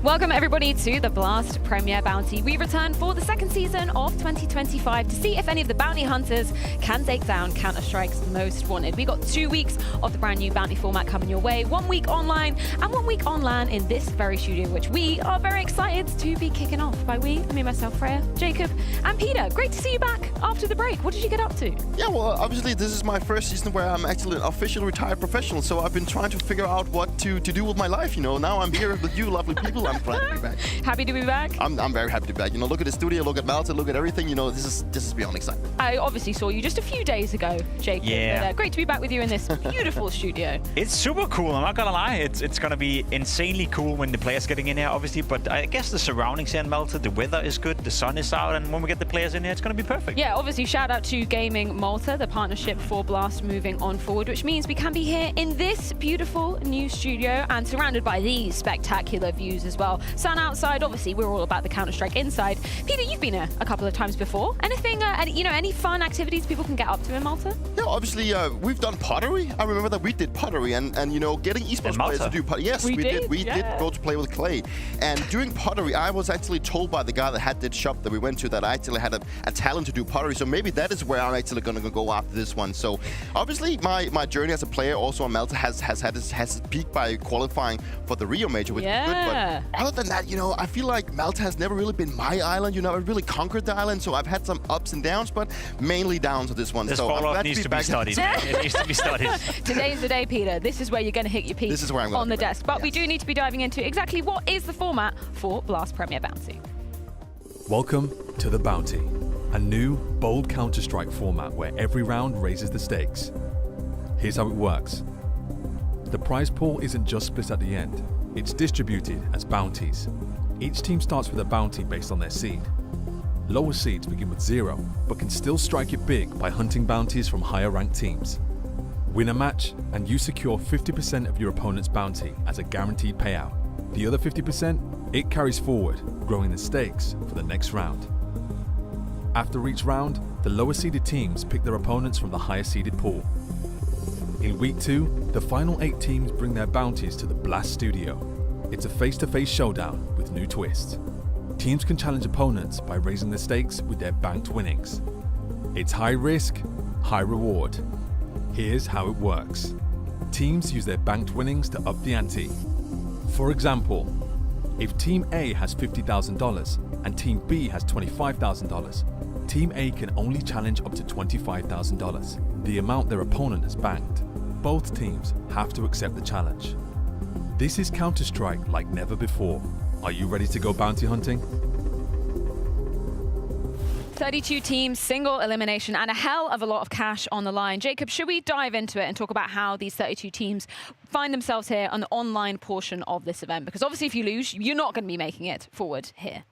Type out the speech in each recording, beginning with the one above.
Welcome everybody to the Blast Premier Bounty. We return for the second season of 2025 to see if any of the bounty hunters can take down Counter-Strike's most wanted. We got 2 weeks of the brand new bounty format coming your way, 1 week online and 1 week on LAN in this very studio, which we are very excited to be kicking off. By we, I mean myself, Freya, Jacob and Peter. Great to see you back after the break. What did you get up to? Yeah, well, obviously this is my first season where I'm actually an official retired professional, so I've been trying to figure out what to do with my life, you know. Now I'm here with you lovely people. I'm glad to be back. Happy to be back? I'm very happy to be back. You know, look at the studio, look at Malta, look at everything. You know, this is beyond exciting. I obviously saw you just a few days ago, Jacob. Yeah. But, great to be back with you in this beautiful studio. It's super cool, I'm not gonna lie. It's gonna be insanely cool when the players getting in here, obviously, but I guess the surroundings here in Malta, the weather is good, the sun is out, and when we get the players in here, it's gonna be perfect. Yeah, obviously shout out to Gaming Malta, the partnership for Blast moving on forward, which means we can be here in this beautiful new studio and surrounded by these spectacular views as well. Sun outside, obviously we're all about the Counter-Strike inside. Peter, you've been here a couple of times before. Anything, any fun activities people can get up to in Malta? Yeah, obviously we've done pottery. I remember that we did pottery, and you know, getting esports players to do pottery. Yes, we did. We did go to play with clay. And doing pottery, I was actually told by the guy that had that shop that we went to that I actually had a talent to do pottery. So maybe that is where I'm actually going to go after this one. So obviously my journey as a player also on Malta has peaked by qualifying for the Rio Major, which is good. But other than that, you know, I feel like Malta has never really been my island. You know, I really conquered the island, so I've had some ups and downs, but mainly downs with this one. This so follow-up needs to be studied. It needs to be studied. Today's the day, Peter. This is where you're going to hit your peak. This is where I'm on the desk. But we do need to be diving into exactly what is the format for Blast Premier Bounty. Welcome to the Bounty, a new, bold Counter-Strike format where every round raises the stakes. Here's how it works. The prize pool isn't just split at the end, it's distributed as bounties. Each team starts with a bounty based on their seed. Lower seeds begin with 0, but can still strike it big by hunting bounties from higher ranked teams. Win a match and you secure 50% of your opponent's bounty as a guaranteed payout. The other 50%, it carries forward, growing the stakes for the next round. After each round, the lower seeded teams pick their opponents from the higher seeded pool. In week 2, the final 8 teams bring their bounties to the Blast Studio. It's a face-to-face showdown with new twists. Teams can challenge opponents by raising the stakes with their banked winnings. It's high risk, high reward. Here's how it works. Teams use their banked winnings to up the ante. For example, if Team A has $50,000 and Team B has $25,000, Team A can only challenge up to $25,000, the amount their opponent has banked. Both teams have to accept the challenge. This is Counter-Strike like never before. Are you ready to go bounty hunting? 32 teams, single elimination, and a hell of a lot of cash on the line. Jacob, should we dive into it and talk about how these 32 teams find themselves here on the online portion of this event? Because obviously if you lose, you're not going to be making it forward here.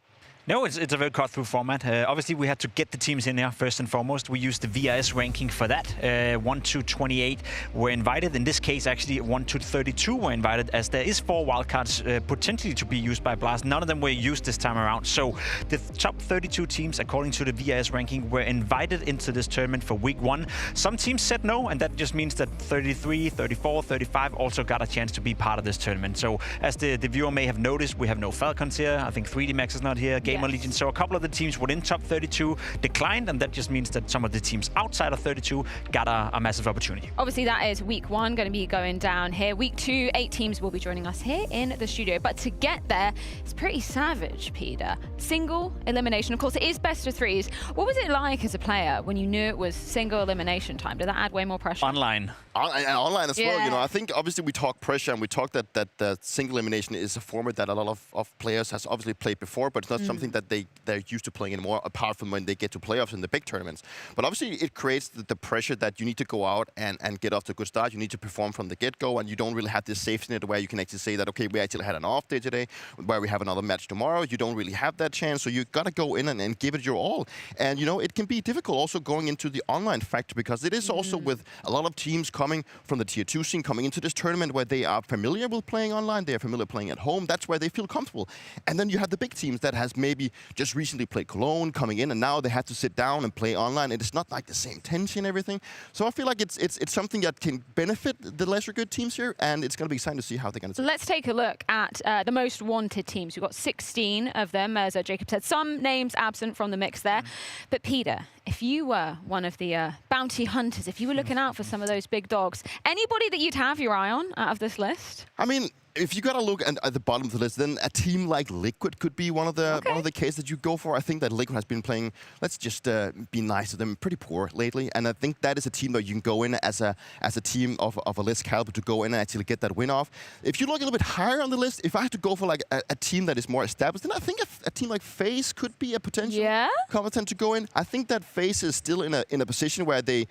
No, it's a very cut-through format. Obviously, we had to get the teams in there first and foremost. We used the VIS ranking for that. 1 to 28 were invited. In this case, actually, 1 to 32 were invited, as there is 4 wildcards potentially to be used by Blast. None of them were used this time around. So the top 32 teams, according to the VIS ranking, were invited into this tournament for week 1. Some teams said no, and that just means that 33, 34, 35 also got a chance to be part of this tournament. So as the viewer may have noticed, we have no Falcons here. I think 3D Max is not here. Legion. So a couple of the teams within top 32 declined, and that just means that some of the teams outside of 32 got a massive opportunity. Obviously, that is week 1 going to be going down here. Week 2, 8 teams will be joining us here in the studio. But to get there, it's pretty savage, Peter. Single elimination. Of course, it is best of 3s. What was it like as a player when you knew it was single elimination time? Did that add way more pressure? Online. Online as well, you know. I think obviously we talk pressure and we talk that the single elimination is a format that a lot of players has obviously played before, but it's not something that they're used to playing anymore, apart from when they get to playoffs in the big tournaments. But obviously it creates the pressure that you need to go out and get off to a good start. You need to perform from the get-go, and you don't really have this safety net where you can actually say that, okay, we actually had an off day today, where we have another match tomorrow. You don't really have that chance, so you got to go in and give it your all. And, you know, it can be difficult also going into the online factor, because it is also with a lot of teams coming from the tier 2 scene, coming into this tournament where they are familiar with playing online, they are familiar playing at home. That's where they feel comfortable. And then you have the big teams that has maybe maybe just recently played Cologne coming in, and now they had to sit down and play online. It's not like the same tension and everything. So I feel like it's something that can benefit the lesser good teams here, and it's going to be exciting to see how they're going to. Let's take a look at the most wanted teams. We've got 16 of them, as Jacob said. Some names absent from the mix there. But Peter, if you were one of the bounty hunters, if you were looking out for some of those big dogs, anybody that you'd have your eye on out of this list? I mean, if you got to look at the bottom of the list, then a team like Liquid could be one of the cases that you go for. I think that Liquid has been playing, let's just be nice to them, pretty poor lately. And I think that is a team that you can go in as a team of a list caliber to go in and actually get that win off. If you look a little bit higher on the list, if I had to go for like a team that is more established, then I think a team like FaZe could be a potential competent to go in. I think that FaZe is still in a position where they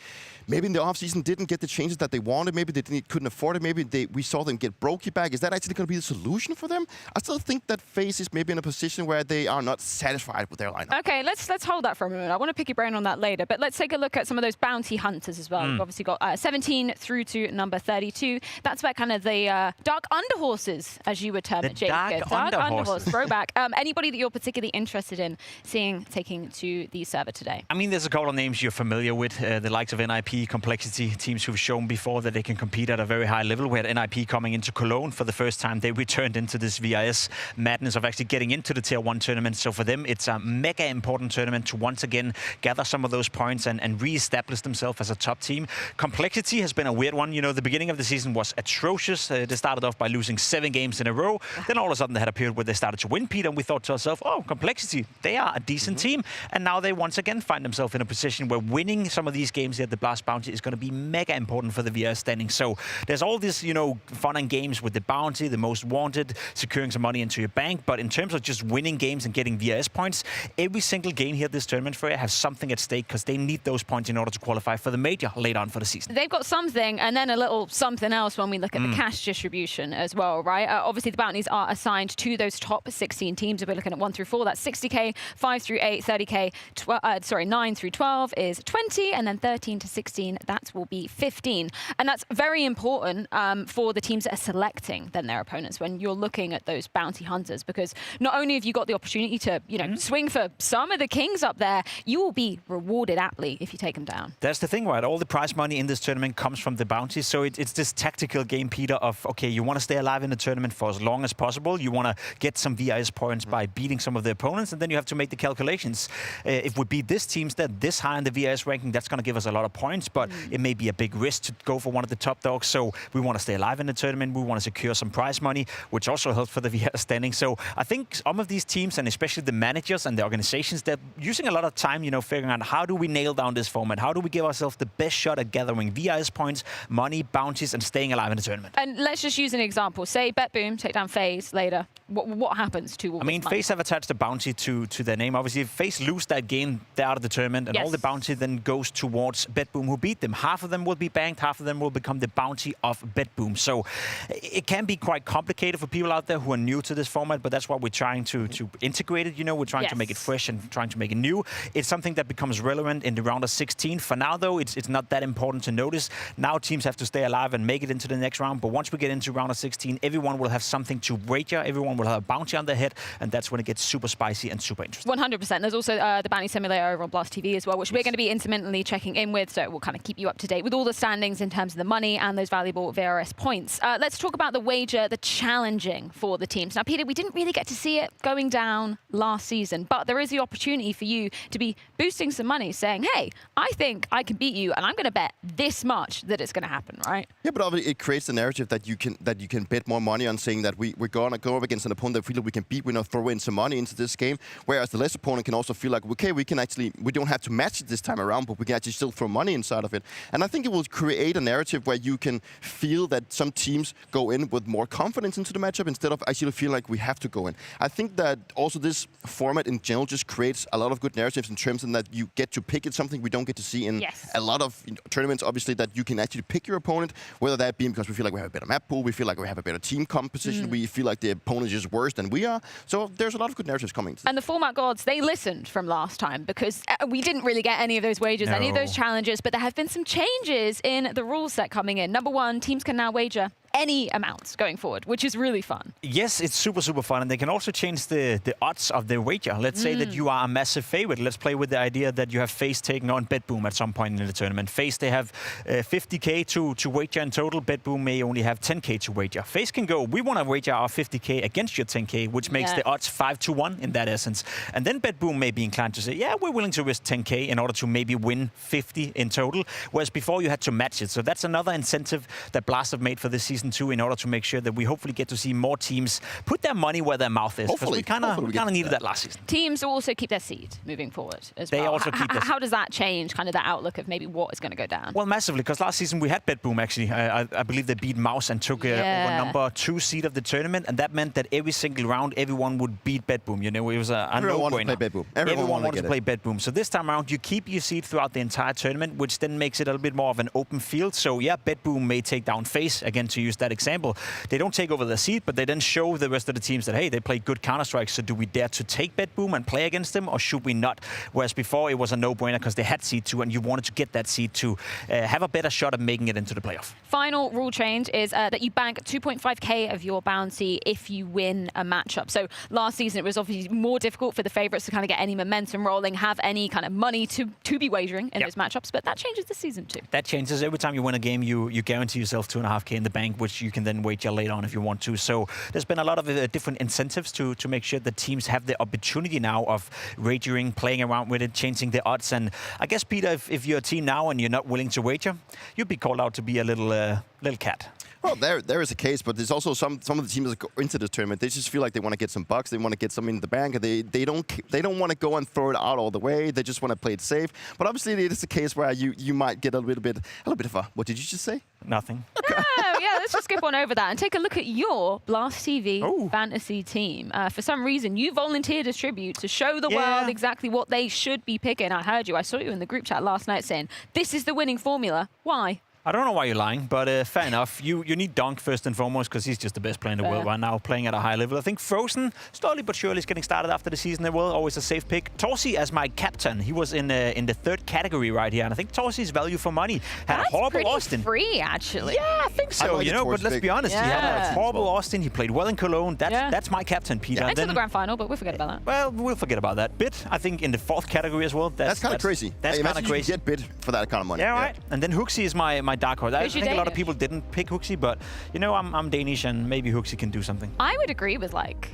maybe in the offseason didn't get the changes that they wanted. Maybe they couldn't afford it. Maybe we saw them get Brokey back. Is that actually going to be the solution for them? I still think that FaZe is maybe in a position where they are not satisfied with their lineup. Okay, let's hold that for a moment. I want to pick your brain on that later, but let's take a look at some of those bounty hunters as well. We've obviously got 17 through to number 32. That's where kind of the dark underhorses, as you would term it, Jake. Dark underhorse, throwback. Anybody that you're particularly interested in seeing taking to the server today? I mean, there's a couple of names you're familiar with, the likes of NIP, Complexity, teams who've shown before that they can compete at a very high level. We had NIP coming into Cologne for the first time. They returned into this VIS madness of actually getting into the Tier 1 tournament. So for them, it's a mega important tournament to once again gather some of those points and re-establish themselves as a top team. Complexity has been a weird one. You know, the beginning of the season was atrocious. They started off by losing 7 games in a row. Then all of a sudden they had a period where they started to win, Peter, and we thought to ourselves, oh, Complexity, they are a decent team. And now they once again find themselves in a position where winning some of these games here at the Blast Bounty is going to be mega important for the VIS standing. So there's all this, you know, fun and games with the bounty, the most wanted, securing some money into your bank. But in terms of just winning games and getting VIS points, every single game here at this tournament fair has something at stake because they need those points in order to qualify for the major later on for the season. They've got something and then a little something else when we look at the cash distribution as well, right? Obviously, the bounties are assigned to those top 16 teams. If we're looking at 1 through 4, that's 60k, 5 through 8, 30k, 9 through 12 is 20, and then 13 to 16, that will be 15. And that's very important for the teams that are selecting then their opponents when you're looking at those bounty hunters, because not only have you got the opportunity to, you know, swing for some of the kings up there, you will be rewarded aptly if you take them down. That's the thing, right? All the prize money in this tournament comes from the bounties. So it's this tactical game, Peter, of, okay, you want to stay alive in the tournament for as long as possible. You want to get some VIS points by beating some of the opponents, and then you have to make the calculations. If we beat this teams that this high in the VIS ranking, that's going to give us a lot of points, but it may be a big risk to go for one of the top dogs. So we want to stay alive in the tournament. We want to secure some prize money, which also helps for the VIS standing. So I think some of these teams, and especially the managers and the organizations, they're using a lot of time, you know, figuring out how do we nail down this format? How do we give ourselves the best shot at gathering VIS points, money, bounties, and staying alive in the tournament? And let's just use an example. Say BetBoom take down FaZe later. What happens to all I mean, FaZe have attached a bounty to their name. Obviously, if FaZe lose that game, they're out of the tournament, and all the bounty then goes towards BetBoom, who beat them. Half of them will be banked, half of them will become the bounty of BetBoom. So it can be quite complicated for people out there who are new to this format, but that's why we're trying to integrate it. You know, we're trying to make it fresh and trying to make it new. It's something that becomes relevant in the round of 16. For now, though, it's not that important to notice. Now teams have to stay alive and make it into the next round. But once we get into round of 16, everyone will have something to wager. Everyone will have a bounty on their head, and that's when it gets super spicy and super interesting. 100%. There's also the bounty simulator over on Blast TV as well, which we're going to be intermittently checking in with, so it will kind of keep you up to date with all the standings in terms of the money and those valuable VRS points. Let's talk about the wager, the challenging for the teams. Now, Peter, we didn't really get to see it going down last season, but there is the opportunity for you to be boosting some money, saying, hey, I think I can beat you, and I'm going to bet this much that it's going to happen, right? Yeah, but obviously it creates the narrative that you can bet more money on, saying that we're going to go up against an opponent that we feel we can beat. We're going to throw in some money into this game, whereas the less opponent can also feel like, okay, we don't have to match it this time around, but we can actually still throw money inside of it. And I think it will create a narrative where you can feel that some teams go in with more confidence into the matchup instead of actually feel like we have to go in. I think that also this format in general just creates a lot of good narratives in terms of that you get to pick it, something we don't get to see in a lot of tournaments, obviously, that you can actually pick your opponent, whether that be because we feel like we have a better map pool, we feel like we have a better team composition, we feel like the opponent is just worse than we are. So there's a lot of good narratives coming. And the format gods, they listened from last time because we didn't really get any of those wagers, any of those challenges, but there have been some changes in the rule set coming in. Number one, teams can now wager any amounts going forward, which is really fun. Yes, it's super, super fun. And they can also change the odds of the wager. Let's say that you are a massive favorite. Let's play with the idea that you have FaZe taking on BetBoom at some point in the tournament. FaZe, they have 50K to wager in total. BetBoom may only have 10K to wager. FaZe can go, we want to wager our 50K against your 10K, which makes the odds 5-1 in that essence. And then BetBoom may be inclined to say, yeah, we're willing to risk 10K in order to maybe win 50 in total. Whereas before you had to match it. So that's another incentive that Blast have made for this season 2 in order to make sure that we hopefully get to see more teams put their money where their mouth is. Because we kind of needed that last season. Teams also keep their seed moving forward as well. They also keep their seed. How does that change kind of the outlook of maybe what is going to go down? Well, massively, because last season we had BetBoom actually. I believe they beat Mouse and took over number 2 seed of the tournament, and that meant that every single round everyone would beat BetBoom. You know, it was a no-brainer. Everyone wanted to play BetBoom. So this time around, you keep your seed throughout the entire tournament, which then makes it a little bit more of an open field. So yeah, BetBoom may take down FaZe, again, to use that example. They don't take over the seed, but they then show the rest of the teams that, hey, they play good Counter-Strike, so do we dare to take BetBoom and play against them, or should we not? Whereas before, it was a no-brainer because they had seed 2, and you wanted to get that seed to have a better shot at making it into the playoff. Final rule change is that you bank 2.5K of your bounty if you win a matchup. So last season, it was obviously more difficult for the favorites to kind of get any momentum rolling, have any kind of money to be wagering in those matchups, but that changes this season too. That changes. Every time you win a game, you guarantee yourself 2.5K in the bank, which you can then wager later on if you want to. So there's been a lot of different incentives to make sure that teams have the opportunity now of wagering, playing around with it, changing the odds. And I guess, Peter, if you're a team now and you're not willing to wager, you'd be called out to be a little cat. Well, there is a case, but there's also some of the teams that go into the tournament. They just feel like they want to get some bucks. They want to get something in the bank. And they don't want to go and throw it out all the way. They just want to play it safe. But obviously, it is a case where you might get a little bit of a, what did you just say? Nothing. Oh, yeah, let's just skip on over that and take a look at your Blast TV fantasy team. For some reason, you volunteered as tribute to show the world exactly what they should be picking. I heard you. I saw you in the group chat last night saying, this is the winning formula. Why? I don't know why you're lying, but fair enough. You need Dunk first and foremost because he's just the best player in the world right now, playing at a high level. I think Frozen, slowly but surely, is getting started after the season as well. Always a safe pick. Torsi as my captain. He was in the third category right here, and I think Torsi's value for money had a horrible Austin. Free, actually. Yeah, I think so. Like but let's be honest. He had a horrible Austin. He played well in Cologne. That's my captain, Peter. Into the grand final, but we'll forget about that. Well, we'll forget about that. Bit, I think, in the 4th category as well. That's kind of crazy. That's kind of crazy. You get bid for that kind of money. Yeah, right. And then Hooksy is my dark horse. I think a lot of people didn't pick Hooksy, but you know, I'm Danish, and maybe Hooksy can do something. I would agree with like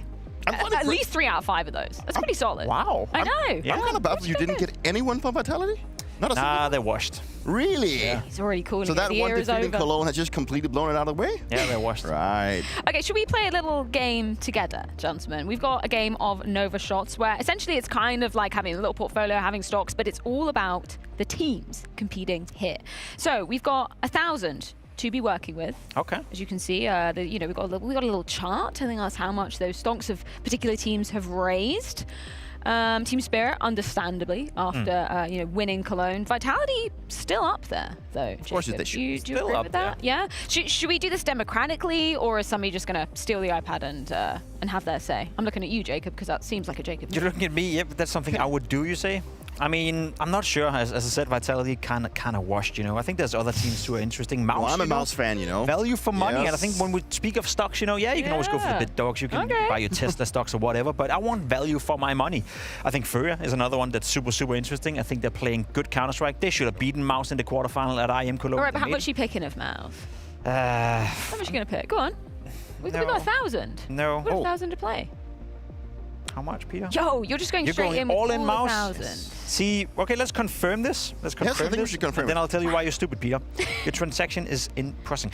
at least 3 out of 5 of those. That's pretty solid. Wow. I know. I'm kind of baffled you didn't get anyone for Vitality. Nah, they're washed. Really? Yeah. He's already calling So that the one year is defeat in over. Cologne has just completely blown it out of the way? Yeah, they're washed. Right. Okay, should we play a little game together, gentlemen? We've got a game of Nova Shots where essentially it's kind of like having a little portfolio, having stocks, but it's all about the teams competing here. So we've got 1,000 to be working with. Okay. As you can see, we've got a little chart telling us how much those stocks of particular teams have raised. Team Spirit, understandably, after winning Cologne. Vitality still up there, though. Of course, they should. Do you agree with that? Yeah. Should we do this democratically, or is somebody just going to steal the iPad and have their say? I'm looking at you, Jacob, because that seems like a Jacob. You're looking at me. Yep, that's something I would do. You say? I mean, I'm not sure. As I said, Vitality kind of washed. You know, I think there's other teams who are interesting. Mouse. Well, I'm a Mouse fan. You know, value for money, and I think when we speak of stocks, you know, you can always go for the BitDogs. You can buy your Tesla stocks or whatever. But I want value for my money. I think Furia is another one that's super interesting. I think they're playing good Counter-Strike. They should have beaten Mouse in the quarterfinal at IM Cologne. All right, but how much are you picking of Mouse? How much are you going to pick? Go on. We've got 1,000. No. We've got 1,000 to play. How much, Peter? Yo, you're just going straight in with all in Mouse. 1,000. See, okay, let's confirm this. I think we should confirm and then I'll tell you why you're stupid, Peter. Your transaction is in processing.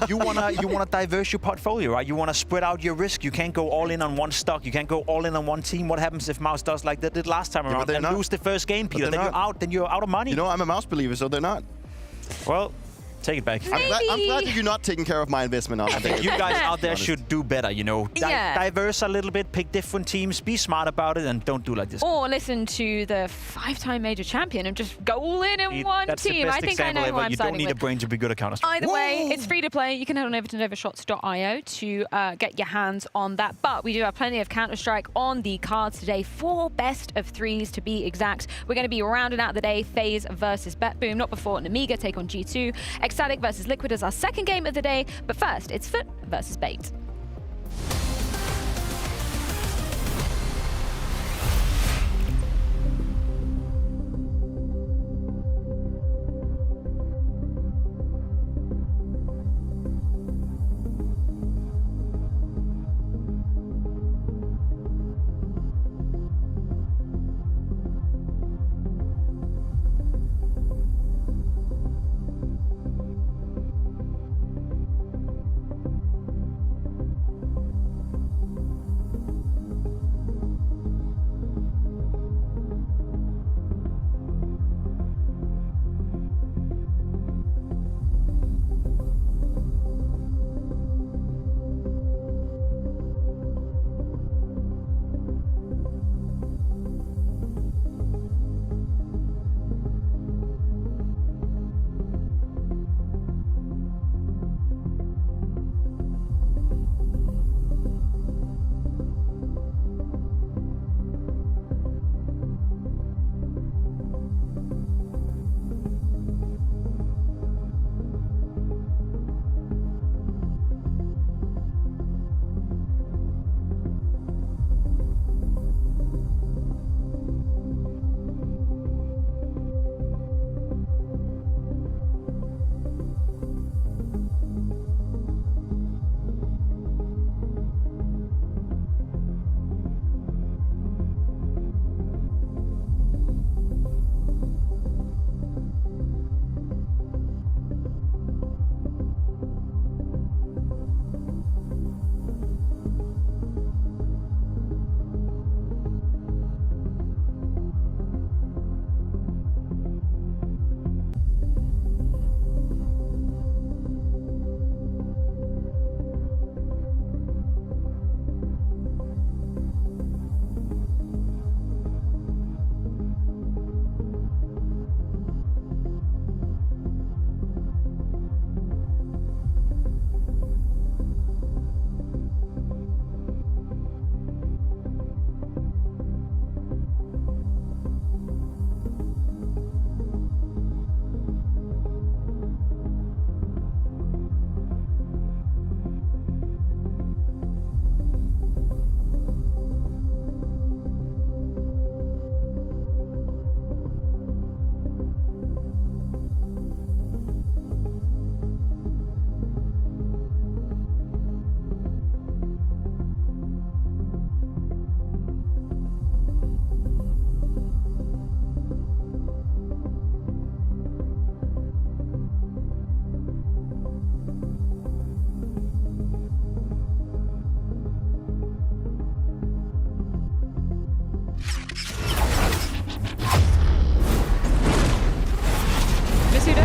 You wanna diverse your portfolio, right? You wanna spread out your risk. You can't go all in on one stock. You can't go all in on one team. What happens if Mouse does like they did last time around and lose the first game, Peter? Then you're out of money. You know, I'm a Mouse believer, so they're not. Well, take it back. I'm glad that you're not taking care of my investment. I think you guys out there should do better, you know. Diverse a little bit, pick different teams, be smart about it, and don't do like this. Or listen to the 5-time major champion and just go all in one That's team. The best I think I know who I'm You don't need a brain to be good at Counter-Strike. Either way, it's free to play. You can head on over to novashots.io to get your hands on that. But we do have plenty of Counter-Strike on the cards today. 4 best of 3s to be exact. We're going to be rounding out the day FaZe versus BetBoom. Not before Nemiga take on G2. ECSTATIC versus Liquid as our second game of the day, but first, it's FUT versus Bait.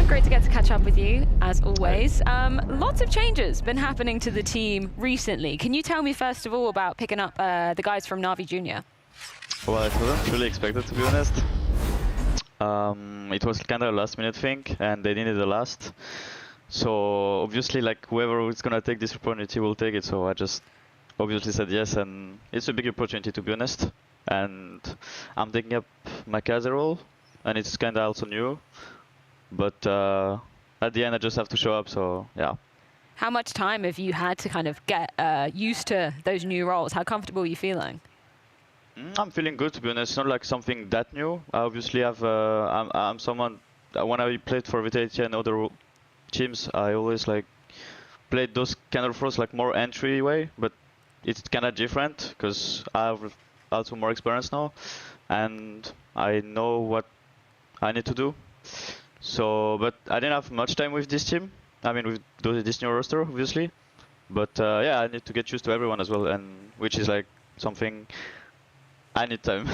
Great to get to catch up with you, as always. Lots of changes been happening to the team recently. Can you tell me, first of all, about picking up the guys from Na'Vi Junior? Well, it wasn't really expected, to be honest. It was kind of a last-minute thing, and they needed the last. So obviously, like, whoever is gonna take this opportunity will take it. So I just obviously said yes, and it's a big opportunity, to be honest. And I'm taking up my Kaze role, and it's kind of also new. But at the end, I just have to show up, so yeah. How much time have you had to kind of get used to those new roles? How comfortable are you feeling? I'm feeling good, to be honest. It's not like something that new. I obviously have, I'm someone, when I played for Vitality and other teams, I always like played those kind of roles like more entry way, but it's kind of different because I have also more experience now, and I know what I need to do. So, but I didn't have much time with this team. I mean, with this new roster, obviously. But yeah, I need to get used to everyone as well, and which is like something I need time.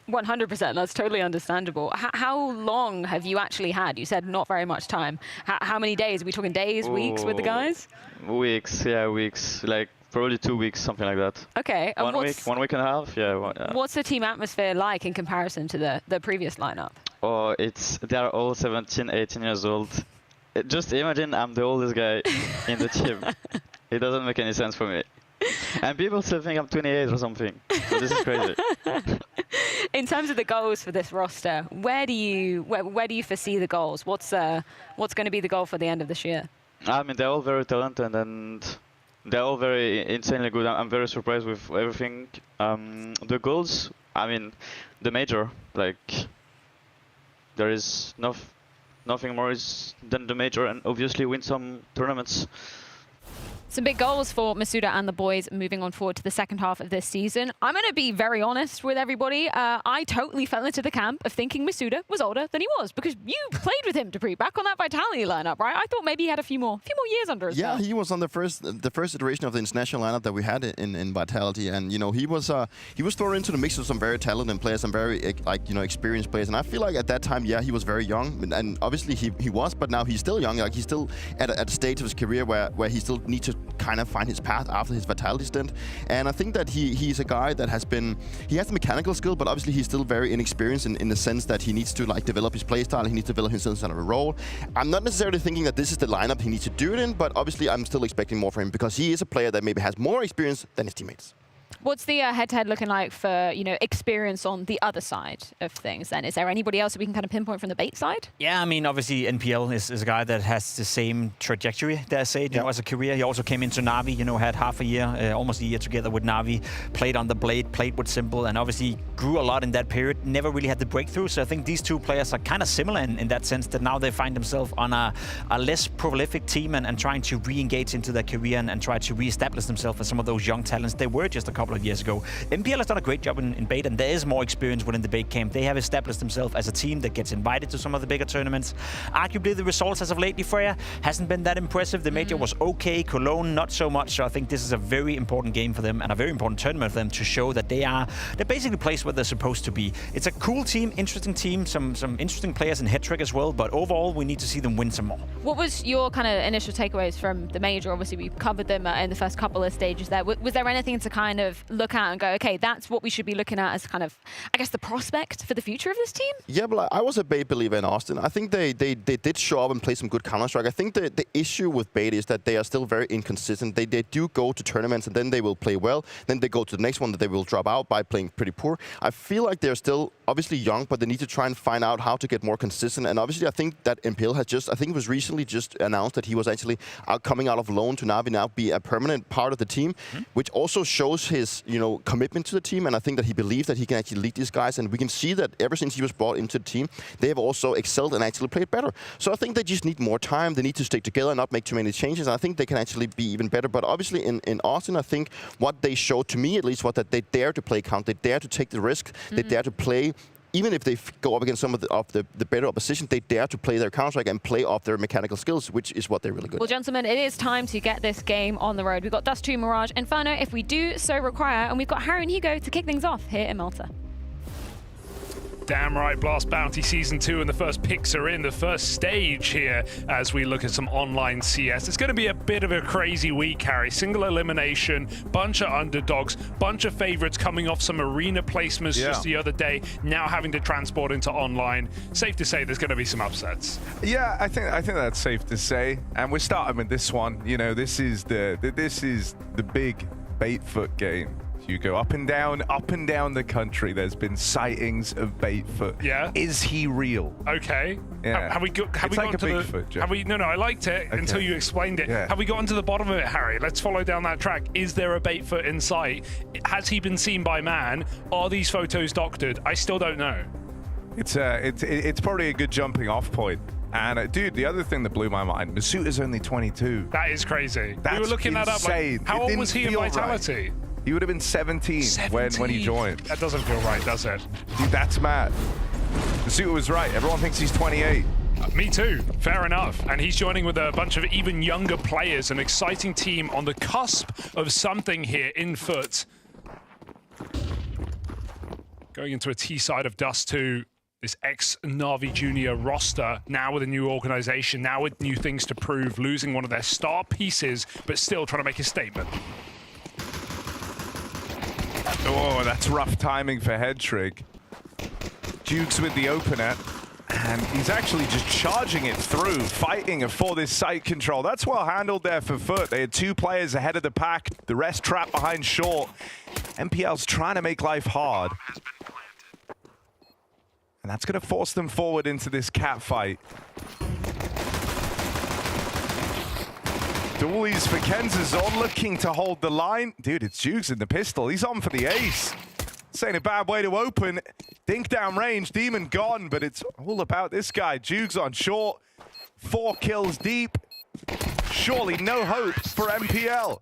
100%, that's totally understandable. How long have you actually had? You said not very much time. How many days? Are we talking days, weeks with the guys? Weeks, yeah, weeks. Like probably 2 weeks, something like that. Okay. And 1 week and a half, yeah. What's the team atmosphere like in comparison to the previous lineup? Oh, they are all 17, 18 years old. Just imagine I'm the oldest guy in the team. It doesn't make any sense for me. And people still think I'm 28 or something. So this is crazy. In terms of the goals for this roster, where do you foresee the goals? What's going to be the goal for the end of this year? I mean, they're all very talented and they're all very insanely good. I'm very surprised with everything. The goals, I mean, the major, like, there is nothing more than the major, and obviously win some tournaments. Some big goals for Masuda and the boys moving on forward to the second half of this season. I'm going to be very honest with everybody. I totally fell into the camp of thinking Masuda was older than he was, because you played with him, Dupree, back on that Vitality lineup, right? I thought maybe he had a few more years under his belt. Yeah, he was on the first iteration of the international lineup that we had in Vitality, and he was thrown into the mix of some very talented players, some very experienced players. And I feel like at that time, yeah, he was very young, and obviously he was, but now he's still young. Like, he's still at a stage of his career where he still needs to kind of find his path after his Vitality stint. And I think that he's a guy that has the mechanical skill, but obviously he's still very inexperienced in the sense that he needs to develop his playstyle, he needs to develop his sense of a role. I'm not necessarily thinking that this is the lineup he needs to do it in, but obviously I'm still expecting more from him because he is a player that maybe has more experience than his teammates. What's the head-to-head looking like for, experience on the other side of things then? Is there anybody else that we can kind of pinpoint from the bait side? Yeah, I mean, obviously NPL is a guy that has the same trajectory, dare I say, as a career. He also came into Na'Vi, had half a year, almost a year together with Na'Vi, played on the Blade, played with Simple, and obviously grew a lot in that period, never really had the breakthrough. So I think these two players are kind of similar in that sense, that now they find themselves on a less prolific team and trying to re-engage into their career and try to re-establish themselves as some of those young talents they were just a couple of years ago. NPL has done a great job in bait, and there is more experience within the bait camp. They have established themselves as a team that gets invited to some of the bigger tournaments. Arguably, the results as of lately, Freya, hasn't been that impressive. The major was okay, Cologne not so much. So I think this is a very important game for them and a very important tournament for them to show that they're basically placed where they're supposed to be. It's a cool team, interesting team, some interesting players in Hetrick as well. But overall, we need to see them win some more. What was your kind of initial takeaways from the major? Obviously, we covered them in the first couple of stages there. Was there anything to kind of look at and go, okay, that's what we should be looking at as kind of, I guess, the prospect for the future of this team? Yeah, but I was a bait believer in Austin. I think they did show up and play some good Counter-Strike. I think the issue with bait is that they are still very inconsistent. They do go to tournaments and then they will play well. Then they go to the next one that they will drop out by playing pretty poor. I feel like they're still obviously young, but they need to try and find out how to get more consistent. And obviously, I think that NPL has I think it was recently just announced that he was actually coming out of loan to Na'Vi now be a permanent part of the team, which also shows his, commitment to the team. And I think that he believes that he can actually lead these guys. And we can see that ever since he was brought into the team, they have also excelled and actually played better. So I think they just need more time. They need to stick together and not make too many changes. And I think they can actually be even better. But obviously in Austin, I think what they showed to me at least was that they dare to play count. They dare to take the risk. They dare to play. Even if they go up against some of the better opposition, they dare to play their Counter-Strike and play off their mechanical skills, which is what they're really good at. Well, gentlemen, it is time to get this game on the road. We've got Dust 2, Mirage, Inferno, if we do so require, and we've got Harry and Hugo to kick things off here in Malta. Damn right, Blast Bounty Season 2, and the first picks are in the first stage here as we look at some online CS. It's going to be a bit of a crazy week, Harry. Single elimination, bunch of underdogs, bunch of favorites coming off some arena placements just the other day, now having to transport into online. Safe to say there's going to be some upsets. Yeah, I think that's safe to say. And we're starting with this one. This is the big Baitfoot game. You go up and down the country. There's been sightings of Baitfoot. Yeah. Is he real? Okay. Yeah. Have we gotten to Bigfoot, No, I liked it until you explained it. Yeah. Have we gotten to the bottom of it, Harry? Let's follow down that track. Is there a Baitfoot in sight? Has he been seen by man? Are these photos doctored? I still don't know. It's probably a good jumping off point. And dude, the other thing that blew my mind, Masuda's only 22. That is crazy. That's we were looking insane. that up. Like, how old was he in Vitality? Right. He would have been 17 when he joined. That doesn't feel right, does it? Dude, that's mad. Masuda was right. Everyone thinks he's 28. Me too. Fair enough. And he's joining with a bunch of even younger players. An exciting team on the cusp of something here in FUT. Going into a T side of Dust 2. This ex-Na'Vi Junior roster, now with a new organization, now with new things to prove, losing one of their star pieces, but still trying to make a statement. Oh, that's rough timing for Hetrick. Dukes with the opener, and he's actually just charging it through, fighting for this site control. That's well handled there for FUT. They had 2 players ahead of the pack, the rest trapped behind short. NPL's trying to make life hard. And that's going to force them forward into this cat fight. Doolies for Kenzazor looking to hold the line. Dude, it's Jukes in the pistol. He's on for the ace. This ain't a bad way to open. Dink down range, Demon gone, but it's all about this guy. Jukes on short, 4 kills deep. Surely no hope for MPL.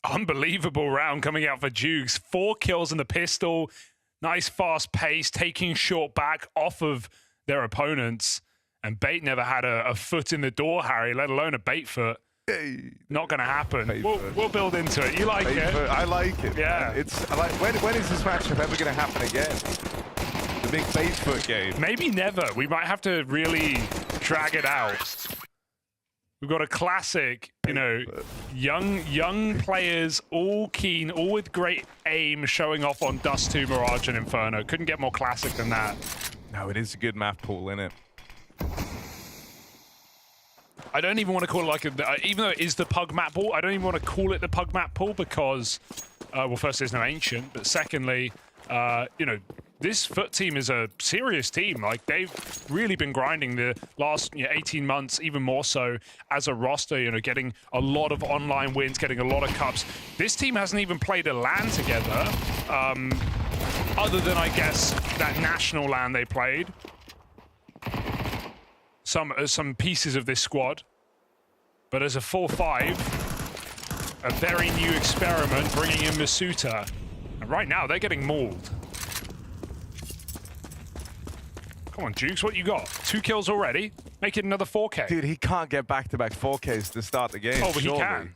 Unbelievable round coming out for Jukes. 4 kills in the pistol. Nice fast pace, taking short back off of their opponents. And Bait never had a foot in the door, Harry, let alone a Bait foot. Hey, not going to happen. We'll build into it. You like Bait it? foot, I like it. Yeah. It's like when is this matchup ever going to happen again? The big Bait foot game. Maybe never. We might have to really drag it out. We've got a classic, you know, young players, all keen, all with great aim, showing off on Dust 2, Mirage, and Inferno. Couldn't get more classic than that. No, it is a good map pool, isn't it? I don't even want to call it like even though it is the Pug map pool, I don't even want to call it the Pug map pool because, well, first, there's no Ancient, but secondly, you know, this FUT team is a serious team. Like, they've really been grinding the last 18 months, even more so as a roster, you know, getting a lot of online wins, getting a lot of cups. This team hasn't even played a LAN together, other than, I guess, that national LAN they played. Some pieces of this squad. But as a 4-5, a very new experiment, bringing in Masuta. And right now, they're getting mauled. Come on, Jukes, what you got? 2 kills already. Make it another 4K. Dude, he can't get back-to-back 4Ks to start the game. Oh, but surely. he can.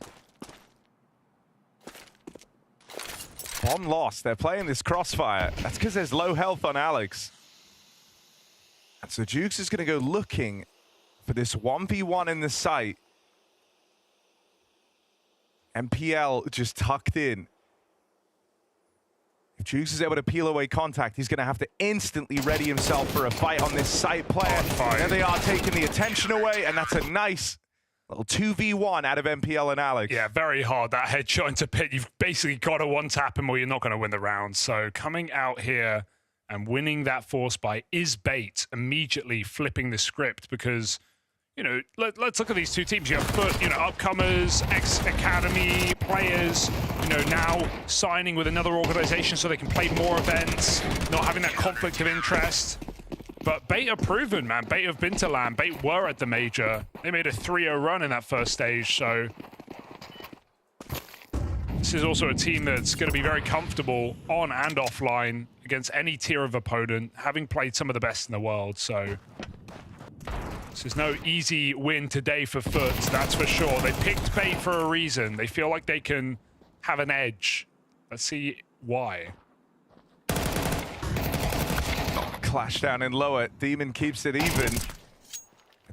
Bomb lost. They're playing this crossfire. That's because there's low health on Alex. And so Jukes is going to go looking for this 1v1 in the site. MPL just tucked in. If Jukes is able to peel away contact, he's going to have to instantly ready himself for a fight on this site player. There they are taking the attention away, and that's a nice little 2v1 out of MPL and Alex. Yeah, very hard. That headshot into pit. You've basically got to one-tap him or you're not going to win the round. So coming out here and winning that force buy is Bait, immediately flipping the script because, you know, let's look at these two teams. You have FUT, you know, upcomers, ex-academy players, you know, now signing with another organization so they can play more events, not having that conflict of interest. But Bait are proven, man. Bait have been to LAN. Bait were at the major. They made a 3-0 run in that first stage, so this is also a team that's going to be very comfortable on and offline against any tier of opponent, having played some of the best in the world, so this is no easy win today for FUT, that's for sure. They picked Bait for a reason. They feel like they can have an edge. Let's see why. Clash down in lower. Demon keeps it even.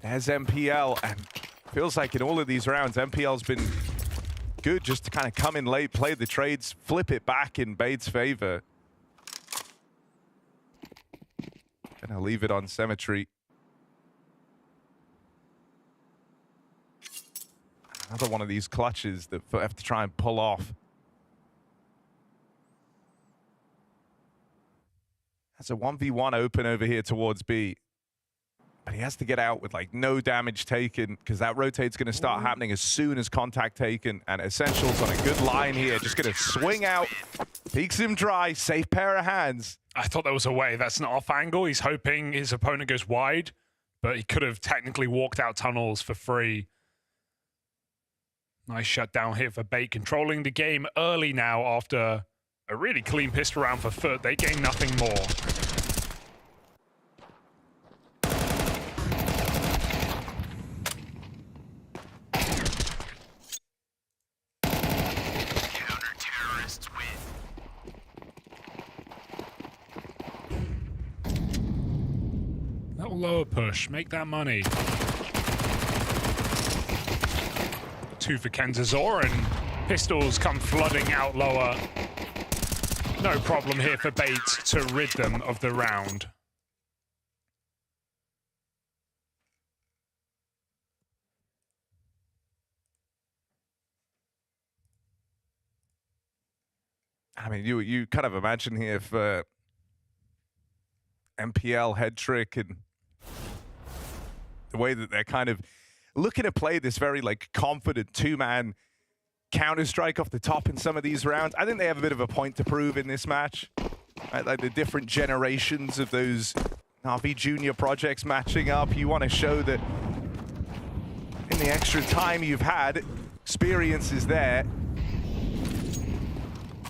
There's MPL, and feels like in all of these rounds, MPL's been good just to kind of come in late, play the trades, flip it back in Bait's favor. Gonna leave it on Cemetery. Another one of these clutches that have to try and pull off. That's a 1v1 open over here towards B. But he has to get out with like no damage taken because that rotate's going to start happening as soon as contact taken. And Essentials on a good line here, just going to swing out, peeks him dry, safe pair of hands. I thought that was a way. That's an off angle. He's hoping his opponent goes wide, but he could have technically walked out tunnels for free. Nice shutdown here for Bait, controlling the game early now after a really clean pistol round for FUT. They gain nothing more. Counter-terrorists win. Little lower push, make that money. 2 for Kenzazor, and pistols come flooding out lower. No problem here for Bait to rid them of the round. I mean, you kind of imagine here if MPL head trick and the way that they're kind of looking to play this very like confident two-man Counter-Strike off the top in some of these rounds. I think they have a bit of a point to prove in this match. Right? Like the different generations of those Na'Vi Junior projects matching up. You want to show that in the extra time you've had, experience is there.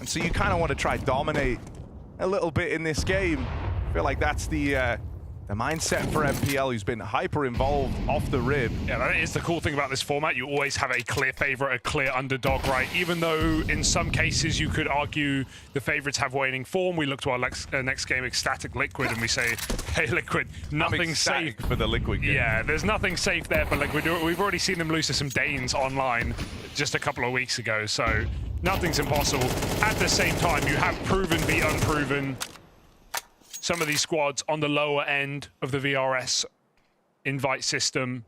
And so you kind of want to try dominate a little bit in this game. I feel like that's the mindset for MPL, who's been hyper involved off the rib. Yeah, that is the cool thing about this format. You always have a clear favorite, a clear underdog, right? Even though in some cases you could argue the favorites have waning form. We look to our next game, ECSTATIC Liquid, and we say, hey, Liquid, nothing's safe for the Liquid game. Yeah, there's nothing safe there for Liquid. We've already seen them lose to some Danes online just a couple of weeks ago, so nothing's impossible. At the same time, you have proven be unproven. Some of these squads on the lower end of the VRS invite system.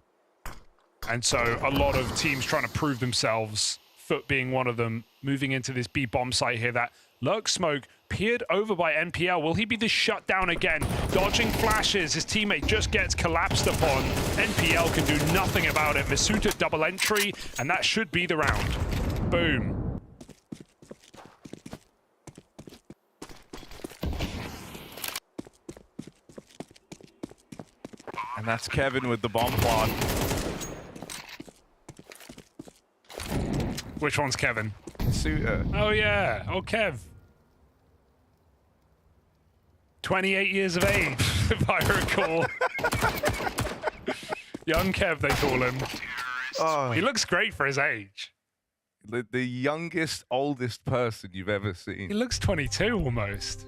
And so a lot of teams trying to prove themselves, FUT being one of them, moving into this B bomb site here. That Lurk Smoke peered over by NPL. Will he be the shutdown again? Dodging flashes, his teammate just gets collapsed upon. NPL can do nothing about it. Masuta double entry, and that should be the round. Boom. And that's Kevin with the bomb plot. Which one's Kevin? Suitor. Oh yeah, oh Kev. 28 years of age, if I recall. Young Kev, they call him. Oh, He looks great for his age. the youngest, oldest person you've ever He seen. looks 22 almost.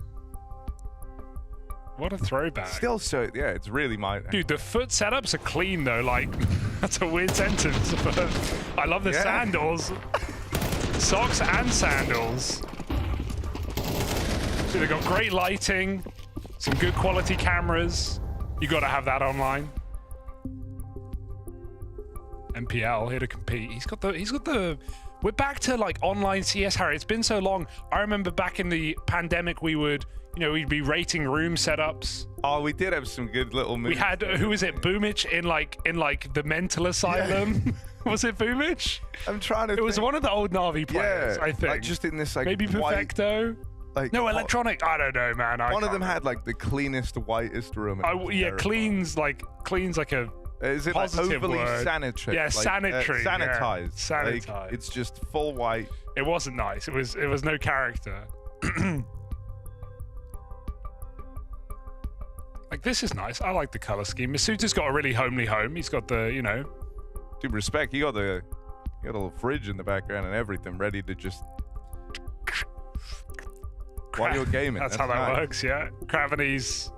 What a throwback. Still so, yeah, it's really my... Dude, the FUT setups are clean though, like, that's a weird sentence, but I love the sandals. Socks and sandals. So they've got great lighting, some good quality cameras. You gotta have that online. MPL here to compete. He's got the we're back to like online CS, Harry. It's been so long. I remember back in the pandemic we would, we'd be rating room setups. Oh, we did have some good little moves. We had, who was it, Boomich in like the mental asylum? Yeah. Was it Boomich? I'm trying to It was one of the old Na'Vi players, I think. Like just in this like maybe Perfecto? Like, no, Electronic. I don't know, man. One of them had like the cleanest, whitest room. Yeah, clean's like a is it like overly sanitary? Yeah, sanitary. Sanitized. Yeah. Sanitized. Like, it's just full white. It wasn't nice. It was no character. Like, this is nice. I like the color scheme. Masuta's got a really homely home. He's got the, Dude, respect. You got a little fridge in the background and everything ready to just while you're gaming. That's how that works, yeah. Cravany's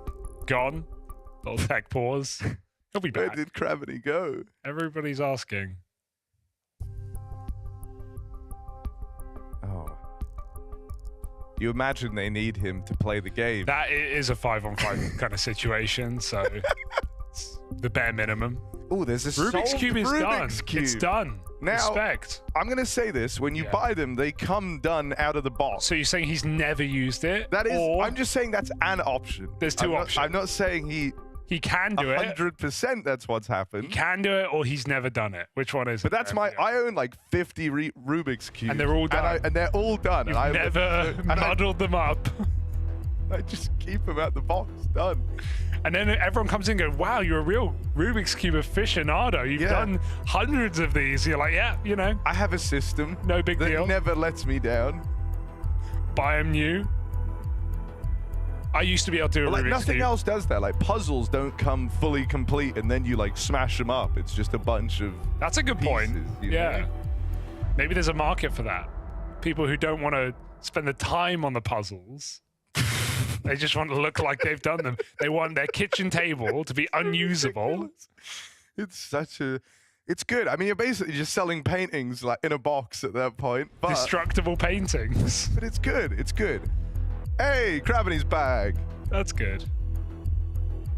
gone. Little tech pause. He'll be back. Where did Cravany go? Everybody's asking. Oh. You imagine they need him to play the game. That is a 5-on-5 kind of situation, so it's the bare minimum. Oh, there's a Rubik's Cube is done. Cube. It's done. Now, respect. I'm going to say this. When you buy them, they come done out of the box. So you're saying he's never used it? That is, or I'm just saying that's an option. There's two options. I'm not saying he can do 100% that's what's happened. He can do it, or he's never done it. Which one is it? But that's I own like 50 Rubik's Cubes. And they're all done. And they're all done. You've never muddled them up. I just keep them out the box, done. And then everyone comes in and goes, wow, you're a real Rubik's Cube aficionado. You've done hundreds of these. You're like, yeah, I have a system. No big deal. That never lets me down. Buy them new. I used to be able to do a Rubik's Cube. Nothing else does that. Like, puzzles don't come fully complete and then you like smash them up. It's just a bunch of That's a good pieces, point. You yeah. know? Maybe there's a market for that. People who don't want to spend the time on the puzzles. They just want to look like they've done them. They want their kitchen table to be unusable. It's good. I mean, you're basically just selling paintings like in a box at that point. But, destructible paintings. But it's good. It's good. Hey, Cravany's bag. That's good.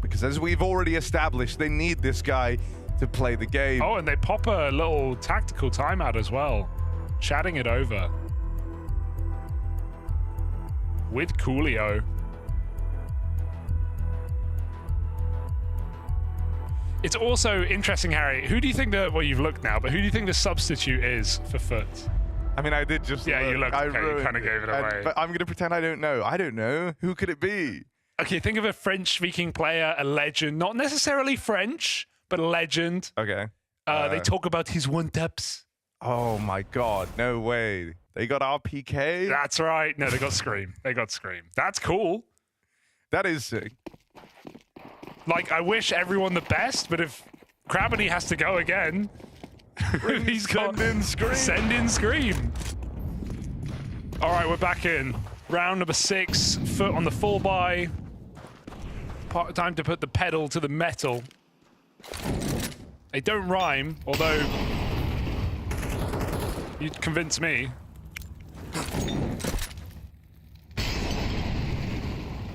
Because as we've already established, they need this guy to play the game. Oh, and they pop a little tactical timeout as well. Chatting it over. With Coolio. It's also interesting, Harry. Who do you think well, you've looked now, but who do you think the substitute is for FUT? I mean, I did just Yeah, look. you looked. I Okay, you kind of gave it away. But I'm going to pretend I don't know. I don't know. Who could it be? Okay, think of a French-speaking player, a legend. Not necessarily French, but a legend. Okay. They talk about his one-taps. Oh, my God. No way. They got RPK? That's right. No, they got Scream. They got Scream. That's cool. That is sick. Like, I wish everyone the best, but if Cravity has to go again, he's got... Send in Scream. Send in Scream. All right, we're back in. Round number 6, FUT on the full buy. Time to put the pedal to the metal. They don't rhyme, although you'd convince me.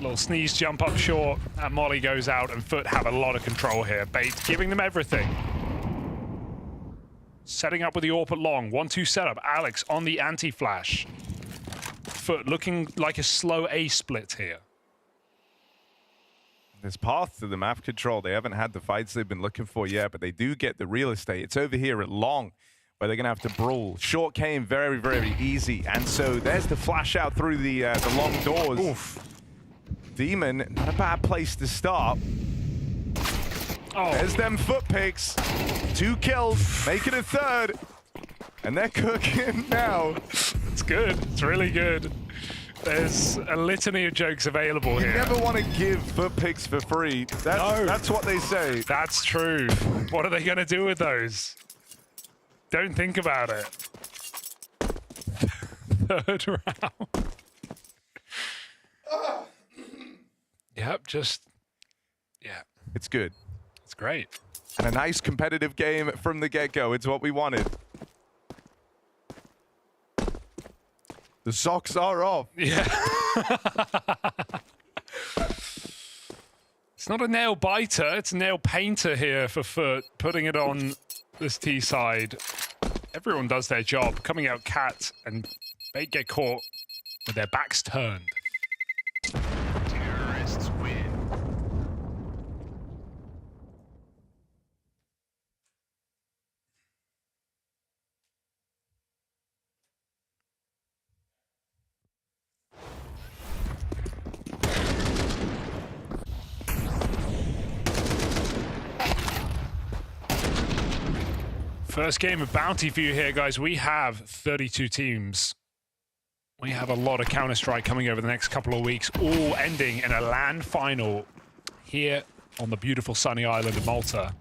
Little sneeze jump up short, and Molly goes out, and FUT have a lot of control here. Bait giving them everything. Setting up with the AWP at long. 1-2 setup. Alex on the anti-flash. FUT looking like a slow A split here. There's path to the map control. They haven't had the fights they've been looking for yet, but they do get the real estate. It's over here at long, where they're going to have to brawl. Short came very, very easy, and so there's the flash out through the long doors. Oof. Demon, not a bad place to start. Oh. There's them FUT picks. 2 kills, make it a 3rd. And they're cooking now. It's good. It's really good. There's a litany of jokes available here. You never want to give FUT picks for free. That's what they say. That's true. What are they going to do with those? Don't think about it. 3rd round. Yep, yeah. It's good. It's great. And a nice competitive game from the get-go. It's what we wanted. The socks are off. Yeah. It's not a nail biter, it's a nail painter here for FUT, putting it on this T side. Everyone does their job. Coming out Cat and Bait get caught with their backs turned. Terrorists win. First game of Bounty for you here, guys. We have 32 teams. We have a lot of Counter-Strike coming over the next couple of weeks, all ending in a LAN final here on the beautiful sunny island of Malta.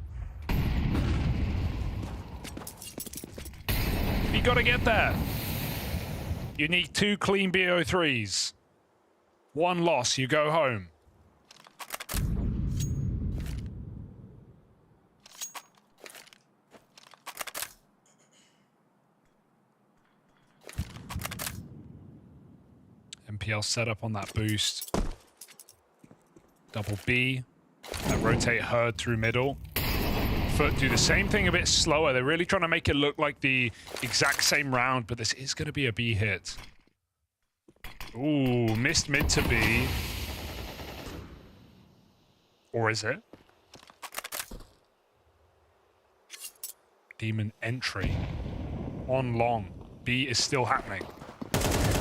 You got to get there. You need 2 clean BO3s. 1 loss, you go home. MPL setup on that boost. Double B. That rotate herd through middle. FUT do the same thing a bit slower. They're really trying to make it look like the exact same round, but this is going to be a B hit. Ooh, missed mid to B. Or is it? Demon entry. On long. B is still happening.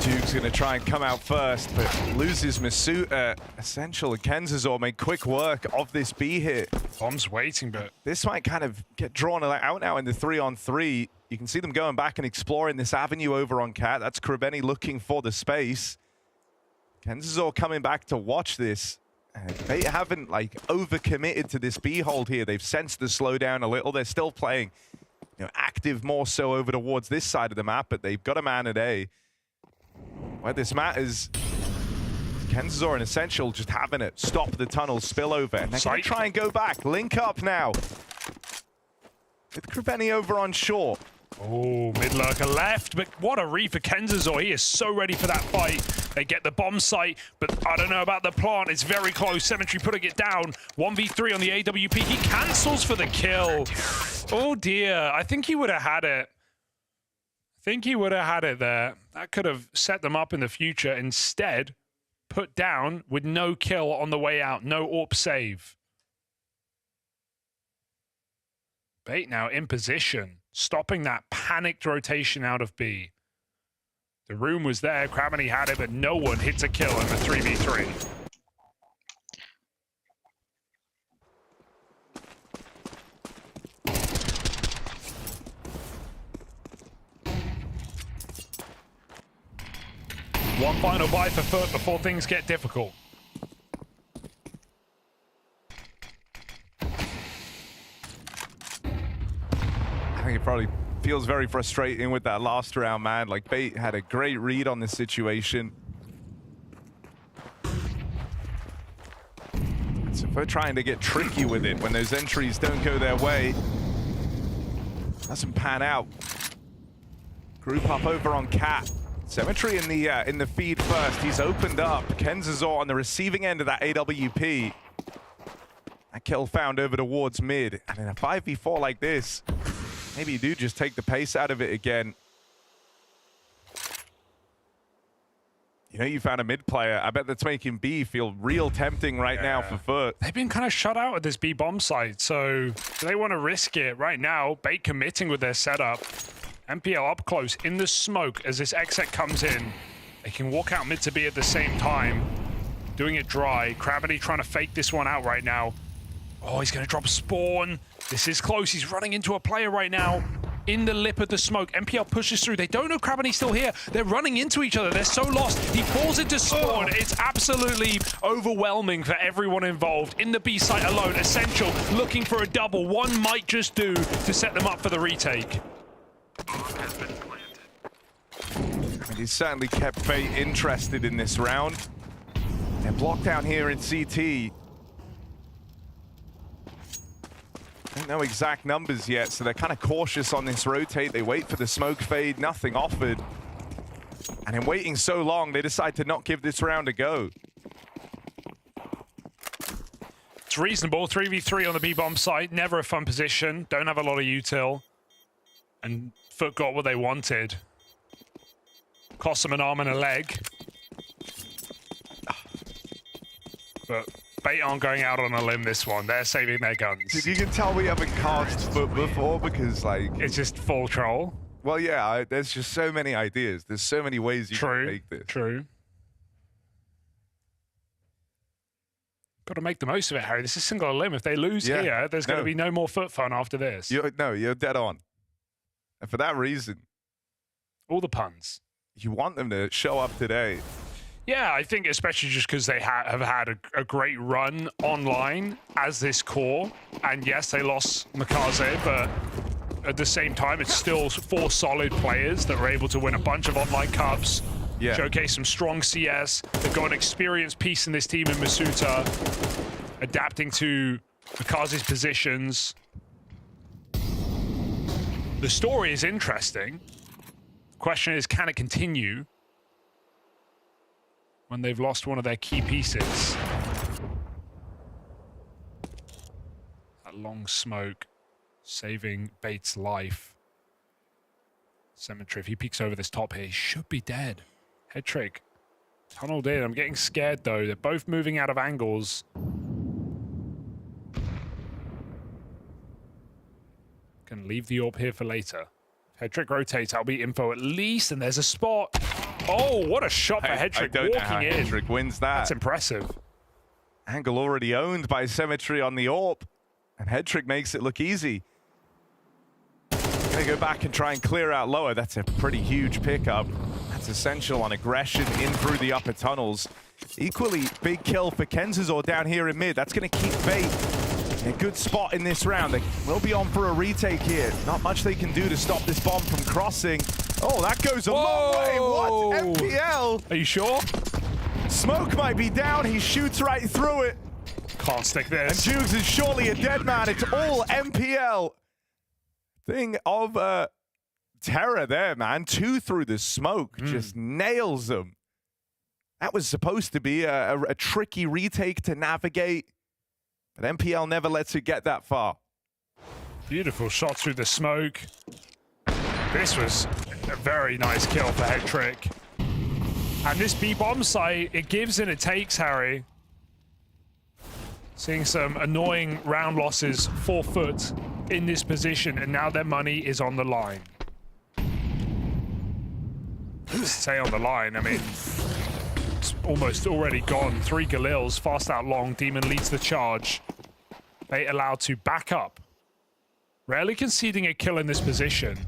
Duke's going to try and come out first, but loses Masuta. Essential and Kenzazor made quick work of this B hit. Bomb's waiting, but... This might kind of get drawn out now in the 3-on-3. You can see them going back and exploring this avenue over on Cat. That's Krabeni looking for the space. Kenzazor coming back to watch this. And they haven't, like, overcommitted to this B hold here. They've sensed the slowdown a little. They're still playing, you know, active more so over towards this side of the map, but they've got a man at A. Where this matters, Kenzazor and Essential just having it stop the tunnel spillover. And they're going to try and go back. Link up now. With Krabeni over on short. Oh, mid-lurker left, but what a read for Kenzazor. He is so ready for that fight. They get the bomb site, but I don't know about the plant. It's very close. Cemetery putting it down. 1v3 on the AWP. He cancels for the kill. Oh, dear. I think he would have had it. There. That could have set them up in the future. Instead, put down with no kill on the way out. No AWP save. Bait now in position, stopping that panicked rotation out of B. The room was there, Krameny had it, but no one hits a kill in the 3v3. One final buy for FUT before things get difficult. I think it probably feels very frustrating with that last round, man. Like, Bait had a great read on this situation. So if we're trying to get tricky with it when those entries don't go their way, doesn't pan out. Group up over on Cat. Symmetry in the feed first. He's opened up. Kenzazor on the receiving end of that AWP. That kill found over towards mid. And in a 5v4 like this, maybe you do just take the pace out of it again. You know, you found a mid player. I bet that's making B feel real tempting right now for FUT. They've been kind of shut out at this B bomb site, so do they want to risk it right now? Bait committing with their setup. MPL up close in the smoke as this exec comes in. They can walk out mid to B at the same time. Doing it dry. Krameny trying to fake this one out right now. Oh, he's going to drop spawn. This is close. He's running into a player right now. In the lip of the smoke. MPL pushes through. They don't know Krameny's still here. They're running into each other. They're so lost. He falls into spawn. It's absolutely overwhelming for everyone involved. In the B site alone, Essential looking for a double. One might just do to set them up for the retake. I mean, he's certainly kept Fate interested in this round. They're blocked down here in CT. Don't know exact numbers yet, so they're kind of cautious on this rotate. They wait for the smoke fade, nothing offered. And in waiting so long, they decide to not give this round a go. It's reasonable. 3v3 on the B-bomb site. Never a fun position. Don't have a lot of util. And FUT got what they wanted. Cost them an arm and a leg. But Bait aren't going out on a limb this one. They're saving their guns. You can tell we haven't cast FUT before because, like... It's just full troll. Well, yeah, there's just so many ideas. There's so many ways you can make this. True. Got to make the most of it, Harry. This is single limb. If they lose here, there's going to be no more FUT fun after this. You're dead on. And for that reason... All the puns. You want them to show up today. Yeah, I think especially just because they have had a great run online as this core. And yes, they lost Makaze, but at the same time, it's still 4 solid players that were able to win a bunch of online cups, showcase some strong CS. They've got an experienced piece in this team in Masuta, adapting to Makaze's positions. The story is interesting. The question is, can it continue when they've lost one of their key pieces? That long smoke saving Bait's life. Cemetery, if he peeks over this top here, he should be dead. Head trick. Tunneled in. I'm getting scared though. They're both moving out of angles. Can leave the orb here for later. Head trick rotates. I'll be info at least, and there's a spot. Oh, what a shot for Head trick walking in. Head trick wins that. That's impressive. Angle already owned by Symmetry on the AWP, and Head trick makes it look easy. Gonna go back and try and clear out lower. That's a pretty huge pickup. That's essential on aggression in through the upper tunnels. Equally big kill for Kenzazor down here in mid. That's gonna keep Bait in a good spot in this round. They will be on for a retake here. Not much they can do to stop this bomb from crossing. Oh, that goes a long way. What? MPL? Are you sure? Smoke might be down. He shoots right through it. Can't stick this. And Jugs is surely a dead man. It's all MPL. Thing of terror there, man. 2 through the smoke. Just nails them. That was supposed to be a tricky retake to navigate. But MPL never lets it get that far. Beautiful shot through the smoke. This was a very nice kill for Head trick. And this B-bomb site, it gives and it takes, Harry. Seeing some annoying round losses for FUT. in this position, and now their money is on the line. Say on the line, I mean, it's almost already gone. 3 Galils, fast out long, Demon leads the charge. They allowed to back up. Rarely conceding a kill in this position.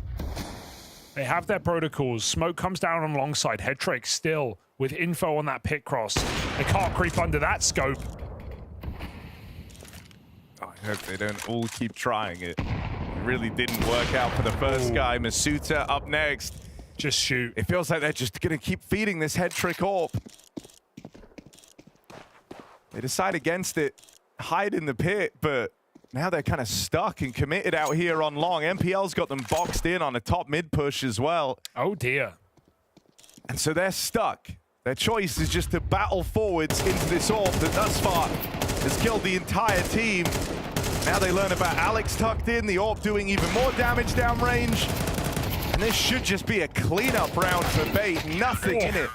They have their protocols. Smoke comes down on alongside. Headtrick still with info on that pit cross. They can't creep under that scope. I hope they don't all keep trying it. It really didn't work out for the first guy. Masuta up next. Just shoot. It feels like they're just going to keep feeding this Headtrick AWP. They decide against it, hide in the pit, but now they're kind of stuck and committed out here on long. MPL's got them boxed in on a top mid push as well. Oh dear. And so they're stuck. Their choice is just to battle forwards into this AWP that thus far has killed the entire team. Now they learn about Alex tucked in, the AWP doing even more damage downrange. And this should just be a cleanup round for Bait. Nothing in it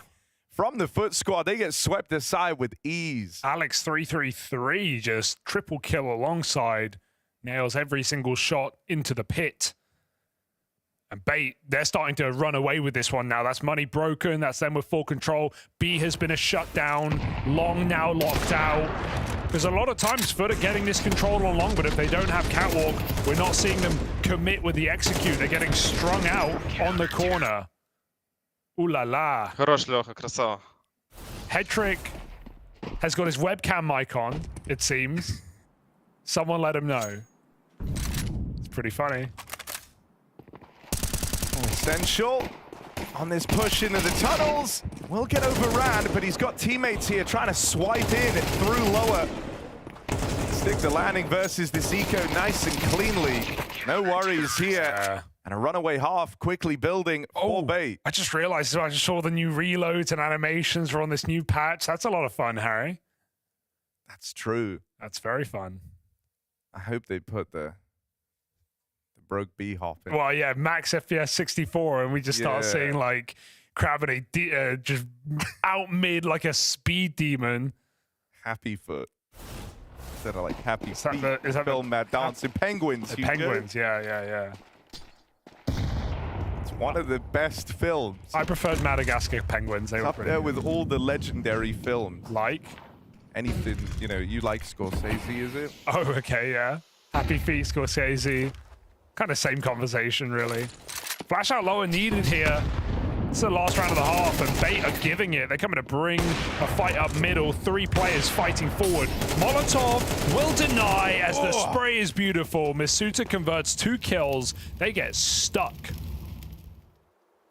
from the FUT squad. They get swept aside with ease. Alex 333 just triple kill alongside. Nails every single shot into the pit. And Bait, they're starting to run away with this one now. That's money broken. That's them with full control. B has been a shutdown. Long now locked out. Because a lot of times FUT are getting this control on long, but if they don't have catwalk, we're not seeing them commit with the execute. They're getting strung out on the corner. Ooh la la. Хорош, Лёха, красава. Headtrick has got his webcam mic on, it seems. Someone let him know. It's pretty funny. Essential on this push into the tunnels. Will get overran, but he's got teammates here trying to swipe in through lower. Stick the landing versus this eco nice and cleanly. No worries here. And a runaway half quickly building for Bait. I just realized, I just saw the new reloads and animations are on this new patch. That's a lot of fun, Harry. That's true. That's very fun. I hope they put the broke B hop in. Well, yeah, max FPS 64, and we just start seeing like Gravity just out mid like a speed demon. Happy FUT. Instead of like Happy Is that Feet. the- is that Film the- Mad Dancing Penguins. The you go. Penguins, yeah. It's one of the best films. I preferred Madagascar Penguins. They It's were up pretty there good. with all the legendary films. Like? Anything, you know, you like Scorsese, is it? Oh, okay, yeah. Happy Feet, Scorsese. Kind of same conversation, really. Flash out lower needed here. It's the last round of the half, and Bait are giving it. They're coming to bring a fight up middle. 3 players fighting forward. Molotov will deny as the spray is beautiful. Masuta converts 2 kills. They get stuck.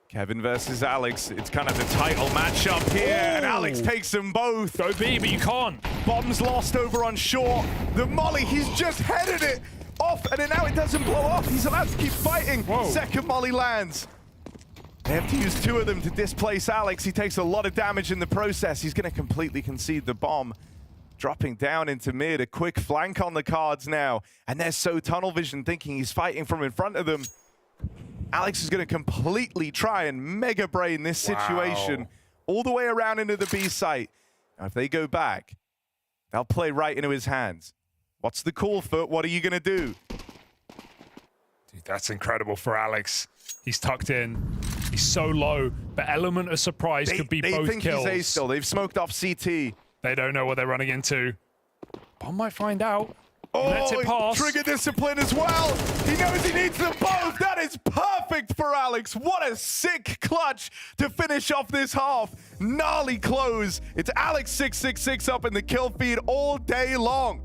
Kevin versus Alex. It's kind of the title matchup here, and Alex takes them both. Go B, but you can't. Bombs lost over on short. The molly, he's just headed it off, and then now it doesn't blow off. He's allowed to keep fighting. Second molly lands. They have to use 2 of them to displace Alex. He takes a lot of damage in the process. He's going to completely concede the bomb. Dropping down into mid, a quick flank on the cards now. And they're so tunnel vision thinking he's fighting from in front of them. Alex is going to completely try and mega brain this situation all the way around into the B site. Now, if they go back, they'll play right into his hands. What's the call, FUT? What are you going to do? Dude, that's incredible for Alex. He's tucked in. He's so low, but element of surprise could be both kills. They think he's A still. They've smoked off CT. They don't know what they're running into. Bomb might find out. Lets it pass. Trigger discipline as well. He knows he needs them both. That is perfect for Alex. What a sick clutch to finish off this half. Gnarly close. It's Alex 666 up in the kill feed all day long.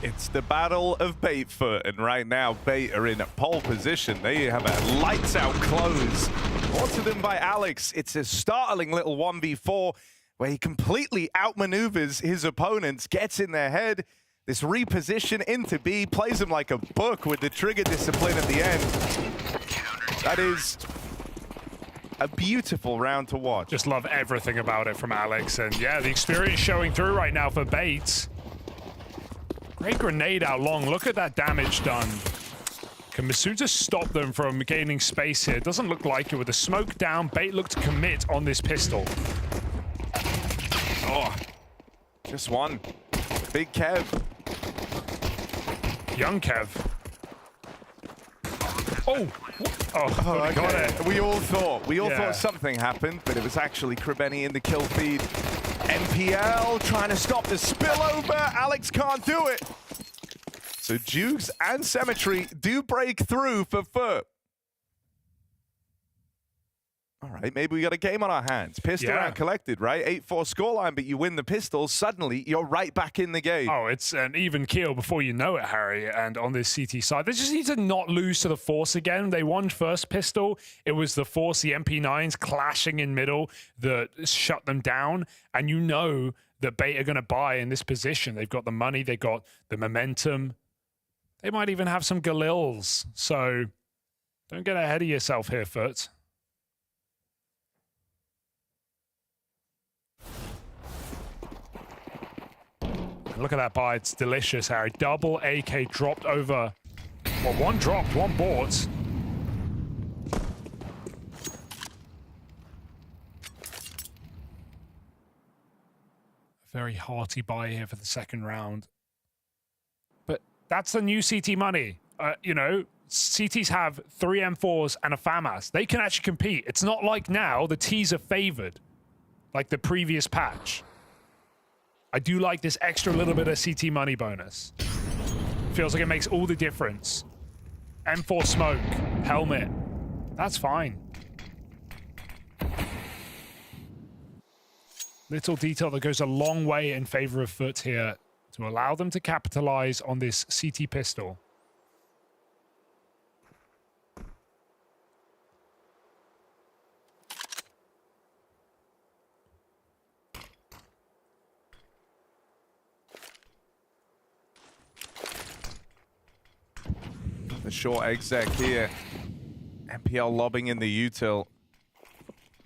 It's the battle of FUT, and right now FUT are in pole position. They have a lights-out close. Brought to them by Alex. It's a startling little 1v4 where he completely outmaneuvers his opponents, gets in their head. This reposition into B, plays him like a book with the trigger discipline at the end. That is a beautiful round to watch. Just love everything about it from Alex. And yeah, the experience showing through right now for Bates. Great grenade out long. Look at that damage done. Can Masuta stop them from gaining space here? Doesn't look like it. With the smoke down, Bait looked to commit on this pistol. Oh, just one. Big Kev. Young Kev. Oh, okay. Got it. We all thought something happened, but it was actually Kribeni in the kill feed. NPL trying to stop the spillover. Alex can't do it. So Jukes and Symmetry do break through for FUT. All right, maybe we got a game on our hands. Pistol round collected, right? 8-4 scoreline, but you win the pistols, suddenly you're right back in the game. Oh, it's an even keel before you know it, Harry. And on this CT side, they just need to not lose to the Force again. They won first pistol. It was the Force, the MP9s clashing in middle that shut them down. And you know that Bait are going to buy in this position. They've got the money. They've got the momentum. They might even have some Galils. So don't get ahead of yourself here, FUT. Look at that buy. It's delicious, Harry. Double AK dropped over. Well, one dropped, one bought. Very hearty buy here for the second round. But that's the new CT money. You know, CTs have 3 M4s and a FAMAS. They can actually compete. It's not like now the Ts are favored, like the previous patch. I do like this extra little bit of CT money bonus. Feels like it makes all the difference. M4 smoke, helmet, that's fine. Little detail that goes a long way in favor of FUT here to allow them to capitalize on this CT pistol. The short exec here. NPL lobbing in the util.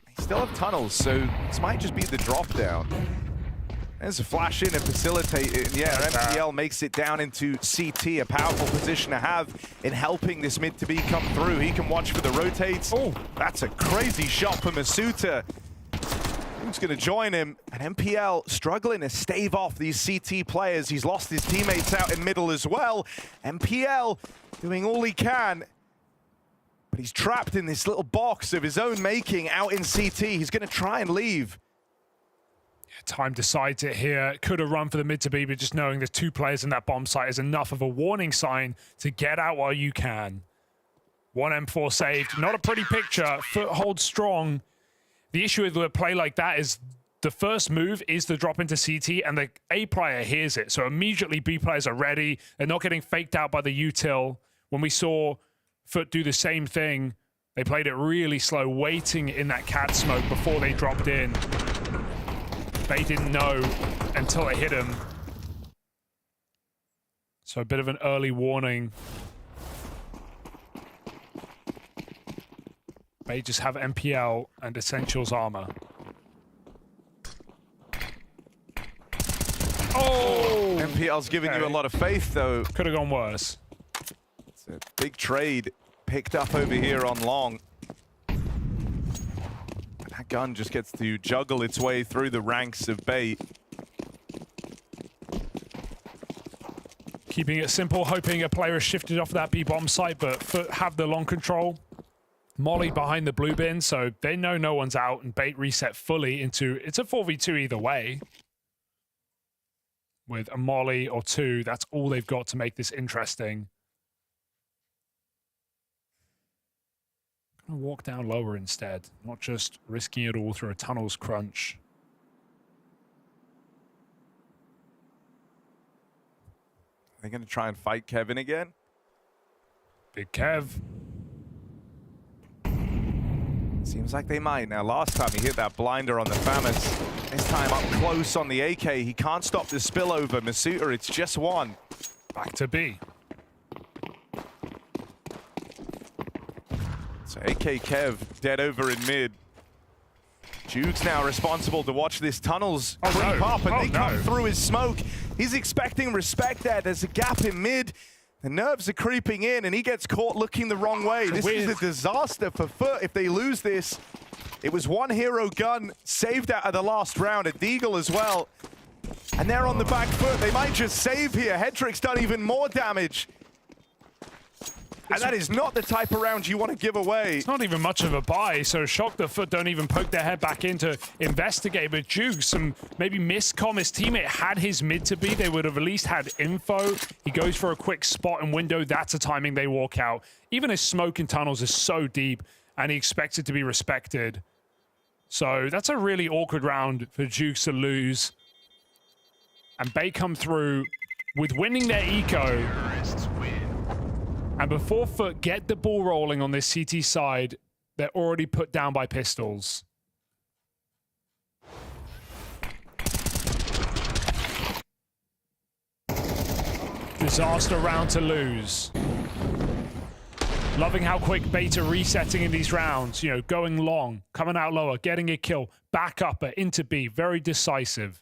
They still have tunnels, so this might just be the drop down. There's a flash in to facilitate it. And yeah, NPL makes it down into CT, a powerful position to have in helping this mid to be come through. He can watch for the rotates. Oh, that's a crazy shot for Masuta. Who's going to join him? And NPL struggling to stave off these CT players. He's lost his teammates out in middle as well. NPL doing all he can, but he's trapped in this little box of his own making out in CT. He's going to try and leave. Yeah, time decides it here. Could have run for the mid to B, but just knowing there's 2 players in that bomb site is enough of a warning sign to get out while you can. 1 M4 saved. Not a pretty picture. FUT holds strong. The issue with a play like that is the first move is the drop into CT, and the A player hears it. So immediately B players are ready. They're not getting faked out by the util. When we saw FUT do the same thing, they played it really slow, waiting in that cat smoke before they dropped in. They didn't know until it hit him. So a bit of an early warning. They just have MPL and Essentials armor. Oh! MPL's giving you a lot of faith, though. Could have gone worse. It's a big trade picked up over here on long. That gun just gets to juggle its way through the ranks of Bait. Keeping it simple, hoping a player is shifted off that B bomb site, but FUT have the long control. Molly behind the blue bin, so they know no one's out, and Bait reset fully into... It's a 4v2 either way. With a Molly or 2, that's all they've got to make this interesting. I'm gonna walk down lower instead, not just risking it all through a tunnels crunch. They're going to try and fight Kevin again. Big Kev. Seems like they might. Now, last time he hit that blinder on the FAMAS. This time up close on the AK. He can't stop the spillover. Masuta, it's just one. Back to B. So AK Kev dead over in mid. Jude's now responsible to watch this tunnels creep up, and they come through his smoke. He's expecting respect there. There's a gap in mid. The nerves are creeping in, and he gets caught looking the wrong way. This is a disaster for FUT if they lose this. It was one hero gun saved out of the last round, a Deagle as well. And they're on the back foot. They might just save here. Hedrick's done even more damage. And that is not the type of round you want to give away. It's not even much of a buy, so shocked that FUT don't even poke their head back in to investigate. But Juke, some maybe miscomm. His teammate had his mid to be. They would have at least had info. He goes for a quick spot and window. That's the timing they walk out. Even his smoke in tunnels is so deep, and he expects it to be respected. So that's a really awkward round for Jukes to lose. And Bay come through with winning their eco. And before FUT get the ball rolling on this CT side, they're already put down by pistols. Disaster round to lose. Loving how quick Beta resetting in these rounds, you know, going long, coming out lower, getting a kill, back upper, into B, very decisive.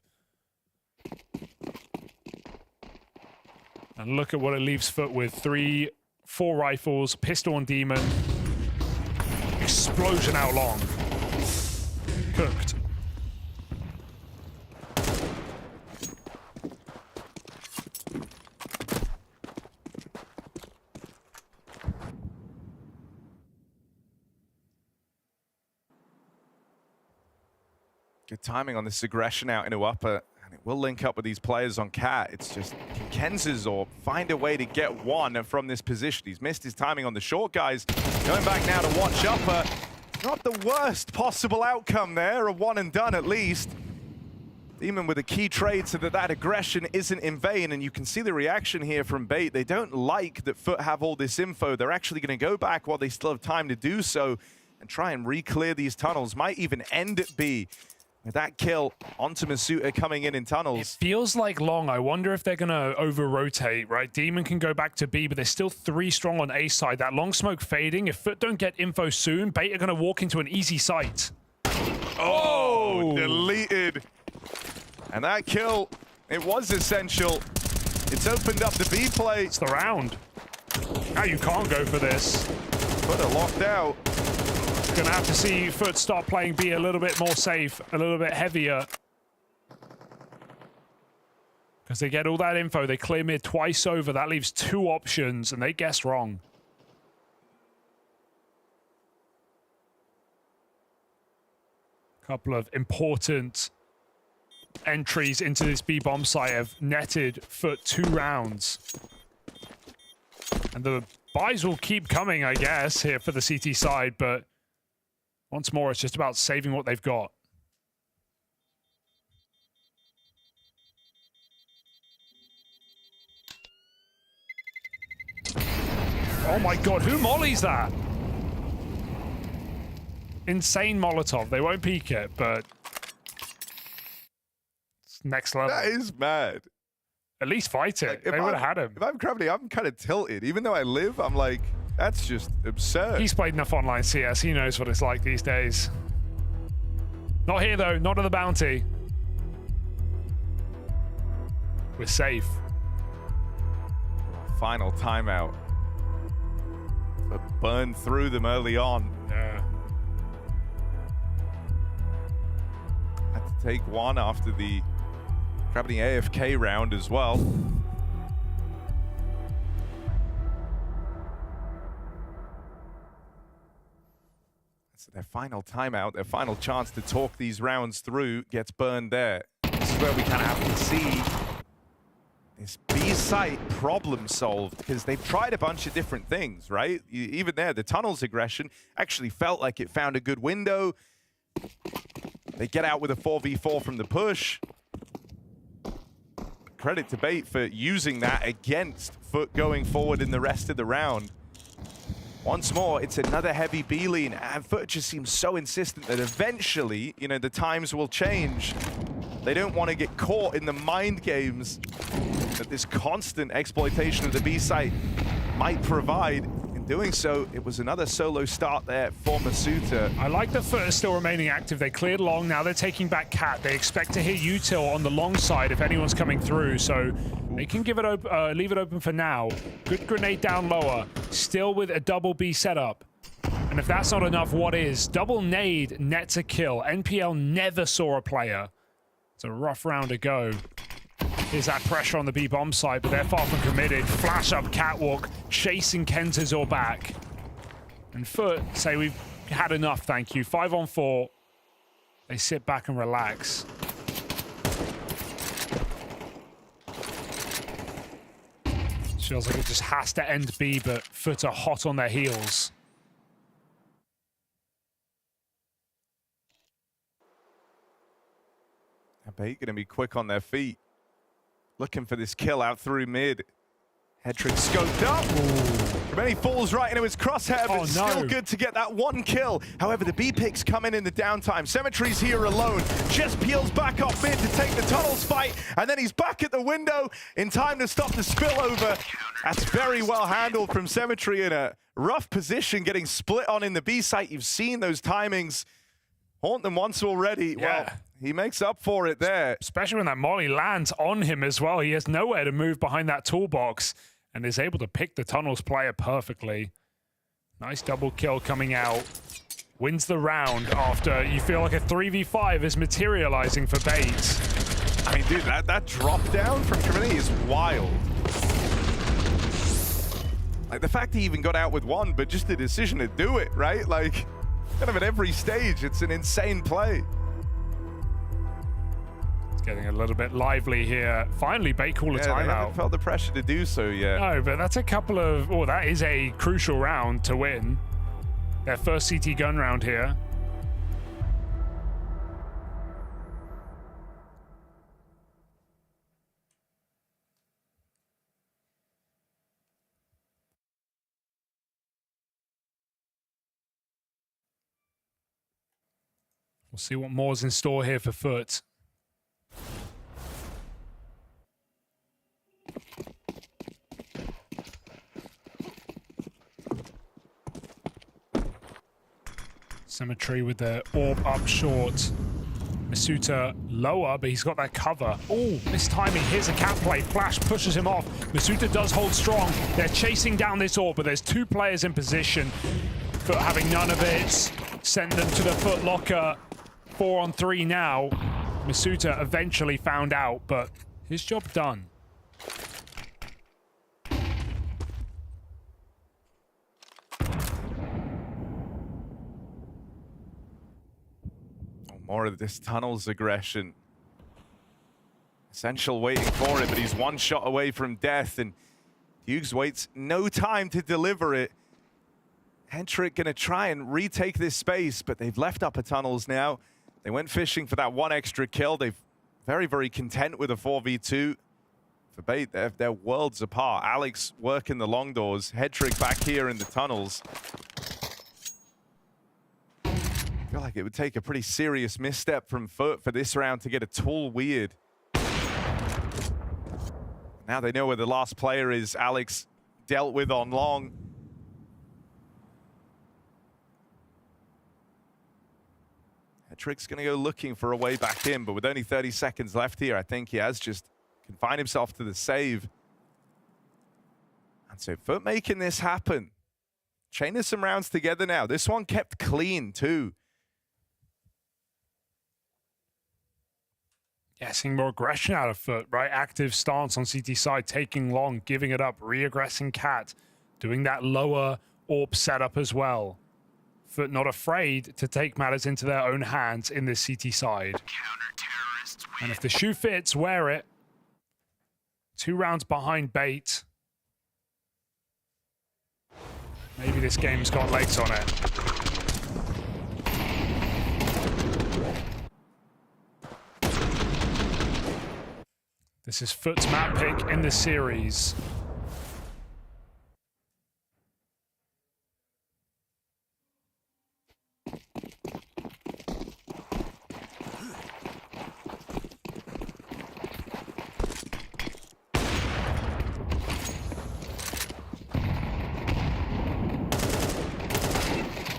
And look at what it leaves FUT with. 4 rifles, pistol and demon. Explosion out long. Cooked. Good timing on this aggression out into upper. And it will link up with these players on Cat. It's just, can Kenzes find a way to get one from this position? He's missed his timing on the short guys. Going back now to watch upper. Not the worst possible outcome there, a one and done at least. Demon with a key trade so that that aggression isn't in vain, and you can see the reaction here from Bait. They don't like that FUT have all this info. They're actually going to go back while they still have time to do so and try and re-clear these tunnels. Might even end at B. With that kill onto Masuta coming in tunnels. It feels like long. I wonder if they're going to over-rotate, right? Demon can go back to B, but there's still 3 strong on A side. That long smoke fading. If FUT don't get info soon, Bait are going to walk into an easy site. Oh, deleted. And that kill, it was essential. It's opened up the B play. It's the round. Now you can't go for this. FUT are locked out. Gonna have to see FUT start playing B a little bit more safe, a little bit heavier. Because they get all that info, they clear mid twice over. That leaves 2 options, and they guessed wrong. Couple of important entries into this B bomb site have netted FUT 2 rounds. And the buys will keep coming, I guess, here for the CT side, but once more, it's just about saving what they've got. Oh my god, who mollies that? Insane Molotov. They won't peek it, but it's next level. That is mad. At least fight it. Like, they would have had him. If I'm Gravity, I'm kind of tilted. Even though I live, I'm like, that's just absurd. He's played enough online CS. He knows what it's like these days. Not here, though. Not at the bounty. We're safe. Final timeout. But burned through them early on. Yeah. Had to take one after the Gravity AFK round as well. So their final timeout, their final chance to talk these rounds through gets burned there. This is where we kind of have to see this B site problem solved, because they've tried a bunch of different things, right? Even there, the tunnels aggression actually felt like it found a good window. They get out with a 4v4 from the push. credit to Bait for using that against FUT going forward in the rest of the round. Once more, it's another heavy B lean, and FUT just seems so insistent that eventually, you know, the times will change. They don't want to get caught in the mind games that this constant exploitation of the B site might provide. In doing so, it was another solo start there for Masuta. I like the FUT still remaining active. They cleared long, now they're taking back Cat. They expect to hit Util on the long side if anyone's coming through, so they can give it leave it open for now. Good grenade down lower, still with a double B setup. And if that's not enough, what is? Double nade nets a kill. NPL never saw a player. It's a rough round to go. Here's that pressure on the B bomb side, but they're far from committed. Flash up catwalk, chasing Kentazor back. And FUT say we've had enough, thank you. 5 on 4. They sit back and relax. Feels like it just has to end B, but FUT are hot on their heels. Bait gonna be quick on their feet. Looking for this kill out through mid. Headtrick scoped up. Ooh. Many falls right into his crosshair, but still good to get that one kill. However, the B picks come in the downtime. Symmetry's here alone. Just peels back off mid to take the tunnels fight, and then he's back at the window in time to stop the spillover. That's very well handled from Symmetry in a rough position, getting split on in the B site. You've seen those timings haunt them once already. Yeah. Well, he makes up for it there. Especially when that molly lands on him as well. He has nowhere to move behind that toolbox and is able to pick the tunnels player perfectly. Nice double kill coming out. Wins the round after you feel like a 3v5 is materializing for Bait. I mean, dude, that drop down from Trinity is wild. Like, the fact he even got out with one, but just the decision to do it, right? Like, kind of at every stage, it's an insane play. Getting a little bit lively here. Finally, Bait call a timeout. They haven't felt the pressure to do so yet. No, but that's a couple of... Oh, that is a crucial round to win. Their first CT gun round here. We'll see what more's in store here for FUT. Symmetry with the orb up short. Masuta lower, but he's got that cover. Oh, mistiming. Here's a cat play. Flash pushes him off. Masuta does hold strong. They're chasing down this orb, but there's two players in position. FUT having none of it. Send them to the FUT locker. 4 on 3 now. Masuta eventually found out, but his job done. More of this tunnels aggression. Essential waiting for it, but he's one shot away from death, and Hughes waits no time to deliver it. Headtrick gonna try and retake this space, but they've left upper tunnels now. They went fishing for that one extra kill. They're very, very content with a 4v2. For Bait, they're worlds apart. Alex working the long doors. Headtrick back here in the tunnels. I feel like it would take a pretty serious misstep from FUT for this round to get a tool weird. Now they know where the last player is. Alex dealt with on long. Headtrick's going to go looking for a way back in, but with only 30 seconds left here, I think he has just confined himself to the save. And so FUT making this happen. Chaining some rounds together now. This one kept clean too. Yeah, seeing more aggression out of FUT, right? Active stance on CT side, taking long, giving it up, re-aggressing Cat, doing that lower AWP setup as well. FUT not afraid to take matters into their own hands in this CT side. And if the shoe fits, wear it. 2 rounds behind Bait. Maybe this game's got legs on it. This is FUT's map pick in the series.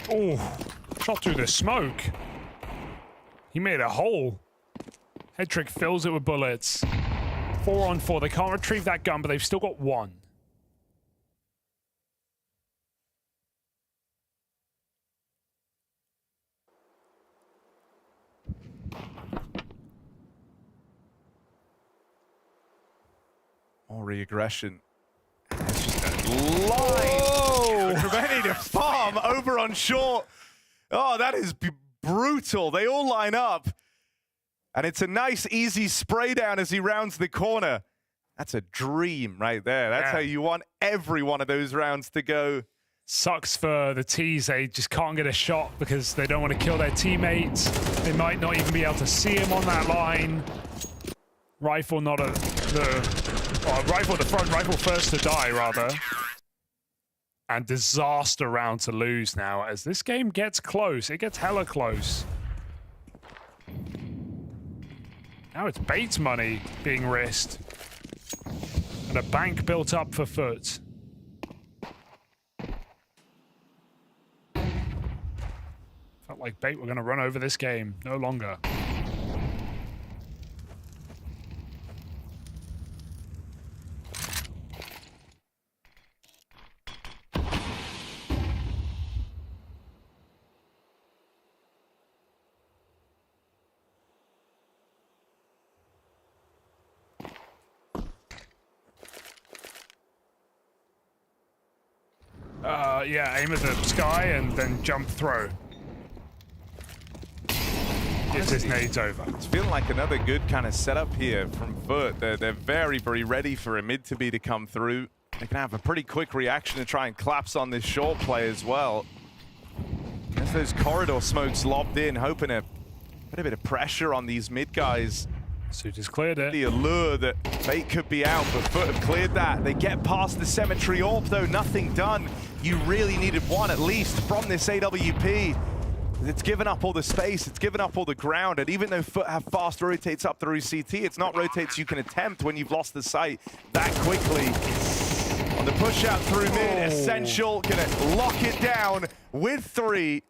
Oh, shot through the smoke. He made a hole. Headtrick fills it with bullets. 4 on 4. They can't retrieve that gun, but they've still got 1. More re-aggression. It's just a line from any to farm over on short. Oh, that is brutal. They all line up. And it's a nice, easy spray down as he rounds the corner. That's a dream right there. That's how you want every one of those rounds to go. Sucks for the T's. They just can't get a shot because they don't want to kill their teammates. They might not even be able to see him on that line. Rifle not at rifle at the front, rifle first to die, rather. And disaster round to lose now as this game gets close. It gets hella close. Now it's Bates money being risked. And a bank built up for FUT. Felt like Bait were going to run over this game. No longer. Yeah, aim at the sky and then jump throw. Gets his nades over. It's feeling like another good kind of setup here from FUT. They're very, very ready for a mid to be to come through. They can have a pretty quick reaction to try and collapse on this short play as well. As those corridor smokes lobbed in, hoping to put a bit of pressure on these mid guys. Suit has cleared it. The allure that Bait could be out, but FUT have cleared that. They get past the cemetery orb though, nothing done. You really needed one at least from this AWP. It's given up all the space, it's given up all the ground, and even though FUT have fast rotates up through CT, it's not rotates you can attempt when you've lost the sight that quickly. On the push out through mid, Essential gonna lock it down with 3.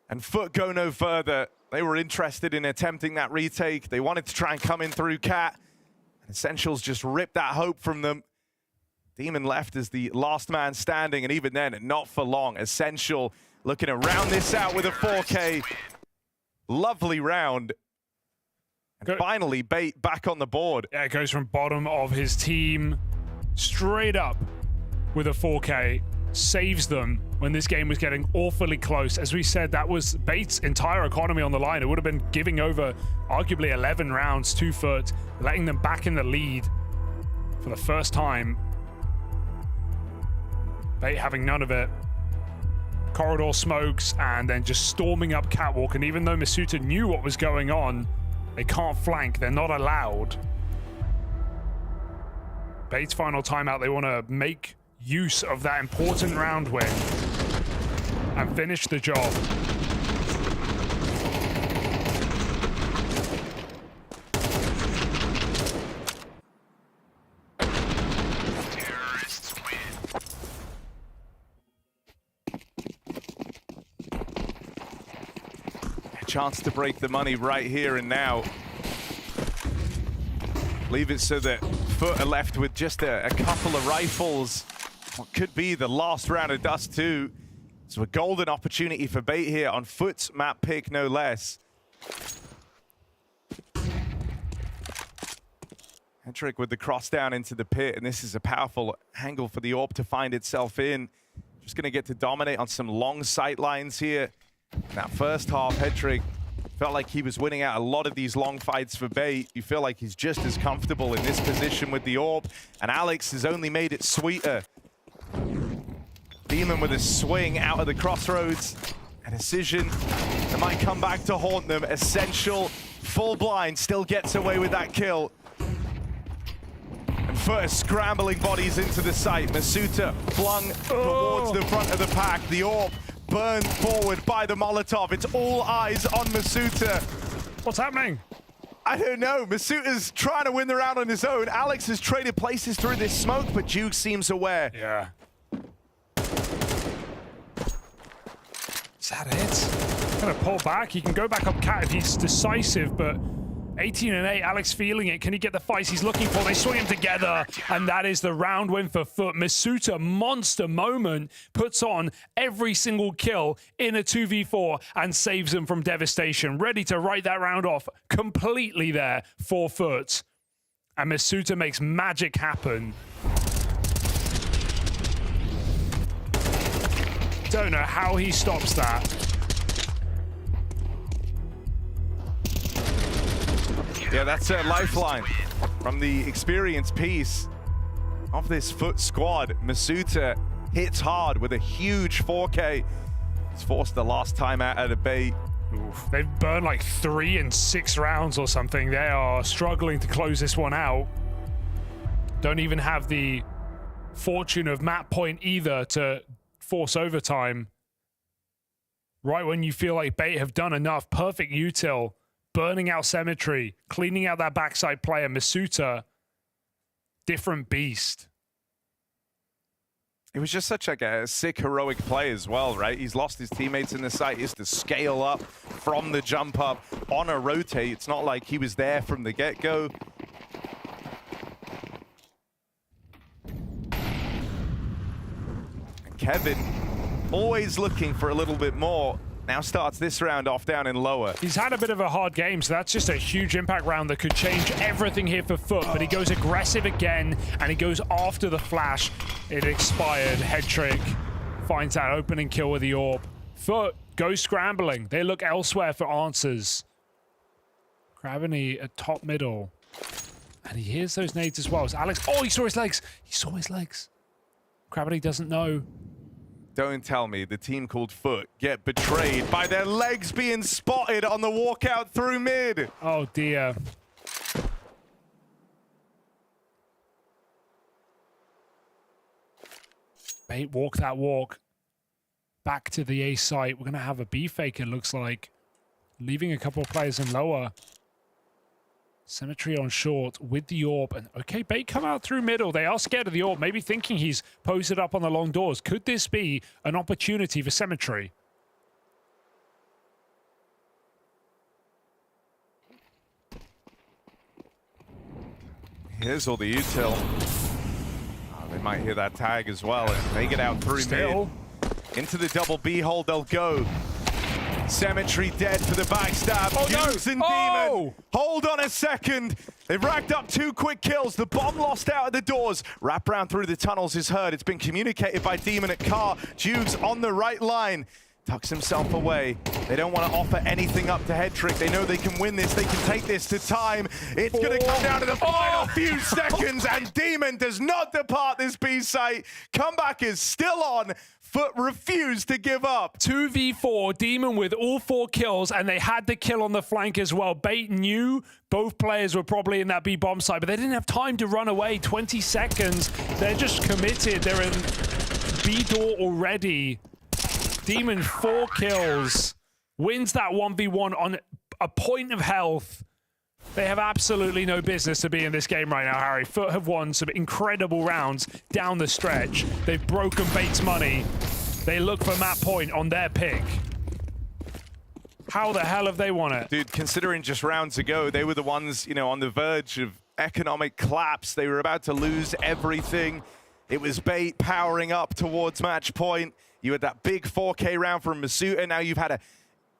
And FUT go no further. They were interested in attempting that retake. They wanted to try and come in through Cat. Essentials just ripped that hope from them. Demon left as the last man standing, and even then, not for long. Essential looking to round this out with a 4K. Lovely round. And finally, Bait back on the board. Yeah, it goes from bottom of his team straight up with a 4K. Saves them when this game was getting awfully close. As we said, that was Bait's entire economy on the line. It would have been giving over arguably 11 rounds to FUT, letting them back in the lead for the first time. Bait having none of it. Corridor smokes and then just storming up Catwalk. And even though Masuta knew what was going on, they can't flank. They're not allowed. Bait's final timeout. They want to make use of that important round win and finish the job. Terrorists win. A chance to break the money right here and now. Leave it so that FUT are left with just a couple of rifles. What could be the last round of Dust 2. So a golden opportunity for Bait here on FUT's map pick, no less. Headtrick with the cross down into the pit, and this is a powerful angle for the AWP to find itself in. Just going to get to dominate on some long sight lines here. In that first half, Headtrick felt like he was winning out a lot of these long fights for Bait. You feel like he's just as comfortable in this position with the AWP, and Alex has only made it sweeter. Demon with a swing out of the crossroads. A decision that might come back to haunt them. Essential, full blind, still gets away with that kill. FUT are scrambling bodies into the site. Masuta flung towards the front of the pack. The AWP burned forward by the Molotov. It's all eyes on Masuta. What's happening? I don't know. Masuta's trying to win the round on his own. Alex has traded places through this smoke, but Juke seems aware. Yeah. Is that it? Gonna pull back. He can go back up cat if he's decisive, but 18 and 8, Alex feeling it. Can he get the fights he's looking for? They swing him together, and that is the round win for FUT. Masuta, monster moment, puts on every single kill in a 2v4 and saves them from devastation. Ready to write that round off completely there for FUT. And Masuta makes magic happen. Don't know how he stops that. Yeah, that's a lifeline from the experience piece of this FUT squad. Masuta hits hard with a huge 4K. He's forced the last time out of the bait. Oof. They've burned like 3 in 6 rounds or something. They are struggling to close this one out. Don't even have the fortune of match point either to force overtime. Right when you feel like bait have done enough, perfect util. Burning out Cemetery, cleaning out that backside player. Masuta, different beast. It was just such like a sick, heroic play as well, right? He's lost his teammates in the site. He has to scale up from the jump up on a rotate. It's not like he was there from the get-go. And Kevin, always looking for a little bit more. Now starts this round off down in lower. He's had a bit of a hard game, so that's just a huge impact round that could change everything here for FUT, but he goes aggressive again, and he goes after the flash. It expired. Head trick finds that opening kill with the AWP. FUT goes scrambling. They look elsewhere for answers. Gravity at top middle. And he hears those nades as well. It's Alex. Oh, he saw his legs. He saw his legs. Gravity doesn't know. Don't tell me the team called FUT get betrayed by their legs being spotted on the walkout through mid. Oh dear. Bait, walk that walk. Back to the A site. We're going to have a B fake, it looks like. Leaving a couple of players in lower. Cemetery on short with the AWP. And okay, bait come out through middle. They are scared of the AWP, maybe thinking he's posted up on the long doors. Could this be an opportunity for Cemetery? Here's all the util. Oh, they might hear that tag as well. And they get out through mid. Into the double B hole they'll go. Cemetery dead for the backstab. Oh, Dukes no. and Demon. Hold on a second. They've racked up 2 quick kills. The bomb lost out of the doors. Wrap round through the tunnels is heard. It's been communicated by Demon at car. Dukes on the right line. Tucks himself away. They don't want to offer anything up to Head Trick. They know they can win this. They can take this to time. It's going to come down to the final few seconds, and Demon does not depart this B site. Comeback is still on. FUT refused to give up. 2v4, Demon with all 4 kills, and they had the kill on the flank as well. Bait knew both players were probably in that B bomb site, but they didn't have time to run away. 20 seconds. They're just committed. They're in B door already. Demon 4 kills. Wins that 1v1 on a point of health. They have absolutely no business to be in this game right now, Harry. FUT have won some incredible rounds down the stretch. They've broken Bait's money. They look for map point on their pick. How the hell have they won it? Dude, considering just rounds ago, they were the ones, you know, on the verge of economic collapse. They were about to lose everything. It was Bait powering up towards match point. You had that big 4K round from Masuta. Now you've had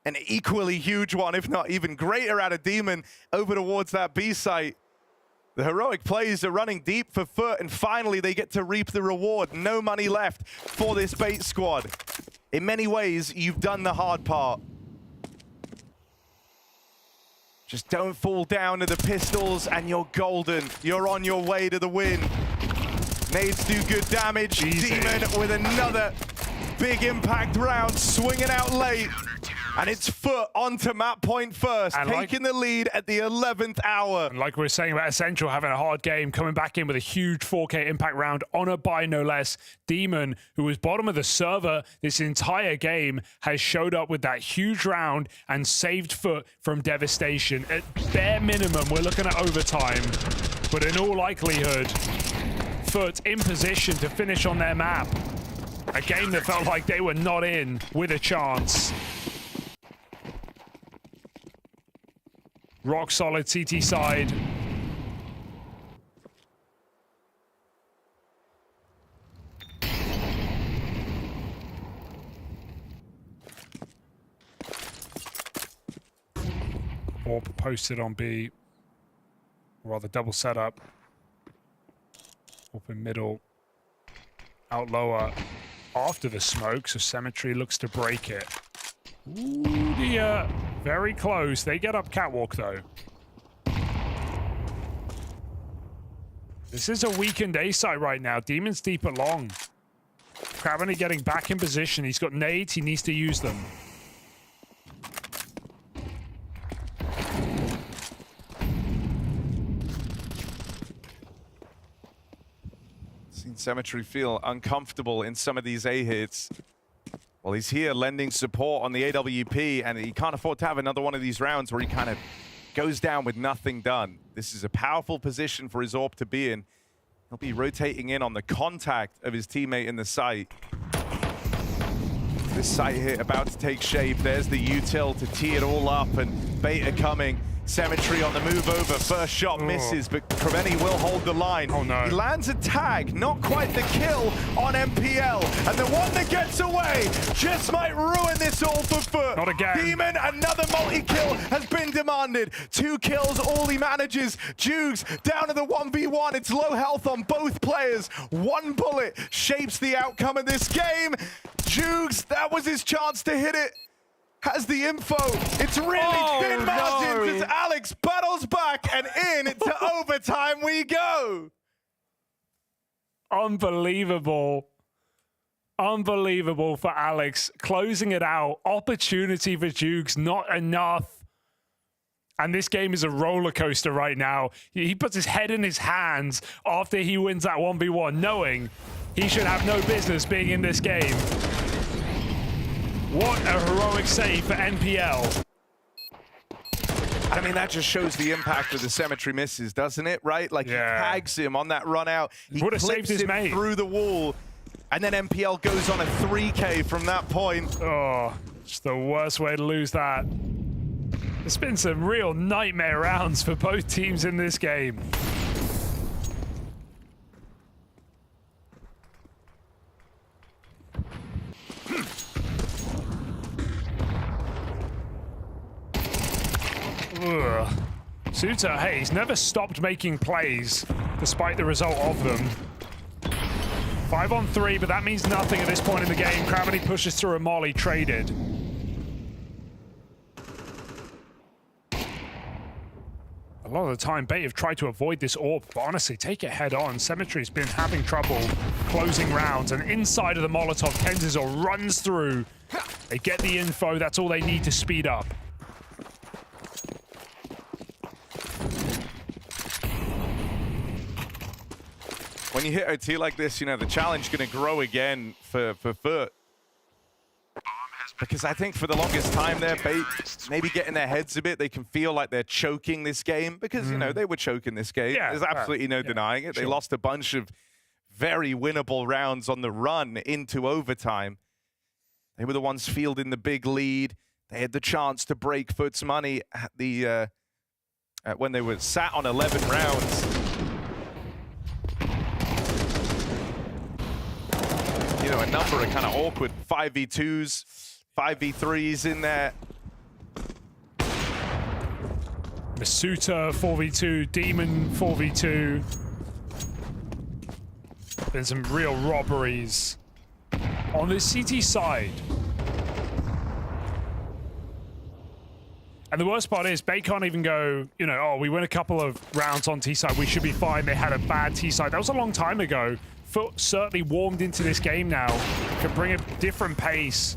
an equally huge one, if not even greater, out of Demon over towards that B site. The heroic plays are running deep for FUT, and finally they get to reap the reward. No money left for this Bait squad. In many ways, you've done the hard part. Just don't fall down to the pistols and you're golden. You're on your way to the win. Nades do good damage. Easy. Demon with another big impact round, swinging out late. And it's FUT onto map point first, And taking the lead at the 11th hour. And like we were saying about Essential having a hard game, coming back in with a huge 4K impact round on a buy, no less. Demon, who was bottom of the server this entire game, has showed up with that huge round and saved FUT from devastation. At bare minimum, we're looking at overtime. But in all likelihood, FUT in position to finish on their map. A game that felt like they were not in with a chance. Rock solid CT side. Orb posted on B. Or rather double setup. Open middle. Out lower after the smoke, so Cemetery looks to break it. Ooh, very close. They get up catwalk, though. This is a weakened A site right now. Demon's deep at long. Craveny getting back in position. He's got nades. He needs to use them. Seen Cemetery feel uncomfortable in some of these A hits. Well, he's here lending support on the AWP, and he can't afford to have another one of these rounds where he kind of goes down with nothing done. This is a powerful position for his AWP to be in. He'll be rotating in on the contact of his teammate in the site. This site hit about to take shape. There's the util to tee it all up, and Beta coming. Cemetery on the move over. First shot misses, but Craveny will hold the line. Oh, no. He lands a tag, not quite the kill on MPL. And the one that gets away just might ruin this all for FUT. Not again. Demon, another multi-kill has been demanded. 2 kills, all he manages. Jugs down to the 1v1. It's low health on both players. One bullet shapes the outcome of this game. Jugs, that was his chance to hit it. Has the info. It's really thin margins as Alex battles back, and into overtime we go. Unbelievable. Unbelievable for Alex. Closing it out. Opportunity for Jugs, not enough. And this game is a roller coaster right now. He puts his head in his hands after he wins that 1v1, knowing he should have no business being in this game. What a heroic save for NPL. I mean, that just shows the impact of the Cemetery misses, doesn't it? Right? Like, he tags him on that run out. He would have saved his mate through the wall. And then MPL goes on a 3K from that point. Oh, it's the worst way to lose that. There's been some real nightmare rounds for both teams in this game. Ugh. Suter, hey, he's never stopped making plays despite the result of them. 5 on 3, but that means nothing at this point in the game. Craveny pushes through a molly, traded. A lot of the time, Bait have tried to avoid this AWP, but honestly, take it head on. Cemetery's been having trouble closing rounds, and inside of the Molotov, Kenzizor runs through. They get the info, that's all they need to speed up. When you hit OT like this, you know, the challenge is going to grow again for FUT. Because I think for the longest time there, Bait maybe getting their heads a bit. They can feel like they're choking this game because, you know, they were choking this game. Yeah, there's absolutely no denying it. They lost a bunch of very winnable rounds on the run into overtime. They were the ones fielding the big lead. They had the chance to break FUT's money at the when they were sat on 11 rounds. You know, a number of kind of awkward 5v2s, 5v3s in there. Masuta 4v2, Demon 4v2. There's some real robberies on the CT side. And the worst part is, Bay can't even go, you know, oh, we win a couple of rounds on T side, we should be fine. They had a bad T side. That was a long time ago. FUT certainly warmed into this game now. Can bring a different pace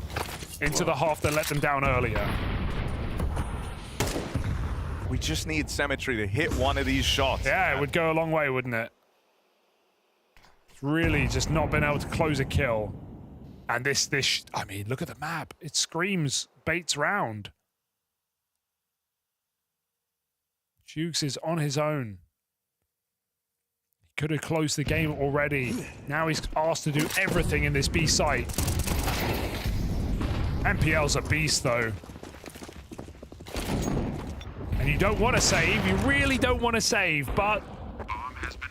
into the half that let them down earlier. We just need Symmetry to hit one of these shots. Yeah, it would go a long way, wouldn't it? It's really just not been able to close a kill. And I mean, look at the map. It screams Bates round. Jukes is on his own. He could have closed the game already. Now he's asked to do everything in this B site. MPL's a beast, though. And you don't want to save. You really don't want to save, but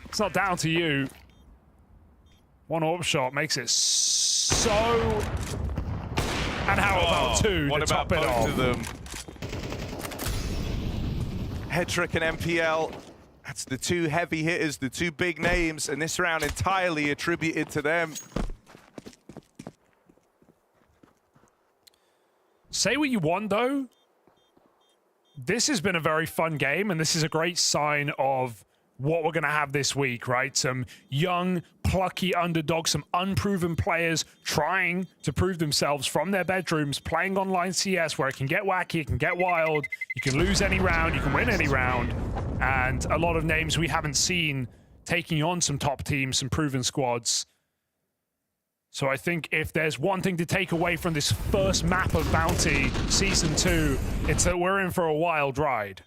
it's not down to you. One AWP shot makes it so... And how about two What to about top it both off? of them? Hedrick and MPL, that's the two heavy hitters, the two big names, and this round entirely attributed to them. Say what you want, though. This has been a very fun game, and this is a great sign of what we're going to have this week, right? Some young, plucky underdogs, some unproven players trying to prove themselves from their bedrooms, playing online CS where it can get wacky, it can get wild, you can lose any round, you can win any round, and a lot of names we haven't seen taking on some top teams, some proven squads. So I think if there's one thing to take away from this first map of Bounty Season 2, it's that we're in for a wild ride.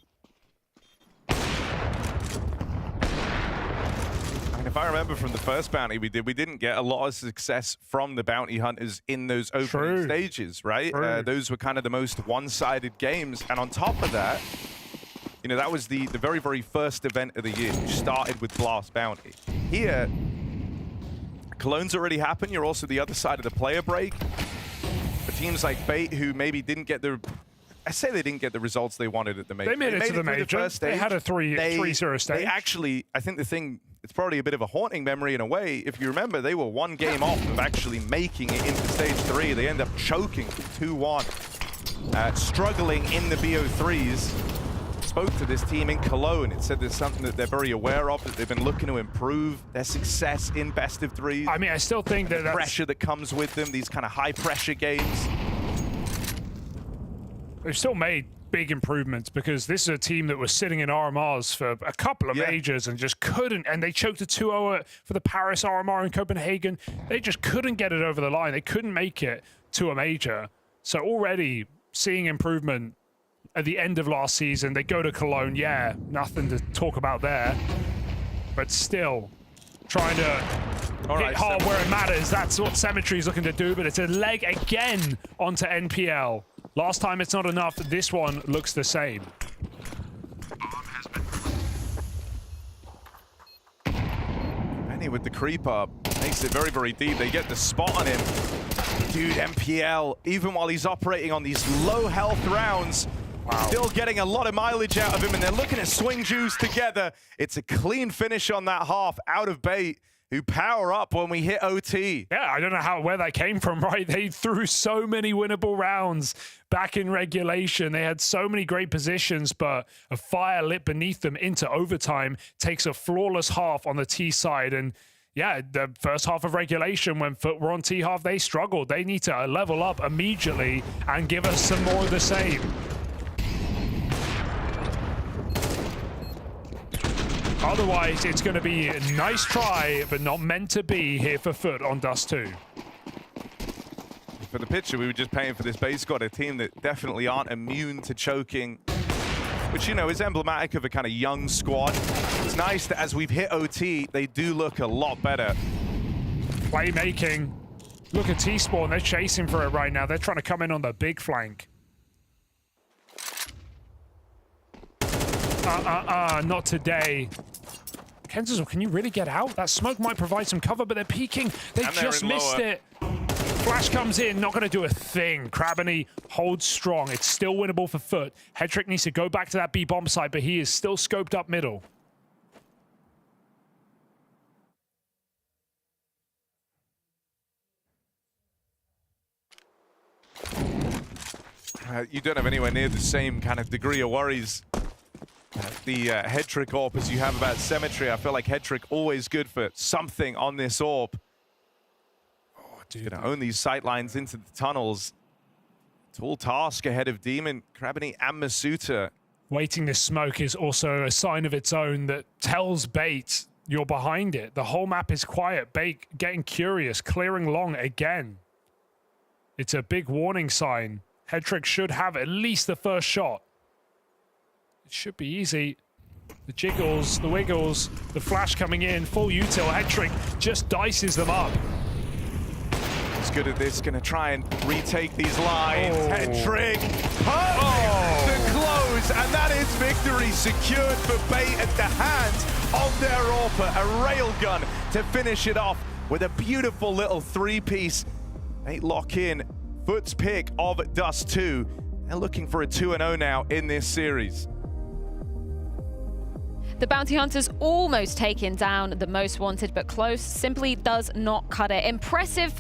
If I remember from the first bounty we didn't get a lot of success from the bounty hunters in those opening stages, right? Those were kind of the most one-sided games. And on top of that, you know, that was the very, very first event of the year, which started with Blast Bounty. Here, Cologne's already happened. You're also the other side of the player break. For teams like Bait, who maybe didn't get the... I say they didn't get the results they wanted at the major. They made it to the major. They had a 3-0 stage. They actually, I think the thing, it's probably a bit of a haunting memory in a way. If you remember, they were one game off of actually making it into stage 3. They end up choking 2-1, struggling in the BO3s. Spoke to this team in Cologne. It said there's something that they're very aware of, that they've been looking to improve their success in best of 3s. I mean, I still think that that's... pressure that comes with them, these kind of high pressure games. They've still made big improvements because this is a team that was sitting in RMRs for a couple of majors and just couldn't, and they choked a 2-0 for the Paris RMR in Copenhagen. They just couldn't get it over the line. They couldn't make it to a major. So already seeing improvement at the end of last season. They go to Cologne, yeah, nothing to talk about there. But still, trying to hit hard where it matters. That's what Symmetry is looking to do, but it's a leg again onto NPL. Last time it's not enough, this one looks the same. Benny with the creep up, makes it very, very deep. They get the spot on him. Dude, MPL, even while he's operating on these low health rounds, still getting a lot of mileage out of him, and they're looking at swing Jews together. It's a clean finish on that half out of Bait, who power up when we hit OT. Yeah, I don't know where that came from, right? They threw so many winnable rounds back in regulation. They had so many great positions, but a fire lit beneath them into overtime takes a flawless half on the T side. And yeah, the first half of regulation, when FUT were on T half, they struggled. They need to level up immediately and give us some more of the same. Otherwise, it's going to be a nice try, but not meant to be here for FUT on Dust 2. For the picture, we were just paying for this base squad, a team that definitely aren't immune to choking, which, you know, is emblematic of a kind of young squad. It's nice that as we've hit OT, they do look a lot better. Playmaking. Look at T-Spawn, they're chasing for it right now. They're trying to come in on the big flank. Not today. Kenzo, can you really get out? That smoke might provide some cover, but they're peeking. They just missed it. Flash comes in, not going to do a thing. Crabany holds strong. It's still winnable for FUT. Hedrick needs to go back to that B bomb site, but he is still scoped up middle. You don't have anywhere near the same kind of degree of worries. The Hedrick AWP as you have about Symmetry. I feel like Hedrick always good for something on this AWP. Oh, dude. Gonna own these sight lines into the tunnels. Tall task ahead of Demon, Krabini and Masuta. Waiting this smoke is also a sign of its own that tells Bait you're behind it. The whole map is quiet. Bait getting curious, clearing long again. It's a big warning sign. Headtrick should have at least the first shot. It should be easy. The jiggles, the wiggles, the flash coming in, full util. Headtrick just dices them up. He's good at this, gonna try and retake these lines. Headtrick, perfect to close, and that is victory secured for Bait at the hands of their AWPer. A railgun to finish it off with a beautiful little three-piece. Bait lock in, FUT's pick of Dust 2. They're looking for a 2-0 now in this series. The Bounty Hunters almost taking down the most wanted, but close simply does not cut it. Impressive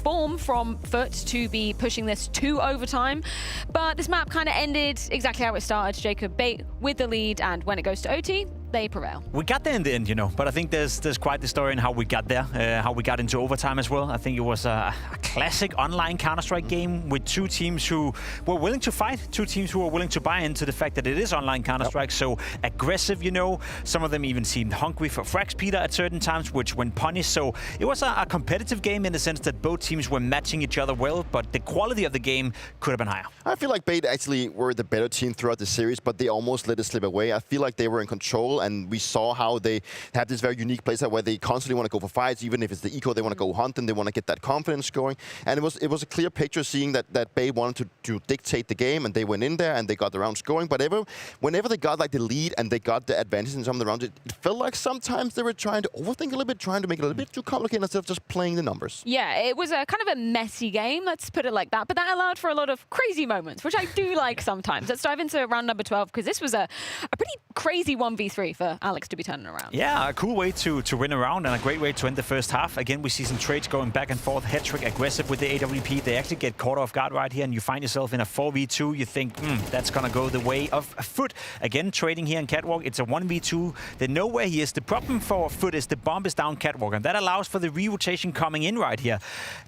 form from FUT to be pushing this to overtime, but this map kind of ended exactly how it started. Jacob, Bait with the lead, and when it goes to OT, they prevail. We got there in the end, you know, but I think there's quite the story in how we got there, how we got into overtime as well. I think it was a classic online Counter-Strike game with two teams who were willing to fight, two teams who were willing to buy into the fact that it is online Counter-Strike, so aggressive, you know. Some of them even seemed hungry for frags, Peter, at certain times, which went punished. So it was a competitive game in the sense that both teams were matching each other well, but the quality of the game could have been higher. I feel like Bait actually were the better team throughout the series, but they almost let it slip away. I feel like they were in control, and we saw how they have this very unique playset where they constantly want to go for fights. Even if it's the eco, they want to go hunt and they want to get that confidence going. And it was a clear picture seeing that Bait wanted to dictate the game, and they went in there and they got the rounds going. But whenever they got like the lead and they got the advantage in some of the rounds, it felt like sometimes they were trying to overthink a little bit, trying to make it a little bit too complicated instead of just playing the numbers. Yeah, it was a kind of a messy game, let's put it like that, but that allowed for a lot of crazy moments, which I do like sometimes. Let's dive into round number 12, because this was a pretty crazy 1v3 for Alex to be turning around. Yeah, a cool way to win a round and a great way to end the first half. Again, we see some trades going back and forth. Headtrick aggressive with the AWP. They actually get caught off guard right here, and you find yourself in a 4v2. You think, that's going to go the way of FUT. Again, trading here in Catwalk. It's a 1v2. They know where he is. The problem for FUT is the bomb is down Catwalk, and that allows for the re-rotation coming in right here.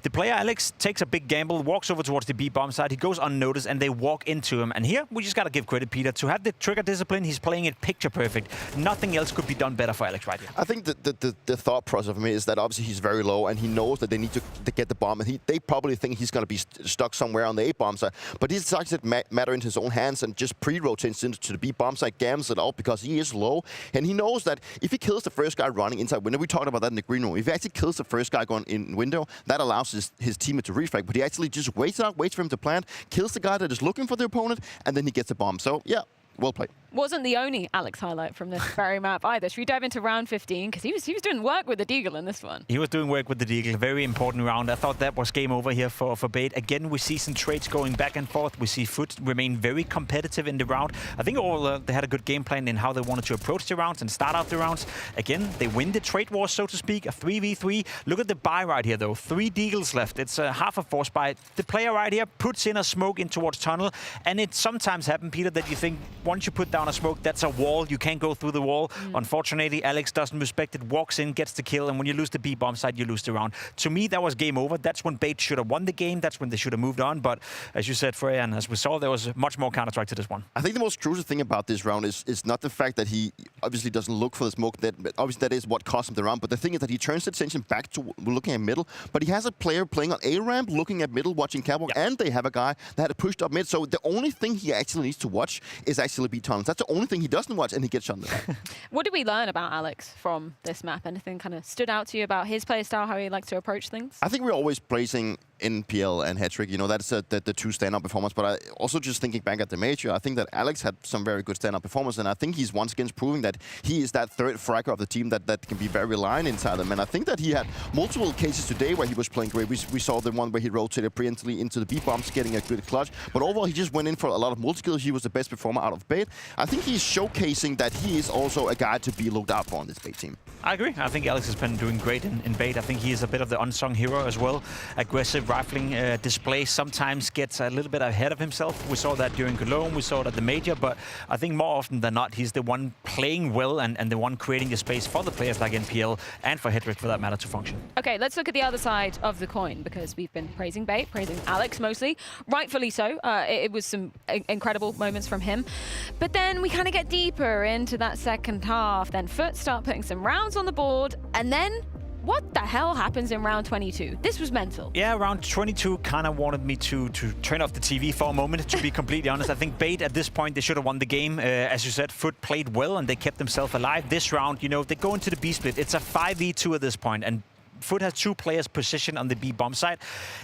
The player, Alex, takes a big gamble, walks over towards the B-bomb side. He goes unnoticed, and they walk into him. And here, we just got to give credit, Peter. To have the trigger discipline, he's playing it picture perfect. Nothing else could be done better for Alex right here. I think the thought process of him is that obviously he's very low, and he knows that they need to get the bomb, and they probably think he's going to be stuck somewhere on the A-bomb side. But he decides to matter into his own hands and just pre-rotates into the B-bomb side, gams it out because he is low, and he knows that if he kills the first guy running inside window, we talked about that in the green room, if he actually kills the first guy going in window, that allows his teammate to refrag, but he actually just waits for him to plant, kills the guy that is looking for the opponent, and then he gets the bomb. So yeah, well played. Wasn't the only Alex highlight from this very map either. Should we dive into round 15? Because he was doing work with the Deagle in this one. He was doing work with the Deagle. Very important round. I thought that was game over here for Bait. Again, we see some trades going back and forth. We see FUT remain very competitive in the round. I think all they had a good game plan in how they wanted to approach the rounds and start out the rounds. Again, they win the trade war, so to speak, a 3v3. Look at the buy right here, though. 3 Deagles left. It's half a force buy. The player right here puts in a smoke in towards tunnel, and it sometimes happens, Peter, that you think once you put down a smoke, that's a wall. You can't go through the wall. Unfortunately, Alex doesn't respect it, walks in, gets the kill, and when you lose the B-bomb side, you lose the round. To me, that was game over. That's when Bait should have won the game. That's when they should have moved on. But as you said, Freya, and as we saw, there was much more Counter-Strike to this one. I think the most crucial thing about this round is not the fact that he obviously doesn't look for the smoke. Obviously, that is what cost him the round. But the thing is that he turns the attention back to looking at middle. But he has a player playing on A-ramp, looking at middle, watching Catwalk, and they have a guy that had pushed up mid. So the only thing he actually needs to watch is actually B-tunnels. That's the only thing he doesn't watch, and he gets shot in the back. What did we learn about Alex from this map? Anything kind of stood out to you about his play style, how he likes to approach things? I think we're always praising NPL and Headtrick, you know, that's the two stand-up performers. But I also just thinking back at the major, I think that Alex had some very good stand-up performance, and I think he's once again proving that he is that third fragger of the team that can be very reliant inside them. And I think that he had multiple cases today where he was playing great. We saw the one where he rotated preemptively into the B-bombs, getting a good clutch. But overall, he just went in for a lot of multi-kills. He was the best performer out of Bait. I think he's showcasing that he is also a guy to be looked out for on this Bait team. I agree. I think Alex has been doing great in Bait. I think he is a bit of the unsung hero as well. Aggressive rifling display sometimes gets a little bit ahead of himself. We saw that during Cologne, we saw it at the Major, but I think more often than not, he's the one playing well and the one creating the space for the players like NPL and for Hedrick, for that matter, to function. Okay, let's look at the other side of the coin, because we've been praising Bait, praising Alex mostly, rightfully so. It was some incredible moments from him. But then we kind of get deeper into that second half. Then FUT start putting some rounds on the board, and then what the hell happens in round 22? This was mental. Yeah, round 22 kind of wanted me to turn off the TV for a moment, to be completely honest. I think Bait, at this point, they should have won the game. As you said, FUT played well and they kept themselves alive. This round, you know, they go into the B split. It's a 5v2 at this point, and FUT has 2 players positioned on the B bomb side.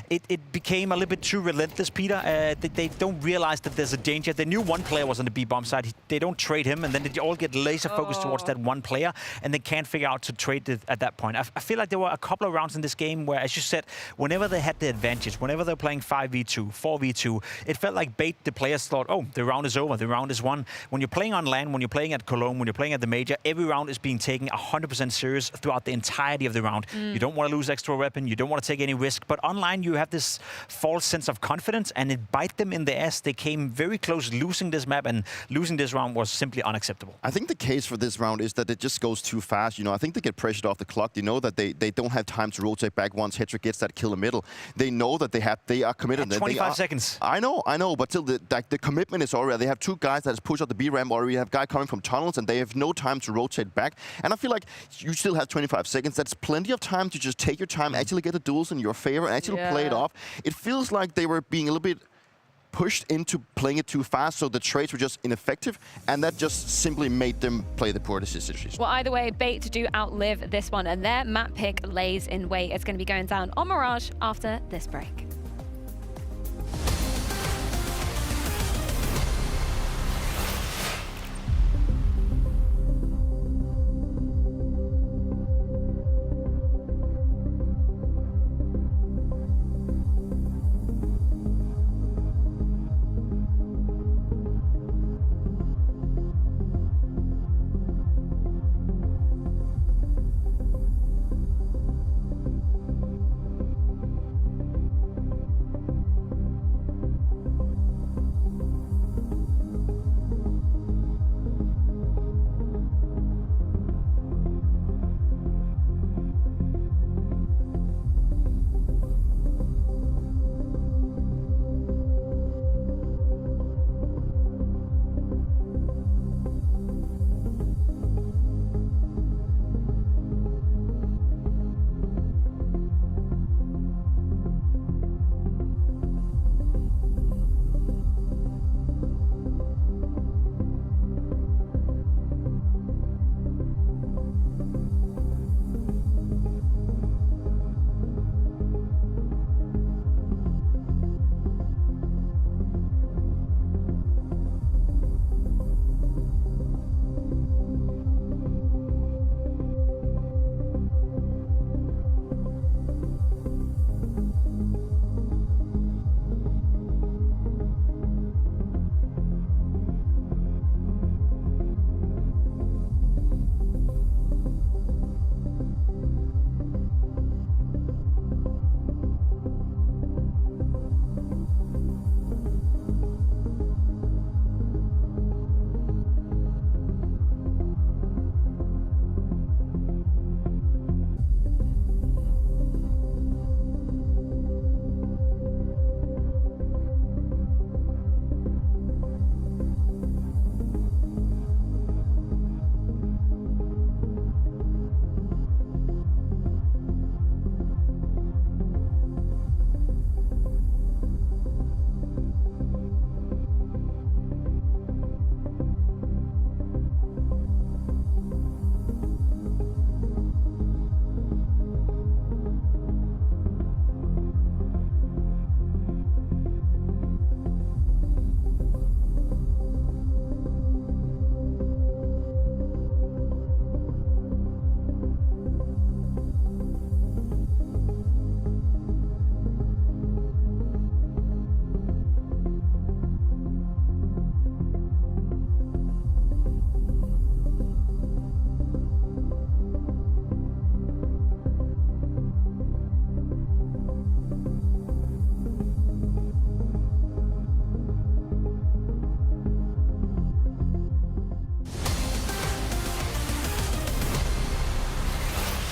It became a little bit too relentless, Peter. They don't realize that there's a danger. They knew 1 player was on the B bomb side. They don't trade him, and then they all get laser focused towards that 1 player, and they can't figure out to trade it at that point. I feel like there were a couple of rounds in this game where, as you said, whenever they had the advantage, whenever they're playing 5v2, 4v2, it felt like Bait, the players thought, oh, the round is over, the round is won. When you're playing on LAN, when you're playing at Cologne, when you're playing at the Major, every round is being taken 100% serious throughout the entirety of the round. You don't want to lose extra weapon, you don't want to take any risk, but online you have this false sense of confidence, and it bite them in the ass. They came very close losing this map, and losing this round was simply unacceptable. I think the case for this round is that it just goes too fast. You know, I think they get pressured off the clock. They know that they don't have time to rotate back once Hedrick gets that kill in the middle. They know that they are committed. At 25 seconds. I know, but still, the commitment is already. They have 2 guys that has pushed out the B ramp already. You have a guy coming from tunnels, and they have no time to rotate back. And I feel like you still have 25 seconds. That's plenty of time to just take your time, actually get the duels in your favor, and actually play it off. It feels like they were being a little bit pushed into playing it too fast, so the trades were just ineffective, and that just simply made them play the poor decisions. Well, either way, Bait do outlive this one, and their map pick lays in wait. It's going to be going down on Mirage after this break.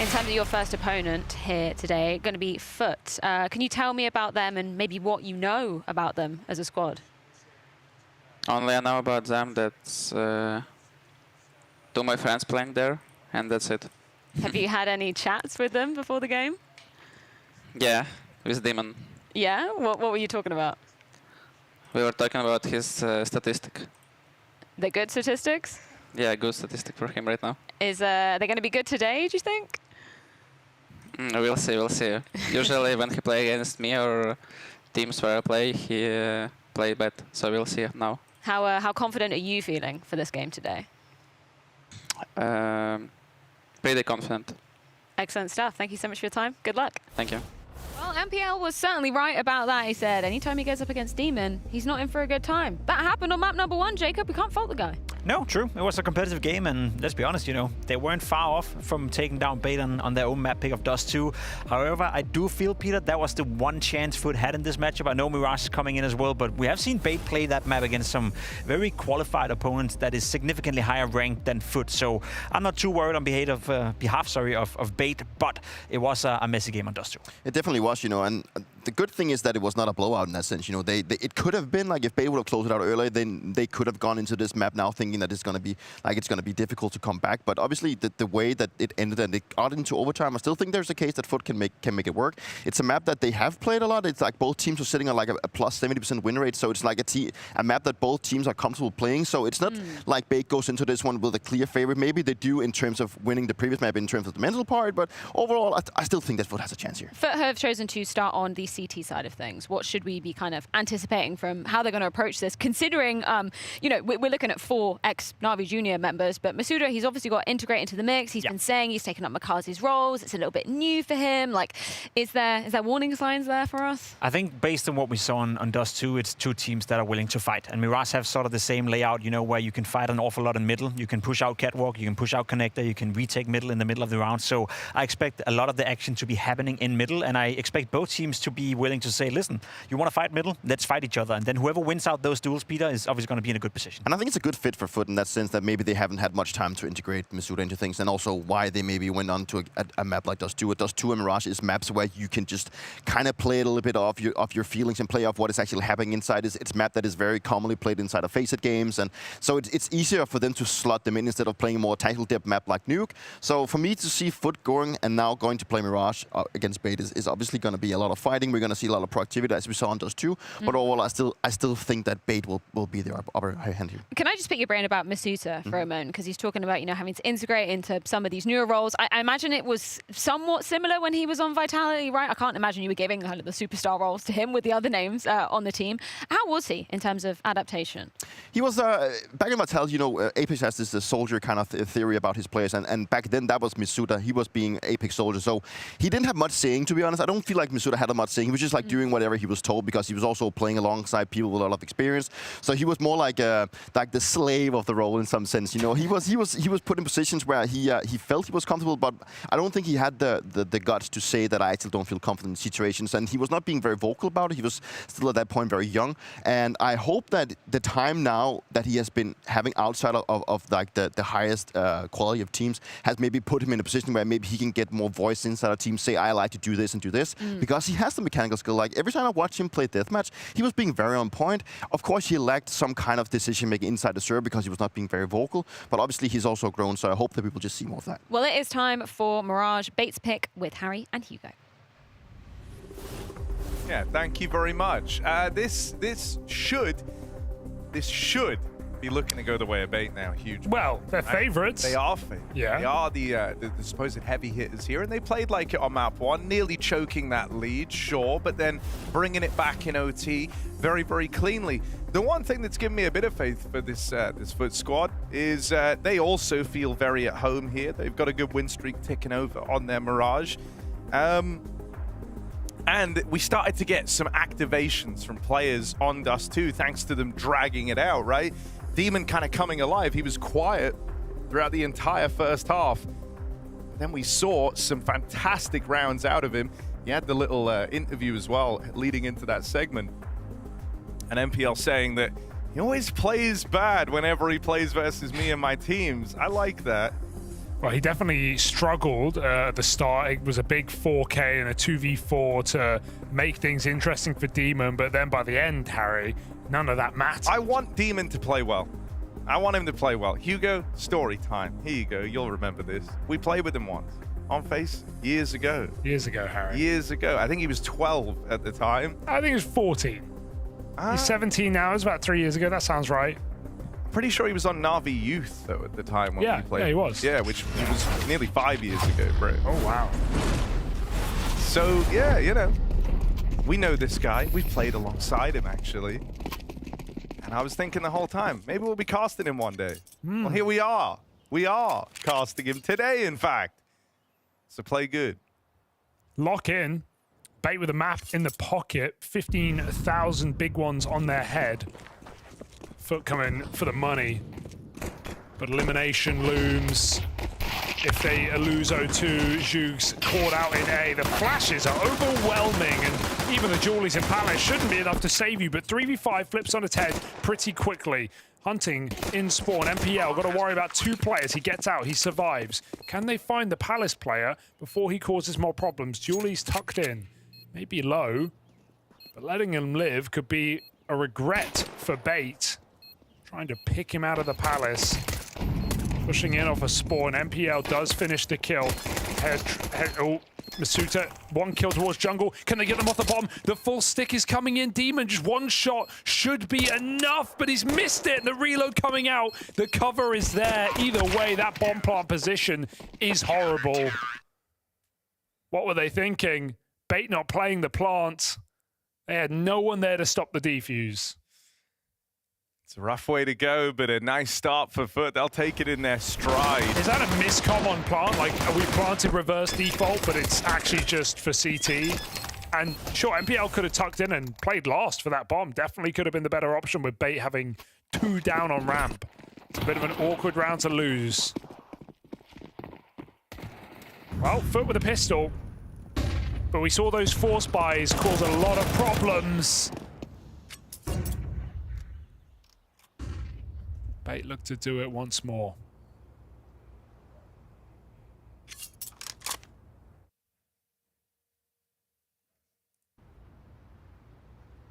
terms of your first opponent here today, going to be FUT. Can you tell me about them and maybe what you know about them as a squad? Only I know about them that's 2 of my friends playing there, and that's it. Have you had any chats with them before the game? Yeah, with Demon. Yeah? What were you talking about? We were talking about his statistic. The good statistics? Yeah, good statistic for him right now. Is they going to be good today, do you think? We'll see, we'll see. Usually when he play against me or teams where I play, he play bad. So we'll see now. How confident are you feeling for this game today? Pretty confident. Excellent stuff. Thank you so much for your time. Good luck. Thank you. Well, MPL was certainly right about that. He said anytime he goes up against Demon, he's not in for a good time. That happened on map number 1, Jacob. We can't fault the guy. No, true. It was a competitive game, and let's be honest, you know, they weren't far off from taking down Bait on their own map pick of Dust 2. However, I do feel, Peter, that was the one chance FUT had in this matchup. I know Mirage is coming in as well, but we have seen Bait play that map against some very qualified opponents that is significantly higher ranked than FUT. So I'm not too worried on behalf of Bait, but it was a messy game on Dust 2. It definitely was, you know, and the good thing is that it was not a blowout in that sense. You know, it could have been like if Bait would have closed it out earlier, then they could have gone into this map now thinking that it's going to be difficult to come back. But obviously, the way that it ended and it got into overtime, I still think there's a case that FUT can make it work. It's a map that they have played a lot. It's like both teams are sitting on like a plus 70% win rate, so it's like a map that both teams are comfortable playing. So it's not like Bait goes into this one with a clear favorite. Maybe they do in terms of winning the previous map in terms of the mental part, but overall, I still think that FUT has a chance here. FUT have chosen to start on the CT side of things. What should we be kind of anticipating from how they're going to approach this, considering, you know, we're looking at 4 ex-Na'Vi Junior members, but Masuda, he's obviously got to integrate into the mix. He's been saying he's taken up Makazi's roles. It's a little bit new for him. Like, is there warning signs there for us? I think based on what we saw on Dust 2, it's 2 teams that are willing to fight. And Mirage have sort of the same layout, you know, where you can fight an awful lot in middle. You can push out Catwalk, you can push out Connector, you can retake middle in the middle of the round. So I expect a lot of the action to be happening in middle, and I expect both teams to be willing to say, listen, you want to fight middle? Let's fight each other. And then whoever wins out those duels, Peter, is obviously going to be in a good position. And I think it's a good fit for FUT in that sense that maybe they haven't had much time to integrate Masuda into things, and also why they maybe went on to a map like Dust 2. Dust 2 and Mirage is maps where you can just kind of play a little bit of your feelings and play off what is actually happening inside. It's map that is very commonly played inside of FaZe games, and so it's easier for them to slot them in instead of playing a more title depth map like Nuke. So for me to see FUT going to play Mirage against Bait is obviously going to be a lot of fighting. We're going to see a lot of productivity as we saw on Dust 2, but overall I still think that Bait will be their upper hand here. Can I just pick your brain about Masuda for a moment, because he's talking about, you know, having to integrate into some of these newer roles. I imagine it was somewhat similar when he was on Vitality, right? I can't imagine you were giving kind of the superstar roles to him with the other names on the team. How was he in terms of adaptation? He was back in Vitality, you know, Apex has this soldier kind of theory about his players, and back then that was Masuda. He was being Apex soldier, so he didn't have much saying, to be honest. I don't feel like Masuda had much saying. He was just like doing whatever he was told, because he was also playing alongside people with a lot of experience. So he was more like the slave of the role in some sense. You know, he was put in positions where he felt he was comfortable, but I don't think he had the guts to say that I still don't feel confident in situations. And he was not being very vocal about it. He was still at that point very young. And I hope that the time now that he has been having outside of like the highest quality of teams has maybe put him in a position where maybe he can get more voice inside a team, say I like to do this and do this, because he has the mechanical skill. Like every time I watch him play deathmatch, he was being very on point. Of course, he lacked some kind of decision making inside the server because he was not being very vocal, but obviously he's also grown, so I hope that we will just see more of that. Well, it is time for Mirage Bait's pick with Harry and Hugo. Yeah, thank you very much. This should be looking to go the way of Bait now. Huge. Well, they're favourites. They are favourites. Yeah. They are the supposed heavy hitters here, and they played like it on map 1, nearly choking that lead, sure, but then bringing it back in OT very, very cleanly. The one thing that's given me a bit of faith for this FUT squad is they also feel very at home here. They've got a good win streak ticking over on their Mirage. And we started to get some activations from players on Dust 2, thanks to them dragging it out, right? Demon kind of coming alive. He was quiet throughout the entire first half. Then we saw some fantastic rounds out of him. He had the little interview as well leading into that segment. And MPL saying that he always plays bad whenever he plays versus me and my teams. I like that. Well, he definitely struggled at the start. It was a big 4K and a 2v4 to make things interesting for Demon, but then by the end, Harry, none of that mattered. I want Demon to play well. I want him to play well. Hugo, story time. Here you go. You'll remember this. We played with him once on FaZe years ago. Years ago, Harry. Years ago. I think he was 12 at the time. I think he was 14. He's 17 now. It was about 3 years ago. That sounds right. Pretty sure he was on Na'Vi Youth, though, at the time when we played. Yeah, he was. Yeah, which was nearly 5 years ago, bro. Oh, wow. So, yeah, you know, we know this guy. We've played alongside him, actually. And I was thinking the whole time, maybe we'll be casting him one day. Well, here we are. We are casting him today, in fact. So play good. Lock in. Bait with a map in the pocket. 15,000 big ones on their head. FUT coming for the money. But elimination looms. If they lose 0-2, Zhugs caught out in A. The flashes are overwhelming, and even the Jawlies in Palace shouldn't be enough to save you, but 3v5 flips on its head pretty quickly. Hunting in spawn, MPL, got to worry about 2 players. He gets out, he survives. Can they find the Palace player before he causes more problems? Jawlies tucked in, maybe low, but letting him live could be a regret for Bait. Trying to pick him out of the Palace. Pushing in off a spawn. MPL does finish the kill. Oh, Masuta, 1 kill towards jungle. Can they get them off the bomb? The full stick is coming in. Demon, just 1 shot should be enough, but he's missed it. The reload coming out. The cover is there. Either way, that bomb plant position is horrible. What were they thinking? Bait not playing the plant. They had no one there to stop the defuse. It's a rough way to go, but a nice start for FUT. They'll take it in their stride. Is that a miscom on plant? Like, we planted reverse default, but it's actually just for CT? And sure, MPL could have tucked in and played last for that bomb. Definitely could have been the better option with Bait having 2 down on ramp. It's a bit of an awkward round to lose. Well, FUT with a pistol. But we saw those force buys cause a lot of problems. Bait looked to do it once more.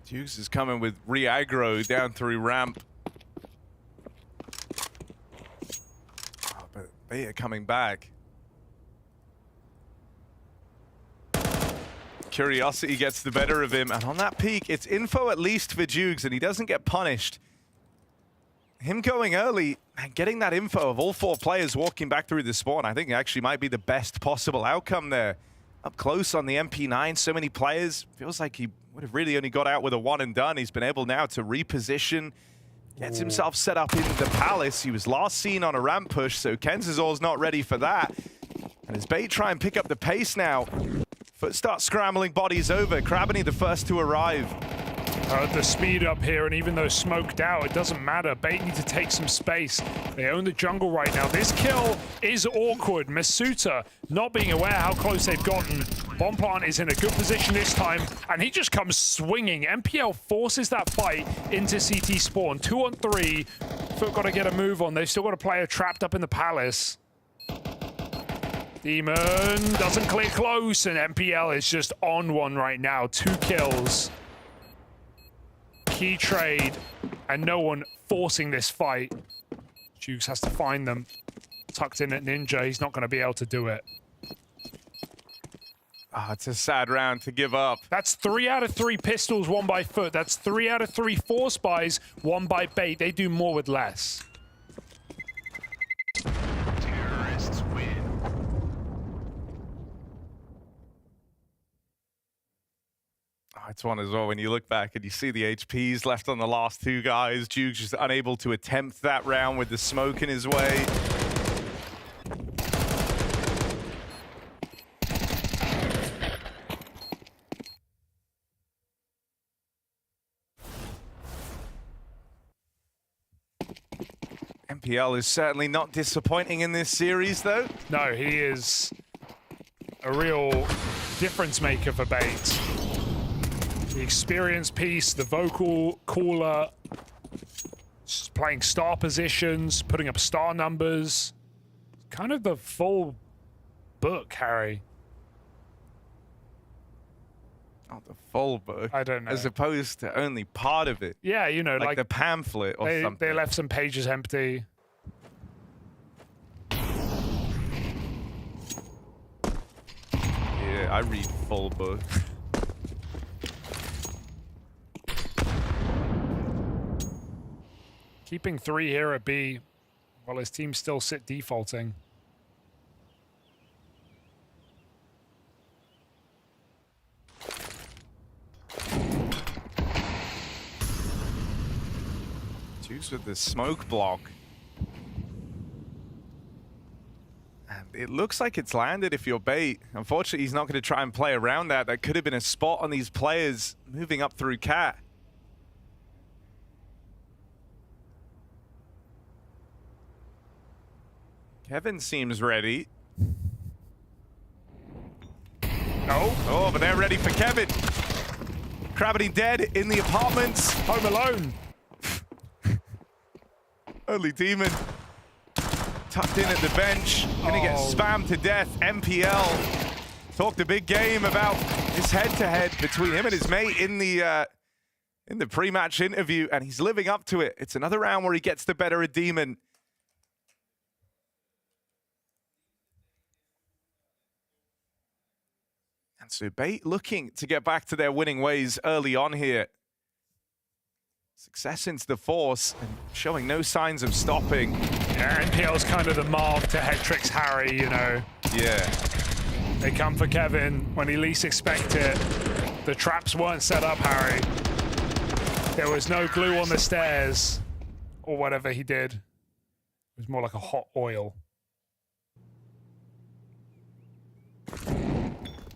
Dukes is coming with re-aggro down through ramp. Oh, but they are coming back. Curiosity gets the better of him, and on that peak, it's info at least for Dukes, and he doesn't get punished. Him going early and getting that info of all 4 players walking back through the spawn, I think actually might be the best possible outcome there. Up close on the MP9, so many players. Feels like he would have really only got out with a 1 and done. He's been able now to reposition, gets himself set up in the Palace. He was last seen on a ramp push, so Kenzazor's not ready for that. And as Bait try and pick up the pace now, FUT start scrambling bodies over. Krabany the first to arrive. The speed up here, and even though smoked out, it doesn't matter. Bait need to take some space. They own the jungle right now. This kill is awkward. Masuta not being aware how close they've gotten. Bomb plant is in a good position this time, and he just comes swinging. MPL forces that fight into CT spawn. 2 on 3. FUT got to get a move on. They've still got a player trapped up in the Palace. Demon doesn't clear close, and MPL is just on one right now. 2 kills. Key trade, and no one forcing this fight. Jukes has to find them. Tucked in at Ninja, he's not going to be able to do it. Ah, it's a sad round to give up. That's 3 out of 3 pistols won by FUT. That's 3 out of 3 force buys won by Bait. They do more with less. Terrorists win. It's one as well when you look back and you see the HPs left on the last 2 guys. Jukes just unable to attempt that round with the smoke in his way. MPL is certainly not disappointing in this series, though. No, he is a real difference maker for Bait. The experience piece, the vocal cooler, playing star positions, putting up star numbers. kind of the full book, Harry. Oh, the full book. I don't know. As opposed to only part of it. Yeah, you know, like the pamphlet or something. They left some pages empty. Yeah, I read full book. Keeping 3 here at B while his team still sit defaulting. Juice with the smoke block. And it looks like it's landed if you're bait. Unfortunately, he's not going to try and play around that. That could have been a spot on these players moving up through cat. Kevin seems ready. No. Oh, but they're ready for Kevin. Gravity dead in the apartments. Home alone. Only Demon tucked in at the bench. Gonna get spammed to death. MPL talked a big game about his head-to-head between him and his mate in the pre-match interview, and he's living up to it. It's another round where he gets the better of Demon. And so Bait looking to get back to their winning ways early on here. Success into the force and showing no signs of stopping. Yeah, NPL's kind of the Marv to Headtrick's Harry, you know. Yeah. They come for Kevin when he least expect it. The traps weren't set up, Harry. There was no glue on the stairs or whatever he did. It was more like a hot oil.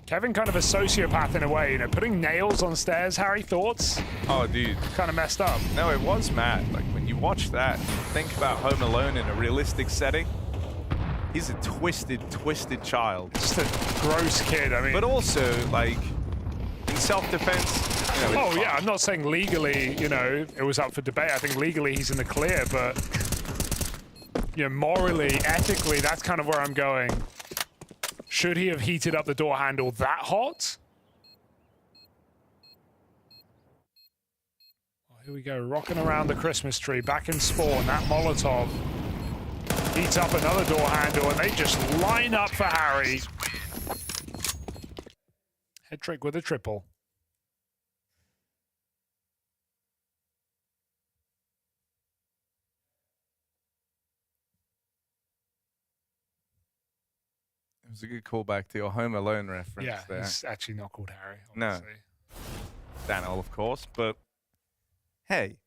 Kevin kind of a sociopath in a way, you know, putting nails on stairs, Harry, thoughts? Oh, dude. Kind of messed up. No, it was mad. Like, when you watch that, think about Home Alone in a realistic setting. He's a twisted, twisted child. Just a gross kid, I mean. But also, like, in self-defense, you know, oh, yeah, I'm not saying legally, you know, it was up for debate. I think legally he's in the clear, but, you know, morally, ethically, that's kind of where I'm going. Should he have heated up the door handle that hot? Oh, here we go, rocking around the Christmas tree, back in spawn. That Molotov heats up another door handle, and they just line up for Harry. Headtrick with a triple. It was a good callback to your Home Alone reference. Yeah, there. he's actually not called Harry. No. Obviously. Daniel, of course, but hey,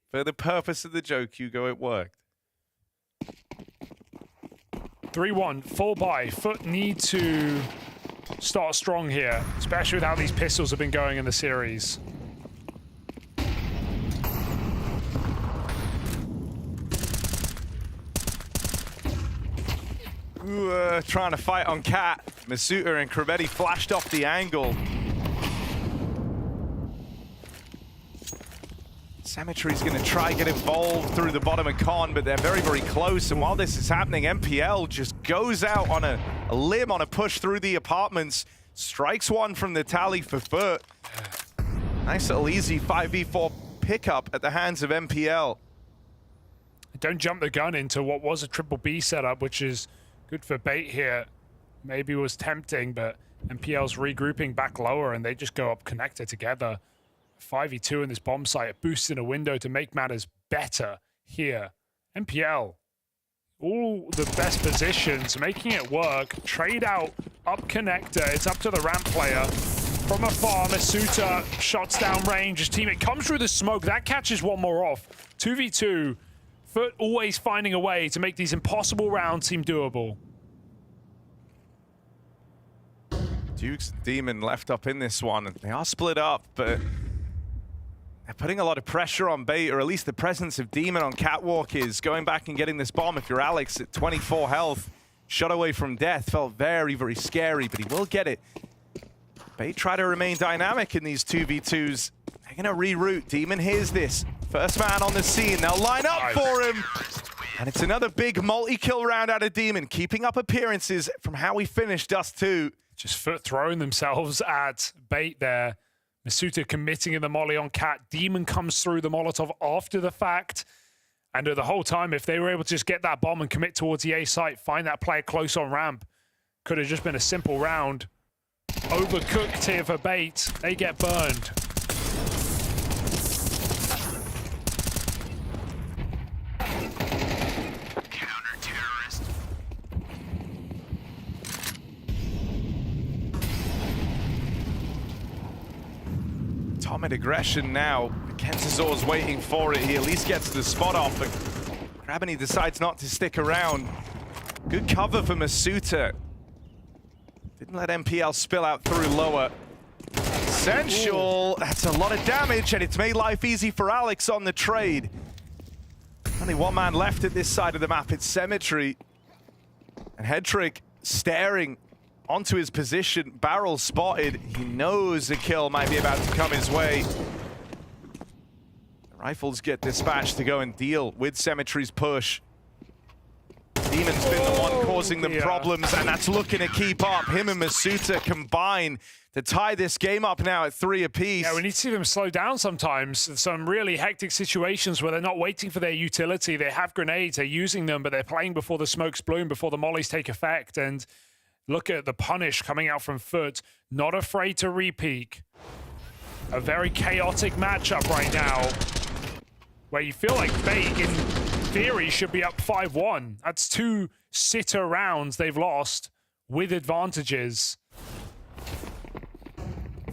for the purpose of the joke, Hugo, it worked. 3-1, full buy. FUT need to start strong here, especially with how these pistols have been going in the series. Ooh, trying to fight on Cat. Masuta and Krabetti flashed off the angle. Cemetery's going to try get involved through the bottom of Con, but they're very, very close. And while this is happening, MPL just goes out on a limb on a push through the apartments. Strikes one from the tally for FUT. Nice little easy 5v4 pickup at the hands of MPL. Don't jump the gun into what was a triple B setup, which is good for Bait here. Maybe was tempting, but MPL's regrouping back lower, and they just go up connector together. 5v2 in this bomb site, a boost in a window to make matters better here. MPL, all the best positions, making it work. Trade out, up connector. It's up to the ramp player. From afar, Masuta shots down range. His teammate comes through the smoke. That catches one more off. 2v2. FUT always finding a way to make these impossible rounds seem doable. Dukes and Demon left up in this one. They are split up, but they're putting a lot of pressure on Bait, or at least the presence of Demon on Catwalk is going back and getting this bomb. If you're Alex at 24 health, shot away from death, felt very, very scary, but he will get it. Bait try to remain dynamic in these 2v2s. They're going to reroute. Demon hears this. First man on the scene. They'll line up for him. And it's another big multi-kill round out of Demon, keeping up appearances from how we finished Dust 2. Just FUT throwing themselves at bait there. Masuta committing in the molly on Cat. Demon comes through the Molotov after the fact. And the whole time, if they were able to just get that bomb and commit towards the A site, find that player close on ramp, could have just been a simple round. Overcooked here for bait. They get burned. Counter-terrorist. Tomid aggression now. Kenzazor's waiting for it. He at least gets the spot off, and Grabini decides not to stick around. Good cover for Masuta. Didn't let MPL spill out through lower. Essential. That's a lot of damage, and it's made life easy for Alex on the trade. Only one man left at this side of the map. It's Cemetery. And Headtrick staring onto his position. Barrel spotted. He knows a kill might be about to come his way. The Rifles get dispatched to go and deal with Cemetery's push. Demon's been the one causing them problems, and that's looking to keep up. Him and Masuta combine to tie this game up now at 3 apiece. Yeah, we need to see them slow down sometimes. Some really hectic situations where they're not waiting for their utility. They have grenades, they're using them, but they're playing before the smokes bloom, before the mollies take effect. And look at the punish coming out from FUT. Not afraid to re-peek. A very chaotic matchup right now, where you feel like bait, in theory, should be up 5-1. That's 2 sitter rounds they've lost with advantages.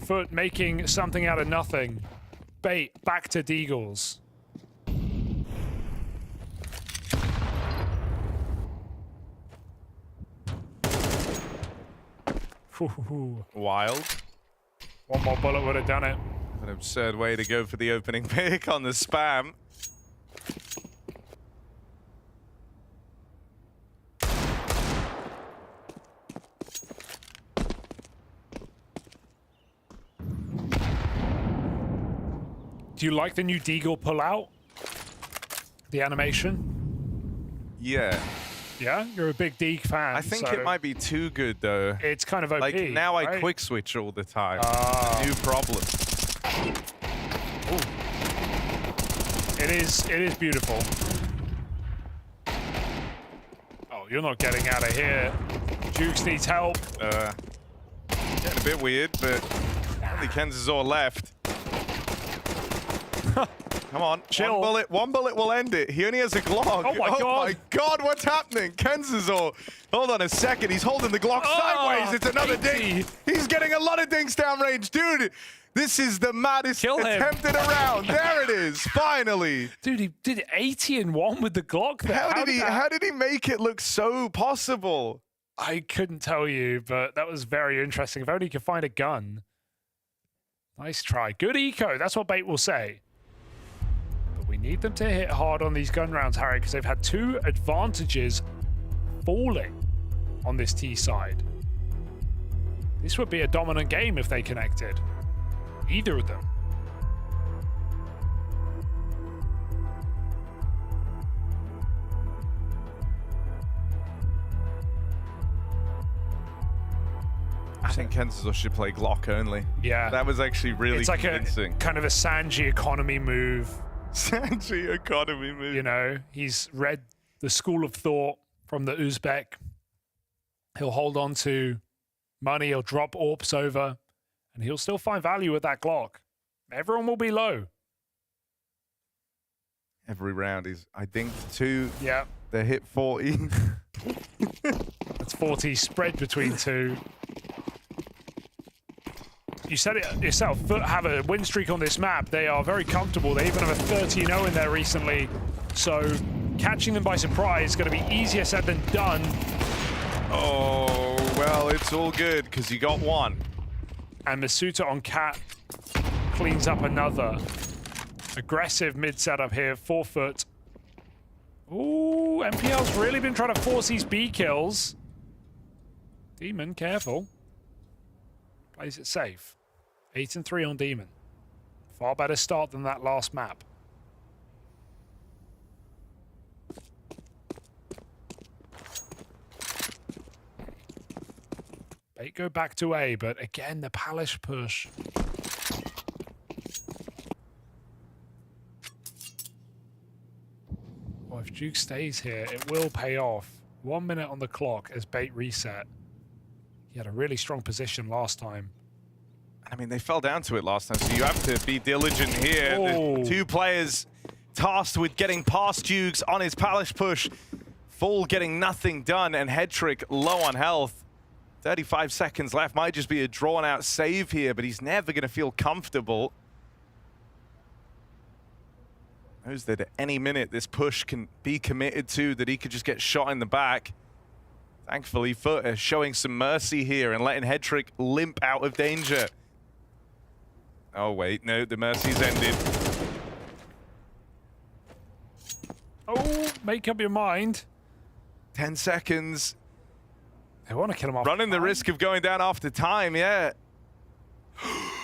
FUT making something out of nothing. Bait back to Deagles. Wild. One more bullet would have done it. An absurd way to go for the opening pick on the spam. Do you like the new Deagle pull-out? The animation? Yeah. Yeah? You're a big Deagle fan. I think so it might be too good, though. it's kind of OP, Like, now I right? quick switch all the time. New problem. It is beautiful. Oh, you're not getting out of here. Jukes needs help. Getting a bit weird, but only Kenzazor left. Come on, Chill. One bullet will end it. He only has a Glock. Oh my God, what's happening? Kenzazor, hold on a second. He's holding the Glock sideways. It's another 80. ding. He's getting a lot of dings downrange. Dude, this is the maddest Kill him. attempted around. There it is, finally. Dude, he did 80 and 1 with the Glock there. How did he make it look so possible? I couldn't tell you, but that was very interesting. If only you could find a gun. Nice try. Good eco. That's what bait will say. But we need them to hit hard on these gun rounds, Harry, because they've had 2 advantages falling on this T side. This would be a dominant game if they connected. Either of them. I think Kenzazor should play Glock only. Yeah. That was actually really It's like convincing. a kind of a Sanji economy move. Sanji economy move. You know, he's read the school of thought from the Uzbek. He'll hold on to money, he'll drop AWPs over, and he'll still find value with that Glock. Everyone will be low. Every round is, I dinked 2. Yeah. They hit 40. That's 40 spread between 2. You said it yourself, FUT have a win streak on this map. They are very comfortable. They even have a 30-0 in there recently. So catching them by surprise is going to be easier said than done. Oh, well, it's all good because you got 1. And Masuta on Cat cleans up another. Aggressive mid setup here for FUT. Ooh, MPL's really been trying to force these B kills. Demon, careful. Plays it safe. 8 and 3 on Demon. Far better start than that last map. They go back to A, but again, the Palace push. Well, if Duke stays here, it will pay off. 1 minute on the clock as bait reset. He had a really strong position last time. I mean, they fell down to it last time, so you have to be diligent here. Oh. The two players tasked with getting past Dukes on his Palace push. Full getting nothing done, and Headtrick low on health. 35 seconds left. Might just be a drawn-out save here, but he's never going to feel comfortable. Knows that at any minute this push can be committed to, that he could just get shot in the back. Thankfully, FUT showing some mercy here and letting Headtrick limp out of danger. Oh, wait, no, the mercy's ended. Oh, make up your mind. 10 seconds. They want to kill him off. Running the risk of going down after time, yeah.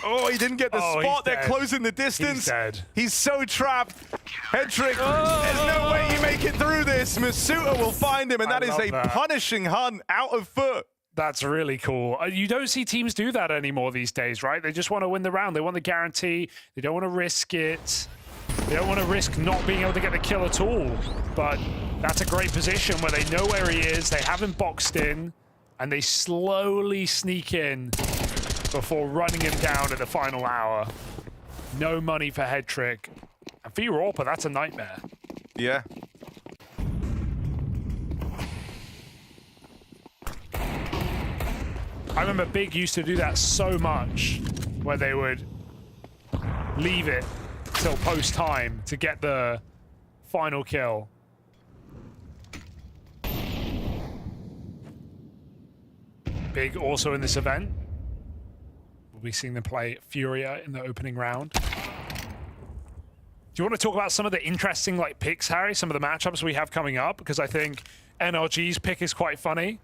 Oh, he didn't get the spot. They're closing the distance. He's dead. He's so trapped. Headtrick, there's no way you make it through this. Masuta will find him, and that is a punishing hunt out of FUT. That's really cool. You don't see teams do that anymore these days, right? They just want to win the round. They want the guarantee. They don't want to risk it. They don't want to risk not being able to get the kill at all. But that's a great position where they know where he is. They have him boxed in, and they slowly sneak in before running him down at the final hour. No money for Headtrick. And for Europa, that's a nightmare. Yeah. I remember Big used to do that so much, where they would leave it till post-time to get the final kill. Big also in this event. We'll be seeing them play Furia in the opening round. Do you want to talk about some of the interesting picks, Harry? Some of the matchups we have coming up? Because I think NRG's pick is quite funny.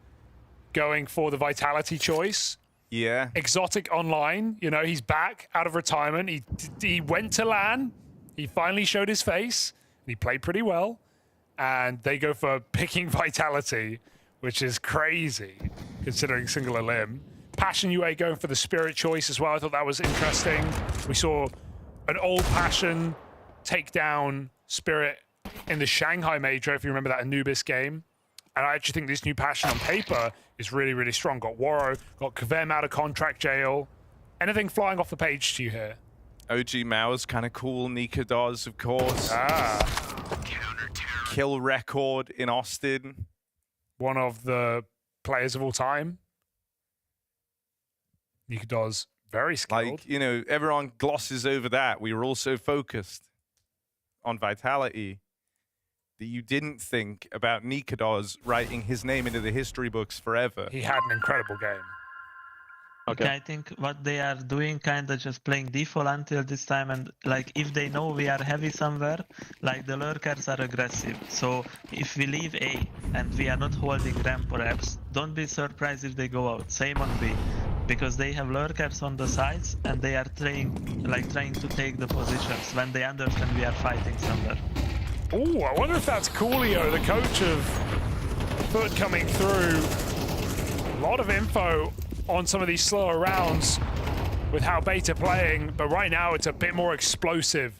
Going for the Vitality choice. Yeah. Exotic Online, you know, he's back out of retirement. He went to LAN. He finally showed his face. And he played pretty well. And they go for picking Vitality, which is crazy, considering single elim. Passion UA going for the Spirit choice as well. I thought that was interesting. We saw an old Passion take down Spirit in the Shanghai Major, if you remember that Anubis game. And I actually think this new Passion on paper is really, really strong. Got Waro, got Kavem out of contract jail. Anything flying off the page to you here? OG Mao's kind of cool. Nemiga.CEST, of course. Kill record in Austin. One of the players of all time. Nemiga.CEST, very skilled. Like, you know, everyone glosses over that. We were also focused on Vitality. That you didn't think about Nemiga.CEST writing his name into the history books forever. He had an incredible game. Okay, I think what they are doing, kind of just playing default until this time, and if they know we are heavy somewhere, the lurkers are aggressive. So if we leave A and we are not holding ramp perhaps, don't be surprised if they go out. Same on B, because they have lurkers on the sides and they are trying to take the positions when they understand we are fighting somewhere. Oh, I wonder if that's Coolio, the coach of FUT, coming through. A lot of info on some of these slower rounds with how Bait are playing, but right now it's a bit more explosive.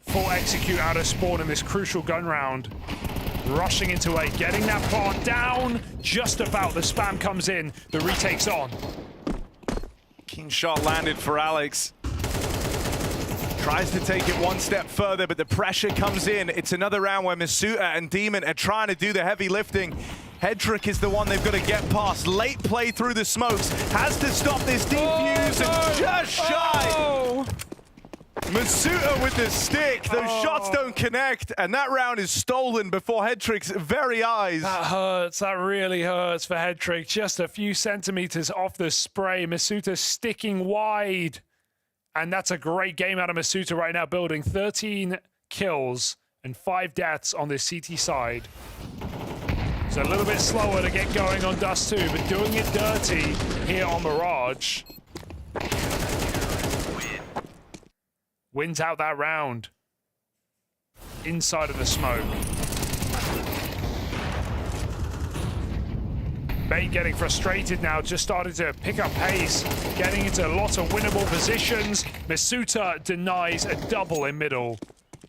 Full execute out of spawn in this crucial gun round. Rushing into A, getting that plant down just about. The spam comes in, the retake's on. Keen shot landed for Alex. Tries to take it one step further, but the pressure comes in. It's another round where Masuta and Demon are trying to do the heavy lifting. Headtrick is the one they've got to get past. Late play through the smokes. Has to stop this defuse and just shy. Masuta with the stick. Those shots don't connect, and that round is stolen before Headtrick's very eyes. That hurts. That really hurts for Headtrick. Just a few centimeters off the spray. Masuta sticking wide. And that's a great game out of Masuta right now, building 13 kills and 5 deaths on this CT side. So a little bit slower to get going on Dust 2, but doing it dirty here on Mirage. Wins out that round. Inside of the smoke. Bait getting frustrated now, just started to pick up pace, getting into a lot of winnable positions. Masuta denies a double in middle.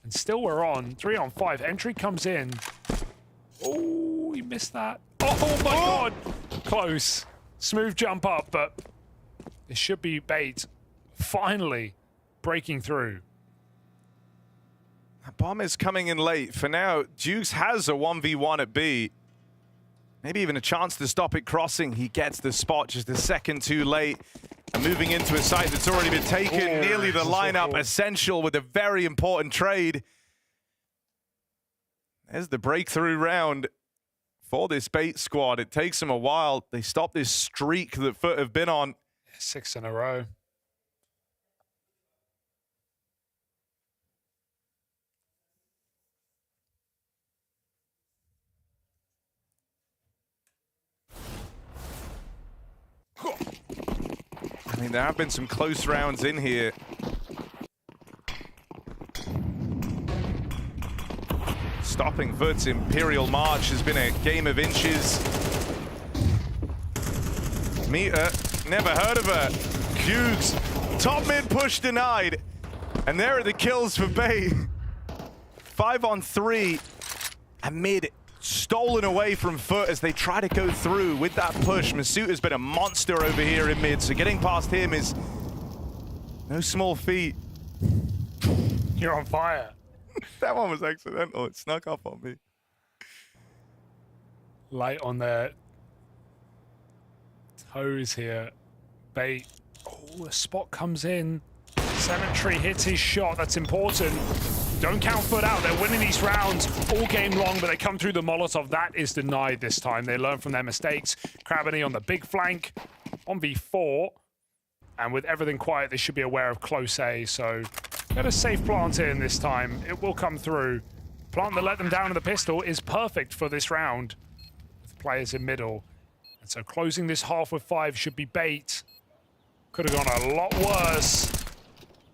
And still we're on, 3-on-5. Entry comes in. Oh, he missed that. Oh my God, close. Smooth jump up, but it should be Bait finally breaking through. That bomb is coming in late. For now, Dukes has a 1v1 at B. Maybe even a chance to stop it crossing. He gets the spot just a second too late. And moving into a site that's already been taken. Nearly the lineup essential with a very important trade. There's the breakthrough round for this Bait squad. It takes them a while. They stop this streak that FUT have been on. 6 in a row. I mean, there have been some close rounds in here. Stopping FUT's Imperial March has been a game of inches. Mita, never heard of her. Hughes, top mid push denied. And there are the kills for Bait. 5-on-3. And mid stolen away from FUT as they try to go through with that push. Masuta's been a monster over here in mid, so getting past him is no small feat. You're on fire. That one was accidental. It snuck up on me. Light on their toes here. Bait. Oh, a spot comes in. Cemetery hits his shot. That's important. Don't count FUT out. They're winning these rounds all game long, but they come through the Molotov. That is denied this time. They learn from their mistakes. Crabany on the big flank. 1v4. And with everything quiet, they should be aware of close A. So get a safe plant in this time. It will come through. Plant that let them down in the pistol is perfect for this round. With players in middle. And so closing this half with 5 should be Bait. Could have gone a lot worse.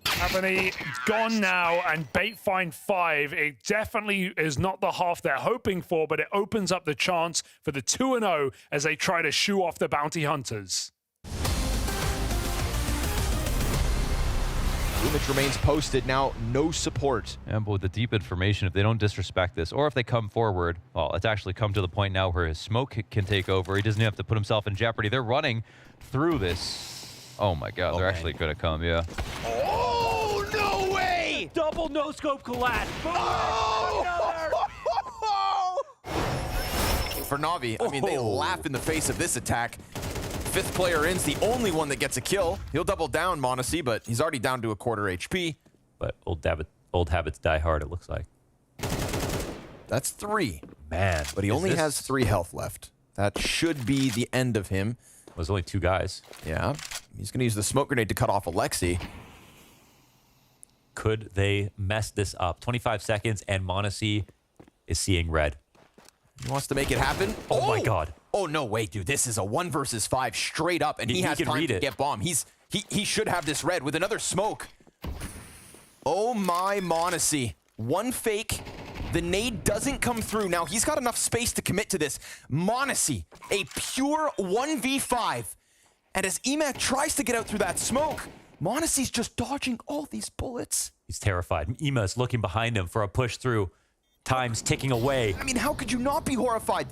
Crabany gone now, and Bait find 5. It definitely is not the half they're hoping for, but it opens up the chance for the 2-0 as they try to shoo off the bounty hunters. Image remains posted now, no support. And with the deep information, if they don't disrespect this, or if they come forward, well, it's actually come to the point now where his smoke can take over. He doesn't have to put himself in jeopardy. They're running through this. Oh my God, they're actually going to come, yeah. Oh, no way! Double no-scope collapse. For Na'Vi, I mean, they laugh in the face of this attack. 5th player in's the only one that gets a kill. He'll double down m0NESY, but he's already down to a quarter HP. But old habits die hard, it looks like. That's 3. Man. But he only has 3 health left. That should be the end of him. There's only 2 guys. Yeah. He's going to use the smoke grenade to cut off Alexi. Could they mess this up? 25 seconds, and m0NESY is seeing red. He wants to make it happen. Oh my God. Oh, no, wait, dude. This is a 1 versus 5 straight up, and he has time to get bomb. He should have this red with another smoke. Oh, my m0NESY. 1 fake. The nade doesn't come through. Now, he's got enough space to commit to this. m0NESY, a pure 1v5. And as Emat tries to get out through that smoke, m0NESY's just dodging all these bullets. He's terrified. Ema's looking behind him for a push through. Time's ticking away. I mean, how could you not be horrified?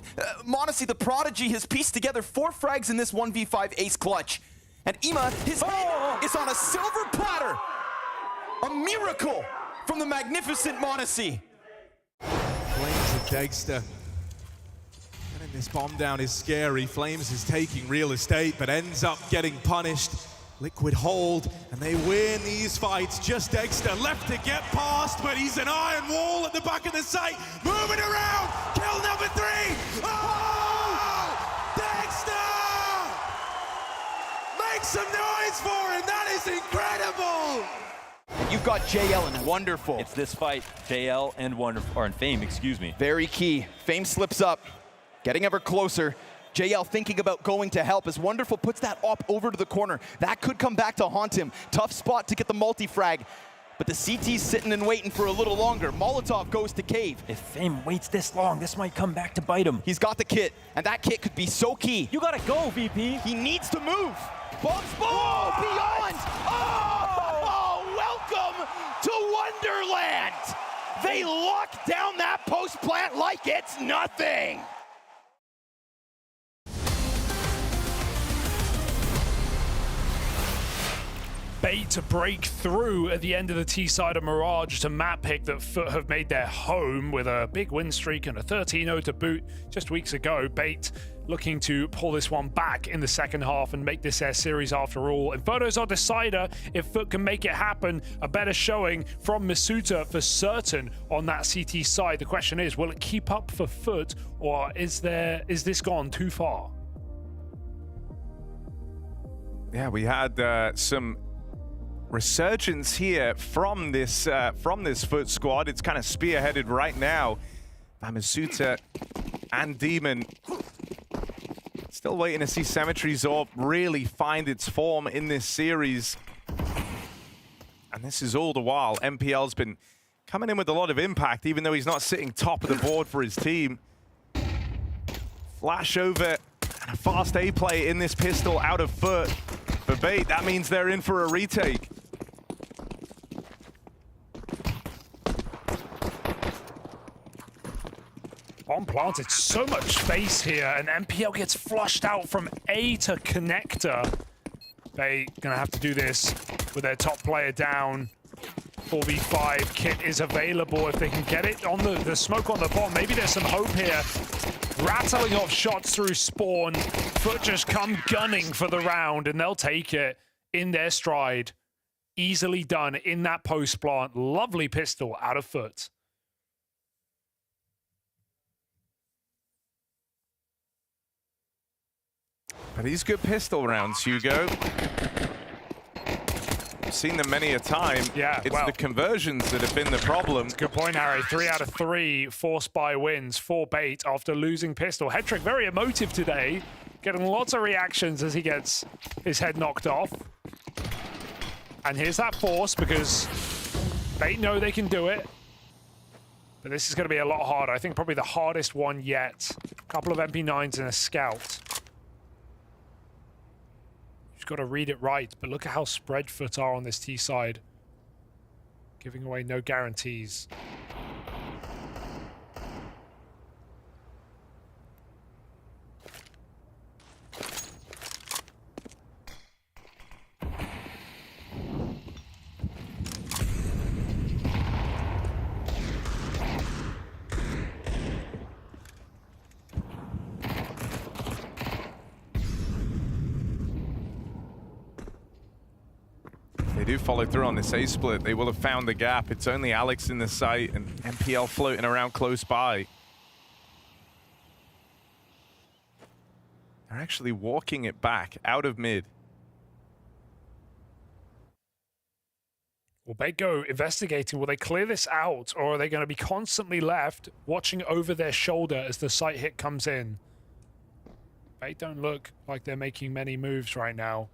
m0NESY, the prodigy, has pieced together 4 frags in this 1v5 ace clutch. And Ema, his head is on a silver platter. A miracle from the magnificent m0NESY. Flames and Dexter. Getting this bomb down is scary. Flames is taking real estate, but ends up getting punished. Liquid hold, and they win these fights. Just Dexter left to get past, but he's an iron wall at the back of the site. Moving around, kill number 3. Oh! Dexter! Make some noise for him, that is incredible! And you've got JL and Wonderful. It's this fight, JL and Wonderful, or in Fame, excuse me. Very key. Fame slips up, getting ever closer. JL thinking about going to help as Wonderful puts that op over to the corner. That could come back to haunt him. Tough spot to get the multi-frag. but the CT's sitting and waiting for a little longer. Molotov goes to cave. If FaZe waits this long, this might come back to bite him. He's got the kit, and that kit could be so key. You gotta go, VP. He needs to move. Bombs, oh, beyond! Oh, welcome to Wonderland! They lock down that post plant like it's nothing! Bait to break through at the end of the T-side of Mirage. Just a map pick that FUT have made their home with a big win streak and a 13-0 to boot just weeks ago. Bait looking to pull this one back in the second half and make this their series after all. Inferno's our decider. If FUT can make it happen, a better showing from Masuta for certain on that CT side. The question is, will it keep up for FUT, or is this gone too far? Yeah, we had some resurgence here from this FUT squad. It's kind of spearheaded right now by Masuta and Demon. Still waiting to see Symmetry's Orb really find its form in this series. And this is all the while MPL's been coming in with a lot of impact, even though he's not sitting top of the board for his team. Flash over and a fast A play in this pistol out of FUT. For Bait, that means they're in for a retake. Bomb planted, so much space here, and MPL gets flushed out from A to connector. Bait gonna have to do this with their top player down. 4v5 kit is available if they can get it on the smoke on the bomb. Maybe there's some hope here. Rattling off shots through spawn. FUT just come gunning for the round, and they'll take it in their stride. Easily done in that post plant. Lovely pistol out of FUT. But these good pistol rounds, Hugo. I've seen them many a time. Yeah, it's the conversions that have been the problem. Good point, Harry. 3 out of 3 force buy wins for Bait after losing pistol. Headtrick very emotive today, getting lots of reactions as he gets his head knocked off. And here's that force, because Bait know they can do it. But this is going to be a lot harder. I think probably the hardest one yet. A couple of MP9s and a scout. Got to read it right, but look at how spread FUT are on this T side, giving away no guarantees. They do follow through on this A split. They will have found the gap. It's only Alex in the site and MPL floating around close by. They're actually walking it back out of mid. Will Bait go investigating? Will they clear this out, or are they going to be constantly left watching over their shoulder as the site hit comes in? Bait don't look like they're making many moves right now.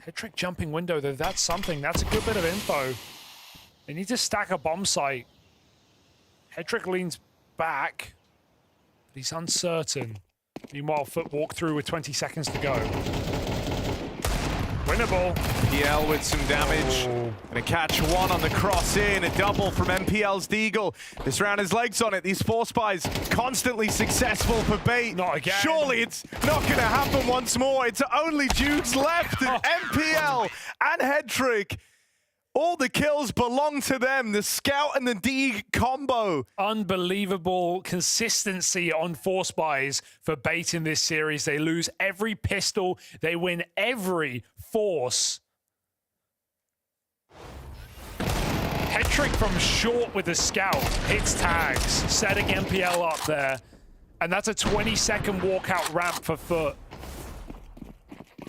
Headtrick jumping window, though, that's something. That's a good bit of info. They need to stack a bomb site. Headtrick leans back. He's uncertain. Meanwhile, FUT walk through with 20 seconds to go. Winnable. MPL with some damage. Gonna catch one on the cross in. A double from MPL's Deagle. This round has legs on it. These force buys constantly successful for Bait. Not again. Surely it's not gonna happen once more. It's only Dukes left. And MPL and Headtrick. All the kills belong to them. The Scout and the Deag combo. Unbelievable consistency on force buys for Bait in this series. They lose every pistol. They win every force. Headtrick from short with the Scout. Hits tags. Setting MPL up there. And that's a 20-second walkout ramp for FUT.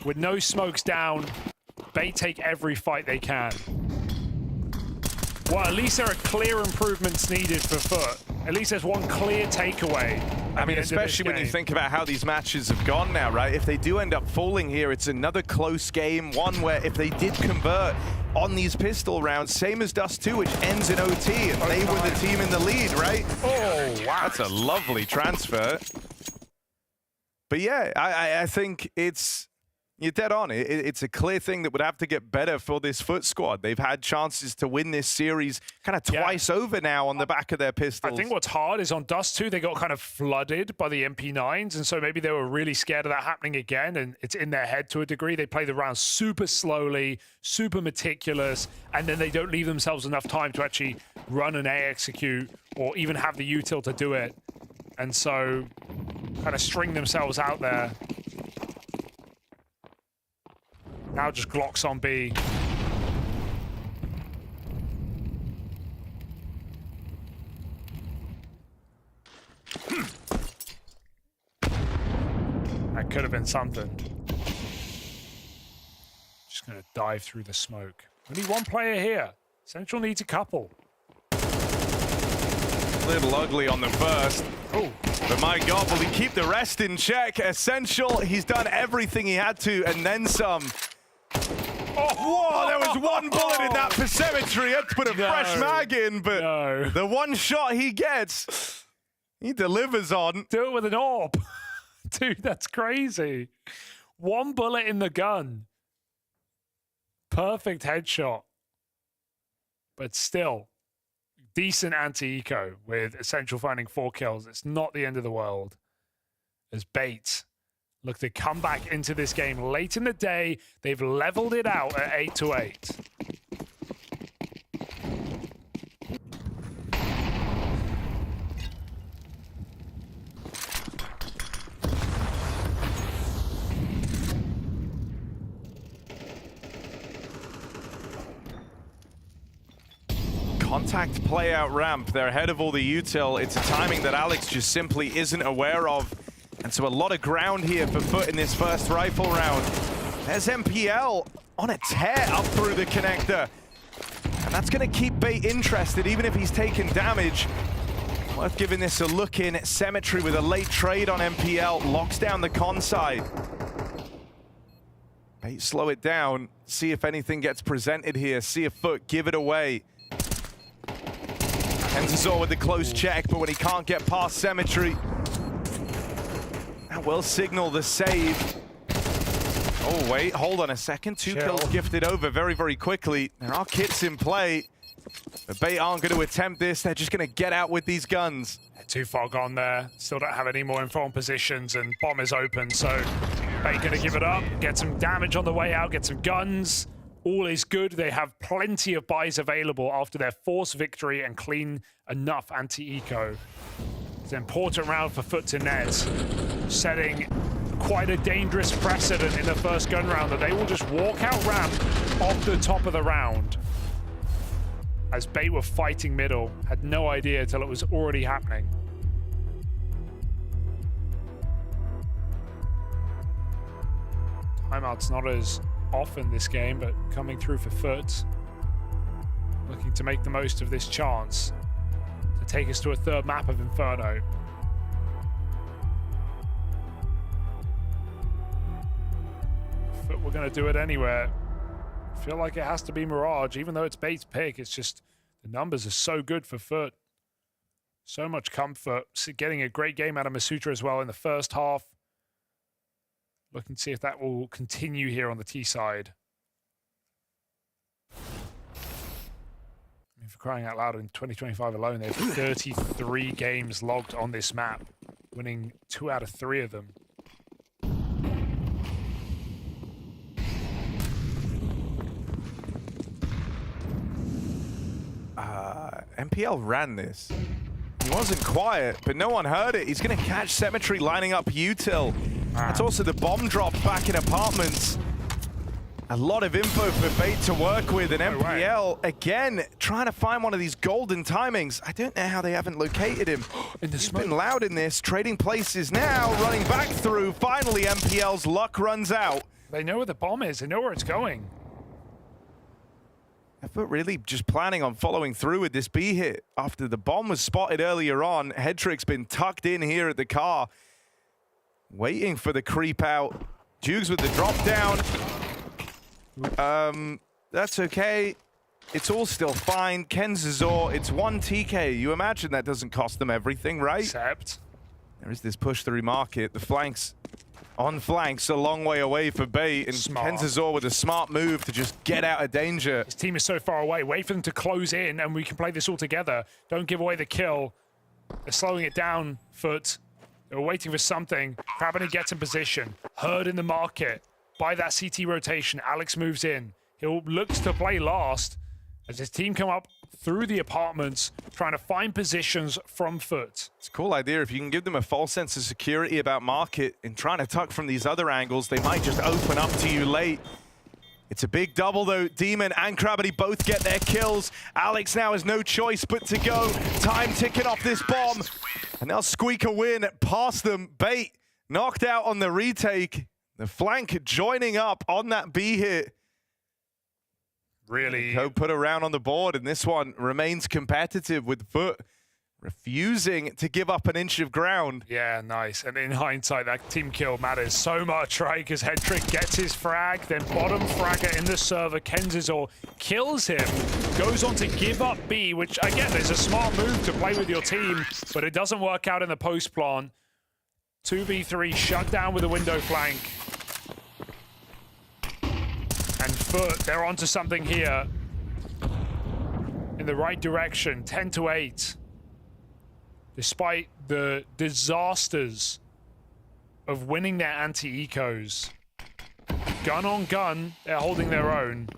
With no smokes down, Bait take every fight they can. Well, at least there are clear improvements needed for FUT. At least there's one clear takeaway. I mean, especially when you think about how these matches have gone now, right? If they do end up falling here, it's another close game, one where if they did convert, on these pistol rounds, same as Dust 2, which ends in OT, and they were the team in the lead, right? Oh, wow. That's a lovely transfer. But yeah, I think you're dead on. It's a clear thing that would have to get better for this FUT squad. They've had chances to win this series kind of twice over now on the back of their pistols. I think what's hard is on Dust 2, they got kind of flooded by the MP9s, and so maybe they were really scared of that happening again, and it's in their head to a degree. They play the rounds super slowly, super meticulous, and then they don't leave themselves enough time to actually run an A execute or even have the util to do it. And so kind of string themselves out there. Now just Glocks on B. That could have been something. Just gonna dive through the smoke. Only one player here. Central needs a couple. A little ugly on the first. Oh. But my God, will he keep the rest in check? Essential, he's done everything he had to and then some. Oh, whoa, there was one bullet in that perimetry. He had to put a fresh mag in, but the one shot he gets, he delivers on. Do it with an AWP. Dude, that's crazy. One bullet in the gun. Perfect headshot. But still, decent anti-eco with Essential finding 4 kills. It's not the end of the world. As Bates look to come back into this game late in the day. They've leveled it out at 8-8. Contact play out ramp. They're ahead of all the util. It's a timing that Alex just simply isn't aware of. And so a lot of ground here for FUT in this first rifle round. There's MPL on a tear up through the connector. And that's going to keep Bait interested, even if he's taken damage. Worth giving this a look in. Cemetery with a late trade on MPL. Locks down the con side. Bait slow it down. See if anything gets presented here. See if FUT give it away. Entazor with the close check, but when he can't get past Cemetery, that will signal the save. Oh, wait, hold on a second. 2 kills gifted over very, very quickly. There are kits in play, but Bait aren't going to attempt this. They're just going to get out with these guns. They're too far gone there. Still don't have any more informed positions, and bomb is open, so Bait going to give it up, get some damage on the way out, get some guns. All is good. They have plenty of buys available after their forced victory and clean enough anti-eco. It's an important round for FUT to net, setting quite a dangerous precedent in the first gun round that they will just walk out ramp off the top of the round. As Bait were fighting middle, had no idea till it was already happening. Timeout's not as often this game, but coming through for FUT. Looking to make the most of this chance to take us to a third map of Inferno. FUT we're going to do it anywhere. I feel like it has to be Mirage, even though it's Bait's pick. It's just the numbers are so good for FUT. So much comfort. Getting a great game out of Masutra as well in the first half. Looking to see if that will continue here on the T side. I mean, for crying out loud, in 2025 alone, they have 33 games logged on this map, winning 2 out of 3 of them. MPL ran this. He wasn't quiet, but no one heard it. He's going to catch Cemetery lining up util. That's also the bomb drop back in apartments. A lot of info for Bait to work with, and MPL, again, trying to find one of these golden timings. I don't know how they haven't located him. He's been loud in this, trading places now, running back through. Finally, MPL's luck runs out. They know where the bomb is. They know where it's going. FUT really just planning on following through with this B hit. After the bomb was spotted earlier on, Headtrick's been tucked in here at the car, waiting for the creep out. Jugs with the drop down. That's okay. It's all still fine. Kenzazor, it's 1 TK. You imagine that doesn't cost them everything, right? Except there is this push through market. The flanks, on flanks, a long way away for bait. And Kenzazor with a smart move to just get out of danger. His team is so far away. Wait for them to close in and we can play this all together. Don't give away the kill. They're slowing it down, FUT. They're waiting for something. Krabany gets in position. Heard in the market. By that CT rotation, Alex moves in. He'll look to play last as his team come up through the apartments, trying to find positions from FUT. It's a cool idea. If you can give them a false sense of security about market and trying to tuck from these other angles, they might just open up to you late. It's a big double though. Demon and Krabany both get their kills. Alex now has no choice but to go. Time ticking off this bomb. And they'll squeak a win past them. Bait knocked out on the retake. The flank joining up on that B hit. Really? Go put a round on the board, and this one remains competitive with FUT refusing to give up an inch of ground. Yeah, nice. And in hindsight, that team kill matters so much, right? Because Hedrick gets his frag, then bottom fragger in the server. Kenzazor kills him, goes on to give up B, which, again, is a smart move to play with your team, but it doesn't work out in the post plant. 2v3 shut down with a window flank. And FUT, they're onto something here. In the right direction, 10-8. Despite the disasters of winning their anti-ecos. Gun on gun, they're holding their own.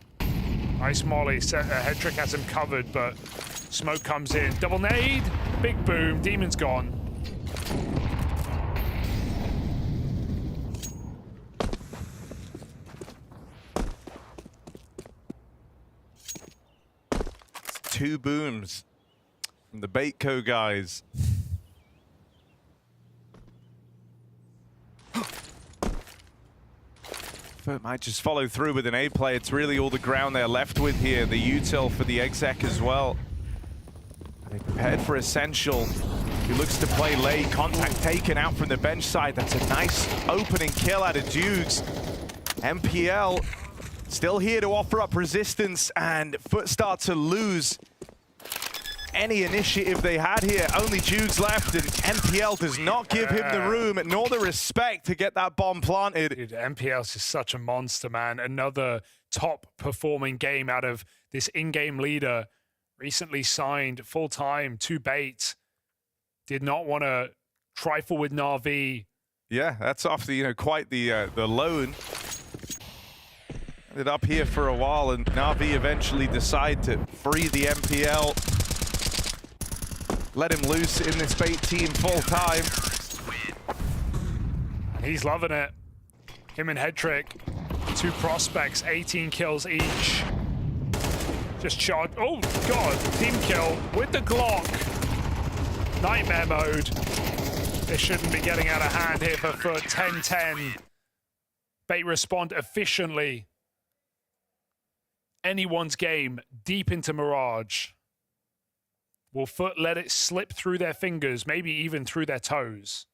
Nice molly, Hedrick has him covered, but smoke comes in. Double nade, big boom, Demon's gone. Two booms from the Baitco guys. FUT might just follow through with an A play. It's really all the ground they're left with here. The util for the exec as well. They prepared for Essential. He looks to play late. Contact taken out from the bench side. That's a nice opening kill out of Dukes. MPL still here to offer up resistance, and FUT start to lose any initiative they had here. Only Dukes left, and MPL does not give him the room nor the respect to get that bomb planted. Dude, MPL's just such a monster, man. Another top performing game out of this in-game leader. Recently signed full-time to Bait. Did not want to trifle with Na'Vi. Yeah, that's off the, quite the loan. Ended up here for a while, and Na'Vi eventually decide to free the MPL. Let him loose in this Bait team full time. He's loving it. Him and Hedrick, 2 prospects, 18 kills each. Just charge. Oh, God. Team kill with the Glock. Nightmare mode. This shouldn't be getting out of hand here for FUT. 10-10. Bait respond efficiently. Anyone's game deep into Mirage. Will FUT let it slip through their fingers, maybe even through their toes?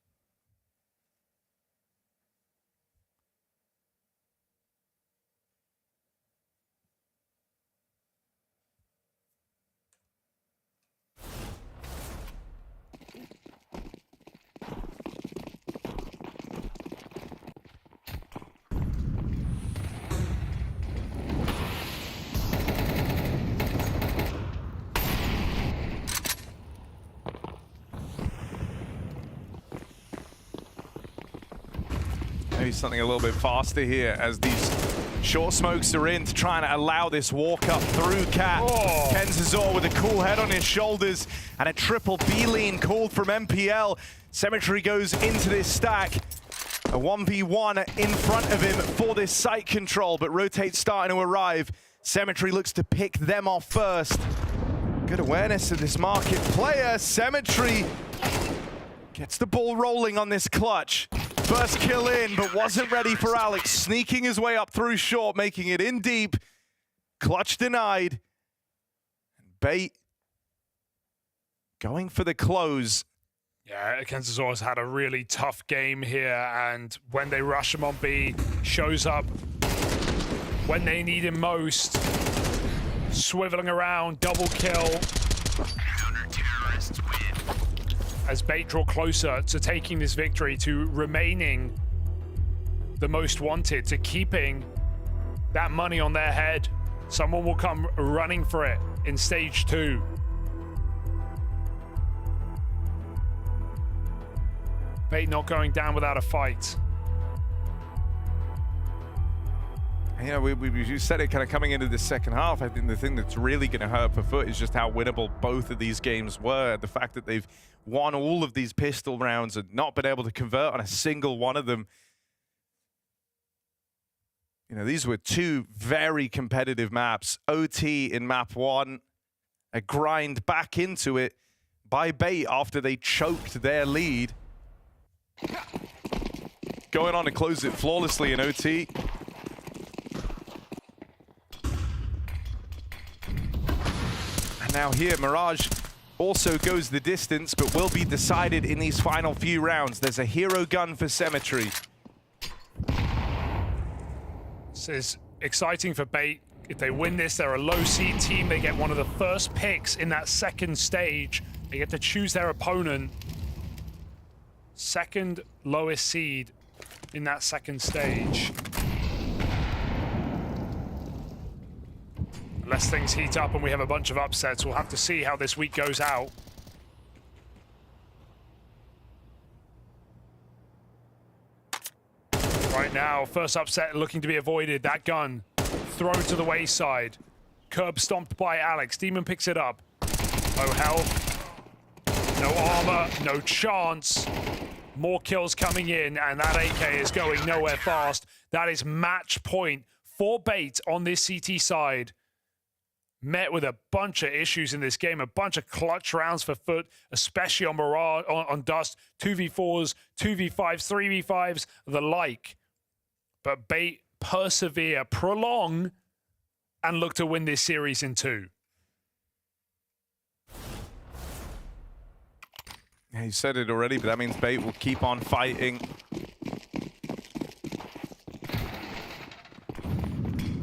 Maybe something a little bit faster here as these short smokes are in to try and allow this walk up through Cat. Oh. Kenzazor with a cool head on his shoulders and a triple B lean called from MPL. Cemetery goes into this stack. A 1v1 in front of him for this site control, but Rotate's starting to arrive. Cemetery looks to pick them off first. Good awareness of this market player. Cemetery gets the ball rolling on this clutch. First kill in, but wasn't ready for Alex. Sneaking his way up through short, making it in deep. Clutch denied. Bait going for the close. Yeah, Kenzazor's had a really tough game here, and when they rush him on B, shows up when they need him most. Swiveling around, double kill. Counter-terrorists win. As Bait draw closer to taking this victory, to remaining the most wanted, to keeping that money on their head. Someone will come running for it in stage 2. Bait not going down without a fight. You know, we said it kind of coming into the second half. I think the thing that's really going to hurt for FUT is just how winnable both of these games were. The fact that they've won all of these pistol rounds and not been able to convert on a single one of them. You know, these were 2 very competitive maps. OT in map 1, a grind back into it by Bait after they choked their lead. Going on to close it flawlessly in OT. And now here, Mirage also goes the distance, but will be decided in these final few rounds. There's a hero gun for Cemetery. This is exciting for Bait. If they win this, they're a low seed team. They get one of the first picks in that second stage. They get to choose their opponent. Second lowest seed in that second stage. Unless things heat up and we have a bunch of upsets, we'll have to see how this week goes out. Right now, first upset looking to be avoided. That gun thrown to the wayside. Curb stomped by Alex. Demon picks it up. No health. No armor. No chance. More kills coming in, and that AK is going nowhere fast. That is match point for Bait on this CT side. Met with a bunch of issues in this game, a bunch of clutch rounds for FUT, especially on Mirage, on Dust, 2v4s, 2v5s, 3v5s, the like. But Bait persevere, prolong, and look to win this series in 2. Yeah, you said it already, but that means Bait will keep on fighting.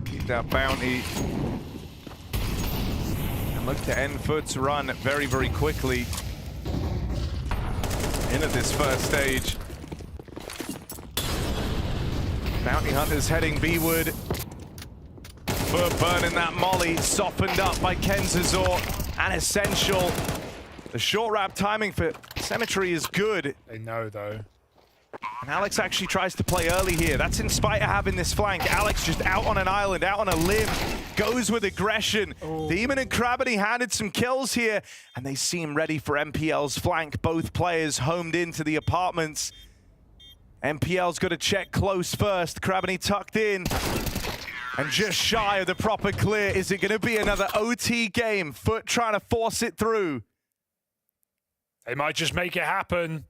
Keep that bounty. And look to end FUT's run very, very quickly into this first stage. Bounty Hunters heading B-ward. FUT burning that molly, softened up by Kenzazor and Essential. The short wrap timing for Cemetery is good. They know, though. And Alex actually tries to play early here. That's in spite of having this flank. Alex just out on an island, out on a limb, goes with aggression. Ooh. Demon and Gravity handed some kills here, and they seem ready for MPL's flank. Both players homed into the apartments. MPL's got to check close first. Gravity tucked in. And just shy of the proper clear. Is it going to be another OT game? FUT trying to force it through. They might just make it happen.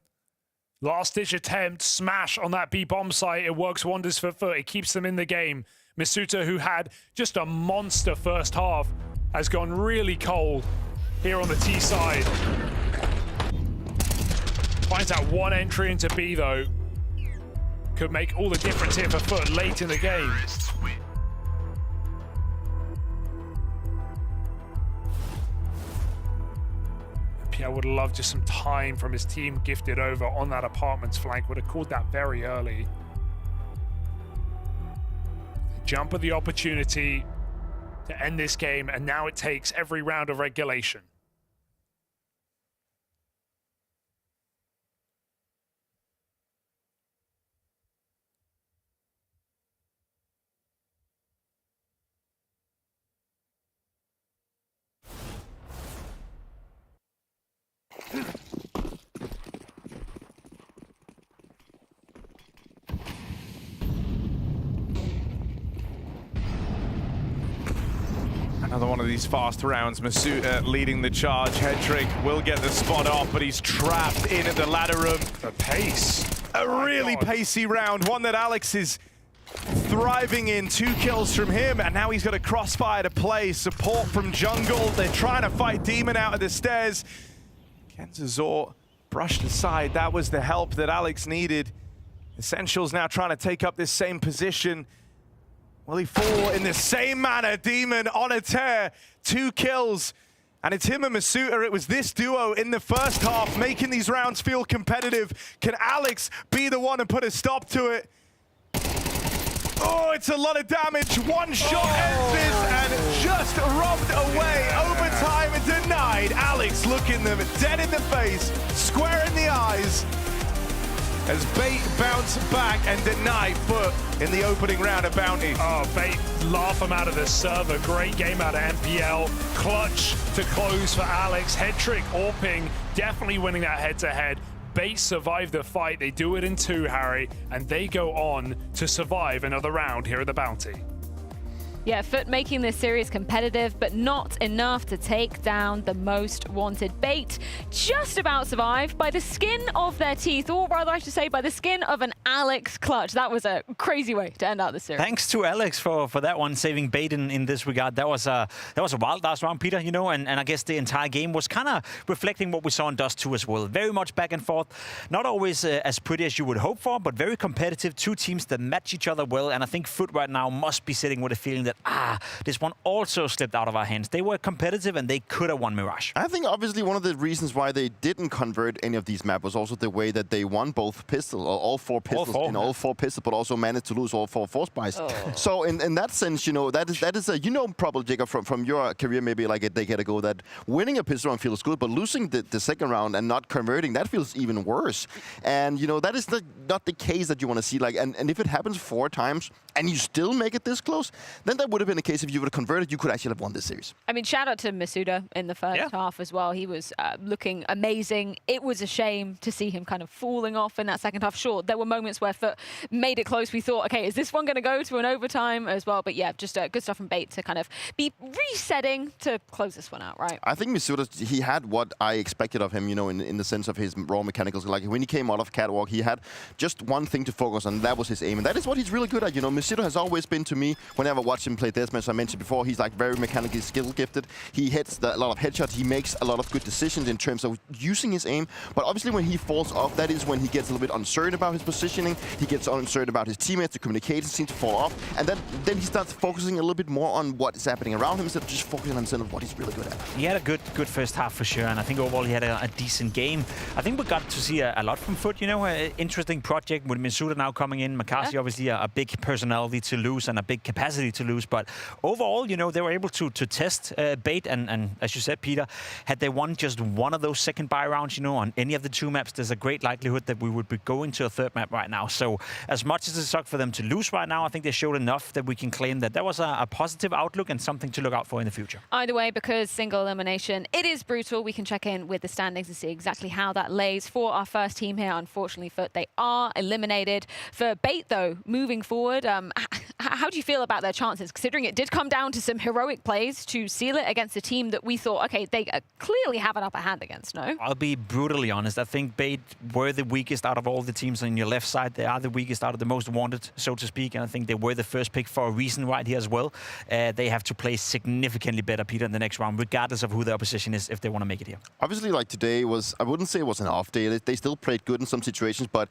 Last-ditch attempt, smash on that B-bomb site. It works wonders for FUT. It keeps them in the game. Misuta, who had just a monster first half, has gone really cold here on the T side. Finds out one entry into B, though. Could make all the difference here for FUT late in the game. I would have loved just some time from his team gifted over on that apartments flank. Would have called that very early. Jump at the opportunity to end this game, and now it takes every round of regulation. Another one of these fast rounds. Masuta leading the charge. Headtrick will get the spot off, but he's trapped in at the ladder room. The pace. A really pacey round. One that Alex is thriving in. 2 kills from him, and now he's got a crossfire to play. Support from jungle. They're trying to fight Demon out of the stairs. Kenzazor brushed aside. That was the help that Alex needed. Essential's now trying to take up this same position. Will he fall in the same manner? Demon on a tear, 2 kills. And it's him and Masuta. It was this duo in the first half making these rounds feel competitive. Can Alex be the one to put a stop to it? Oh, it's a lot of damage. One shot ends this and just robbed away. Overtime denied. Alex looking them dead in the face, square in the eyes, as Bait bounced back and denied FUT in the opening round of Bounty. Oh, Bait laugh him out of the server. Great game out of MPL. Clutch to close for Alex. Head trick, AWPing, definitely winning that head-to-head. Bait survived the fight. They do it in 2, Harry, and they go on to survive another round here at the Bounty. Yeah, FUT making this series competitive, but not enough to take down the most wanted. Bait just about survived by the skin of their teeth, or rather I should say by the skin of an Alex clutch. That was a crazy way to end out the series. Thanks to Alex for that one, saving Bait in this regard. That was a wild last round, Peter, you know, and I guess the entire game was kind of reflecting what we saw in Dust 2 as well. Very much back and forth. Not always as pretty as you would hope for, but very competitive. 2 teams that match each other well, and I think FUT right now must be sitting with a feeling that this one also slipped out of our hands. They were competitive and they could have won Mirage. I think obviously one of the reasons why they didn't convert any of these maps was also the way that they won both pistols, or all 4 pistols, all 4 pistols, but also managed to lose all 4 force buys. Oh. So in that sense, you know, that is a, you know, probably, Jacob, from your career maybe like a decade ago, that winning a pistol round feels good, but losing the second round and not converting, that feels even worse. And you know, that is not the case that you want to see. Like, and if it happens 4 times and you still make it this close, then that would have been a case if you would have converted, you could actually have won this series. I mean, shout out to Masuta in the first half as well. He was looking amazing. It was a shame to see him kind of falling off in that second half. Sure, there were moments where FUT made it close. We thought, okay, is this one going to go to an overtime as well? But yeah, just good stuff from Bait to kind of be resetting to close this one out, right? I think Masuta, he had what I expected of him, you know, in the sense of his raw mechanicals. Like when he came out of Catwalk, he had just one thing to focus on, and that was his aim. And that is what he's really good at. You know, Masuta has always been, to me, whenever I watch him play Deathmatch, I mentioned before, he's like very mechanically skill gifted. He hits a lot of headshots. He makes a lot of good decisions in terms of using his aim. But obviously when he falls off, that is when he gets a little bit uncertain about his positioning. He gets uncertain about his teammates. The communication seems to fall off. And then he starts focusing a little bit more on what is happening around him instead of just focusing on himself, what he's really good at. He had a good first half for sure, and I think overall he had a decent game. I think we got to see a lot from FUT, you know, an interesting project with Masuta now coming in. Makasi obviously a big personality to lose and a big capacity to lose, but overall, you know, they were able to test Bait, and as you said, Peter, had they won just one of those second buy rounds, you know, on any of the 2 maps, there's a great likelihood that we would be going to a 3rd map right now. So as much as it sucked for them to lose right now, I think they showed enough that we can claim that was a positive outlook and something to look out for in the future. Either way, because single elimination, it is brutal. We can check in with the standings and see exactly how that lays for our first team here. Unfortunately, FUT, they are eliminated. For Bait, though, moving forward, how do you feel about their chances, considering it did come down to some heroic plays to seal it against a team that we thought, okay, they clearly have an upper hand against, no? I'll be brutally honest. I think Bait were the weakest out of all the teams on your left side. They are the weakest out of the most wanted, so to speak, and I think they were the first pick for a reason right here as well. They have to play significantly better, Peter, in the next round, regardless of who their opposition is, if they want to make it here. Obviously, like today was, I wouldn't say it was an off day. They still played good in some situations, but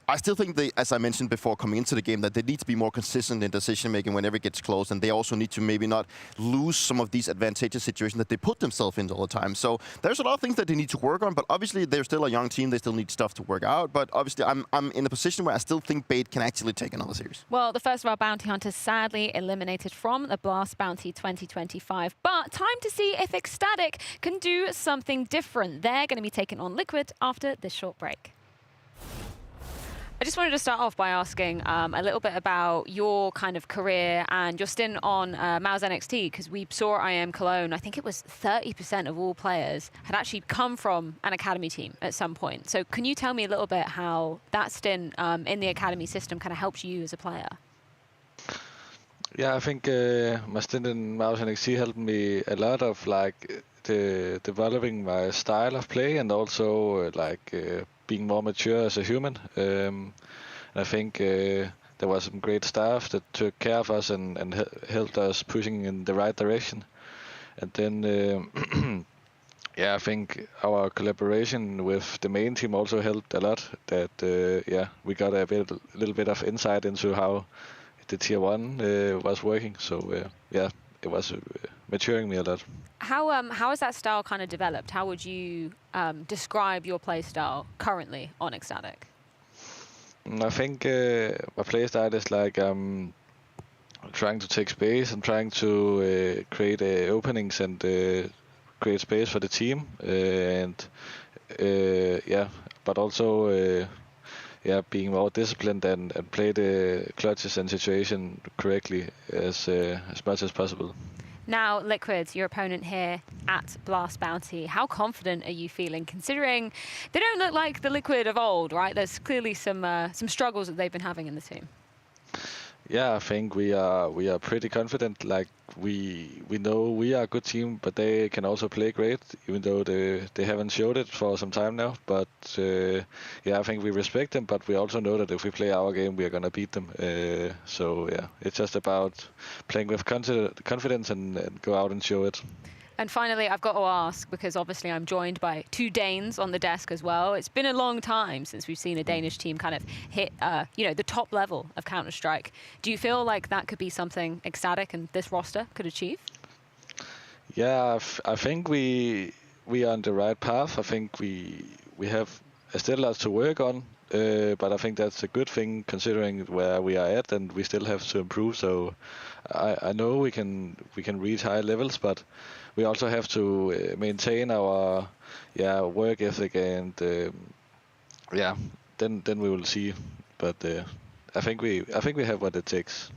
I still think they, as I mentioned before coming into the game, that they need to be more consistent in decision-making whenever it gets close, and they also need to maybe not lose some of these advantageous situations that they put themselves in all the time. So there's a lot of things that they need to work on, but obviously they're still a young team. They still need stuff to work out, but obviously I'm in a position where I still think Bait can actually take another series. Well, the first of our bounty hunters sadly eliminated from the Blast Bounty 2025, but time to see if ECSTATIC can do something different. They're going to be taking on Liquid after this short break. I just wanted to start off by asking a little bit about your kind of career and your stint on Malta NXT, because we saw IM Cologne, I think it was 30% of all players had actually come from an academy team at some point. So can you tell me a little bit how that stint in the academy system kind of helped you as a player? Yeah, I think my stint in Malta NXT helped me a lot of like developing my style of play and also being more mature as a human. And I think there was some great staff that took care of us and helped us pushing in the right direction. And then, yeah, I think our collaboration with the main team also helped a lot. That we got a little bit of insight into how the tier 1 was working. So yeah, it was maturing me a lot. How has that style kind of developed? How would you describe your play style currently on ECSTATIC? I think my play style is like trying to take space and trying to create openings and create space for the team, yeah, but also being more disciplined and play the clutches and situation correctly as much as possible. Now, Liquid, your opponent here at Blast Bounty, how confident are you feeling, considering they don't look like the Liquid of old, right? There's clearly some struggles that they've been having in the team. Yeah, I think we are pretty confident. Like we know we are a good team, but they can also play great, even though they haven't showed it for some time now. But yeah, I think we respect them, but we also know that if we play our game, we are gonna beat them. So yeah, it's just about playing with confidence and go out and show it. And finally, I've got to ask, because obviously I'm joined by 2 Danes on the desk as well. It's been a long time since we've seen a Danish team kind of hit, the top level of Counter-Strike. Do you feel like that could be something ECSTATIC and this roster could achieve? Yeah, I think we are on the right path. I think we have still lots to work on, but I think that's a good thing considering where we are at, and we still have to improve. So I know we can reach high levels, but we also have to maintain our work ethic, and then we will see. But I think we have what it takes.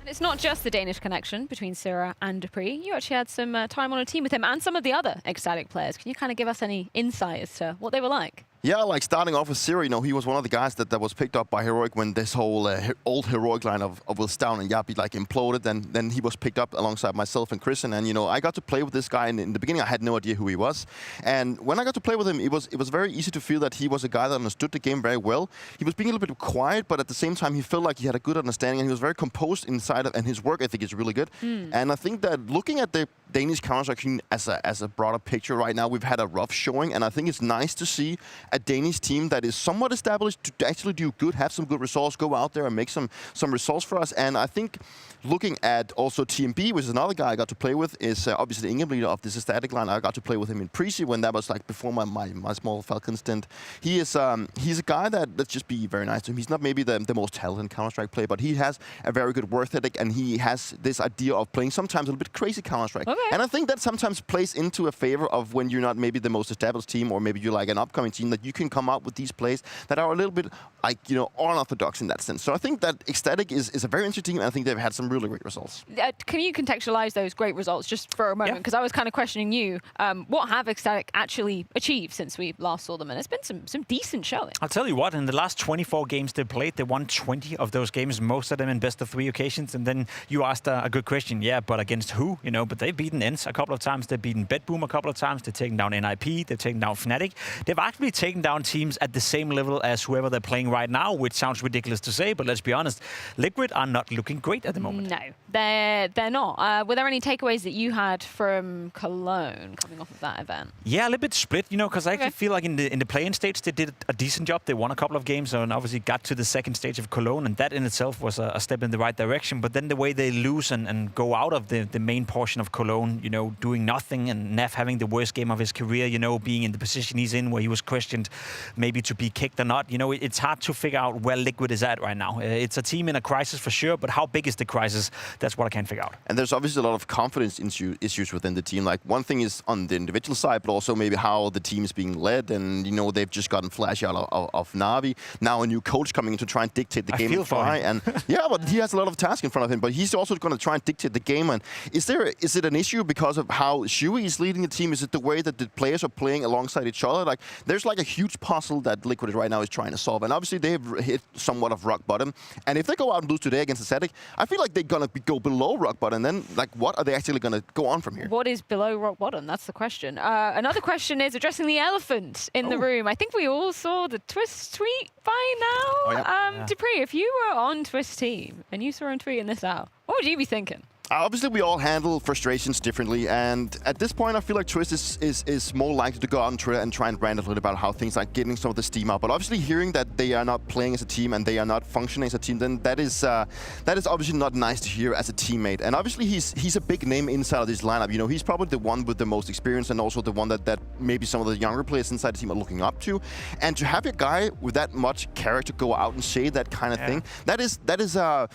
And it's not just the Danish connection between Sira and Dupree. You actually had some time on a team with him and some of the other ECSTATIC players. Can you kind of give us any insight as to what they were like? Yeah, like starting off with Siri, he was one of the guys that was picked up by Heroic when this whole old Heroic line of Wilstown and Yapi like imploded. And then he was picked up alongside myself and Christian. And, I got to play with this guy. And in the beginning, I had no idea who he was. And when I got to play with him, it was very easy to feel that he was a guy that understood the game very well. He was being a little bit quiet, but at the same time, he felt like he had a good understanding. And he was very composed inside of, and his work ethic is really good. And I think that looking at the Danish Counter-Strike scene as a broader picture right now, we've had a rough showing. And I think it's nice to see a Danish team that is somewhat established to actually do good, have some good results, go out there and make some results for us. And I think looking at also TMB, which is another guy I got to play with, is obviously the Ingham leader of this ECSTATIC line. I got to play with him in pre-season when that was like before my small Falcon stint. He's a guy that, let's just be very nice to him. He's not maybe the most talented Counter-Strike player, but he has a very good work ethic, and he has this idea of playing sometimes a little bit crazy Counter-Strike. Okay. And I think that sometimes plays into a favor of when you're not maybe the most established team, or maybe you're like an upcoming team, that you can come out with these plays that are a little bit like, unorthodox in that sense. So I think that ECSTATIC is a very interesting team, and I think they've had some really great results. Can you contextualize those great results just for a moment? Because I was kind of questioning you. What have ECSTATIC actually achieved since we last saw them? And it's been some decent showing. I'll tell you what, in the last 24 games they played, they won 20 of those games, most of them in best of 3 occasions. And then you asked a good question, but against who? But they've beaten ENCE a couple of times, they've beaten BetBoom a couple of times, they've taken down NIP, they've taken down Fnatic. They've actually taken down teams at the same level as whoever they're playing right now, which sounds ridiculous to say, but let's be honest, Liquid are not looking great at the moment. No, they're not. Were there any takeaways that you had from Cologne coming off of that event? Yeah, a little bit split, because I actually feel like in the play-in stage they did a decent job. They won a couple of games and obviously got to the second stage of Cologne, and that in itself was a step in the right direction. But then the way they lose and go out of the main portion of Cologne, doing nothing, and Neff having the worst game of his career, being in the position he's in where he was questioned maybe to be kicked or not. It's hard to figure out where Liquid is at right now. It's a team in a crisis for sure, but how big is the crisis? That's what I can't figure out. And there's obviously a lot of confidence issues within the team. Like, one thing is on the individual side, but also maybe how the team is being led. And, they've just gotten flash out of Navi. Now a new coach coming in to try and dictate the game. I feel for him. And yeah, but he has a lot of tasks in front of him. But he's also going to try and dictate the game. And is it an issue because of how Shui is leading the team? Is it the way that the players are playing alongside each other? Like, there's like a huge puzzle that Liquid right now is trying to solve. And obviously they've hit somewhat of rock bottom. And if they go out and lose today against ECSTATIC, I feel like they're going to go below rock bottom. And then, like, what are they actually going to go on from here? What is below rock bottom? That's the question. Another question is addressing the elephant in the room. I think we all saw the Twist tweet by now. Oh, yeah. Dupree, if you were on Twist team and you saw him tweeting this out, what would you be thinking? Obviously, we all handle frustrations differently, and at this point, I feel like Twist is more likely to go out on Twitter and try and rant a little about how things are getting some of the steam out. But obviously, hearing that they are not playing as a team and they are not functioning as a team, then that is obviously not nice to hear as a teammate. And obviously, he's a big name inside of this lineup. You know, he's probably the one with the most experience and also the one that maybe some of the younger players inside the team are looking up to. And to have a guy with that much character go out and say that kind of thing, that is at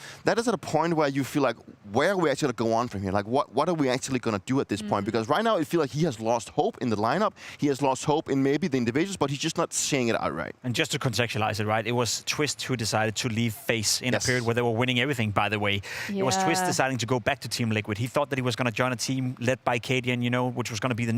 a point where you feel like, where are we actually going to go on from here? Like, what are we actually going to do at this point? Because right now, I feel like he has lost hope in the lineup. He has lost hope in maybe the individuals, but he's just not saying it outright. And just to contextualize it, right, it was Twist who decided to leave FaZe in a period where they were winning everything, by the way. It was Twist deciding to go back to Team Liquid. He thought that he was going to join a team led by Cadian, you know, which was going to be the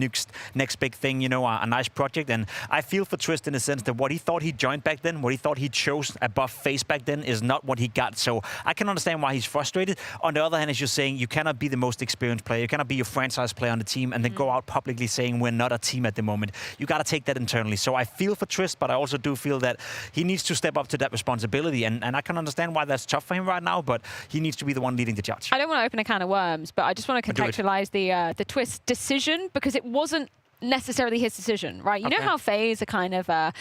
next big thing, you know, a nice project. And I feel for Twist in the sense that what he thought he joined back then, what he thought he chose above FaZe back then is not what he got. So I can understand why he's frustrated. On the other hand, as you're saying, you cannot be the most experienced player. You cannot be your franchise player on the team and then go out publicly saying we're not a team at the moment. You got to take that internally. So I feel for Twist, but I also do feel that he needs to step up to that responsibility. And I can understand why that's tough for him right now, but he needs to be the one leading the charge. I don't want to open a can of worms, but I just want to contextualize the Twist decision, because it wasn't necessarily his decision, right? You know how FaZe are kind of, I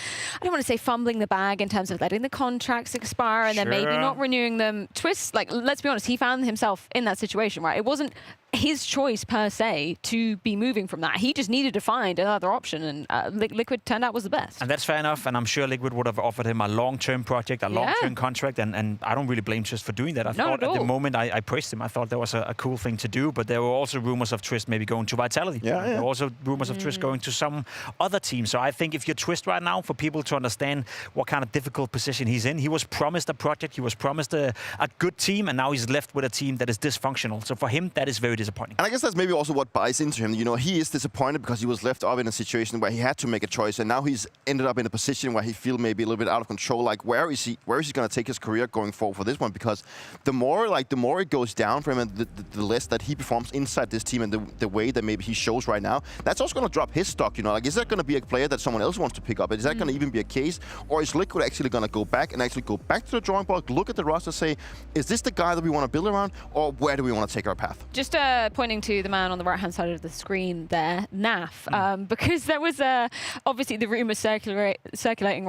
don't want to say fumbling the bag in terms of letting the contracts expire and then maybe not renewing them. Twist, like, let's be honest, he found himself in that situation, right? It wasn't his choice per se to be moving from that. He just needed to find another option, and Liquid turned out was the best. And that's fair enough, and I'm sure Liquid would have offered him a long-term project, a long-term contract, and I don't really blame Twist for doing that. I thought at the moment I praised him. I thought that was a cool thing to do, but there were also rumors of Twist maybe going to Vitality. There were also rumors of Twist going to some other team. So I think if you're Twist right now, for people to understand what kind of difficult position he's in, he was promised a project, he was promised a good team, and now he's left with a team that is dysfunctional. So for him, that is very disappointing. And I guess that's maybe also what buys into him. You know, he is disappointed because he was left up in a situation where he had to make a choice, and now he's ended up in a position where he feels maybe a little bit out of control. Like, where is he going to take his career going forward for this one? Because the more it goes down for him, and the less that he performs inside this team, and the way that maybe he shows right now, that's also going to drop his stock. You know, like, is that going to be a player that someone else wants to pick up? Is that going to even be a case, or is Liquid actually going to go back to the drawing board, look at the roster, say, is this the guy that we want to build around, or where do we want to take our path? Just pointing to the man on the right-hand side of the screen there, Naf, because there was obviously the rumors circulating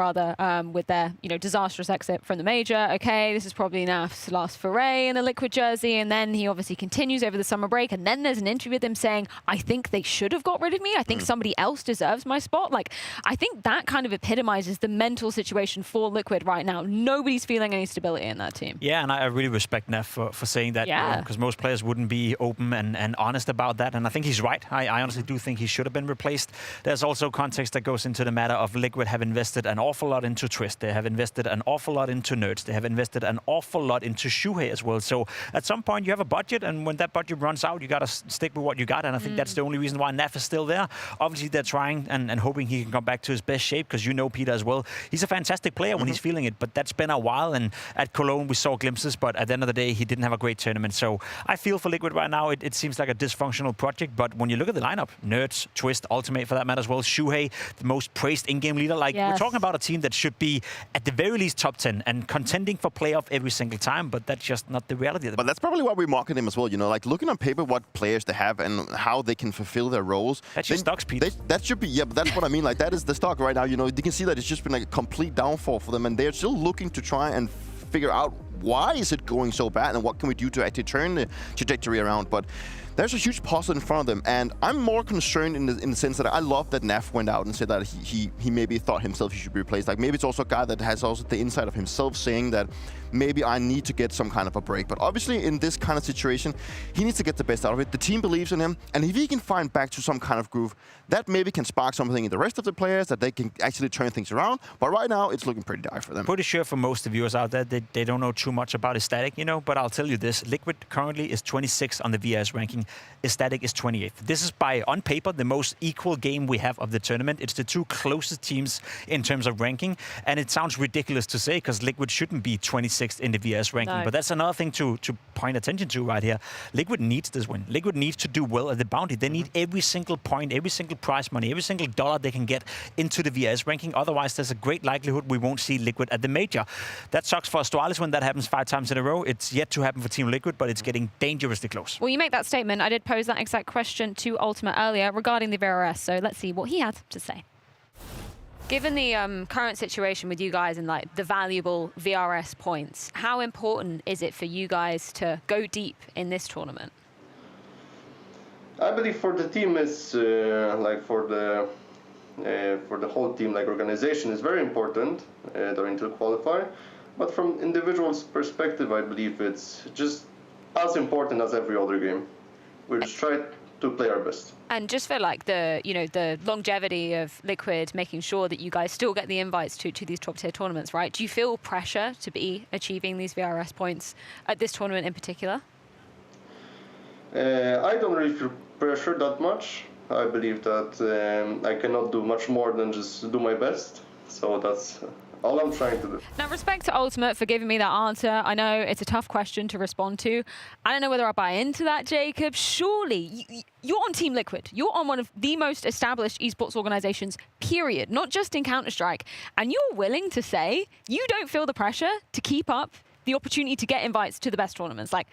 with their disastrous exit from the major. Okay, this is probably Naf's last foray in the Liquid jersey, and then he obviously continues over the summer break, and then there's an interview with him saying, I think they should have got rid of me. I think somebody else deserves my spot. Like, I think that kind of epitomizes the mental situation for Liquid right now. Nobody's feeling any stability in that team. Yeah, and I really respect Naf for saying that, because most players wouldn't be open and honest about that, and I think he's right. I honestly do think he should have been replaced. There's also context that goes into the matter of Liquid have invested an awful lot into Twist. They have invested an awful lot into Nerds. They have invested an awful lot into Shuhei as well. So at some point you have a budget, and when that budget runs out, you got to stick with what you got, and I think that's the only reason why Naf is still there. Obviously they're trying and hoping he can come back to his best shape, because you know Peter as well. He's a fantastic player when he's feeling it, but that's been a while, and at Cologne we saw glimpses, but at the end of the day he didn't have a great tournament. So I feel for Liquid right now, it seems like a dysfunctional project, but when you look at the lineup, Nerds, Twist, Ultimate for that matter as well, Shuhei, the most praised in-game leader, like we're talking about a team that should be at the very least top 10 and contending for playoff every single time, but that's just not the reality of the But that's probably why we market him as well, you know, like looking on paper what players they have and how they can fulfill their roles. That's your stock speed. That should be, but that's what I mean, like that is the stock right now, you know, you can see that it's just been like a complete downfall for them, and they're still looking to try and figure out why is it going so bad and what can we do to actually turn the trajectory around. But there's a huge puzzle in front of them, and I'm more concerned in the sense that I love that Naf went out and said that he maybe thought himself he should be replaced. Like, maybe it's also a guy that has also the inside of himself saying that maybe I need to get some kind of a break. But obviously in this kind of situation, he needs to get the best out of it. The team believes in him, and if he can find back to some kind of groove, that maybe can spark something in the rest of the players, that they can actually turn things around. But right now, it's looking pretty dire for them. Pretty sure for most of the viewers out there, they don't know too much about ECSTATIC, you know, but I'll tell you this. Liquid currently is 26 on the VS ranking. ECSTATIC is 28th. This is by, on paper, the most equal game we have of the tournament. It's the two closest teams in terms of ranking. And it sounds ridiculous to say because Liquid shouldn't be 26th in the VS ranking. No. But that's another thing to point attention to right here. Liquid needs this win. Liquid needs to do well at the bounty. They need every single point, every single prize money, every single dollar they can get into the VS ranking. Otherwise, there's a great likelihood we won't see Liquid at the major. That sucks for Astralis when that happens 5 times in a row. It's yet to happen for Team Liquid, but it's getting dangerously close. Well, you make that statement. I did pose that exact question to Ultimate earlier regarding the VRS, so let's see what he had to say. Given the current situation with you guys and like the valuable VRS points, how important is it for you guys to go deep in this tournament? I believe for the team is like for the whole team, like organization, is very important during to qualify. But from individual's perspective, I believe it's just as important as every other game. We just try to play our best. And just for like the, you know, the longevity of Liquid, making sure that you guys still get the invites to these top tier tournaments, right? Do you feel pressure to be achieving these VRS points at this tournament in particular? I don't really feel pressure that much. I believe that I cannot do much more than just do my best. So that's all I'm trying to do. Now, respect to Ultimate for giving me that answer. I know it's a tough question to respond to. I don't know whether I buy into that, Jacob. Surely, you're on Team Liquid. You're on one of the most established esports organizations, period. Not just in Counter-Strike. And you're willing to say you don't feel the pressure to keep up the opportunity to get invites to the best tournaments. Like,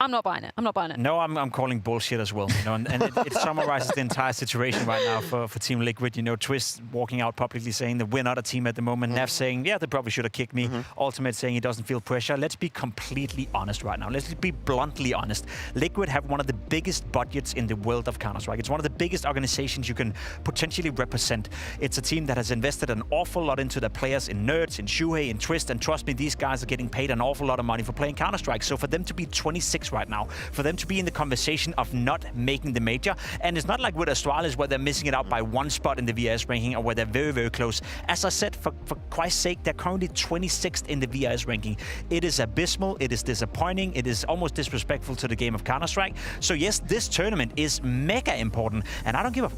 I'm not buying it. I'm not buying it. No, I'm calling bullshit as well. You know, and it summarizes the entire situation right now for Team Liquid. You know, Twist walking out publicly saying that we're not a team at the moment. Nev saying, yeah, they probably should have kicked me. Ultimate saying he doesn't feel pressure. Let's be completely honest right now. Let's be bluntly honest. Liquid have one of the biggest budgets in the world of Counter-Strike. It's one of the biggest organizations you can potentially represent. It's a team that has invested an awful lot into their players, in Nerds, in Shuhei, in Twist, and trust me, these guys are getting paid an awful lot of money for playing Counter-Strike. So for them to be 26 right now, for them to be in the conversation of not making the major, and it's not like with Astralis where they're missing it out by 1 spot in the VS ranking or where they're very, very close. As I said, for Christ's sake, they're currently 26th in the VS ranking. It is abysmal, it is disappointing, it is almost disrespectful to the game of Counter-Strike. So yes, this tournament is mega important, and I don't give a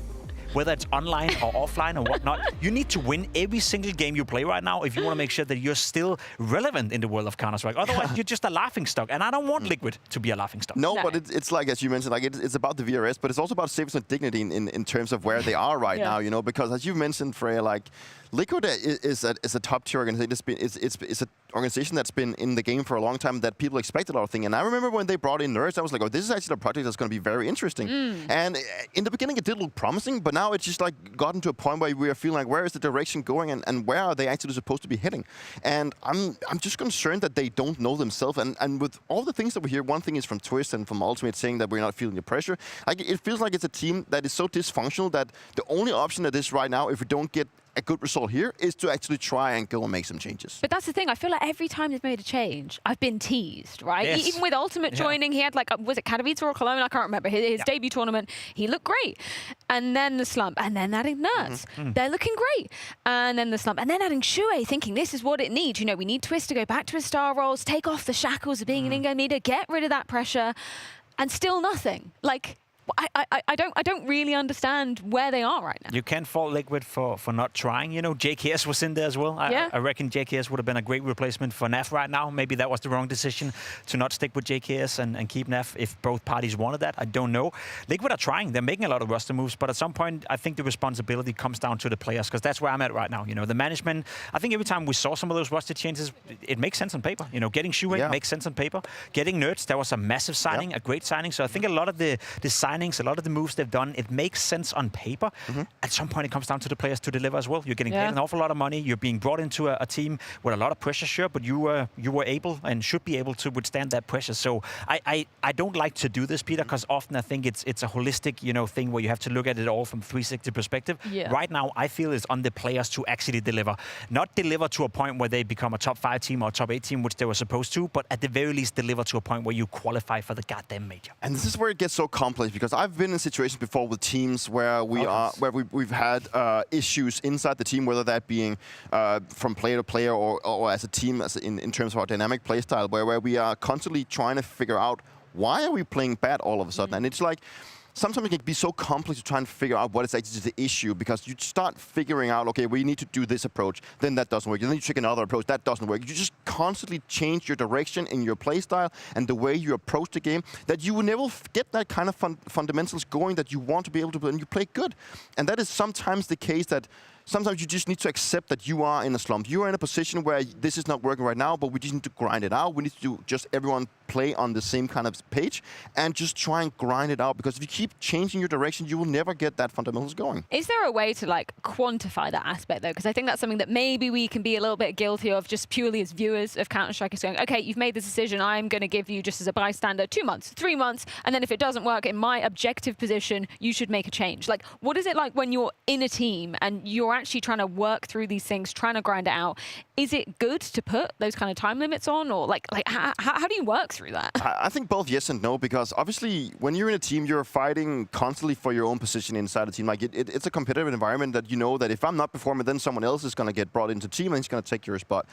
whether it's online or offline or whatnot. You need to win every single game you play right now if you want to make sure that you're still relevant in the world of Counter-Strike. Otherwise, you're just a laughingstock. And I don't want Liquid to be a laughingstock. No, but it's like, as you mentioned, like it's about the VRS, but it's also about saving some dignity in terms of where they are right now, you know, because as you mentioned, Freya, like, Liquid is a top-tier organization. It's an organization that's been in the game for a long time that people expect a lot of things. And I remember when they brought in Nerds, I was like, oh, this is actually a project that's going to be very interesting. And in the beginning, it did look promising, but now it's just like gotten to a point where we are feeling like, where is the direction going and where are they actually supposed to be hitting? And I'm just concerned that they don't know themselves. And with all the things that we hear, one thing is from Twist and from Ultimate saying that we're not feeling the pressure. Like, it feels like it's a team that is so dysfunctional that the only option that is right now, if we don't get a good result here, is to actually try and go and make some changes. But that's the thing. I feel like every time they've made a change, I've been teased, right? Yes. Even with Ultimate joining, he had like, was it Katowice or Cologne? I can't remember. His debut tournament, he looked great. And then the slump. And then adding Nerds. They're looking great. And then the slump. And then adding Shuhei, thinking this is what it needs. You know, we need Twist to go back to his star roles, take off the shackles of being an in-game leader, get rid of that pressure, and still nothing. Like, I don't really understand where they are right now. You can't fault Liquid for not trying. You know, JKS was in there as well. I reckon JKS would have been a great replacement for Nef right now. Maybe that was the wrong decision to not stick with JKS and keep Nef if both parties wanted that. I don't know. Liquid are trying. They're making a lot of roster moves, but at some point, I think the responsibility comes down to the players, because that's where I'm at right now. You know, the management, I think every time we saw some of those roster changes, it makes sense on paper. You know, getting Shuhei makes sense on paper. Getting Nerds, that was a massive signing, a great signing. So I think a lot of the signings, a lot of the moves they've done, it makes sense on paper. At some point, it comes down to the players to deliver as well. You're getting paid an awful lot of money. You're being brought into a team with a lot of pressure, sure, but you were able and should be able to withstand that pressure. So I don't like to do this, Peter, because often I think it's a holistic, you know, thing where you have to look at it all from 360 perspective. Right now, I feel it's on the players to actually deliver. Not deliver to a point where they become a top 5 team or top 8 team, which they were supposed to, but at the very least deliver to a point where you qualify for the goddamn major. And this is where it gets so complex, because I've been in situations before with teams where we've had issues inside the team, whether that being from player to player or as a team, in terms of our dynamic play style, where we are constantly trying to figure out why are we playing bad all of a sudden? And it's like, sometimes it can be so complex to try and figure out what is actually the issue, because you start figuring out, okay, we need to do this approach, then that doesn't work. Then you check another approach, that doesn't work. You just constantly change your direction in your play style and the way you approach the game, that you will never get that kind of fundamentals going that you want to be able to play, and you play good. And that is sometimes the case that sometimes you just need to accept that you are in a slump. You are in a position where this is not working right now, but we just need to grind it out. We need to do just everyone play on the same kind of page and just try and grind it out, because if you keep changing your direction, you will never get that fundamentals going. Is there a way to like quantify that aspect though? Because I think that's something that maybe we can be a little bit guilty of just purely as viewers of Counter-Strike, is going, okay, you've made this decision, I'm going to give you, just as a bystander, 2 months, 3 months, and then if it doesn't work in my objective position, you should make a change. Like, what is it like when you're in a team and you're actually trying to work through these things, trying to grind it out? Is it good to put those kind of time limits on, or like how do you work through that? I think both yes and no, because obviously when you're in a team, you're fighting constantly for your own position inside the team. Like it's a competitive environment that you know that if I'm not performing, then someone else is going to get brought into the team and he's going to take your spot.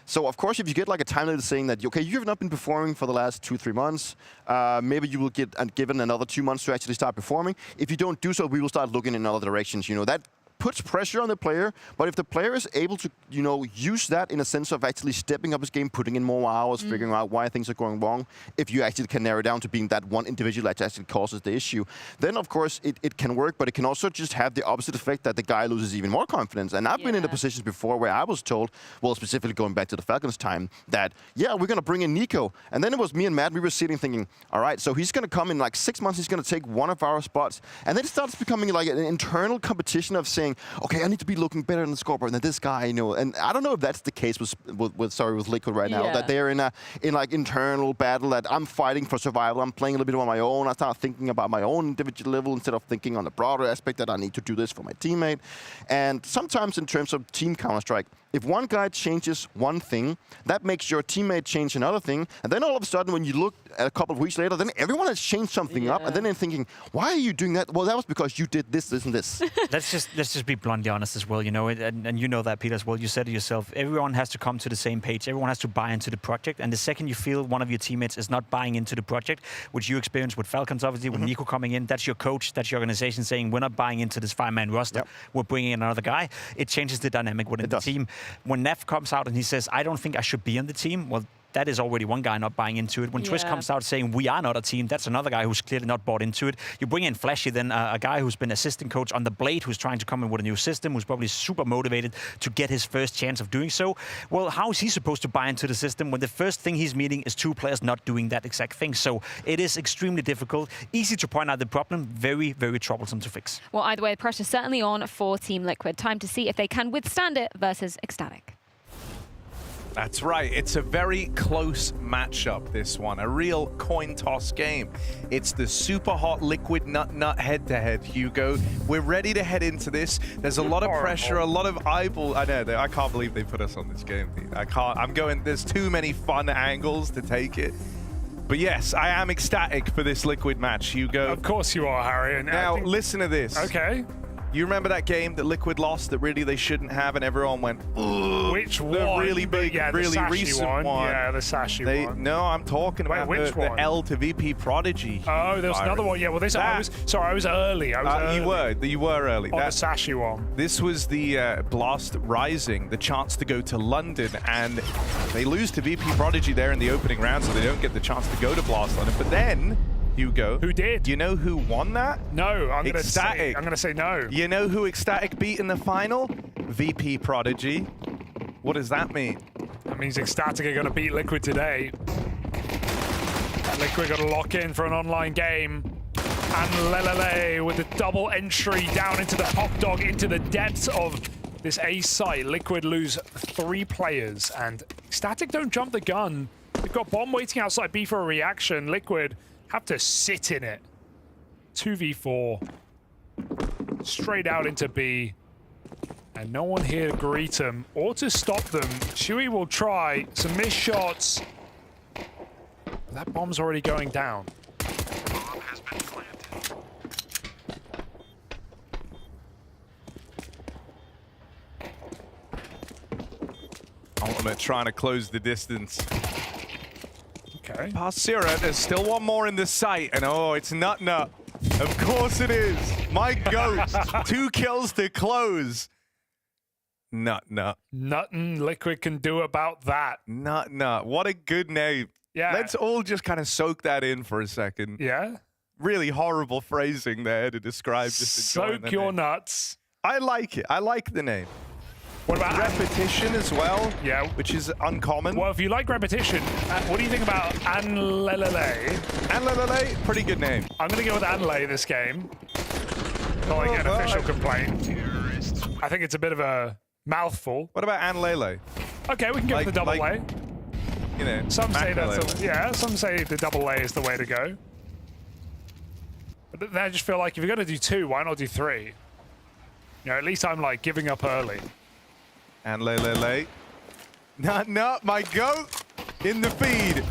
So of course, if you get like a time limit saying that, okay, you have not been performing for the last 2-3 months, maybe you will get given another 2 months to actually start performing. If you don't do so, we will start looking in other directions. You know, that puts pressure on the player, but if the player is able to, you know, use that in a sense of actually stepping up his game, putting in more hours, figuring out why things are going wrong, if you actually can narrow down to being that one individual that actually causes the issue, then of course it can work, but it can also just have the opposite effect, that the guy loses even more confidence. And I've been in the positions before where I was told, well, specifically going back to the Falcons time, that, yeah, we're going to bring in Nico. And then it was me and Matt, we were sitting thinking, all right, so he's going to come in like 6 months, he's going to take one of our spots. And then it starts becoming like an internal competition of saying, okay, I need to be looking better on the scoreboard than this guy, you know. And I don't know if that's the case with Liquid right now, that they're in like internal battle, that I'm fighting for survival, I'm playing a little bit on my own, I start thinking about my own individual level instead of thinking on the broader aspect that I need to do this for my teammate. And sometimes in terms of team Counter-Strike, if one guy changes one thing, that makes your teammate change another thing, and then all of a sudden when you look at a couple of weeks later, then everyone has changed something up, and then they're thinking, why are you doing that? Well, that was because you did this, this, and this. Let's just be bluntly honest as well, you know, and you know that, Peter, as well. You said it yourself, everyone has to come to the same page, everyone has to buy into the project, and the second you feel one of your teammates is not buying into the project, which you experienced with Falcons, obviously, with Nico coming in, that's your coach, that's your organization saying, we're not buying into this 5-man roster, we're bringing in another guy, it changes the dynamic within the team. When Neff comes out and he says, I don't think I should be on the team, well, that is already one guy not buying into it. When Twist comes out saying, we are not a team, that's another guy who's clearly not bought into it. You bring in Flashy, then a guy who's been assistant coach on the Blade, who's trying to come in with a new system, who's probably super motivated to get his first chance of doing so. Well, how is he supposed to buy into the system when the first thing he's meeting is 2 players not doing that exact thing? So it is extremely difficult. Easy to point out the problem, very, very troublesome to fix. Well, either way, the pressure's certainly on for Team Liquid. Time to see if they can withstand it versus ECSTATIC. That's right. It's a very close matchup, this one. A real coin toss game. It's the super hot Liquid Nut head-to-head, Hugo. We're ready to head into this. There's a lot of pressure, a lot of eyeball. I know, I can't believe they put us on this game. I can't. I'm going, there's too many fun angles to take it. But yes, I am ecstatic for this Liquid match, Hugo. Of course you are, Harry. And now, listen to this. Okay. You remember that game that Liquid lost that really they shouldn't have, and everyone went, ugh. Which one? The really big, really recent one. Yeah, the Sashi one. No, I'm talking about the L to VP Prodigy. Oh, there was another one. Yeah, well, this I was early. You were early. On the Sashi one. This was the Blast Rising, the chance to go to London, and they lose to VP Prodigy there in the opening round, so they don't get the chance to go to Blast London. But then, Hugo. Who did? Do you know who won that? No, I'm going to say no. You know who ECSTATIC beat in the final? VP Prodigy. What does that mean? That means ECSTATIC are going to beat Liquid today. And Liquid got to lock in for an online game. And Lelele with the double entry down into the Pop Dog, into the depths of this A site. Liquid lose 3 players, and ECSTATIC don't jump the gun. They've got Bomb waiting outside B for a reaction. Liquid have to sit in it. 2v4. Straight out into B. And no one here to greet them or to stop them. Chewy will try some missed shots. That bomb's already going down. Bomb has been planted. Ultimate trying to close the distance. Okay. Past Sierra, there's still one more in the site, and oh, it's Nut. Of course it is. My Ghost, 2 kills to close. Nut. Nothing Liquid can do about that. Nut. What a good name. Yeah. Let's all just kind of soak that in for a second. Yeah. Really horrible phrasing there to describe just enjoying Soak your nuts. I like it. I like the name. What about repetition as well? Yeah. Which is uncommon. Well, if you like repetition, what do you think about Anlelele? Anlelele, pretty good name. I'm going to go with Anle this game. Not like an official complaint. I think it's a bit of a mouthful. What about Anlele? Okay, we can go with the double lay. You know, some say some say the double lay is the way to go. But then I just feel like if you're going to do 2, why not do 3? You know, at least I'm like giving up early. And lay. Nut, my goat in the feed.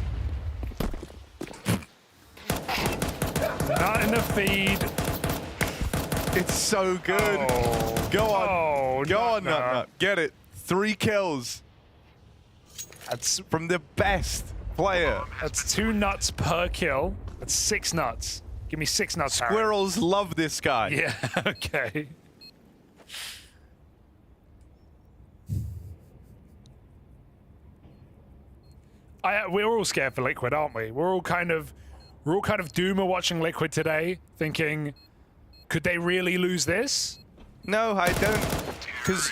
Not in the feed. It's so good. Oh. Go on. Oh, Go on, Nut. Get it. 3 kills. That's from the best player. That's 2 nuts per kill. That's 6 nuts. Give me 6 nuts. Squirrels love this guy. Yeah, okay. We're all scared for Liquid, aren't we? We're all kind of doomer watching Liquid today, thinking, could they really lose this? No, I don't. Because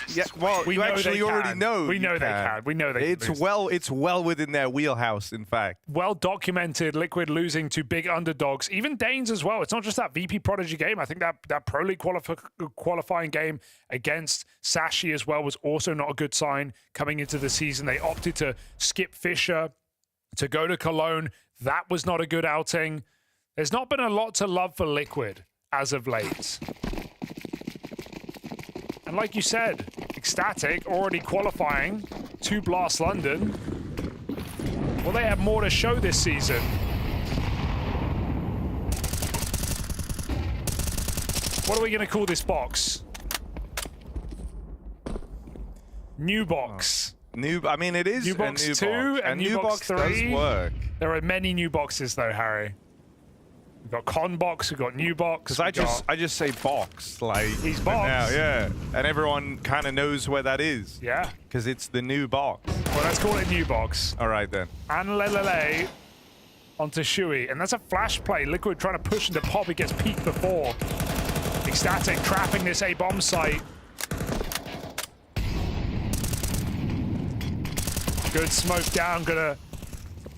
you actually already know. We know they can. We know they can. It's well within their wheelhouse, in fact. Well documented, Liquid losing to big underdogs, even Danes as well. It's not just that VP Prodigy game. I think that Pro League qualifying game against Sashi as well was also not a good sign coming into the season. They opted to skip Fisher to go to Cologne. That was not a good outing. There's not been a lot to love for Liquid as of late. And like you said, ECSTATIC already qualifying to Blast London. Well, they have more to show this season. What are we going to call this box? New box. I mean, it is new box a new 2 box. and new box 3 does work. There are many new boxes though, Harry. We've got con box, we've got new box. Because I just say box, like he's box. Now, yeah, and everyone kind of knows where that is. Yeah, because it's the new box. Well, let's call it new box. All right then. And Lelele onto Shui, and that's a flash play. Liquid trying to push into Pop. He gets peeked before. ECSTATIC trapping this A bomb site. Good smoke down, gonna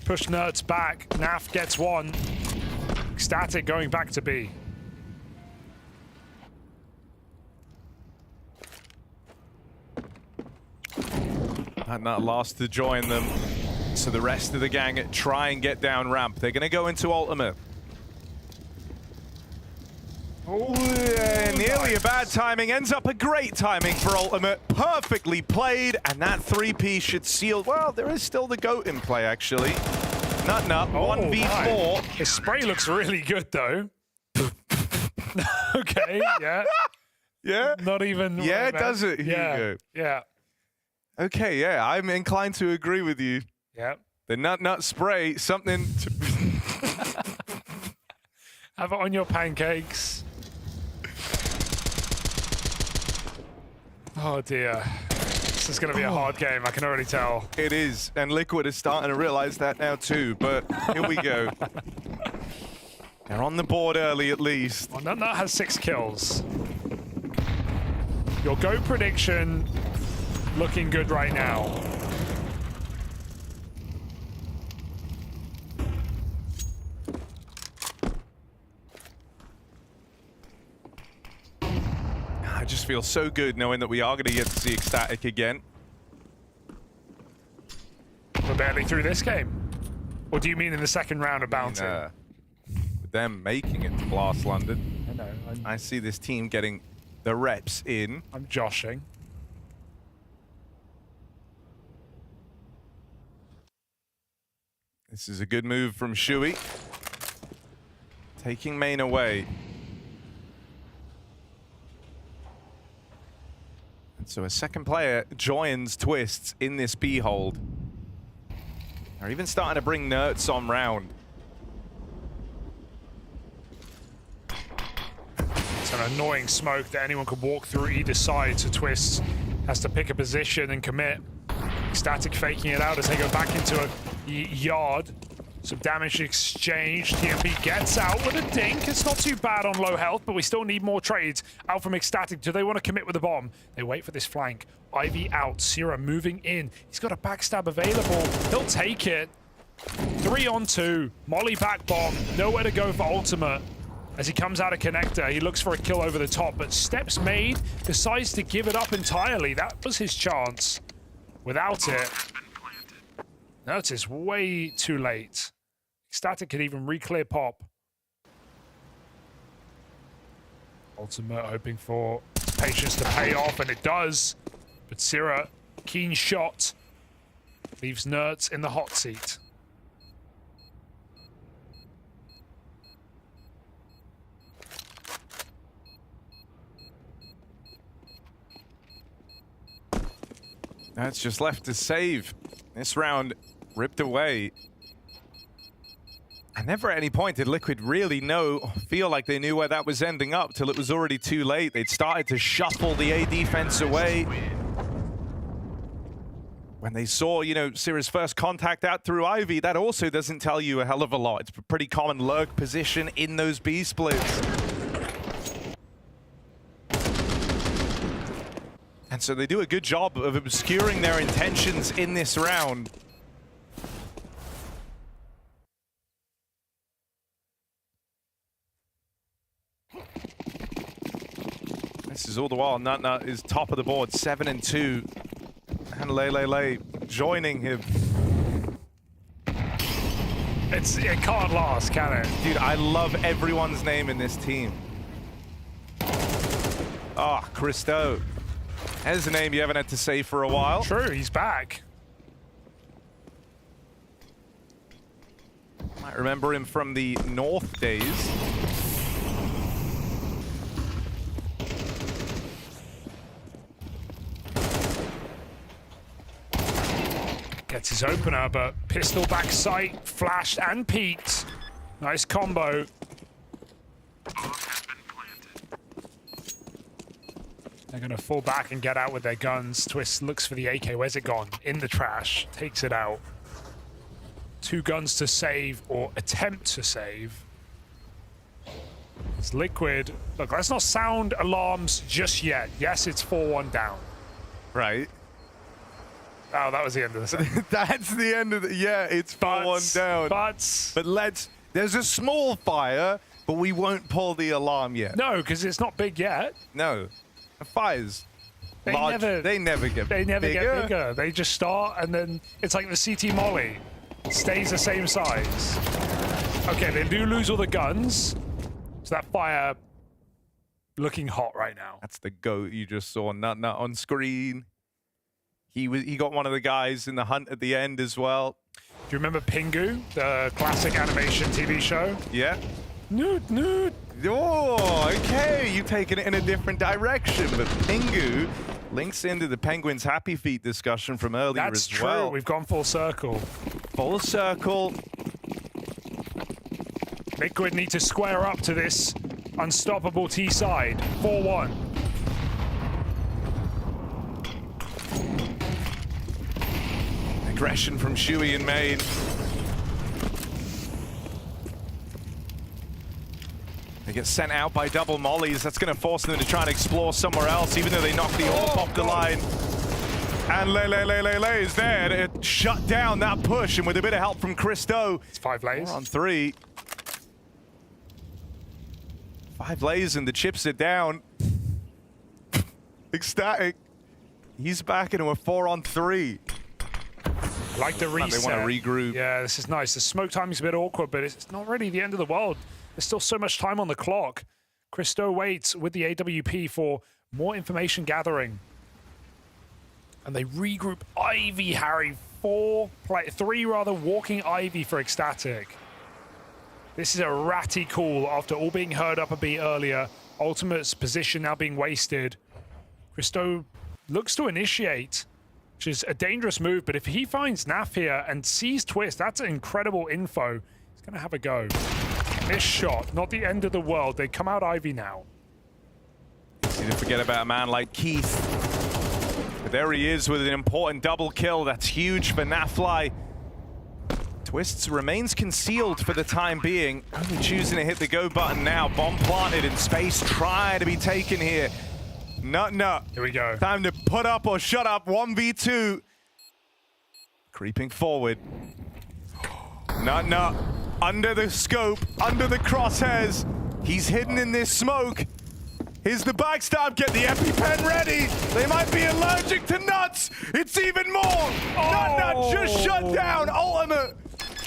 push Nerds back. Naf gets one. ECSTATIC going back to B. And that lost to join them. So the rest of the gang try and get down ramp. They're going to go into ultimate. Oh, yeah, nearly a bad timing. Ends up a great timing for ultimate. Perfectly played. And that 3P should seal. Well, there is still the GOAT in play, actually. Nut, 1v4. His spray looks really good, though. Okay, yeah. Yeah? Not even... Yeah, does it? Yeah, Hugo? yeah. Okay, yeah, I'm inclined to agree with you. Yeah. The nut spray, something to... Have it on your pancakes. Oh, dear. This is going to be a hard game, I can already tell. It is, and Liquid is starting to realize that now too, but here we go. They're on the board early at least. Well, Nut has 6 kills. Your GOAT prediction looking good right now. I just feel so good knowing that we are going to get to see ECSTATIC again. We're barely through this game. Or do you mean in the second round of Bounty? With them making it to Blast London. I know. I see this team getting the reps in. I'm joshing. This is a good move from Shui. Taking main away. And so a second player joins Twists in this B hold. They're even starting to bring Nerds on round. It's an annoying smoke that anyone could walk through either side, so Twist has to pick a position and commit. Static faking it out as they go back into a yard. Some damage exchanged. TMP gets out with a dink. It's not too bad on low health, but we still need more trades out from ECSTATIC. Do they want to commit with the bomb? They wait for this flank. Ivy out. Sierra moving in. He's got a backstab available. He'll take it. 3 on 2. Molly back bomb. Nowhere to go for Ultimate. As he comes out of connector, he looks for a kill over the top, but steps made, decides to give it up entirely. That was his chance. Without it, notice way too late. ECSTATIC could even re-clear pop. Ultimate hoping for patience to pay off, and it does. But Sierra, keen shot, leaves Nerds in the hot seat. That's just left to save. This round ripped away. And never at any point did Liquid really feel like they knew where that was ending up till it was already too late. They'd started to shuffle the A defense away. When they saw, Sierra's first contact out through Ivy, that also doesn't tell you a hell of a lot. It's a pretty common lurk position in those B splits. And so they do a good job of obscuring their intentions in this round. This is all the while Nut is top of the board, 7-2. And Lele joining him. It can't last, can it? Dude, I love everyone's name in this team. Ah, Christo. There's a name you haven't had to say for a while. True, he's back. Might remember him from the North days. Gets his opener, but pistol back sight, flashed and peeked. Nice combo. They're going to fall back and get out with their guns. Twist looks for the AK. Where's it gone? In the trash. Takes it out. 2 guns to save, or attempt to save. It's Liquid. Look, let's not sound alarms just yet. Yes, it's 4-1 down. Right. Oh, that was the end of the set. That's the end of the... Yeah, it's 4-1 down. But there's a small fire, but we won't pull the alarm yet. No, because it's not big yet. No. Fires. They never get bigger. They just start, and then it's like the CT Molly. Stays the same size. Okay, they do lose all the guns. So that fire looking hot right now. That's the goat you just saw. Nut on screen. He got one of the guys in the hunt at the end as well. Do you remember Pingu, the classic animation TV show? Yeah. Nude. Oh, okay. You've taken it in a different direction, but Pingu links into the Penguins' Happy Feet discussion from earlier That's as true. well. We've gone full circle. Full circle. Liquid need to square up to this unstoppable T side. 4-1. Aggression from Shuey in main. They get sent out by double mollies. That's going to force them to try and explore somewhere else, even though they knock the AWP off the line. And Lele is there to shut down that push, and with a bit of help from Christo. It's 5 lays. 4 on 3. 5 lays and the chips are down. ECSTATIC. He's back into a 4 on 3. I like the reset. They want to regroup. Yeah, this is nice. The smoke timing's a bit awkward, but it's not really the end of the world. There's still so much time on the clock. Christo waits with the AWP for more information gathering. And they regroup Ivy, Harry. 3 walking Ivy for ECSTATIC. This is a ratty call after all being heard up a bit earlier. Ultimate's position now being wasted. Christo looks to initiate. which is a dangerous move. But if he finds Naf here and sees Twist, that's incredible info. He's going to have a go. This shot, not the end of the world. They come out Ivy now. Easy to forget about a man like Keith. But there he is with an important double kill. That's huge for Nafly. Twists remains concealed for the time being. Only choosing to hit the go button now. Bomb planted in space. Try to be taken here. Nut. Here we go. Time to put up or shut up. 1v2. Creeping forward. Nut. Under the scope. Under the crosshairs. He's hidden in this smoke. Here's the backstab. Get the EpiPen ready. They might be allergic to nuts. It's even more. Nut just shut down. Ultimate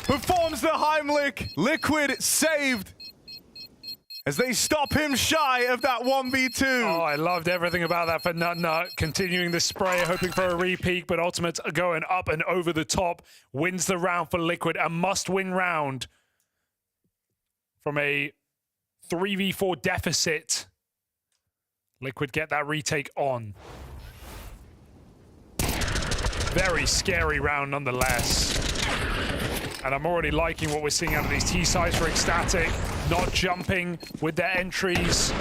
performs the Heimlich. Liquid saved as they stop him shy of that 1v2. Oh, I loved everything about that for Nut. Continuing the spray, hoping for a repeat, but Ultimate's going up and over the top. Wins the round for Liquid. A must-win round from a 3v4 deficit. Liquid get that retake on. Very scary round nonetheless. And I'm already liking what we're seeing out of these T sides for ECSTATIC. Not jumping with their entries.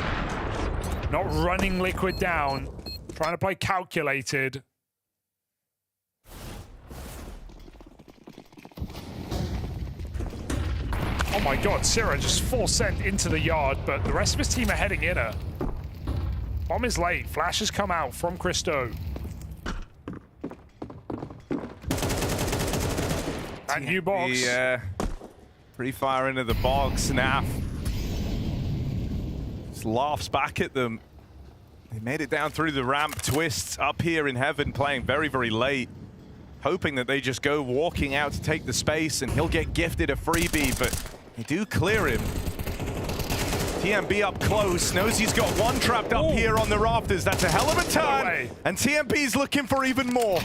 Not running Liquid down. Trying to play calculated. Oh my god, Sira just full sent into the yard, but the rest of his team are heading in her. Bomb is late. Flash has come out from Christo. That new box. Yeah. Pre-fire into the box. Naf just laughs back at them. They made it down through the ramp. Twists up here in heaven, playing very, very late. Hoping that they just go walking out to take the space and he'll get gifted a freebie, but they do clear him. TMB up close, knows he's got one trapped up here on the rafters. That's a hell of a turn. No, and TMB's looking for even more.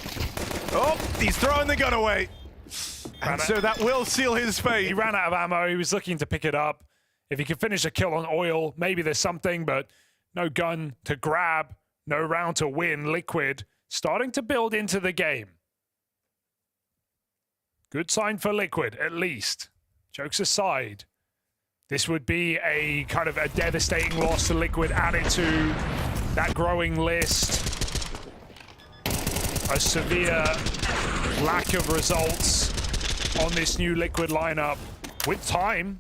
Oh, he's throwing the gun away. And so that will seal his fate. He ran out of ammo. He was looking to pick it up. If he could finish a kill on oil, maybe there's something, but no gun to grab, no round to win. Liquid starting to build into the game. Good sign for Liquid, at least. Jokes aside, this would be a kind of a devastating loss to Liquid added to that growing list. A severe lack of results on this new Liquid lineup with time.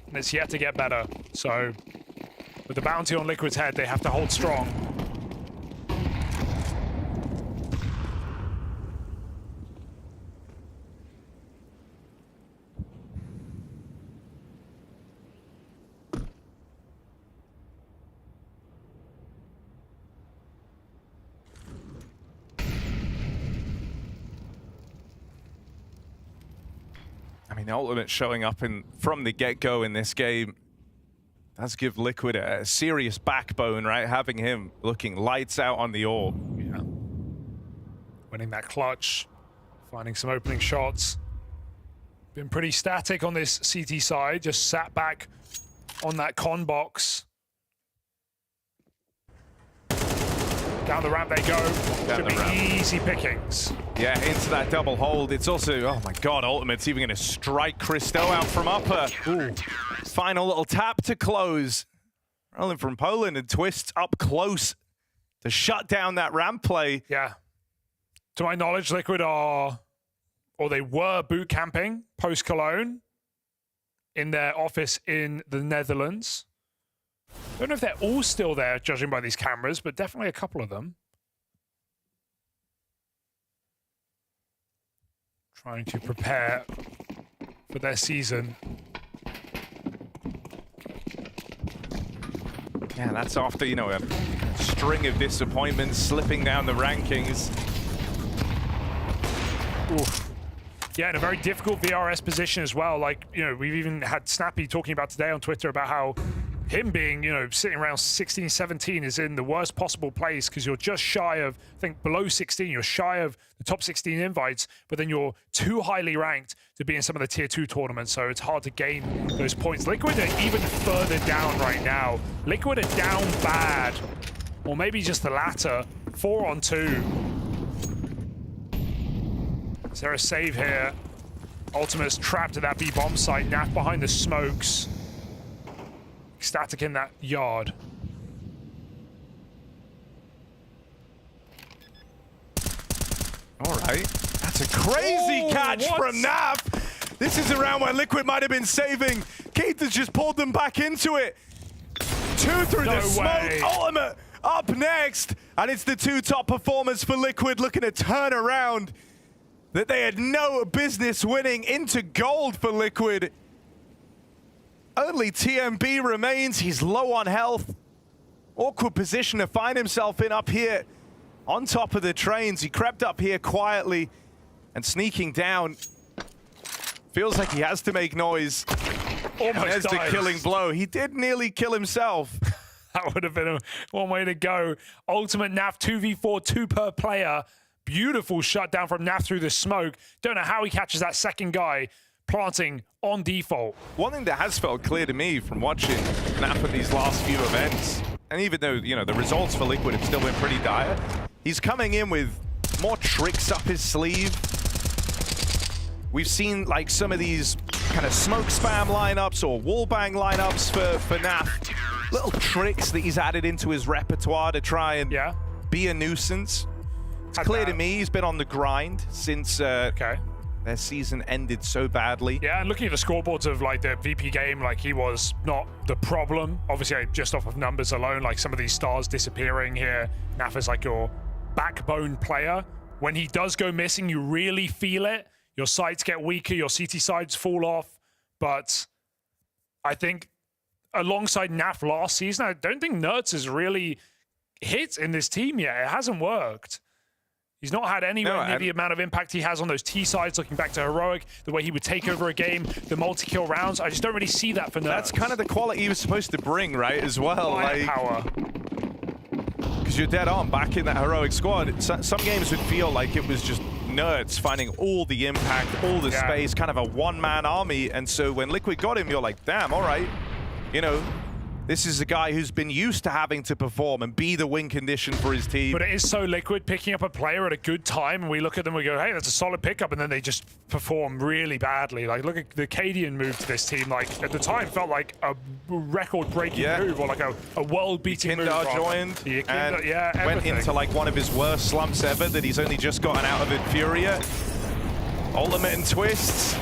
And it's yet to get better. So with the bounty on Liquid's head, they have to hold strong. I mean, Ultimate showing up from the get-go in this game does give Liquid a serious backbone, right? Having him looking lights out on the orb. Yeah. Winning that clutch, finding some opening shots. Been pretty static on this CT side, just sat back on that con box. Down the ramp they go. Should be easy pickings. Yeah, into that double hold. It's also, oh my god, Ultimate's even going to strike Christo out from upper. Ooh. Final little tap to close. Rolling from Poland and Twists up close to shut down that ramp play. Yeah. To my knowledge, Liquid are, or they were boot camping post-Cologne in their office in the Netherlands. Don't know if they're all still there, judging by these cameras, but definitely a couple of them. Trying to prepare for their season. Yeah, that's after, you know, a string of disappointments, slipping down the rankings. Oof. Yeah, in a very difficult VRS position as well. Like, you know, we've even had Snappy talking about today on Twitter about how him being, you know, sitting around 16, 17 is in the worst possible place because you're just shy of, I think below 16, you're shy of the top 16 invites, but then you're too highly ranked to be in some of the tier 2 tournaments, so it's hard to gain those points. Liquid are even further down right now. Liquid are down bad or maybe just the latter. 4 on 2. Is there a save here? Ultimate's trapped at that B bomb site. Naf behind the smokes. ECSTATIC in that yard. All right. That's a crazy catch from Naf. This is around where Liquid might have been saving. Keith has just pulled them back into it. 2 through the smoke. Ultimate up next. And it's the 2 top performers for Liquid looking to turn around that they had no business winning into gold for Liquid. Only TMB remains. He's low on health. Awkward position to find himself in up here on top of the trains. He crept up here quietly and sneaking down. Feels like he has to make noise. Almost the killing blow. He did nearly kill himself. That would have been one way to go. Ultimate Naf 2v4, 2 per player. Beautiful shutdown from Naf through the smoke. Don't know how he catches that second guy planting on default. One thing that has felt clear to me from watching Naf at these last few events, and even though, you know, the results for Liquid have still been pretty dire, he's coming in with more tricks up his sleeve. We've seen like some of these kind of smoke spam lineups or wallbang lineups for Naf. Little tricks that he's added into his repertoire to try and be a nuisance. It's clear to me he's been on the grind since their season ended so badly. Yeah, and looking at the scoreboards of like the VP game, like he was not the problem. Obviously, just off of numbers alone, like some of these stars disappearing here. Naf is like your backbone player. When he does go missing, you really feel it. Your sides get weaker, your CT sides fall off. But I think alongside Naf last season, I don't think Nerds has really hit in this team yet. It hasn't worked. He's not had anywhere near the amount of impact he has on those T sides, looking back to Heroic, the way he would take over a game, the multi-kill rounds. I just don't really see that for Nerds. That's kind of the quality he was supposed to bring, right, as well. Firepower. Because you're dead on back in that Heroic squad. Some games would feel like it was just Nerds finding all the impact, all the space, kind of a one-man army. And so when Liquid got him, you're like, damn, all right. You know, this is a guy who's been used to having to perform and be the win condition for his team. But it is so Liquid picking up a player at a good time, and we look at them and we go, hey, that's a solid pickup, and then they just perform really badly. Like, look at the Cadian move to this team. Like, at the time, felt like a record-breaking move, or like a world-beating move. Kindar joined and went into like one of his worst slumps ever that he's only just gotten out of Infuria. Ultimate and twists.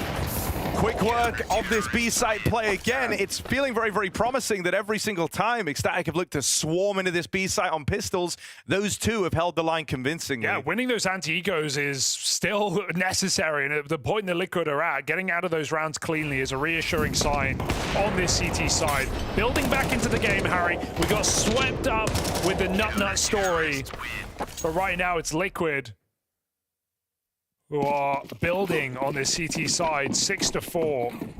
Quick work of this B-site play again. It's feeling very, very promising that every single time ECSTATIC have looked to swarm into this B-site on pistols, those two have held the line convincingly. Yeah, winning those anti-egos is still necessary, and at the point the Liquid are at, getting out of those rounds cleanly is a reassuring sign on this CT side. Building back into the game, Harry. We got swept up with the Nut story, but right now it's Liquid who are building on this CT side, 6-4.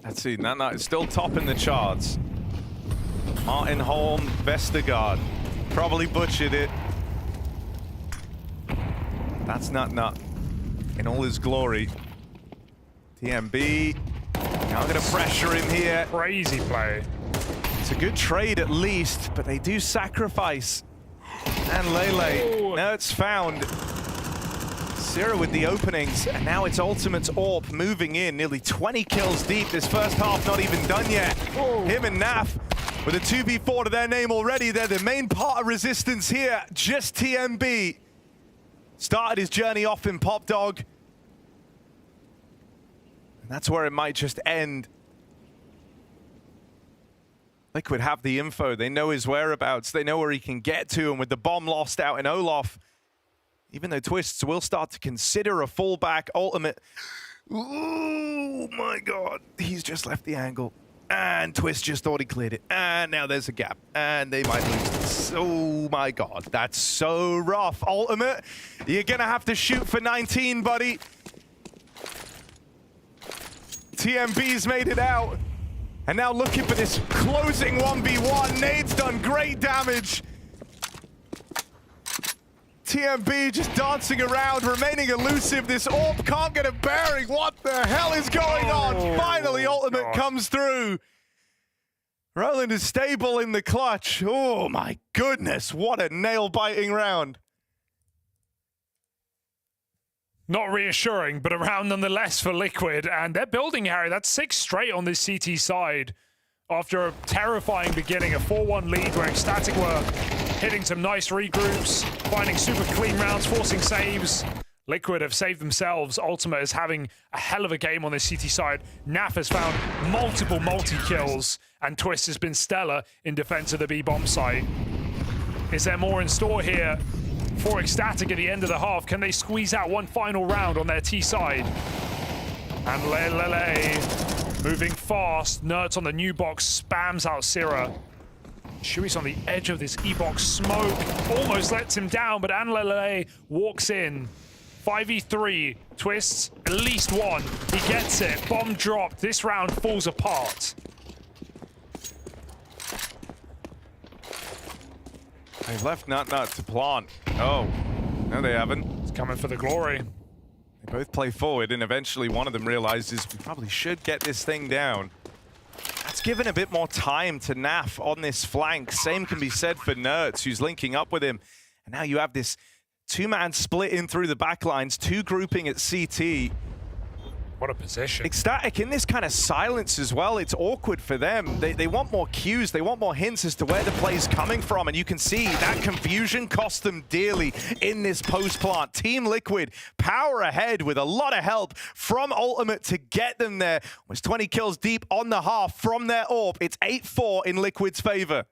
Let's see, Nut is still topping the charts. Martin Holm, Vestergaard. Probably butchered it. That's Nut in all his glory. TMB, now going to pressure him here. Crazy play. It's a good trade at least, but they do sacrifice. And Lele, now it's found. Zero with the openings, and now it's Ultimate's AWP moving in, nearly 20 kills deep. This first half not even done yet. Him and Naf with a 2v4 to their name already. They're the main part of resistance here. Just TMB started his journey off in Pop Dog. And that's where it might just end. Liquid have the info. They know his whereabouts. They know where he can get to. And with the bomb lost out in Olaf, even though Twists will start to consider a fallback, Ultimate. Oh my God. He's just left the angle. And Twist just thought he cleared it. And now there's a gap. And they might lose this. Oh my God. That's so rough. Ultimate, you're going to have to shoot for 19, buddy. TMB's made it out. And now looking for this closing 1v1. Nade's done great damage. TMB just dancing around, remaining elusive. This AWP can't get a bearing. What the hell is going on? Finally, Ultimate comes through. Roland is stable in the clutch. Oh my goodness, what a nail-biting round. Not reassuring, but a round nonetheless for Liquid. And they're building, Harry. That's 6 straight on this CT side. After a terrifying beginning, a 4-1 lead where ECSTATIC were hitting some nice regroups, finding super clean rounds, forcing saves. Liquid have saved themselves. Ultimate is having a hell of a game on this CT side. Naf has found multiple multi-kills, and Twist has been stellar in defense of the B-bomb site. Is there more in store here for ECSTATIC at the end of the half? Can they squeeze out one final round on their T side? And Lele moving fast. Nerds on the new box spams out Syrah. Shui's on the edge of this E-box smoke. Almost lets him down, but Anlele walks in. 5v3, Twists, at least one. He gets it. Bomb dropped. This round falls apart. They've left Nut to plant. Oh, no they haven't. It's coming for the glory. They both play forward, and eventually one of them realizes we probably should get this thing down. That's given a bit more time to Naf on this flank. Same can be said for Nerds, who's linking up with him. And now you have this 2-man split in through the backlines, 2 grouping at CT. What a position. ECSTATIC in this kind of silence as well, it's awkward for them. They want more cues, they want more hints as to where the play's coming from, and you can see that confusion cost them dearly in this post-plant. Team Liquid power ahead with a lot of help from Ultimate to get them there. Was 20 kills deep on the half from their AWP. It's 8-4 in Liquid's favor.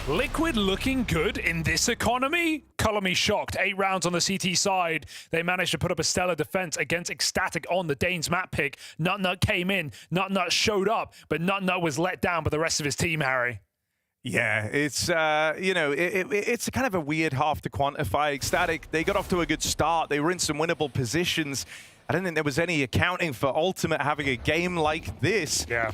Liquid looking good in this economy? Color me shocked. 8 rounds on the CT side. They managed to put up a stellar defense against ECSTATIC on the Danes map pick. Nut came in. Nut showed up, but Nut was let down by the rest of his team, Harry. Yeah, it's, you know, it's kind of a weird half to quantify. ECSTATIC, they got off to a good start. They were in some winnable positions. I don't think there was any accounting for Ultimate having a game like this. Yeah.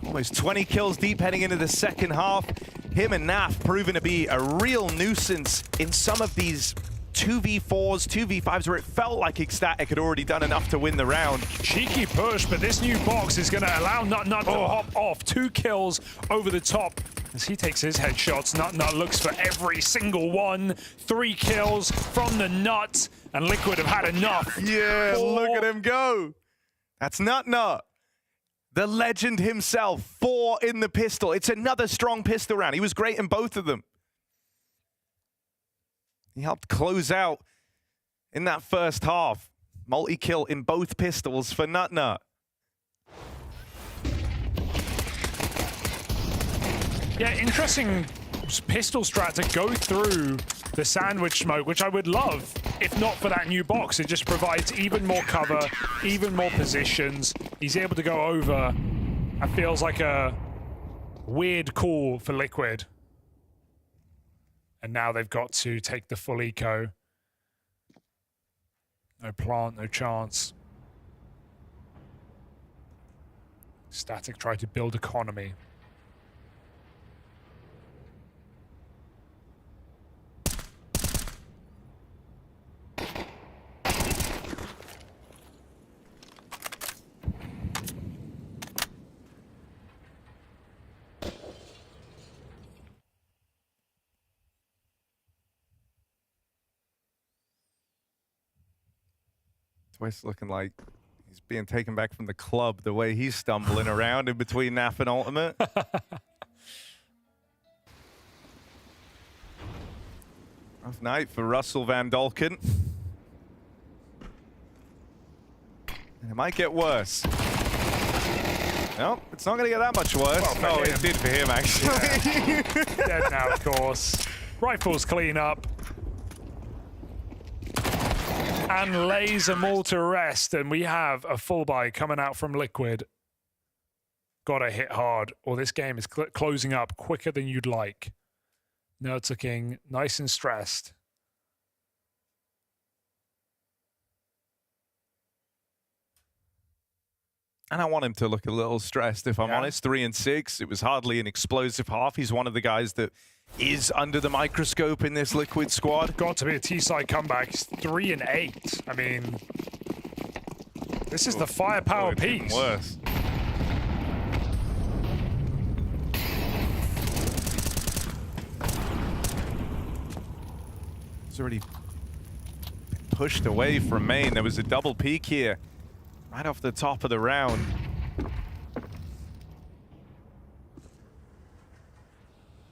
Almost 20 kills deep heading into the second half. Him and Naf proving to be a real nuisance in some of these 2v4s, 2v5s where it felt like ECSTATIC had already done enough to win the round. Cheeky push, but this new box is going to allow Nut to hop off. 2 kills over the top as he takes his headshots. Nut looks for every single one. 3 kills from the Nut, and Liquid have had enough. Yeah, look at him go. That's Nut. The legend himself, 4 in the pistol. It's another strong pistol round. He was great in both of them. He helped close out in that first half. Multi-kill in both pistols for Nut. Yeah, interesting pistol strat to go through the sandwich smoke, which I would love if not for that new box. It just provides even more cover, even more positions. He's able to go over. That feels like a weird call for Liquid. And now they've got to take the full eco. No plant, no chance. Static try to build economy. Twist looking like he's being taken back from the club, the way he's stumbling around in between Naf and Ultimate. Rough night for Russell Van Dolken. And it might get worse. Nope, it's not going to get that much worse. Well, it did for him, actually. Yeah. Dead now, of course. Rifles clean up. And lays them all to rest, and we have a full buy coming out from Liquid. Gotta hit hard, or this game is closing up quicker than you'd like. Nerds looking nice and stressed. And I want him to look a little stressed, if I'm honest. 3 and 6. It was hardly an explosive half. He's one of the guys that is under the microscope in this Liquid squad. Got to be a T-side comeback. He's 3 and 8. I mean, this is the firepower piece. Even worse. He's already been pushed away from main. There was a double peek here, right off the top of the round.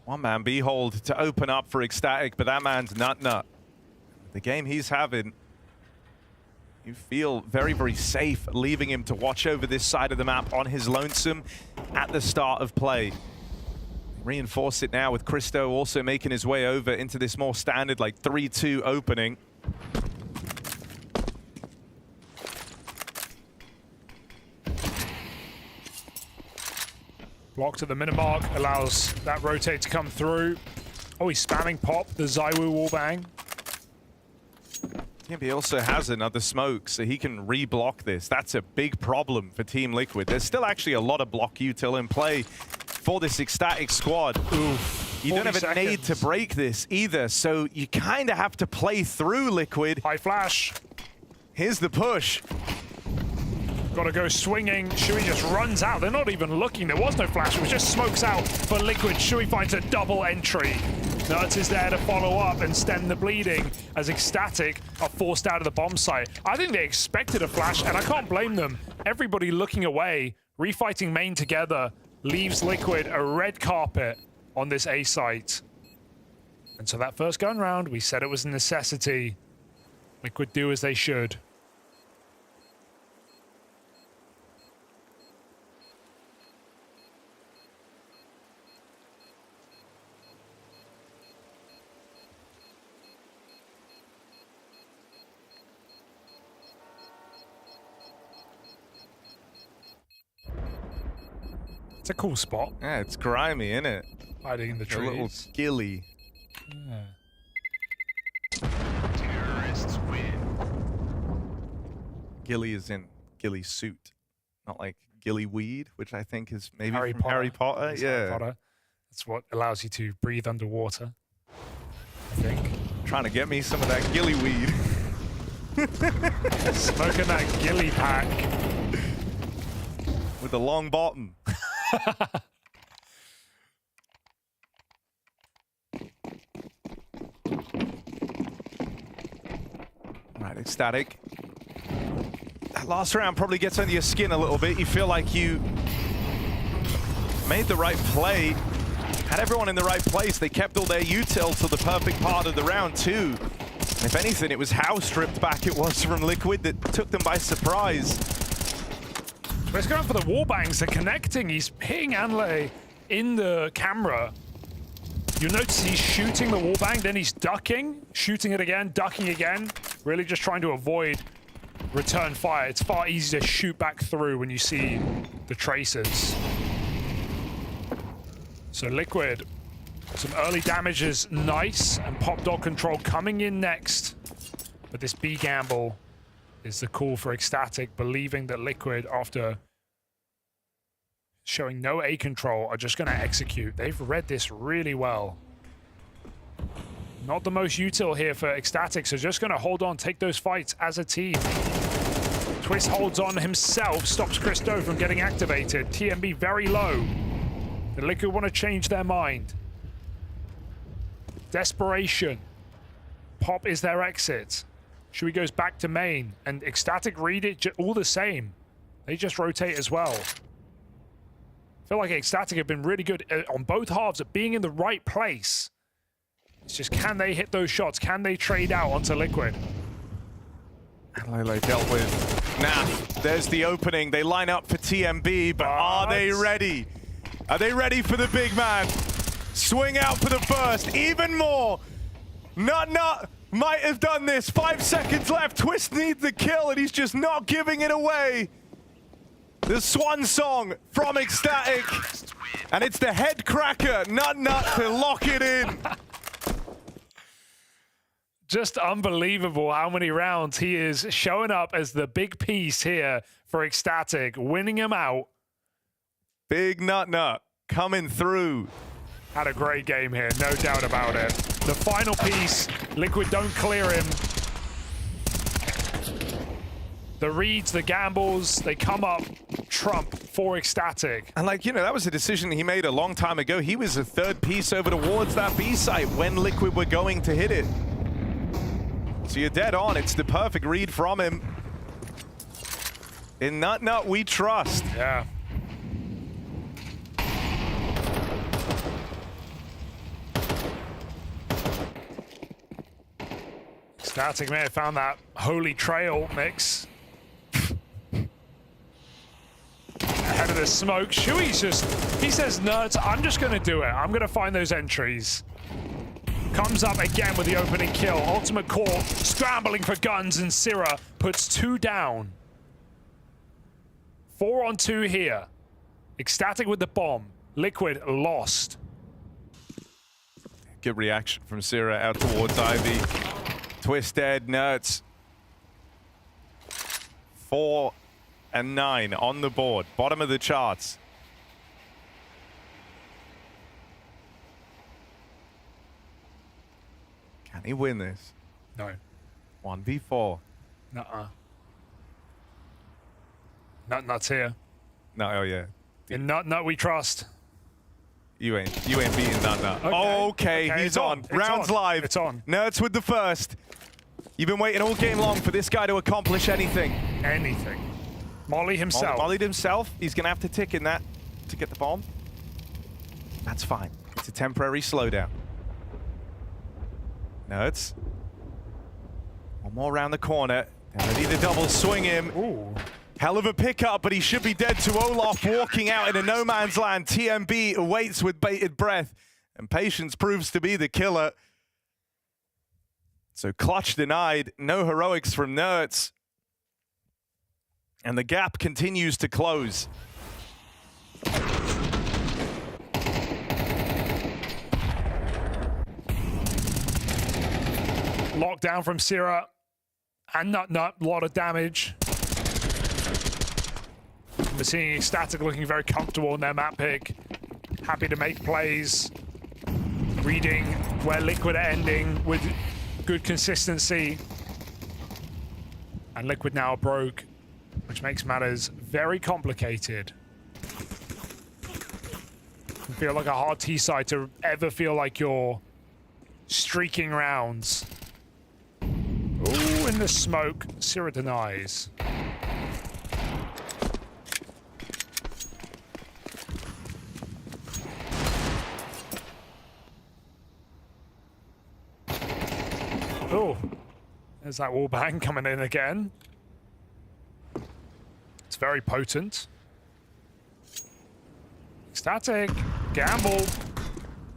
One man Behold to open up for ECSTATIC, but that man's Nut. The game he's having, you feel very, very safe leaving him to watch over this side of the map on his lonesome at the start of play. Reinforce it now with Christo also making his way over into this more standard like 3-2 opening. Blocked at the minimark, allows that rotate to come through. Oh, he's spamming pop, the Zywoo wallbang. Yeah, but he also has another smoke, so he can re-block this. That's a big problem for Team Liquid. There's still actually a lot of block util in play for this ECSTATIC squad. Oof. You don't have a nade to break this either, so you kind of have to play through Liquid. High flash. Here's the push. Got to go swinging. Shui just runs out. They're not even looking. There was no flash. It was just smokes out for Liquid. Shui finds a double entry. Nerds is there to follow up and stem the bleeding as ECSTATIC are forced out of the bomb site. I think they expected a flash, and I can't blame them. Everybody looking away, refighting main together, leaves Liquid a red carpet on this A site. And so that first gun round, we said it was a necessity. Liquid do as they should. It's a cool spot. Yeah, it's grimy, isn't it? Hiding in the trees. A little gilly. Yeah. Terrorists win. Gilly is in ghillie suit, not like ghillie weed, which I think is maybe Harry from Potter. Harry Potter. It's Yeah. Harry Potter. That's what allows you to breathe underwater, I think. Trying to get me some of that ghillie weed. Smoking that ghillie pack. With the long bottom. Right, ecstatic. That last round probably gets under your skin a little bit. You feel like you made the right play, had everyone in the right place. They kept all their util till the perfect part of the round too. And if anything, it was how stripped back it was from Liquid that took them by surprise. He's going for the wall bangs. They're connecting. He's hitting Anle in the camera. You notice he's shooting the wall bang, then he's ducking, shooting it again, ducking again. Really just trying to avoid return fire. It's far easier to shoot back through when you see the traces. So Liquid, some early damage is nice, and Pop Dog Control coming in next. But this B gamble is the call for ECSTATIC, believing that Liquid, after showing no A control, are just going to execute. They've read this really well. Not the most util here for ECSTATIC, so just going to hold on, take those fights as a team. Twist holds on himself, stops Christo from getting activated. TMB very low. The Liquid want to change their mind. Desperation. Pop is their exit. Shui goes back to main, and ECSTATIC read it all the same. They just rotate as well. I feel like ECSTATIC have been really good on both halves at being in the right place. It's just, can they hit those shots? Can they trade out onto Liquid? Lele dealt with. Nah, there's the opening. They line up for TMB, but are they ready? Are they ready for the big man? Swing out for the burst, even more. Nut might have done this. 5 seconds left. Twist needs the kill, and he's just not giving it away. The swan song from ECSTATIC, and it's the head cracker, Nut to lock it in. Just unbelievable how many rounds he is showing up as the big piece here for ECSTATIC, winning him out. Big Nut coming through. Had a great game here, no doubt about it. The final piece, Liquid don't clear him. The reads, the gambles, they come up trump for ECSTATIC. And like, you know, that was a decision he made a long time ago. He was the third piece over towards that B site when Liquid were going to hit it. So you're dead on. It's the perfect read from him. In Nut we trust. Yeah. ECSTATIC may have found that holy trail mix. Ahead of the smoke. Shui's just, he says, Nerds, I'm just going to do it. I'm going to find those entries. Comes up again with the opening kill. Ultimate Core scrambling for guns, and Syrah puts 2 down. 4 on 2 here. ECSTATIC with the bomb. Liquid lost. Good reaction from Syrah out towards Ivy. Twist dead, Nerds. 4 and 9 on the board. Bottom of the charts. Can he win this? No. 1v4. Nuh-uh. Nut's here. No, oh yeah. In Nut we trust. You ain't beating Nut. Okay, he's on. Round's live. It's on. Nerds with the first. You've been waiting all game long for this guy to accomplish anything. Anything. Molly himself. Mollied himself. He's going to have to tick in that to get the bomb. That's fine. It's a temporary slowdown. Nerds. One more around the corner. They're ready to double swing him. Ooh. Hell of a pickup, but he should be dead to Olaf walking out in a no man's land. TMB awaits with bated breath, and patience proves to be the killer. So clutch denied, no heroics from Nerds. And the gap continues to close. lockdown from Sira. And Nut, a lot of damage. We're seeing ECSTATIC looking very comfortable in their map pick. Happy to make plays. Reading where Liquid are ending with good consistency. And Liquid now broke, which makes matters very complicated. Can feel like a hard T-side to ever feel like you're streaking rounds. Ooh, in the smoke, Sira denies. Oh, there's that wall bang coming in again. It's very potent. ECSTATIC, gamble,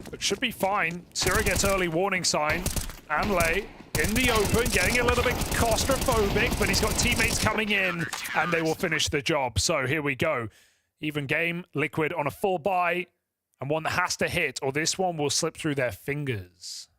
but should be fine. Sira gets early warning sign. Anlay in the open, getting a little bit claustrophobic, but he's got teammates coming in, and they will finish the job. So here we go. Even game, Liquid on a full buy, and one that has to hit, or this one will slip through their fingers.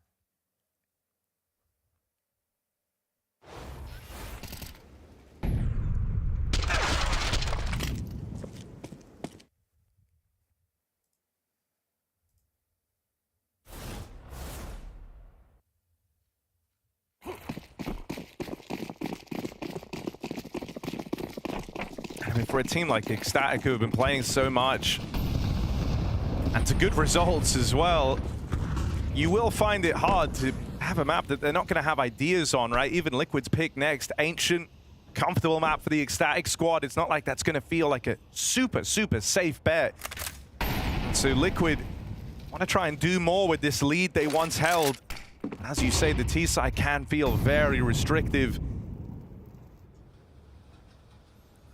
For a team like ECSTATIC, who have been playing so much and to good results as well, you will find it hard to have a map that they're not going to have ideas on, right? Even Liquid's pick next, Ancient, comfortable map for the ECSTATIC squad. It's not like that's going to feel like a super safe bet. So Liquid want to try and do more with this lead they once held. As you say, the T-side can feel very restrictive.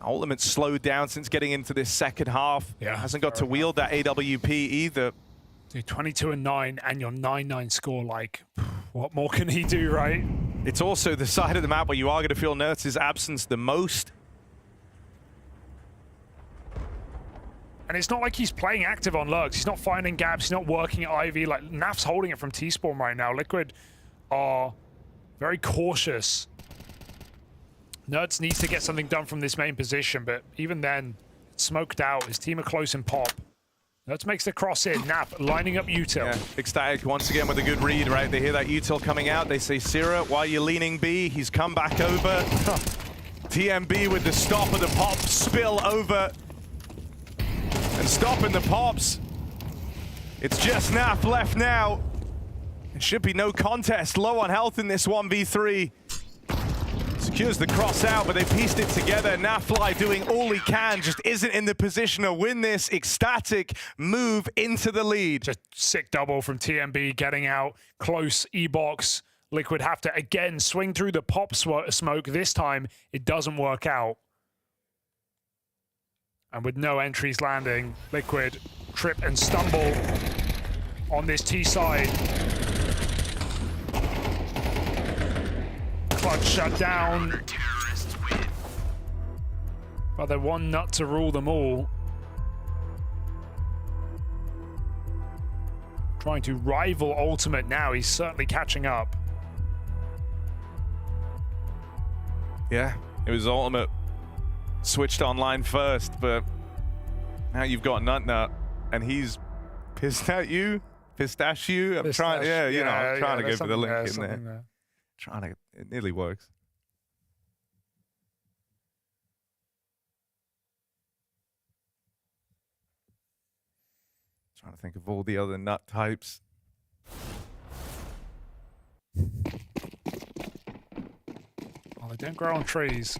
Ultimate slowed down since getting into this second half. Yeah, hasn't got to wield that AWP either. Dude, 22-9 and your 9-9 score, like, what more can he do, right? It's also the side of the map where you are going to feel Nertz's absence the most. And it's not like he's playing active on lurks. He's not finding gaps. He's not working at Ivy. Like, Naf's holding it from T-Spawn right now. Liquid are very cautious. Nertz needs to get something done from this main position, but even then, it's smoked out. His team are close in pop. Nertz makes the cross in. Naf lining up util. Yeah, ECSTATIC once again with a good read, right? They hear that util coming out. They say, Sira, why are you leaning B? He's come back over. TMB with the stop of the pop spill over. And stopping the pops. It's just Naf left now. It should be no contest. Low on health in this 1v3. Secures the cross out, but they pieced it together. Nafly doing all he can, just isn't in the position to win this. ECSTATIC move into the lead. Just sick double from TMB, getting out close E-box. Liquid have to again swing through the pop smoke. This time, it doesn't work out. And with no entries landing, Liquid trip and stumble on this T side. Clutch shut down. But they're one nut to rule them all. Trying to rival Ultimate now. He's certainly catching up. Yeah, it was Ultimate. Switched online first, but now you've got Nut, and he's pissed at you, pistachio. I'm trying, I'm trying to go for the link in there. It nearly works. Trying to think of all the other nut types. Well, they don't grow on trees.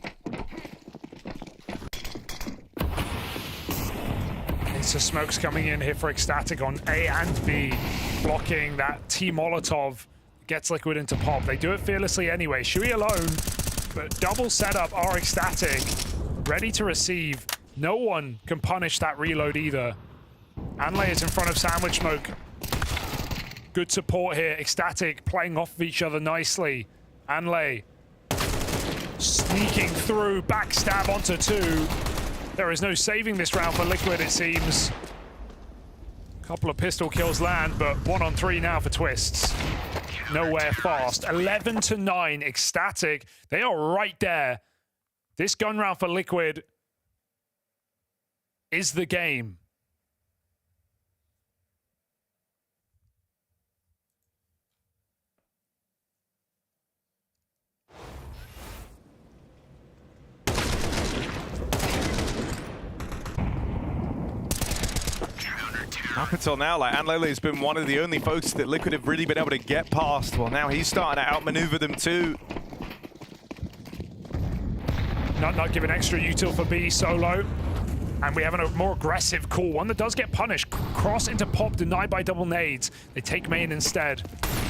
So smoke's coming in here for ECSTATIC on A and B, blocking that T-Molotov. Gets Liquid into pop. They do it fearlessly anyway. Shui alone, but double setup are ECSTATIC. Ready to receive. No one can punish that reload either. Anlay is in front of Sandwich Smoke. Good support here. ECSTATIC playing off of each other nicely. Anlay sneaking through, backstab onto two. There is no saving this round for Liquid, it seems. Couple of pistol kills land, but 1 on 3 now for Twists. nowhere fast. 11-9, ECSTATIC. They are right there. This gun round for Liquid is the game. Up until now, like, Anlele has been one of the only folks that Liquid have really been able to get past. Well, now he's starting to outmaneuver them too. Not giving extra util for B solo. And we have a more aggressive call, one that does get punished. Cross into pop, denied by double nades. They take main instead.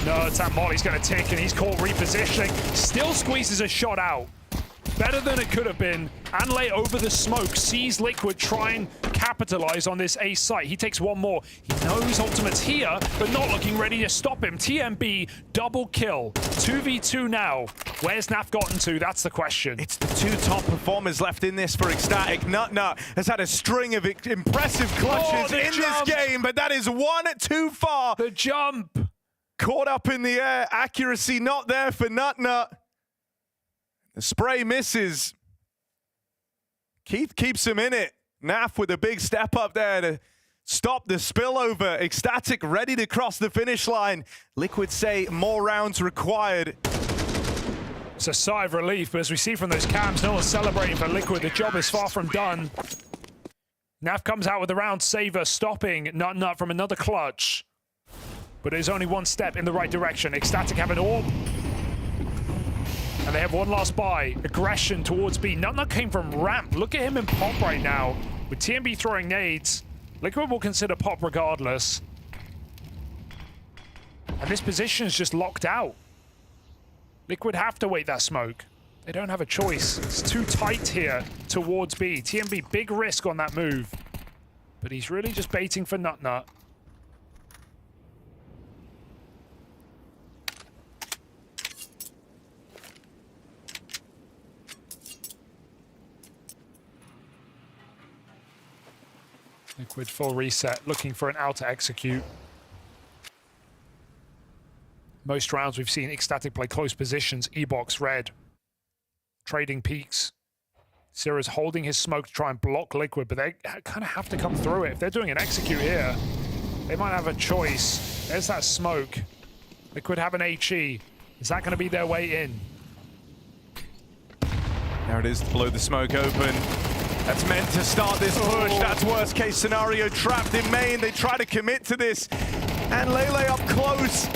No, that Molly's going to tick, and he's caught repositioning. Still squeezes a shot out. Better than it could have been. Anle over the smoke, sees Liquid try and capitalize on this A site. He takes one more. He knows Ultimate's here, but not looking ready to stop him. TMB, double kill. 2v2 now. Where's Naf gotten to? That's the question. It's the two top performers left in this for ECSTATIC. Nutnut has had a string of impressive clutches in this game, but that is one too far. The jump. Caught up in the air. Accuracy not there for Nutnut. The spray misses. Keith keeps him in it. Naf with a big step up there to stop the spillover. ECSTATIC ready to cross the finish line. Liquid say more rounds required. It's a sigh of relief, but as we see from those cams, no one's celebrating for Liquid. The job is far from done. Naf comes out with a round saver, stopping Nut from another clutch. But it is only one step in the right direction. ECSTATIC have an orb. And they have one last buy. Aggression towards B. Nut came from ramp. Look at him in pop right now. With TMB throwing nades, Liquid will consider pop regardless. And this position is just locked out. Liquid have to wait that smoke. They don't have a choice. It's too tight here towards B. TMB, big risk on that move. But he's really just baiting for Nut. Liquid full reset, looking for an out to execute. Most rounds we've seen ECSTATIC play close positions, E-box red. Trading peaks. Sira's holding his smoke to try and block Liquid, but they kind of have to come through it. If they're doing an execute here, they might have a choice. There's that smoke. Liquid have an HE. Is that going to be their way in? There it is to blow the smoke open. That's meant to start this push. That's worst case scenario. Trapped in main. They try to commit to this. And Lele up close.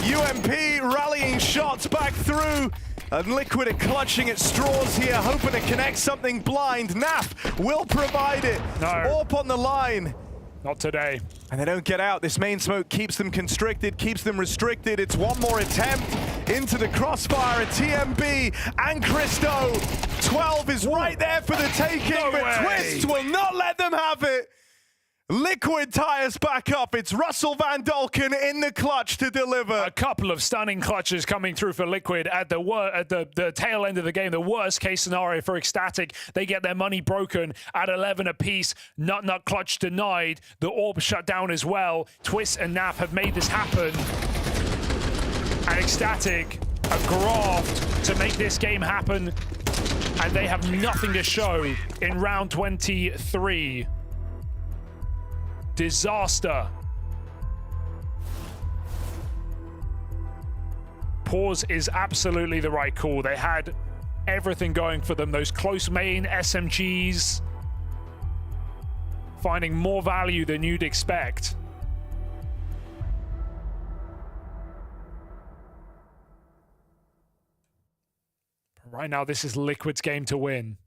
UMP rallying shots back through. And Liquid are clutching at straws here, hoping to connect something blind. Naf will provide it. No. AWP on the line. Not today. And they don't get out. This main smoke keeps them constricted, keeps them restricted. It's one more attempt into the crossfire at TMB and Christo. 12 is right there for the taking, but Twist will not let them have it. Liquid tie us back up. It's Russell Van Dolken in the clutch to deliver. A couple of stunning clutches coming through for Liquid at the tail end of the game. The worst case scenario for ECSTATIC. They get their money broken at 11 apiece. Nut clutch denied. The orb shut down as well. Twist and Naf have made this happen. And ECSTATIC are graft to make this game happen. And they have nothing to show in round 23. Disaster. Pause is absolutely the right call. They had everything going for them. Those close main SMGs finding more value than you'd expect. But right now, this is Liquid's game to win.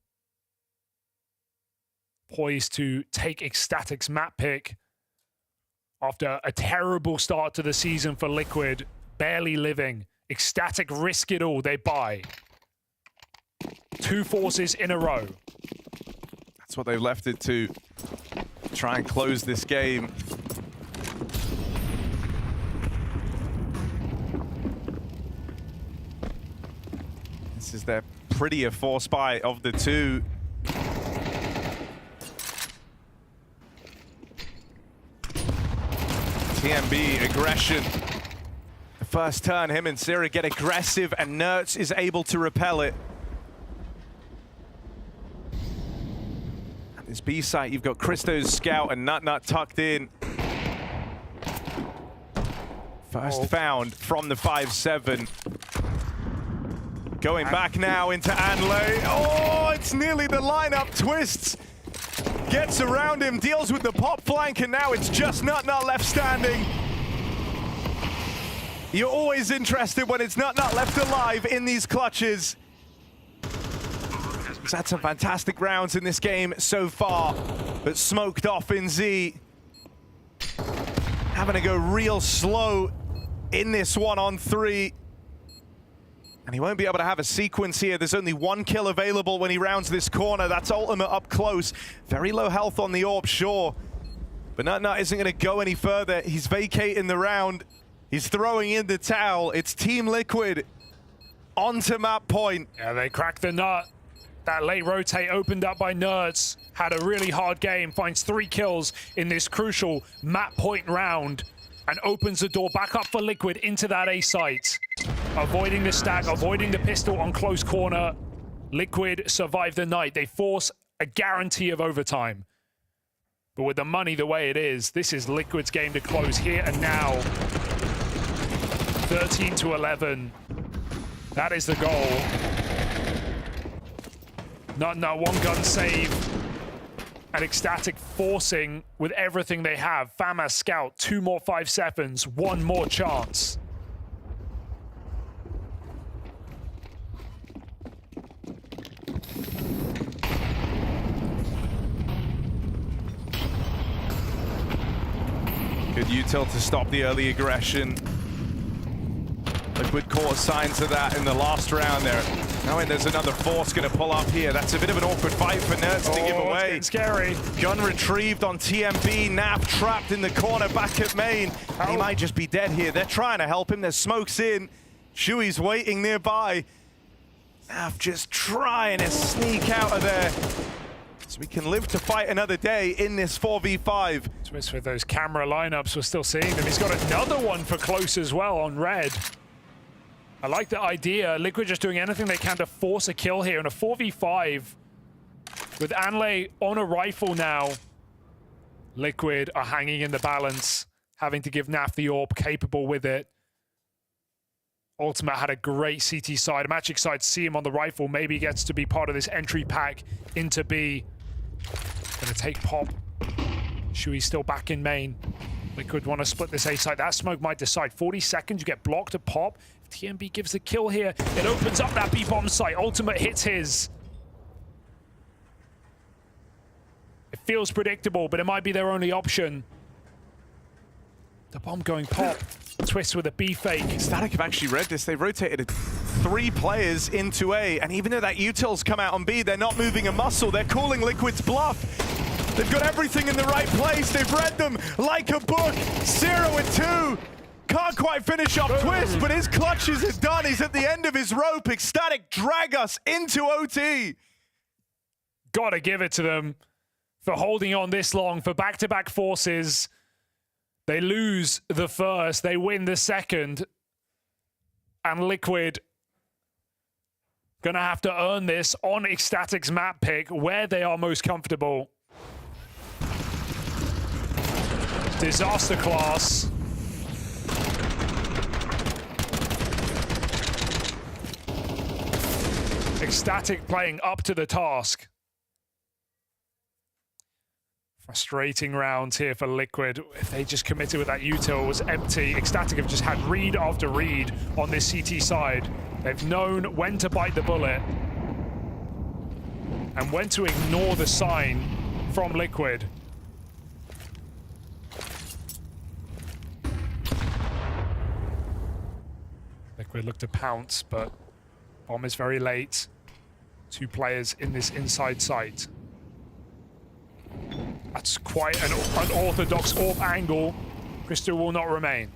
Poised to take ECSTATIC's map pick after a terrible start to the season for Liquid, barely living. ECSTATIC risk it all, they buy. 2 forces in a row. That's what they've left it to try and close this game. This is their prettier force buy of the two. TMB aggression. The first turn, him and Zira get aggressive, and Nerds is able to repel it. At this B site, you've got Christo's scout and Nut tucked in. First found from the 5-7. Going back now into Anley. Oh, it's nearly the lineup. Twists. Gets around him, deals with the pop flank, and now it's just Nut left standing. You're always interested when it's Nut left alive in these clutches. He's had some fantastic rounds in this game so far, but smoked off in Z. Having to go real slow in this 1-on-3. And he won't be able to have a sequence here. There's only one kill available when he rounds this corner. That's ultimate up close. Very low health on the AWP, sure. But Nut isn't going to go any further. He's vacating the round. He's throwing in the towel. It's Team Liquid onto map point. Yeah, they cracked the nut. That late rotate opened up by Nerds. Had a really hard game. Finds 3 kills in this crucial map point round. And opens the door back up for Liquid into that A site. Avoiding the stack, avoiding the pistol on close corner. Liquid survive the night. They force a guarantee of overtime. But with the money the way it is, this is Liquid's game to close here and now. 13-11. That is the goal. Nut one gun save. And ECSTATIC forcing with everything they have. FAMAS scout, 2 more 5-7s, 1 more chance. Good util to stop the early aggression. Liquid caught signs of that in the last round there. Now there's another force going to pull up here. That's a bit of an awkward fight for Nerds to give away. It's scary. Gun retrieved on TMB. Naf trapped in the corner back at main. He might just be dead here. They're trying to help him. There's smokes in. Shui's waiting nearby. Naf just trying to sneak out of there. So we can live to fight another day in this 4v5. Twist with those camera lineups, we're still seeing them. He's got another one for close as well on red. I like the idea. Liquid just doing anything they can to force a kill here in a 4v5. With Anley on a rifle now. Liquid are hanging in the balance, having to give Naf the AWP, capable with it. Ultimate had a great CT side. I'm actually excited to see him on the rifle. Maybe he gets to be part of this entry pack into B. Gonna take pop. Shui's still back in main. Liquid want to split this A side. That smoke might decide. 40 seconds, you get blocked at pop. If TMB gives the kill here, it opens up that B bomb site. Ultimate hits his. It feels predictable, but it might be their only option. The bomb going pop. Twist with a B fake. ECSTATIC have actually read this. They've rotated 3 players into A, and even though that util's come out on B, they're not moving a muscle. They're calling Liquid's bluff. They've got everything in the right place. They've read them like a book. 0 with 2. Can't quite finish off Twist, but his clutches are done. He's at the end of his rope. ECSTATIC drag us into OT. Gotta give it to them for holding on this long, for back-to-back forces. They lose the first, they win the second. And Liquid gonna have to earn this on ECSTATIC's map pick, where they are most comfortable. Disaster class. ECSTATIC playing up to the task. Frustrating rounds here for Liquid. If they just committed with that util, it was empty. ECSTATIC have just had read after read on this CT side. They've known when to bite the bullet and when to ignore the sign from Liquid. Liquid look to pounce, but bomb is very late. 2 players in this inside site. That's quite an unorthodox AWP angle. Crystal will not remain.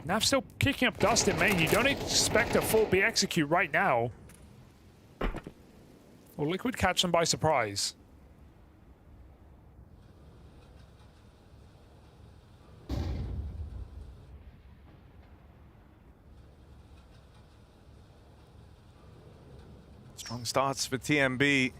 Nav still kicking up dust in main. You don't expect a full B execute right now. Will Liquid catch them by surprise? starts for TMB.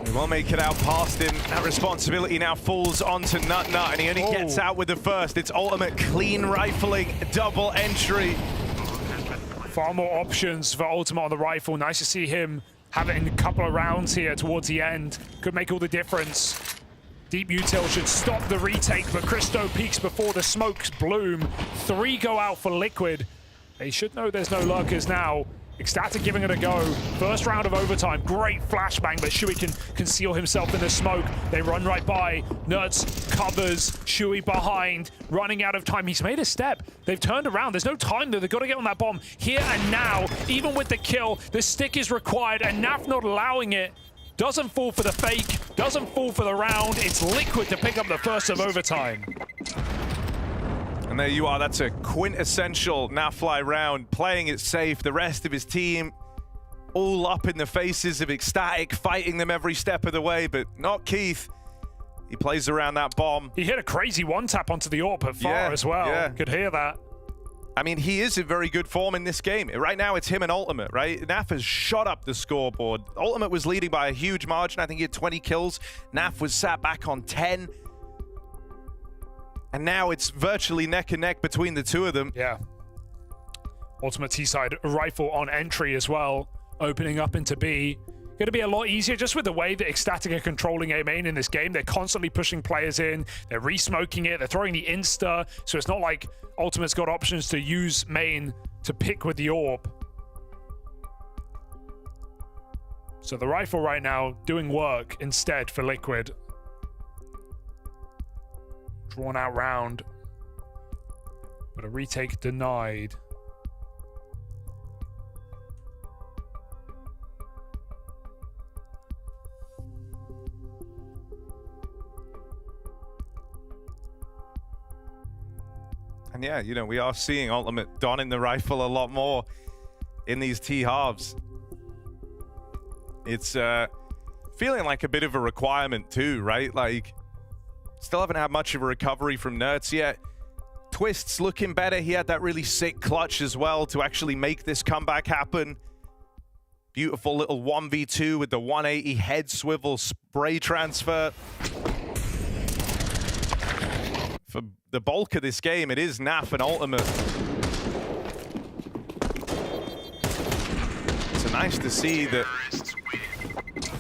He won't make it out past him. That responsibility now falls onto Nut, and he only gets out with the first. It's ultimate clean rifling, double entry. Far more options for Ultimate on the rifle. Nice to see him have it in a couple of rounds here towards the end. Could make all the difference. Deep util should stop the retake, but Christo peaks before the smokes bloom. 3 go out for Liquid. They should know there's no lurkers now. ECSTATIC giving it a go. First round of overtime. Great flashbang, but Shui can conceal himself in the smoke. They run right by. Nuts covers. Shui behind. Running out of time. He's made a step. They've turned around. There's no time there. They've got to get on that bomb here and now. Even with the kill, the stick is required, and Naf not allowing it. Doesn't fall for the fake. Doesn't fall for the round. It's Liquid to pick up the first of overtime. And there you are. That's a quintessential Nafly round. Playing it safe. The rest of his team all up in the faces of ECSTATIC, fighting them every step of the way, but not Keith. He plays around that bomb. He hit a crazy one-tap onto the AWP at far as well. Yeah. Could hear that. I mean, he is in very good form in this game. Right now, it's him and Ultimate, right? Naf has shot up the scoreboard. Ultimate was leading by a huge margin. I think he had 20 kills. Naf was sat back on 10. And now it's virtually neck and neck between the two of them. Yeah. Ultimate T-side rifle on entry as well, opening up into B. Going to be a lot easier just with the way that ECSTATIC are controlling A main in this game. They're constantly pushing players in. They're re-smoking it. They're throwing the insta. So it's not like Ultimate's got options to use main to pick with the AWP. So the rifle right now doing work instead for Liquid. Drawn out round, but a retake denied. And yeah, you know, we are seeing Ultimate donning the rifle a lot more in these T-halves. It's feeling like a bit of a requirement too, right? Like, still haven't had much of a recovery from Nerds yet. Twist's looking better. He had that really sick clutch as well to actually make this comeback happen. Beautiful little 1v2 with the 180 head swivel spray transfer. For the bulk of this game, it is Naf and Ultimate. It's nice to see that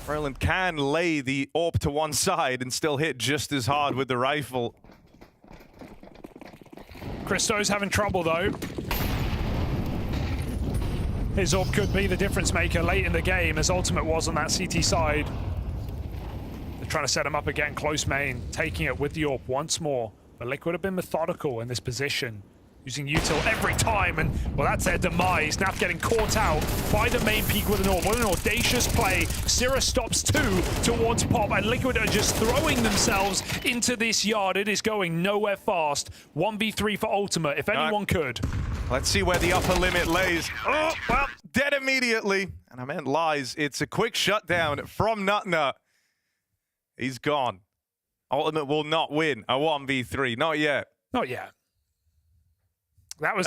Roland can lay the AWP to one side and still hit just as hard with the rifle. Christo's having trouble though. His AWP could be the difference maker late in the game, as Ultimate was on that CT side. They're trying to set him up again, close main, taking it with the AWP once more. But Liquid have been methodical in this position, using util every time, and well, that's their demise. Naf getting caught out by the main peak with an AWP. What an audacious play. Syrah stops 2 towards Pop, and Liquid are just throwing themselves into this yard. It is going nowhere fast. 1v3 for Ultimate, if anyone could. Let's see where the upper limit lays. Oh, well, dead immediately. And I meant lies. It's a quick shutdown from Nut. He's gone. Ultimate will not win a 1v3. Not yet. Not yet. That was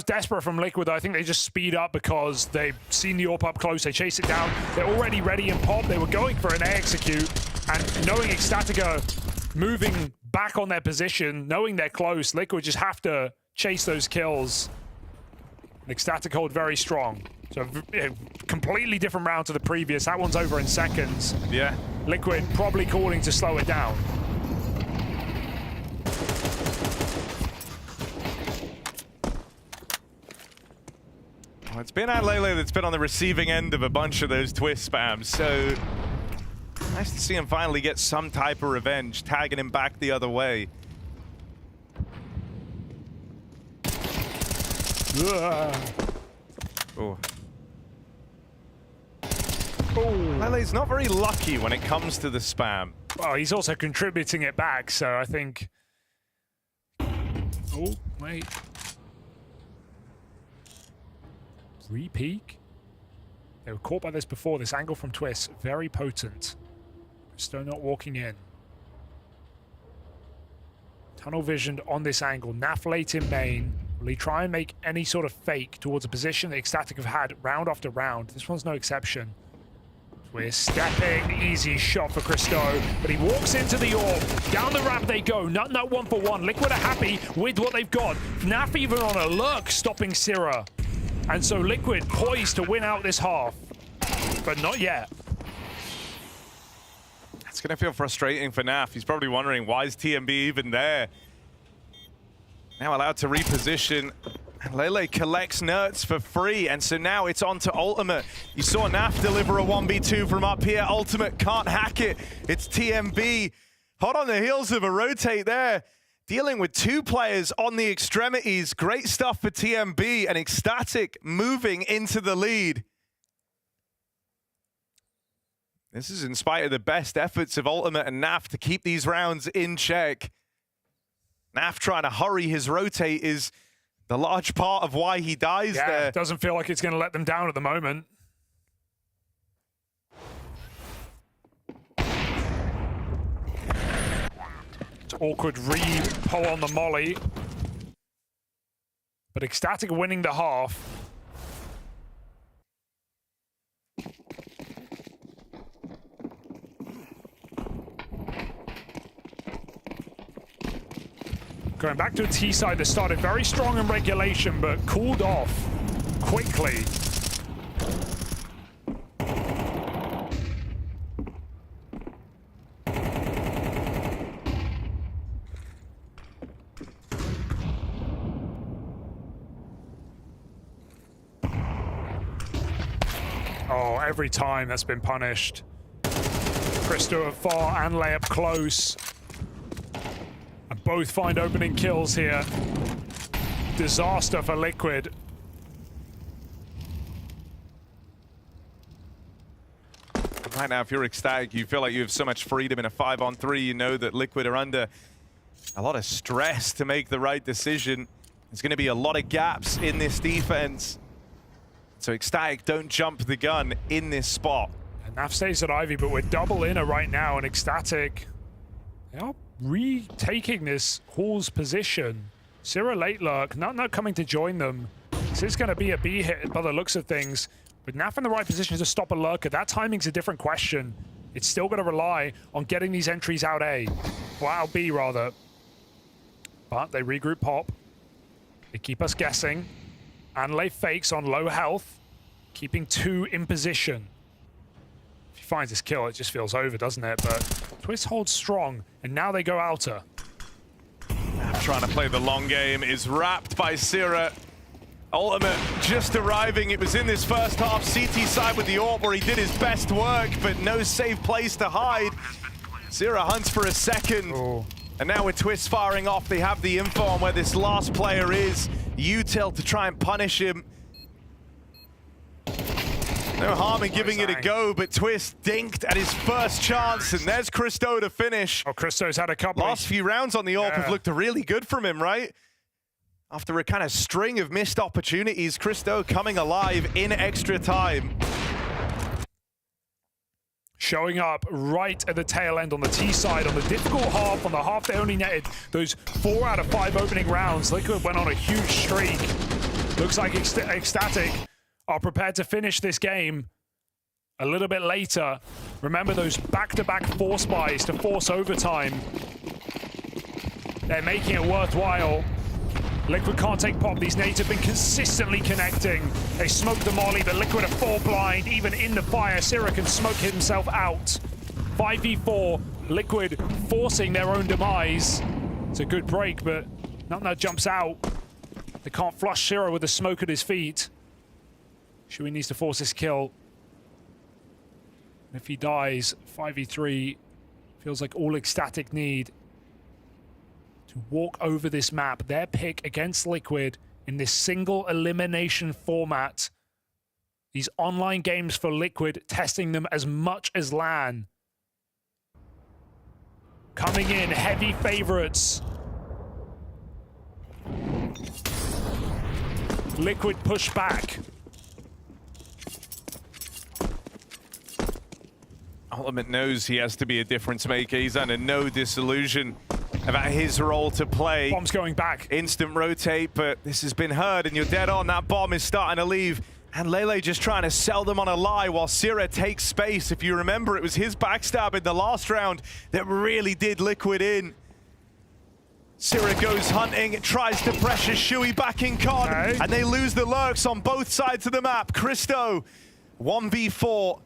desperate from Liquid. I think they just speed up because they've seen the AWP up close. They chase it down. They're already ready in Pop. They were going for an A execute. And knowing ECSTATIC are moving back on their position, knowing they're close, Liquid just have to chase those kills. And ECSTATIC hold very strong. So a completely different round to the previous. That one's over in seconds. Yeah. Liquid probably calling to slow it down. Well, it's been Lele that's been on the receiving end of a bunch of those twist spams, so nice to see him finally get some type of revenge, tagging him back the other way. Oh. Lele's not very lucky when it comes to the spam. Well, he's also contributing it back, so I think... Oh, wait. Re-peek? They were caught by this before. This angle from Twist, very potent. Still not walking in. Tunnel visioned on this angle. Naf late in main. Will he try and make any sort of fake towards a position that ECSTATIC have had round after round? This one's no exception. We're stepping, easy shot for Christo, but he walks into the orb. Down the ramp they go, not 1-for-1. Liquid are happy with what they've got. FNAF even on a lurk, stopping Syrah. And so Liquid poised to win out this half, but not yet. It's going to feel frustrating for FNAF. He's probably wondering, why is TMB even there? Now allowed to reposition. Lele collects Nerds for free, and so now it's on to Ultimate. You saw NAF deliver a 1v2 from up here. Ultimate can't hack it. It's TMB. Hot on the heels of a rotate there. Dealing with 2 players on the extremities. Great stuff for TMB, and ECSTATIC moving into the lead. This is in spite of the best efforts of Ultimate and NAF to keep these rounds in check. NAF trying to hurry his rotate is the large part of why he dies there. It doesn't feel like it's going to let them down at the moment. It's awkward re-pull on the molly. But ECSTATIC winning the half. Going back to a T side that started very strong in regulation, but cooled off quickly. Oh, every time that's been punished. Christo far and layup close. And both find opening kills here. Disaster for Liquid. Right now, if you're ECSTATIC, you feel like you have so much freedom in a 5-on-3. You know that Liquid are under a lot of stress to make the right decision. There's going to be a lot of gaps in this defense. So ECSTATIC don't jump the gun in this spot. And NAF stays at Ivy, but we're double inner right now, and ECSTATIC, they are retaking this Hall's position. Syrah late lurk, not coming to join them. This is going to be a B hit by the looks of things. With NAF in the right position to stop a lurker, that timing's a different question. It's still going to rely on getting these entries out A. Well, out B, rather. But they regroup Pop. They keep us guessing. Anlay fakes on low health, keeping 2 in position. If he finds this kill, it just feels over, doesn't it? But Twist holds strong, and now they go outer. Trying to play the long game is wrapped by Syrah. Ultimate just arriving. It was in this first half. CT side with the AWP where he did his best work, but no safe place to hide. Syrah hunts for a second. Oh. And now with Twist firing off, they have the info on where this last player is. Util to try and punish him. No harm in giving it a go, but Twist dinked at his first chance, and there's Christo to finish. Oh, Christo's had a couple. Last few rounds on the AWP have looked really good from him, right? After a kind of string of missed opportunities, Christo coming alive in extra time. Showing up right at the tail end on the T side, on the difficult half, on the half they only netted those 4 out of 5 opening rounds. Liquid went on a huge streak. Looks like ECSTATIC are prepared to finish this game a little bit later. Remember those back-to-back force buys to force overtime. They're making it worthwhile. Liquid can't take Pop. These nades have been consistently connecting. They smoke the molly, but Liquid are full blind. Even in the fire, Syrah can smoke himself out. 5v4, Liquid forcing their own demise. It's a good break, but Nutnut jumps out. They can't flush Syrah with the smoke at his feet. Shui needs to force this kill. And if he dies, 5v3 feels like all ECSTATIC need to walk over this map. Their pick against Liquid in this single elimination format. These online games for Liquid, testing them as much as LAN. Coming in, heavy favorites. Liquid push back. Ultimate knows he has to be a difference maker. He's under no disillusion. about his role to play. Bomb's going back. Instant rotate, but this has been heard, and you're dead on. That bomb is starting to leave. And Lele just trying to sell them on a lie while Sira takes space. If you remember, it was his backstab in the last round that really did Liquid in. Sira goes hunting, tries to pressure Shui back in con, and they lose the lurks on both sides of the map. Christo, 1v4.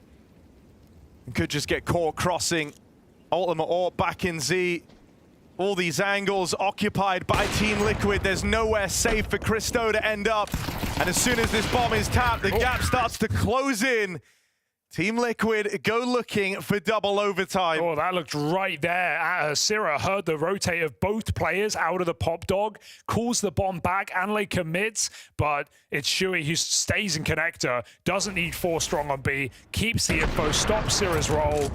Could just get caught crossing. Ultimate Orb back in Z. All these angles occupied by Team Liquid. There's nowhere safe for Christo to end up. And as soon as this bomb is tapped, the gap starts to close in. Team Liquid go looking for double overtime. Oh, that looked right there at her. Sira heard the rotate of both players out of the pop dog, calls the bomb back, Anle commits, but it's Shui who stays in connector, doesn't need 4 strong on B, keeps the info, stops Sira's roll,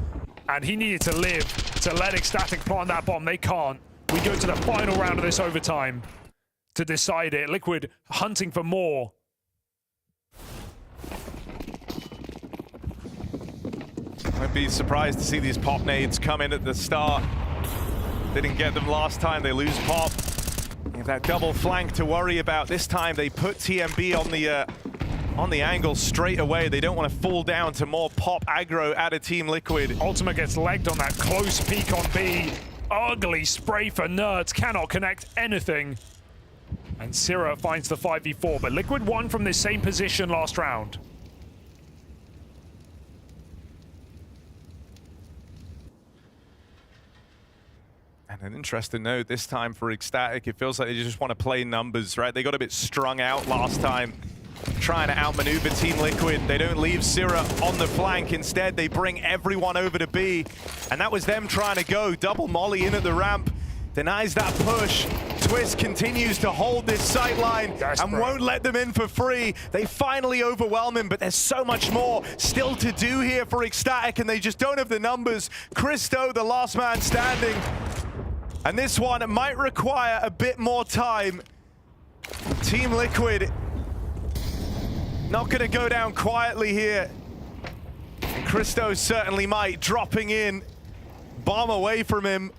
and he needed to live to let ECSTATIC plant that bomb. They can't. We go to the final round of this overtime to decide it. Liquid hunting for more. I'd be surprised to see these pop nades come in at the start. Didn't get them last time, they lose pop. They have that double flank to worry about. This time they put TMB on the angle straight away. They don't want to fall down to more pop aggro out of Team Liquid. Ultima gets legged on that close peek on B. Ugly spray for Nerds, cannot connect anything. And Sira finds the 5v4, but Liquid won from this same position last round. And an interesting note this time for ECSTATIC, it feels like they just want to play numbers, right? They got a bit strung out last time, trying to outmaneuver Team Liquid. They don't leave Sira on the flank. Instead, they bring everyone over to B. And that was them trying to go. Double molly in at the ramp, denies that push. Twist continues to hold this sight line and won't let them in for free. They finally overwhelm him, but there's so much more still to do here for ECSTATIC, and they just don't have the numbers. Christo, the last man standing. And this one might require a bit more time. Team Liquid not going to go down quietly here. And Christo certainly might, dropping in. Bomb away from him.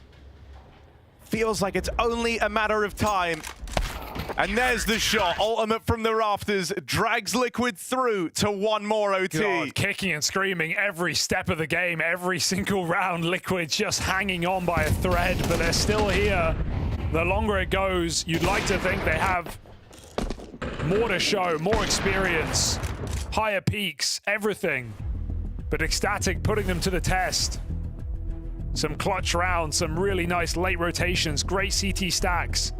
Feels like it's only a matter of time. And there's the shot. Ultimate from the rafters drags Liquid through to one more OT. God, kicking and screaming every step of the game, every single round. Liquid just hanging on by a thread, but they're still here. The longer it goes, you'd like to think they have more to show, more experience, higher peaks, everything. But ECSTATIC putting them to the test. Some clutch rounds, some really nice late rotations, great CT stacks.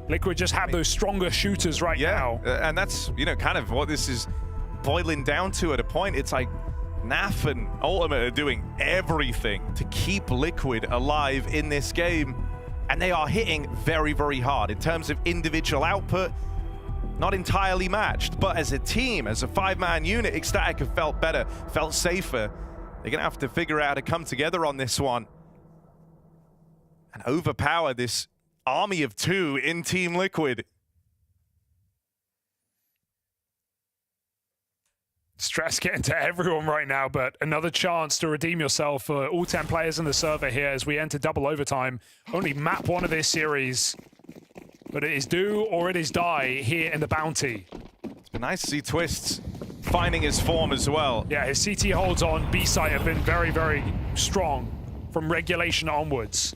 Liquid just have those stronger shooters right now. And that's, you know, kind of what this is boiling down to at a point. It's like Naf and Ultimate are doing everything to keep Liquid alive in this game. And they are hitting very, very hard. In terms of individual output, not entirely matched. But as a team, as a 5-man unit, ECSTATIC have felt better, felt safer. They're going to have to figure out how to come together on this one and overpower this army of 2 in Team Liquid. Stress getting to everyone right now, but another chance to redeem yourself for all 10 players in the server here as we enter double overtime. Only map 1 of this series, but it is do or it is die here in the Bounty. It's been nice to see Twists finding his form as well. Yeah, his CT holds on B site have been very, very strong from regulation onwards.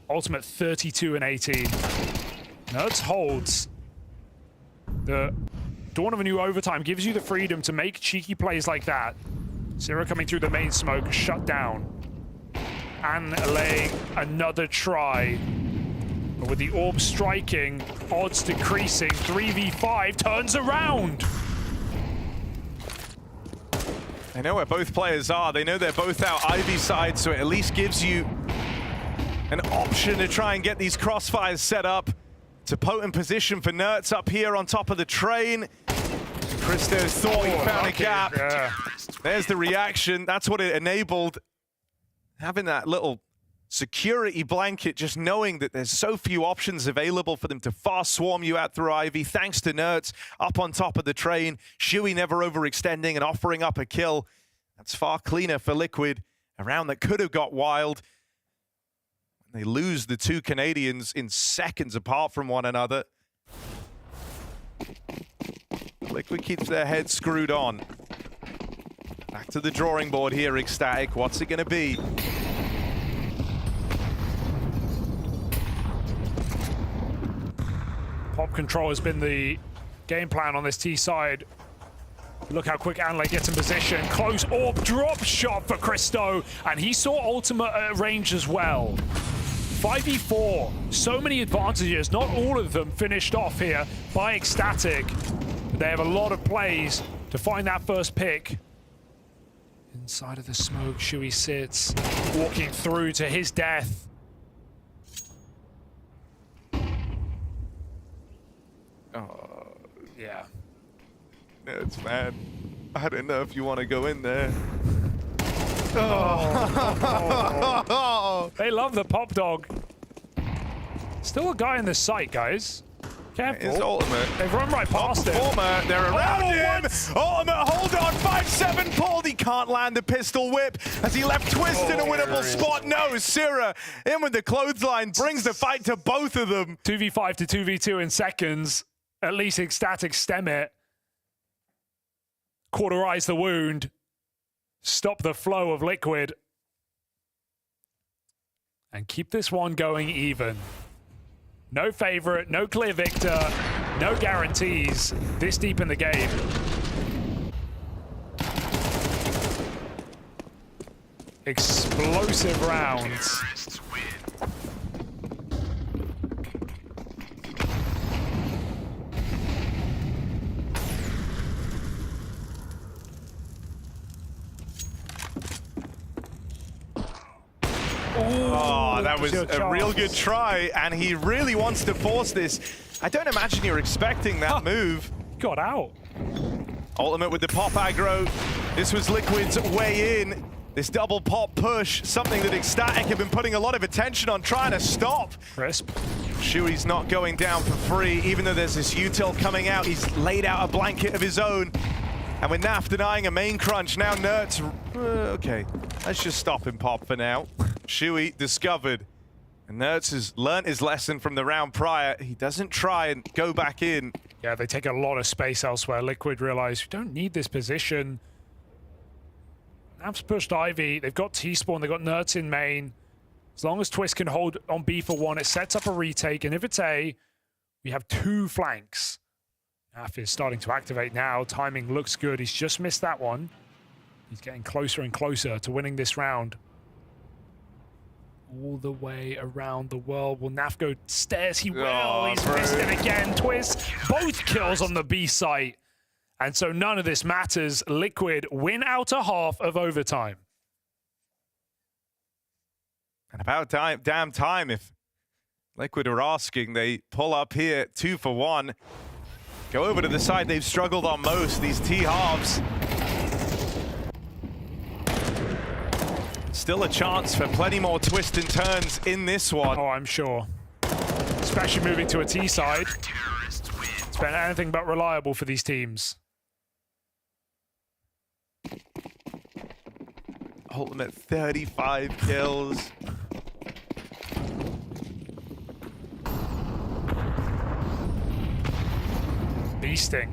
Ultimate 32 and 18. Nerds holds. The dawn of a new overtime gives you the freedom to make cheeky plays like that. Sira coming through the main smoke, shut down. And laying another try. But with the orb striking, odds decreasing, 3v5 turns around. They know where both players are. They know they're both out Ivy side, so it at least gives you an option to try and get these crossfires set up. It's a potent position for Nerds up here on top of the train. Christo thought he found a gap. Yeah. There's the reaction. That's what it enabled. Having that little security blanket, just knowing that there's so few options available for them to fast swarm you out through Ivy, thanks to Nerds up on top of the train. Shui never overextending and offering up a kill. That's far cleaner for Liquid. A round that could have got wild. They lose the two Canadians in seconds apart from one another. Liquid keeps their head screwed on. Back to the drawing board here, ECSTATIC. What's it going to be? Pop control has been the game plan on this T side. Look how quick Anle gets in position. Close orb drop shot for Christo, and he saw ultimate range as well. 5v4, so many advantages. Not all of them finished off here by ECSTATIC. But they have a lot of plays to find that first pick. Inside of the smoke, Shui sits, walking through to his death. Oh, yeah. It's bad. I don't know if you want to go in there. Oh. They love the pop dog. Still a guy in the site, guys. Careful. It's ultimate. They've run right past him. They're around him. What? Ultimate, hold on. 5-7 pulled. He can't land the pistol whip as he left Twist in a winnable spot. No, Sira in with the clothesline brings the fight to both of them. 2v5 to 2v2 in seconds. At least ECSTATIC stem it. Cauterize the wound. Stop the flow of Liquid. And keep this one going even. No favorite, no clear victor, no guarantees this deep in the game. Explosive rounds. Oh, that was a real good try, and he really wants to force this. I don't imagine you're expecting that move. Got out. Ultimate with the pop aggro. This was Liquid's way in. This double pop push, something that ECSTATIC have been putting a lot of attention on trying to stop. Crisp. Shui's not going down for free, even though there's this util coming out. He's laid out a blanket of his own. And with Naf denying a main crunch, now Nertz, okay, let's just stop him, Pop, for now. Shui discovered, and Nertz has learned his lesson from the round prior. He doesn't try and go back in. Yeah, they take a lot of space elsewhere. Liquid realize we don't need this position. Naf's pushed Ivy. They've got T-Spawn, they've got Nertz in main. As long as Twist can hold on B for one, it sets up a retake, and if it's A, we have two flanks. Naf is starting to activate now. Timing looks good. He's just missed that one. He's getting closer and closer to winning this round. All the way around the world. Will Naf go stairs? He will. Oh, he's missed it again. Twist, both kills on the B site. And so none of this matters. Liquid win out a half of overtime. And about damn time, if Liquid are asking, they pull up here 2 for 1. Go over to the side they've struggled on most, these T-halves. Still a chance for plenty more twists and turns in this one. Oh, I'm sure. Especially moving to a T side. It's been anything but reliable for these teams. Ultimate 35 kills. Beasting.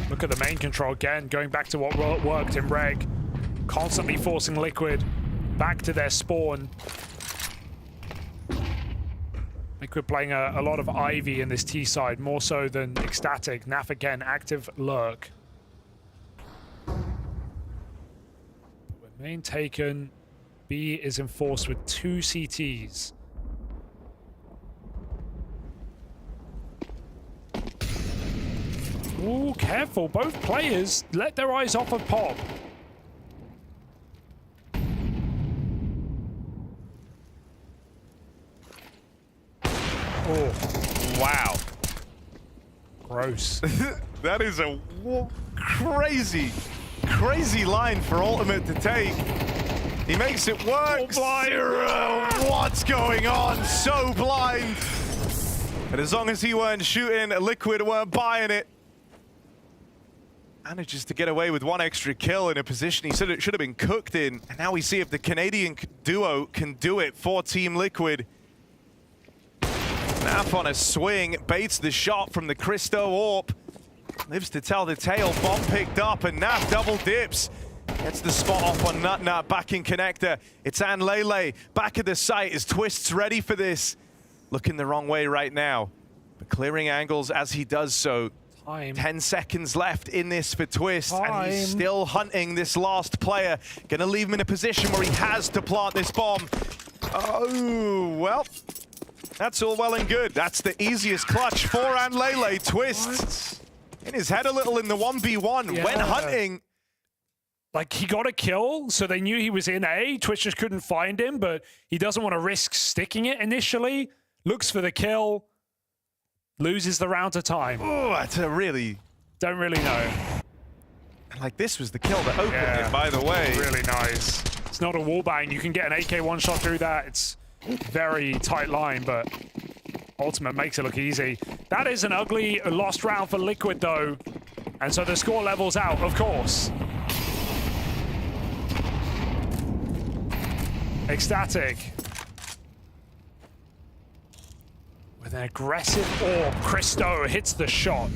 Look at the main control again, going back to what worked in Reg. Constantly forcing Liquid back to their spawn. Liquid playing a lot of Ivy in this T side, more so than ECSTATIC. Naf again, active lurk. Main taken. B is enforced with 2 CTs. Ooh, careful. Both players let their eyes off of Pop. Oh, wow. Gross. That is a crazy, crazy line for Ultimate to take. He makes it work. Zero. What's going on? So blind. But as long as he weren't shooting, Liquid weren't buying it. Manages to get away with one extra kill in a position he said it should have been cooked in. And now we see if the Canadian duo can do it for Team Liquid. Naf on a swing, baits the shot from the Christo AWP. Lives to tell the tale, bomb picked up, and Naf double dips. Gets the spot off on Nut back in connector. It's Anlele back at the site as Twist's ready for this. Looking the wrong way right now, but clearing angles as he does so. 10 seconds left in this for Twist, and he's still hunting this last player. Gonna leave him in a position where he has to plant this bomb. Oh, well, that's all well and good. That's the easiest clutch for Anlele. Twist in his head a little in the 1v1 when hunting. Like, he got a kill, so they knew he was in A. Twitch just couldn't find him, but he doesn't want to risk sticking it initially. Looks for the kill. Loses the round to time. Oh, that's a really... Don't really know. Like, this was the kill that opened it, by the way. Really nice. It's not a wallbang. You can get an AK one-shot through that. It's very tight line, but Ultimate makes it look easy. That is an ugly lost round for Liquid, though. And so the score level's out, of course. ECSTATIC. With an aggressive AWP, Christo hits the shot.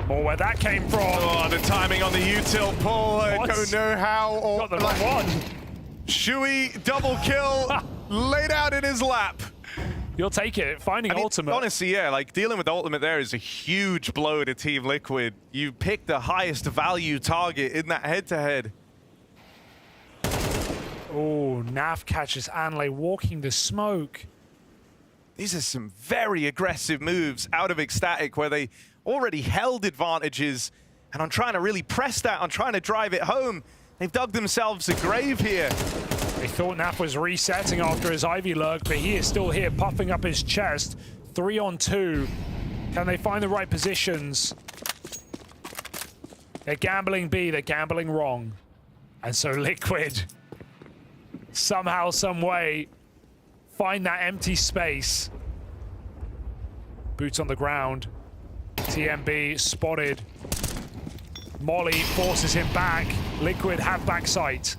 Or where that came from. Oh, the timing on the util pull. I don't know how. Or got the wrong one. Shui double kill laid out in his lap. You'll take it, finding Ultimate. Honestly, yeah, like dealing with Ultimate there is a huge blow to Team Liquid. You pick the highest value target in that head-to-head. Oh, Nav catches Anlay walking the smoke. These are some very aggressive moves out of ECSTATIC where they already held advantages, and on trying to really press that, on trying to drive it home, they've dug themselves a grave here. They thought Naf was resetting after his Ivy lurk, but he is still here, puffing up his chest. 3 on 2. Can they find the right positions? They're gambling B, they're gambling wrong. And so Liquid, somehow, some way, find that empty space. Boots on the ground. TMB spotted. Molly forces him back. Liquid have back sight.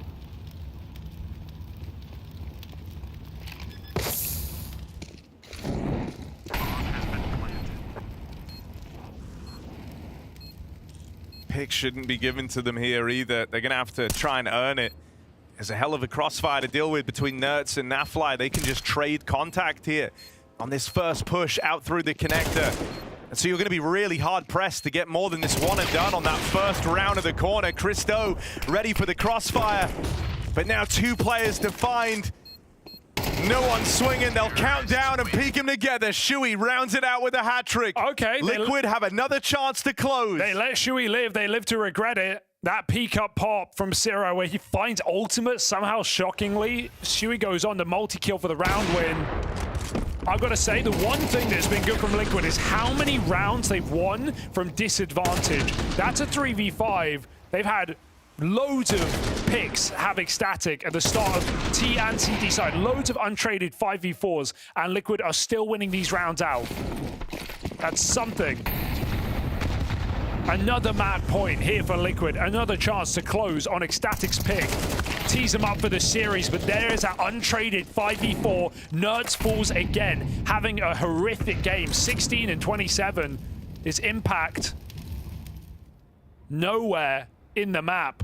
Pick shouldn't be given to them here either. They're going to have to try and earn it. There's a hell of a crossfire to deal with between Nerds and Nafly. They can just trade contact here on this first push out through the connector. And so you're going to be really hard-pressed to get more than this one and done on that first round of the corner. Christo ready for the crossfire. But now 2 players to find. No one swinging. They'll count down and peek them together. Shui rounds it out with a hat trick. Okay. Liquid have another chance to close. They let Shui live. They live to regret it. That peek up pop from Ciro where he finds Ultimate somehow shockingly. Shui goes on to multi-kill for the round win. I've got to say, the one thing that's been good from Liquid is how many rounds they've won from disadvantage. That's a 3v5. They've had loads of picks have ECSTATIC at the start of T and CD side. Loads of untraded 5v4s, and Liquid are still winning these rounds out. That's something. Another mad point here for Liquid. Another chance to close on ECSTATIC's pick. Tease them up for the series, but there is that untraded 5v4. Nerds falls again, having a horrific game. 16 and 27. His impact nowhere in the map.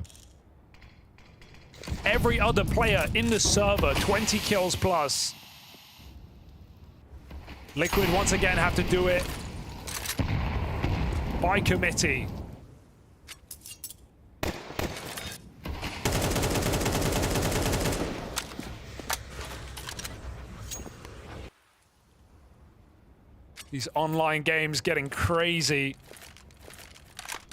Every other player in the server, 20 kills plus. Liquid once again have to do it by committee. These online games getting crazy.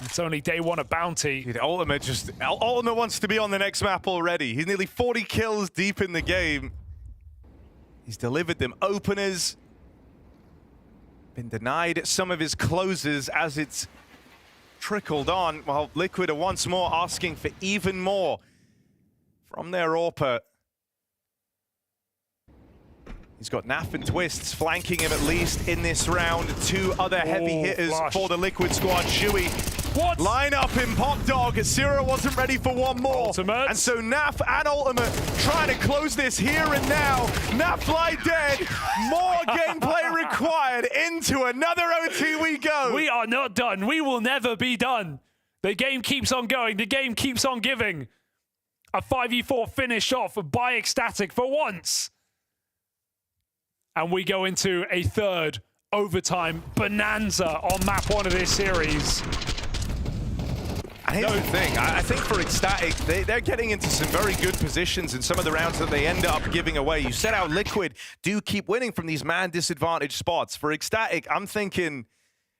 It's only day 1 of Bounty. Dude, Ultimate wants to be on the next map already. He's nearly 40 kills deep in the game. He's delivered them openers. Been denied some of his closes as it's trickled on, while Liquid are once more asking for even more from their AWPer. He's got Naf and Twists flanking him at least in this round. 2 other heavy hitters for the Liquid squad. Shuey. What? Line up in Pop Dog. Zero wasn't ready for one more. Ultimate. And so Naf and Ultimate trying to close this here and now. Nafly dead. More gameplay required. Into another OT we go. We are not done. We will never be done. The game keeps on going. The game keeps on giving. A 5v4 finish off by ECSTATIC for once. And we go into a third overtime bonanza on map 1 of this series. And here's the thing, I think for ECSTATIC, they're getting into some very good positions in some of the rounds that they end up giving away. You said how Liquid do keep winning from these man disadvantaged spots. For ECSTATIC, I'm thinking,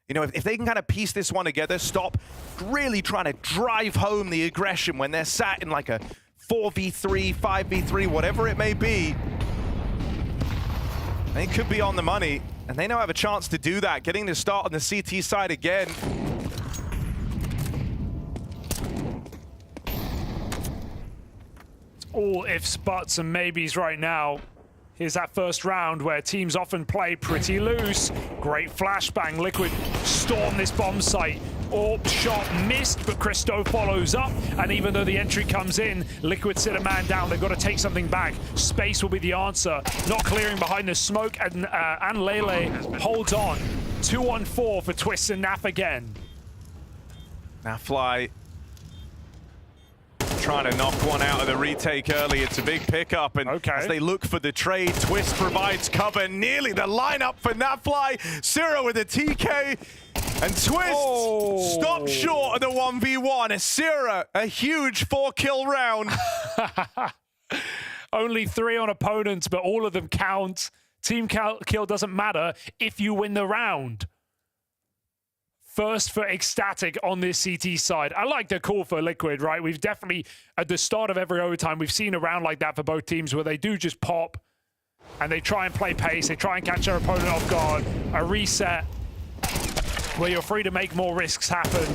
you know, if they can kind of piece this one together, stop really trying to drive home the aggression when they're sat in like a 4v3, 5v3, whatever it may be, they could be on the money, and they now have a chance to do that, getting to start on the CT side again. It's all ifs, buts, and maybes right now. Here's that first round where teams often play pretty loose. Great flashbang. Liquid storm this bomb site. Orb shot missed, but Christo follows up. And even though the entry comes in, Liquid sit a man down. They've got to take something back. Space will be the answer. Not clearing behind the smoke, and Lele holds on. 2-on-4 for Twists and Naf again. Nafly trying to knock one out of the retake early. It's a big pickup, and as they look for the trade, Twist provides cover. Nearly the lineup for Nafly. Zero with a TK, and Twist stopped short of the 1v1. Asira, a huge 4-kill round. Only 3 on opponents, but all of them count. Team kill doesn't matter if you win the round. First for ECSTATIC on this CT side. I like the call for Liquid, right? We've definitely, at the start of every overtime, we've seen a round like that for both teams where they do just pop and they try and play pace. They try and catch their opponent off guard. A reset where you're free to make more risks happen.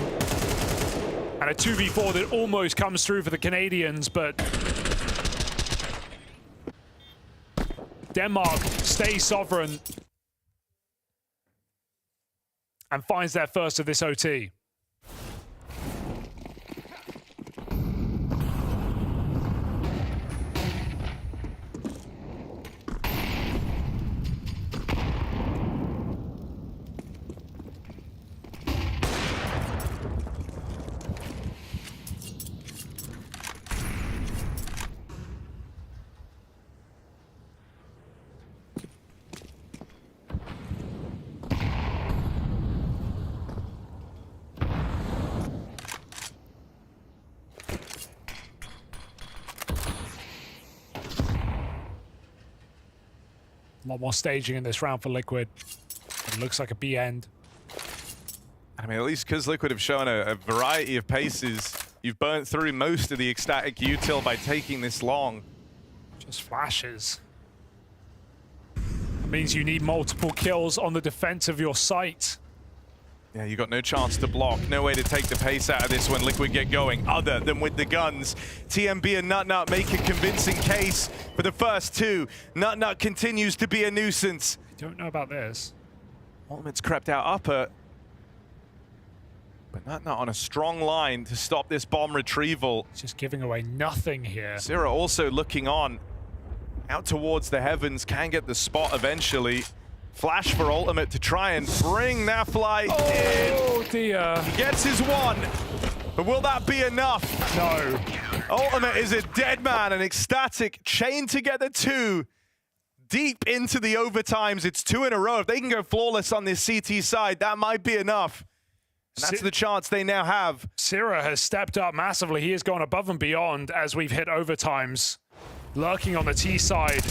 And a 2v4 that almost comes through for the Canadians, but Denmark stays sovereign and finds their first of this OT. A lot more staging in this round for Liquid. It looks like a B end. I mean, at least because Liquid have shown a variety of paces, you've burnt through most of the ECSTATIC util by taking this long. Just flashes. That means you need multiple kills on the defense of your site. Yeah, you got no chance to block, no way to take the pace out of this when Liquid get going, other than with the guns. TMB and Nut make a convincing case for the first 2. Nut continues to be a nuisance. I don't know about this. Ultimate's crept out upper, but Nut on a strong line to stop this bomb retrieval. It's just giving away nothing here. Zero also looking on, out towards the heavens, can get the spot eventually. Flash for Ultimate to try and bring Nafly in. Oh dear. He gets his 1, but will that be enough? No. Ultimate is a dead man, and ECSTATIC chained together 2. Deep into the overtimes, it's 2 in a row. If they can go flawless on this CT side, that might be enough. And that's the chance they now have. Sira has stepped up massively. He has gone above and beyond as we've hit overtimes. Lurking on the T side.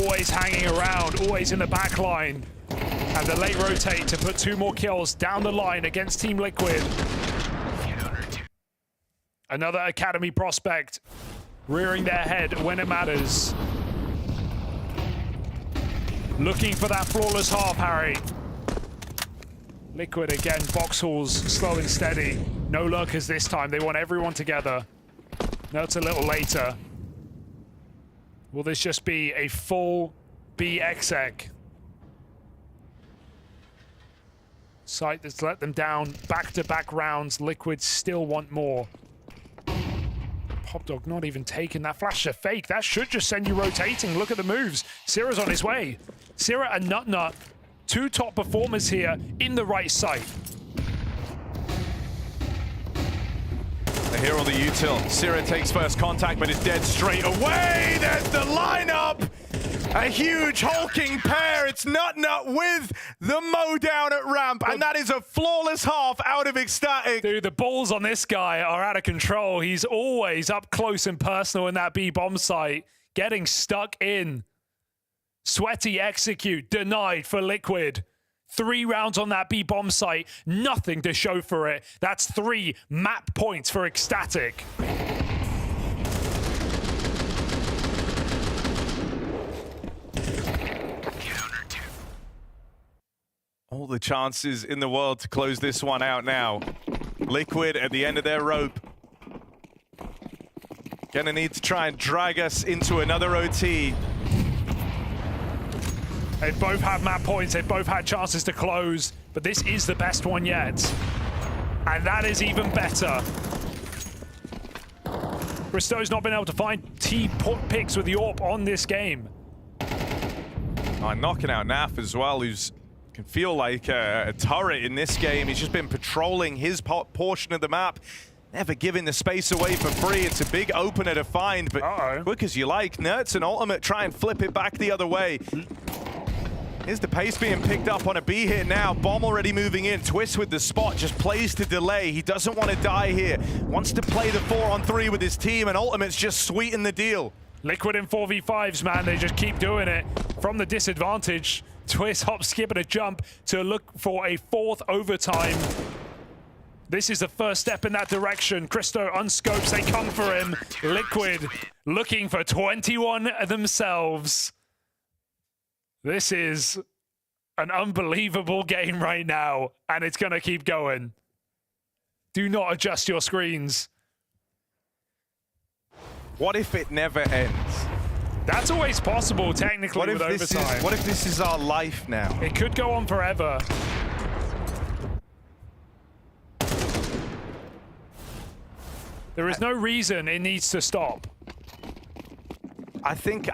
Always hanging around, always in the back line. And the late rotate to put 2 more kills down the line against Team Liquid. Another Academy prospect rearing their head when it matters. Looking for that flawless half, Harry. Liquid again, Foxhalls slow and steady. No lurkers this time, they want everyone together. No, it's a little later. Will this just be a full BXEG? Sight that's let them down back-to-back rounds. Liquid still want more. Popdog not even taking that flash to fake. That should just send you rotating. Look at the moves. Sira's on his way. Sira and Nutnut, two top performers here in the right site. They hear all the util. Sira takes first contact, but is dead straight away. There's the lineup. A huge hulking pair. It's Nutnut with the mow down at ramp, and that is a flawless half out of ECSTATIC. Dude, the balls on this guy are out of control. He's always up close and personal in that B bomb site, getting stuck in. Sweaty execute, denied for Liquid. 3 rounds on that B bomb site, nothing to show for it. That's 3 map points for ECSTATIC. All the chances in the world to close this one out now. Liquid at the end of their rope. Gonna need to try and drag us into another OT. They both have map points, they both had chances to close, but this is the best one yet. And that is even better. Bristowe's not been able to find T-picks with the AWP on this game. Oh, knocking out Naf as well, who's can feel like a turret in this game. He's just been patrolling his portion of the map, never giving the space away for free. It's a big opener to find, but quick as you like. Nerds and Ultimate try and flip it back the other way. Here's the pace being picked up on a B hit now. Bomb already moving in. Twist with the spot, just plays to delay. He doesn't want to die here. Wants to play the 4-on-3 with his team, and Ultimate's just sweeten the deal. Liquid in 4v5s, man. They just keep doing it from the disadvantage. Twist, hop, skip, and a jump to look for a 4th overtime. This is the first step in that direction. Christo unscopes, they come for him. Liquid looking for 21 themselves. This is an unbelievable game right now, and it's going to keep going. Do not adjust your screens. What if it never ends? That's always possible, technically, with overtime. What if this is our life now? It could go on forever. There is no reason it needs to stop. I think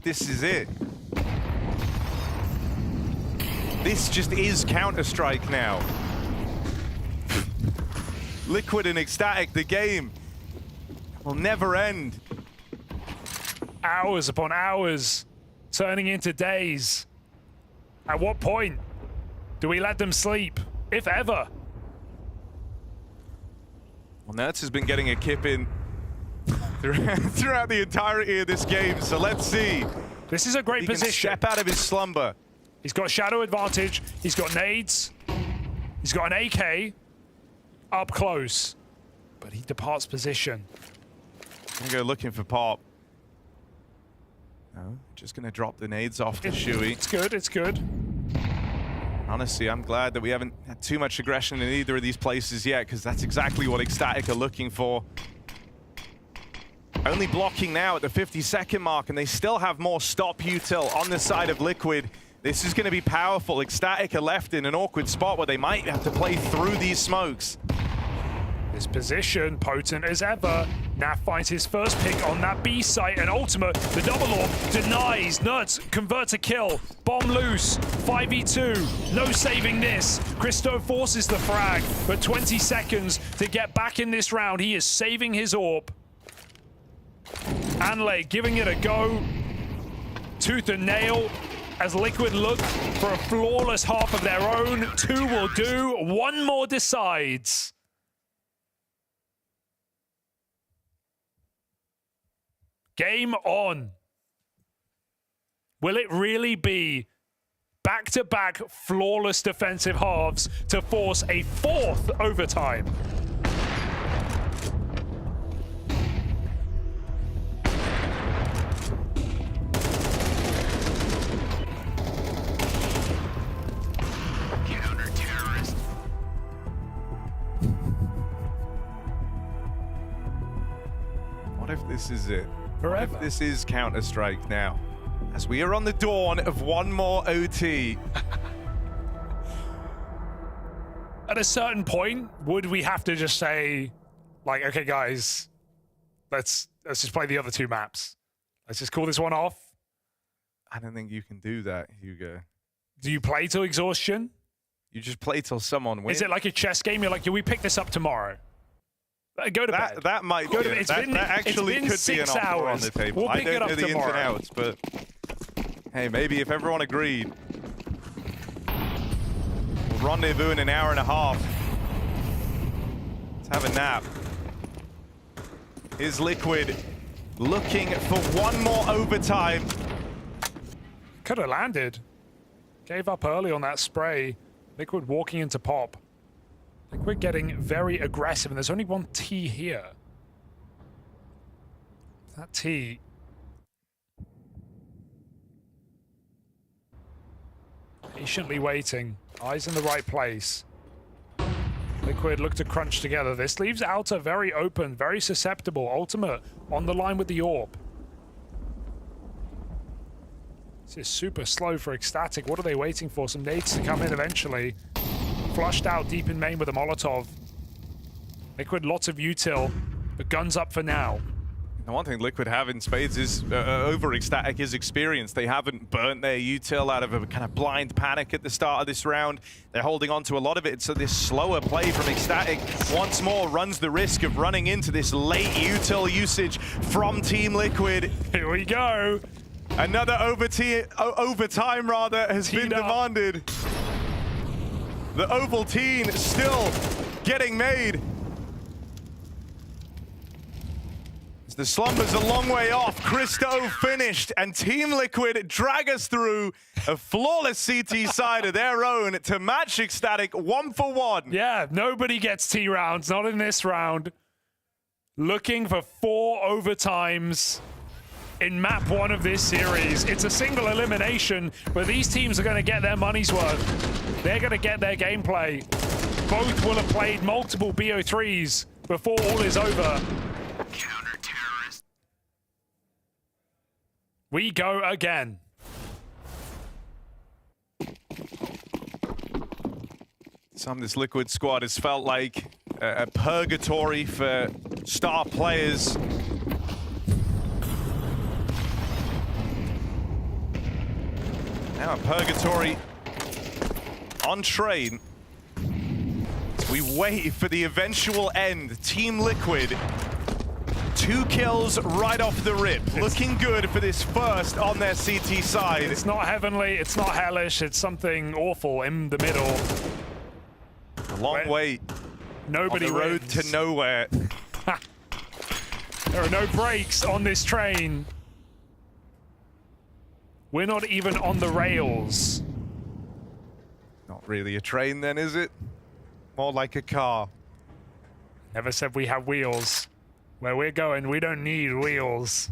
this is it. This just is Counter-Strike now. Liquid and ECSTATIC, the game will never end. Hours upon hours, turning into days. At what point do we let them sleep, if ever? Well, Nerds has been getting a kip in throughout the entirety of this game, so let's see. This is a great position. Step out of his slumber. He's got shadow advantage. He's got nades. He's got an AK up close, but he departs position. Gonna go looking for Pop. No, just gonna drop the nades off to Shuey. It's good, it's good. Honestly, I'm glad that we haven't had too much aggression in either of these places yet, because that's exactly what ECSTATIC are looking for. Only blocking now at the 50-second mark, and they still have more stop util on the side of Liquid. This is going to be powerful. ECSTATIC are left in an awkward spot where they might have to play through these smokes. His position, potent as ever. Naf finds his first pick on that B site, and Ultimate, the double AWP, denies. Nuts converts a kill. Bomb loose, 5v2, no saving this. Christo forces the frag, but 20 seconds to get back in this round. He is saving his AWP. Anlay giving it a go. Tooth and nail as Liquid look for a flawless half of their own. 2 will do, 1 more decides. Game on. Will it really be back-to-back flawless defensive halves to force a 4th overtime? Counter-terrorist. What if this is it? forever. This is Counter-Strike now, as we are on the dawn of one more OT. At a certain point, would we have to just say, like, okay, guys, let's just play the other 2 maps. Let's just call this one off. I don't think you can do that, Hugo. Do you play till exhaustion? You just play till someone wins. Is it like a chess game? You're like, do we pick this up tomorrow? Go to bed. That might go be. To, that actually could be an offer on the table. We'll pick I it don't up know the tomorrow. ins and outs, but hey, maybe if everyone agreed. We'll rendezvous in an hour and a half. Let's have a nap. Here's Liquid looking for one more overtime. Could have landed. Gave up early on that spray. Liquid walking into pop. Liquid getting very aggressive, and there's only one T here. That T. Patiently waiting. Eyes in the right place. Liquid look to crunch together. This leaves Alta very open, very susceptible. Ultimate on the line with the AWP. This is super slow for ECSTATIC. What are they waiting for? Some nades to come in eventually. Flushed out deep in main with a Molotov. Liquid, lots of util, but guns up for now. The one thing Liquid have in spades is over ECSTATIC is experience. They haven't burnt their util out of a kind of blind panic at the start of this round. They're holding on to a lot of it, so this slower play from ECSTATIC once more runs the risk of running into this late util usage from Team Liquid. Here we go. Another overtime rather has been demanded. The Ovaltine still getting made. The slumber's a long way off. Christo finished, and Team Liquid drag us through a flawless CT side of their own to match ECSTATIC 1-for-1. Yeah, nobody gets T rounds, not in this round. Looking for 4 overtimes in map 1 of this series. It's a single elimination, but these teams are going to get their money's worth. They're going to get their gameplay. Both will have played multiple BO3s before all is over. We go again. Some of this Liquid squad has felt like a purgatory for star players. Now a purgatory on train. As we wait for the eventual end. Team Liquid, 2 kills right off the rip. Looking good for this first on their CT side. It's not heavenly, it's not hellish, it's something awful in the middle. A long wait. Nobody on the road wins. to nowhere. There are no brakes on this train. We're not even on the rails. Not really a train then, is it? More like a car. Never said we have wheels. Where we're going, we don't need wheels.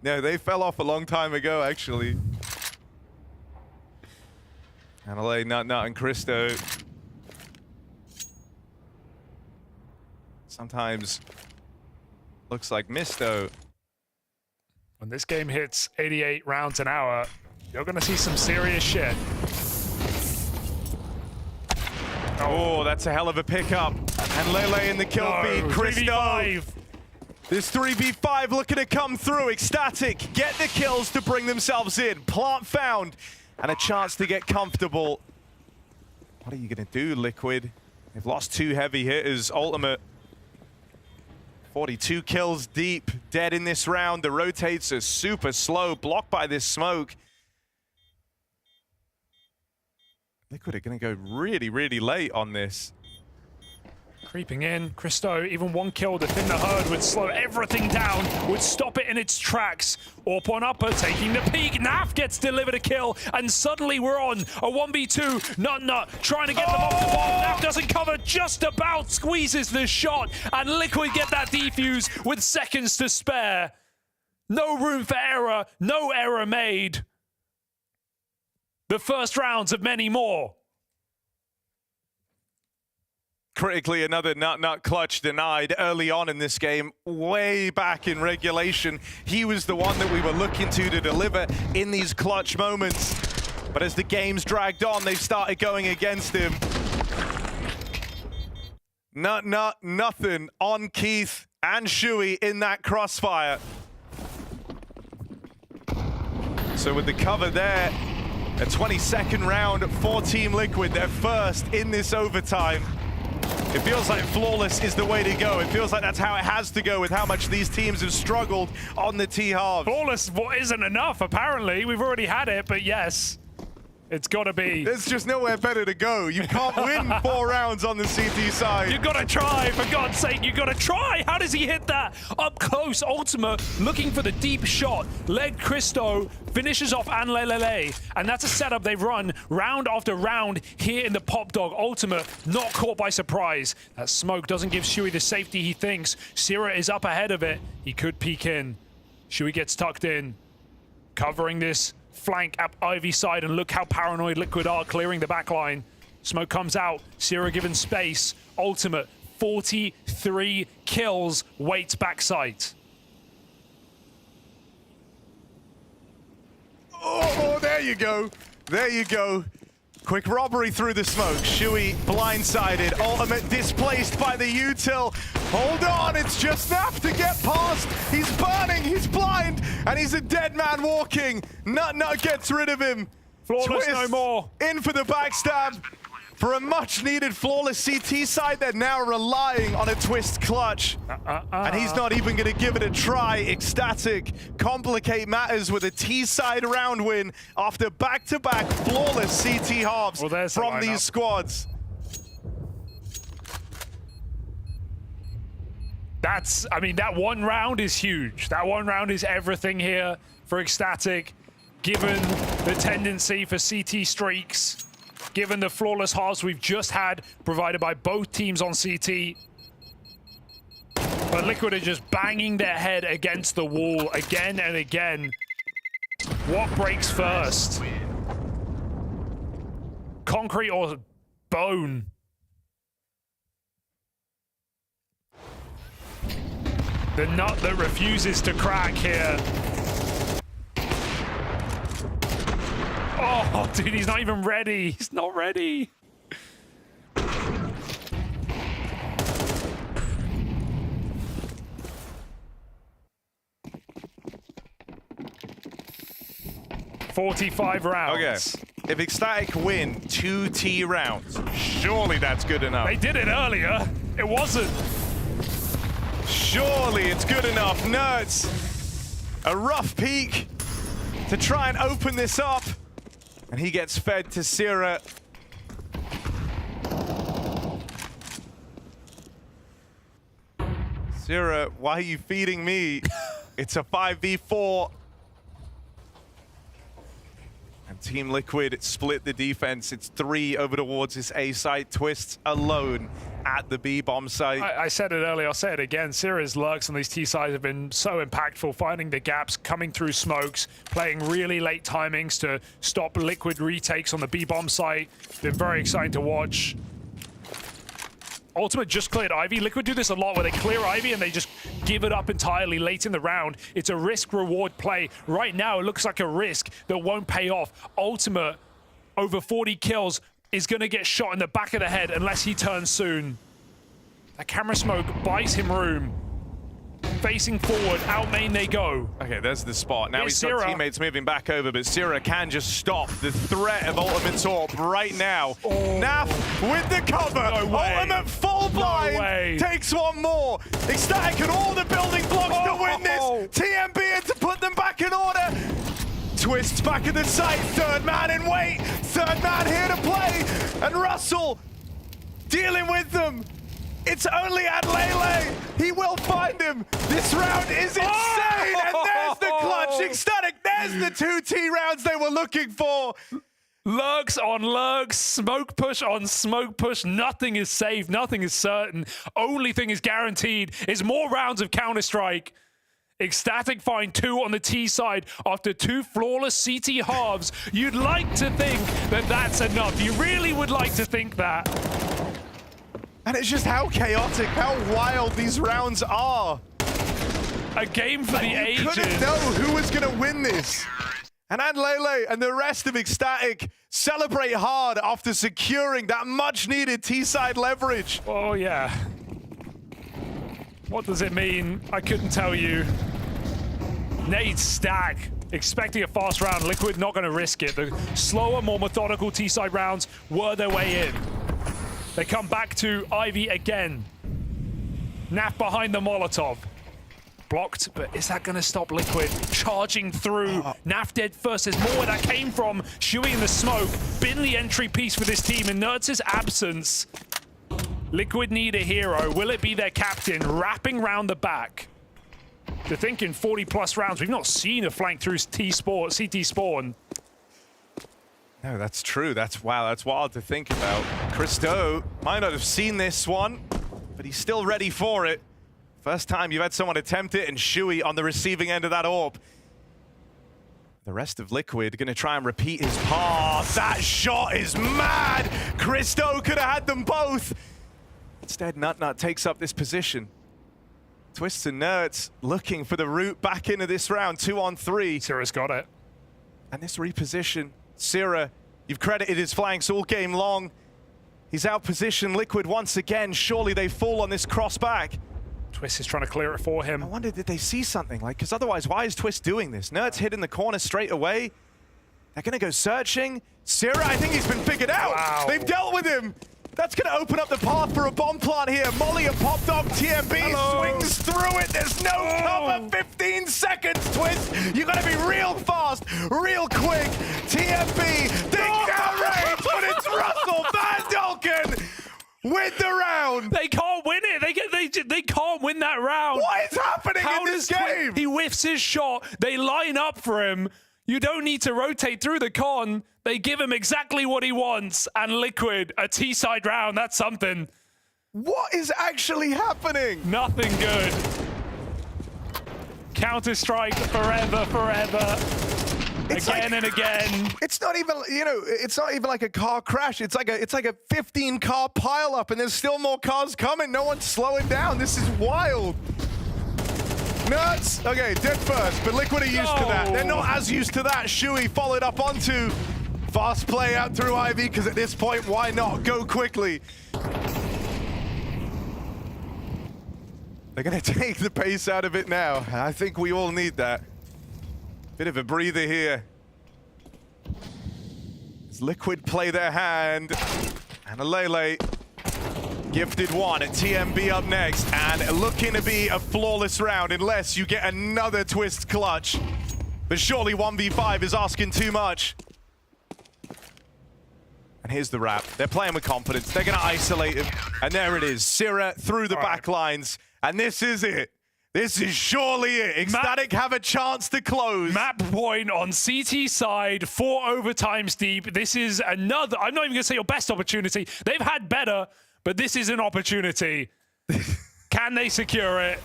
No, they fell off a long time ago, actually. Analay, Nut, and Christo. Sometimes looks like Misto. When this game hits 88 rounds an hour, you're going to see some serious shit. Oh, that's a hell of a pickup. And Lele in the kill feed. Christo. 3v5. This 3v5 looking to come through. ECSTATIC get the kills to bring themselves in. Plant found. And a chance to get comfortable. What are you going to do, Liquid? They've lost 2 heavy hitters. Ultimate. 42 kills deep. Dead in this round. The rotates are super slow. Blocked by this smoke. Liquid are going to go really, really late on this. Creeping in, Christo, even 1 kill to thin the herd would slow everything down, would stop it in its tracks. Orp on upper, taking the peak. Naf gets delivered a kill, and suddenly we're on a 1v2. Nut, trying to get them off the bomb. Naf doesn't cover, just about squeezes the shot, and Liquid get that defuse with seconds to spare. No room for error, no error made. The first rounds of many more. critically, another nut clutch denied early on in this game. Way back in regulation, he was the one that we were looking to deliver in these clutch moments. But as the games dragged on, they started going against him. Nothing on Keith and Shuey in that crossfire. So with the cover there, a 22nd round for Team Liquid, their first in this overtime. It feels like Flawless is the way to go. It feels like that's how it has to go with how much these teams have struggled on the T-halves. Flawless isn't enough, apparently. We've already had it, but yes. It's got to be. There's just nowhere better to go. You can't win 4 rounds on the CT side. You've got to try, for God's sake, you've got to try. How does he hit that? Up close, Ultima looking for the deep shot. Led Christo finishes off Anlelele, and that's a setup they've run round after round here in the Pop Dog. Ultima not caught by surprise. That smoke doesn't give Shuey the safety he thinks. Sierra is up ahead of it. He could peek in. Shuey gets tucked in, covering this flank up Ivy side, and look how paranoid Liquid are clearing the back line. Smoke comes out, Sierra given space. Ultimate, 43 kills, waits backside. Oh, there you go. There you go. Quick robbery through the smoke. Shuey blindsided. Ultimate displaced by the util. Hold on, it's just enough to get past. He's burning, he's blind, and he's a dead man walking. Nut gets rid of him. Flawless Twist no more. In for the backstab. For a much-needed Flawless CT side, they're now relying on a Twist clutch. And he's not even going to give it a try. ECSTATIC complicate matters with a T-side round win after back-to-back Flawless CT halves from these squads. I mean, that one round is huge. That one round is everything here for ECSTATIC, given the tendency for CT streaks. Given the flawless halves we've just had, provided by both teams on CT. But Liquid are just banging their head against the wall again and again. What breaks first? Concrete or bone? The nut that refuses to crack here. Oh, dude, he's not even ready. He's not ready. $45 rounds. Okay. If ECSTATIC win 2 T rounds, surely that's good enough. They did it earlier. It wasn't. Surely it's good enough. Nerds, a rough peek to try and open this up. And he gets fed to Sierra. Sierra, why are you feeding me? It's a 5v4. And Team Liquid split the defense. It's 3 over towards his A site. Twists alone at the B bomb site. I said it earlier, I'll say it again. Sierra's lurks on these T sides have been so impactful, finding the gaps, coming through smokes, playing really late timings to stop Liquid retakes on the B bomb site. Been very exciting to watch. Ultimate just cleared Ivy. Liquid do this a lot where they clear Ivy and they just give it up entirely late in the round. It's a risk-reward play. Right now, it looks like a risk that won't pay off. Ultimate, over 40 kills, is going to get shot in the back of the head unless he turns soon. That camera smoke buys him room. Facing forward, out main they go. Okay, there's the spot. Now Here's he's got Sierra. teammates moving back over, but Sierra can just stop the threat of Ultimate's AWP right now. Oh. Naf with the cover. No way. Ultimate full blind. No way. Takes one more. ECSTATIC and all the building blocks to win this. TMB in to put them back in order. Twists back at the site. Third man in wait. Third man here to play. And Russell dealing with them. It's only Adlele. He will find him. This round is insane. And there's the clutch. ECSTATIC, there's the 2 T rounds they were looking for. Lurks on lurks, smoke push on smoke push. Nothing is safe, nothing is certain. Only thing is guaranteed is more rounds of Counter-Strike. ECSTATIC find 2 on the T side after 2 flawless CT halves. You'd like to think that that's enough. You really would like to think that. And it's just how chaotic, how wild these rounds are. A game for the ages. You couldn't know who was going to win this. And Lele and the rest of ECSTATIC celebrate hard after securing that much-needed T-side leverage. Oh, yeah. What does it mean? I couldn't tell you. Nade stack. Expecting a fast round. Liquid not going to risk it. The slower, more methodical T-side rounds were their way in. They come back to Ivy again. Naf behind the Molotov. Blocked, but is that going to stop Liquid charging through? Naf dead first. There's more where that came from. Shuey in the smoke. Been the entry piece for this team. In Nertz's absence, Liquid need a hero. Will it be their captain wrapping round the back? To think in 40+ rounds, we've not seen a flank through CT spawn. No, that's true. That's wild to think about. Christo might not have seen this one, but he's still ready for it. First time you've had someone attempt it, and Shuey on the receiving end of that AWP. The rest of Liquid going to try and repeat his path. That shot is mad! Christo could have had them both. Instead, Nut takes up this position. Twists and Nerds looking for the route back into this round, 2-on-3. Sira's got it. And this reposition, Sira, you've credited his flanks all game long. He's out-positioned Liquid once again. Surely they fall on this cross back. Twist is trying to clear it for him. I wonder, did they see something? Like, because otherwise, why is Twist doing this? Nerds hit in the corner straight away. They're going to go searching. Sira, I think he's been figured out. Wow. They've dealt with him. That's going to open up the path for a bomb plant here. Molly and Pop Dog TMB swings through it. There's no cover. 15 seconds, Twist. You got to be real fast, real quick. TMB, dig down range, but it's Russell Van Dalken with the round. They can't win it. They can't win that round. What is happening in this game? He whiffs his shot. They line up for him. You don't need to rotate through the con. They give him exactly what he wants. And Liquid, a T-side round, that's something. What is actually happening? Nothing good. Counter-Strike forever, forever. It's again and again. It's not even, it's not even like a car crash. It's like a 15-car pileup, and there's still more cars coming. No one's slowing down. This is wild. Nuts. Okay, dead first, but Liquid are used to that. They're not as used to that. Shuey followed up onto fast play out through Ivy, because at this point, why not go quickly? They're going to take the pace out of it now. I think we all need that. Bit of a breather here. As Liquid play their hand. And Lele gifted one at TMB up next. And looking to be a flawless round unless you get another Twist clutch. But surely 1v5 is asking too much. And here's the wrap. They're playing with confidence. They're going to isolate him. And there it is. Sira through the back lines. And this is it. This is surely it. ECSTATIC have a chance to close. Map point on CT side, 4 overtimes deep. This is another, I'm not even going to say your best opportunity. They've had better, but this is an opportunity. Can they secure it?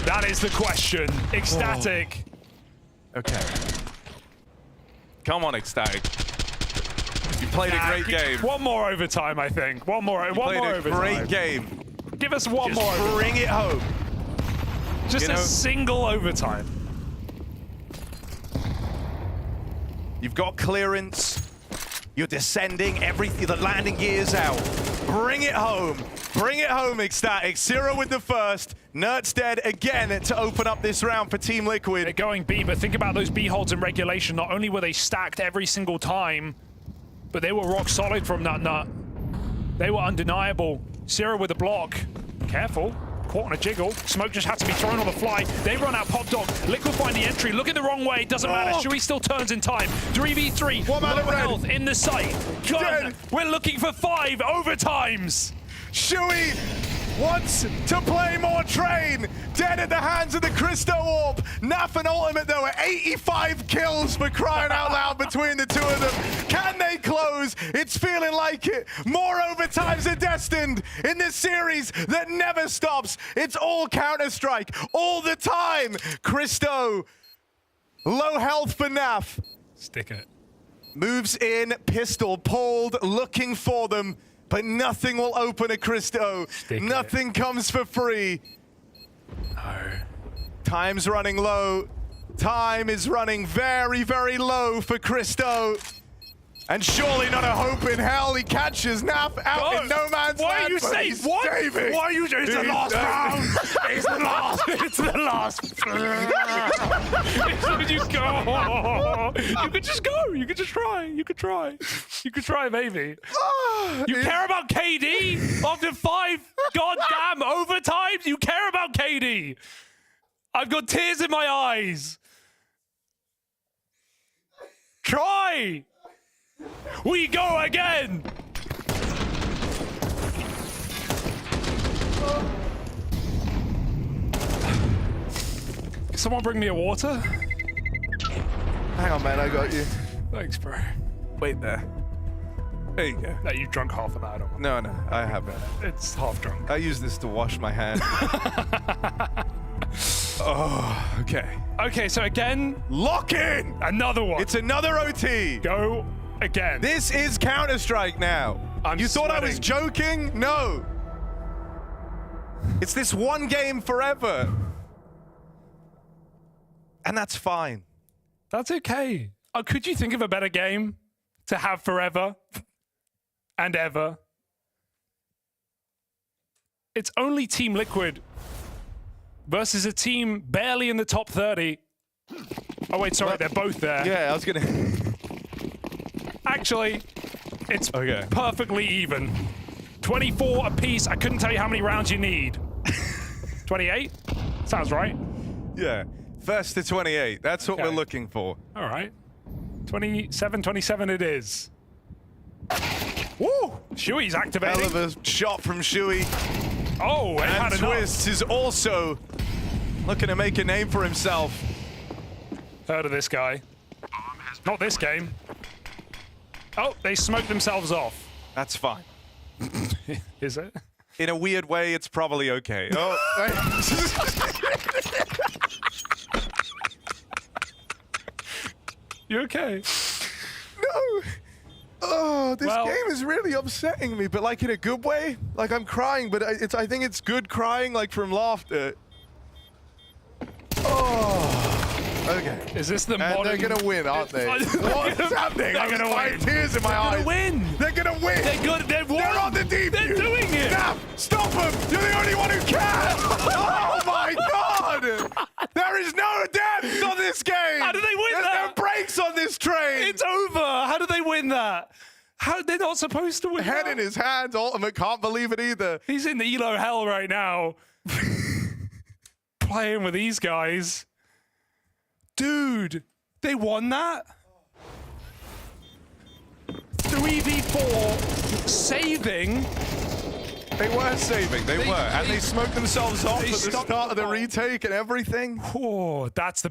That is the question. ECSTATIC. Okay. Come on, ECSTATIC. You played a great game. One more overtime, I think. One more overtime. Great game. Give us one more. Bring it home. Just a single overtime. You've got clearance. You're descending. Everything. The landing gear's out. Bring it home. Bring it home, ECSTATIC. Zero with the first. Nert's dead again to open up this round for Team Liquid. They're going B, but think about those B holds in regulation. Not only were they stacked every single time, but they were rock solid from Nut. They were undeniable. Sira with a block. Careful. Caught on a jiggle. Smoke just had to be thrown on the fly. They run out Pop Dog. Liquid find the entry. Looking the wrong way. Doesn't matter. Shuey still turns in time. 3v3. One man Low health in the sight. Gun. We're looking for 5 overtimes. Shuey wants to play more train. Dead at the hands of the Christo Orb. Naf and Ultimate, though, at 85 kills for crying out loud between the two of them. Can they close? It's feeling like it. More overtimes are destined in this series that never stops. It's all Counter-Strike all the time. Christo, low health for Naf. Stick it. Moves in, pistol pulled, looking for them, but nothing will open a Christo. Nothing comes for free. No. Time's running low. Time is running very, very low for Christo. And surely not a hope in hell. He catches Naf out in no man's land. Why are you saying what? Saving. Why are you? It's the last round. It's the last. It's the last. You go. You could just go. You could just try. You could try. You could try, maybe. You care about KD after 5 goddamn overtimes? You care about KD? I've got tears in my eyes. Try. We go again! Can someone bring me a water? Hang on, man, I got you. Thanks, bro. Wait there. There you go. No, you've drunk half of that. I don't want No, I haven't. It's half drunk. I use this to wash my hands. Oh, okay. Okay, so again, lock in! Another one. It's another OT. Go again. This is Counter-Strike now. You thought I was joking? No. It's this one game forever. And that's fine. That's okay. Oh, could you think of a better game to have forever and ever? It's only Team Liquid versus a team barely in the top 30. Oh, wait, sorry, they're both there. Yeah, I was going to... Actually, it's perfectly even. 24 apiece. I couldn't tell you how many rounds you need. 28? Sounds right. Yeah, first to 28. That's what we're looking for. All right. 27 it is. Woo! Shui's activating. Hell of a shot from Shui. Oh, and Twists is also looking to make a name for himself. Heard of this guy. Not this game. Oh, they smoked themselves off. That's fine. Is it? In a weird way, it's probably okay. Oh, You okay? No. Oh, this game is really upsetting me, but like in a good way. Like I'm crying, but I think it's good crying, like from laughter. Oh. Okay. Is this the and modern... they're gonna win, aren't they? What's happening? They're gonna win. Tears in my eyes. They're gonna win. They're gonna win. They're on the deep. They're doing it. Snap! Stop them! You're the only one who can! Oh my god! There is no depth on this game! How do they win There's that? no brakes on this train! It's over! How do they win that? How they're not supposed to win Head that? in his hands, Ultimate can't believe it either. He's in the Elo hell right now. Playing with these guys. Dude, they won that? 3v4 saving. They were saving, they were. And they smoked themselves off at the start of the retake and everything. Oh, that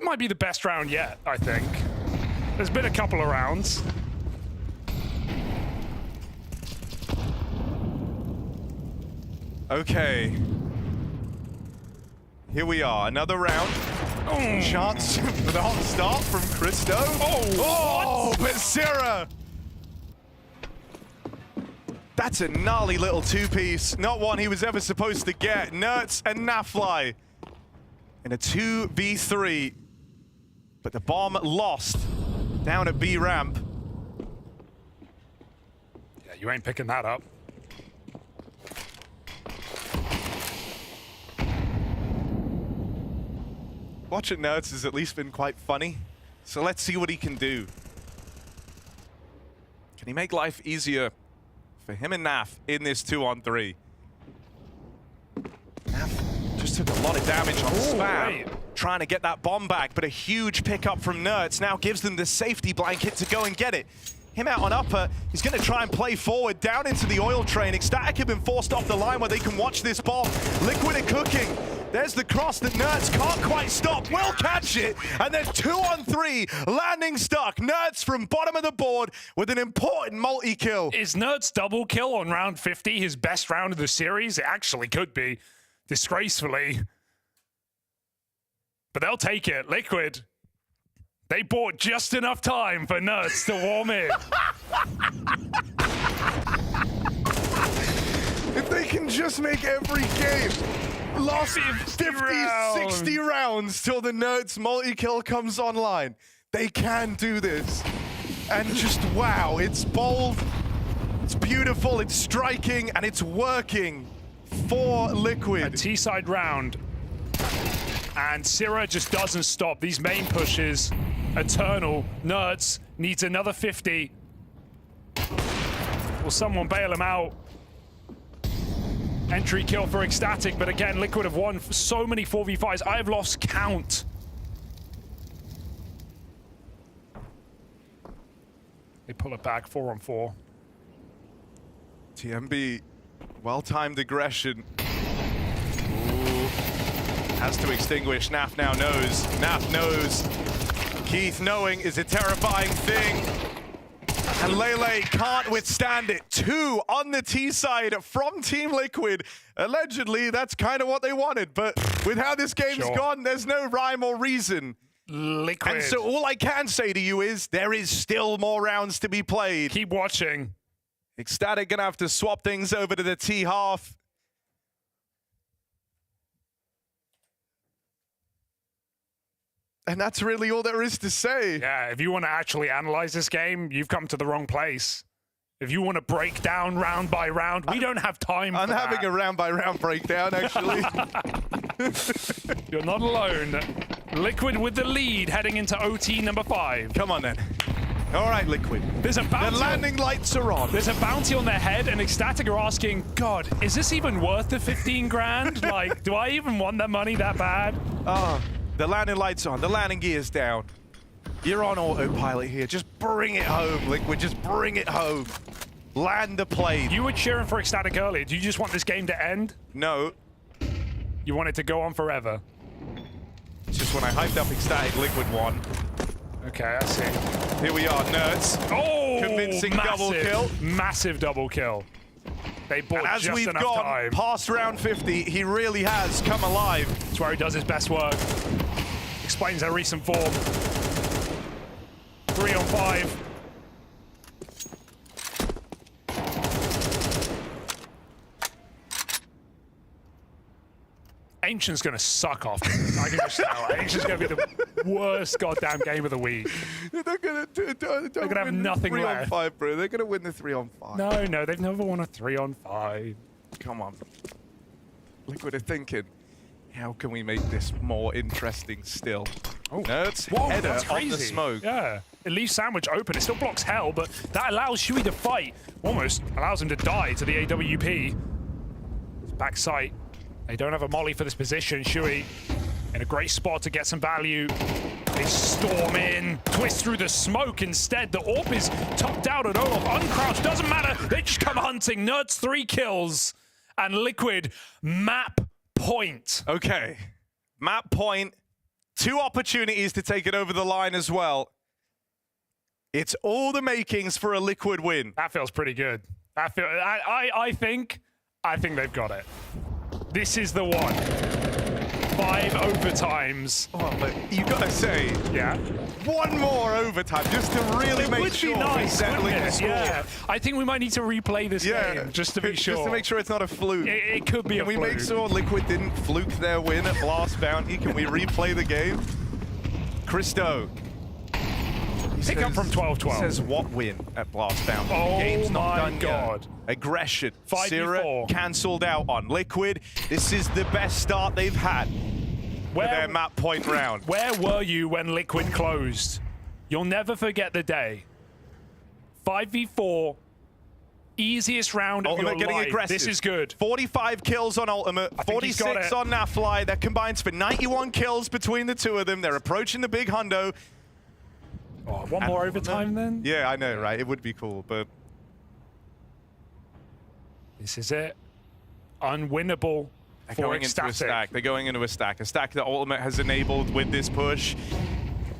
might be the best round yet, I think. There's been a couple of rounds. Okay. Here we are, another round. Chance for the hot start from Christo. Oh, but Sierra. That's a gnarly little two-piece. Not one he was ever supposed to get. Nerds and Nafly in a 2v3. But the bomb lost down at B ramp. Yeah, you ain't picking that up. Watching Nerds has at least been quite funny. So let's see what he can do. Can he make life easier for him and Naf in this 2-on-3? Naf just took a lot of damage on Spam, trying to get that bomb back, but a huge pickup from Nerds now gives them the safety blanket to go and get it. Him out on upper, he's going to try and play forward down into the oil train. ECSTATIC have been forced off the line where they can watch this bomb. Liquid are cooking. There's the cross that Nerds can't quite stop. Will catch it. And then 2-on-3, landing stuck. Nerds from bottom of the board with an important multi-kill. Is Nerds double kill on round 50 his best round of the series? It actually could be, disgracefully. But they'll take it. Liquid They bought just enough time for Nerds to warm in. If they can just make every game last 50, 60 rounds till the Nerds multi-kill comes online, they can do this. And just wow, it's bold, it's beautiful, it's striking, and it's working for Liquid. A T-side round. And Syrah just doesn't stop. These main pushes, eternal. Nerds needs another 50. Will someone bail him out? Entry kill for ECSTATIC, but again, Liquid have won so many 4v5s. I have lost count. They pull it back, 4-on-4. TMB, well-timed aggression. Ooh. Has to extinguish. Naf now knows. Naf knows. Keith knowing is a terrifying thing. And Lele can't withstand it. 2 on the T side from Team Liquid. Allegedly, that's kind of what they wanted. But with how this game's gone, there's no rhyme or reason. Liquid. And so all I can say to you is there is still more rounds to be played. Keep watching. ECSTATIC gonna have to swap things over to the T half. And that's really all there is to say. Yeah, if you want to actually analyze this game, you've come to the wrong place. If you want to break down round by round, we don't have time for I'm having a round by round breakdown, actually. You're not alone. Liquid with the lead heading into OT number 5. Come on then. All right, Liquid. There's a bounty. The landing lights are on. There's a bounty on their head, and ECSTATIC are asking, God, is this even worth the 15 grand? Like, do I even want that money that bad? The landing lights on, the landing gear's down. You're on autopilot here. Just bring it home, Liquid. Just bring it home. Land the plane. You were cheering for ECSTATIC earlier. Do you just want this game to end? No. You want it to go on forever? It's just when I hyped up ECSTATIC, Liquid won. Okay, I see. Here we are, Nerds. Oh, convincing double kill. Massive double kill. They bought as just we've enough gone time. past round 50, he really has come alive. That's where he does his best work. Explains their recent form. 3-on-5. Ancient's gonna suck off. I can just tell. Ancient's gonna be the worst goddamn game of the week. They're gonna have nothing left. 3-on-5, bro. They're gonna win the 3-on-5. No, they've never won a 3-on-5. Come on. Liquid are thinking, how can we make this more interesting still? Oh, Nerds, header that's crazy. on the smoke. Yeah, it leaves Sandwich open. It still blocks Hell, but that allows Shui to fight. Almost allows him to die to the AWP. It's back sight. They don't have a molly for this position. Shui in a great spot to get some value. They storm in, twist through the smoke instead. The AWP is topped out at Olaf. Uncrouched, doesn't matter. They just come hunting. Nerds 3 kills. And Liquid map point. Okay, map point. 2 opportunities to take it over the line as well. It's all the makings for a Liquid win. That feels pretty good. I think they've got it. This is the one. 5 overtimes. Oh, but you gotta say, yeah, 1 more overtime just to really make sure we're settling the score. Yeah, I think we might need to replay this game just to be sure. Just to make sure it's not a fluke. It could be a fluke. Can we make sure Liquid didn't fluke their win at Blast Bounty? Can we replay the game? Christo. Pick up from 12-12. Says what win at Blast Bounty? Oh The game's not done God. Yet. Aggression. 5v4. Syrah cancelled out on Liquid. This is the best start they've had for their map point round. Where were you when Liquid closed? You'll never forget the day. 5v4. Easiest round of Ultimate your getting life. aggressive. This is good. 45 kills on Ultimate, 46 on Nafly. That combines for 91 kills between the 2 of them. They're approaching the big hundo. Oh, one more overtime then? Yeah, I know, right? It would be cool, but... This is it. Unwinnable They're for going into a ECSTATIC. stack. They're going into a stack that Ultimate has enabled with this push.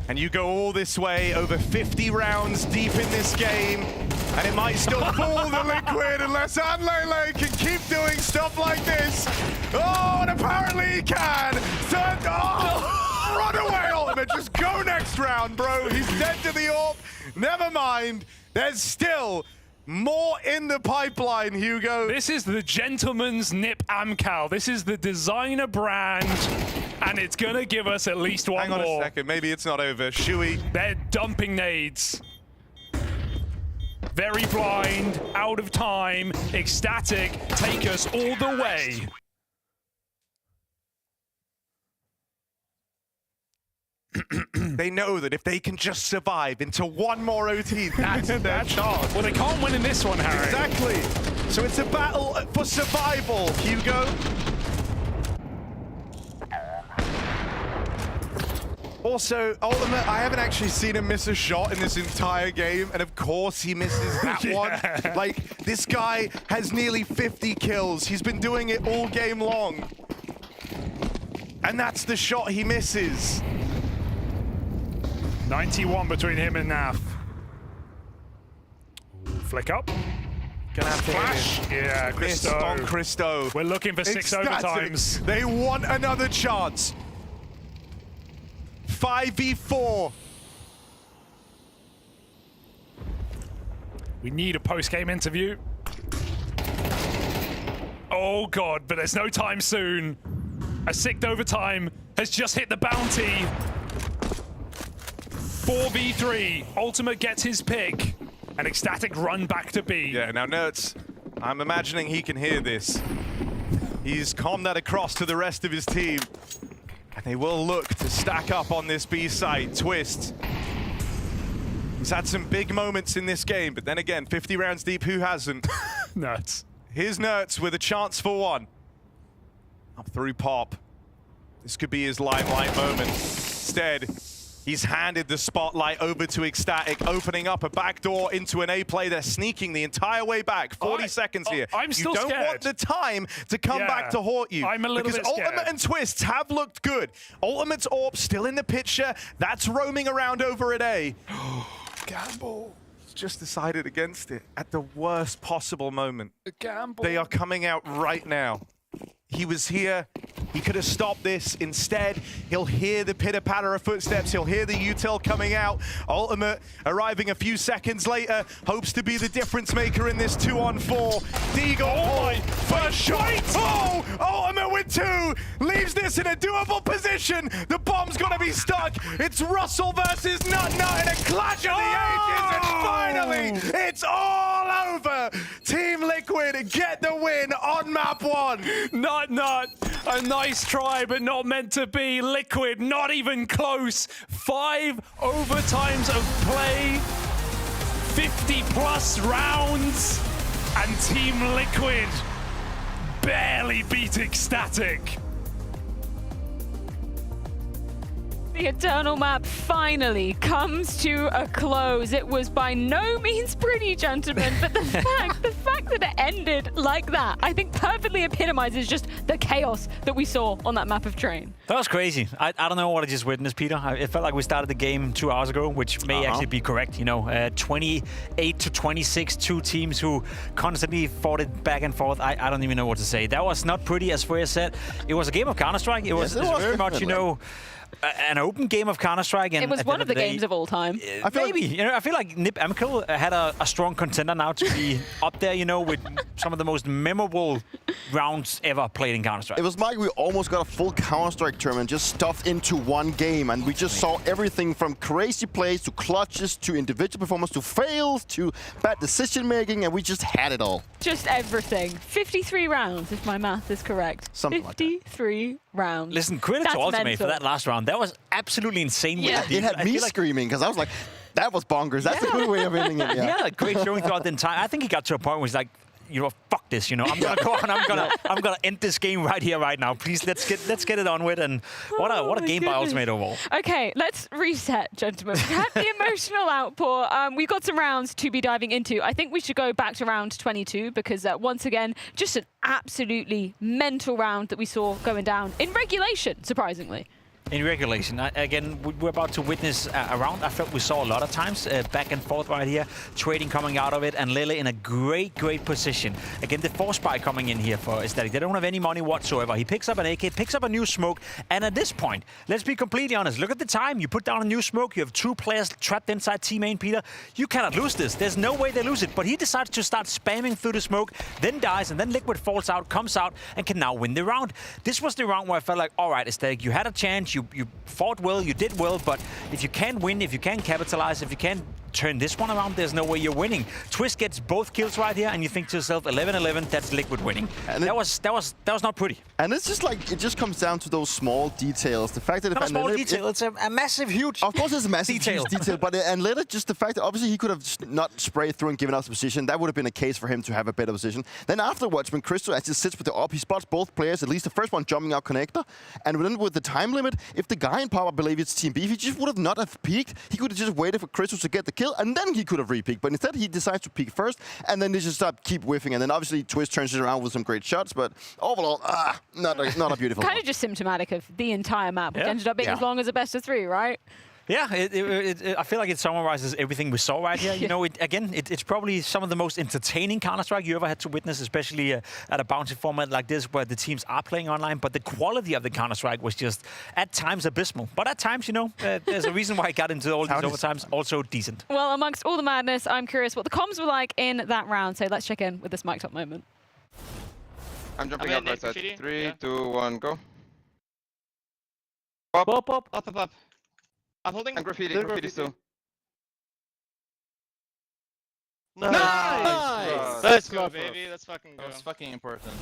And you go all this way, over 50 rounds deep in this game, and it might still fall the Liquid unless Anlele can keep doing stuff like this. Oh, and apparently he can. Run away, Ultimate. Just go next round, bro. He's dead to the AWP. Never mind. There's still more in the pipeline, Hugo. This is the Gentleman's Nip Amcal. This is the designer brand, and it's going to give us at least one more. Hang on a second. Maybe it's not over. Shui. They're dumping nades. Very blind, out of time. Ecstatic, take us all the way. They know that if they can just survive into one more OT, that's their chance. Well, they can't win in this one, Harry. Exactly. So it's a battle for survival, Hugo. Also, Ultimate, I haven't actually seen him miss a shot in this entire game, and of course he misses that one. Like, this guy has nearly 50 kills. He's been doing it all game long. And that's the shot he misses. 91 between him and Naf. Flick up. Gonna have to Flash. Yeah, miss Christo. on Christo. We're looking for 6 overtimes. They want another chance. 5v4. We need a post-game interview. Oh God, but there's no time soon. A 6th overtime has just hit the bounty. 4v3, Ultimate gets his pick, and Ecstatic run back to B. Yeah, now Nerds, I'm imagining he can hear this. He's calmed that across to the rest of his team. And they will look to stack up on this B side. Twist. He's had some big moments in this game, but then again, 50 rounds deep, who hasn't? Nuts. Here's Nerds with a chance for one. Up through Pop. This could be his limelight moment. Instead, he's handed the spotlight over to Ecstatic, opening up a backdoor into an A play. They're sneaking the entire way back. 40 seconds here. I'm still scared. You don't want the time to come back to haunt you. I'm a little bit scared. Because Ultimate and Twists have looked good. Ultimate's AWP still in the picture. That's roaming around over at A. Gamble. He's just decided against it at the worst possible moment. The gamble. They are coming out right now. He was here. He could have stopped this. Instead, he'll hear the pitter-patter of footsteps. He'll hear the util coming out. Ultimate arriving a few seconds later. Hopes to be the difference maker in this 2-on-4. Deagle, first shot. Oh, Ultimate with 2. Leaves this in a doable position. The bomb's going to be stuck. It's Russell versus Nut Nut in a clash of the ages. And finally, it's all over. Team Liquid get the win on map 1. Nut. A nice try, but not meant to be. Liquid, not even close. 5 overtimes of play. 50+ rounds. And Team Liquid barely beat Ecstatic. The Eternal map finally comes to a close. It was by no means pretty, gentlemen, but the fact that it ended like that, I think perfectly epitomizes just the chaos that we saw on that map of Train. That was crazy. I don't know what I just witnessed, Peter. It felt like we started the game 2 hours ago, which may actually be correct. You know, 28 to 26, 2 teams who constantly fought it back and forth. I don't even know what to say. That was not pretty, as Freya said. It was a game of Counter-Strike. It was very much, you know, an open game of Counter-Strike. It was one of the games of all time. I feel like Nip Amcal had a strong contender now to be up there, you know, with some of the most memorable rounds ever played in Counter-Strike. It was like we almost got a full Counter-Strike tournament just stuffed into one game, and we just saw everything from crazy plays to clutches to individual performance to fails to bad decision-making, and we just had it all. Just everything. 53 rounds, if my math is correct. Something 53 like rounds. Listen, credit to Ultimate for that last round. That was absolutely insane. Yeah. It had me screaming because I was like, that was bonkers. That's a good way of ending it. Yeah, great showing throughout the entire. I think he got to a point where he's like, you know, fuck this. You know, I'm gonna go on. I'm gonna end this game right here, right now. Please, let's get it on with. And what a game by Ultimate overall. Okay, let's reset, gentlemen. We had the emotional outpour. We've got some rounds to be diving into. I think we should go back to round 22 because once again, just an absolutely mental round that we saw going down in regulation, surprisingly. In regulation, again, we're about to witness a round I felt we saw a lot of times, back and forth right here, trading coming out of it, and Lele in a great position. Again, the force buy coming in here for ECSTATIC. They don't have any money whatsoever. He picks up an AK, picks up a new smoke, and at this point, let's be completely honest, look at the time. You put down a new smoke, you have 2 players trapped inside T-main, Peter. You cannot lose this. There's no way they lose it, but he decides to start spamming through the smoke, then dies, and then Liquid falls out, comes out, and can now win the round. This was the round where I felt like, all right, ECSTATIC, you had a chance, you fought well, you did well, but if you can't win, if you can't capitalize, if you can't turn this one around, there's no way you're winning. Twist gets both kills right here, and you think to yourself, 11-11, that's Liquid winning. And that was not pretty. And it's just like, it just comes down to those small details. The fact that not a small detail, it's a massive, huge. Of course, it's a massive detail. Huge detail, but and later, just the fact that obviously he could have not sprayed through and given us the position. That would have been a case for him to have a better position. Then afterwards, when Crystal actually sits with the op, he spots both players, at least the first one jumping out connector, and then with the time limit, if the guy in pop, I believe it's Team B, if he just would have not have peeked, he could have just waited for Crystal to get the kill, and then he could have re-peeked. But instead, he decides to peek first, and then they just keep whiffing, and then obviously Twist turns it around with some great shots, but overall, not a beautiful Kind of just symptomatic of the entire map, which ended up being as long as a best of 3, right? Yeah, I feel like it summarizes everything we saw right here. You know, it's probably some of the most entertaining Counter-Strike you ever had to witness, especially at a bounty format like this where the teams are playing online. But the quality of the Counter-Strike was just, at times, abysmal. But at times, you know, there's a reason why it got into all these overtimes, also decent. Well, amongst all the madness, I'm curious what the comms were like in that round. So let's check in with this mic'd up moment. I'm jumping up right side. 3, 2, 1, go. Up. I'm holding. And graffiti still. Nice! Let's go, baby. Let's fucking go. That's fucking important.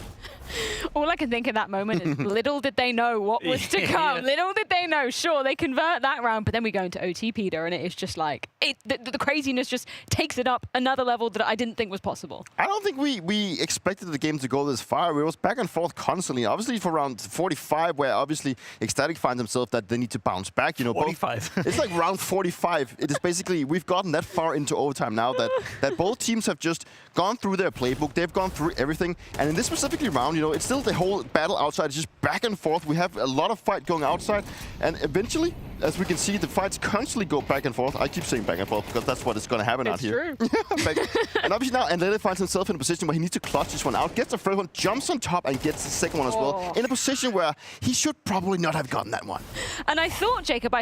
All I can think in that moment is little did they know what was to come. Little did they know. Sure, they convert that round, but then we go into OT, Peter, and it is just like, the craziness just takes it up another level that I didn't think was possible. I don't think we expected the game to go this far. It was back and forth constantly. Obviously, for round 45, where obviously ECSTATIC find themselves that they need to bounce back. You know, 45. It's like round 45. It is basically, we've gotten that far into overtime now that both teams have just gone through their playbook. They've gone through everything. And in this specifically round, you know, it's still the whole battle outside. It's just back and forth. We have a lot of fight going outside. And eventually, as we can see, the fights constantly go back and forth. I keep saying back and forth because that's what is going to happen out here. It's true. And obviously now, Lele finds himself in a position where he needs to clutch this one out, gets the first one, jumps on top, and gets the second one as well. In a position where he should probably not have gotten that one. And I thought, Jacob,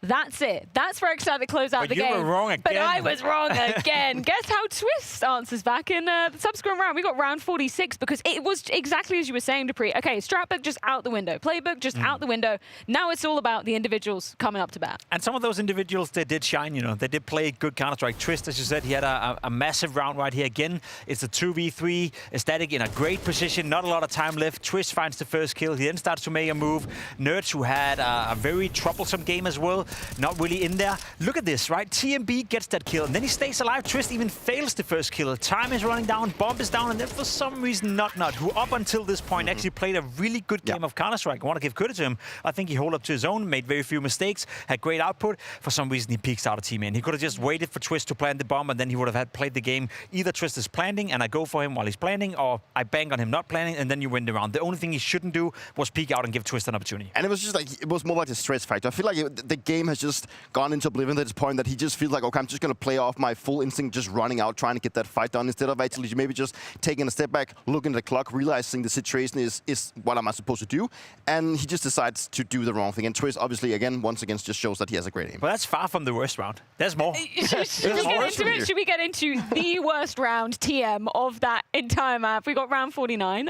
that's it. That's where ECSTATIC close out the game. But you were wrong again. But I was wrong again. Guess how Twist answers back in the subsequent round. We got round 46 because it was exactly as you were saying, Dupree. Okay, stratbook just out the window. Playbook just out the window. Now it's all about the individuals coming up to bat. And some of those individuals, they did shine, you know. They did play good Counter-Strike. Twist, as you said, he had a massive round right here. Again, it's a 2v3. ECSTATIC in a great position. Not a lot of time left. Twist finds the first kill. He then starts to make a move. Nerds, who had a very troublesome game as well, not really in there. Look at this, right? TMB gets that kill, and then he stays alive. Twist even fails the first kill. Time is running down, bomb is down, and then for some reason, Not, who up until this point actually played a really good game of Counter-Strike. I want to give credit to him. I think he held up to his own, made very few mistakes, had great output. For some reason, he peeks out of teammate. He could have just waited for Twist to plant the bomb, and then he would have had played the game. Either Twist is planting, and I go for him while he's planting, or I bang on him not planting, and then you win the round. The only thing he shouldn't do was peek out and give Twist an opportunity. And it was just like, it was more like a stress factor. I feel like the game has just gone into oblivion at this point that he just feels like, okay, I'm just going to play off my full instinct, just running out, trying to get that fight done, instead of actually maybe just taking a step back, looking at the clock, realizing the situation is what am I supposed to do? And he just decides to do the wrong thing. And Twist, obviously, once again, just shows that he has a great aim. But that's far from the worst round. There's more. Should we get into the worst round TM of that entire map? We got round 49.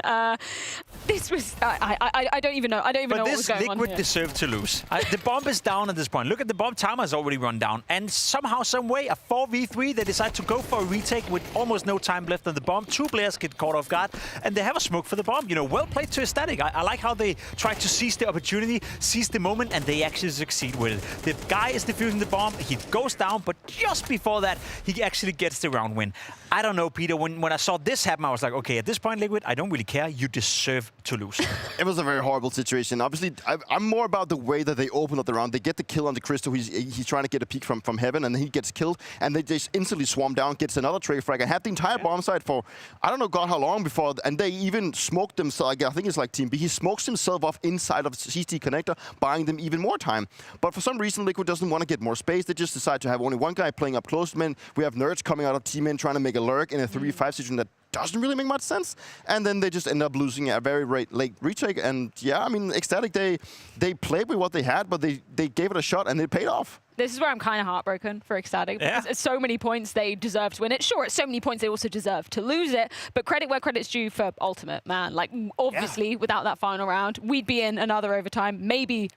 This was, I don't even know. I don't even know what was going on here. But this Liquid deserved to lose. The bomb is down at this point. Look at the bomb timer has already run down. And somehow, some way, a 4v3, they decide to go for a retake with almost no time left on the bomb. Two players get caught off guard, and they have a smoke for the bomb. You know, well played to ECSTATIC. I like how they try to seize the opportunity, seize the moment, and they actually succeed with it. The guy is defusing the bomb. He goes down, but just before that, he actually gets the round win. I don't know, Peter. When I saw this happen, I was like, okay, at this point, Liquid, I don't really care. You deserve to lose. It was a very horrible situation. Obviously, I'm more about the way that they open up the round. They get the kill kill on the Crystal. He's trying to get a peek from heaven, and he gets killed, and they just instantly swarm down, gets another trade frag, and had the entire bomb site for, I don't know God how long before, and they even smoked themselves, I think it's like Team B, he smokes himself off inside of the CT connector, buying them even more time. But for some reason, Liquid doesn't want to get more space. They just decide to have only one guy playing up close. Man, we have nerds coming out of Team N trying to make a lurk in a 3v5 situation that doesn't really make much sense, and then they just end up losing a very late retake. And yeah, I mean, ECSTATIC, they played with what they had, but they gave it a shot and it paid off. This is where I'm kind of heartbroken for ECSTATIC, because at so many points they deserve to win it. Sure, at so many points they also deserve to lose it, but credit where credit's due for Ultimate, man. Like, obviously, without that final round, we'd be in another overtime, maybe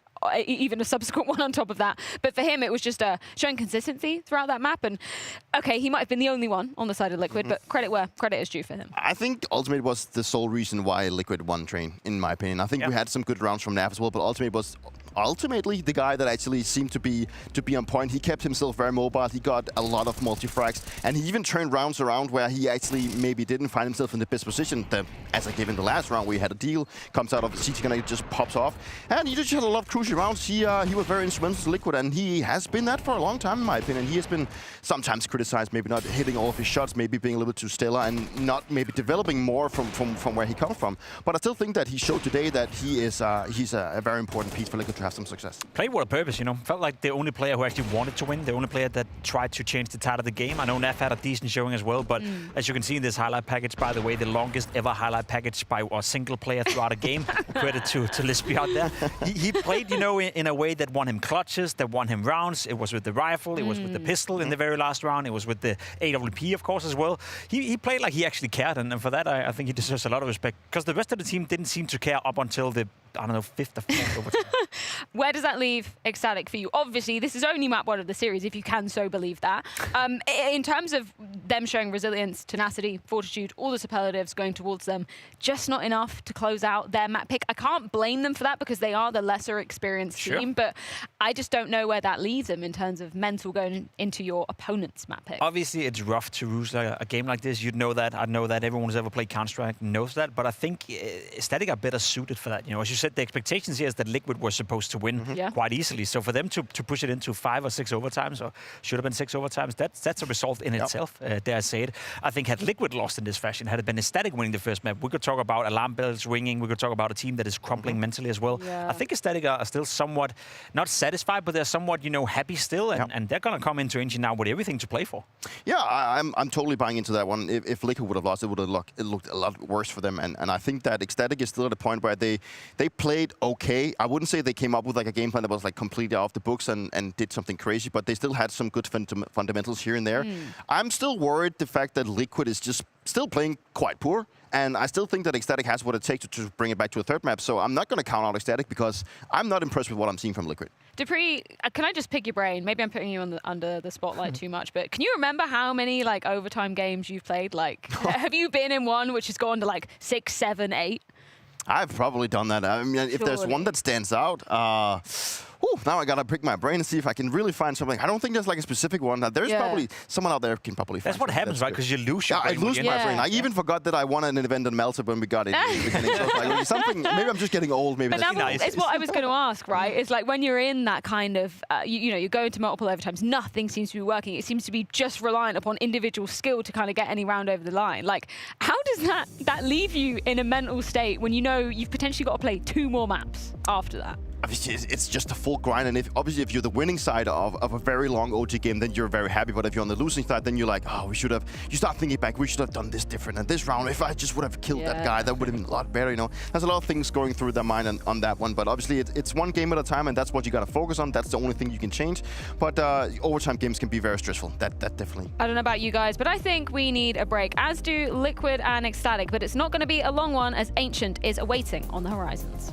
even a subsequent one on top of that. But for him, it was just showing consistency throughout that map. And okay, he might have been the only one on the side of Liquid, but credit where credit is due for him. I think Ultimate was the sole reason why Liquid won Train, in my opinion. I think we had some good rounds from Nav as well, but Ultimate was ultimately the guy that actually seemed to be on point. He kept himself very mobile. He got a lot of multi-frags, and he even turned rounds around where he actually maybe didn't find himself in the best position. As I gave in the last round, where he had a deal, comes out of the CT connect, just pops off, and he just had a lot of crucial rounds. He was very instrumental to Liquid, and he has been that for a long time, in my opinion. He has been sometimes criticized, maybe not hitting all of his shots, maybe being a little bit too stellar, and not maybe developing more from where he comes from. But I still think that he showed today that he's a very important piece for Liquid to have some success. Played with a purpose, you know. Felt like the only player who actually wanted to win, the only player that tried to change the tide of the game. I know Neff had a decent showing as well, but as you can see in this highlight package, by the way, the longest ever highlight package by a single player throughout a game. Credit to Lispy out there. He played, you know, in a way that won him clutches, that won him rounds. It was with the rifle, it was with the pistol in the very last round, it was with the AWP, of course, as well. He played like he actually cared, and for that, I think he deserves a lot of respect, because the rest of the team didn't seem to care up until the, I don't know, 5th or 4th overtime. Where does that leave ECSTATIC for you? Obviously, this is only map 1 of the series, if you can so believe that. In terms of them showing resilience, tenacity, fortitude, all the superlatives going towards them, just not enough to close out their map pick. I can't blame them for that, because they are the lesser experienced team, but I just don't know where that leaves them in terms of mental going into your opponent's map pick. Obviously, it's rough to lose a game like this. You'd know that. I know that. Everyone who's ever played Counter-Strike knows that, but I think ECSTATIC are better suited for that. You know, as you said, the expectations here is that Liquid were supposed to win quite easily. So for them to push it into 5 or 6 overtimes, or should have been 6 overtimes, that's a result in itself, dare I say it. I think had Liquid lost in this fashion, had it been ECSTATIC winning the first map, we could talk about alarm bells ringing, we could talk about a team that is crumbling mentally as well. I think ECSTATIC are still somewhat, not satisfied, but they're somewhat, you know, happy still, and they're going to come into Engine now with everything to play for. Yeah, I'm totally buying into that one. If Liquid would have lost, it would have looked a lot worse for them, and I think that ECSTATIC is still at a point where they played okay. I wouldn't say they came up with like a game plan that was like completely off the books and did something crazy, but they still had some good fundamentals here and there. I'm still worried the fact that Liquid is just still playing quite poor, and I still think that ECSTATIC has what it takes to bring it back to a third map, so I'm not going to count out ECSTATIC because I'm not impressed with what I'm seeing from Liquid. Dupree, can I just pick your brain? Maybe I'm putting you under the spotlight too much, but can you remember how many like overtime games you've played? Like, have you been in one which has gone to like 6, 7, 8? I've probably done that. I mean, if there's one that stands out, now I gotta pick my brain and see if I can really find something. I don't think there's like a specific one. There's probably someone out there can probably find. That's what happens, right? Because you lose your brain. I lose my brain. I even forgot that I won an event in Malta when we got it. So like, something. Maybe I'm just getting old. Maybe. But that's it's what I was going to ask, right? It's like when you're in that kind of, you know, you're going to multiple overtimes. Nothing seems to be working. It seems to be just reliant upon individual skill to kind of get any round over the line. Like, how does that leave you in a mental state when you know you've potentially got to play 2 more maps after that? Obviously, it's just a full grind, and if you're the winning side of a very long OG game, then you're very happy. But if you're on the losing side, then you're like, oh, we should have. You start thinking back, we should have done this different. And this round, if I just would have killed that guy, that would have been a lot better. You know, there's a lot of things going through their mind on that one. But obviously, it's one game at a time, and that's what you got to focus on. That's the only thing you can change. But overtime games can be very stressful. That definitely. I don't know about you guys, but I think we need a break, as do Liquid and ECSTATIC. But it's not going to be a long one, as Ancient is awaiting on the horizons.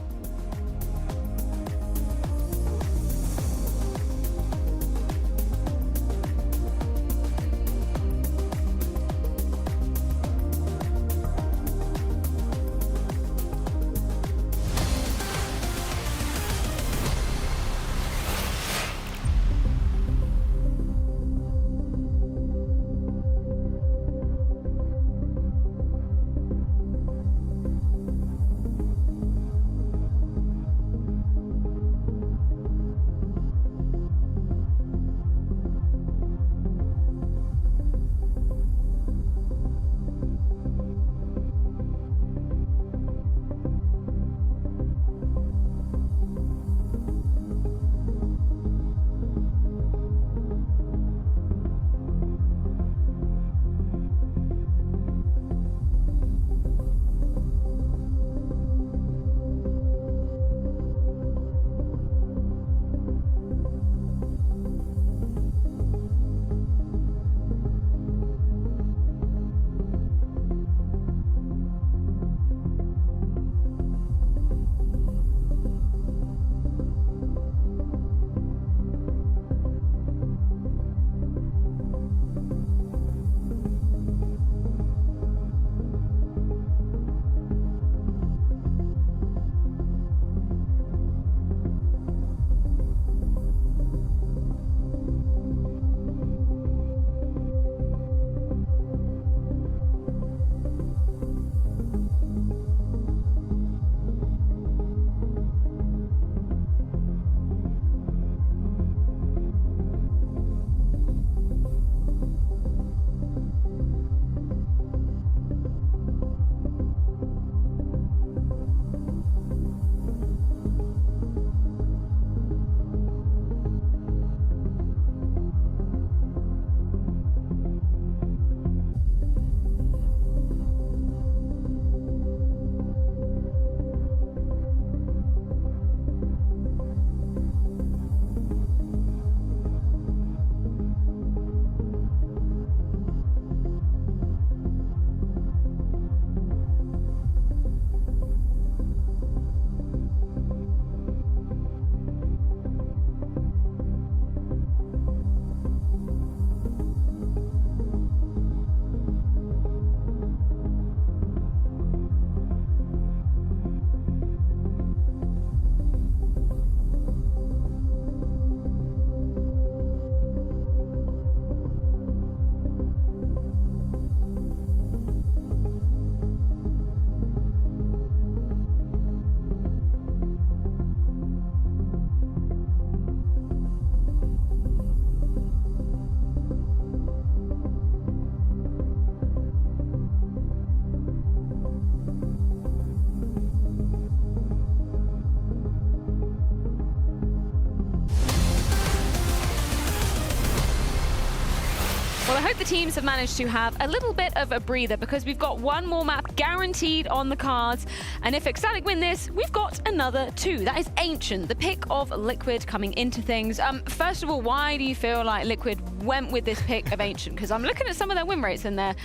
hope the teams have managed to have a little bit of a breather because we've got one more map guaranteed on the cards. And if Ecstatic win this, we've got another 2. That is Ancient, the pick of Liquid coming into things. First of all, why do you feel like Liquid went with this pick of Ancient? Because I'm looking at some of their win rates and they're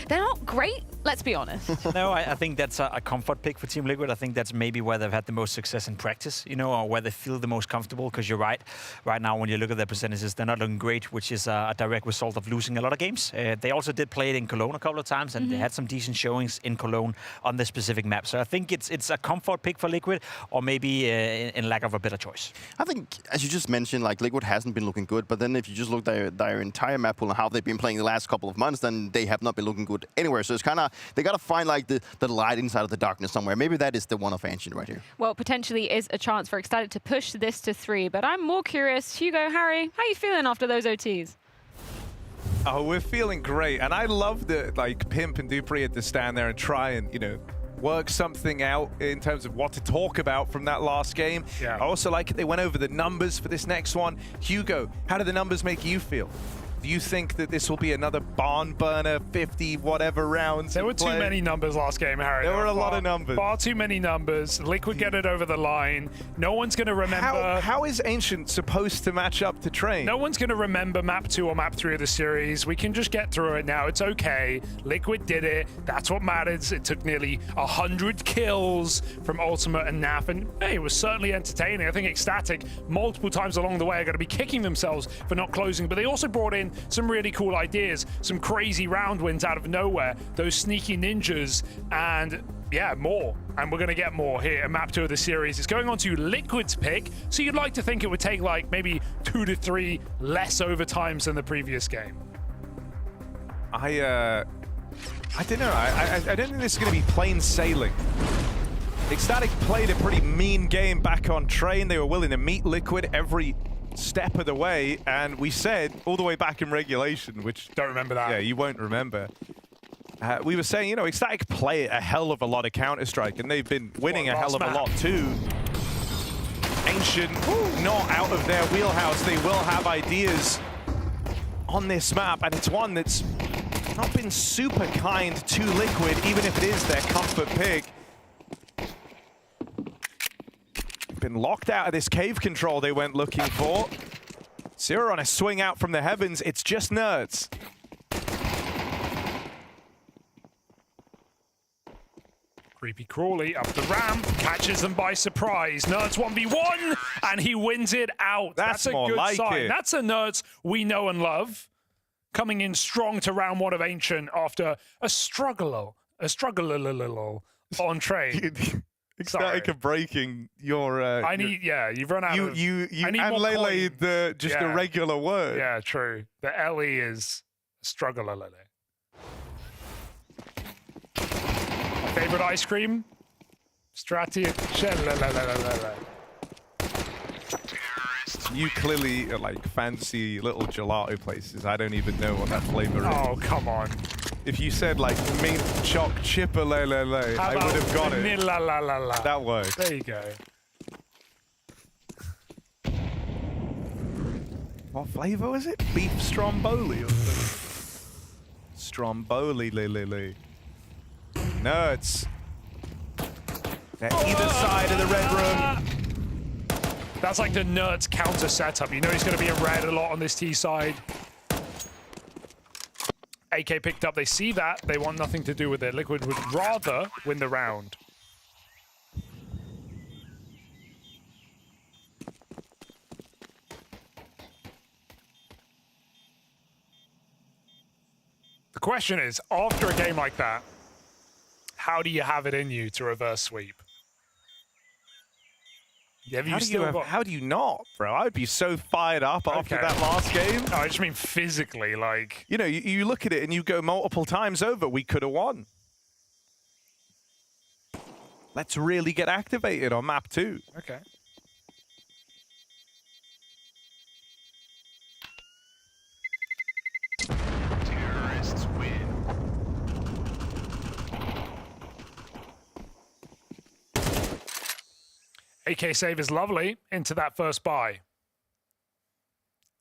not great, let's be honest. No, I think that's a comfort pick for Team Liquid. I think that's maybe where they've had the most success in practice, you know, or where they feel the most comfortable. Because you're right. Right now, when you look at their percentages, they're not looking great, which is a direct result of losing a lot of games. They also did play it in Cologne a couple of times, and they had some decent showings in Cologne on this specific map. So I think it's a comfort pick for Liquid, or maybe in lack of a better choice. I think, as you just mentioned, like Liquid hasn't been looking good, but then if you just look at their entire map pool and how they've been playing the last couple of months, then they have not been looking good anywhere. So it's kind of, they got to find like the light inside of the darkness somewhere. Maybe that is the one of Ancient right here. Well, potentially is a chance for Ecstatic to push this to 3, but I'm more curious. Hugo, Harry, how are you feeling after those OTs? Oh, we're feeling great. And I love that, like, Pimp and Dupree had to stand there and try and, you know, work something out in terms of what to talk about from that last game. Yeah. I also like it. They went over the numbers for this next one. Hugo, how do the numbers make you feel? Do you think that this will be another barn burner, 50 whatever rounds? There were too many numbers last game, Harry. There were a lot of numbers. Far too many numbers. Liquid get it over the line. No one's going to remember. How is Ancient supposed to match up to Train? No one's going to remember map 2 or map 3 of the series. We can just get through it now. It's okay. Liquid did it. That's what matters. It took nearly 100 kills from Ultimate and Naf. And hey, it was certainly entertaining. I think Ecstatic, multiple times along the way, are going to be kicking themselves for not closing. But they also brought in some really cool ideas, some crazy round wins out of nowhere, those sneaky ninjas, and yeah, more. And we're going to get more here at map 2 of the series. It's going on to Liquid's pick, so you'd like to think it would take like maybe 2 to 3 less overtimes than the previous game. I don't know. I don't think this is going to be plain sailing. Ecstatic played a pretty mean game back on Train. They were willing to meet Liquid every step of the way, and we said all the way back in regulation, which don't remember that. Yeah, you won't remember. We were saying, you know, Ecstatic play a hell of a lot of Counter-Strike, and they've been winning a hell of a lot too. Ancient, not out of their wheelhouse. They will have ideas on this map, and it's one that's not been super kind to Liquid, even if it is their comfort pick. Been locked out of this cave control they went looking for. Zero on a swing out from the heavens. It's just Nerds. Creepy Crawley up the ramp, catches them by surprise. Nerds 1v1, and he wins it out. That's a good sign. That's a Nerds we know and love. Coming in strong to round 1 of Ancient after a struggle on Train. Ecstatic are breaking your. I need, you've run out of. You and Lele just a regular word. Yeah, true. The LE is struggle Lele. My favorite ice cream? You clearly are like fancy little gelato places. I don't even know what that flavor is. Oh, come on. If you said like mint choc chipper I would have got it. That works. There you go. What flavor was it? Beef stromboli or something? Stromboli, Lily. Nerds. They're either side of the red room. That's like the Nerds counter setup. You know he's going to be in red a lot on this T side. AK picked up, they see that, they want nothing to do with it. Liquid would rather win the round. The question is, after a game like that, how do you have it in you to reverse sweep? How do you not, bro? I'd be so fired up after that last game. No, I just mean physically, like... You know, you look at it and you go multiple times over, we could have won. Let's really get activated on map 2. Okay. Terrorists win. AK save is lovely into that first buy.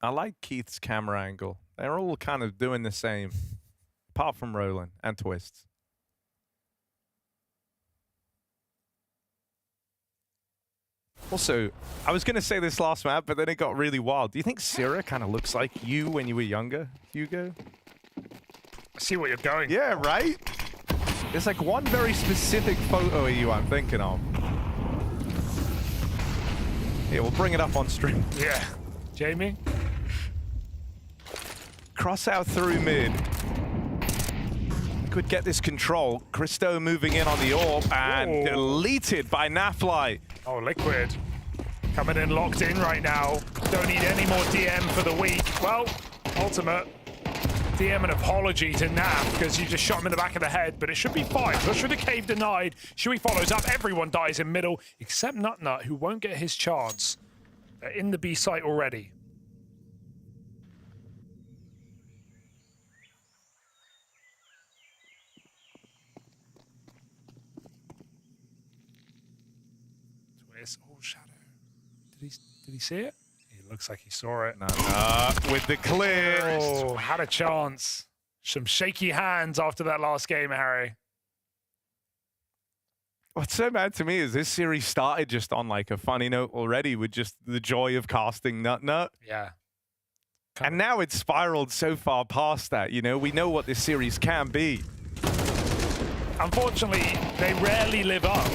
I like Keith's camera angle. They're all kind of doing the same, apart from Roland and Twists. Also, I was going to say this last map, but then it got really wild. Do you think Sierra kind of looks like you when you were younger, Hugo? I see what you're going. Yeah, right? There's like one very specific photo of you I'm thinking of. Yeah, we'll bring it up on stream. Yeah. Jamie? Cross out through mid. Could get this control. Christo moving in on the orb and deleted by Nafly. Oh, Liquid. Coming in locked in right now. Don't need any more DM for the week. Well, ultimate. DM an apology to Naf because you just shot him in the back of the head, but it should be fine. Push through the cave denied. Shui follows up. Everyone dies in middle except Nut, who won't get his chance. They're in the B site already. Oh, Shadow. Did he see it? He looks like he saw it. No, with the clear. Oh, had a chance. Some shaky hands after that last game, Harry. What's so mad to me is this series started just on like a funny note already with just the joy of casting Nut. Yeah. And now it's spiraled so far past that, you know? We know what this series can be. Unfortunately, they rarely live up.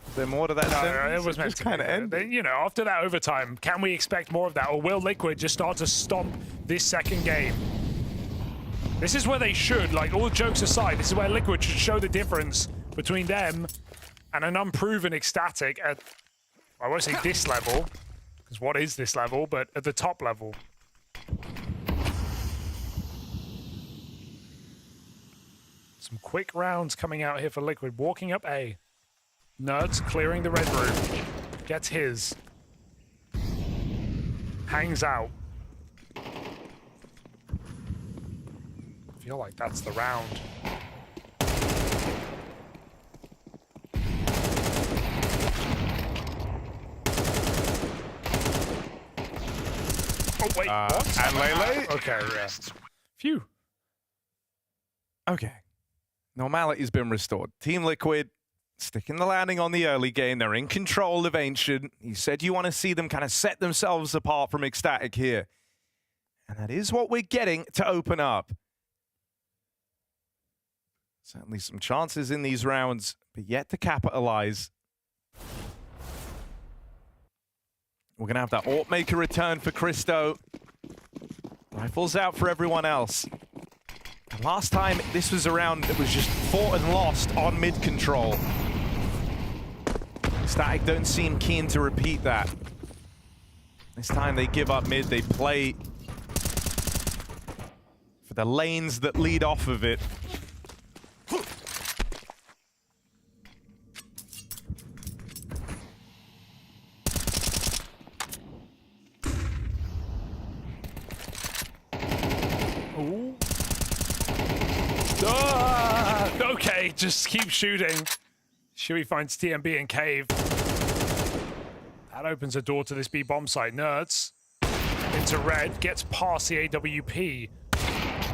Is there more to that sentence? No, it was meant to kind of end. You know, after that overtime, can we expect more of that? Or will Liquid just start to stomp this second game? This is where they should, like, all jokes aside, this is where Liquid should show the difference between them and an unproven ECSTATIC at, I won't say this level, because what is this level, but at the top level. Some quick rounds coming out here for Liquid, walking up A. Nerds clearing the red room. Gets his. Hangs out. Feel like that's the round. Oh, wait, what? And Lele? Okay, yeah. Phew. Okay. Normality's been restored. Team Liquid sticking the landing on the early game. They're in control of Ancient. You said you want to see them kind of set themselves apart from ECSTATIC here. And that is what we're getting to open up. Certainly some chances in these rounds, but yet to capitalize. We're going to have that AWP maker return for Christo. Rifles out for everyone else. And last time, this was a round that was just fought and lost on mid control. ECSTATIC don't seem keen to repeat that. This time they give up mid, they play for the lanes that lead off of it. Ooh. Okay, just keep shooting. Shui finds TMB in cave. That opens a door to this B bomb site. Nerds into red, gets past the AWP.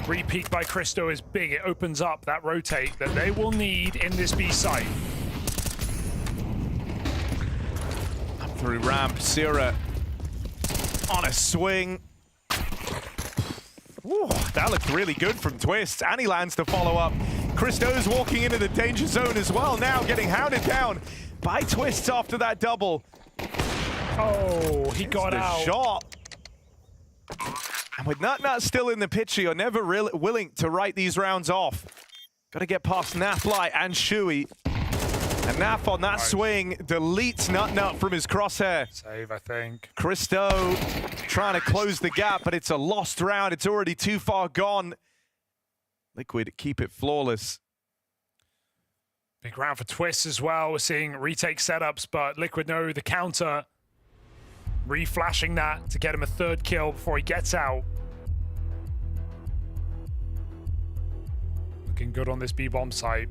Repeat by Christo is big. It opens up that rotate that they will need in this B site. Up through ramp, Sierra on a swing. Ooh, that looked really good from Twist, and he lands to follow up. Christo's walking into the danger zone as well, now getting hounded down by Twists after that double. Oh, he got out. Shot. And with Nut still in the picture, you're never really willing to write these rounds off. Got to get past Nafly and Shui. And Naf on that swing deletes Nut from his crosshair. Save, I think. Christo trying to close the gap, but it's a lost round. It's already too far gone. Liquid keep it flawless. Big round for Twist as well. We're seeing retake setups, but Liquid know the counter. Reflashing that to get him a third kill before he gets out. Looking good on this B-bomb site.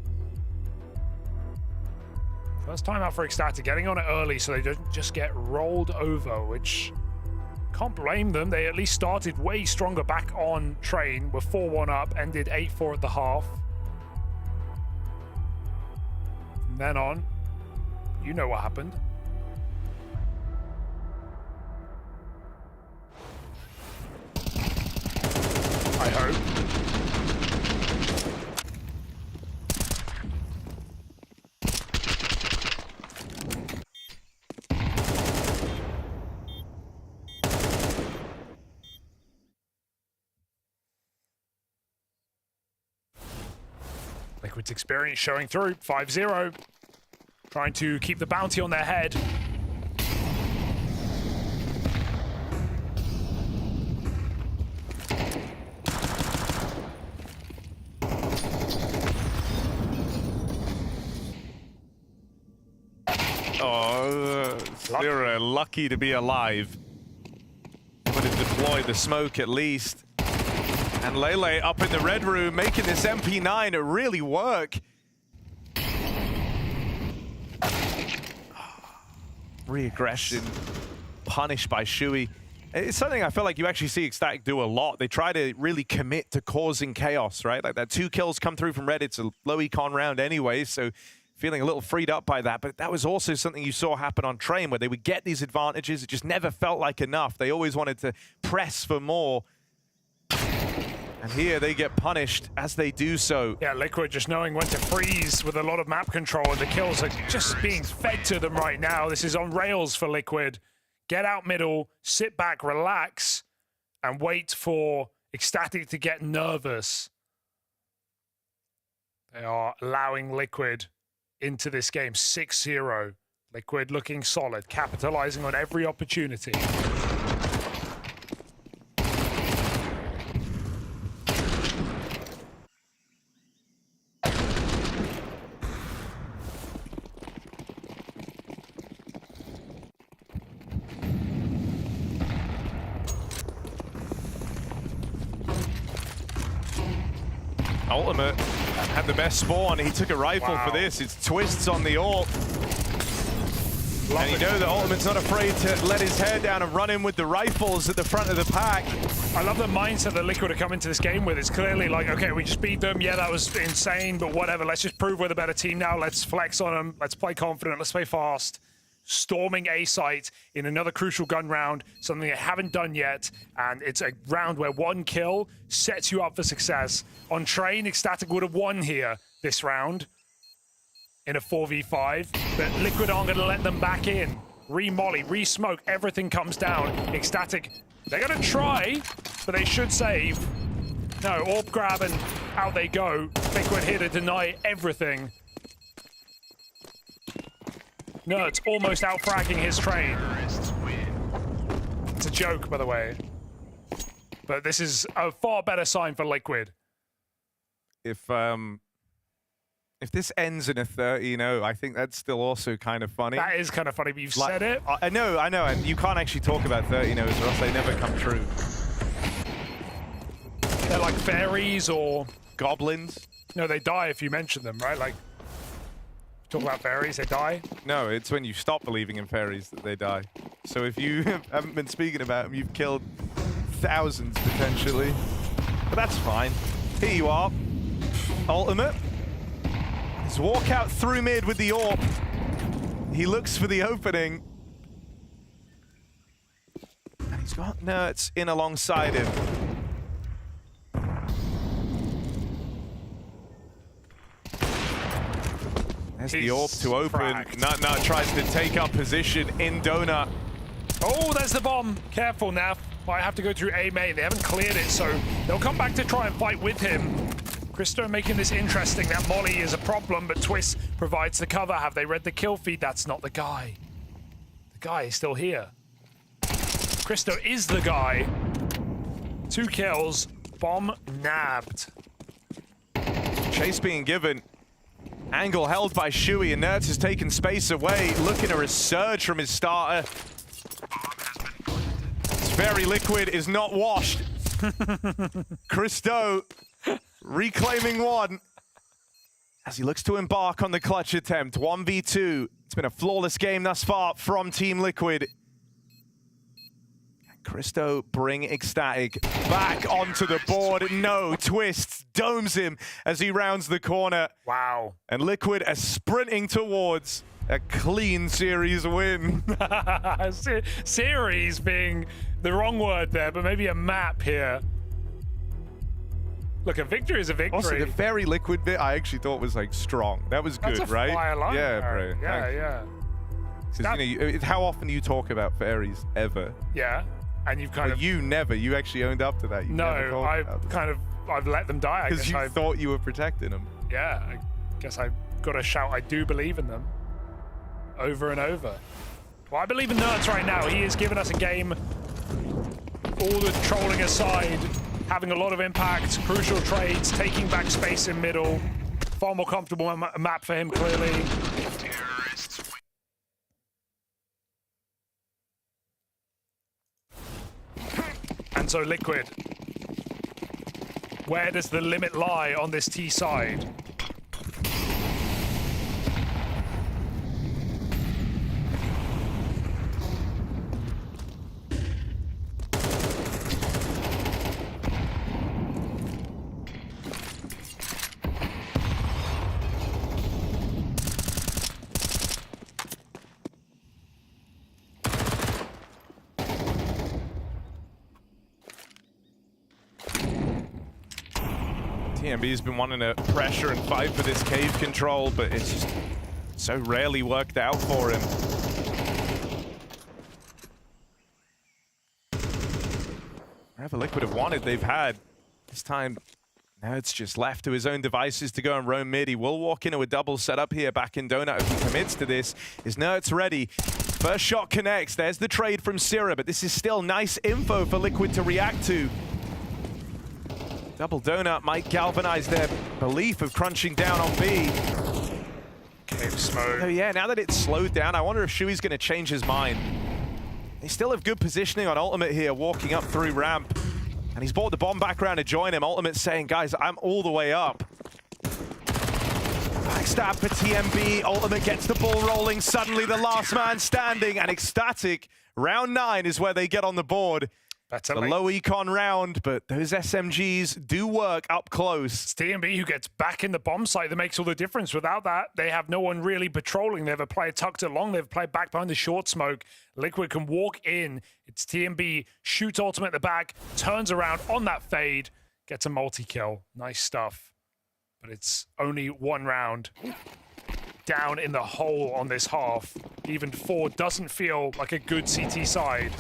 First time out for ECSTATIC, getting on it early so they don't just get rolled over, which can't blame them. They at least started way stronger back on train, were 4-1 up, ended 8-4 at the half. From then on, you know what happened. I hope. Liquid's experience showing through, 5-0. Trying to keep the bounty on their head. Oh, they're lucky to be alive. Would have deployed the smoke at least. And Lele up in the red room, making this MP9 really work. Re-aggression, punished by Shui. It's something I feel like you actually see ECSTATIC do a lot. They try to really commit to causing chaos, right? Like that 2 kills come through from red. It's a low econ round anyway, so feeling a little freed up by that. But that was also something you saw happen on train, where they would get these advantages. It just never felt like enough. They always wanted to press for more. And here they get punished as they do so. Yeah, Liquid just knowing when to freeze with a lot of map control, and the kills are just being fed to them right now. This is on rails for Liquid. Get out middle, sit back, relax, and wait for ECSTATIC to get nervous. They are allowing Liquid into this game, 6-0. Liquid looking solid, capitalizing on every opportunity. Ultimate had the best spawn. He took a rifle for this. It's twists on the AWP. And you know that Ultimate's not afraid to let his hair down and run in with the rifles at the front of the pack. I love the mindset that Liquid are coming to this game with. It's clearly like, okay, we just beat them. Yeah, that was insane, but whatever. Let's just prove we're the better team now. Let's flex on them. Let's play confident. Let's play fast. Storming A site in another crucial gun round, something they haven't done yet, and it's a round where 1 kill sets you up for success. On train, ECSTATIC would have won here this round in a 4v5, but Liquid aren't going to let them back in. Re-molly, re-smoke, everything comes down. ECSTATIC, they're going to try, but they should save. No, AWP grab and out they go. Liquid here to deny everything. Nerds almost out-fragging his train. It's a joke, by the way. But this is a far better sign for Liquid. If this ends in a 30-0, I think that's still also kind of funny. That is kind of funny, but you've said it. I know, and you can't actually talk about 30-0s or else they never come true. They're like fairies or... goblins. No, they die if you mention them, right? Like, talk about fairies, they die? No, it's when you stop believing in fairies that they die. So if you haven't been speaking about them, you've killed thousands, potentially. But that's fine. Here you are. Ultimate. His walkout through mid with the AWP. He looks for the opening. And he's got Nerds in alongside him. There's the AWP to open. Nut tries to take up position in Donut. Oh, there's the bomb. Careful, Nav. Might have to go through A main. They haven't cleared it, so they'll come back to try and fight with him. Christo making this interesting. That molly is a problem, but Twist provides the cover. Have they read the kill feed? That's not the guy. The guy is still here. Christo is the guy. 2 kills. Bomb nabbed. Chase being given. Angle held by Shui, and Nerds has taken space away, looking at a surge from his starter. It's very Liquid, is not washed. Christo reclaiming 1. as he looks to embark on the clutch attempt. 1v2. It's been a flawless game thus far from Team Liquid. Christo bring ECSTATIC back onto the board. No, Twists domes him as he rounds the corner. Wow. And Liquid are sprinting towards a clean series win. Series being the wrong word there, but maybe a map here. Look, a victory is a victory. Also, the very Liquid bit I actually thought was like strong. That was good, That's a right? fire line, yeah, bro. bro. Yeah. Because, you know, how often do you talk about fairies ever? Yeah, and you've kind of... You never. You actually owned up to that. You No, I've let them die. Because you thought you were protecting them. Yeah, I guess I've got to shout I do believe in them over and over. Well, I believe in Nerds right now. He has given us a game, all the trolling aside, having a lot of impact, crucial trades, taking back space in middle. Far more comfortable map for him, clearly. And so Liquid, where does the limit lie on this T side? TMB's been wanting to pressure and fight for this cave control, but it's just so rarely worked out for him. Wherever Liquid have wanted, they've had. This time, Nerds just left to his own devices to go and roam mid. He will walk into a double setup here back in Donut if he commits to this. Is Nerds ready? First shot connects. There's the trade from Syrah, but this is still nice info for Liquid to react to. Double Donut might galvanize their belief of crunching down on B. Cave smoke. Oh yeah, now that it's slowed down, I wonder if Shui's going to change his mind. They still have good positioning on Ultimate here, walking up through ramp. And he's brought the bomb back around to join him. Ultimate saying, guys, I'm all the way up. Backstab for TMB. Ultimate gets the ball rolling. Suddenly the last man standing. And ECSTATIC, round 9 is where they get on the board. That's a low econ round, but those SMGs do work up close. It's TMB who gets back in the bomb site that makes all the difference. Without that, they have no one really patrolling. They have a player tucked along. They have a player back behind the short smoke. Liquid can walk in. It's TMB, shoots ultimate at the back, turns around on that fade, gets a multi-kill. Nice stuff. But it's only one round. Down in the hole on this half. Even 4 doesn't feel like a good CT side.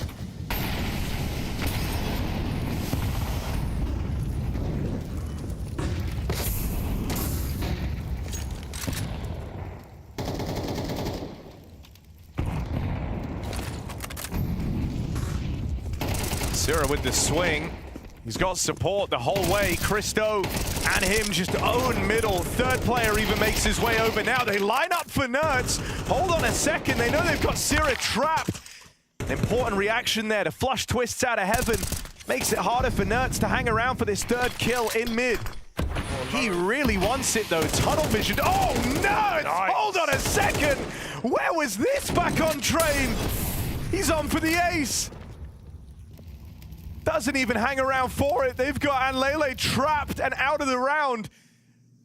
Syrah with the swing. He's got support the whole way. Christo and him just own middle. Third player even makes his way over now. They line up for Nerds. Hold on a second. They know they've got Syrah trapped. An important reaction there to flush Twists out of heaven. Makes it harder for Nerds to hang around for this third kill in mid. He really wants it though. Tunnel vision. Oh, Nerds! Nice. Hold on a second. Where was this back on train? He's on for the ace. Doesn't even hang around for it. They've got Anlele trapped and out of the round.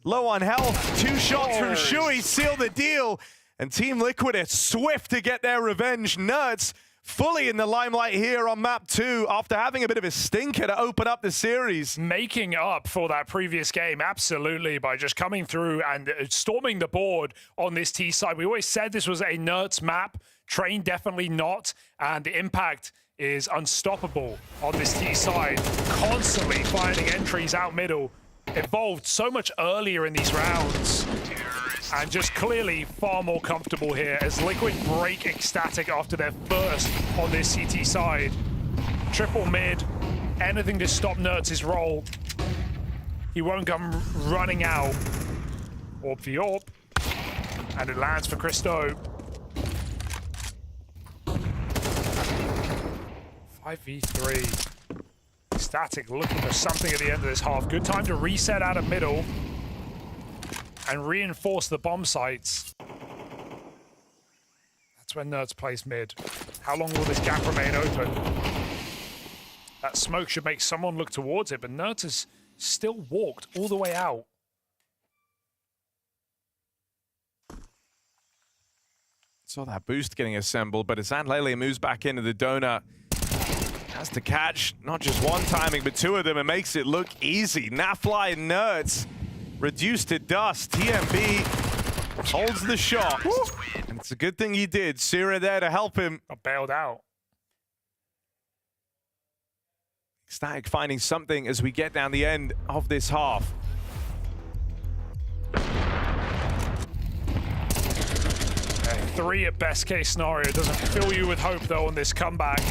Low on health. 2 shots from Shui seal the deal. And Team Liquid are swift to get their revenge. Nerds fully in the limelight here on map 2 after having a bit of a stinker to open up the series. Making up for that previous game, absolutely, by just coming through and storming the board on this T side. We always said this was a Nerds map. Train definitely not. And the impact is unstoppable on this T side, constantly finding entries out middle. Evolved so much earlier in these rounds, and just clearly far more comfortable here as Liquid break ECSTATIC after their first on this CT side. Triple mid, anything to stop Nerds' roll. He won't come running out. Orb for Yorp, and it lands for Christo. 5v3. ECSTATIC looking for something at the end of this half. Good time to reset out of middle. and reinforce the bomb sites. That's when Nerds plays mid. How long will this gap remain open? That smoke should make someone look towards it, but Nerds has still walked all the way out. Saw that boost getting assembled, but as Lele moves back into the donut, has to catch not just one timing, but two of them, and makes it look easy. Nafly and Nerds reduced to dust. TMB holds the shot. And it's a good thing he did. Sira there to help him. Got bailed out. ECSTATIC finding something as we get down the end of this half. Okay, 3 at best case scenario. Doesn't fill you with hope though on this comeback.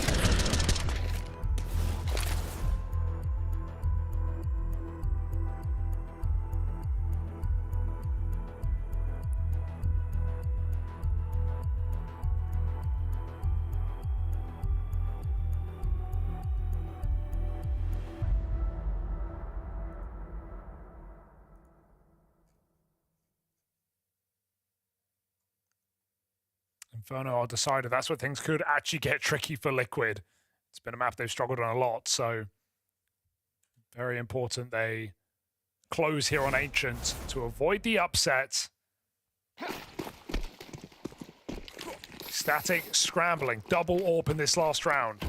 Inferno are decided. That's where things could actually get tricky for Liquid. It's been a map they've struggled on a lot, so very important they close here on Ancient to avoid the upset. ECSTATIC scrambling, double AWP in this last round.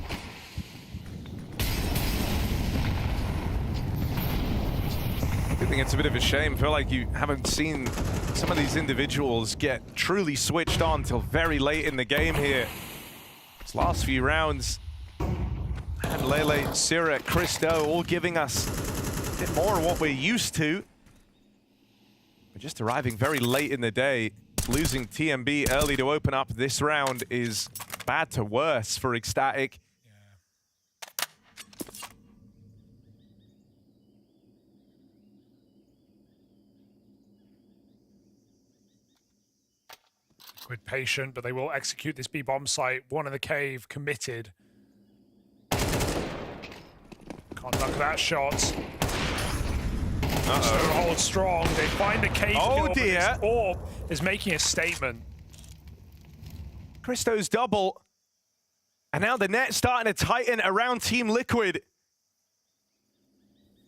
I think it's a bit of a shame. I feel like you haven't seen some of these individuals get truly switched on till very late in the game here. These last few rounds, and Lele, Sira, Christo, all giving us a bit more of what we're used to. But just arriving very late in the day, losing TMB early to open up this round is bad to worse for ECSTATIC. Liquid patient, but they will execute this B bomb site. One in the cave, committed. Can't duck that shot. Stone holds strong. They find the cave. Oh dear! Orb is making a statement. Christo's double, and now the net starting to tighten around Team Liquid.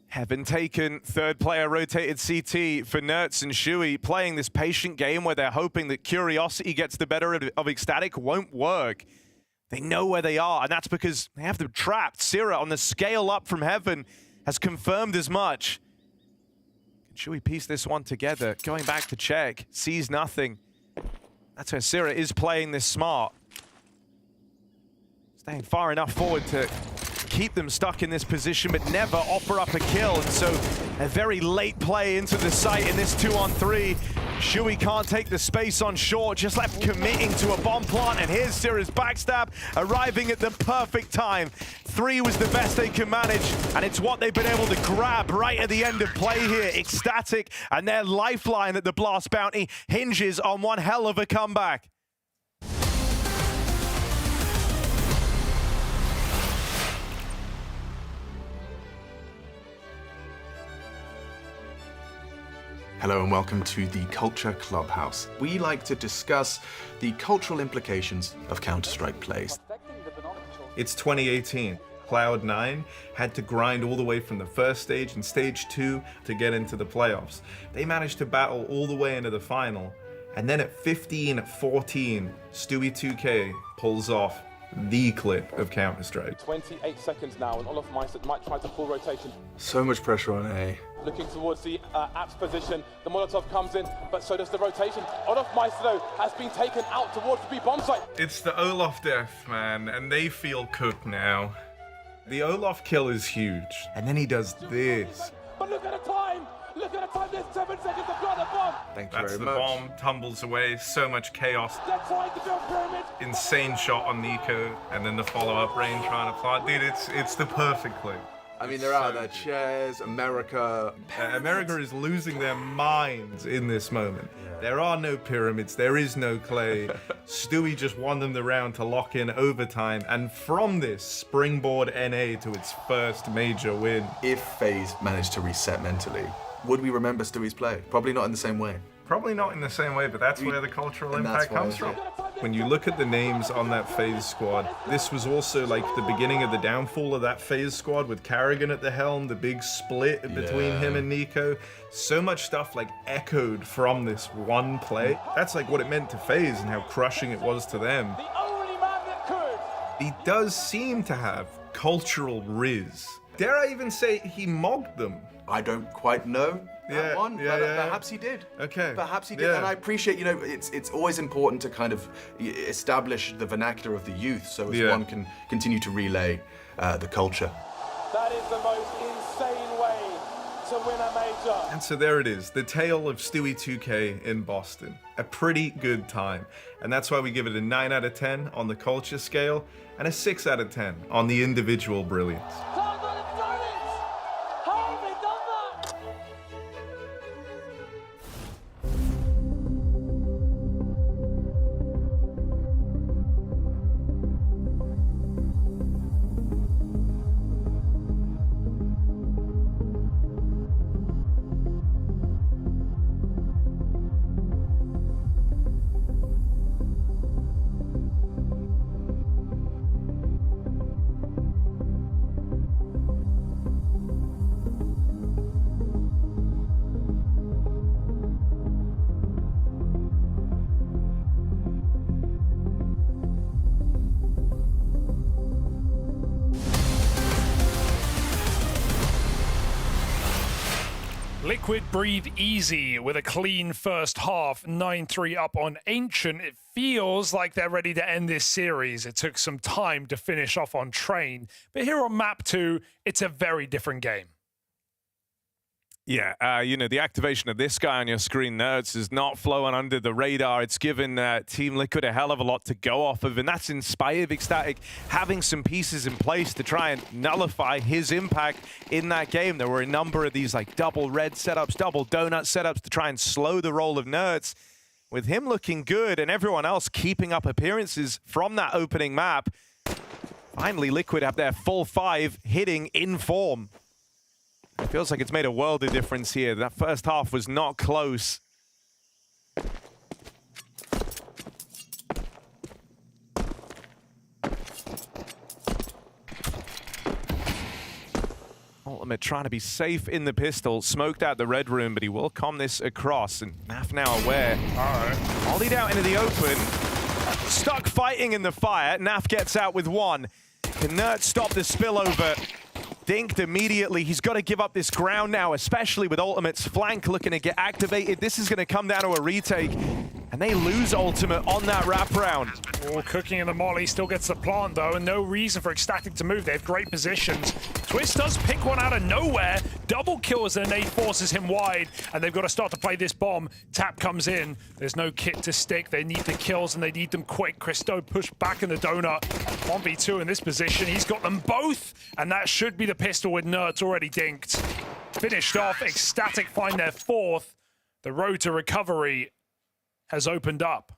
Heaven taken, third player rotated CT for Nerds and Shui, playing this patient game where they're hoping that curiosity gets the better of ECSTATIC. Won't work. They know where they are, and that's because they have them trapped. Sira on the scale up from Heaven has confirmed as much. Can Shui piece this one together? Going back to check, sees nothing. That's where Sira is playing this smart. Staying far enough forward to keep them stuck in this position, but never offer up a kill. And so a very late play into the site in this 2-on-3. Shui can't take the space on short, just left committing to a bomb plant. And here's Sira's backstab, arriving at the perfect time. 3 was the best they can manage, and it's what they've been able to grab right at the end of play here. ECSTATIC and their lifeline at the Blast Bounty hinges on one hell of a comeback. Hello and welcome to the Culture Clubhouse. We like to discuss the cultural implications of Counter-Strike plays. It's 2018. Cloud9 had to grind all the way from the first stage and stage 2 to get into the playoffs. They managed to battle all the way into the final, and then at 15-14, Stewie 2K pulls off the clip of Counter-Strike. 28 seconds now, and Olaf Meister might try to full rotation. So much pressure on A. Looking towards the Apps position, the Molotov comes in, but so does the rotation. Olaf Meister has been taken out towards the B bomb site. It's the Olaf death, man, and they feel cooked now. The Olaf kill is huge, and then he does this. But look at the time! Look at the time, there's 7 seconds to blow the bomb! Thank you very much. The bomb tumbles away, so much chaos. They're trying to build pyramids! Insane shot on Nico, and then the follow-up rain trying to plant. Dude, it's the perfect clip. I mean, they're out of their chairs. America is losing their minds in this moment. Yeah. There are no pyramids. There is no clay. Stewie just won them the round to lock in overtime. And from this, springboard NA to its first major win. If FaZe managed to reset mentally, would we remember Stewie's play? Probably not in the same way. Probably not in the same way, but that's where the cultural impact comes from. When you look at the names on that FaZe squad, this was also like the beginning of the downfall of that FaZe squad with Carrigan at the helm, the big split between him and Nico. So much stuff like echoed from this one play. That's like what it meant to FaZe and how crushing it was to them. He does seem to have cultural riz. Dare I even say he mogged them? I don't quite know that one. Perhaps he did. Okay. Perhaps he did. And I appreciate, you know, it's always important to kind of establish the vernacular of the youth so as one can continue to relay the culture. That is the most insane way to win a major. And so there it is, the tale of Stewie 2K in Boston. A pretty good time. And that's why we give it a 9 out of 10 on the culture scale and a 6 out of 10 on the individual brilliance. Liquid breathe easy with a clean first half, 9-3 up on Ancient. It feels like they're ready to end this series. It took some time to finish off on Train, but here on map 2, it's a very different game. Yeah, you know, the activation of this guy on your screen, Nerds, is not flowing under the radar. It's given Team Liquid a hell of a lot to go off of, and that's inspired ECSTATIC having some pieces in place to try and nullify his impact in that game. There were a number of these like double red setups, double donut setups to try and slow the roll of Nerds. With him looking good and everyone else keeping up appearances from that opening map, finally Liquid have their full 5 hitting in form. It feels like it's made a world of difference here. That first half was not close. Ultimate trying to be safe in the pistol. Smoked out the red room, but he will com this across. And Naf now aware. Ollied out into the open. Stuck fighting in the fire. Naf gets out with 1. Can Nerd stop the spillover? Dinked immediately. He's got to give up this ground now, especially with Ultimate's flank looking to get activated. This is going to come down to a retake, and they lose Ultimate on that wraparound. Oh, cooking in the molly, still gets the plant though, and no reason for ECSTATIC to move. They have great positions. Twist does pick one out of nowhere. Double kills, and nade forces him wide, and they've got to start to play this bomb. Tap comes in. There's no kit to stick. They need the kills, and they need them quick. Christo pushed back in the donut. 1v2 in this position. He's got them both, and that should be the pistol with Nerds already dinked. Finished off. ECSTATIC find their 4th. The road to recovery has opened up.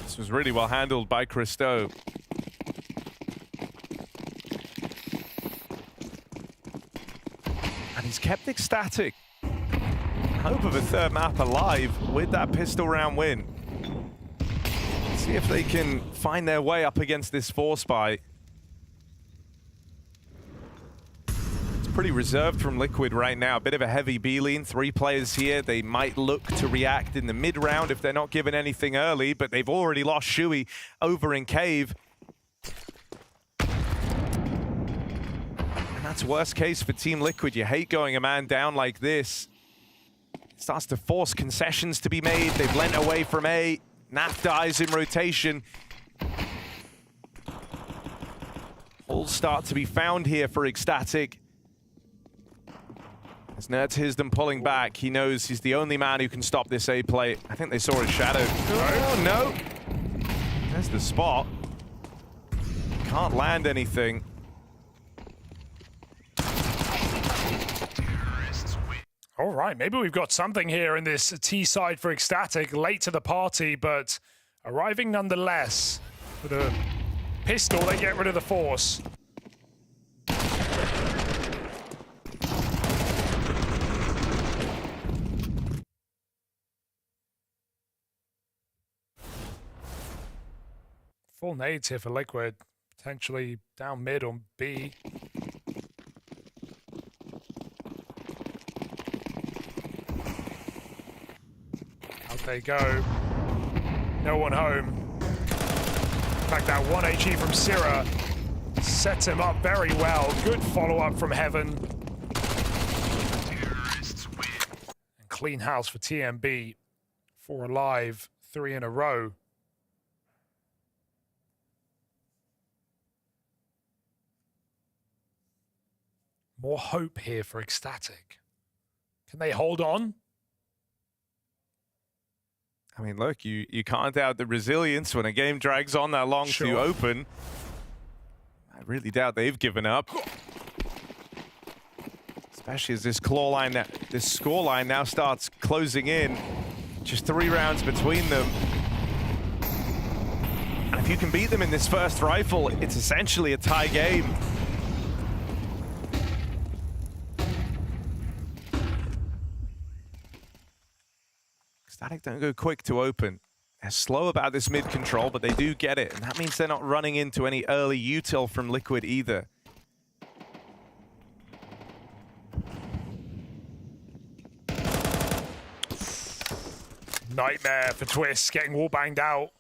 This was really well handled by Christo. And he's kept ECSTATIC hope of a 3rd map alive with that pistol round win. Let's see if they can find their way up against this force buy. It's pretty reserved from Liquid right now. A bit of a heavy B-lean. 3 players here. They might look to react in the mid-round if they're not given anything early, but they've already lost Shui over in Cave. And that's worst case for Team Liquid. You hate going a man down like this. Starts to force concessions to be made. They've lent away from A. Naf dies in rotation. Holes start to be found here for ECSTATIC. As Nerds hears them pulling back, he knows he's the only man who can stop this A play. I think they saw his shadow. Oh, no. There's the spot. Can't land anything. All right, maybe we've got something here in this T side for ECSTATIC. Late to the party, but arriving nonetheless. With a pistol, they get rid of the force. Full nades here for Liquid. Potentially down mid on B. Out they go. No one home. In fact, that 1 HE from Syrah sets him up very well. Good follow-up from Heaven. And clean house for TMB. 4 alive, 3 in a row. More hope here for ECSTATIC. Can they hold on? I mean, look, you can't doubt the resilience when a game drags on that long to open. I really doubt they've given up. Especially as this scoreline now starts closing in. Just 3 rounds between them. And if you can beat them in this first rifle, it's essentially a tie game. ECSTATIC don't go quick to open. They're slow about this mid control, but they do get it. And that means they're not running into any early util from Liquid either. Nightmare for Twist, getting wall banged out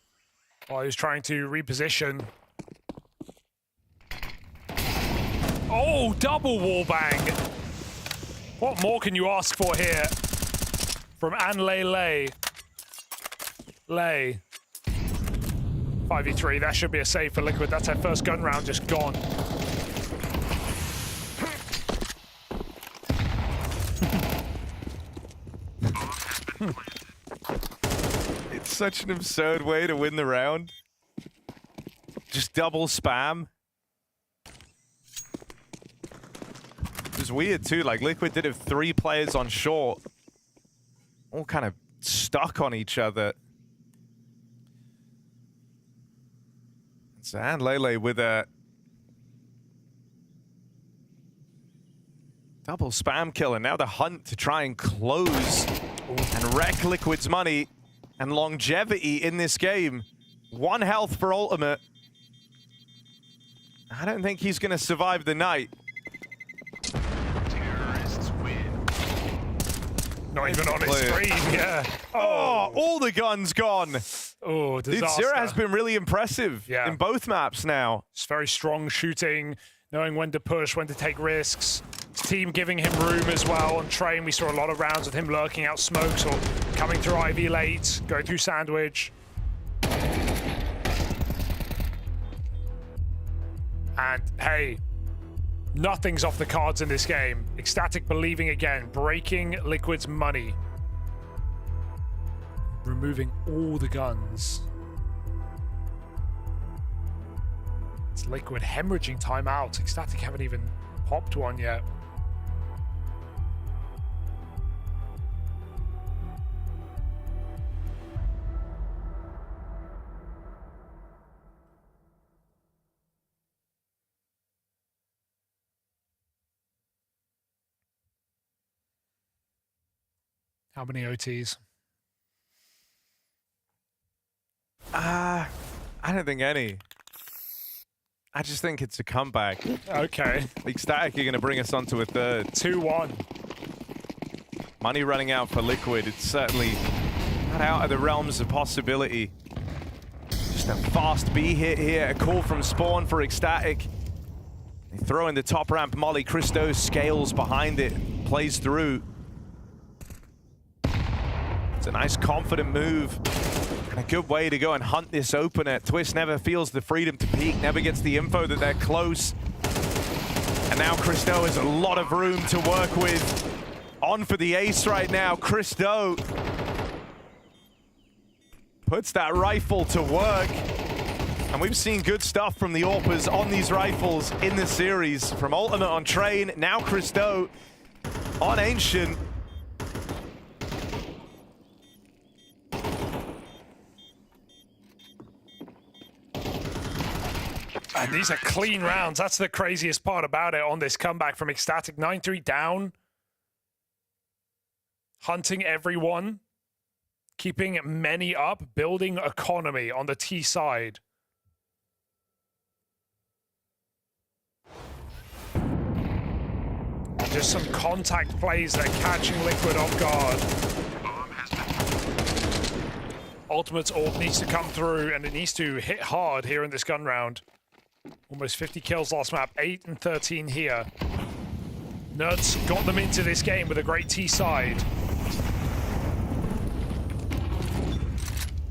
while he was trying to reposition. Oh, double wall bang. What more can you ask for here? From Anlele. Lay. 5v3, that should be a save for Liquid. That's their first gun round just gone. It's such an absurd way to win the round. Just double spam. It was weird too, like Liquid did have 3 players on short. All kind of stuck on each other. And Lele with a double spam kill, and now the hunt to try and close and wreck Liquid's money and longevity in this game. 1 health for Ultimate. I don't think he's going to survive the night. Not even on his screen, yeah. Oh, all the guns gone. Oh, disaster. Dude, Syrah has been really impressive in both maps now. It's very strong shooting, knowing when to push, when to take risks. His team giving him room as well. On Train, we saw a lot of rounds with him lurking out smokes or coming through Ivy late, going through Sandwich. And hey, nothing's off the cards in this game. ECSTATIC believing again, breaking Liquid's money. Removing all the guns. It's Liquid hemorrhaging timeout. ECSTATIC haven't even popped one yet. How many OTs? I don't think any. I just think it's a comeback. Okay. ECSTATIC are going to bring us onto a third. 2-1. Money running out for Liquid. It's certainly not out of the realms of possibility. Just a fast B hit here. A call from Spawn for ECSTATIC. They throw in the top ramp molly. Christo scales behind it. Plays through. It's a nice confident move. And a good way to go and hunt this opener. Twist never feels the freedom to peek, never gets the info that they're close. And now Christo has a lot of room to work with. On for the ace right now. Christo puts that rifle to work. And we've seen good stuff from the AWPers on these rifles in the series. From Ultimate on Train, now Christo on Ancient. And these are clean rounds. That's the craziest part about it on this comeback from ECSTATIC. 9-3 down. Hunting everyone. Keeping many up. Building economy on the T side. Just some contact plays that are catching Liquid off guard. Ultimate's ult needs to come through, and it needs to hit hard here in this gun round. Almost 50 kills last map, 8 and 13 here. Nerds got them into this game with a great T side.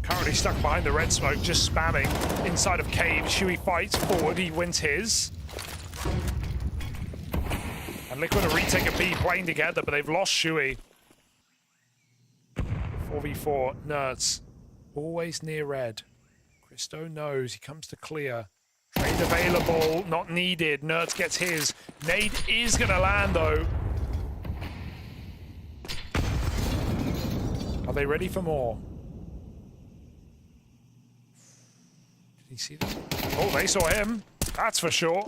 Currently stuck behind the red smoke, just spamming inside of cave. Shui fights forward, he wins his. And Liquid are retaking B, playing together, but they've lost Shui. 4v4, Nerds. Always near red. Christo knows, he comes to clear. Trade available, not needed. Nerds gets his. Nade is gonna land though. Are they ready for more? Did he see them? Oh, they saw him. That's for sure.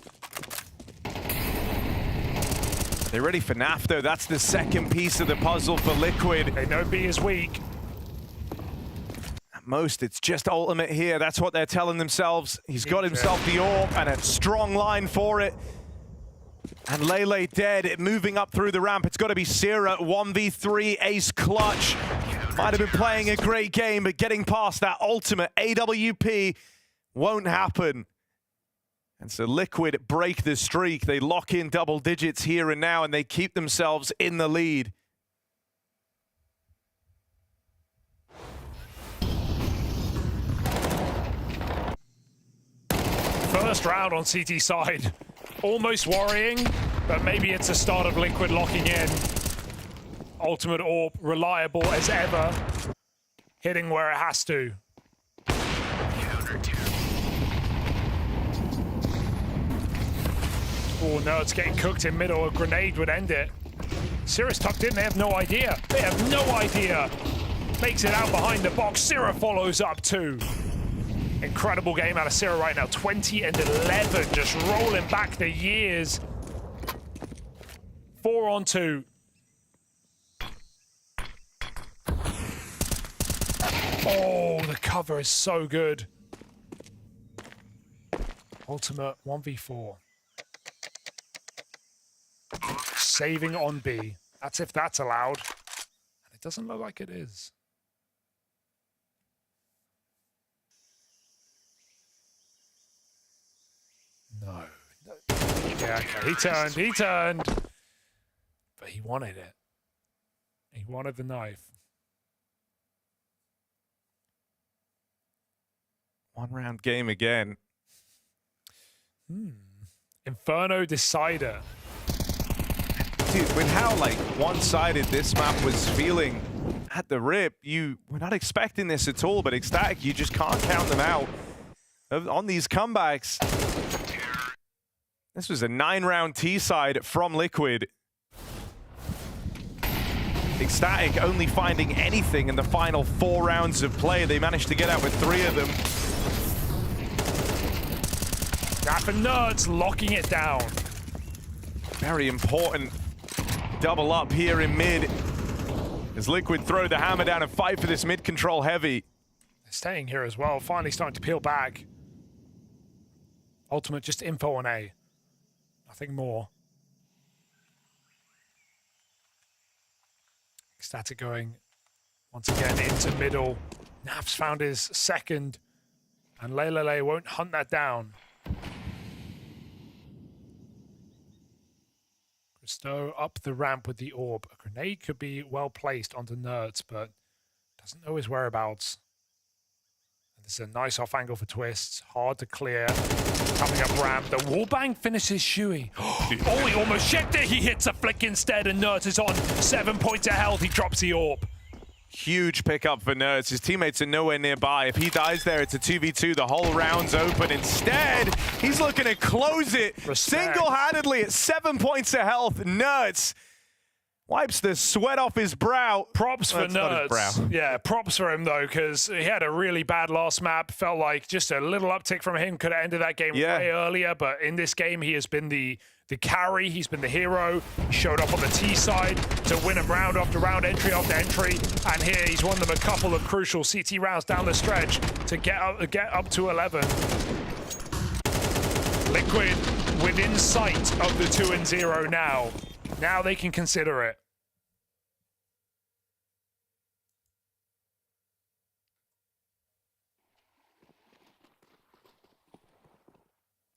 They're ready for NAF though. That's the second piece of the puzzle for Liquid. They know B is weak. At most, it's just ultimate here. That's what they're telling themselves. He's got himself the orb and a strong line for it. And Lele dead, moving up through the ramp. It's got to be Sierra, 1v3, ace clutch. Might have been playing a great game, but getting past that ultimate AWP won't happen. And so Liquid break the streak. They lock in double digits here and now, and they keep themselves in the lead. First round on CT side. Almost worrying, but maybe it's a start of Liquid locking in. Ultimate orb, reliable as ever. Hitting where it has to. Oh, Nerds getting cooked in middle. A grenade would end it. Syrah's tucked in. They have no idea. They have no idea. Makes it out behind the box. Syrah follows up too. Incredible game out of Syrah right now. 20 and 11. Just rolling back the years. 4 on 2. Oh, the cover is so good. Ultimate 1v4. Saving on B. That's if that's allowed. And it doesn't look like it is. No. Yeah, okay. He turned. But he wanted it. He wanted the knife. One round game again. Inferno Decider. Dude, with how like one-sided this map was feeling at the rip, you were not expecting this at all, but ECSTATIC, you just can't count them out on these comebacks. This was a 9-round T-side from Liquid. ECSTATIC only finding anything in the final 4 rounds of play. They managed to get out with 3 of them. Gap and Nerds locking it down. Very important double up here in mid. As Liquid throw the hammer down and fight for this mid control heavy. They're staying here as well, finally starting to peel back. Ultimate just info on A. Nothing more. ECSTATIC going once again into middle. Naf's found his second. And Lele won't hunt that down. Christo up the ramp with the orb. A grenade could be well placed onto Nerds, but doesn't know his whereabouts. And this is a nice off angle for Twists. Hard to clear. Coming up ramp. The wallbang finishes Shui. Oh, he almost checked it. He hits a flick instead, and Nerds is on 7 points of health. He drops the orb. Huge pickup for Nerds. His teammates are nowhere nearby. If he dies there, it's a 2v2. The whole round's open. Instead, he's looking to close it single-handedly at 7 points of health. Nerds Wipes the sweat off his brow. Props for Nerds. Yeah, props for him, though, because he had a really bad last map. Felt like just a little uptick from him could have ended that game way earlier. But in this game, he has been the carry. He's been the hero. He showed up on the T side to win him round after round, entry after entry. And here he's won them a couple of crucial CT rounds down the stretch to get up to 11. Liquid within sight of the 2-0 now. Now they can consider it.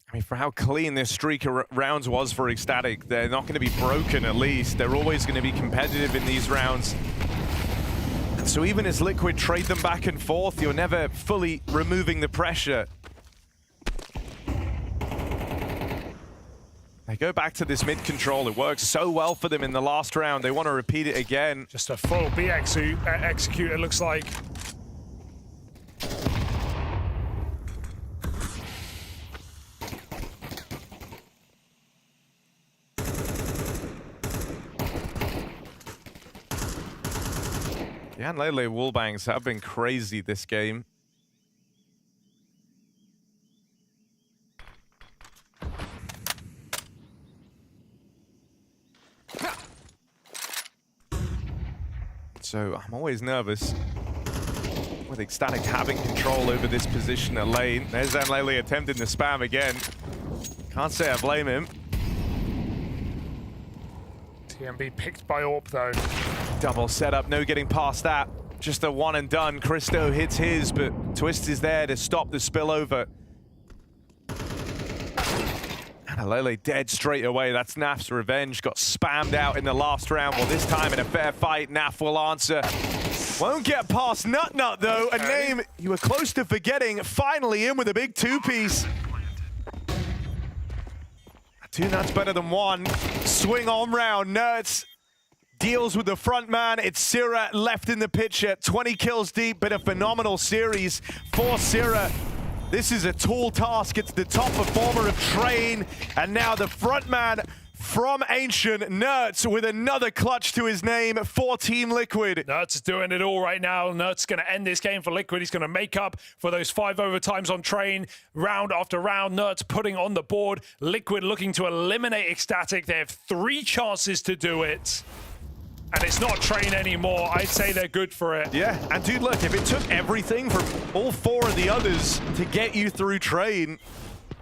I mean, for how clean this streak of rounds was for ECSTATIC, they're not going to be broken at least. They're always going to be competitive in these rounds. And so even as Liquid trade them back and forth, you're never fully removing the pressure. They go back to this mid control. It works so well for them in the last round. They want to repeat it again. Just a full B execute, it looks like. Yeah, and lately wallbangs have been crazy this game. So I'm always nervous with ECSTATIC having control over this position at lane. There's Zanlele attempting the spam again. Can't say I blame him. TMB picked by AWP though. Double setup, no getting past that. Just a one and done. Christo hits his, but Twist is there to stop the spillover. Lele dead straight away. That's Naf's revenge. Got spammed out in the last round. Well, this time in a fair fight, Naf will answer. Won't get past Nut though. A name you were close to forgetting. Finally in with a big two-piece. Two Nuts better than one. Swing on round. Nuts deals with the front man. It's Syrah left in the picture. 20 kills deep. Been a phenomenal series for Syrah. This is a tall task. It's the top performer of Train. And now the front man from Ancient, Nerds, with another clutch to his name for Team Liquid. Nerds is doing it all right now. Nerds is going to end this game for Liquid. He's going to make up for those 5 overtimes on Train, round after round. Nerds putting on the board. Liquid looking to eliminate ECSTATIC. They have 3 chances to do it. And it's not Train anymore. I'd say they're good for it. Yeah, and dude, look, if it took everything from all 4 of the others to get you through Train,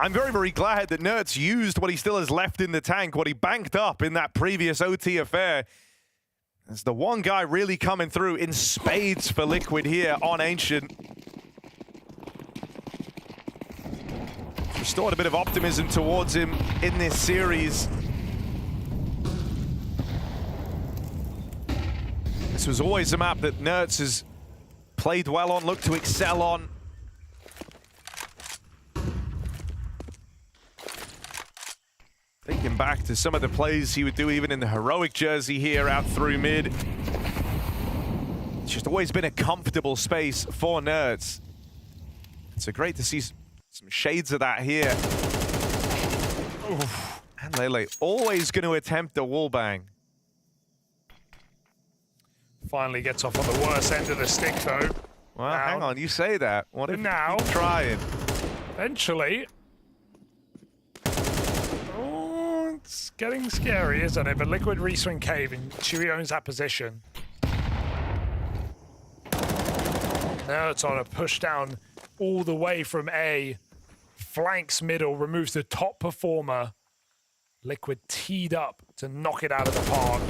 I'm very, very glad that Nerds used what he still has left in the tank, what he banked up in that previous OT affair. There's the one guy really coming through in spades for Liquid here on Ancient. Restored a bit of optimism towards him in this series. This was always a map that Nerds has played well on, looked to excel on. Thinking back to some of the plays he would do even in the heroic jersey here out through mid. It's just always been a comfortable space for Nerds. So great to see some shades of that here. Oof. And Lele always going to attempt a wallbang. Finally gets off on the worst end of the stick, though. Well, now, hang on, you say that. What if now you keep trying? Eventually. Oh, it's getting scary, isn't it? But Liquid reswing cave, and Chewy owns that position. Now it's on a push down all the way from A. Flanks middle, removes the top performer. Liquid teed up to knock it out of the park.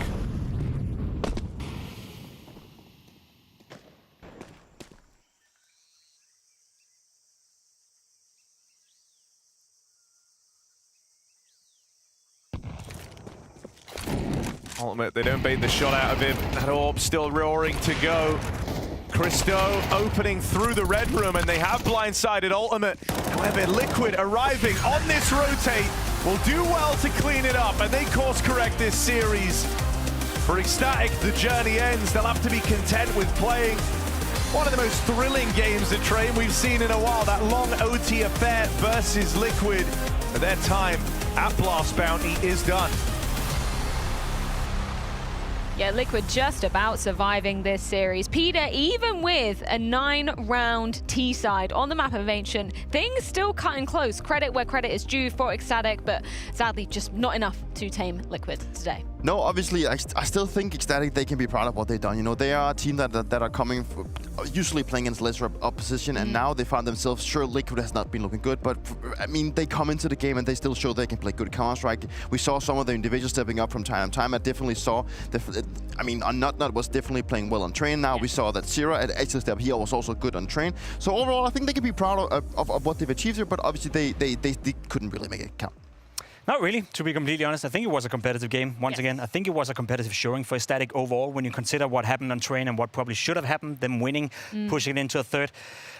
Ultimate, they don't bait the shot out of him. That orb still roaring to go. Christo opening through the red room, and they have blindsided Ultimate. However, Liquid arriving on this rotate will do well to clean it up, and they course correct this series. For ECSTATIC, the journey ends. They'll have to be content with playing one of the most thrilling games of Train we've seen in a while. That long OT affair versus Liquid. But their time at Blast Bounty is done. Yeah, Liquid just about surviving this series. Peter, even with a 9-round T-side on the map of Ancient, things still cutting close. Credit where credit is due for ECSTATIC, but sadly just not enough to tame Liquid today. No, obviously, I still think ECSTATIC, they can be proud of what they've done. You know, they are a team that are coming, usually playing against lesser opposition, and now they found themselves, sure, Liquid has not been looking good, but I mean, they come into the game and they still show they can play good Counter-Strike. We saw some of the individuals stepping up from time to time. I definitely saw, I mean, Nut was definitely playing well on Train. Now we saw that Zero at actually step, he was also good on Train. So overall, I think they can be proud of what they've achieved here, but obviously they couldn't really make it count. Not really, to be completely honest. I think it was a competitive game, once again. I think it was a competitive showing for ECSTATIC overall when you consider what happened on Train and what probably should have happened, them winning, pushing it into a third.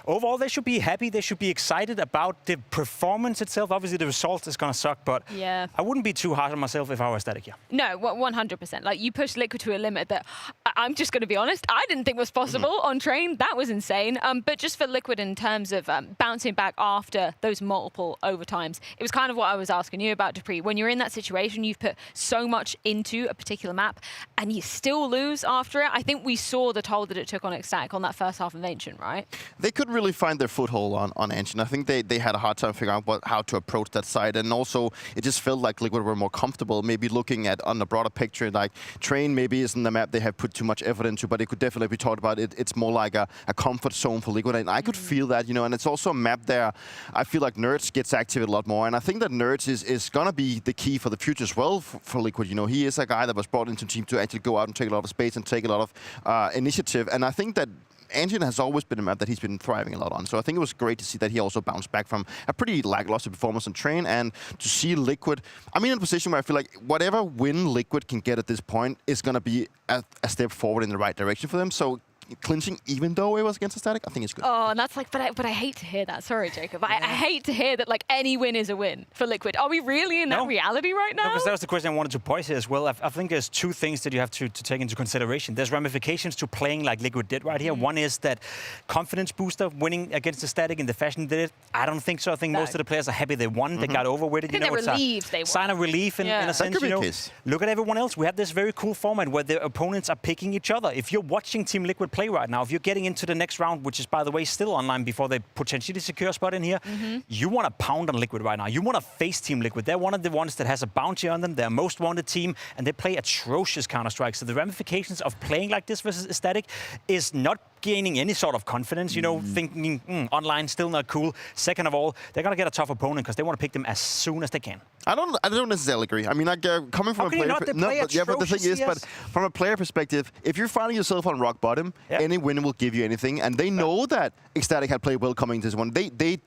Overall, they should be happy. They should be excited about the performance itself. Obviously, the result is going to suck, but I wouldn't be too hard on myself if I were ECSTATIC here. No, 100%. Like, you pushed Liquid to a limit that, I'm just going to be honest, I didn't think was possible on Train. That was insane. But just for Liquid in terms of bouncing back after those multiple overtimes, it was kind of what I was asking you about, Dupree. When you're in that situation, you've put so much into a particular map, and you still lose after it. I think we saw the toll that it took on ECSTATIC on that first half of Ancient, right? They couldn't really find their foothold on Ancient. I think they had a hard time figuring out how to approach that side, and also it just felt like Liquid were more comfortable, maybe looking at on the broader picture, like Train maybe isn't the map they have put too much effort into, but it could definitely be talked about. It's more like a comfort zone for Liquid, and I could feel that, you know, and it's also a map there. I feel like Nerds gets activated a lot more, and I think that Nerds is going to be the key for the future as well for Liquid. You know, he is a guy that was brought into the team to actually go out and take a lot of space and take a lot of initiative, and I think that Ancient has always been a map that he's been thriving a lot on. So I think it was great to see that he also bounced back from a pretty lackluster performance on Train, and to see Liquid, I'm in a position where I feel like whatever win Liquid can get at this point is going to be a step forward in the right direction for them. So clinching, even though it was against ECSTATIC, I think it's good. Oh, and that's like, but I hate to hear that. Sorry, Jacob. I hate to hear that, like, any win is a win for Liquid. Are we really in that reality right now? No, because that was the question I wanted to pose here as well. I think there's two things that you have to take into consideration. There's ramifications to playing like Liquid did right here. One is that confidence booster, winning against ECSTATIC in the fashion they did. I don't think so. I think most of the players are happy they won. They got over with it. I think they're relieved they won. Sign of relief in a sense. You know, look at everyone else. We have this very cool format where the opponents are picking each other. If you're watching Team Liquid play right now, if you're getting into the next round, which is, by the way, still online before they potentially secure a spot in here, you want to pound on Liquid right now. You want to face Team Liquid. They're one of the ones that has a bounty on them. They're a most wanted team, and they play atrocious Counter-Strike. So the ramifications of playing like this versus ECSTATIC is not gaining any sort of confidence, you know, thinking online still not cool. Second of all, they're going to get a tough opponent because they want to pick them as soon as they can. I don't necessarily agree. I mean, like, coming from a player, but the thing is, but from a player perspective, if you're finding yourself on rock bottom, any win will give you anything, and they know that ECSTATIC had played well coming into this one.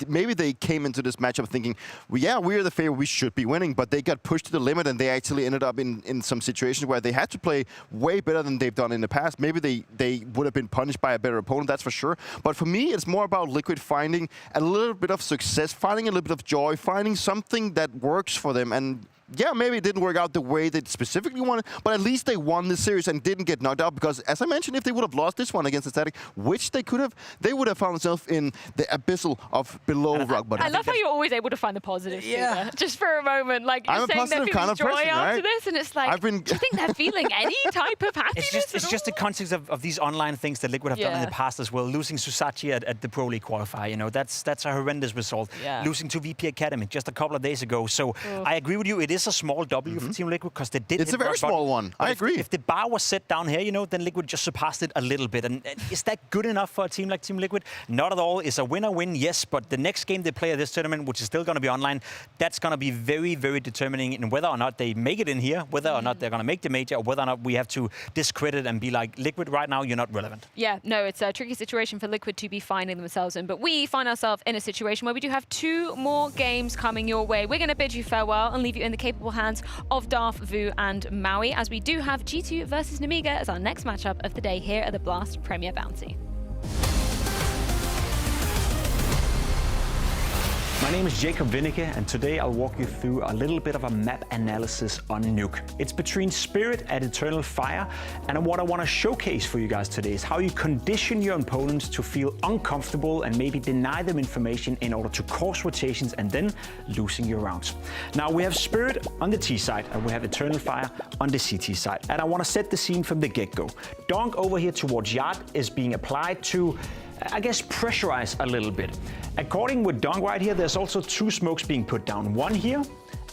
Maybe they came into this matchup thinking, well, we're the favorite, we should be winning, but they got pushed to the limit, and they actually ended up in some situations where they had to play way better than they've done in the past. Maybe they would have been punished by a better opponent, that's for sure. But for me, it's more about Liquid finding a little bit of success, finding a little bit of joy, finding something that works for them. And yeah, maybe it didn't work out the way they specifically wanted, but at least they won the series and didn't get knocked out, because, as I mentioned, if they would have lost this one against ECSTATIC, which they could have, they would have found themselves in the abyssal of below rock bottom. I love how you're always able to find the positives. Yeah. Just for a moment. Like, you're saying they're feeling joy after this, and it's like, do you think they're feeling any type of happiness? It's just the context of these online things that Liquid have done in the past as well. Losing Susachi at the Pro League qualifier, you know, that's a horrendous result. Losing to VP Academy just a couple of days ago. So I agree with you. It is a small W for Team Liquid because they did. It's a very small one. I agree. If the bar was set down here, you know, then Liquid just surpassed it a little bit. And is that good enough for a team like Team Liquid? Not at all. It's a win, yes, but the next game they play at this tournament, which is still going to be online, that's going to be very, very determining in whether or not they make it in here, whether or not they're going to make the major, or whether or not we have to discredit and be like, Liquid, right now, you're not relevant. Yeah, no, it's a tricky situation for Liquid to be finding themselves in, but we find ourselves in a situation where we do have 2 more games coming your way. We're going to bid you farewell and leave you in the capable hands of Darth, Vu, and Maui, as we do have G2 versus Nemiga as our next matchup of the day here at the Blast Premier Bounty. My name is Jacob Winnecke, and today I'll walk you through a little bit of a map analysis on Nuke. It's between Spirit and Eternal Fire, and what I want to showcase for you guys today is how you condition your opponents to feel uncomfortable and maybe deny them information in order to cause rotations and then losing your rounds. Now we have Spirit on the T side and we have Eternal Fire on the CT side, and I want to set the scene from the get-go. Donk over here towards Yard is being applied to, I guess, pressurize a little bit. According with Donk right here, there's also two smokes being put down. One here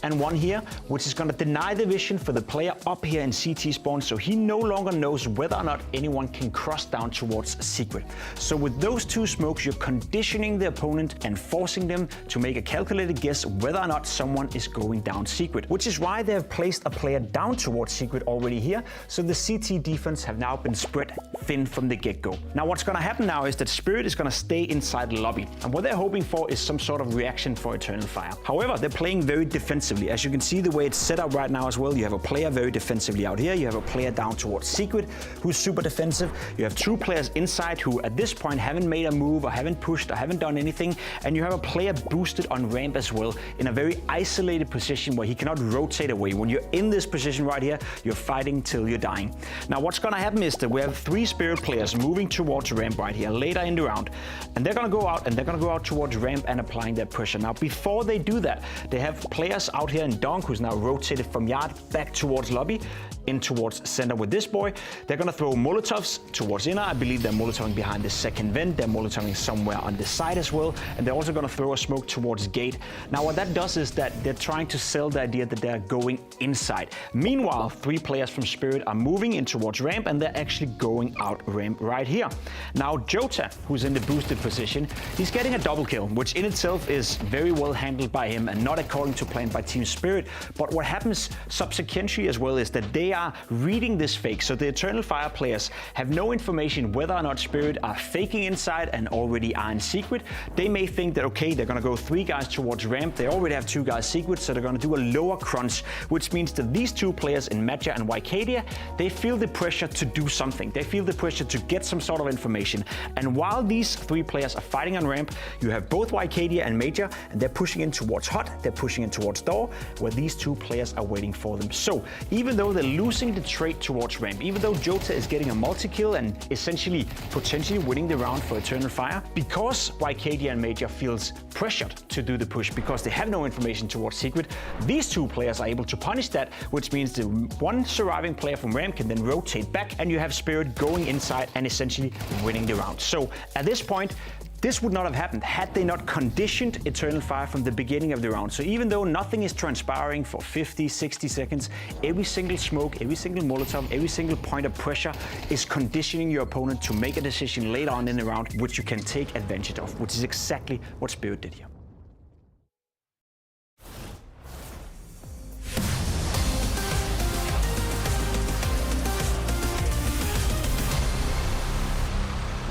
and one here, which is going to deny the vision for the player up here in CT spawn, so he no longer knows whether or not anyone can cross down towards secret. So with those two smokes, you're conditioning the opponent and forcing them to make a calculated guess whether or not someone is going down secret, which is why they have placed a player down towards secret already here, so the CT defense have now been spread thin from the get-go. Now what's going to happen now is that Spirit is going to stay inside the lobby, and what they're hoping for is some sort of reaction for Eternal Fire. However, they're playing very defensively. As you can see the way it's set up right now as well, you have a player very defensively out here, you have a player down towards secret who's super defensive, you have two players inside who at this point haven't made a move or haven't pushed or haven't done anything, and you have a player boosted on ramp as well in a very isolated position where he cannot rotate away. When you're in this position right here, you're fighting till you're dying. Now what's going to happen is that we have three Spirit players moving towards ramp right here later in the round, and they're going to go out towards ramp and applying their pressure. Now before they do that, they have players out here in Donk, who's now rotated from Yard back towards lobby, in towards center with this boy. They're going to throw Molotovs towards inner. I believe they're Molotoving behind the second vent. They're Molotoving somewhere on this side as well. And they're also going to throw a smoke towards gate. Now what that does is that they're trying to sell the idea that they're going inside. Meanwhile, three players from Spirit are moving in towards ramp, and they're actually going out ramp right here. Now Jota, who's in the boosted position, he's getting a double kill, which in itself is very well handled by him and not according to plan by Team Spirit. But what happens subsequently as well is that they are reading this fake. So the Eternal Fire players have no information whether or not Spirit are faking inside and already are in secret. They may think that, okay, they're going to go three guys towards ramp. They already have two guys secret, so they're going to do a lower crunch, which means that these two players in Matcha and Wycadia, they feel the pressure to do something. They feel the pressure to get some sort of information. And while these three players are fighting on ramp, you have both Wycadia and Major, and they're pushing in towards hot, they're pushing in towards door, where these two players are waiting for them. So even though they're losing the trade towards ramp, even though Jota is getting a multi-kill and essentially potentially winning the round for Eternal Fire, because Wycadia and Major feels pressured to do the push because they have no information towards secret, these two players are able to punish that, which means the one surviving player from ramp can then rotate back, and you have Spirit going inside and essentially winning the round. So at this point, this would not have happened had they not conditioned Eternal Fire from the beginning of the round. So even though nothing is transpiring for 50, 60 seconds, every single smoke, every single Molotov, every single point of pressure is conditioning your opponent to make a decision later on in the round, which you can take advantage of, which is exactly what Spirit did here.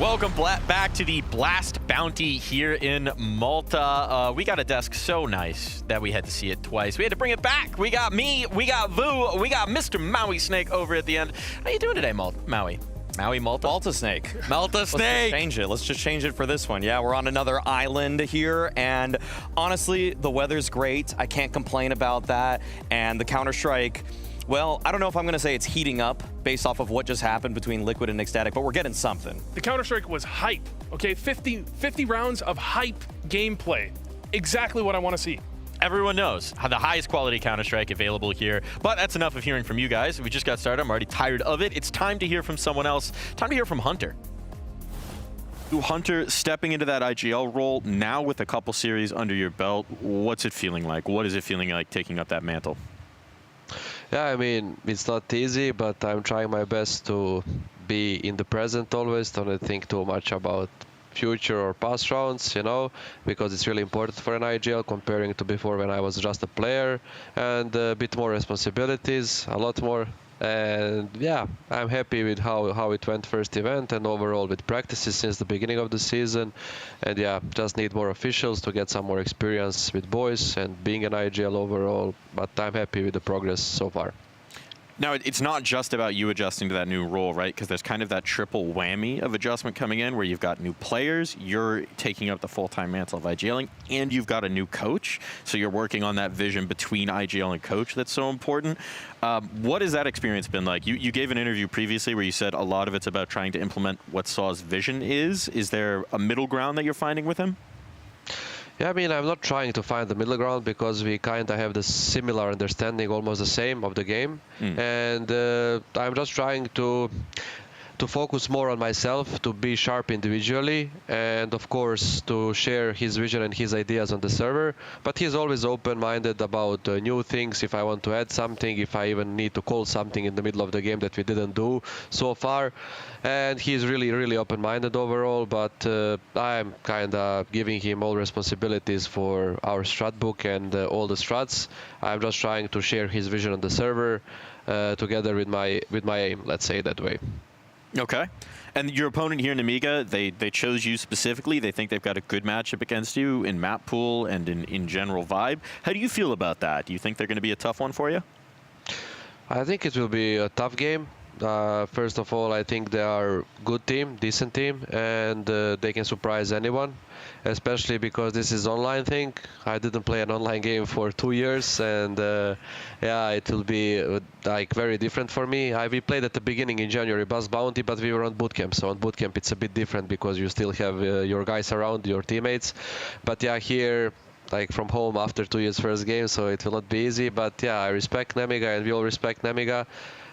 Welcome back to the Blast Bounty here in Malta. We got a desk so nice that we had to see it twice. We had to bring it back. We got me, we got Vu, we got Mr. Maui Snake over at the end. How you doing today, Maui? Maui Malta? Malta Snake. Malta Snake. Let's just change it. Let's just change it for this one. Yeah, we're on another island here, and honestly, the weather's great. I can't complain about that. And the Counter-Strike, well, I don't know if I'm going to say it's heating up based off of what just happened between Liquid and ECSTATIC, but we're getting something. The Counter-Strike was hype, okay? 50 rounds of hype gameplay. Exactly what I want to see. Everyone knows how the highest quality Counter-Strike available here, but that's enough of hearing from you guys. We just got started. I'm already tired of it. It's time to hear from someone else. Time to hear from Hunter. Hunter, stepping into that IGL role now with a couple series under your belt, what's it feeling like? What is it feeling like taking up that mantle? Yeah, I mean, it's not easy, but I'm trying my best to be in the present always, don't think too much about future or past rounds, you know, because it's really important for an IGL comparing to before when I was just a player, and a bit more responsibilities, a lot more. And yeah, I'm happy with how it went first event and overall with practices since the beginning of the season. And yeah, just need more officials to get some more experience with boys and being an IGL overall, but I'm happy with the progress so far. Now, it's not just about you adjusting to that new role, right? Because there's kind of that triple whammy of adjustment coming in where you've got new players, you're taking up the full-time mantle of IGLing, and you've got a new coach. So you're working on that vision between IGL and coach that's so important. What has that experience been like? You gave an interview previously where you said a lot of it's about trying to implement what Saw's vision is. Is there a middle ground that you're finding with him? Yeah, I mean, I'm not trying to find the middle ground because we kind of have the similar understanding, almost the same, of the game. And I'm just trying to focus more on myself, to be sharp individually, and of course to share his vision and his ideas on the server. But he's always open-minded about new things, if I want to add something, if I even need to call something in the middle of the game that we didn't do so far. And he's really open-minded overall, but I'm kind of giving him all responsibilities for our strat book and all the strats. I'm just trying to share his vision on the server together with my aim, let's say it that way. Okay. And your opponent here, Nemiga, they chose you specifically. They think they've got a good matchup against you in map pool and in general vibe. How do you feel about that? Do you think they're going to be a tough one for you? I think it will be a tough game. First of all, I think they are a good team, decent team, and they can surprise anyone, especially because this is online thing. I didn't play an online game for 2 years, and yeah, it will be like very different for me. We played at the beginning in January Buzz Bounty, but we were on bootcamp, so on bootcamp it's a bit different because you still have your guys around, your teammates. But yeah, here, like from home after 2 years first game, so it will not be easy. But yeah, I respect Nemiga, and we all respect Nemiga.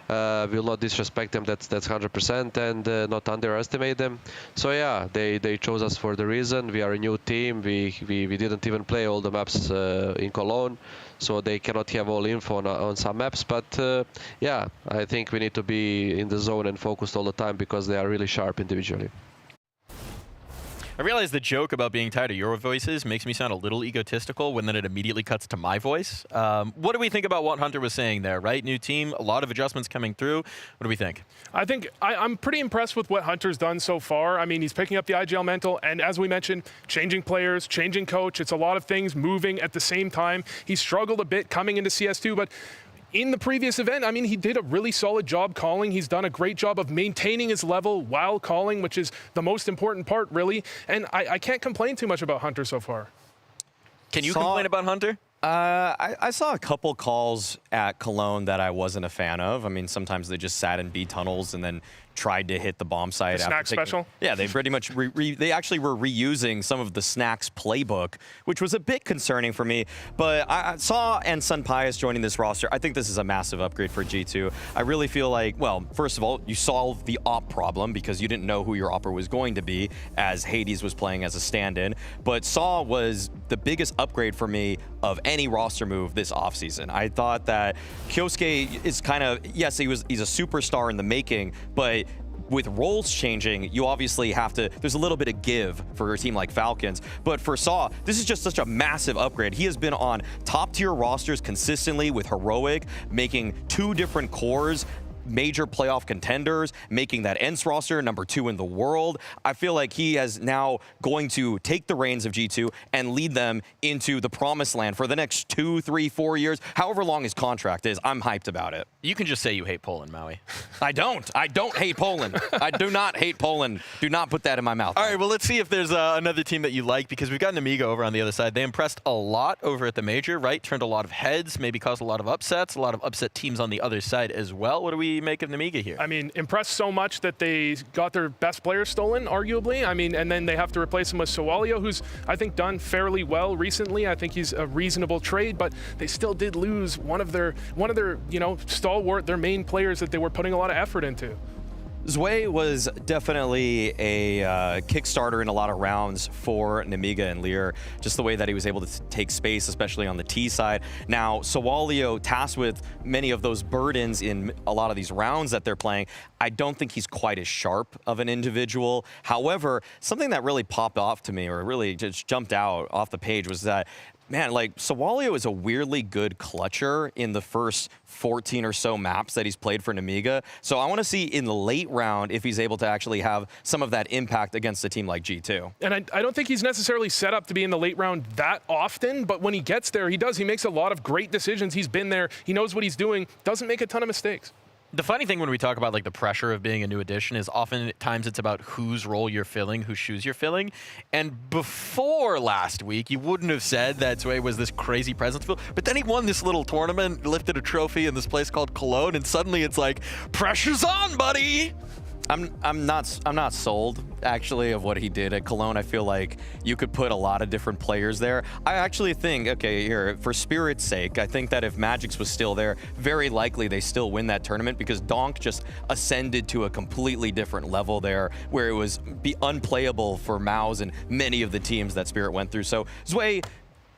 We will not disrespect them, that's 100%, and not underestimate them. So yeah, they chose us for the reason. We are a new team. We didn't even play all the maps in Cologne, so they cannot have all info on some maps. But yeah, I think we need to be in the zone and focused all the time because they are really sharp individually. I realize the joke about being tired of your voices makes me sound a little egotistical when then it immediately cuts to my voice. What do we think about what Hunter was saying there, right? New team, a lot of adjustments coming through. What do we think? I think I'm pretty impressed with what Hunter's done so far. I mean, he's picking up the IGL mantle, and as we mentioned, changing players, changing coach. It's a lot of things moving at the same time. He struggled a bit coming into CS2, but in the previous event, I mean, he did a really solid job calling. He's done a great job of maintaining his level while calling, which is the most important part, really. And I can't complain too much about Hunter so far. Can you complain about Hunter? I saw a couple calls at Cologne that I wasn't a fan of. I mean, sometimes they just sat in B tunnels and then tried to hit the bomb site. The snack special? Yeah, they pretty much they actually were reusing some of the snacks playbook, which was a bit concerning for me. But I saw and Sun Pius joining this roster. I think this is a massive upgrade for G2. I really feel like, well, first of all, you solved the op problem because you didn't know who your opper was going to be as Hades was playing as a stand-in. But Saw was the biggest upgrade for me of any roster move this offseason. I thought that Kyosuke is kind of, yes, he's a superstar in the making, but with roles changing, you obviously have to, there's a little bit of give for a team like Falcons. But for Saw, this is just such a massive upgrade. He has been on top tier rosters consistently with Heroic, making 2 different cores, major playoff contenders, making that ENCE roster #2 in the world. I feel like he is now going to take the reins of G2 and lead them into the promised land for the next 2, 3, 4 years, however long his contract is. I'm hyped about it. You can just say you hate Poland, Maui. I don't hate Poland. I do not hate Poland. Do not put that in my mouth. All right, well, let's see if there's another team that you like, because we've got Nemiga over on the other side. They impressed a lot over at the Major, right? Turned a lot of heads, maybe caused a lot of upsets, a lot of upset teams on the other side as well. What do we make of Nemiga here? I mean, impressed so much that they got their best player stolen, arguably. I mean, and then they have to replace him with Sawalio, who's, I think, done fairly well recently. I think he's a reasonable trade, but they still did lose one of their, you know, stalwart, their main players that they were putting a lot of effort into. Zwei was definitely a Kickstarter in a lot of rounds for Nemiga and Lear, just the way that he was able to take space, especially on the T side. Now, Sawalio, tasked with many of those burdens in a lot of these rounds that they're playing, I don't think he's quite as sharp of an individual. However, something that really popped off to me, or really just jumped out off the page, was that Man, like, Sawalio is a weirdly good clutcher in the first 14 or so maps that he's played for Nemiga. So I want to see in the late round if he's able to actually have some of that impact against a team like G2. And I don't think he's necessarily set up to be in the late round that often, but when he gets there, he does. He makes a lot of great decisions. He's been there. He knows what he's doing. Doesn't make a ton of mistakes. The funny thing when we talk about like the pressure of being a new addition is oftentimes it's about whose role you're filling, whose shoes you're filling. And before last week, you wouldn't have said that Zwei was this crazy presence. But then he won this little tournament, lifted a trophy in this place called Cologne, and suddenly it's like, pressure's on, buddy! I'm not sold actually of what he did at Cologne. I feel like you could put a lot of different players there. I actually think, okay, here, for Spirit's sake, I think that if Magix was still there, very likely they still win that tournament because Donk just ascended to a completely different level there where it was unplayable for Maus and many of the teams that Spirit went through. So Zwei,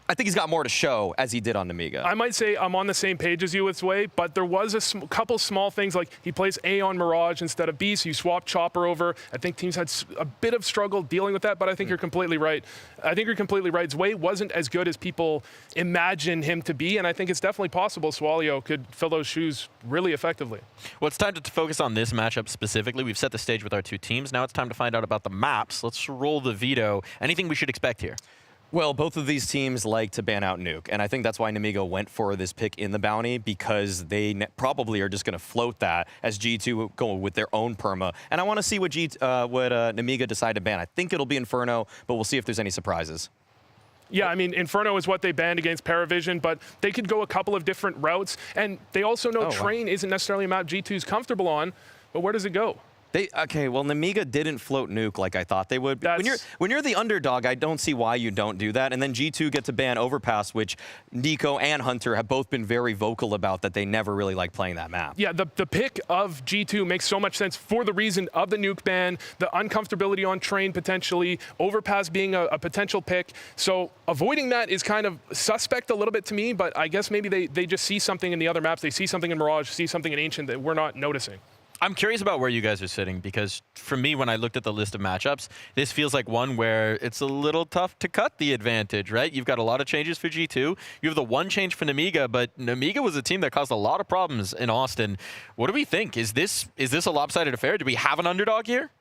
I think he's got more to show as he did on Nemiga. I might say I'm on the same page as you with Zwei, but there was a couple small things like he plays A on Mirage instead of B, so you swap Chopper over. I think teams had a bit of struggle dealing with that, but I think you're completely right. Zwei wasn't as good as people imagine him to be, and I think it's definitely possible Sawalio could fill those shoes really effectively. Well, it's time to focus on this matchup specifically. We've set the stage with our two teams. Now it's time to find out about the maps. Let's roll the veto. Anything we should expect here? Well, both of these teams like to ban out Nuke, and I think that's why Nemiga went for this pick in the bounty because they probably are just going to float that as G2 go with their own perma. And I want to see what Nemiga decide to ban. I think it'll be Inferno, but we'll see if there's any surprises. Yeah, I mean, Inferno is what they banned against Paravision, but they could go a couple of different routes, and they also know Train isn't necessarily a map G2's comfortable on, but where does it go? Okay, well, Nemiga didn't float Nuke like I thought they would. When you're the underdog, I don't see why you don't do that. And then G2 get to ban Overpass, which Nico and Hunter have both been very vocal about that they never really like playing that map. Yeah, the pick of G2 makes so much sense for the reason of the Nuke ban, the uncomfortability on Train potentially, Overpass being a potential pick. So avoiding that is kind of suspect a little bit to me, but I guess maybe they just see something in the other maps. They see something in Mirage, see something in Ancient that we're not noticing. I'm curious about where you guys are sitting because for me, when I looked at the list of matchups, this feels like one where it's a little tough to cut the advantage, right? You've got a lot of changes for G2. You have the one change for Nemiga, but Nemiga was a team that caused a lot of problems in Austin. What do we think? Is this a lopsided affair? Do we have an underdog here?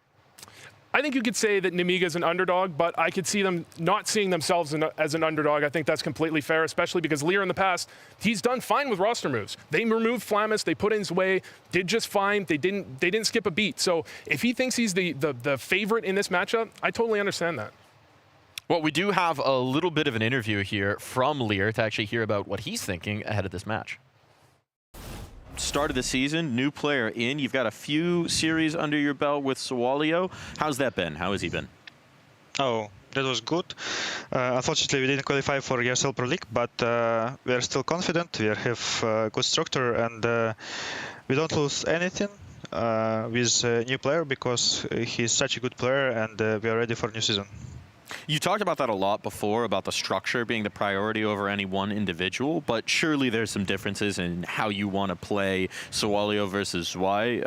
I think you could say that Nemiga is an underdog, but I could see them not seeing themselves as an underdog. I think that's completely fair, especially because Lear in the past, he's done fine with roster moves. They removed Flammus, they put in Zwei, did just fine. They didn't skip a beat. So if he thinks he's the favorite in this matchup, I totally understand that. Well, we do have a little bit of an interview here from Lear to actually hear about what he's thinking ahead of this match. Start of the season, new player in. You've got a few series under your belt with Sawalio. How's that been? How has he been? Oh, that was good. Unfortunately, we didn't qualify for ESL Pro League, but we are still confident. We have good structure, and we don't lose anything with a new player because he's such a good player, and we are ready for a new season. You talked about that a lot before, about the structure being the priority over any one individual, but surely there's some differences in how you want to play Sawalio versus Zwei.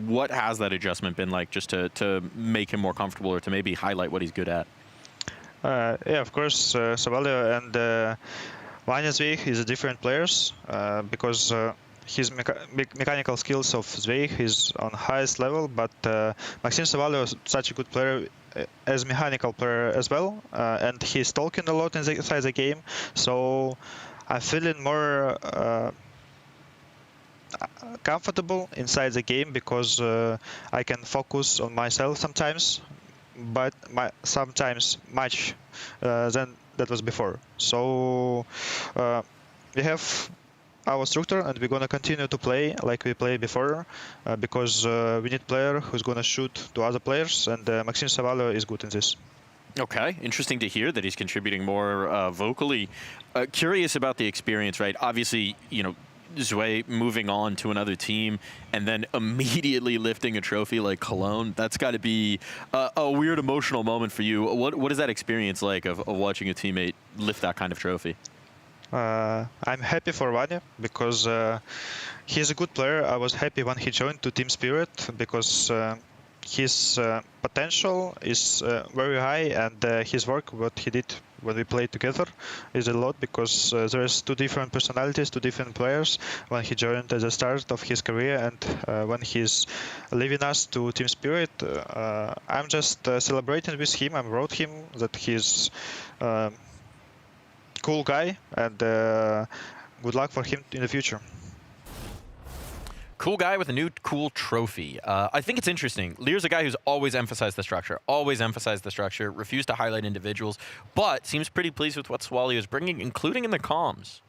What has that adjustment been like just to make him more comfortable or to maybe highlight what he's good at? Yeah, of course, Sawalio and Vanya Zwei is different players because his mechanical skills of Zwei is on highest level, but Maxim Sawalio is such a good player as mechanical player as well, and he's talking a lot inside the game, so I'm feeling more comfortable inside the game because I can focus on myself sometimes, but sometimes much than that was before. So we have our structure, and we're gonna continue to play like we played before because we need player who's gonna shoot to other players, and Maxim Sawalio is good in this. Okay, interesting to hear that he's contributing more vocally. Curious about the experience, right? Obviously, you know, Zwei moving on to another team and then immediately lifting a trophy like Cologne, that's got to be a weird emotional moment for you. What is that experience like of watching a teammate lift that kind of trophy? I'm happy for Vanya because he's a good player. I was happy when he joined to Team Spirit because his potential is very high, and his work, what he did when we played together, is a lot, because there's two different personalities, two different players when he joined at the start of his career and when he's leaving us to Team Spirit. I'm just celebrating with him. I wrote him that he's cool guy, and good luck for him in the future. Cool guy with a new cool trophy. I think it's interesting. Lear's a guy who's always emphasized the structure, refused to highlight individuals, but seems pretty pleased with what Swalio is bringing, including in the comms.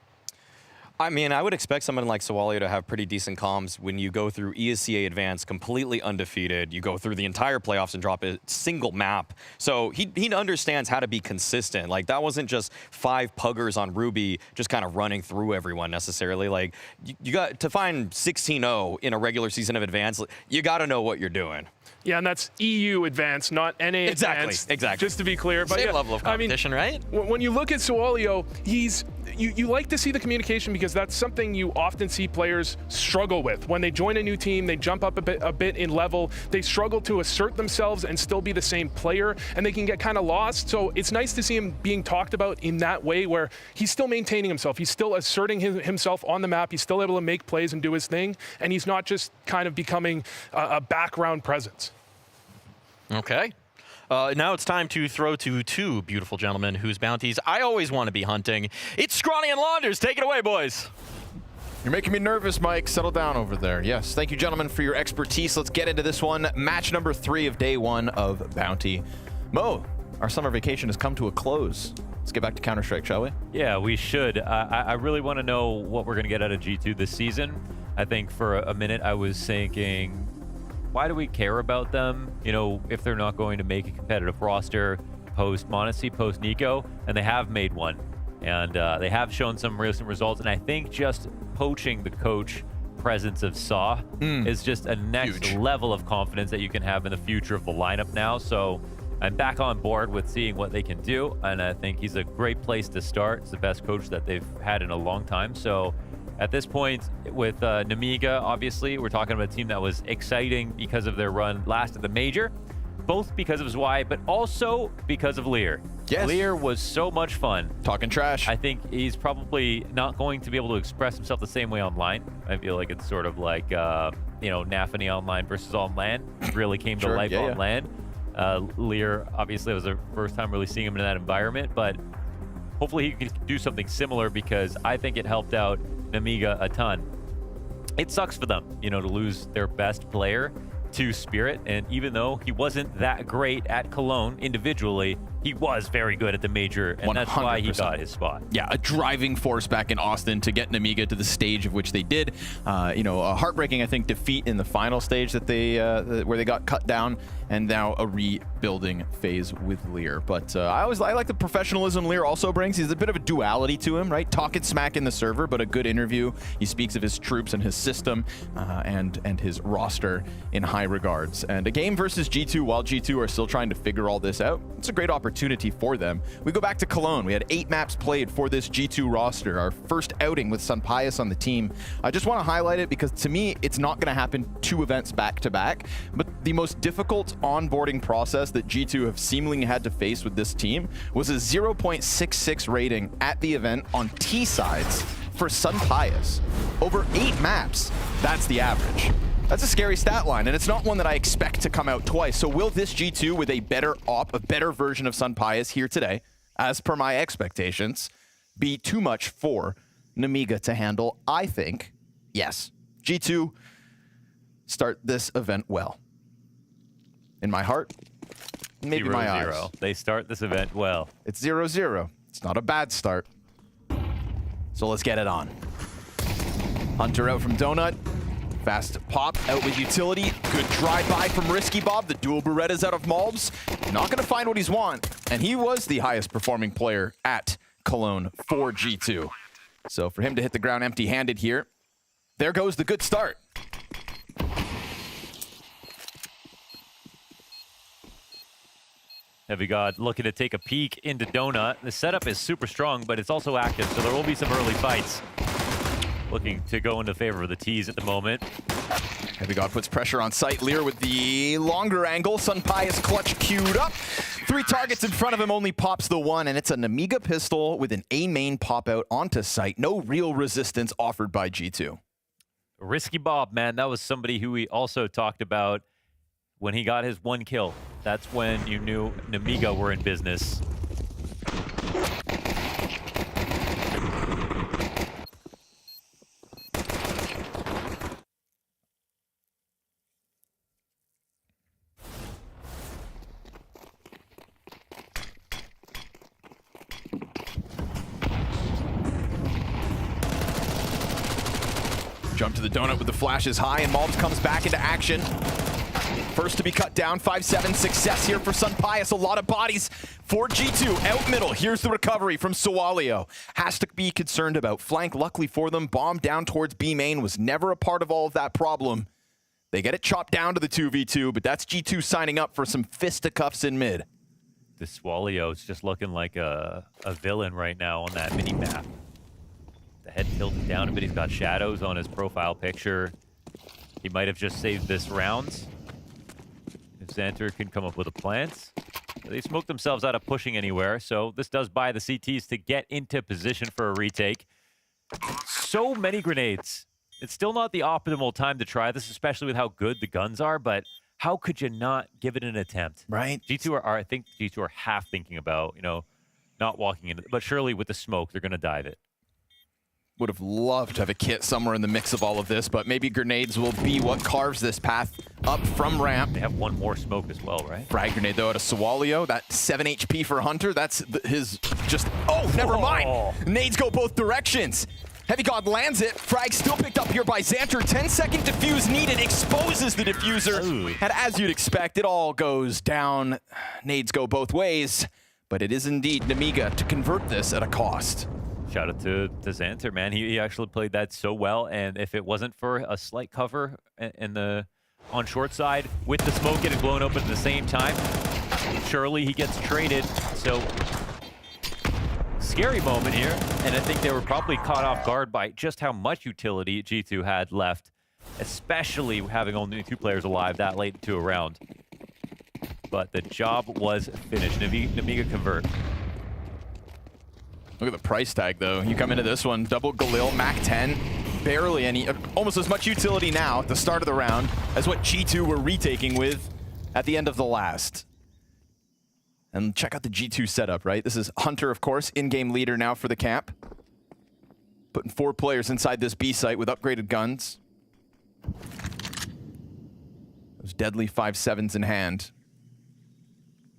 I mean, I would expect someone like Swalio to have pretty decent comms when you go through ESCA Advanced completely undefeated. You go through the entire playoffs and drop a single map. So he understands how to be consistent. Like, that wasn't just 5 puggers on Ruby just kind of running through everyone necessarily. Like, you got to find 16-0 in a regular season of Advanced, you got to know what you're doing. Yeah, and that's EU Advanced, not NA Advanced. Exactly. Just to be clear. But Same yeah, level of competition, right? When you look at Swalio, you like to see the communication, because that's something you often see players struggle with. When they join a new team, they jump up a bit in level, they struggle to assert themselves and still be the same player, and they can get kind of lost. So it's nice to see him being talked about in that way, where he's still maintaining himself. He's still asserting himself on the map. He's still able to make plays and do his thing, and he's not just kind of becoming a background presence. Okay. Now it's time to throw to 2 beautiful gentlemen whose bounties I always want to be hunting. It's Scrawny and Launders. Take it away, boys. You're making me nervous, Mike. Settle down over there. Yes, thank you, gentlemen, for your expertise. Let's get into this one. Match number 3 of day 1 of Bounty. Mo, our summer vacation has come to a close. Let's get back to Counter-Strike, shall we? Yeah, we should. I really want to know what we're going to get out of G2 this season. I think for a minute I was thinking, why do we care about them? You know, if they're not going to make a competitive roster post Monacy, post Nico, and they have made one. And they have shown some recent results. And I think just poaching the coach presence of Saw is just a next level of confidence that you can have in the future of the lineup now. So I'm back on board with seeing what they can do. And I think he's a great place to start. It's the best coach that they've had in a long time. So at this point, with Nemiga, obviously, we're talking about a team that was exciting because of their run last at the major, both because of Zwei, but also because of Lear. Yes. Lear was so much fun. Talking trash. I think he's probably not going to be able to express himself the same way online. I feel like it's sort of like, you know, Nafany online versus on LAN. Really came to life on LAN. Lear, obviously, it was the first time really seeing him in that environment, but hopefully he can do something similar, because I think it helped out Nemiga a ton. It sucks for them, you know, to lose their best player to Spirit, and even though he wasn't that great at Cologne individually, he was very good at the major, and 100%. That's why he got his spot. Yeah, a driving force back in Austin to get Nemiga to the stage of which they did. You know, a heartbreaking, I think, defeat in the final stage that they where they got cut down, and now a rebuilding phase with Lear. But I like the professionalism Lear also brings. He's a bit of a duality to him, right? Talking smack in the server, but a good interview. He speaks of his troops and his system and his roster in high regards. And a game versus G2 while G2 are still trying to figure all this out. It's a great opportunity for them. We go back to Cologne. We had 8 maps played for this G2 roster. Our first outing with Sunpius on the team. I just want to highlight it because to me, it's not going to happen 2 events back to back. But the most difficult onboarding process that G2 have seemingly had to face with this team was a 0.66 rating at the event on T sides for Sunpius. Over 8 maps, that's the average. That's a scary stat line, and it's not one that I expect to come out twice. So will this G2 with a better version of Sunpius here today, as per my expectations, be too much for Nemiga to handle? I think, yes. G2 start this event well. In my heart, maybe my eyes. They start this event well. It's 0-0. It's not a bad start. So let's get it on. Hunter out from Donut. Fast pop out with utility. Good drive-by from Risky Bob. The dual Berettas out of Malbs. Not going to find what he's want. And he was the highest performing player at Cologne for G2. So for him to hit the ground empty-handed here, there goes the good start. Heavy God looking to take a peek into Donut. The setup is super strong, but it's also active, so there will be some early fights. looking to go into favor of the T's at the moment. Heavy God puts pressure on site. Lear with the longer angle. Sunpius clutch queued up. 3 targets in front of him, only pops the 1, and it's a Nemiga pistol with an A main pop out onto site. No real resistance offered by G2. Risky Bob, man, that was somebody who we also talked about when he got his 1 kill. That's when you knew Nemiga were in business. Jump to the donut with the flashes high, and Malbs comes back into action. First to be cut down, 5-7 success here for Sunpius. A lot of bodies for G2. Out middle, here's the recovery from Sawalio. Has to be concerned about flank. Luckily for them, bomb down towards B main was never a part of all of that problem. They get it chopped down to the 2v2, but that's G2 signing up for some fisticuffs in mid. This Swalio is just looking like a villain right now on that mini-map. The head tilted down a bit. He's got shadows on his profile picture. He might have just saved this round. If Xanter can come up with a plant. They smoked themselves out of pushing anywhere, so this does buy the CTs to get into position for a retake. So many grenades. It's still not the optimal time to try this, especially with how good the guns are, but how could you not give it an attempt? Right. G2 I think G2 are half thinking about, you know, not walking into it, but surely with the smoke, they're going to dive it. Would have loved to have a kit somewhere in the mix of all of this, but maybe grenades will be what carves this path up from ramp. They have 1 more smoke as well, right? Frag grenade though out of Sawalio. That 7 HP for Hunter. That's his just... Oh, never mind. Nades go both directions. Heavy God lands it. Frag still picked up here by Xanter. 10-second defuse needed. Exposes the diffuser. Ooh. And as you'd expect, it all goes down. Nades go both ways, but it is indeed Nemiga to convert this at a cost. Shout out to Xanter, man. He actually played that so well, and if it wasn't for a slight cover on short side with the smoke getting blown open at the same time, surely he gets traded. So scary moment here, and I think they were probably caught off guard by just how much utility G2 had left, especially having only 2 players alive that late into a round. But the job was finished. Nemiga convert. Look at the price tag, though. You come into this one, double Galil, Mac 10, barely any, almost as much utility now at the start of the round as what G2 were retaking with at the end of the last. And check out the G2 setup, right? This is Hunter, of course, in-game leader now for the camp. Putting 4 players inside this B site with upgraded guns. Those deadly 5.7s in hand.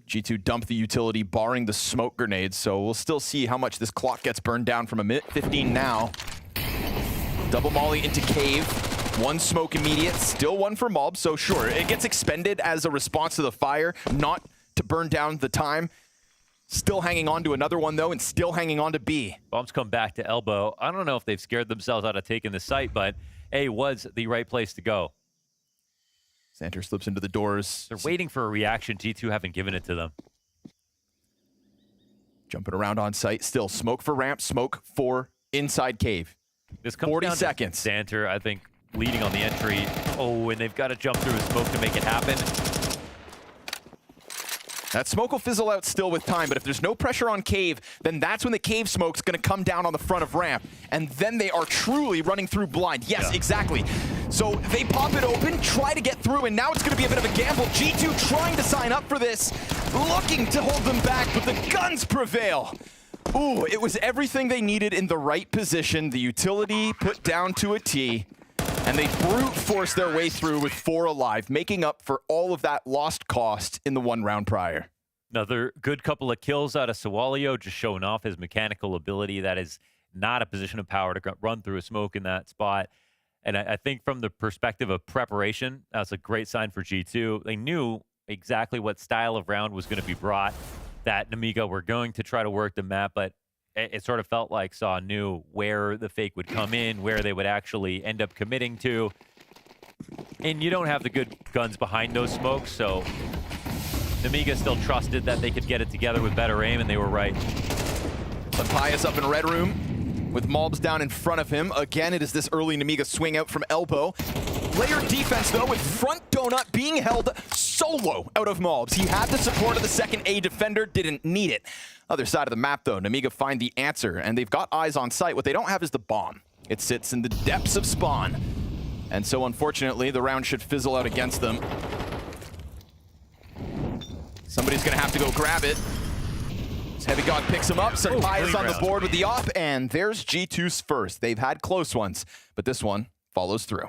G2 dumped the utility, barring the smoke grenades, so we'll still see how much this clock gets burned down from a minute 15 now. Double molly into cave. 1 smoke immediate, still 1 for Malbs, so sure, it gets expended as a response to the fire, not to burn down the time. Still hanging on to another one, though, and still hanging on to B. Bombs come back to elbow. I don't know if they've scared themselves out of taking the site, but A was the right place to go. Xanter slips into the doors. They're waiting for a reaction. G2 haven't given it to them. Jumping around on site. Still smoke for ramp, smoke for inside cave. This comes 40 down to seconds. Xanter, I think, leading on the entry. Oh, and they've got to jump through his smoke to make it happen. That smoke will fizzle out still with time, but if there's no pressure on cave, then that's when the cave smoke's going to come down on the front of ramp, and then they are truly running through blind. Yes, exactly. So they pop it open, try to get through, and now it's going to be a bit of a gamble. G2 trying to sign up for this, looking to hold them back, but the guns prevail. Ooh, it was everything they needed in the right position. The utility put down to a T, and they brute forced their way through with 4 alive, making up for all of that lost cost in the 1 round prior. Another good couple of kills out of Sawalio, just showing off his mechanical ability. That is not a position of power to run through a smoke in that spot. And I think from the perspective of preparation, that's a great sign for G2. They knew exactly what style of round was going to be brought, that Nemiga were going to try to work the map, but it sort of felt like Saw knew where the fake would come in, where they would actually end up committing to. And you don't have the good guns behind those smokes, so Nemiga still trusted that they could get it together with better aim, and they were right. Sunpius up in red room with Malbs down in front of him. Again, it is this early Nemiga swing out from elbow. Layered defense, though, with front donut being held solo out of Malbs. He had the support of the second A defender, didn't need it. Other side of the map, though, Nemiga find the answer, and they've got eyes on sight. What they don't have is the bomb. It sits in the depths of spawn. And so, unfortunately, the round should fizzle out against them. Somebody's going to have to go grab it. Heavy God picks him up. Senpai is on the board with the op, and there's G2's first. They've had close ones, but this one follows through.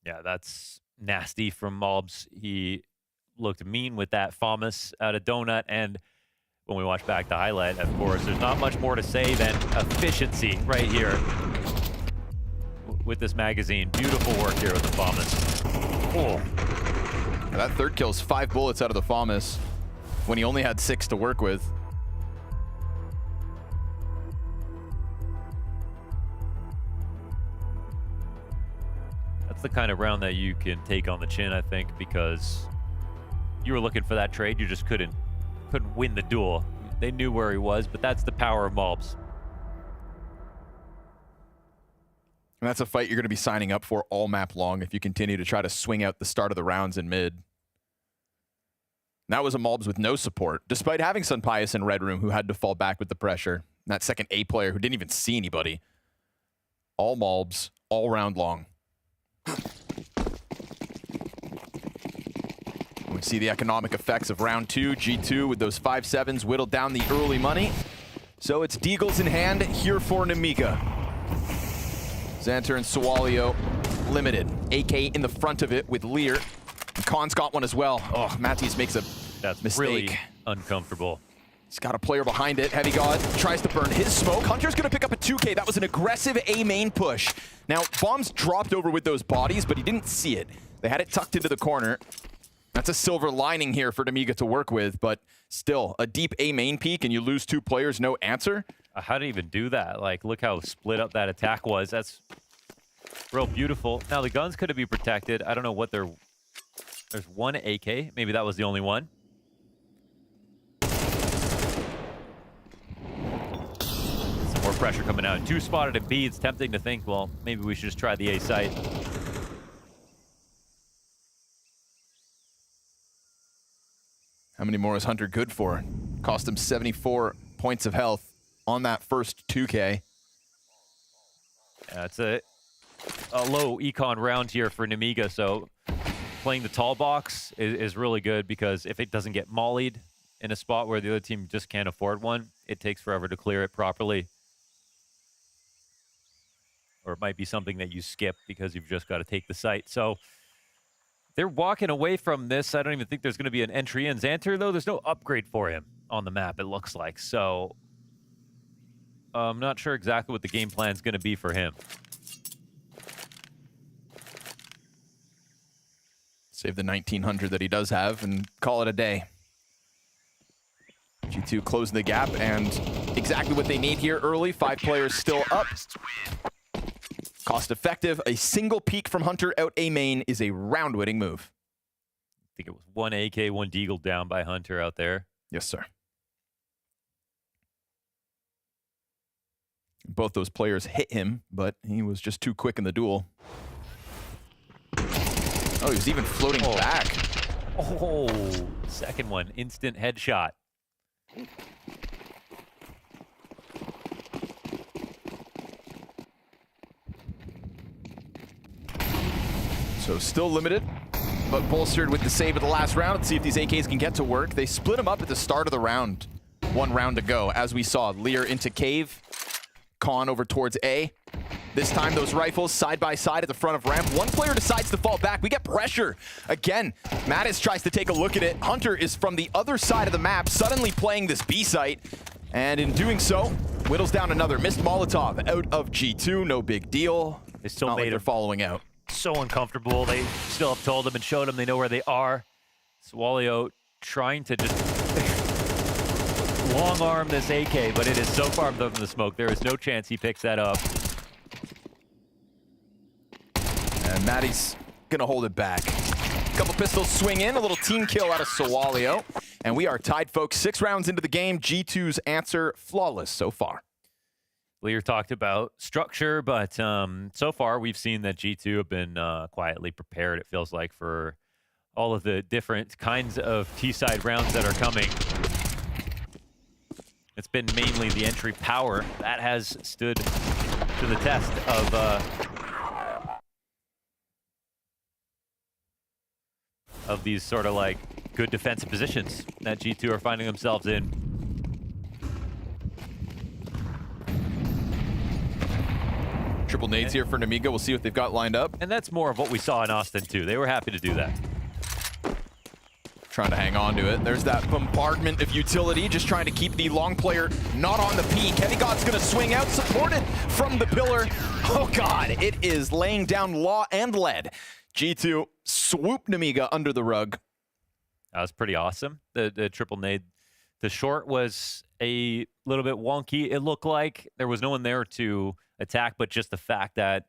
Yeah, that's nasty from Malbs. He looked mean with that FAMAS out of Donut, and when we watch back the highlight, of course, there's not much more to say than efficiency right here with this magazine. Beautiful work here with the FAMAS. Oh. Yeah, that third kill's 5 bullets out of the FAMAS when he only had 6 to work with. That's the kind of round that you can take on the chin, I think, because you were looking for that trade. You just couldn't win the duel. They knew where he was, but that's the power of Malbs. And that's a fight you're going to be signing up for all map long if you continue to try to swing out the start of the rounds in mid. That was a Malbs with no support, despite having Sunpius in Red Room, who had to fall back with the pressure. And that second A player who didn't even see anybody. All Malbs, all round long. We see the economic effects of round 2. G2 with those 5-7s whittled down the early money. So it's Deagles in hand here for Nemiga. Xanter and Sawalio limited. AK in the front of it with Lear. Khan's got one as well. Oh, Matisse makes a mistake. Really uncomfortable. He's got a player behind it. Heavy God tries to burn his smoke. Hunter's going to pick up a 2K. That was an aggressive A main push. Now, bombs dropped over with those bodies, but he didn't see it. They had it tucked into the corner. That's a silver lining here for Nemiga to work with, but still, a deep A main peek and you lose 2 players, no answer. How to even do that? Like, look how split up that attack was. That's real beautiful. Now, the guns could be protected. I don't know what they're... There's one AK. Maybe that was the only one. Some more pressure coming out. 2 spotted at B. It's tempting to think, well, maybe we should just try the A site. How many more is Hunter good for? Cost him 74 points of health on that first 2K. Yeah, it's a low econ round here for Nemiga, so playing the tall box is really good because if it doesn't get mollied in a spot where the other team just can't afford one, it takes forever to clear it properly. Or it might be something that you skip because you've just got to take the site. So they're walking away from this. I don't even think there's going to be an entry in. Xanter, though, there's no upgrade for him on the map, it looks like. So I'm not sure exactly what the game plan is going to be for him. Save the 1900 that he does have and call it a day. G2 closing the gap and exactly what they need here early. 5 players still up. Cost effective. A single peek from Hunter out A main is a round-winning move. I think it was 1 AK, 1 Deagle down by Hunter out there. Yes, sir. Both those players hit him, but he was just too quick in the duel. Oh, he was even floating back. Oh, second one. Instant headshot. So still limited, but bolstered with the save of the last round. Let's see if these AKs can get to work. They split them up at the start of the round. 1 round to go. As we saw, Lear into cave. Khan over towards A. This time, those rifles side by side at the front of ramp. 1 player decides to fall back. We get pressure. Again, Mattis tries to take a look at it. Hunter is from the other side of the map, suddenly playing this B site. And in doing so, whittles down another missed Molotov out of G2. No big deal. They still Not made like they're following out. So uncomfortable. They still have told them and showed them they know where they are. Swalio trying to just long arm this AK, but it is so far from the smoke. There is no chance he picks that up. And Matty's gonna hold it back. Couple pistols swing in, a little team kill out of Sawalio. And we are tied, folks. 6 rounds into the game. G2's answer flawless so far. Lear talked about structure, but so far we've seen that G2 have been quietly prepared, it feels like, for all of the different kinds of T-side rounds that are coming. It's been mainly the entry power that has stood to the test of these sort of like good defensive positions that G2 are finding themselves in. Triple nades here for Nemiga. We'll see what they've got lined up. And that's more of what we saw in Austin too. They were happy to do that. Trying to hang on to it. There's that bombardment of utility, just trying to keep the long player not on the peak. Heavy God's gonna swing out, supported from the pillar. Oh God, it is laying down law and lead. G2 swoop Nemiga under the rug. That was pretty awesome. The triple nade. The short was a little bit wonky. It looked like there was no one there to attack, but just the fact that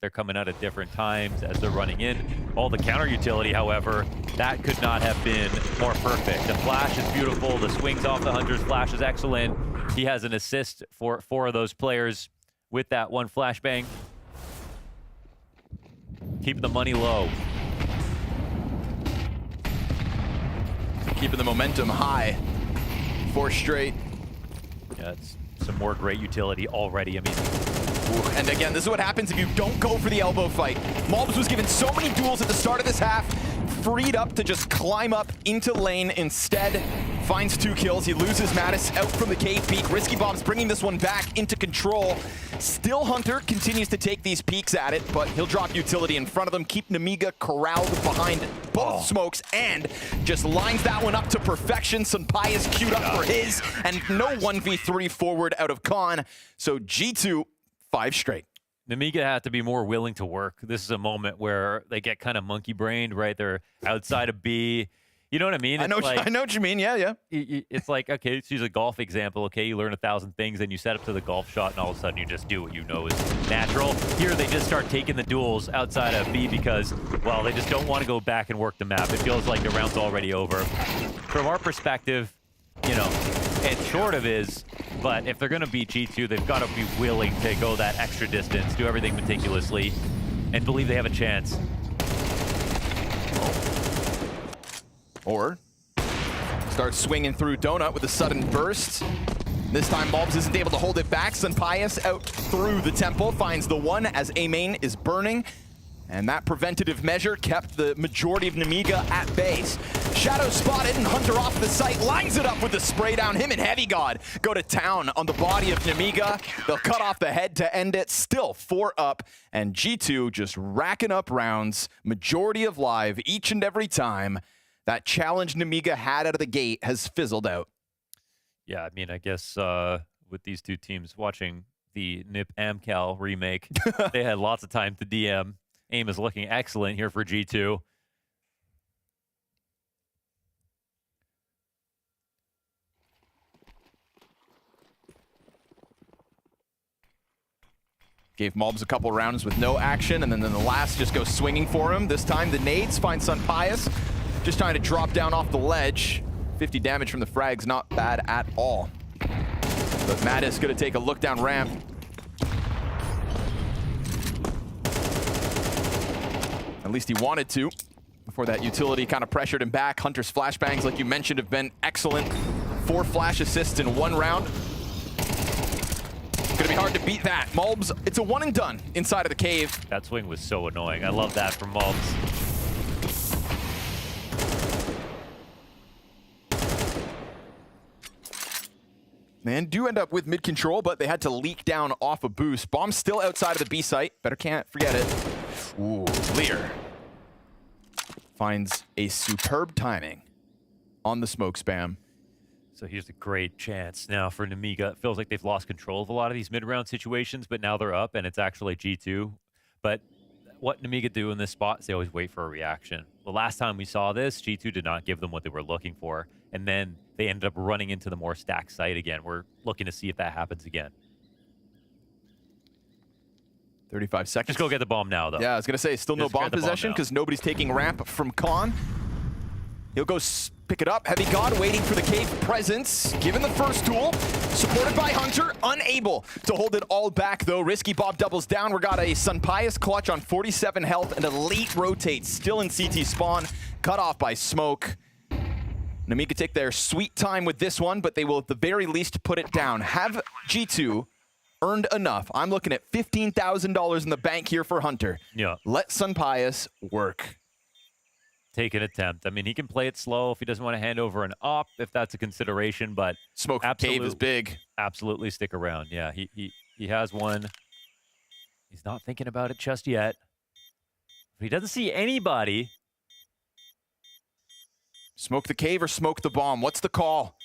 they're coming out at different times as they're running in. All the counter utility, however, that could not have been more perfect. The flash is beautiful. The swings off the Hunter's flash is excellent. He has an assist for 4 of those players with that one flashbang. Keep the money low. Keeping the momentum high. 4 straight. Yeah, it's some more great utility already. I mean, and again, this is what happens if you don't go for the elbow fight. Malbs was given so many duels at the start of this half, freed up to just climb up into lane instead. Finds 2 kills. He loses Mattis out from the cave peak. Risky Bombs bringing this one back into control. Still Hunter continues to take these peeks at it, but he'll drop utility in front of them, keep Nemiga corralled behind both smokes, and just lines that one up to perfection. Sunpai is queued up for his, and no 1v3 forward out of Khan. So G2, 5 straight. Nemiga had to be more willing to work. This is a moment where they get kind of monkey-brained, right? They're outside of B. You know what I mean? I know what you mean, yeah. It's like, okay, let's use a golf example. Okay, you learn 1,000 things, and you set up to the golf shot, and all of a sudden you just do what you know is natural. Here, they just start taking the duels outside of B because, well, they just don't want to go back and work the map. It feels like the round's already over. From our perspective, you know, it's short of is, but if they're going to beat G2, they've got to be willing to go that extra distance, do everything meticulously, and believe they have a chance. Or start swinging through Donut with a sudden burst. This time, Malbs isn't able to hold it back. Sunpius out through the temple, finds the one as A main is burning. And that preventative measure kept the majority of Nemiga at base. Shadow spotted and Hunter off the site, lines it up with the spray down. Him and Heavy God go to town on the body of Nemiga. They'll cut off the head to end it. Still 4 up, and G2 just racking up rounds. Majority of live each and every time. That challenge Nemiga had out of the gate has fizzled out. Yeah, I mean, I guess with these 2 teams watching the NIP Amcal remake, they had lots of time to DM. Aim is looking excellent here for G2. Gave Malbs a couple rounds with no action, and then the last just goes swinging for him. This time the nades find Sunpius. Just trying to drop down off the ledge. 50 damage from the frags, not bad at all. But Mattis gonna take a look down ramp. At least he wanted to. Before that utility kind of pressured him back. Hunter's flashbangs, like you mentioned, have been excellent. 4 flash assists in 1 round. Gonna be hard to beat that. Malbs, it's a 1 and done inside of the cave. That swing was so annoying. I love that from Malbs. And do end up with mid control, but they had to leak down off a boost. Bomb still outside of the B site. Better can't forget it. Ooh, Lear finds a superb timing on the smoke spam. So here's a great chance now for Nemiga. It feels like they've lost control of a lot of these mid-round situations, but now they're up, and it's actually G2. But what Nemiga do in this spot is they always wait for a reaction. The last time we saw this, G2 did not give them what they were looking for, and then they ended up running into the more stacked site again. We're looking to see if that happens again. 35 seconds. Just go get the bomb now, though. Yeah, I was going to say, still no bomb possession because nobody's taking ramp from Khan. He'll go pick it up. Heavy God waiting for the cave presence. Given the first tool. Supported by Hunter. Unable to hold it all back, though. Risky Bob doubles down. We got a Sunpius clutch on 47 health and a late rotate. Still in CT spawn. Cut off by smoke. Nemiga take their sweet time with this one, but they will at the very least put it down. Have G2 earned enough? I'm looking at $15,000 in the bank here for Hunter. Yeah. Let Sunpius work. Take an attempt. I mean, he can play it slow if he doesn't want to hand over an op, if that's a consideration, but smoke cave is big. Absolutely stick around. Yeah, he has one. He's not thinking about it just yet. If he doesn't see anybody. Smoke the cave or smoke the bomb? What's the call?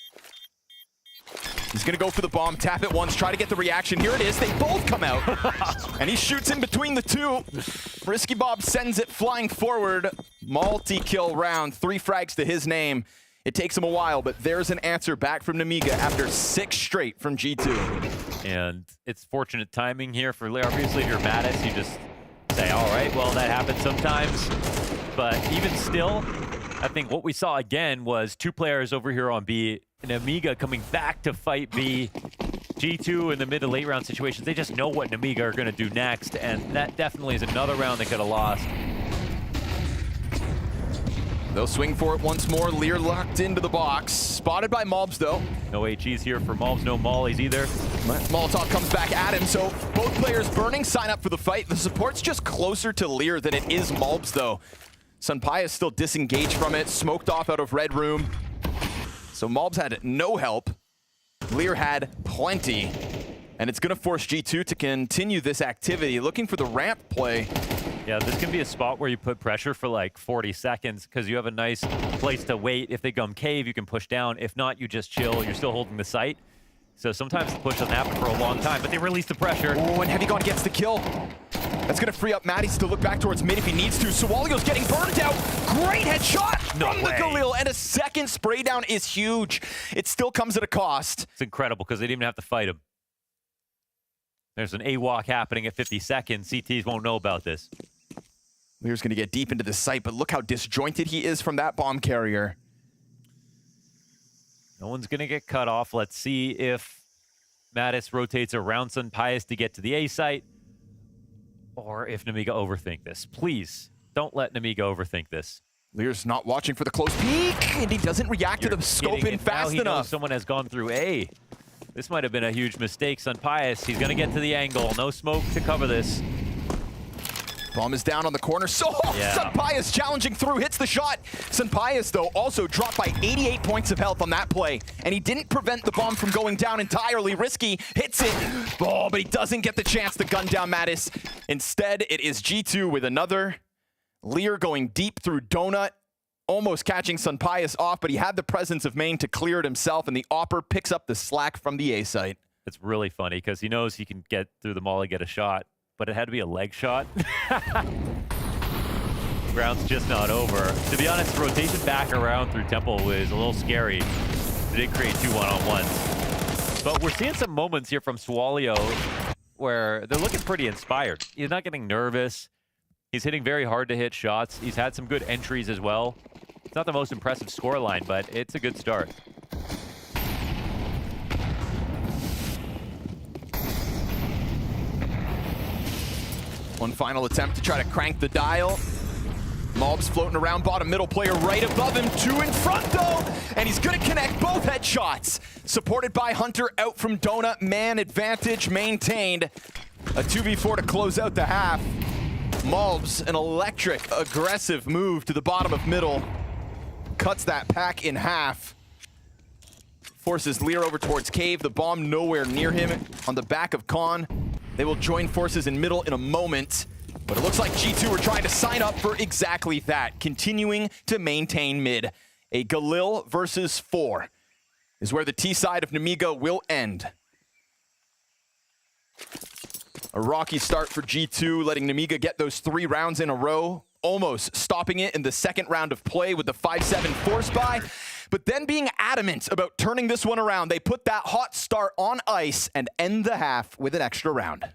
He's going to go for the bomb, tap it once, try to get the reaction. Here it is. They both come out. And he shoots in between the two. Risky Bob sends it flying forward. Multi-kill round. 3 frags to his name. It takes him a while, but there's an answer back from Nemiga after 6 straight from G2. And it's fortunate timing here for Lear. Obviously, if you're Mattis, you just say, all right, well, that happens sometimes. But even still, I think what we saw again was 2 players over here on B. Nemiga coming back to fight B. G2 in the mid to late round situations, they just know what Nemiga are going to do next, and that definitely is another round they could have lost. They'll swing for it once more. Lear locked into the box. Spotted by Malbs, though. No HEs here for Malbs, no Mollies either. Molotov comes back at him, so both players burning, sign up for the fight. The support's just closer to Lear than it is Malbs, though. Sunpius still disengaged from it, smoked off out of Red Room. So Malbs had no help. Lear had plenty. And it's going to force G2 to continue this activity, looking for the ramp play. Yeah, this can be a spot where you put pressure for like 40 seconds because you have a nice place to wait. If they come cave, you can push down. If not, you just chill. You're still holding the site. So sometimes the push doesn't happen for a long time, but they release the pressure. Oh, and Heavy God gets the kill. That's going to free up Mattis to look back towards mid if he needs to. Sawalio's getting burned out. Great headshot from the Galil, and a second spray down is huge. It still comes at a cost. It's incredible because they didn't even have to fight him. There's an A-walk happening at 50 seconds. CTs won't know about this. Lear's going to get deep into the site, but look how disjointed he is from that bomb carrier. No one's going to get cut off. Let's see if Mattis rotates around Sunpius to get to the A site, or if Nemiga overthink this. Please, don't let Nemiga overthink this. Lear's not watching for the close peek, and he doesn't react to the scope in fast enough. enough. Someone has gone through A. This might have been a huge mistake. Sunpius, he's going to get to the angle. No smoke to cover this. Bomb is down on the corner. Sunpius challenging through, hits the shot. Sunpius, though, also dropped by 88 points of health on that play. And he didn't prevent the bomb from going down entirely. Risky hits it. Oh, but he doesn't get the chance to gun down Mattis. Instead, it is G2 with another. Lear going deep through Donut, almost catching Sunpius off, but he had the presence of main to clear it himself, and the Opper picks up the slack from the A site. It's really funny because he knows he can get through the molly, get a shot, but it had to be a leg shot. Round's just not over. To be honest, rotation back around through Temple was a little scary. It did create 2 one-on-ones. But we're seeing some moments here from Swalio where they're looking pretty inspired. He's not getting nervous. He's hitting very hard to hit shots. He's had some good entries as well. It's not the most impressive scoreline, but it's a good start. One final attempt to try to crank the dial. Malbs floating around bottom, middle player right above him. 2 in front, though, and he's going to connect both headshots. Supported by Hunter out from Donut. Man advantage maintained. A 2v4 to close out the half. Malbs, an electric, aggressive move to the bottom of middle. Cuts that pack in half. Forces Lear over towards Cave. The bomb nowhere near him on the back of Khan. They will join forces in middle in a moment. But it looks like G2 are trying to sign up for exactly that. Continuing to maintain mid. A Galil versus 4 is where the T side of Nemiga will end. A rocky start for G2, letting Nemiga get those 3 rounds in a row, almost stopping it in the second round of play with the 5-7 force buy, but then being adamant about turning this one around. They put that hot start on ice and end the half with an extra round.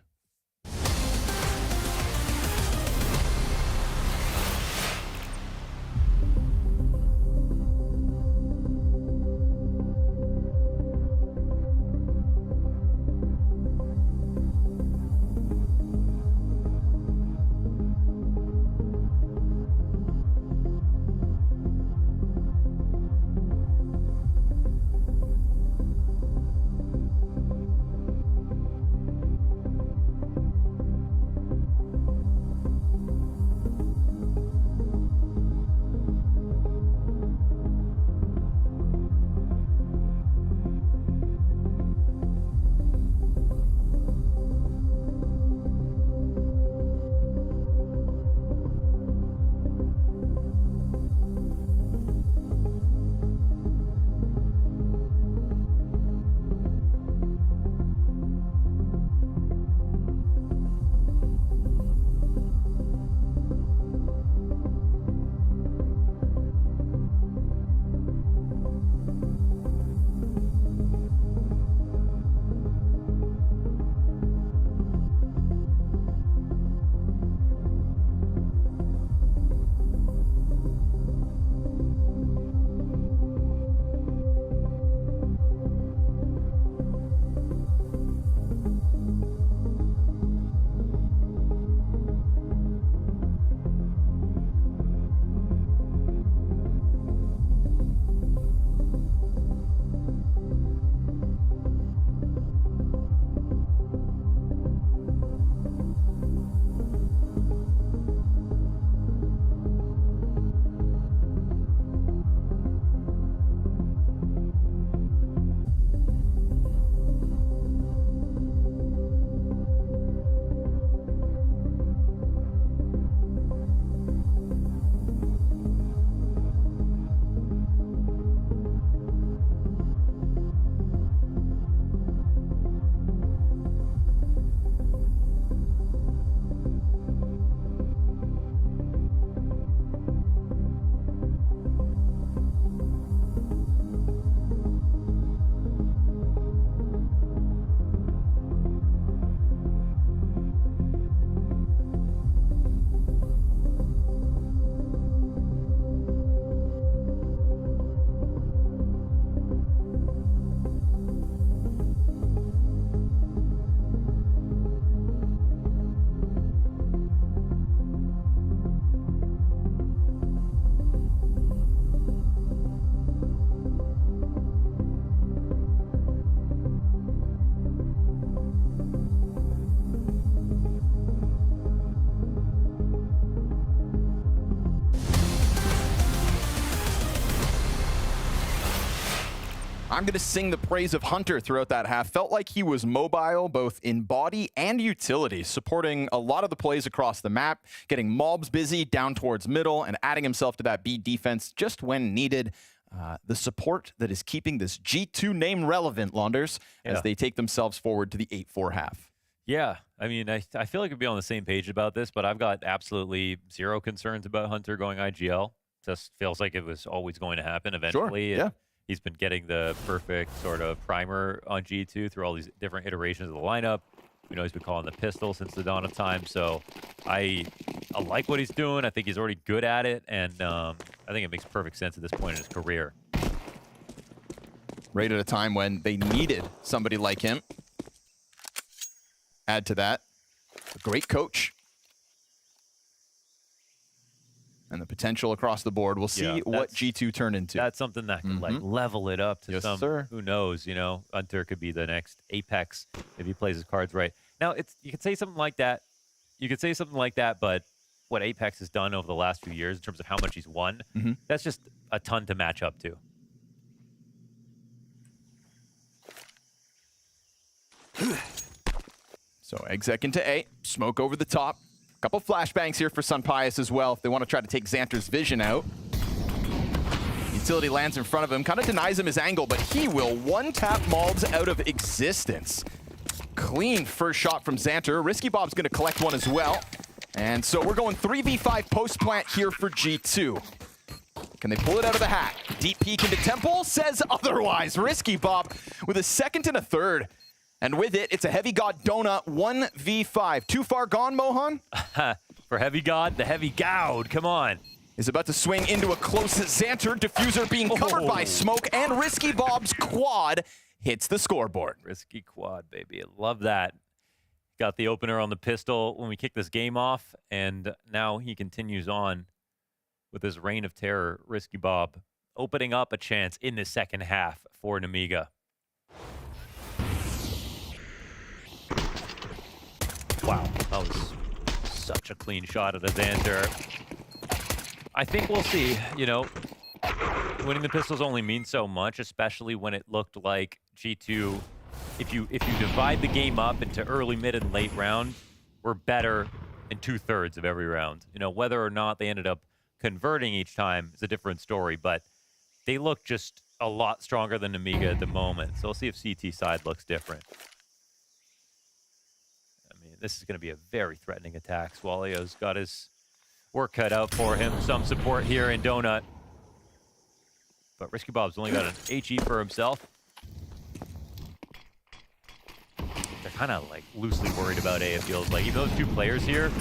I'm going to sing the praise of Hunter throughout that half. Felt like he was mobile, both in body and utility, supporting a lot of the plays across the map, getting mobs busy down towards middle, and adding himself to that B defense just when needed. The support that is keeping this G2 name relevant, Launders, as they take themselves forward to the 8-4 half. Yeah, I mean, I feel like we'd be on the same page about this, but I've got absolutely zero concerns about Hunter going IGL. Just feels like it was always going to happen eventually. Sure, yeah. He's been getting the perfect sort of primer on G2 through all these different iterations of the lineup. We know he's been calling the pistol since the dawn of time, so I like what he's doing. I think he's already good at it, and I think it makes perfect sense at this point in his career. Right at a time when they needed somebody like him. Add to that, a great coach. And the potential across the board. We'll see what G2 turn into. That's something that could like level it up to some. Sir. Who knows? You know, Hunter could be the next Apex if he plays his cards right. Now, you could say something like that. You could say something like that, but what Apex has done over the last few years in terms of how much he's won, that's just a ton to match up to. So exec into A, smoke over the top. Couple flashbangs here for Sunpius as well if they want to try to take Xanter's vision out. Utility lands in front of him, kind of denies him his angle, but he will one-tap mobs out of existence. Clean first shot from Xanter. Risky Bob's going to collect one as well. And so we're going 3v5 post-plant here for G2. Can they pull it out of the hat? Deep peek into Temple says otherwise. Risky Bob with a second and a third. And with it, it's a Heavy God Donut 1v5. Too far gone, Mohan? For Heavy God, the Heavy Gowd, come on. Is about to swing into a close Xanter. Diffuser being covered by smoke, and Risky Bob's quad hits the scoreboard. Risky quad, baby. I love that. Got the opener on the pistol when we kick this game off, and now he continues on with his reign of terror. Risky Bob opening up a chance in the second half for Nemiga. Wow, that was such a clean shot at a Xanter. I think we'll see, you know, winning the pistols only means so much, especially when it looked like G2, if you divide the game up into early, mid, and late round, we're better in 2/3 of every round. You know, whether or not they ended up converting each time is a different story, but they look just a lot stronger than Nemiga at the moment. So we'll see if CT side looks different. This is going to be a very threatening attack. Swalio's got his work cut out for him. Some support here in Donut. But Risky Bob's only got an HE for himself. They're kind of like loosely worried about A, it feels like. Even those two players here.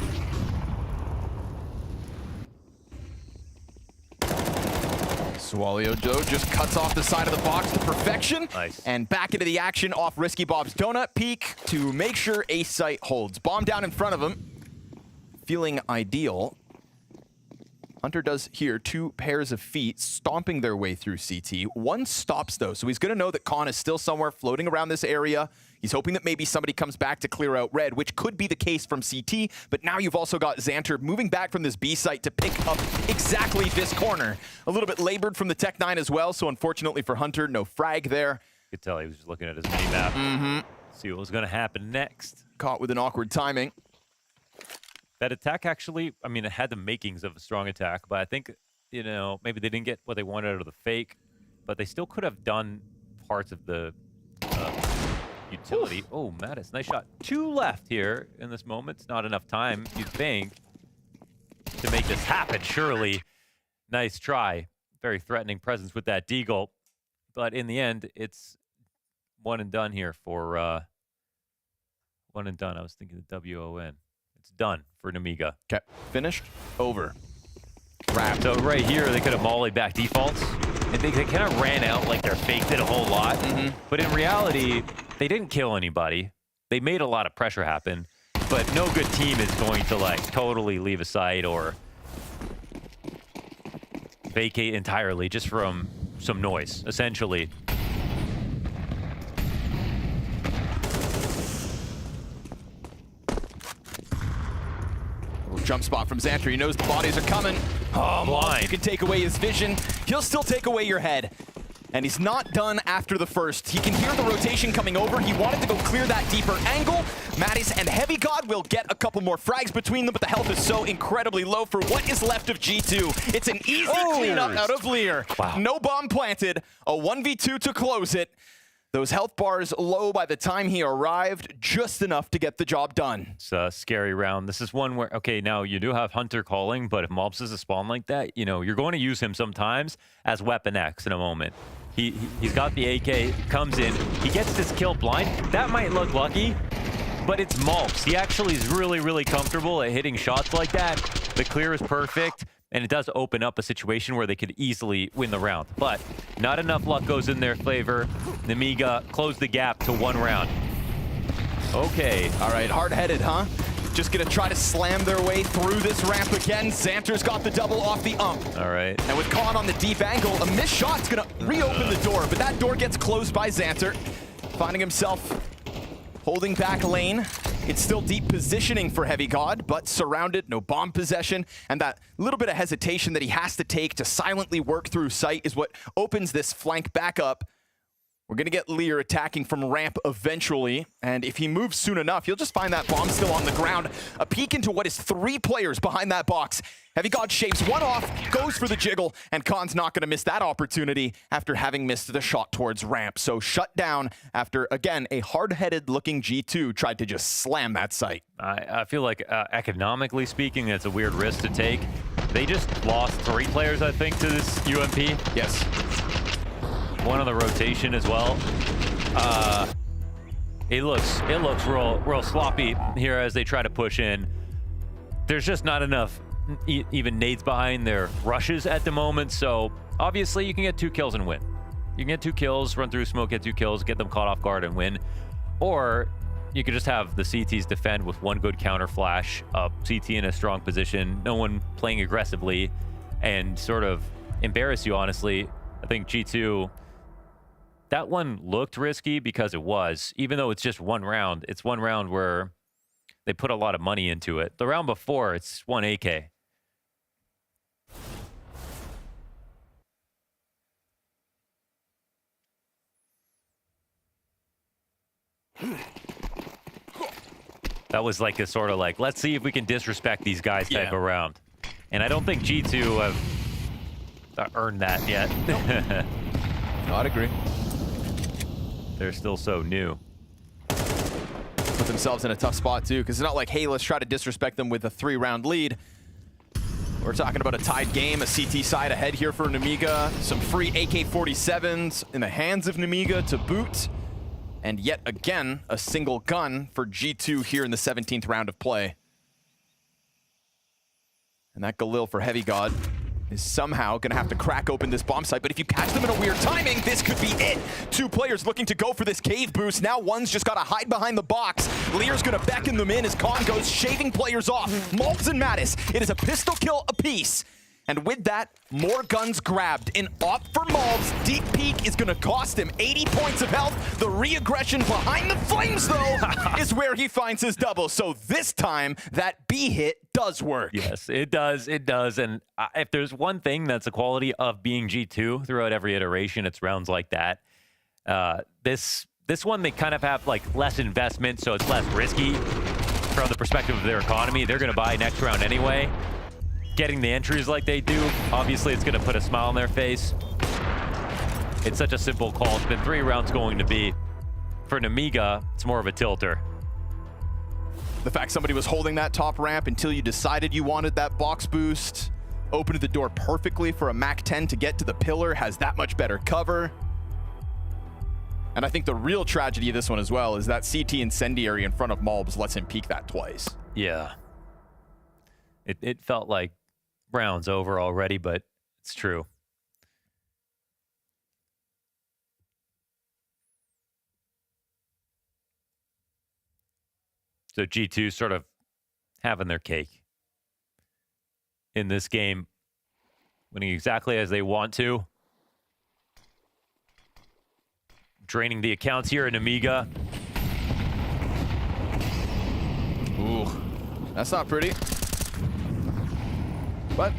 Swalio Joe just cuts off the side of the box to perfection. Nice. And back into the action off Risky Bob's donut peek to make sure A site holds. Bomb down in front of him. Feeling ideal. Hunter does here 2 pairs of feet stomping their way through CT. One stops though, so he's going to know that Khan is still somewhere floating around this area. He's hoping that maybe somebody comes back to clear out red, which could be the case from CT, but now you've also got Xanter moving back from this B site to pick up exactly this corner. A little bit labored from the Tech-9 as well, so unfortunately for Hunter, no frag there. You could tell he was just looking at his mini-map. See what was going to happen next. Caught with an awkward timing. That attack actually, I mean, it had the makings of a strong attack, but I think, you know, maybe they didn't get what they wanted out of the fake, but they still could have done parts of the utility. Oof. Oh, Mattis, nice shot. 2 left here in this moment. It's not enough time, you'd think, to make this happen, surely. Nice try. Very threatening presence with that deagle, but in the end, it's one and done here for, one and done. I was thinking the WON. It's done for Nemiga. Okay, finished, over. Wrapped. So right here, they could have mollied back defaults, and they kind of ran out like their fake did a whole lot. But in reality, they didn't kill anybody. They made a lot of pressure happen, but no good team is going to like totally leave a site or vacate entirely just from some noise, essentially. Jump spot from Xanter. He knows the bodies are coming. Oh, blind. You can take away his vision. He'll still take away your head. and he's not done after the first. He can hear the rotation coming over. He wanted to go clear that deeper angle. Mattis and Heavy God will get a couple more frags between them, but the health is so incredibly low for what is left of G2. It's an easy cleanup out of Lear. Wow. No bomb planted, a 1v2 to close it. Those health bars low by the time he arrived, just enough to get the job done. It's a scary round. This is one where, okay, now you do have Hunter calling, but if Mobs is a spawn like that, you know, you're going to use him sometimes as Weapon X in a moment. He's got the AK, comes in, he gets this kill blind. That might look lucky, but it's Mobs. He actually is really, really comfortable at hitting shots like that. The clear is perfect. And it does open up a situation where they could easily win the round. But not enough luck goes in their favor. Nemiga closed the gap to 1 round. Okay. All right, hard-headed, huh? Just gonna try to slam their way through this ramp again. Xanter's got the double off the ump. All right. And with Khan on the deep angle, a missed shot's gonna reopen the door, but that door gets closed by Xanter, finding himself holding back lane. It's still deep positioning for Heavy God, but surrounded, no bomb possession, and that little bit of hesitation that he has to take to silently work through sight is what opens this flank back up. We're going to get Lear attacking from ramp eventually, and if he moves soon enough, you'll just find that bomb still on the ground. A peek into what is 3 players behind that box. Heavy God shaves one off, goes for the jiggle, and Khan's not going to miss that opportunity after having missed the shot towards ramp. So shut down after, again, a hard-headed looking G2 tried to just slam that site. I feel like economically speaking, it's a weird risk to take. They just lost 3 players, I think, to this UMP. Yes. One on the rotation as well. It looks real sloppy here as they try to push in. There's just not enough even nades behind their rushes at the moment, so obviously you can get 2 kills and win. You can get 2 kills, run through smoke, get 2 kills, get them caught off guard and win. Or you could just have the CTs defend with 1 good counter flash, CT in a strong position, no one playing aggressively, and sort of embarrass you, honestly. I think G2, that one looked risky because it was, even though it's just 1 round. It's 1 round where they put a lot of money into it. The round before, it's 1 AK. That was like a sort of like, let's see if we can disrespect these guys type of round. And I don't think G2 have earned that yet. No, I'd agree. They're still so new. Put themselves in a tough spot too, because it's not like, hey, let's try to disrespect them with a 3-round lead. We're talking about a tied game, a CT side ahead here for Nemiga, some free AK-47s in the hands of Nemiga to boot, and yet again, a single gun for G2 here in the 17th round of play. And that Galil for Heavy God is somehow going to have to crack open this bomb site, but if you catch them in a weird timing, this could be it. 2 players looking to go for this cave boost. Now one's just got to hide behind the box. Lear's going to beckon them in as Khan goes, shaving players off. Mobs and Mattis, it is a pistol kill apiece. And with that, more guns grabbed. An op for Mobs. Deep peek is going to cost him 80 points of health. The re-aggression behind the flames, though, is where he finds his double. So this time, that B hit does work. Yes, it does. It does. And if there's one thing that's a quality of being G2 throughout every iteration, it's rounds like that. This one, they kind of have like less investment, so it's less risky from the perspective of their economy. They're going to buy next round anyway. Getting the entries like they do, obviously it's going to put a smile on their face. It's such a simple call. It's been 3 rounds going to be. For Nemiga, it's more of a tilter. The fact somebody was holding that top ramp until you decided you wanted that box boost, opened the door perfectly for a MAC-10 to get to the pillar, has that much better cover. And I think the real tragedy of this one as well is that CT incendiary in front of Mobs lets him peek that twice. Yeah. It felt like rounds over already, but it's true. So G2 sort of having their cake in this game, winning exactly as they want to. Draining the accounts here in Nemiga. Ooh, that's not pretty. But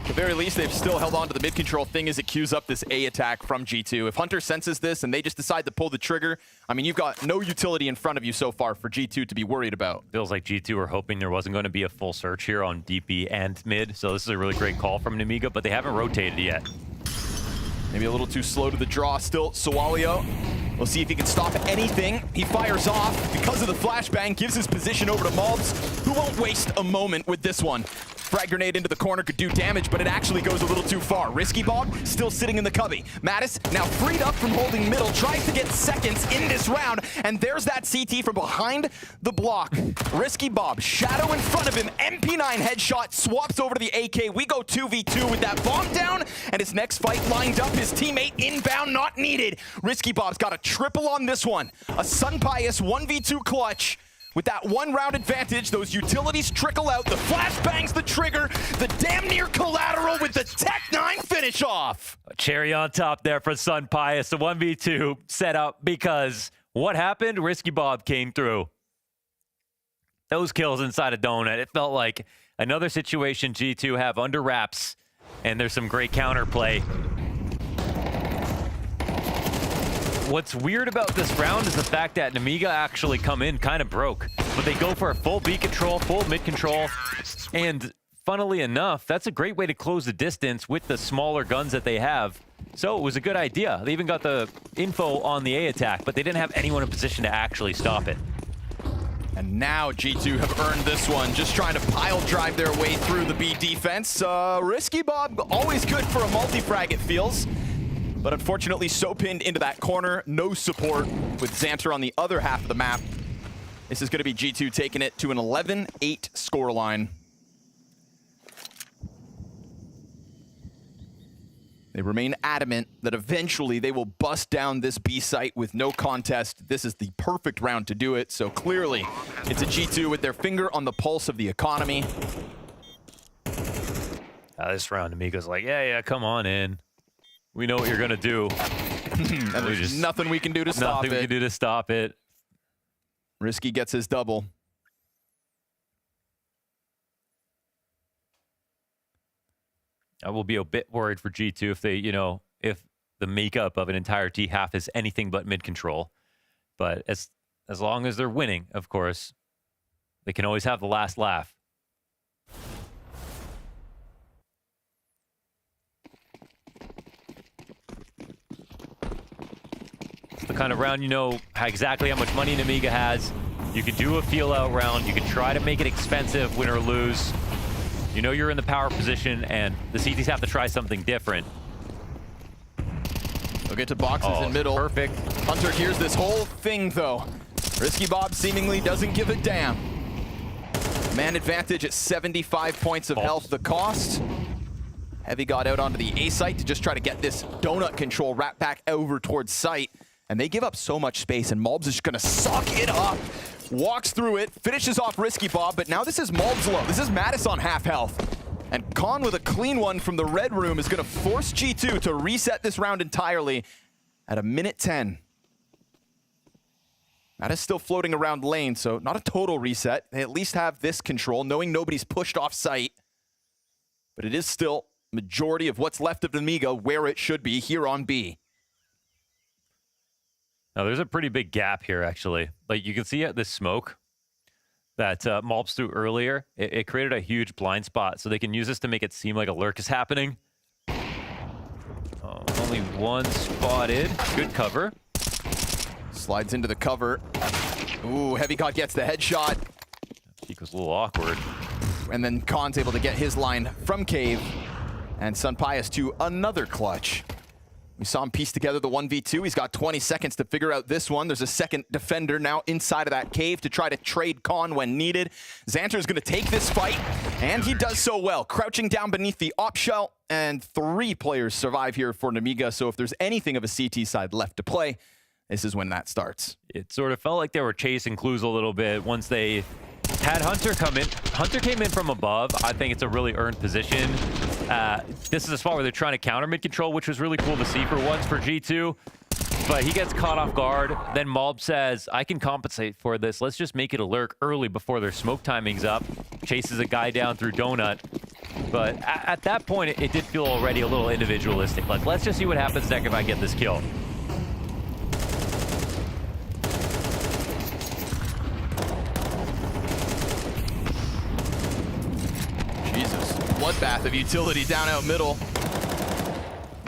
At the very least, they've still held on to the mid-control. Thing is, it queues up this A attack from G2. If Hunter senses this and they just decide to pull the trigger, I mean, you've got no utility in front of you so far for G2 to be worried about. Feels like G2 were hoping there wasn't going to be a full search here on DP and mid, so this is a really great call from Nemiga, but they haven't rotated yet. Maybe a little too slow to the draw still. Sawalio, we'll see if he can stop anything. He fires off because of the flashbang, gives his position over to Malbs, who won't waste a moment with this one. Frag grenade into the corner could do damage, but it actually goes a little too far. Risky Bob still sitting in the cubby. Mattis now freed up from holding middle, tries to get seconds in this round, and there's that CT from behind the block. Risky Bob, shadow in front of him, MP9 headshot, swaps over to the AK. We go 2v2 with that bomb down, and his next fight lined up. His teammate inbound, not needed. Risky Bob's got a triple on this one. A Sun Pius 1v2 clutch. With that one-round advantage, those utilities trickle out. The flash bangs the trigger. The damn near collateral with the Tech-9 finish off. A cherry on top there for Sun Pius. The 1v2 set up because what happened? Risky Bob came through. Those kills inside a donut. It felt like another situation G2 have under wraps, and there's some great counterplay. What's weird about this round is the fact that Nemiga actually come in kind of broke, but they go for a full B control, full mid control, and funnily enough, that's a great way to close the distance with the smaller guns that they have. So it was a good idea. They even got the info on the A attack, but they didn't have anyone in position to actually stop it. And now G2 have earned this one, just trying to pile drive their way through the B defense. Risky Bob, always good for a multi-frag, it feels. But unfortunately, so pinned into that corner. No support with Xanter on the other half of the map. This is going to be G2 taking it to an 11-8 scoreline. They remain adamant that eventually they will bust down this B site with no contest. This is the perfect round to do it. So clearly, it's a G2 with their finger on the pulse of the economy. This round, Nemiga's like, yeah, come on in. We know what you're going to do. And there's nothing we can do to stop it. Nothing we can do to stop it. Risky gets his double. I will be a bit worried for G2 if they, if the makeup of an entire T half is anything but mid control. But as long as they're winning, of course, they can always have the last laugh. The kind of round you know exactly how much money Nemiga has. You can do a feel-out round. You can try to make it expensive, win or lose. You know you're in the power position, and the CTs have to try something different. They'll get to boxes in middle. Perfect. Hunter hears this whole thing, though. Risky Bob seemingly doesn't give a damn. Man advantage at 75 points of health. The cost. Heavy got out onto the A site to just try to get this donut control wrapped back over towards site. And they give up so much space, and Malbs is just going to suck it up. Walks through it, finishes off Risky Bob, but now this is Malbs low. This is Mattis on half health. And Khan with a clean one from the red room is going to force G2 to reset this round entirely at a minute 10. Mattis still floating around lane, so not a total reset. They at least have this control, knowing nobody's pushed off site. But it is still majority of what's left of Nemiga where it should be here on B. Now, there's a pretty big gap here, actually. Like, you can see this smoke that Malbs threw earlier. It created a huge blind spot, so they can use this to make it seem like a lurk is happening. Only one spotted. Good cover. Slides into the cover. Ooh, Heavy God gets the headshot. Peak was a little awkward. And then Khan's able to get his line from Cave. And Sun Pius to another clutch. We saw him piece together the 1v2. He's got 20 seconds to figure out this one. There's a second defender now inside of that cave to try to trade Khan when needed. Xanter's going to take this fight, and he does so well. Crouching down beneath the op shell, and 3 players survive here for Nemiga. So if there's anything of a CT side left to play, this is when that starts. It sort of felt like they were chasing clues a little bit once they had Hunter come in. Hunter came in from above. I think it's a really earned position. This is a spot where they're trying to counter mid-control, which was really cool to see for once for G2. But he gets caught off guard. Then Malb says, I can compensate for this. Let's just make it a lurk early before their smoke timing's up. Chases a guy down through Donut. But at that point, it did feel already a little individualistic. Like, let's just see what happens next if I get this kill. Jesus, bloodbath of utility down out middle.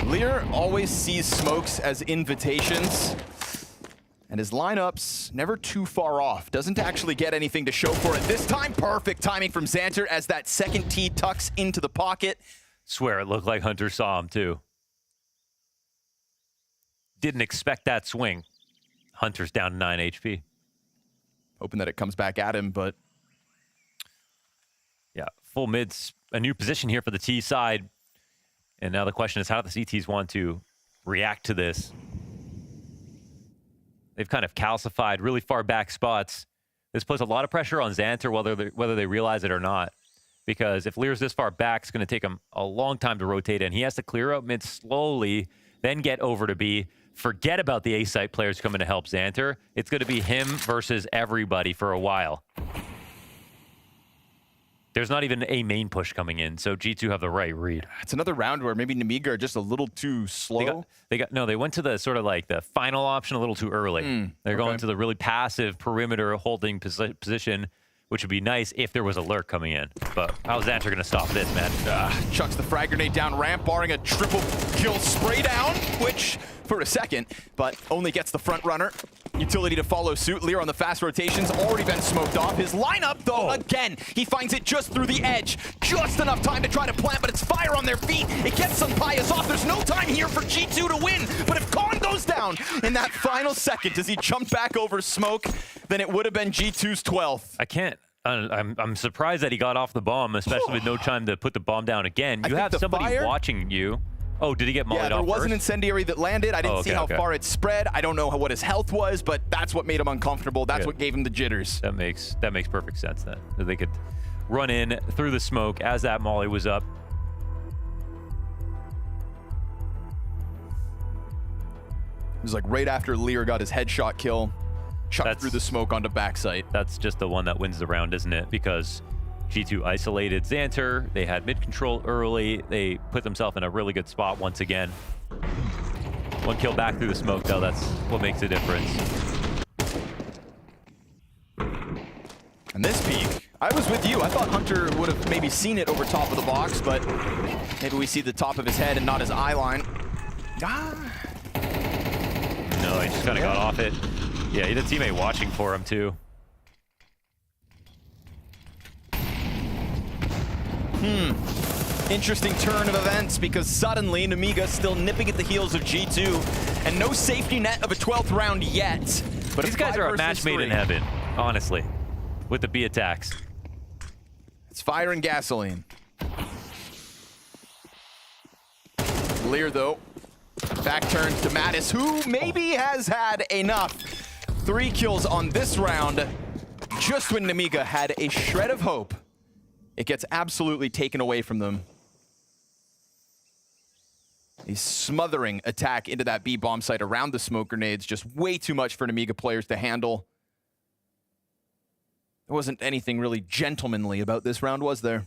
Lear always sees smokes as invitations, and his lineups never too far off. Doesn't actually get anything to show for it this time. Perfect timing from Xanter as that second T tucks into the pocket. Swear it looked like Hunter saw him too. Didn't expect that swing. Hunter's down to 9 HP. Hoping that it comes back at him, but... Yeah, full mid's a new position here for the T side. And now the question is how do the CTs want to react to this? They've kind of calcified really far back spots. This puts a lot of pressure on Xanter, whether they realize it or not. Because if Lear's this far back, it's going to take him a long time to rotate in. He has to clear out mid slowly, then get over to B. Forget about the A site players coming to help Xanter. It's going to be him versus everybody for a while. There's not even a main push coming in, so G2 have the right read. It's another round where maybe Nemiga are just a little too slow. They went to the sort of like the final option a little too early. They're going to the really passive perimeter holding position, which would be nice if there was a lurk coming in. But how's Xanter going to stop this, man? Chucks the frag grenade down ramp, barring a triple kill spray down, which for a second, but only gets the front runner. Utility to follow suit. Lear on the fast rotations, already been smoked off. His lineup, though, again, he finds it just through the edge. Just enough time to try to plant, but it's fire on their feet. It gets some bias off. There's no time here for G2 to win. But if Khan goes down in that final second, does he jump back over smoke? Then it would have been G2's 12th. I can't. I'm surprised that he got off the bomb, especially with no time to put the bomb down again. You have somebody watching you. Oh, did he get mollied off there was first? an incendiary that landed. I didn't see how far it spread. I don't know what his health was, but that's what made him uncomfortable. That's what gave him the jitters. That makes perfect sense then. That they could run in through the smoke as that molly was up. It was like right after Lear got his headshot kill, chucked through the smoke onto backside. That's just the one that wins the round, isn't it? Because G2 isolated Xanter. They had mid control early. They put themselves in a really good spot once again. One kill back through the smoke, though. That's what makes a difference. And this peak, I was with you. I thought Hunter would have maybe seen it over top of the box, but maybe we see the top of his head and not his eye line. No, he just kind of got off it. Yeah, he had a teammate watching for him, too. Interesting turn of events because suddenly Nemiga still nipping at the heels of G2 and no safety net of a 12th round yet. But these guys are a match made in heaven, honestly, with the B attacks. It's fire and gasoline. Lear, though, back turns to Mattis, who maybe has had enough. 3 kills on this round, just when Nemiga had a shred of hope. It gets absolutely taken away from them. A smothering attack into that B bomb site around the smoke grenades, just way too much for Nemiga players to handle. There wasn't anything really gentlemanly about this round, was there?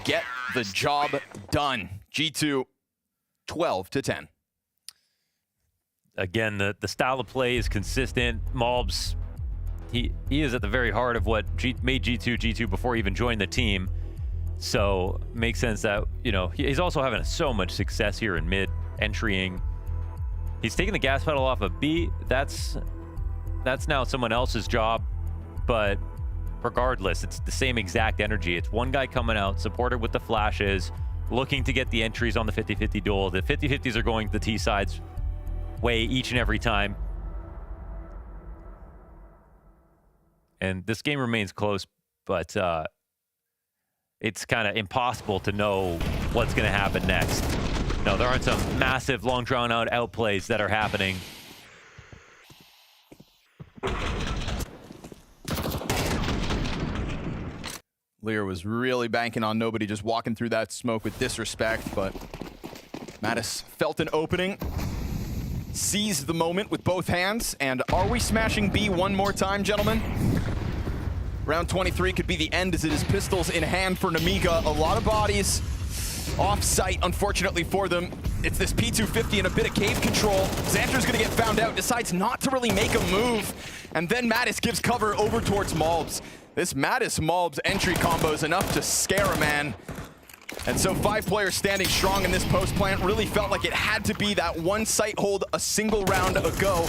Get the job done. G2, 12-10. Again, the style of play is consistent. Malbs, he is at the very heart of what made G2 before he even joined the team. So makes sense that, you know, he's also having so much success here in mid, entrying. He's taking the gas pedal off of B. That's now someone else's job, but regardless, it's the same exact energy. It's one guy coming out, supported with the flashes, looking to get the entries on the 50-50 duel. The 50-50s are going the T side's way each and every time. And this game remains close, but it's kind of impossible to know what's going to happen next. No, there aren't some massive, long drawn-out outplays that are happening. Lear was really banking on nobody just walking through that smoke with disrespect, but Mattis felt an opening, seized the moment with both hands, and are we smashing B one more time, gentlemen? Round 23 could be the end as it is pistols in hand for Nemiga. A lot of bodies off site, unfortunately for them. It's this P250 and a bit of cave control. Xanter's gonna get found out, decides not to really make a move. And then Mattis gives cover over towards Malbs. This Mattis-Malbs entry combo is enough to scare a man. And so 5 players standing strong in this post plant. Really felt like it had to be that one site hold a single round ago.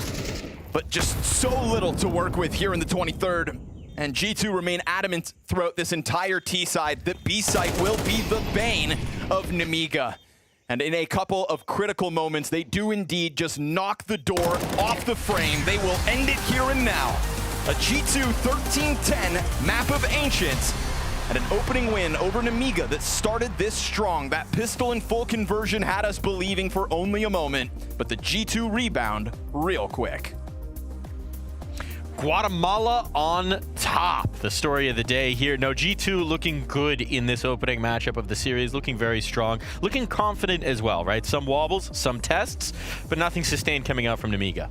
But just so little to work with here in the 23rd. And G2 remain adamant throughout this entire T side that B site will be the bane of Nemiga. And in a couple of critical moments, they do indeed just knock the door off the frame. They will end it here and now. A G2 13-10 map of Ancients and an opening win over Nemiga that started this strong. That pistol in full conversion had us believing for only a moment, but the G2 rebound real quick. Guatemala on top. The story of the day here. No, G2 looking good in this opening matchup of the series, looking very strong, looking confident as well, right? Some wobbles, some tests, but nothing sustained coming out from Nemiga.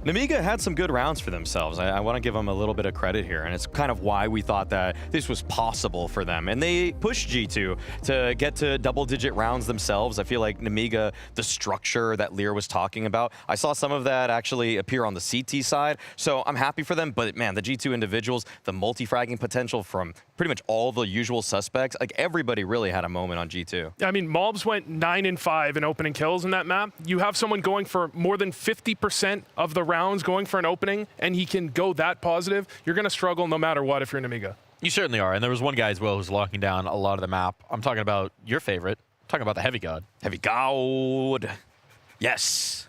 Nemiga had some good rounds for themselves. I want to give them a little bit of credit here, and it's kind of why we thought that this was possible for them. And they pushed G2 to get to double-digit rounds themselves. I feel like Nemiga, the structure that Lear was talking about, I saw some of that actually appear on the CT side, so I'm happy for them. But man, the G2 individuals, the multi-fragging potential from pretty much all the usual suspects, like everybody really had a moment on G2. I mean, Malbs went 9-5 in opening kills in that map. You have someone going for more than 50% of the rounds going for an opening, and he can go that positive. You're going to struggle no matter what if you're Nemiga. You certainly are, and there was one guy as well who's locking down a lot of the map. I'm talking about your favorite. I'm talking about the Heavy God. Heavy God. Yes.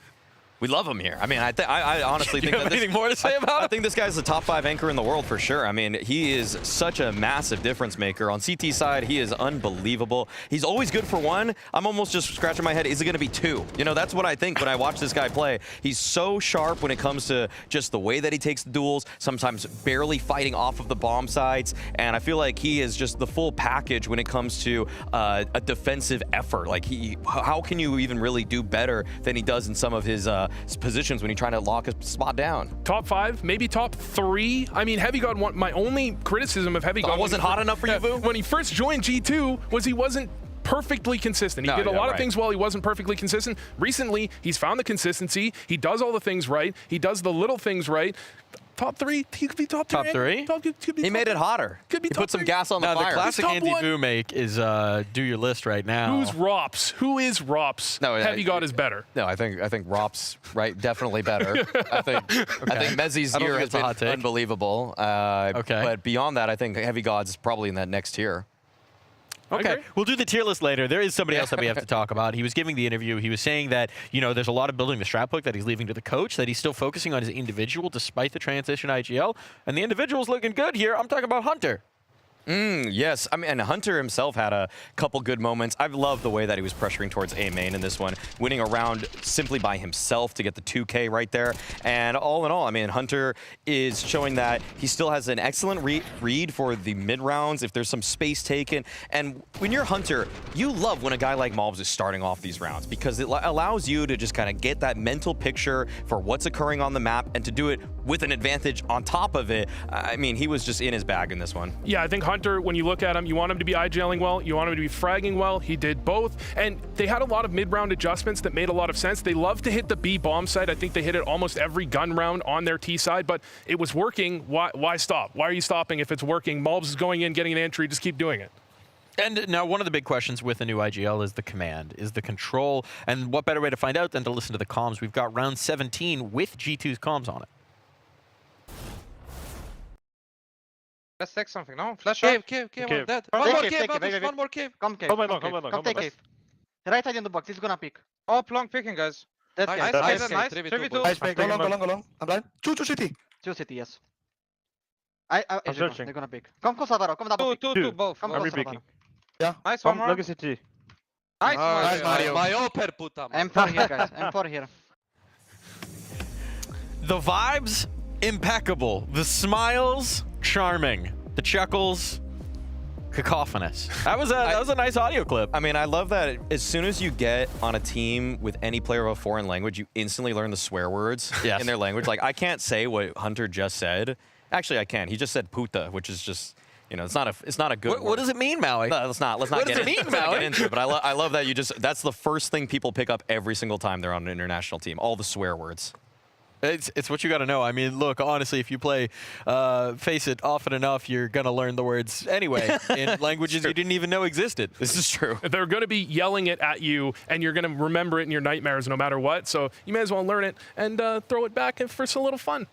We love him here. I mean, I honestly think that anything more to say about him? I think this guy's the top 5 anchor in the world for sure. I mean, he is such a massive difference maker. On CT side, he is unbelievable. He's always good for 1. I'm almost just scratching my head. Is it going to be 2? You know, that's what I think when I watch this guy play. He's so sharp when it comes to just the way that he takes the duels, sometimes barely fighting off of the bomb sites. And I feel like he is just the full package when it comes to a defensive effort. Like, how can you even really do better than he does in some of his positions when you're trying to lock a spot down? Top 5, maybe top 3. I mean, Heavy God, my only criticism of Heavy God wasn't hot enough for you, Vu? When he first joined G2 was he wasn't perfectly consistent. He did a lot of things well. He wasn't perfectly consistent. Recently, he's found the consistency. He does all the things right. He does the little things right. Top 3? He could be top 3. Top 3? He made it hotter. Could be he top put some 3. gas on the fire. The classic Andy-Vu make is do your list right now. Who's Rops? Who is Rops? No, Heavy God is better. No, I think Rops, right, definitely better. I think Mezzi's year has been unbelievable. But beyond that, I think Heavy God's probably in that next tier. Okay, we'll do the tier list later. There is somebody else that we have to talk about. He was giving the interview. He was saying that, you know, there's a lot of building the strat book that he's leaving to the coach, that he's still focusing on his individual despite the transition IGL. And the individual's looking good here. I'm talking about Hunter. Yes, I mean, and Hunter himself had a couple good moments. I love the way that he was pressuring towards A main in this one, winning a round simply by himself to get the 2K right there. And all in all, I mean, Hunter is showing that he still has an excellent read for the mid rounds if there's some space taken. And when you're Hunter, you love when a guy like Malbs is starting off these rounds because it allows you to just kind of get that mental picture for what's occurring on the map and to do it with an advantage on top of it. I mean, he was just in his bag in this one. Yeah, I think Hunter, when you look at him, you want him to be IGLing well, you want him to be fragging well. He did both, and they had a lot of mid-round adjustments that made a lot of sense. They love to hit the B bomb side. I think they hit it almost every gun round on their T side, but it was working. Why stop? Why are you stopping if it's working? Malbs is going in, getting an entry, just keep doing it. And now one of the big questions with the new IGL is the command, is the control, and what better way to find out than to listen to the comms? We've got round 17 with G2's comms on it. Let's take something, no? Flash Cave, one dead. One more cave. Come cave. Come take cave. Right side in the box, he's gonna pick. Oh, long picking, guys. Nice. 3v2. Go long. I'm blind. Two city. Two city, yes. I'm searching. They're gonna pick. Come close, Alvaro. Come double pick. Two, both. Come close, Alvaro. Yeah. Nice, one more. Look at city. Nice, Mario. M4 here, guys. M4 here. The vibes, impeccable. The smiles, charming. The chuckles, cacophonous. That was a nice audio clip. I mean, I love that as soon as you get on a team with any player of a foreign language, you instantly learn the swear words in their language. Like, I can't say what Hunter just said, Actually, I can. He just said puta, which is just, you know, it's not a good. What does it mean, Maui? No, let's not What get does it mean, Maui? get into it. But I love that that's the first thing people pick up every single time they're on an international team. All the swear words. It's what you got to know. I mean, look, honestly, if you play Face It often enough, you're going to learn the words anyway in languages you didn't even know existed. This is true. They're going to be yelling it at you, and you're going to remember it in your nightmares no matter what. So you may as well learn it and throw it back for some little fun.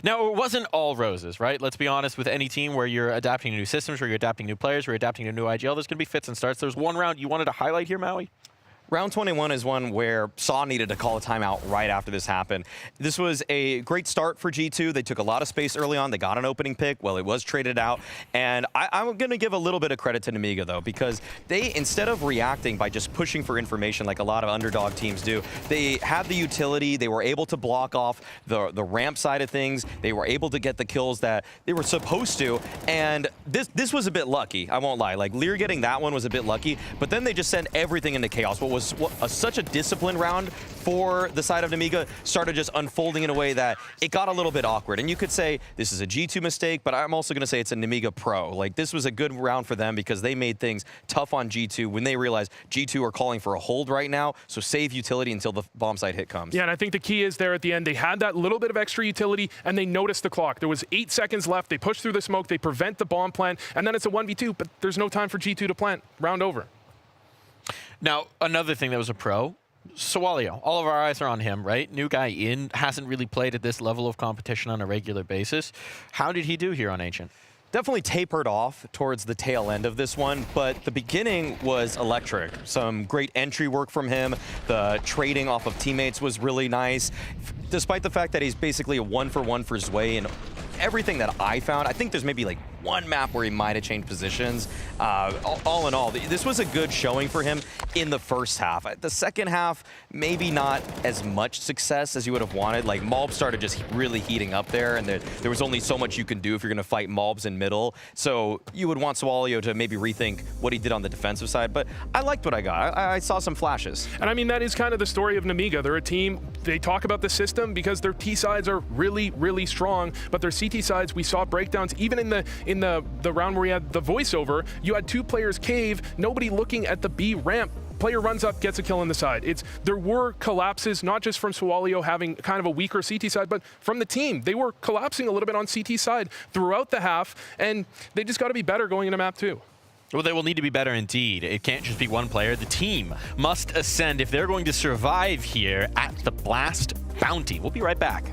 Now, it wasn't all roses, right? Let's be honest, with any team where you're adapting to new systems, where you're adapting new players, where you're adapting to new IGL, there's going to be fits and starts. There's one round you wanted to highlight here, Maui? Round 21 is one where SAW needed to call a timeout right after this happened. This was a great start for G2. They took a lot of space early on. They got an opening pick. Well, it was traded out. And I'm going to give a little bit of credit to Nemiga, though, because they, instead of reacting by just pushing for information like a lot of underdog teams do, they had the utility. They were able to block off the ramp side of things. They were able to get the kills that they were supposed to. And this was a bit lucky, I won't lie. Like, Lear getting that one was a bit lucky. But then they just sent everything into chaos. What was such a disciplined round for the side of Nemiga started just unfolding in a way that it got a little bit awkward. And you could say this is a G2 mistake, but I'm also going to say it's a Nemiga pro. Like, this was a good round for them because they made things tough on G2 when they realized G2 are calling for a hold right now, so save utility until the bomb site hit comes. Yeah, and I think the key is there at the end, they had that little bit of extra utility, and they noticed the clock. There was 8 seconds left. They push through the smoke. They prevent the bomb plant, and then it's a 1v2, but there's no time for G2 to plant. Round over. Now, another thing that was a pro, Sawalio. All of our eyes are on him, right? New guy in, hasn't really played at this level of competition on a regular basis. How did he do here on Ancient? Definitely tapered off towards the tail end of this one, but the beginning was electric. Some great entry work from him. The trading off of teammates was really nice. Despite the fact that he's basically a 1-for-1 for Zwei and everything that I found, I think there's maybe like one map where he might have changed positions. All in all, this was a good showing for him in the first half. The second half, maybe not as much success as you would have wanted. Like, Malb started just really heating up there, and there was only so much you can do if you're going to fight Malbs in middle. So you would want Sawalio to maybe rethink what he did on the defensive side, but I liked what I got. I saw some flashes. And I mean, that is kind of the story of Nemiga. They're a team, they talk about the system because their T sides are really, really strong, but their CT sides, we saw breakdowns even in the round where we had the voiceover. You had 2 players cave, nobody looking at the B ramp. Player runs up, gets a kill on the side. There were collapses, not just from Sawalio having kind of a weaker CT side, but from the team. They were collapsing a little bit on CT side throughout the half, and they just got to be better going into map 2. Well, they will need to be better indeed. It can't just be one player. The team must ascend if they're going to survive here at the Blast Bounty. We'll be right back.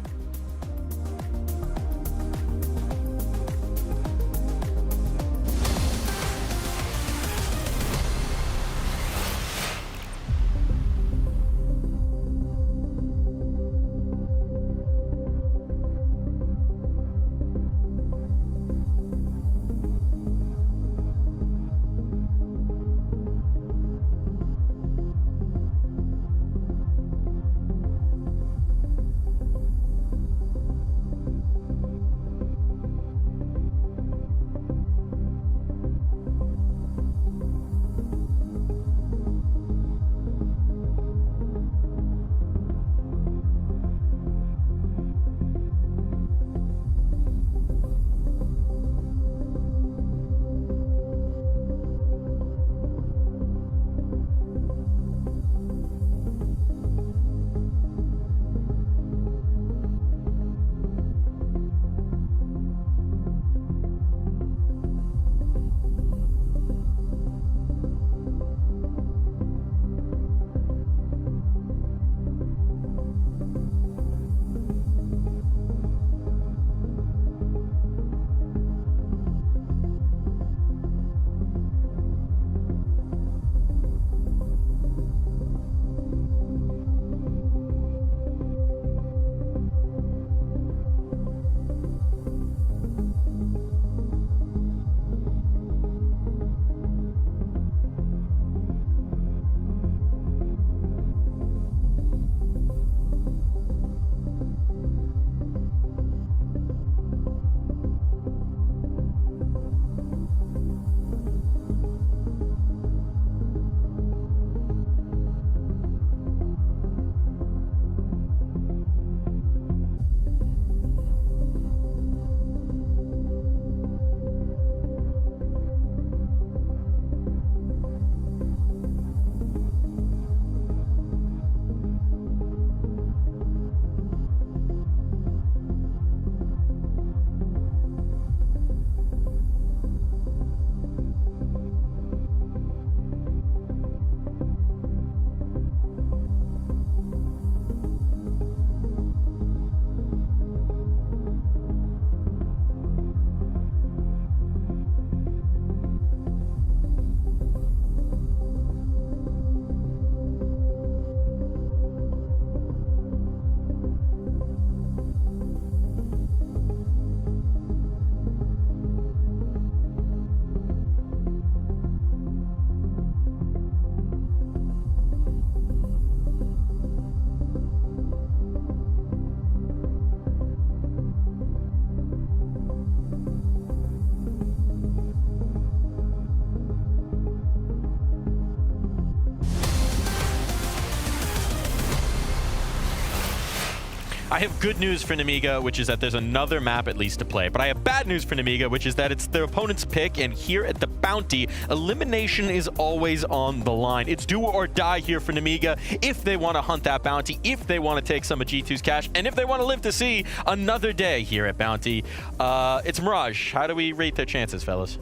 I have good news for Nemiga, which is that there's another map at least to play. But I have bad news for Nemiga, which is that it's their opponent's pick, and here at the Bounty, elimination is always on the line. It's do or die here for Nemiga if they want to hunt that Bounty, if they want to take some of G2's cash, and if they want to live to see another day here at Bounty. It's Mirage. How do we rate their chances, fellas?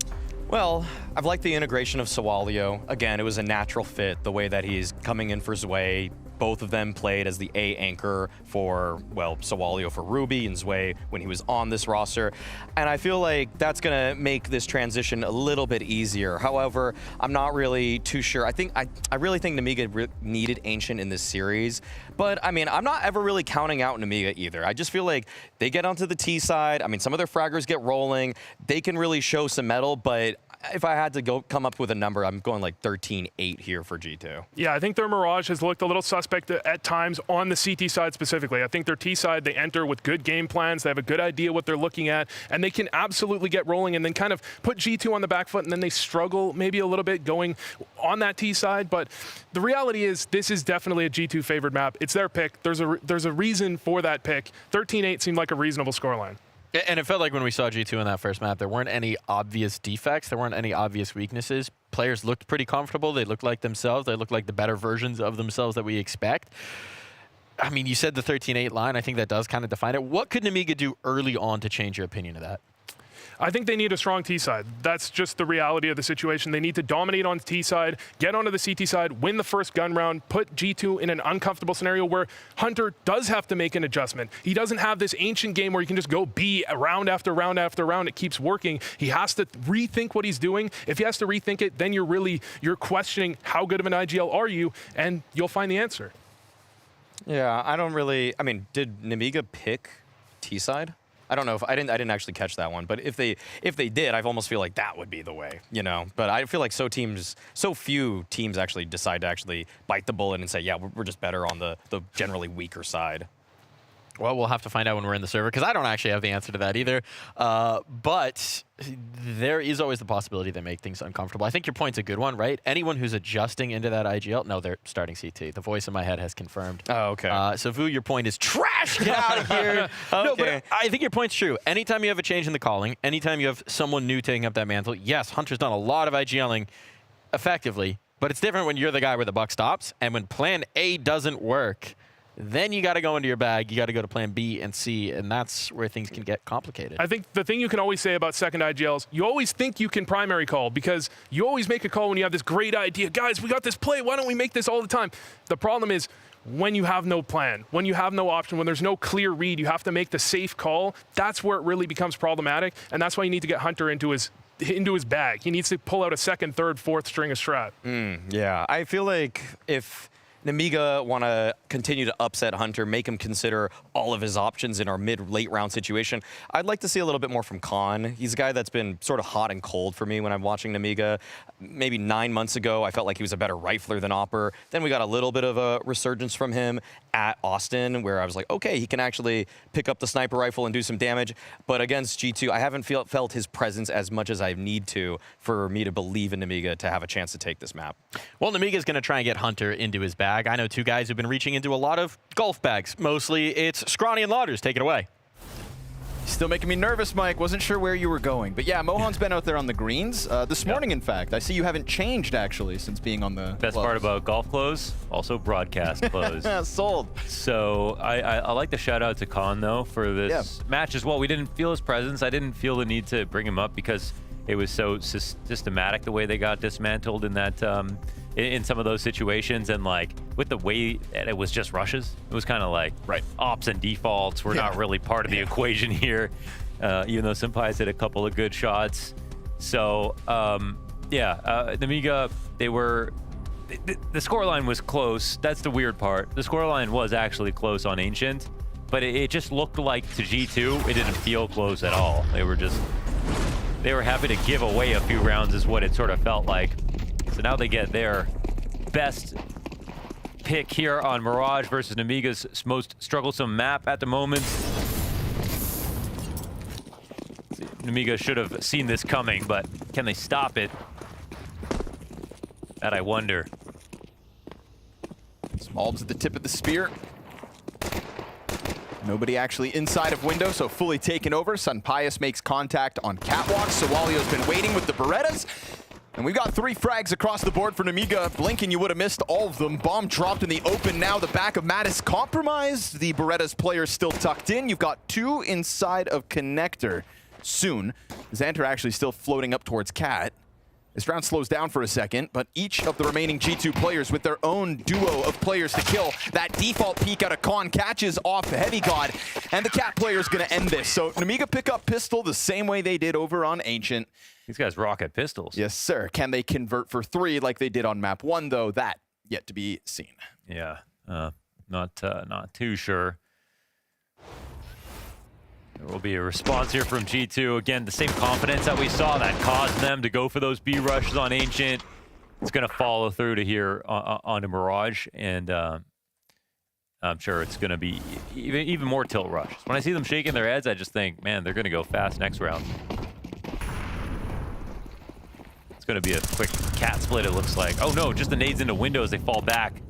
Well, I've liked the integration of Sawalio. Again, it was a natural fit, the way that he's coming in for Zwei. Both of them played as the A anchor for, well, Sawalio for Ruby and Zwei when he was on this roster. And I feel like that's going to make this transition a little bit easier. However, I'm not really too sure. I really think Nemiga needed Ancient in this series. But, I mean, I'm not ever really counting out Nemiga either. I just feel like they get onto the T side. I mean, some of their fraggers get rolling. They can really show some mettle, but if I had to come up with a number, I'm going like 13-8 here for G2. Yeah, I think their Mirage has looked a little suspect at times on the CT side specifically. I think their T side, they enter with good game plans. They have a good idea what they're looking at, and they can absolutely get rolling and then kind of put G2 on the back foot, and then they struggle maybe a little bit going on that T side. But the reality is this is definitely a G2 favored map. It's their pick. There's a reason for that pick. 13-8 seemed like a reasonable scoreline. And it felt like when we saw G2 in that first map, there weren't any obvious defects. There weren't any obvious weaknesses. Players looked pretty comfortable. They looked like themselves. They looked like the better versions of themselves that we expect. I mean, you said the 13-8 line. I think that does kind of define it. What could Nemiga do early on to change your opinion of that? I think they need a strong T side. That's just the reality of the situation. They need to dominate on the T side, get onto the CT side, win the first gun round, put G2 in an uncomfortable scenario where Hunter does have to make an adjustment. He doesn't have this Ancient game where he can just go B round after round after round. It keeps working. He has to rethink what he's doing. If he has to rethink it, then you're questioning how good of an IGL are you, and you'll find the answer. Yeah, I mean, did Nemiga pick T side? I don't know if I didn't actually catch that one, but if they did, I almost feel like that would be the way, you know. But I feel like so few teams actually decide to actually bite the bullet and say, yeah, we're just better on the generally weaker side. Well, we'll have to find out when we're in the server, because I don't actually have the answer to that either. But there is always the possibility they make things uncomfortable. I think your point's a good one, right? Anyone who's adjusting into that IGL, no, they're starting CT. The voice in my head has confirmed. Oh, okay. So, Vu, your point is trash. Get out of here. Okay. No, but I think your point's true. Anytime you have a change in the calling, anytime you have someone new taking up that mantle, yes, Hunter's done a lot of IGLing effectively, but it's different when you're the guy where the buck stops, and when plan A doesn't work, then you got to go into your bag. You got to go to plan B and C, and that's where things can get complicated. I think the thing you can always say about second IGLs, you always think you can primary call, because you always make a call when you have this great idea. Guys, we got this play. Why don't we make this all the time? The problem is when you have no plan, when you have no option, when there's no clear read, you have to make the safe call. That's where it really becomes problematic, and that's why you need to get Hunter into his bag. He needs to pull out a second, third, fourth string of strat. Yeah, I feel like if Nemiga want to continue to upset Hunter, make him consider all of his options in our mid-late round situation, I'd like to see a little bit more from Khan. He's a guy that's been sort of hot and cold for me when I'm watching Nemiga. Maybe 9 months ago, I felt like he was a better rifler than Opper. Then we got a little bit of a resurgence from him at Austin, where I was like, okay, he can actually pick up the sniper rifle and do some damage. But against G2, I haven't felt his presence as much as I need to for me to believe in Nemiga to have a chance to take this map. Well, Nemiga's going to try and get Hunter into his bag. I know two guys who've been reaching into a lot of golf bags. Mostly it's Scrawny and Lauders. Take it away. Still making me nervous, Mike. Wasn't sure where you were going. But yeah, Mohan's been out there on the greens. This morning, in fact. I see you haven't changed, actually, since being on the Best part about golf clothes, also broadcast clothes. Sold. So I like the shout out to Khan, though, for this match as well. We didn't feel his presence. I didn't feel the need to bring him up because it was so systematic the way they got dismantled in that in some of those situations, and like with the way that it was just rushes, it was kind of like ops and defaults were not really part of the equation here, even though Senpai's hit a couple of good shots. So Nemiga, the scoreline was close. That's the weird part. The scoreline was actually close on Ancient, but it just looked like to G2 it didn't feel close at all. They were happy to give away a few rounds is what it sort of felt like. So now they get their best pick here on Mirage versus Nemiga's most strugglesome map at the moment. Nemiga should have seen this coming, but can they stop it? That I wonder. Smolbs at the tip of the spear. Nobody actually inside of window, so fully taken over. Sunpius makes contact on catwalk. Sawalio's been waiting with the Berettas. And we've got 3 frags across the board for Nemiga. Blinking, you would have missed all of them. Bomb dropped in the open now. The back of Mattis compromised. The Berettas player still tucked in. You've got 2 inside of connector soon. Xanter actually still floating up towards Cat. This round slows down for a second, but each of the remaining G2 players with their own duo of players to kill. That default peek out of Con catches off Heavy God, and the Cat player is going to end this. So Nemiga pick up pistol the same way they did over on Ancient. These guys rock at pistols. Yes, sir. Can they convert for 3 like they did on map 1, though? That yet to be seen. Yeah, not too sure. There will be a response here from G2. Again, the same confidence that we saw that caused them to go for those B rushes on Ancient. It's going to follow through to here onto Mirage, and I'm sure it's going to be even more tilt rushes. When I see them shaking their heads, I just think, man, they're going to go fast next round. It's going to be a quick cat split, it looks like. Oh no, just the nades into windows, they fall back.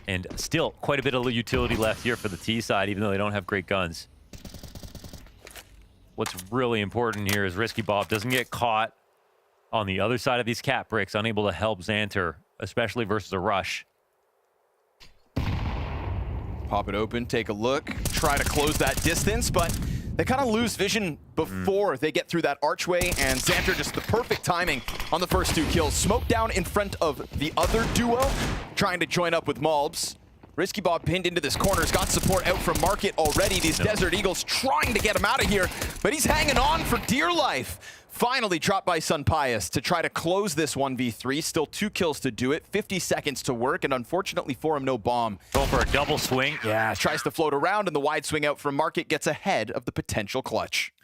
And still quite a bit of utility left here for the T side, even though they don't have great guns. What's really important here is Risky Bob doesn't get caught on the other side of these cat bricks, unable to help Xanter, especially versus a rush. Pop it open, take a look, try to close that distance, but they kind of lose vision before they get through that archway, and Xanter just the perfect timing on the first 2 kills. Smoke down in front of the other duo, trying to join up with Malbs. Risky Bob pinned into this corner, has got support out from Market already. These Desert Eagles trying to get him out of here, but he's hanging on for dear life. Finally dropped by Sunpius to try to close this 1v3. Still 2 kills to do it, 50 seconds to work, and unfortunately for him, no bomb. Going for a double swing. Yeah, tries to float around, and the wide swing out from Market gets ahead of the potential clutch.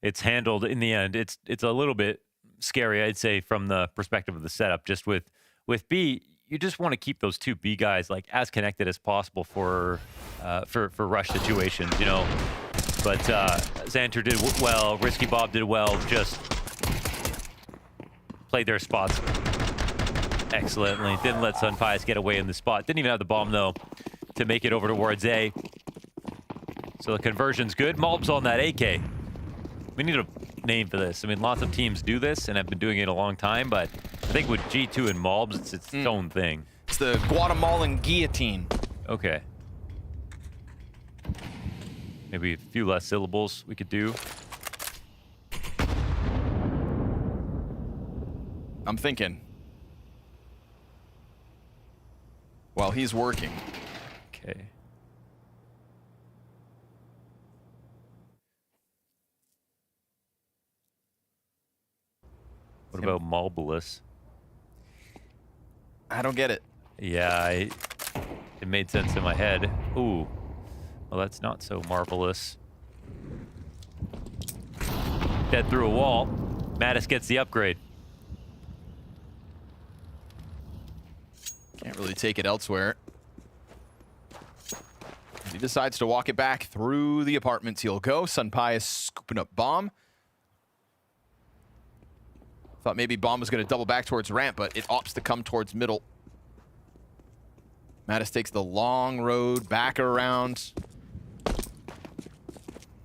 It's handled in the end. It's a little bit scary, I'd say, from the perspective of the setup. Just with B, you just want to keep those 2 B guys like as connected as possible for rush situations, you know. But Xanter did well, Risky Bob did well, just played their spots excellently. Didn't let Sunpius get away in the spot. Didn't even have the bomb, though, to make it over towards A. So the conversion's good. Malb's on that AK. We need a name for this. I mean, lots of teams do this and have been doing it a long time, but I think with G2 and Malbs, it's its own thing. It's the Guatemalan guillotine. Okay. Maybe a few less syllables we could do. I'm thinking. While he's working. Okay. What about Marvelous? I don't get it. Yeah, it made sense in my head. Ooh. Well, that's not so marvelous. Dead through a wall. Mattis gets the upgrade. Can't really take it elsewhere. He decides to walk it back through the apartments. He'll go. Sunpius scooping up bomb. Thought maybe bomb was going to double back towards ramp, but it opts to come towards middle. Mattis takes the long road back around.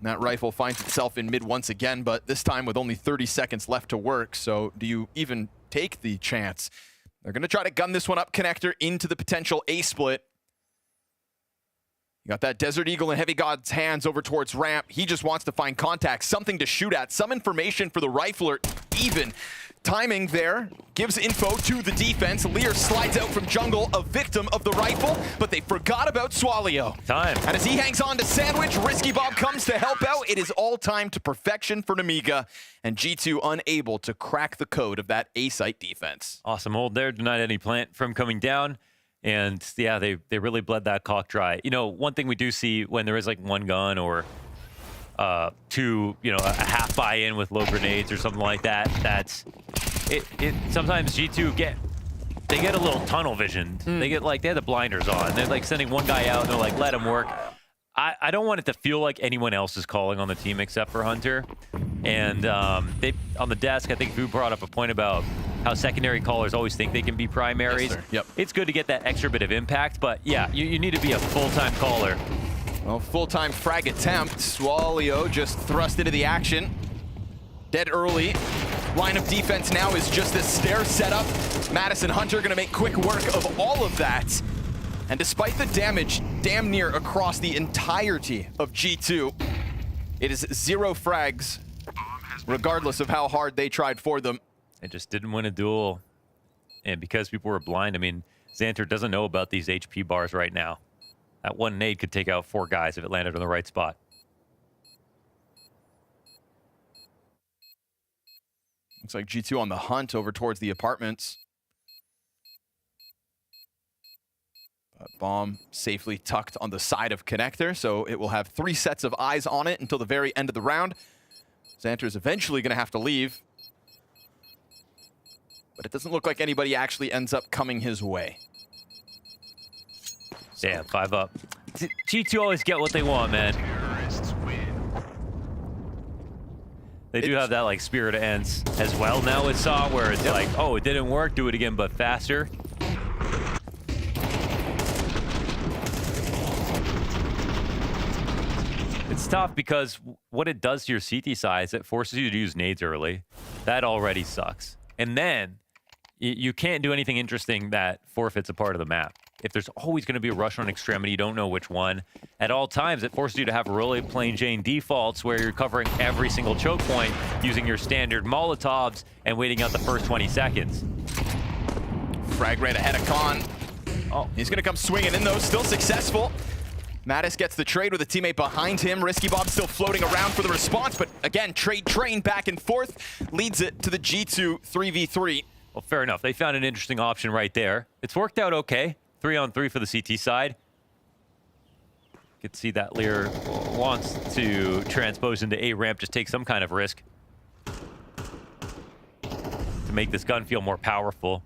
That rifle finds itself in mid once again, but this time with only 30 seconds left to work. So do you even take the chance? They're going to try to gun this one up connector into the potential A split. You got that Desert Eagle in Heavy God's hands over towards ramp. He just wants to find contact, something to shoot at, some information for the rifler even. Timing there gives info to the defense. Lear slides out from jungle, a victim of the rifle, but they forgot about Swalio. Time. And as he hangs on to Sandwich, Risky Bob comes to help out. It is all time to perfection for Nemiga, and G2 unable to crack the code of that A-site defense. Awesome hold there, denied any plant from coming down. And yeah, they really bled that cock dry. You know, one thing we do see when there is like one gun or two, you know, a half buy-in with low grenades or something like that, that's it. Sometimes G2 get a little tunnel visioned. They get like, they have the blinders on. They're like sending one guy out and they're like, let him work. I don't want it to feel like anyone else is calling on the team except for Hunter. And they on the desk, I think Vu brought up a point about how secondary callers always think they can be primaries. Yes, yep. It's good to get that extra bit of impact, but yeah, you need to be a full-time caller. Well, full-time frag attempt. Swalio just thrust into the action. Dead early. Line of defense now is just a stair setup. Madison Hunter gonna make quick work of all of that. And despite the damage damn near across the entirety of G2, it is 0 frags, regardless of how hard they tried for them. They just didn't win a duel. And because people were blind, I mean, Xanter doesn't know about these HP bars right now. That one nade could take out 4 guys if it landed on the right spot. Looks like G2 on the hunt over towards the apartments. But bomb safely tucked on the side of connector, so it will have 3 sets of eyes on it until the very end of the round. Xanter is eventually going to have to leave. But it doesn't look like anybody actually ends up coming his way. Yeah, 5 up. G2 always get what they want, man. They do have that like spirit ends as well now with Saw, where it's like, oh, it didn't work, do it again, but faster. It's tough because what it does to your CT size, it forces you to use nades early. That already sucks. And then you can't do anything interesting that forfeits a part of the map. If there's always going to be a rush on extremity, you don't know which one. At all times, it forces you to have really plain Jane defaults where you're covering every single choke point using your standard Molotovs and waiting out the first 20 seconds. Frag right ahead of Khan. Oh, he's going to come swinging in though, still successful. Mattis gets the trade with a teammate behind him. Risky Bob still floating around for the response, but again, trade train back and forth leads it to the G2 3v3. Well, fair enough. They found an interesting option right there. It's worked out okay. 3-on-3 for the CT side. You can see that Lear wants to transpose into A ramp, just take some kind of risk to make this gun feel more powerful.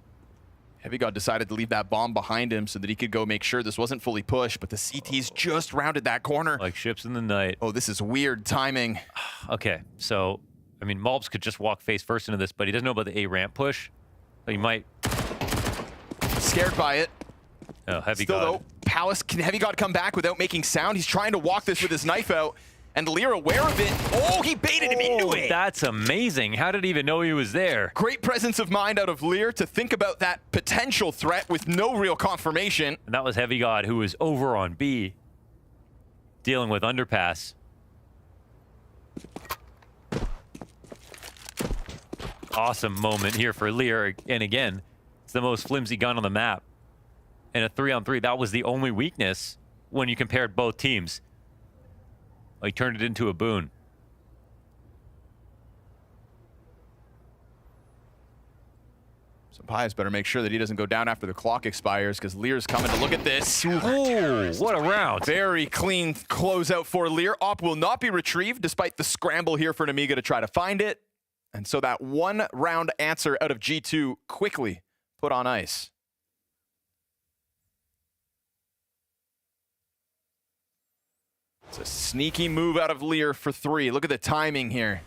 Heavy God decided to leave that bomb behind him so that he could go make sure this wasn't fully pushed, but the CTs just rounded that corner. Like ships in the night. Oh, this is weird timing. Okay, so, I mean, Malbs could just walk face first into this, but he doesn't know about the A ramp push. So he might... Scared by it. Oh, Heavy Still, God. though, Palace, can Heavy God come back without making sound? He's trying to walk this with his knife out, and Lear aware of it. Oh, he baited him into it. That's amazing. How did he even know he was there? Great presence of mind out of Lear to think about that potential threat with no real confirmation. And that was Heavy God, who was over on B, dealing with underpass. Awesome moment here for Lear, and again, it's the most flimsy gun on the map. In a 3-on-3, that was the only weakness when you compared both teams. Well, he turned it into a boon. So Pius better make sure that he doesn't go down after the clock expires, because Lear's coming to look at this. Oh, what a round. Very clean closeout for Lear. Op will not be retrieved, despite the scramble here for Nemiga to try to find it. And so that 1-round answer out of G2 quickly put on ice. It's a sneaky move out of Lear for 3. Look at the timing here.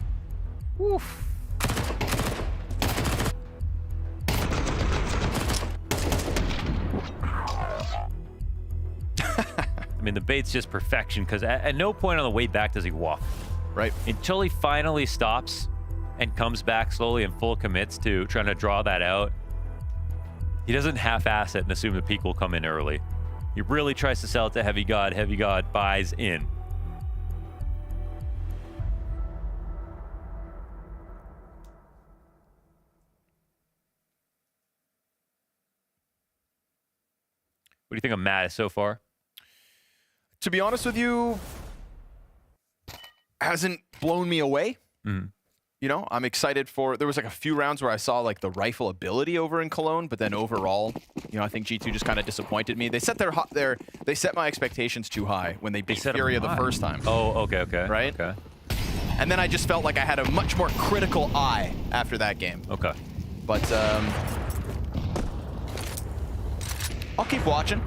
Woof. I mean, the bait's just perfection, because at no point on the way back does he walk. Right. Until he finally stops and comes back slowly and full commits to trying to draw that out. He doesn't half-ass it and assume the peak will come in early. He really tries to sell it to Heavy God. Heavy God buys in. What do you think of Mattis so far? To be honest with you, hasn't blown me away. Mm. You know, I'm excited for... There was like a few rounds where I saw like the rifle ability over in Cologne, but then overall, you know, I think G2 just kind of disappointed me. They set they set my expectations too high when they beat Furia the first time. Oh, okay. Right? Okay. And then I just felt like I had a much more critical eye after that game. Okay. But I'll keep watching.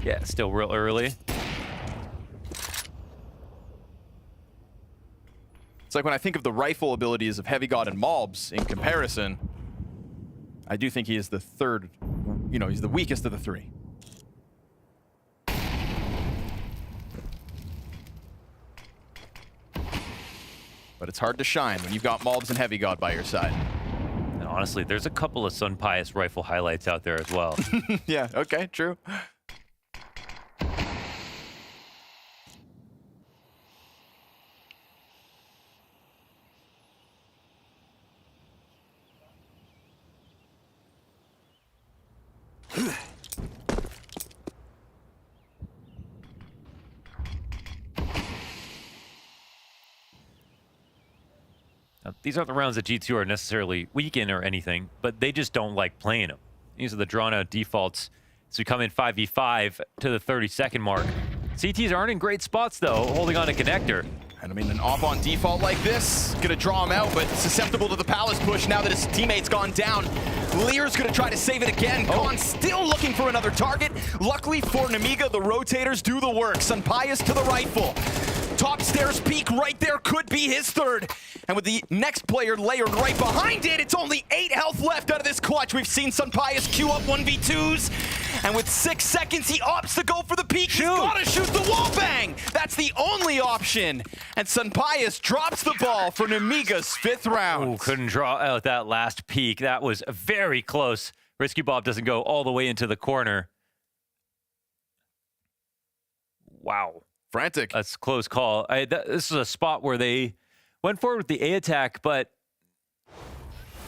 Yeah, still real early. It's like when I think of the rifle abilities of Heavy God and Malbs in comparison, I do think he is the third, you know, he's the weakest of the three. But it's hard to shine when you've got Malbs and Heavy God by your side. And honestly, there's a couple of Sunpius rifle highlights out there as well. Yeah, okay, true. Now, these aren't the rounds that G2 are necessarily weak in or anything, but they just don't like playing them. These are the drawn-out defaults. So we come in 5v5 to the 30-second mark. CTs aren't in great spots, though, holding on to Connector. And I mean, an op on default like this, gonna draw him out, but susceptible to the Palace push now that his teammate's gone down. Lear's gonna try to save it again. Khan still looking for another target. Luckily for Nemiga, the rotators do the work. Sunpius to the rifle. Top stairs peak right there could be his third. And with the next player layered right behind it, it's only 8 health left out of this clutch. We've seen Sunpius queue up 1v2s. And with 6 seconds, he opts to go for the peak. He's gotta shoot the wall bang. That's the only option. And Sunpius drops the ball for Nemiga's 5th round. Ooh, couldn't draw out that last peak. That was very close. Risky Bob doesn't go all the way into the corner. Wow. Frantic. That's a close call. This is a spot where they went forward with the A attack, but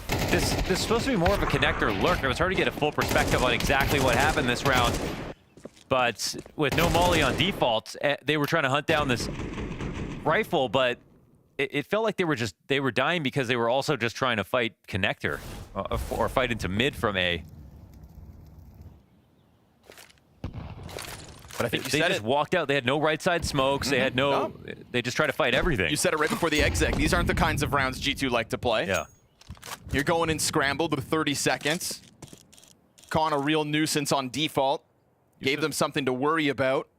this is supposed to be more of a Connector lurk. It was hard to get a full perspective on exactly what happened this round. But with no Molly on default, they were trying to hunt down this rifle, but it felt like they were dying because they were also just trying to fight Connector or fight into mid from A. But I think they just walked out. They had no right side smokes. They had no. They just tried to fight everything. You said it right before the exec. These aren't the kinds of rounds G2 like to play. Yeah. You're going in scrambled with 30 seconds. Khan a real nuisance on default. Gave them something to worry about.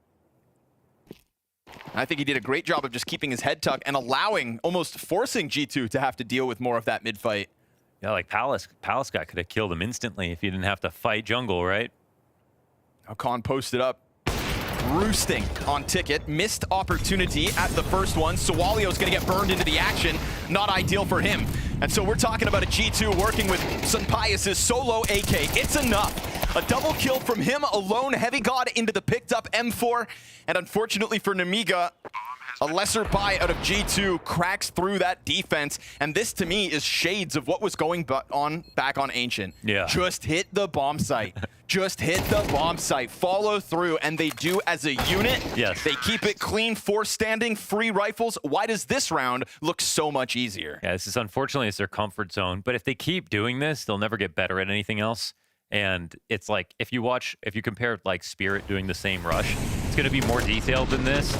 And I think he did a great job of just keeping his head tucked and allowing, almost forcing G2 to have to deal with more of that mid fight. Yeah, like Palace guy could have killed him instantly if he didn't have to fight jungle, right? Now Khan posted up. Roosting on ticket, missed opportunity at the first one. Sawalio's gonna get burned into the action. Not ideal for him. And so we're talking about a G2 working with Sunpius' solo AK. It's enough. A double kill from him alone. Heavy God into the picked up M4. And unfortunately for Nemiga, a lesser buy out of G2 cracks through that defense. And this to me is shades of what was going back on Ancient. Yeah. Just hit the bomb site. Just hit the bomb site. Follow through, and they do as a unit. Yes. They keep it clean, 4 standing, free rifles. Why does this round look so much easier? Yeah, this is unfortunately it's their comfort zone. But if they keep doing this, they'll never get better at anything else. And it's like if you compare like Spirit doing the same rush, it's going to be more detailed than this.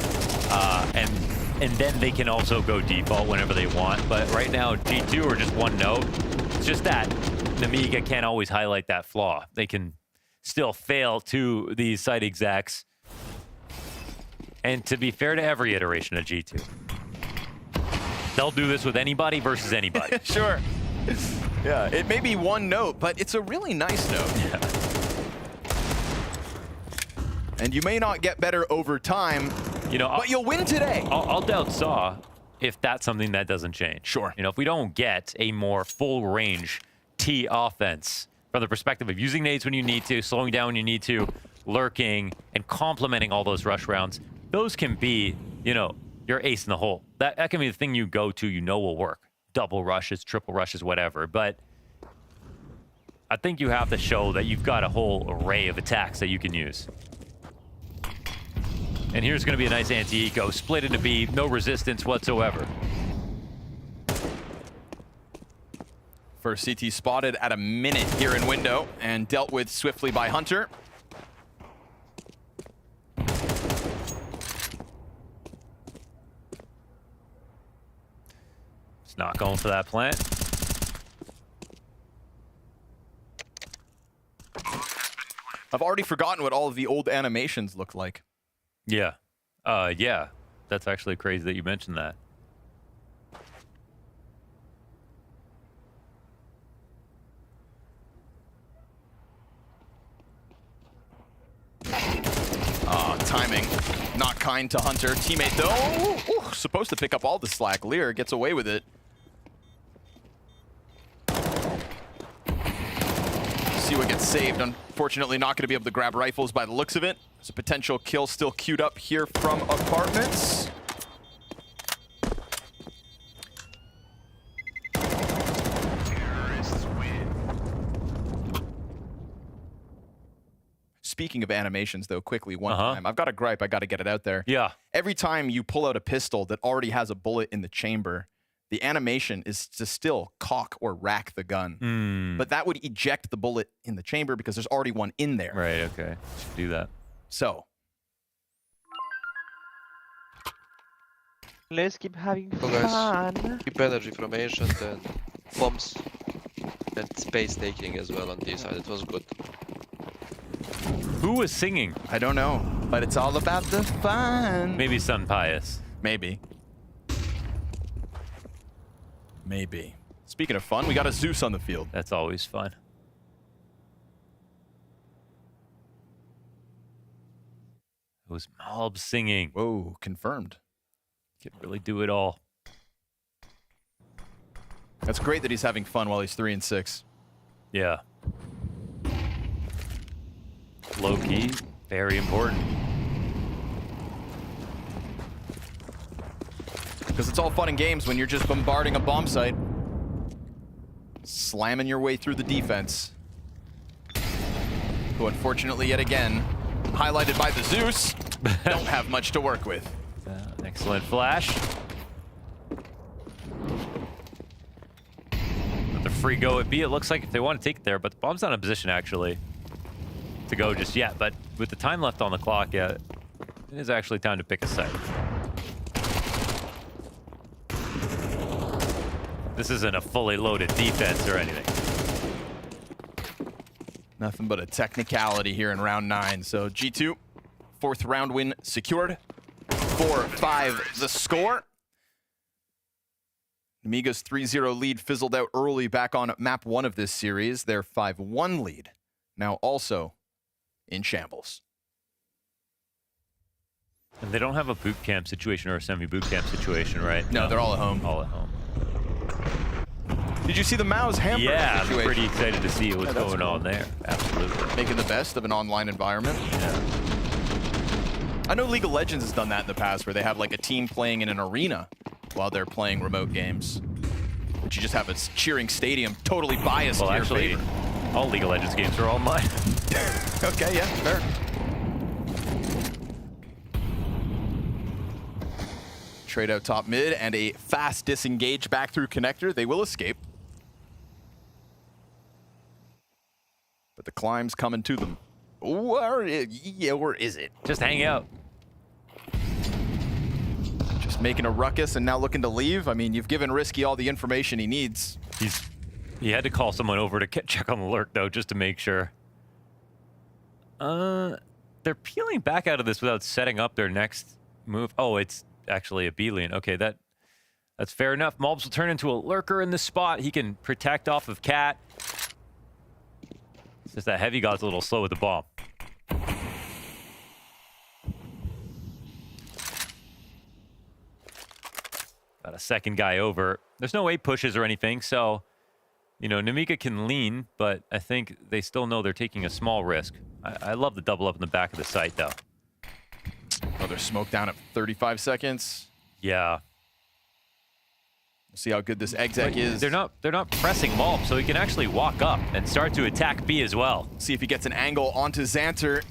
And then they can also go default whenever they want. But right now, G2 are just one note. It's just that Nemiga can't always highlight that flaw. They can still fail to these site execs. And to be fair to every iteration of G2, they'll do this with anybody versus anybody. Sure. Yeah, it may be one note, but it's a really nice note. Yeah. And you may not get better over time, but you'll win today. I'll doubt Saw if that's something that doesn't change. Sure. If we don't get a more full range T offense from the perspective of using nades when you need to, slowing down when you need to, lurking, and complementing all those rush rounds, those can be, your ace in the hole. That can be the thing you go to, will work. Double rushes, triple rushes, whatever. But I think you have to show that you've got a whole array of attacks that you can use. And here's going to be a nice anti-eco. Split into B, no resistance whatsoever. First CT spotted at a minute here in window and dealt with swiftly by Hunter. It's not going for that plant. I've already forgotten what all of the old animations look like. Yeah. Yeah. That's actually crazy that you mentioned that. kind to Hunter. Teammate, though, supposed to pick up all the slack. Lear gets away with it. See what gets saved. Unfortunately, not going to be able to grab rifles by the looks of it. There's a potential kill still queued up here from Apartments. Speaking of animations, though, quickly, one time. I've got a gripe. I got to get it out there. Yeah. Every time you pull out a pistol that already has a bullet in the chamber, the animation is to still cock or rack the gun. But that would eject the bullet in the chamber because there's already one in there. Right, okay. Should do that. So. Let's keep having guys, fun. keep energy from Ancient and bombs and space taking as well on this side. It was good. Who was singing? I don't know, but it's all about the fun. Maybe Sun Pius. Maybe. Maybe. Speaking of fun, we got a Zeus on the field. That's always fun. It was Malb singing. Whoa, confirmed. Could really do it all. That's great that he's having fun while he's 3 and 6. Yeah. Low key, very important. Because it's all fun and games when you're just bombarding a bomb site. Slamming your way through the defense. Who unfortunately, yet again, highlighted by the Zeus, don't have much to work with. Excellent flash. With the free go at B, it looks like if they want to take it there, but the bomb's not in position actually to go just yet. But with the time left on the clock, yeah, it is actually time to pick a site. This isn't a fully loaded defense or anything. Nothing but a technicality here in round 9. So G2, 4th round win secured. 4-5 the score. Nemiga's 3-0 lead fizzled out early back on map 1 of this series. Their 5-1 lead now also in shambles. And they don't have a boot camp situation or a semi-boot camp situation, right? No, they're all at home. All at home. Did you see the Mao's hamper Yeah, situation? I'm pretty excited to see what's going on there. Absolutely. Making the best of an online environment. Yeah. I know League of Legends has done that in the past where they have like a team playing in an arena while they're playing remote games. But you just have a cheering stadium totally biased Well, to your actually, favor. all League of Legends games are online. Okay, yeah, fair. Trade out top mid and a fast disengage back through connector. They will escape. But the climb's coming to them. Or is it? Just hang out. Just making a ruckus and now looking to leave? I mean, you've given Risky all the information he needs. He had to call someone over to check on the lurk, though, just to make sure. They're peeling back out of this without setting up their next move. Oh, it's actually a B-lane. Okay, that's fair enough. Malbs will turn into a lurker in this spot. He can protect off of Cat. It's just that Heavy God's a little slow with the bomb. Got a second guy over. There's no 8 pushes or anything, so, you know, Nemiga can lean, but I think they still know they're taking a small risk. I love the double up in the back of the site, though. Oh, they're smoked down at 35 seconds. Yeah. We'll see how good this exec is. They're not pressing Malb, so he can actually walk up and start to attack B as well. See if he gets an angle onto Xanter.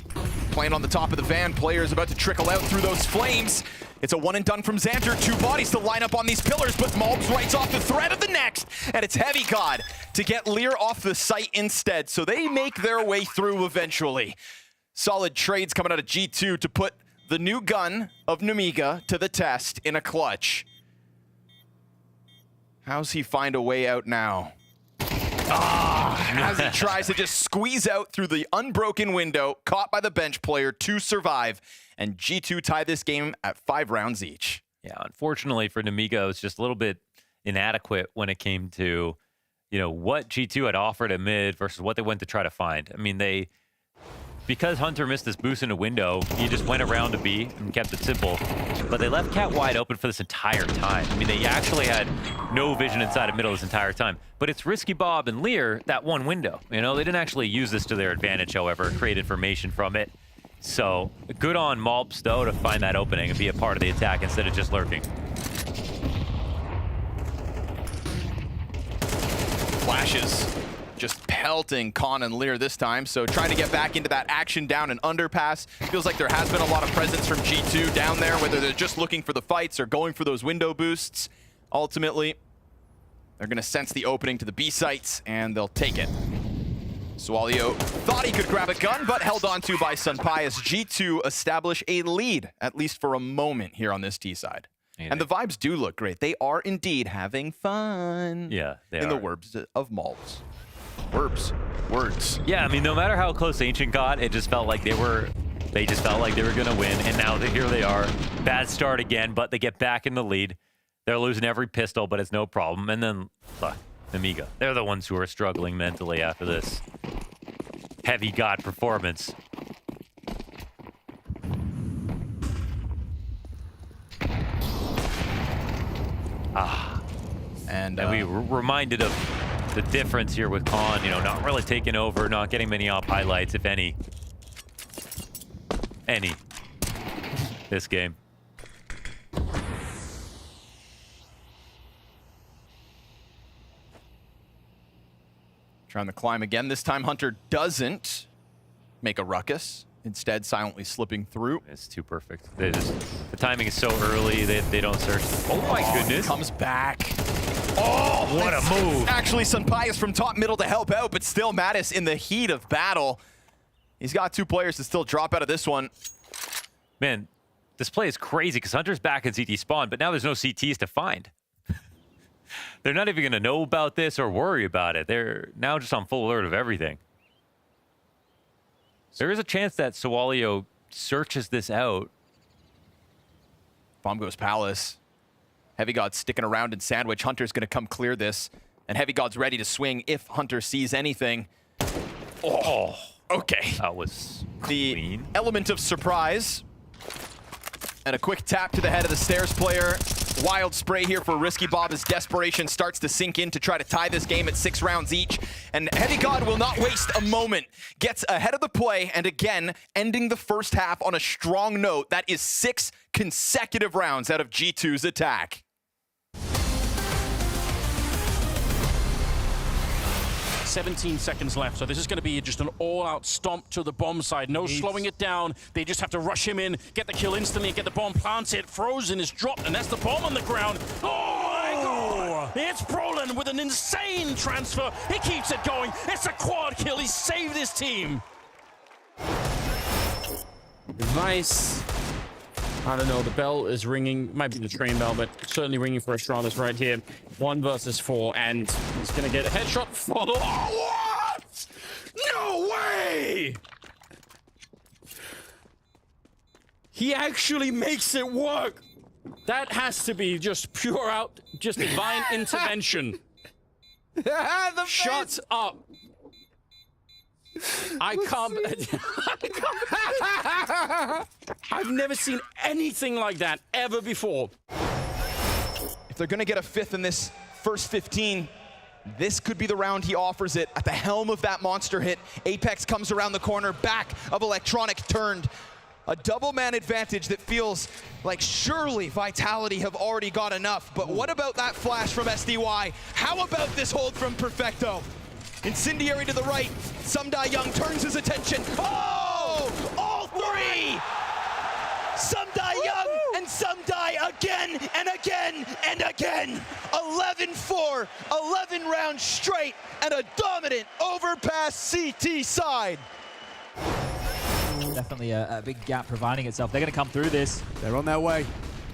Playing on the top of the van. Players about to trickle out through those flames. It's a one and done from Xanter. 2 bodies to line up on these pillars, but Malbs writes off the threat of the next. And it's Heavy God to get Lear off the site instead. So they make their way through eventually. Solid trades coming out of G2 to put the new gun of Nemiga to the test in a clutch. How's he find a way out now? As he tries to just squeeze out through the unbroken window, caught by the bench player to survive. And G2 tie this game at 5 rounds each. Yeah, unfortunately for Nemiga, it was just a little bit inadequate when it came to, you know, what G2 had offered at mid versus what they went to try to find. I mean, they because Hunter missed this boost in a window, he just went around to B and kept it simple. But they left Cat wide open for this entire time. I mean, they actually had no vision inside of middle this entire time. But it's Risky Bob and Lear, that one window. You know, they didn't actually use this to their advantage, however, create information from it. So good on Malps, though, to find that opening and be a part of the attack instead of just lurking. Flashes just pelting Con and Lear this time, so trying to get back into that action down and underpass. Feels like there has been a lot of presence from G2 down there, whether they're just looking for the fights or going for those window boosts. Ultimately, they're going to sense the opening to the B sites, and they'll take it. Swalio thought he could grab a gun, but held on to by Sunpius. G2 establish a lead, at least for a moment here on this T side. And the vibes do look great. They are indeed having fun. Yeah, they in are. the words of Malps. Words. Yeah, I mean, no matter how close Ancient got, it just felt like they just felt like they were going to win. And now here they are. Bad start again, but they get back in the lead. They're losing every pistol, but it's no problem. And then Nemiga. They're the ones who are struggling mentally after this heavy god performance. And we were reminded of the difference here with Con, you know, not really taking over, not getting many op highlights, if any. This game. Trying to climb again. This time Hunter doesn't make a ruckus. Instead, silently slipping through. It's too perfect. The timing is so early, they don't search. Oh my goodness. Comes back. Oh, what a move. Actually, Sunpius from top middle to help out, but still Mattis in the heat of battle. He's got two players to still drop out of this one. Man, this play is crazy because Hunter's back in CT spawn, but now there's no CTs to find. They're not even going to know about this or worry about it. They're now just on full alert of everything. There is a chance that Swalio searches this out. Bomb goes Palace. Heavy God's sticking around in sandwich. Hunter's going to come clear this. And Heavy God's ready to swing if Hunter sees anything. Oh, okay. That was the clean. Element of surprise. And a quick tap to the head of the stairs player. Wild spray here for Risky Bob as desperation starts to sink in to try to tie this game at 6 rounds each. And Heavy God will not waste a moment. Gets ahead of the play and again ending the first half on a strong note. That is 6 consecutive rounds out of G2's attack. 17 seconds left, so this is going to be just an all-out stomp to the bomb side. No slowing it down. They just have to rush him in, get the kill instantly, get the bomb planted. Frozen is dropped, and that's the bomb on the ground. Oh my God! It's Brolin with an insane transfer. He keeps it going. It's a quad kill. He saved his team. Vice. I don't know, the bell is ringing, might be the train bell, but certainly ringing for Astralis right here. 1 versus 4, and he's gonna get a headshot follow. Oh, what? No way! He actually makes it work. That has to be just pure out, just divine intervention. Shut up. I can't. I've never seen anything like that ever before. If they're going to get a 5th in this first 15, this could be the round he offers it. At the helm of that monster hit, Apex comes around the corner, back of Electronic turned. A double man advantage that feels like surely Vitality have already got enough. But what about that flash from SDY? How about this hold from Perfecto? Incendiary to the right. Sumdai Young turns his attention. Oh! All 3! Sumdai Young and Sumdai again and again and again. 11-4, 11 rounds straight, and a dominant overpass CT side. Definitely a big gap providing itself. They're going to come through this. They're on their way.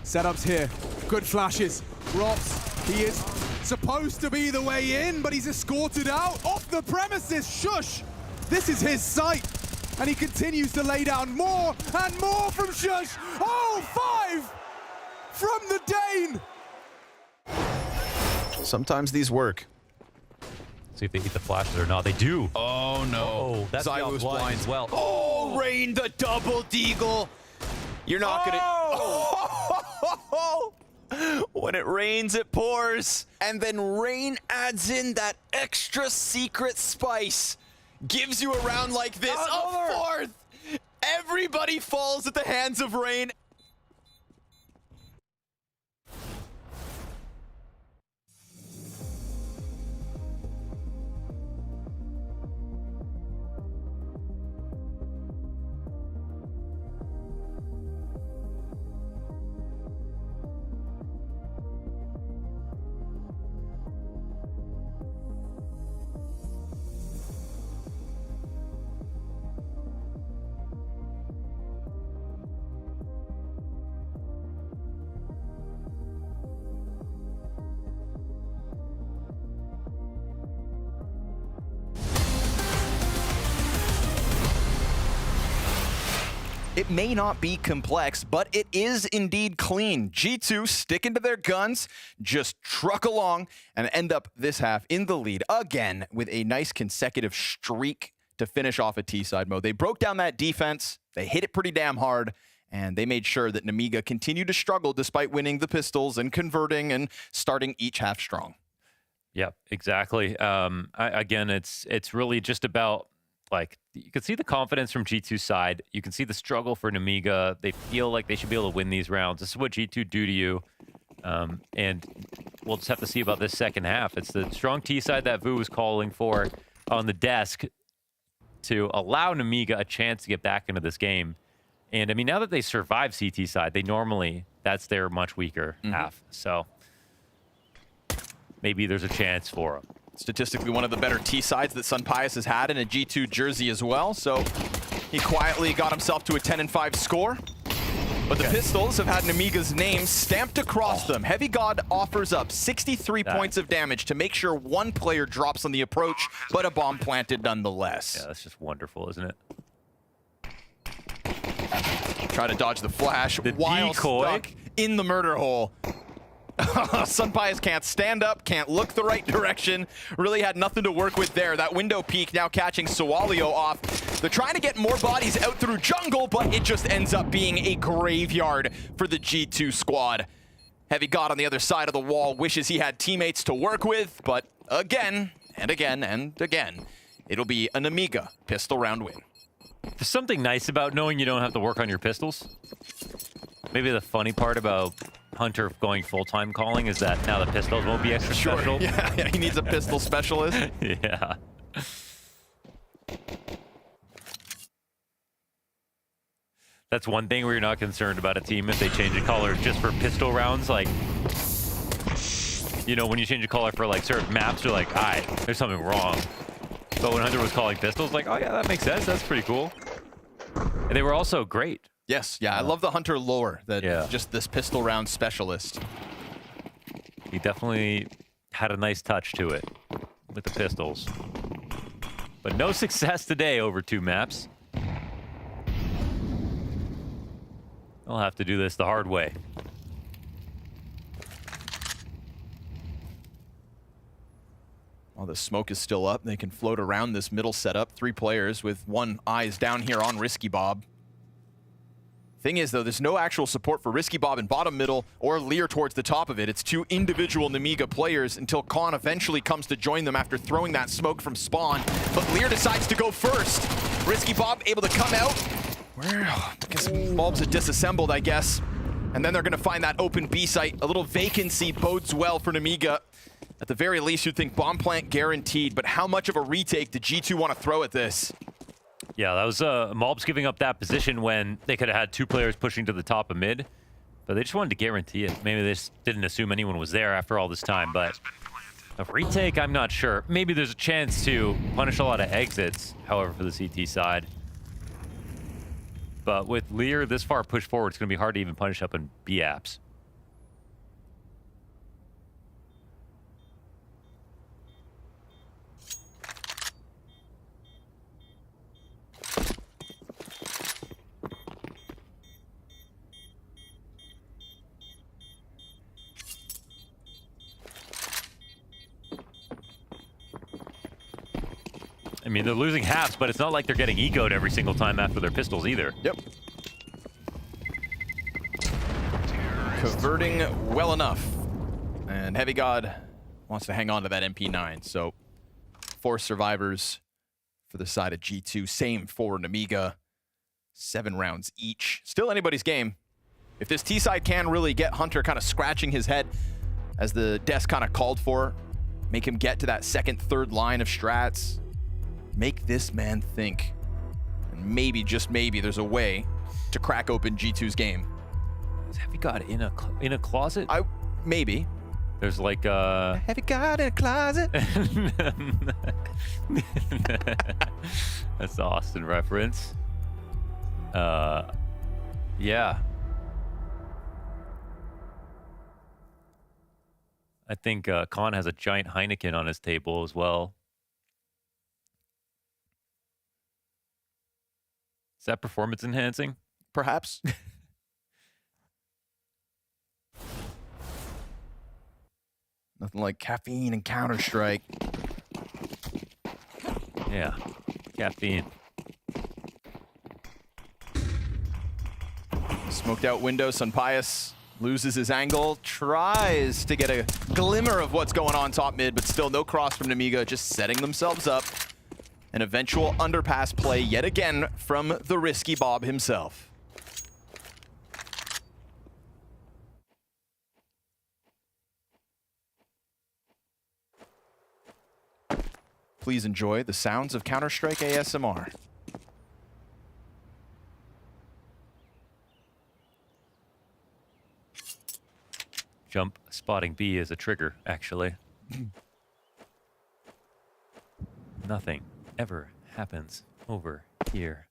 Setups here. Good flashes. Rops. He is supposed to be the way in, but he's escorted out off the premises. Shush! This is his site, and he continues to lay down more and more from Shush. Oh, 5 from the Dane. Sometimes these work. See if they eat the flashes or not. They do. Oh no. Oh, that's Zylo's blind as well. Oh, Rain the double deagle. You're not gonna. Oh! When it rains, it pours. And then Rain adds in that extra secret spice. Gives you a round like this. A fourth. Everybody falls at the hands of Rain. It may not be complex, but it is indeed clean. G2 sticking to their guns, just truck along and end up this half in the lead again with a nice consecutive streak to finish off a T-side mode. They broke down that defense, they hit it pretty damn hard, and they made sure that Nemiga continued to struggle despite winning the pistols and converting and starting each half strong. Yep, exactly. Again, it's really just about, like, you can see the confidence from G2's side. You can see the struggle for Nemiga. They feel like they should be able to win these rounds. This is what G2 do to you. And we'll just have to see about this second half. It's the strong T side that Vu was calling for on the desk to allow Nemiga a chance to get back into this game. And I mean, now that they survive CT side, they normally, that's their much weaker half. So maybe there's a chance for them. Statistically, one of the better T-sides that Sunpius has had in a G2 jersey as well. So he quietly got himself to a 10-5 score. But the Pistols have had Nemiga's name stamped across them. Heavy God offers up 63 points of damage to make sure one player drops on the approach, but a bomb planted nonetheless. Yeah, that's just wonderful, isn't it? Try to dodge the flash while decoy. stuck in the murder hole. Sunpius can't stand up, can't look the right direction. Really had nothing to work with there. That window peek now catching Sawalio off. They're trying to get more bodies out through jungle, but it just ends up being a graveyard for the G2 squad. Heavy God on the other side of the wall wishes he had teammates to work with, but again and again and again, it'll be a Nemiga pistol round win. There's something nice about knowing you don't have to work on your pistols. Maybe the funny part about Hunter going full-time calling is that now the pistols won't be extra special. Yeah, he needs a pistol specialist. Yeah. That's one thing where you're not concerned about a team if they change a color just for pistol rounds. Like, you know, when you change a color for like certain maps, you're like, all right, there's something wrong. But when Hunter was calling pistols, like, oh yeah, that makes sense. That's pretty cool. And they were also great. Yes, yeah, I love the Hunter lore, that just this pistol round specialist. He definitely had a nice touch to it with the pistols. But no success today over 2 maps. I'll have to do this the hard way. While the smoke is still up, they can float around this middle setup. 3 players with one eyes down here on Risky Bob. Thing is, though, there's no actual support for Risky Bob in bottom middle or Lear towards the top of it. It's 2 individual Nemiga players until Khan eventually comes to join them after throwing that smoke from spawn. But Lear decides to go first. Risky Bob able to come out. I guess bulbs are disassembled, I guess. And then they're going to find that open B site. A little vacancy bodes well for Nemiga. At the very least, you'd think bomb plant guaranteed, but how much of a retake did G2 want to throw at this? Yeah, that was Malbs giving up that position when they could have had 2 players pushing to the top of mid. But they just wanted to guarantee it. Maybe they just didn't assume anyone was there after all this time, but a retake, I'm not sure. Maybe there's a chance to punish a lot of exits, however, for the CT side. But with Lear this far pushed forward, it's going to be hard to even punish up in B apps. I mean, they're losing halves, but it's not like they're getting ecoed every single time after their pistols either. Yep. Converting well enough. And Heavy God wants to hang on to that MP9. So 4 survivors for the side of G2. Same for Nemiga. 7 rounds each. Still anybody's game. If this T-side can really get Hunter kind of scratching his head as the desk kind of called for, make him get to that second, third line of strats, make this man think. And maybe, just maybe, there's a way to crack open G2's game. Is Heavy God in a closet? Maybe. There's like a... Heavy God in a closet. That's the Austin reference. Yeah. I think Khan has a giant Heineken on his table as well. Is that performance enhancing? Perhaps. Nothing like caffeine and Counter-Strike. Yeah, caffeine. Smoked out window, Sunpius loses his angle, tries to get a glimmer of what's going on top mid, but still no cross from Nemiga, just setting themselves up. An eventual underpass play yet again from the risky Bob himself. Please enjoy the sounds of Counter-Strike ASMR. Jump spotting B is a trigger, actually. Nothing ever happens over here.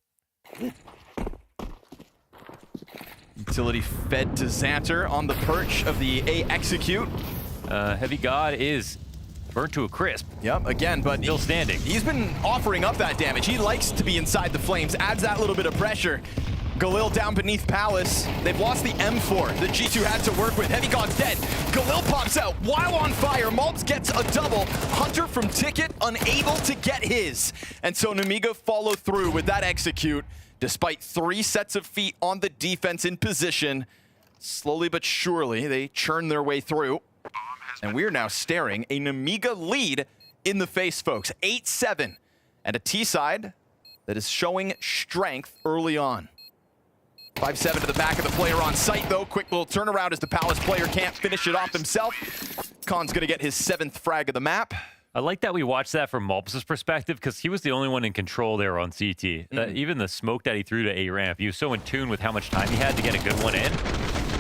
Utility fed to Xanter on the perch of the A execute. Heavy God is burnt to a crisp. Yep, again, but still standing. He's been offering up that damage. He likes to be inside the flames, adds that little bit of pressure. Galil down beneath Palace. They've lost the M4 that G2 had to work with. Heavy God's dead. Galil pops out while on fire. Maltz gets a double. Hunter from Ticket unable to get his. And so Nemiga follow through with that execute. Despite 3 sets of feet on the defense in position, slowly but surely they churn their way through. And we're now staring a Nemiga lead in the face, folks. 8-7. And a T-side that is showing strength early on. 5-7 to the back of the player on site, though. Quick little turnaround as the Palace player can't finish it off himself. Khan's going to get his 7th frag of the map. I like that we watched that from Malp's perspective because he was the only one in control there on CT. Even the smoke that he threw to A ramp, he was so in tune with how much time he had to get a good one in.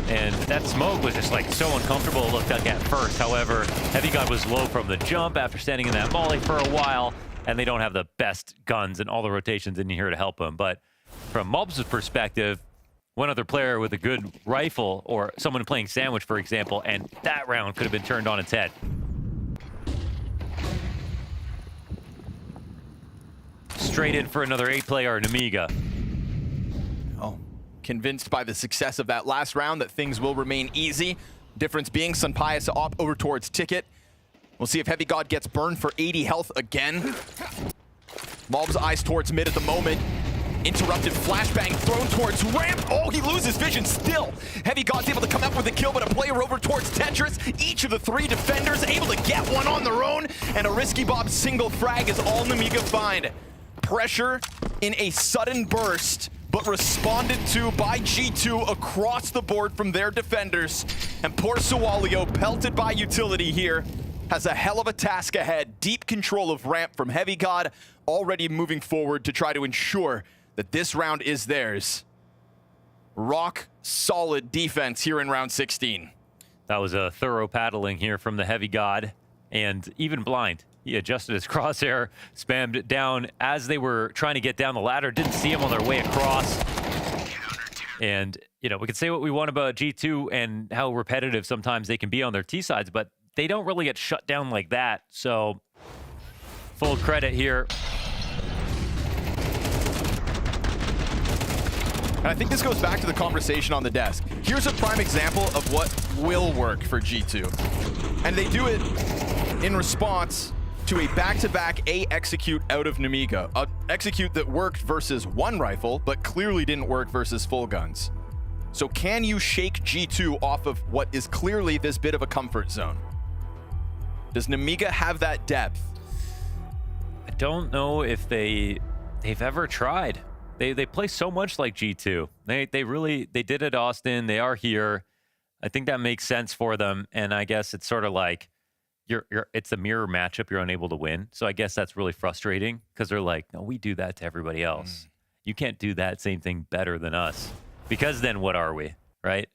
And that smoke was just like so uncomfortable, it looked like at first. However, Heavy God was low from the jump after standing in that molly for a while, and they don't have the best guns and all the rotations in here to help him. But from Malp's perspective, one other player with a good rifle or someone playing sandwich, for example, and that round could have been turned on its head. Straight in for another 8-player Nemiga. Oh, convinced by the success of that last round that things will remain easy. Difference being Sunpius up over towards Ticket. We'll see if Heavy God gets burned for 80 health again. Mob's eyes towards mid at the moment. Interrupted flashbang thrown towards ramp. Oh, he loses vision still. Heavy God's able to come up with a kill, but a player over towards Tetris. Each of the 3 defenders able to get one on their own, and a risky Bob single frag is all Nemiga find. Pressure in a sudden burst, but responded to by G2 across the board from their defenders. And poor Sawalio, pelted by utility here, has a hell of a task ahead. Deep control of ramp from Heavy God, already moving forward to try to ensure that this round is theirs. Rock solid defense here in round 16. That was a thorough paddling here from the Heavy God, and even blind. He adjusted his crosshair, spammed it down as they were trying to get down the ladder. Didn't see him on their way across. And, you know, we can say what we want about G2 and how repetitive sometimes they can be on their T-sides, but they don't really get shut down like that. So, full credit here. And I think this goes back to the conversation on the desk. Here's a prime example of what will work for G2. And they do it in response to a back-to-back A execute out of Nemiga. A execute that worked versus one rifle, but clearly didn't work versus full guns. So can you shake G2 off of what is clearly this bit of a comfort zone? Does Nemiga have that depth? I don't know if they've ever tried. They play so much like G2. They did it Austin. They are here. I think that makes sense for them. And I guess it's sort of like it's a mirror matchup you're unable to win. So I guess that's really frustrating because they're like, no, we do that to everybody else. You can't do that same thing better than us. Because then what are we, right?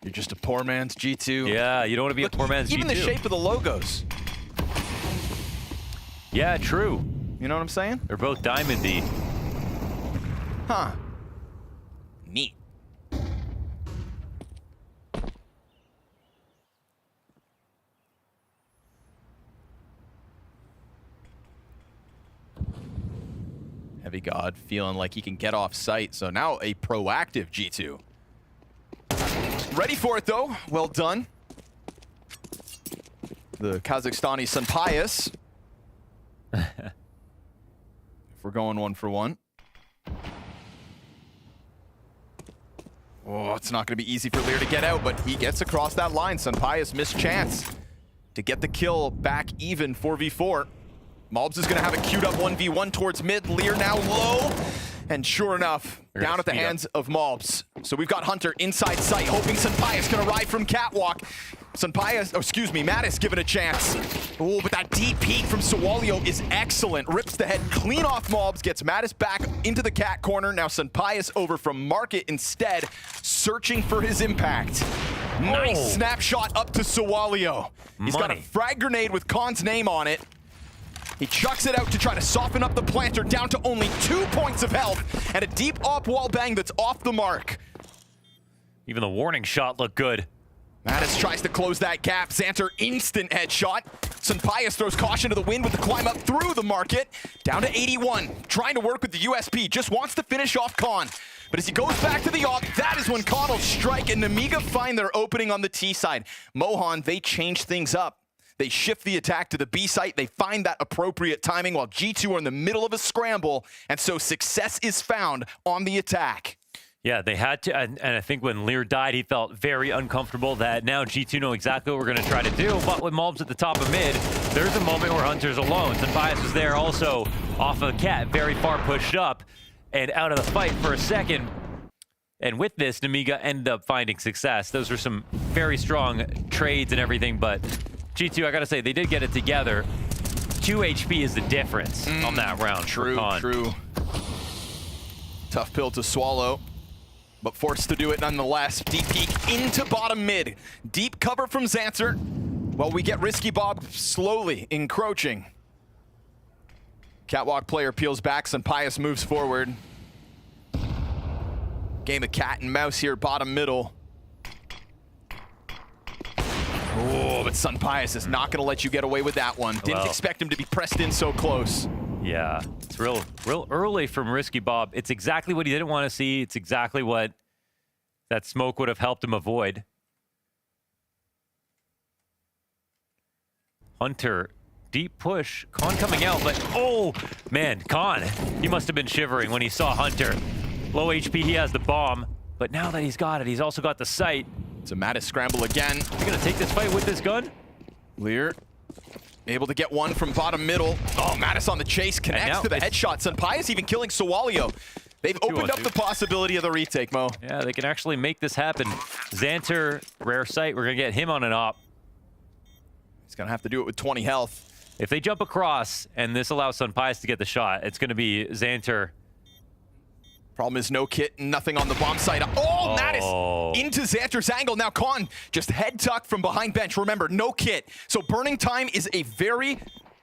You're just a poor man's G2. Yeah, you don't want to be a poor man's even G2. Even the shape of the logos. Yeah, true. You know what I'm saying? They're both diamondy. Huh. Neat. Heavy God feeling like he can get off site. So now a proactive G2. Ready for it though. Well done. The Kazakhstani Sunpayas. If we're going 1 for 1. Oh, it's not going to be easy for Lear to get out, but he gets across that line. Sunpayas missed chance to get the kill back even 4v4. Mobs is going to have it queued up 1v1 towards mid. Lear now low. And sure enough, down at the hands of Mobs. So we've got Hunter inside sight, hoping Sunpayas can arrive from Catwalk. Mattis given a chance. Oh, but that deep peek from Sawalio is excellent. Rips the head clean off Mobs, gets Mattis back into the cat corner. Now Sunpayas over from Market instead, searching for his impact. Nice snapshot up to Sawalio. He's got a frag grenade with Khan's name on it. He chucks it out to try to soften up the planter, down to only 2 points of health, and a deep op wall bang that's off the mark. Even the warning shot looked good. Mattis tries to close that gap. Xanter instant headshot. Sunpayas throws caution to the wind with the climb up through the Market. Down to 81, trying to work with the USP, just wants to finish off Khan. But as he goes back to the op, that is when Khan will strike and Nemiga find their opening on the T side. Mohan, they change things up. They shift the attack to the B site. They find that appropriate timing while G2 are in the middle of a scramble. And so success is found on the attack. Yeah, they had to. And I think when Lear died, he felt very uncomfortable that now G2 know exactly what we're going to try to do. But with Mobs at the top of mid, there's a moment where Hunter's alone. Sunpayas was there also off of Cat, very far pushed up and out of the fight for a second. And with this, Nemiga ended up finding success. Those were some very strong trades and everything, but G2, I gotta say, they did get it together. 2 HP is the difference on that round. True. Tough pill to swallow, but forced to do it nonetheless. Deep peek into bottom mid. Deep cover from Xanter. While we get Risky Bob slowly encroaching. Catwalk player peels back, Sunpayas moves forward. Game of cat and mouse here, bottom middle. Oh, but Sunpayas is not going to let you get away with that one. Didn't expect him to be pressed in so close. Yeah, it's real early from Risky Bob. It's exactly what he didn't want to see. It's exactly what that smoke would have helped him avoid. Hunter, deep push. Khan coming out, but oh, man, Khan, he must have been shivering when he saw Hunter. Low HP, he has the bomb, but now that he's got it, he's also got the sight. It's a Mattis scramble again. You gonna take this fight with this gun? Lear able to get one from bottom middle. Oh, Mattis on the chase, connects to the headshot. Sunpayas even killing Sawalio. They've opened up the possibility of the retake, Mo. Yeah, they can actually make this happen. Xanter, rare sight, we're gonna get him on an op. He's gonna have to do it with 20 health. If they jump across and this allows Sunpayas to get the shot, it's gonna be Xanter. Problem is no kit, nothing on the bomb site. Oh, Mattis into Xanter's angle. Now Khan just head tuck from behind bench. Remember, no kit. So burning time is a very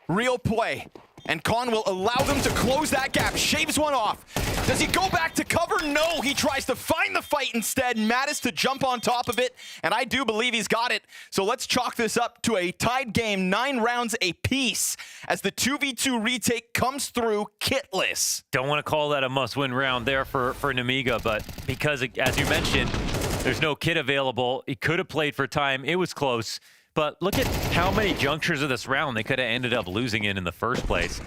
real play. And Khan will allow them to close that gap. Shaves one off. Does he go back to cover? No, he tries to find the fight instead. Mattis to jump on top of it. And I do believe he's got it. So let's chalk this up to a tied game, 9 rounds apiece, as the 2v2 retake comes through kitless. Don't want to call that a must-win round there for Nemiga, but because, as you mentioned, there's no kit available. He could have played for time. It was close. But look at how many junctures of this round they could have ended up losing in the first place.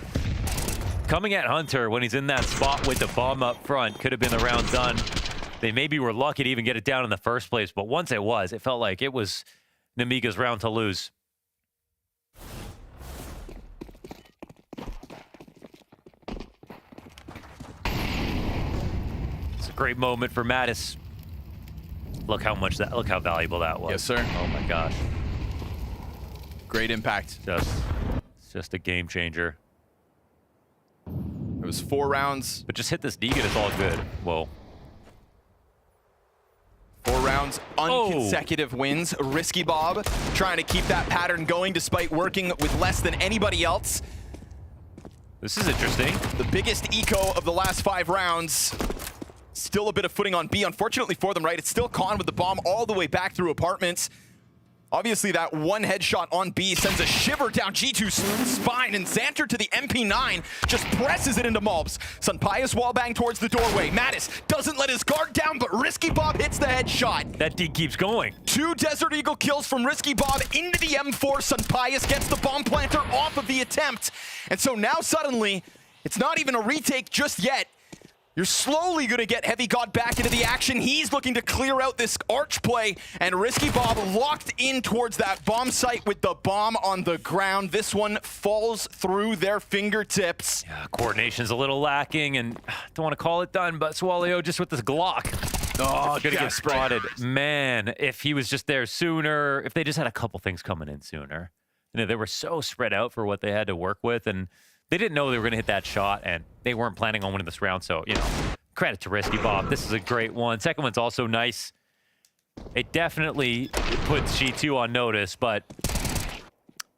Coming at Hunter when he's in that spot with the bomb up front could have been the round done. They maybe were lucky to even get it down in the first place, but once it was, it felt like it was Nemiga's round to lose. It's a great moment for Mattis. Look how valuable that was. Yes, sir. Oh my gosh. Great impact. It's just a game changer. It was 4 rounds. But just hit this Negan, it's all good. Whoa. 4 rounds, unconsecutive wins. Risky Bob trying to keep that pattern going despite working with less than anybody else. This is interesting. The biggest eco of the last 5 rounds. Still a bit of footing on B, unfortunately for them, right? It's still Khan with the bomb all the way back through apartments. Obviously, that one headshot on B sends a shiver down G2's spine, and Xanter to the MP9 just presses it into Malbs. Sunpius wallbang towards the doorway. Mattis doesn't let his guard down, but Risky Bob hits the headshot. That D keeps going. 2 Desert Eagle kills from Risky Bob into the M4. Sunpius gets the bomb planter off of the attempt. And so now suddenly, it's not even a retake just yet. You're slowly going to get Heavy God back into the action. He's looking to clear out this arch play, and Risky Bob locked in towards that bomb site with the bomb on the ground. This one falls through their fingertips. Yeah, coordination's a little lacking, and don't want to call it done, but Swalio just with this Glock. Oh, gonna get spotted. Man, if he was just there sooner, if they just had a couple things coming in sooner. You know, they were so spread out for what they had to work with, and they didn't know they were going to hit that shot, and they weren't planning on winning this round. So, you know, credit to Risky Bob. This is a great one. Second one's also nice. It definitely puts G2 on notice, but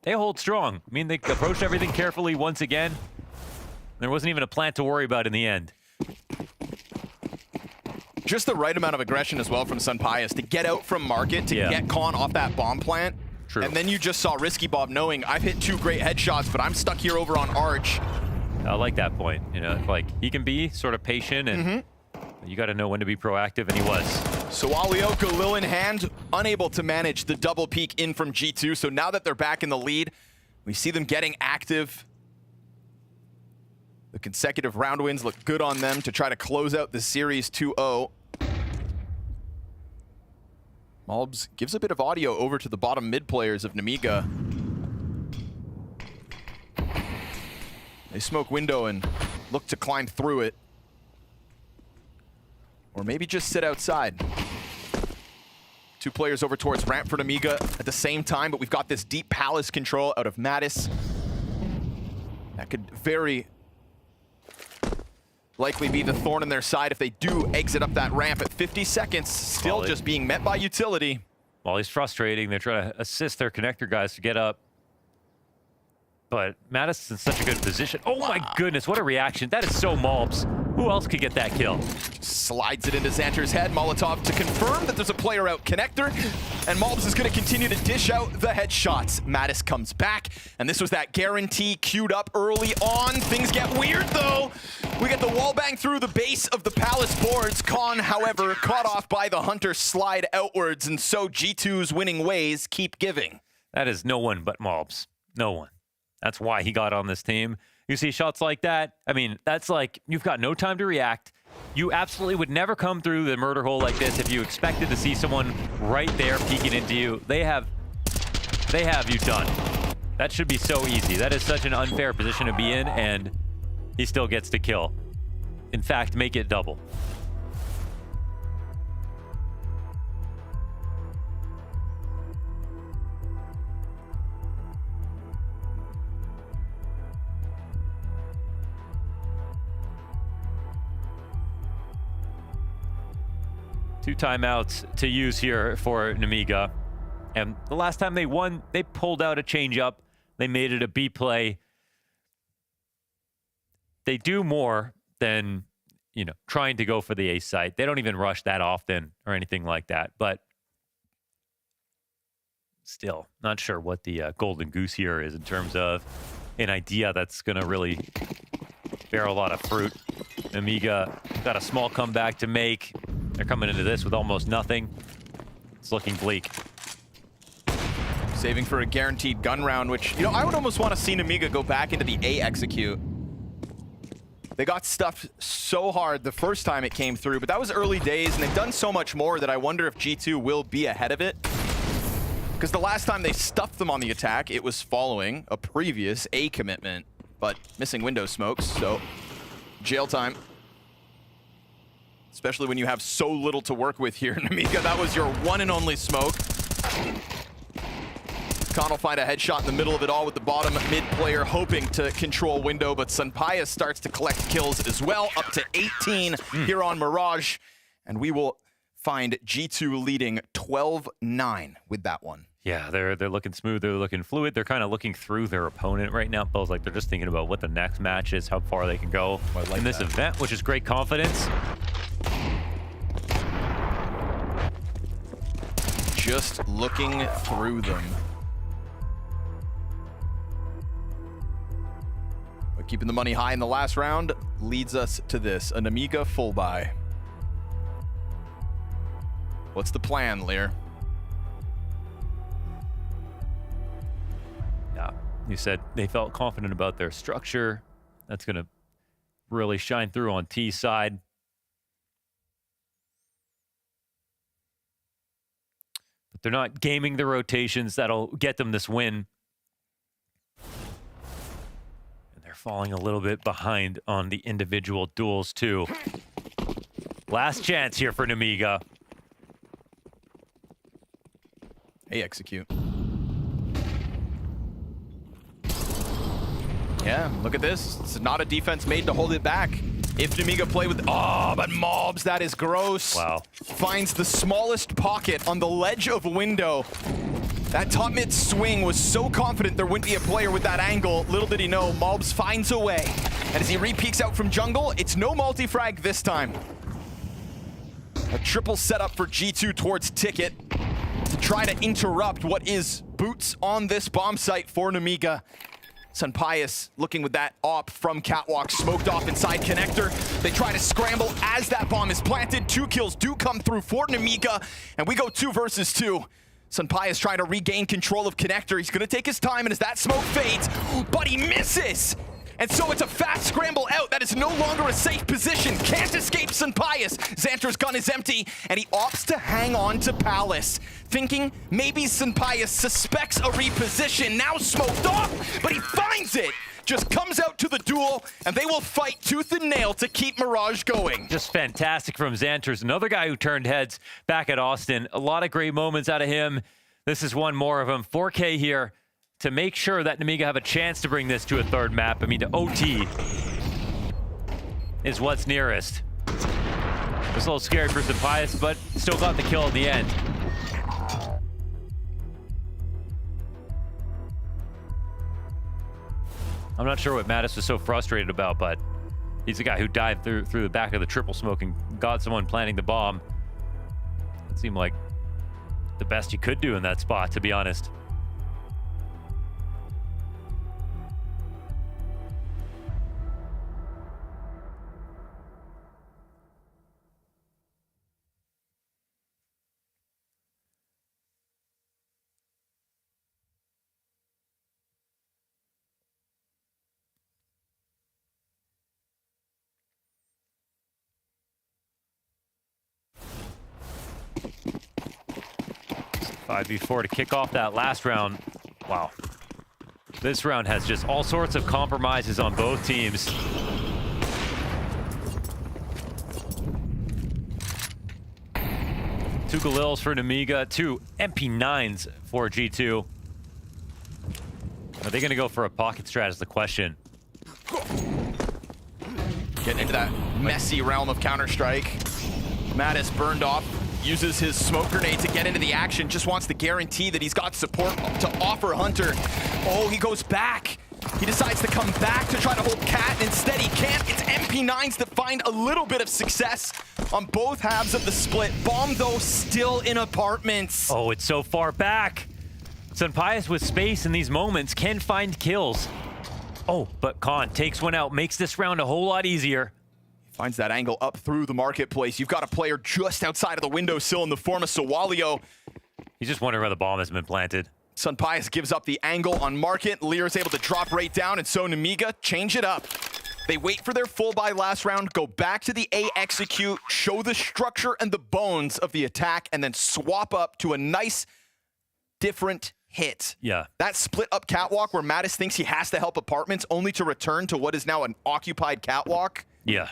they hold strong. I mean, they approached everything carefully once again. There wasn't even a plant to worry about in the end. Just the right amount of aggression as well from Sunpius to get out from market, to get Khan off that bomb plant. True. And then you just saw Risky Bob knowing, I've hit 2 great headshots, but I'm stuck here over on Arch. I like that point. You know, like he can be sort of patient, and you got to know when to be proactive, and he was. So Swalio, Galil in hand, unable to manage the double peek in from G2. So now that they're back in the lead, we see them getting active. The consecutive round wins look good on them to try to close out the series 2-0. Malbs gives a bit of audio over to the bottom mid players of Nemiga. They smoke window and look to climb through it. Or maybe just sit outside. 2 players over towards ramp for Nemiga at the same time, but we've got this deep palace control out of Mattis. That could very likely be the thorn in their side if they do exit up that ramp at 50 seconds. Still just being met by utility. Well, he's frustrating. They're trying to assist their connector guys to get up. But Mattis is in such a good position. Oh my goodness, what a reaction. That is so Malbs. Who else could get that kill? Slides it into Xanter's head. Molotov to confirm that there's a player out connector. And Malbs is going to continue to dish out the headshots. Mattis comes back. And this was that guarantee queued up early on. Things get weird, though. We get the wall bang through the base of the Palace boards. Khan, however, caught off by the Hunter slide outwards. And so G2's winning ways keep giving. That is no one but Malbs. No one. That's why he got on this team. You see shots like that, I mean, that's like, you've got no time to react. You absolutely would never come through the murder hole like this if you expected to see someone right there peeking into you. They have you done. That should be so easy. That is such an unfair position to be in, and he still gets to kill. In fact, make it double. Two timeouts to use here for Nemiga. And the last time they won, they pulled out a changeup. They made it a B play. They do more than, you know, trying to go for the ace site. They don't even rush that often or anything like that. But still, not sure what the golden goose here is in terms of an idea that's going to really bear a lot of fruit. Nemiga got a small comeback to make. They're coming into this with almost nothing. It's looking bleak. saving for a guaranteed gun round, which, you know, I would almost want to see Nemiga go back into the A execute. They got stuffed so hard the first time it came through, but that was early days, and they've done so much more that I wonder if G2 will be ahead of it. Because the last time they stuffed them on the attack, it was following a previous A commitment, but missing window smokes, so jail time. Especially when you have so little to work with here, Nemiga. That was your one and only smoke. Khan will find a headshot in the middle of it all with the bottom mid player hoping to control window, but Sunpaya starts to collect kills as well, up to 18 here on Mirage. And we will find G2 leading 12-9 with that one. Yeah, they're looking smooth, they're looking fluid, they're kind of looking through their opponent right now. It feels like they're just thinking about what the next match is, how far they can go in this event, which is great confidence. Just looking through them. But keeping the money high in the last round leads us to this, a Nemiga full buy. What's the plan, Lear? Yeah, you said they felt confident about their structure. That's going to really shine through on T's side. But they're not gaming the rotations that'll get them this win. And they're falling a little bit behind on the individual duels too. Last chance here for Nemiga. Hey, execute. Yeah, look at this. It's not a defense made to hold it back. If Nemiga play with... Oh, but Mobs, that is gross. Wow. Finds the smallest pocket on the ledge of window. That top mid swing was so confident there wouldn't be a player with that angle. Little did he know, Mobs finds a way. And as he re-peeks out from jungle, it's no multi-frag this time. A triple setup for G2 towards Ticket to try to interrupt what is boots on this bomb site for Nemiga. Sunpius looking with that op from Catwalk, smoked off inside connector. They try to scramble as that bomb is planted. 2 kills do come through for Nemiga, and we go 2 versus 2. Sunpius trying to regain control of connector. He's gonna take his time, and as that smoke fades, but he misses! And so it's a fast scramble out. That is no longer a safe position. Can't escape Sunpius. Xanter's gun is empty, and he opts to hang on to Palace, thinking maybe Sunpius suspects a reposition. Now smoked off, but he finds it. Just comes out to the duel, and they will fight tooth and nail to keep Mirage going. Just fantastic from Xanter's. Another guy who turned heads back at Austin. A lot of great moments out of him. This is one more of them. 4K here to make sure that Nemiga have a chance to bring this to a third map. I mean, to OT is what's nearest. It was a little scary for Sunpius, but still got the kill in the end. I'm not sure what Mattis was so frustrated about, but he's the guy who dived through the back of the triple smoke and got someone planting the bomb. It seemed like the best he could do in that spot, to be honest. Five v4 to kick off that last round. Wow. This round has just all sorts of compromises on both teams. Two Galils for Nemiga, 2 MP9s for G2. Are they gonna go for a pocket strat is the question. Getting into that messy realm of Counter-Strike. Mattis burned off. Uses his smoke grenade to get into the action, just wants to guarantee that he's got support to offer Hunter. Oh, he goes back. He decides to come back to try to hold Cat, and instead he can't. It's MP9s that find a little bit of success on both halves of the split. Bomb, though, still in apartments. Oh, it's so far back. Sunpius with space in these moments can find kills. Oh, but Khan takes one out, makes this round a whole lot easier. Finds that angle up through the marketplace. You've got a player just outside of the windowsill in the form of Sawalio. He's just wondering where the bomb has been planted. Sunpias gives up the angle on Market. Lear is able to drop right down, and so Nemiga change it up. They wait for their full buy last round, go back to the A execute, show the structure and the bones of the attack, and then swap up to a nice, different hit. Yeah. That split up catwalk where Mattis thinks he has to help apartments only to return to what is now an occupied catwalk. Yeah.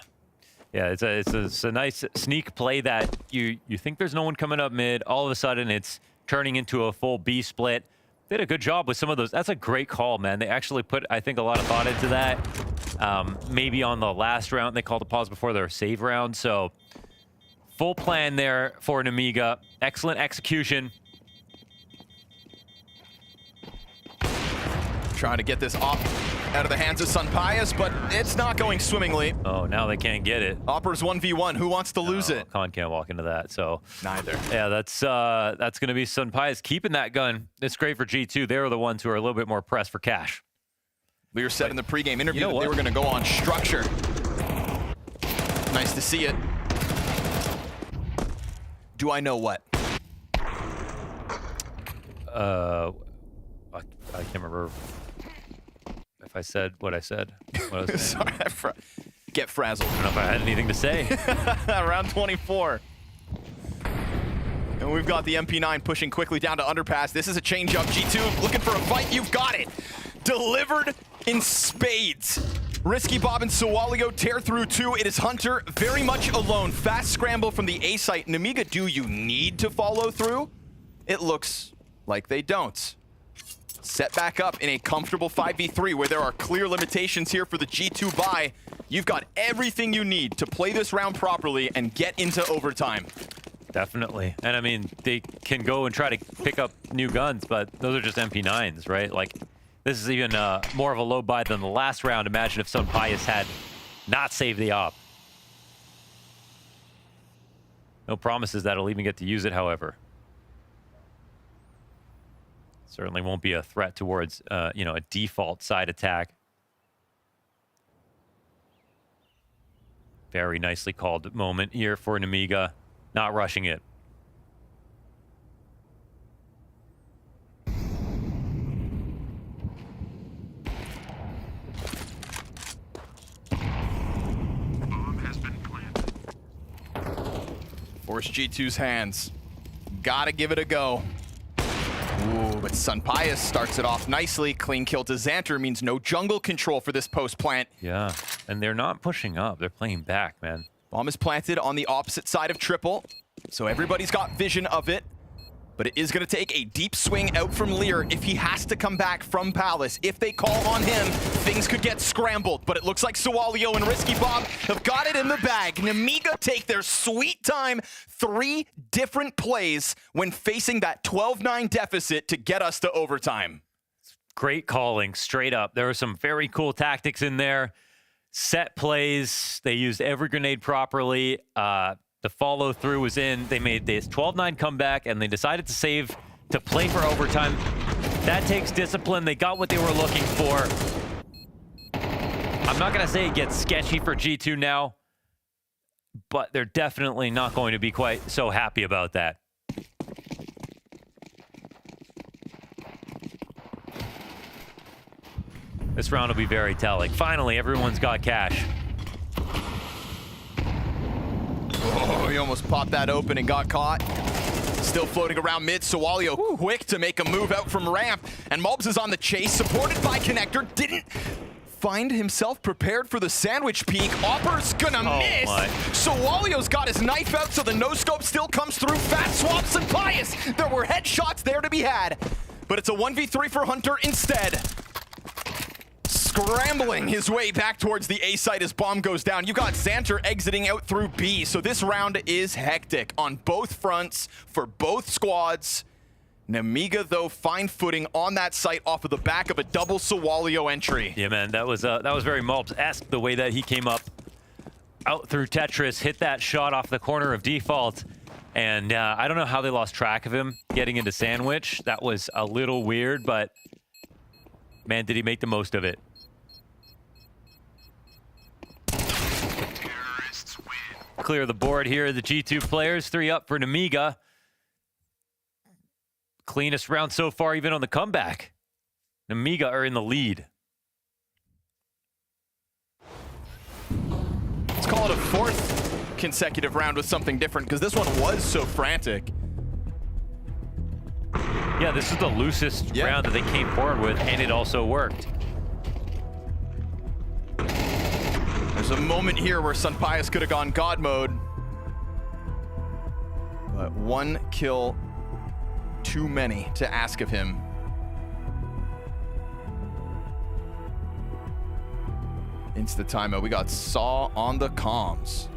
Yeah, it's a nice sneak play that you think there's no one coming up mid. All of a sudden, it's turning into a full B split. Did a good job with some of those. That's a great call, man. They actually put, I think, a lot of thought into that. Maybe on the last round, they called a pause before their save round. So full plan there for Nemiga. Excellent execution. Trying to get this off out of the hands of Sunpias, but it's not going swimmingly. Oh, now they can't get it. Oppers 1v1. Who wants to lose it? Khan can't walk into that, so. Neither. Yeah, that's going to be Sunpias keeping that gun. It's great for G2. They were the ones who are a little bit more pressed for cash. Lear said in the pregame interview that they were going to go on structure. Nice to see it. Do I know what? I can't remember if I said what I said. What I was Sorry, get frazzled. I don't know if I had anything to say. Round 24. And we've got the MP9 pushing quickly down to underpass. This is a change-up. G2 looking for a fight. You've got it. Delivered in spades. Risky Bob and Sawalio tear through 2. It is Hunter very much alone. Fast scramble from the A site. Nemiga, do you need to follow through? It looks like they don't. Set back up in a comfortable 5v3 where there are clear limitations here for the G2 buy. You've got everything you need to play this round properly and get into overtime. Definitely. And I mean, they can go and try to pick up new guns, but those are just MP9s, right? Like, this is even more of a low buy than the last round. Imagine if Sunpias had not saved the op. No promises that he'll even get to use it, however. Certainly won't be a threat towards, you know, a default side attack. Very nicely called moment here for Nemiga. Not rushing it. Force G2's hands. Gotta give it a go. Ooh, but Sunpias starts it off nicely. Clean kill to Xanter means no jungle control for this post plant. Yeah, and they're not pushing up. They're playing back, man. Bomb is planted on the opposite side of triple, so everybody's got vision of it. But it is going to take a deep swing out from Lear if he has to come back from Palace. If they call on him, things could get scrambled. But it looks like Sawalio and Risky Bob have got it in the bag. Nemiga take their sweet time. 3 different plays when facing that 12-9 deficit to get us to overtime. Great calling, straight up. There were some very cool tactics in there. Set plays. They used every grenade properly. The follow-through was in. They made this 12-9 comeback, and they decided to save to play for overtime. That takes discipline. They got what they were looking for. I'm not going to say it gets sketchy for G2 now, but they're definitely not going to be quite so happy about that. This round will be very telling. Finally, everyone's got cash. Oh, he almost popped that open and got caught. Still floating around mid. Sawalio quick to make a move out from ramp. And Mobs is on the chase, supported by Connector. Didn't find himself prepared for the sandwich peek. Opper's gonna miss. Sawalio's got his knife out, so the no-scope still comes through. Fast swaps and bias. There were headshots there to be had. But it's a 1v3 for Hunter instead. Scrambling his way back towards the A site as bomb goes down. You got Xanter exiting out through B, so this round is hectic on both fronts for both squads. Nemiga, though, fine footing on that site off of the back of a double Sawalio entry. Yeah, man, that was very Malps-esque, the way that he came up out through Tetris, hit that shot off the corner of default, and I don't know how they lost track of him getting into sandwich. That was a little weird, but man, did he make the most of it. Clear the board here, the G2 players, 3 up for Nemiga. Cleanest round so far, even on the comeback. Nemiga are in the lead. Let's call it a 4th consecutive round with something different, because this one was so frantic. Yeah, this is the loosest round that they came forward with, and it also worked. There's a moment here where Sunpius could have gone God mode. But 1 kill too many to ask of him. Insta timeout. We got Saw on the comms.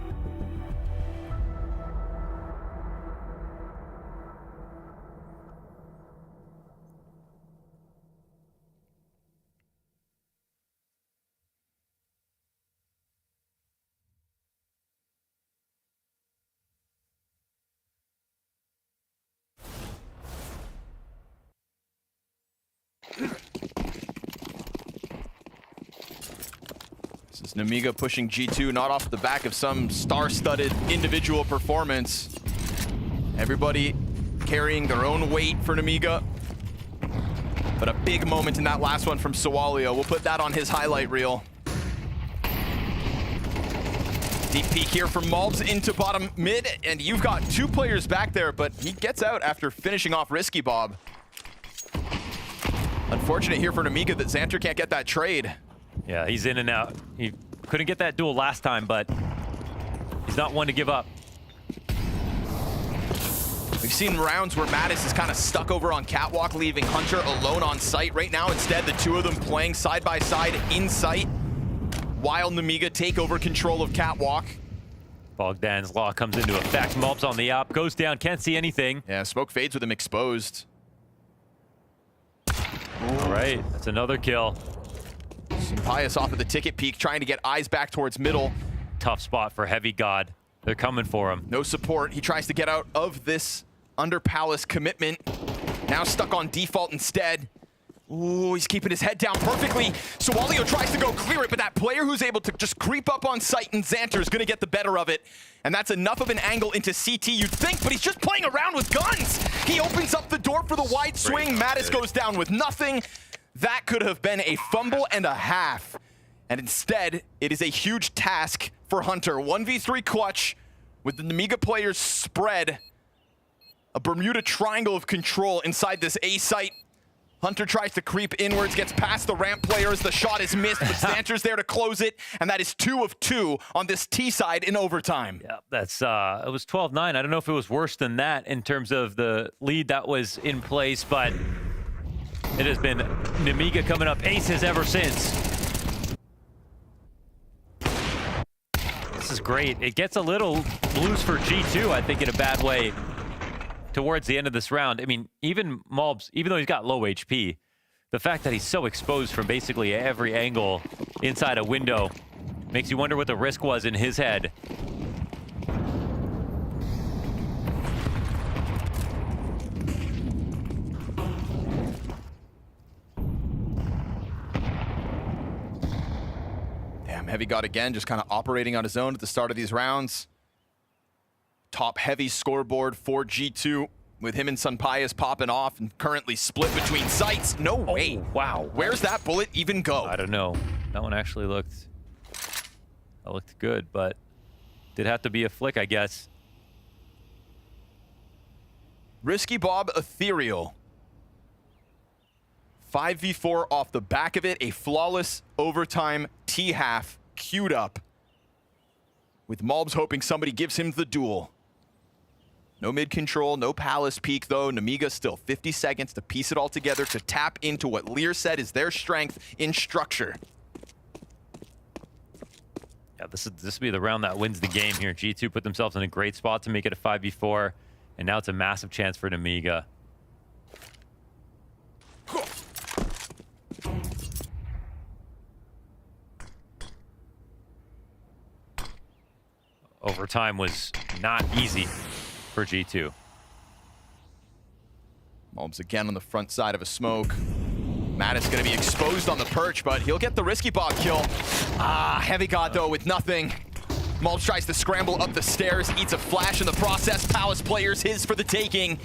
This is Nemiga pushing G2, not off the back of some star-studded individual performance. Everybody carrying their own weight for Nemiga. But a big moment in that last one from Sawalio. We'll put that on his highlight reel. Deep peek here from Malbs into bottom mid, and you've got 2 players back there, but he gets out after finishing off Risky Bob. Unfortunate here for Nemiga that Xanter can't get that trade. Yeah, he's in and out. He couldn't get that duel last time, but he's not one to give up. We've seen rounds where Mattis is kind of stuck over on Catwalk, leaving Hunter alone on site. Right now, instead, the 2 of them playing side by side in sight, while Nemiga take over control of Catwalk. Bogdan's Law comes into effect. Malbs on the up, goes down, can't see anything. Yeah, smoke fades with him exposed. All right, that's another kill. Pius off of the ticket peak, trying to get eyes back towards middle. Tough spot for Heavy God. They're coming for him. No support. He tries to get out of this under Palace commitment. Now stuck on default instead. Ooh, he's keeping his head down perfectly. Sawalio tries to go clear it, but that player who's able to just creep up on site and Xanter is going to get the better of it. And that's enough of an angle into CT, you'd think, but he's just playing around with guns. He opens up the door for the wide swing. Mattis goes down with nothing. That could have been a fumble and a half. And instead, it is a huge task for Hunter. 1v3 clutch with the Nemiga players spread. A Bermuda triangle of control inside this A site. Hunter tries to creep inwards, gets past the ramp players. The shot is missed, but Xanter's there to close it. And that is 2 of 2 on this T side in overtime. Yeah, that's it was 12-9. I don't know if it was worse than that in terms of the lead that was in place, but it has been Nemiga coming up aces ever since. This is great. It gets a little loose for G2, I think, in a bad way towards the end of this round. I mean, even Malbs, even though he's got low HP, the fact that he's so exposed from basically every angle inside a window makes you wonder what the risk was in his head. Damn, Heavy God again, just kind of operating on his own at the start of these rounds. Top heavy scoreboard for G2 with him and Sunpius popping off and currently split between sites. No way. Wow. Where's that bullet even go? I don't know. That one actually looked good, but did have to be a flick, I guess. Risky Bob ethereal. 5v4 off the back of it. A flawless overtime T-half queued up. With Malbs hoping somebody gives him the duel. No mid control, no Palace peak though. Nemiga still 50 seconds to piece it all together to tap into what Lear said is their strength in structure. Yeah, this will be the round that wins the game here. G2 put themselves in a great spot to make it a 5v4, and now it's a massive chance for Nemiga. Overtime was not easy for G2. Malbs again on the front side of a smoke. Mattis going to be exposed on the perch, but he'll get the Risky Bob kill. Ah, Heavy God though with nothing. Mulch tries to scramble up the stairs, eats a flash in the process. Palace players his for the taking.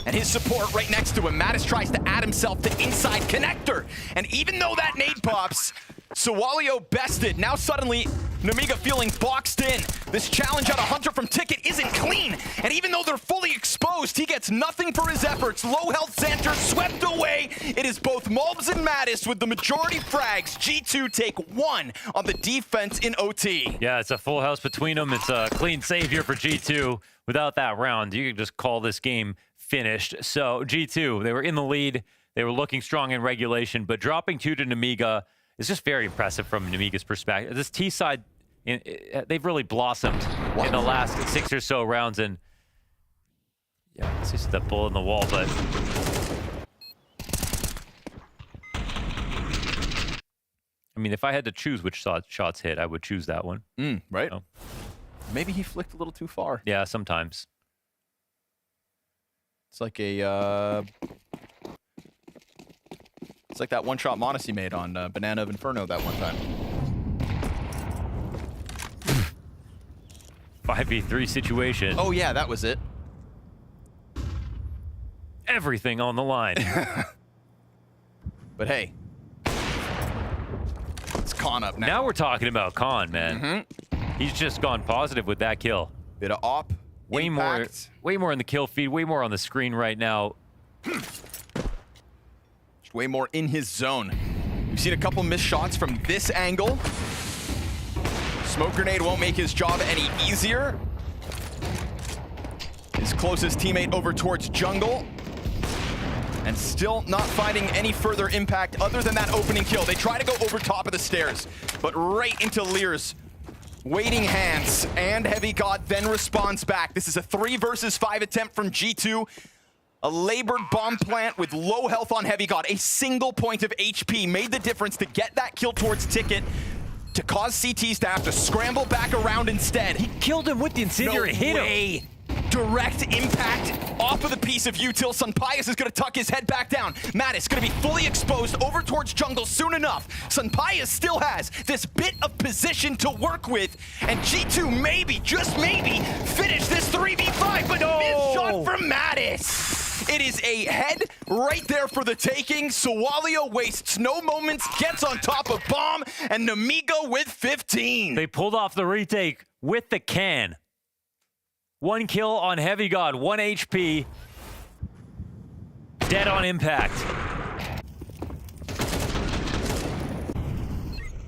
And his support right next to him. Mattis tries to add himself to inside connector. And even though that nade pops, Sawalio bested. Now suddenly, Nemiga feeling boxed in. This challenge out of Hunter from Ticket isn't clean. And even though they're fully exposed, he gets nothing for his efforts. Low health Xanter swept away. It is both Mulbs and Mattis with the majority frags. G2 take 1 on the defense in OT. Yeah, it's a full house between them. It's a clean save here for G2. Without that round, you can just call this game finished. So G2, they were in the lead. They were looking strong in regulation, but dropping 2 to Nemiga is just very impressive from Nemiga's perspective. This T side, they've really blossomed in the last 6 or so rounds, and yeah, it's just a bull in the wall, but I mean, if I had to choose which shots hit, I would choose that one. Right. So. Maybe he flicked a little too far. Yeah, sometimes. It's like a it's like that one-shot Monacy made on Banana of Inferno that one time. 5v3 situation. Oh yeah, that was it. Everything on the line. But hey, it's Khan up now. Now we're talking about Khan, man. He's just gone positive with that kill. Bit of op. Way impact. more in the kill feed, way more on the screen right now. Way more in his zone. We've seen a couple missed shots from this angle. Smoke grenade won't make his job any easier. His closest teammate over towards jungle. And still not finding any further impact other than that opening kill. They try to go over top of the stairs, but right into Lear's waiting hands, and Heavy God then responds back. This is a 3 versus 5 attempt from G2. A labored bomb plant with low health on Heavy God. A single point of HP made the difference to get that kill towards Ticket, to cause CTs to have to scramble back around instead. He killed him with the incendiary. No way. Direct impact off of the piece of util. Sunpius is going to tuck his head back down. Mattis going to be fully exposed over towards jungle soon enough. Sunpius still has this bit of position to work with, and G2 maybe, just maybe, finish this 3v5, but missed shot from Mattis. It is a head right there for the taking. Sawalio wastes no moments, gets on top of bomb, and Nemiga with 15. They pulled off the retake with the can. 1 kill on Heavy God, 1 HP. Dead on impact.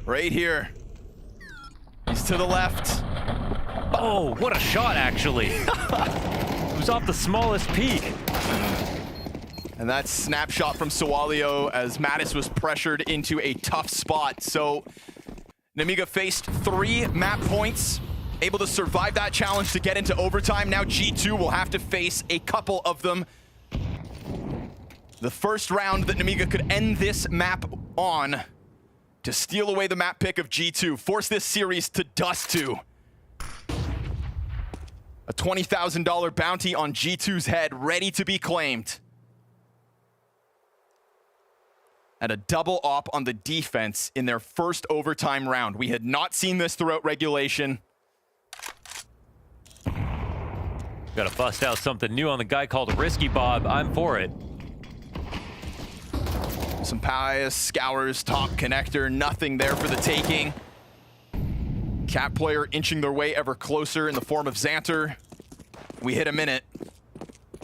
Right here. He's to the left. Oh, what a shot, actually. It was off the smallest peak. And that snapshot from Sawalio as Mattis was pressured into a tough spot. So Nemiga faced 3 map points, able to survive that challenge to get into overtime. Now G2 will have to face a couple of them. The first round that Nemiga could end this map on to steal away the map pick of G2, force this series to dust to. A $20,000 bounty on G2's head, ready to be claimed. And a double op on the defense in their first overtime round. We had not seen this throughout regulation. Gotta bust out something new on the guy called Risky Bob. I'm for it. Some pious scours, top connector, nothing there for the taking. Cat player inching their way ever closer in the form of Xanter. We hit a minute.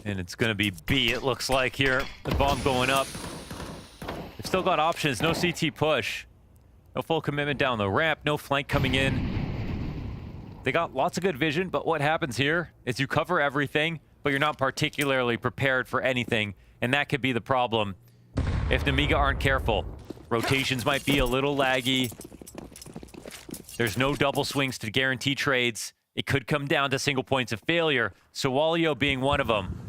And it's gonna be B, it looks like here. The bomb going up. They've still got options, no CT push. No full commitment down the ramp, no flank coming in. They got lots of good vision, but what happens here is you cover everything, but you're not particularly prepared for anything, and that could be the problem if Nemiga aren't careful. Rotations might be a little laggy. There's no double swings to guarantee trades. It could come down to single points of failure, Sawalio being one of them.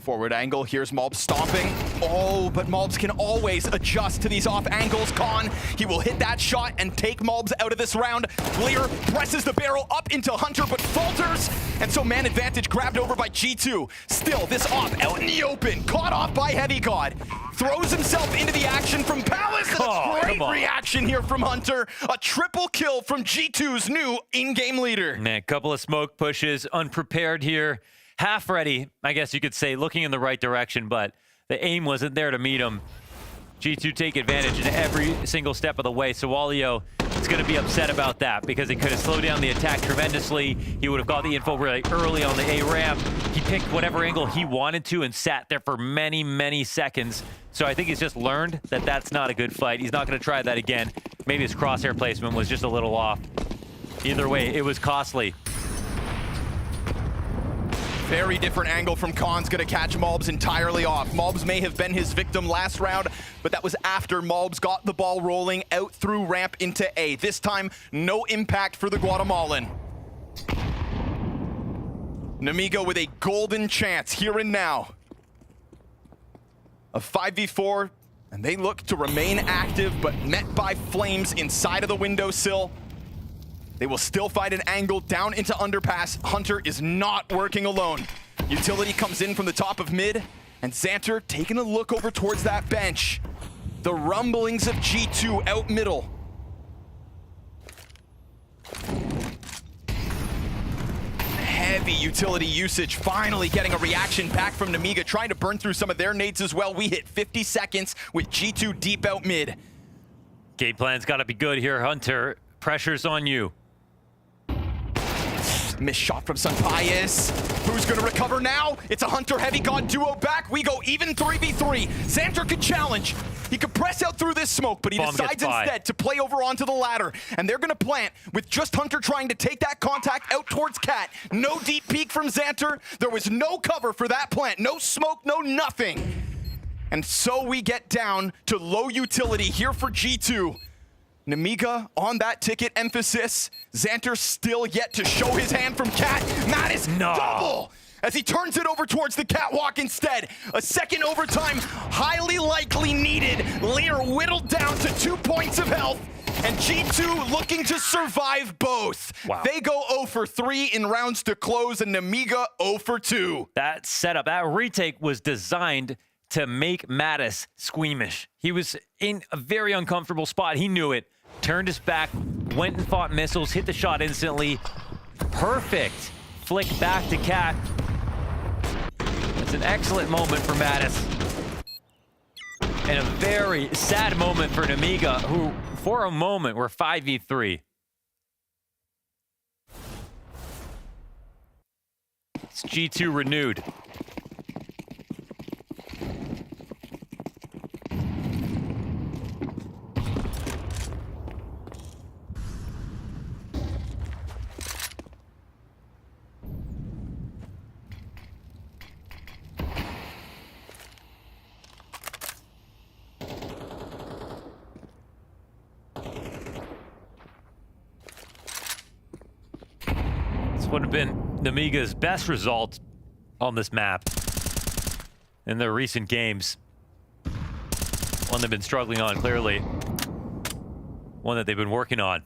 Forward angle, here's Malbs stomping. Oh, but Malbs can always adjust to these off angles. Khan, he will hit that shot and take Malbs out of this round. Lear presses the barrel up into Hunter, but falters. And so man advantage grabbed over by G2. Still, this off out in the open, caught off by Heavy God. Throws himself into the action from Palace. And a great reaction here from Hunter. A triple kill from G2's new in-game leader. Man, couple of smoke pushes, unprepared here. Half ready, I guess you could say, looking in the right direction, but the aim wasn't there to meet him. G2 take advantage in every single step of the way. So Walio is going to be upset about that because it could have slowed down the attack tremendously. He would have got the info really early on the A ramp. He picked whatever angle he wanted to and sat there for many, many seconds. So I think he's just learned that that's not a good fight. He's not going to try that again. Maybe his crosshair placement was just a little off. Either way, it was costly. Very different angle from Khan's gonna catch Malbs entirely off. Malbs may have been his victim last round, but that was after Malbs got the ball rolling out through ramp into A. This time, no impact for the Guatemalan. Nemiga with a golden chance here and now. A 5v4, and they look to remain active, but met by flames inside of the windowsill. They will still find an angle down into underpass. Hunter is not working alone. Utility comes in from the top of mid, and Xanter taking a look over towards that bench. The rumblings of G2 out middle. Heavy utility usage, finally getting a reaction back from Nemiga, trying to burn through some of their nades as well. We hit 50 seconds with G2 deep out mid. Game plan's got to be good here, Hunter. Pressure's on you. Missed shot from Sunpius. Who's gonna recover now? It's a Hunter Heavy God duo back. We go even 3v3. Xanter could challenge. He could press out through this smoke, but he decides instead to play over onto the ladder. And they're gonna plant with just Hunter trying to take that contact out towards Cat. No deep peek from Xanter. There was no cover for that plant. No smoke, no nothing. And so we get down to low utility here for G2. Nemiga on that ticket emphasis. Xanter still yet to show his hand from Cat. Mattis double as he turns it over towards the catwalk instead. A second overtime, highly likely needed. Lear whittled down to 2 points of health. And G2 looking to survive both. Wow. They go 0 for 3 in rounds to close, and Nemiga 0 for 2. That setup, that retake was designed to make Mattis squeamish. He was in a very uncomfortable spot. He knew it. Turned his back, went and fought missiles, hit the shot instantly. Perfect flick back to Cat. It's an excellent moment for Mattis. And a very sad moment for Nemiga, who for a moment were 5v3. It's G2 renewed. Would have been Nemiga's best result on this map in their recent games. One they've been struggling on, clearly. One that they've been working on.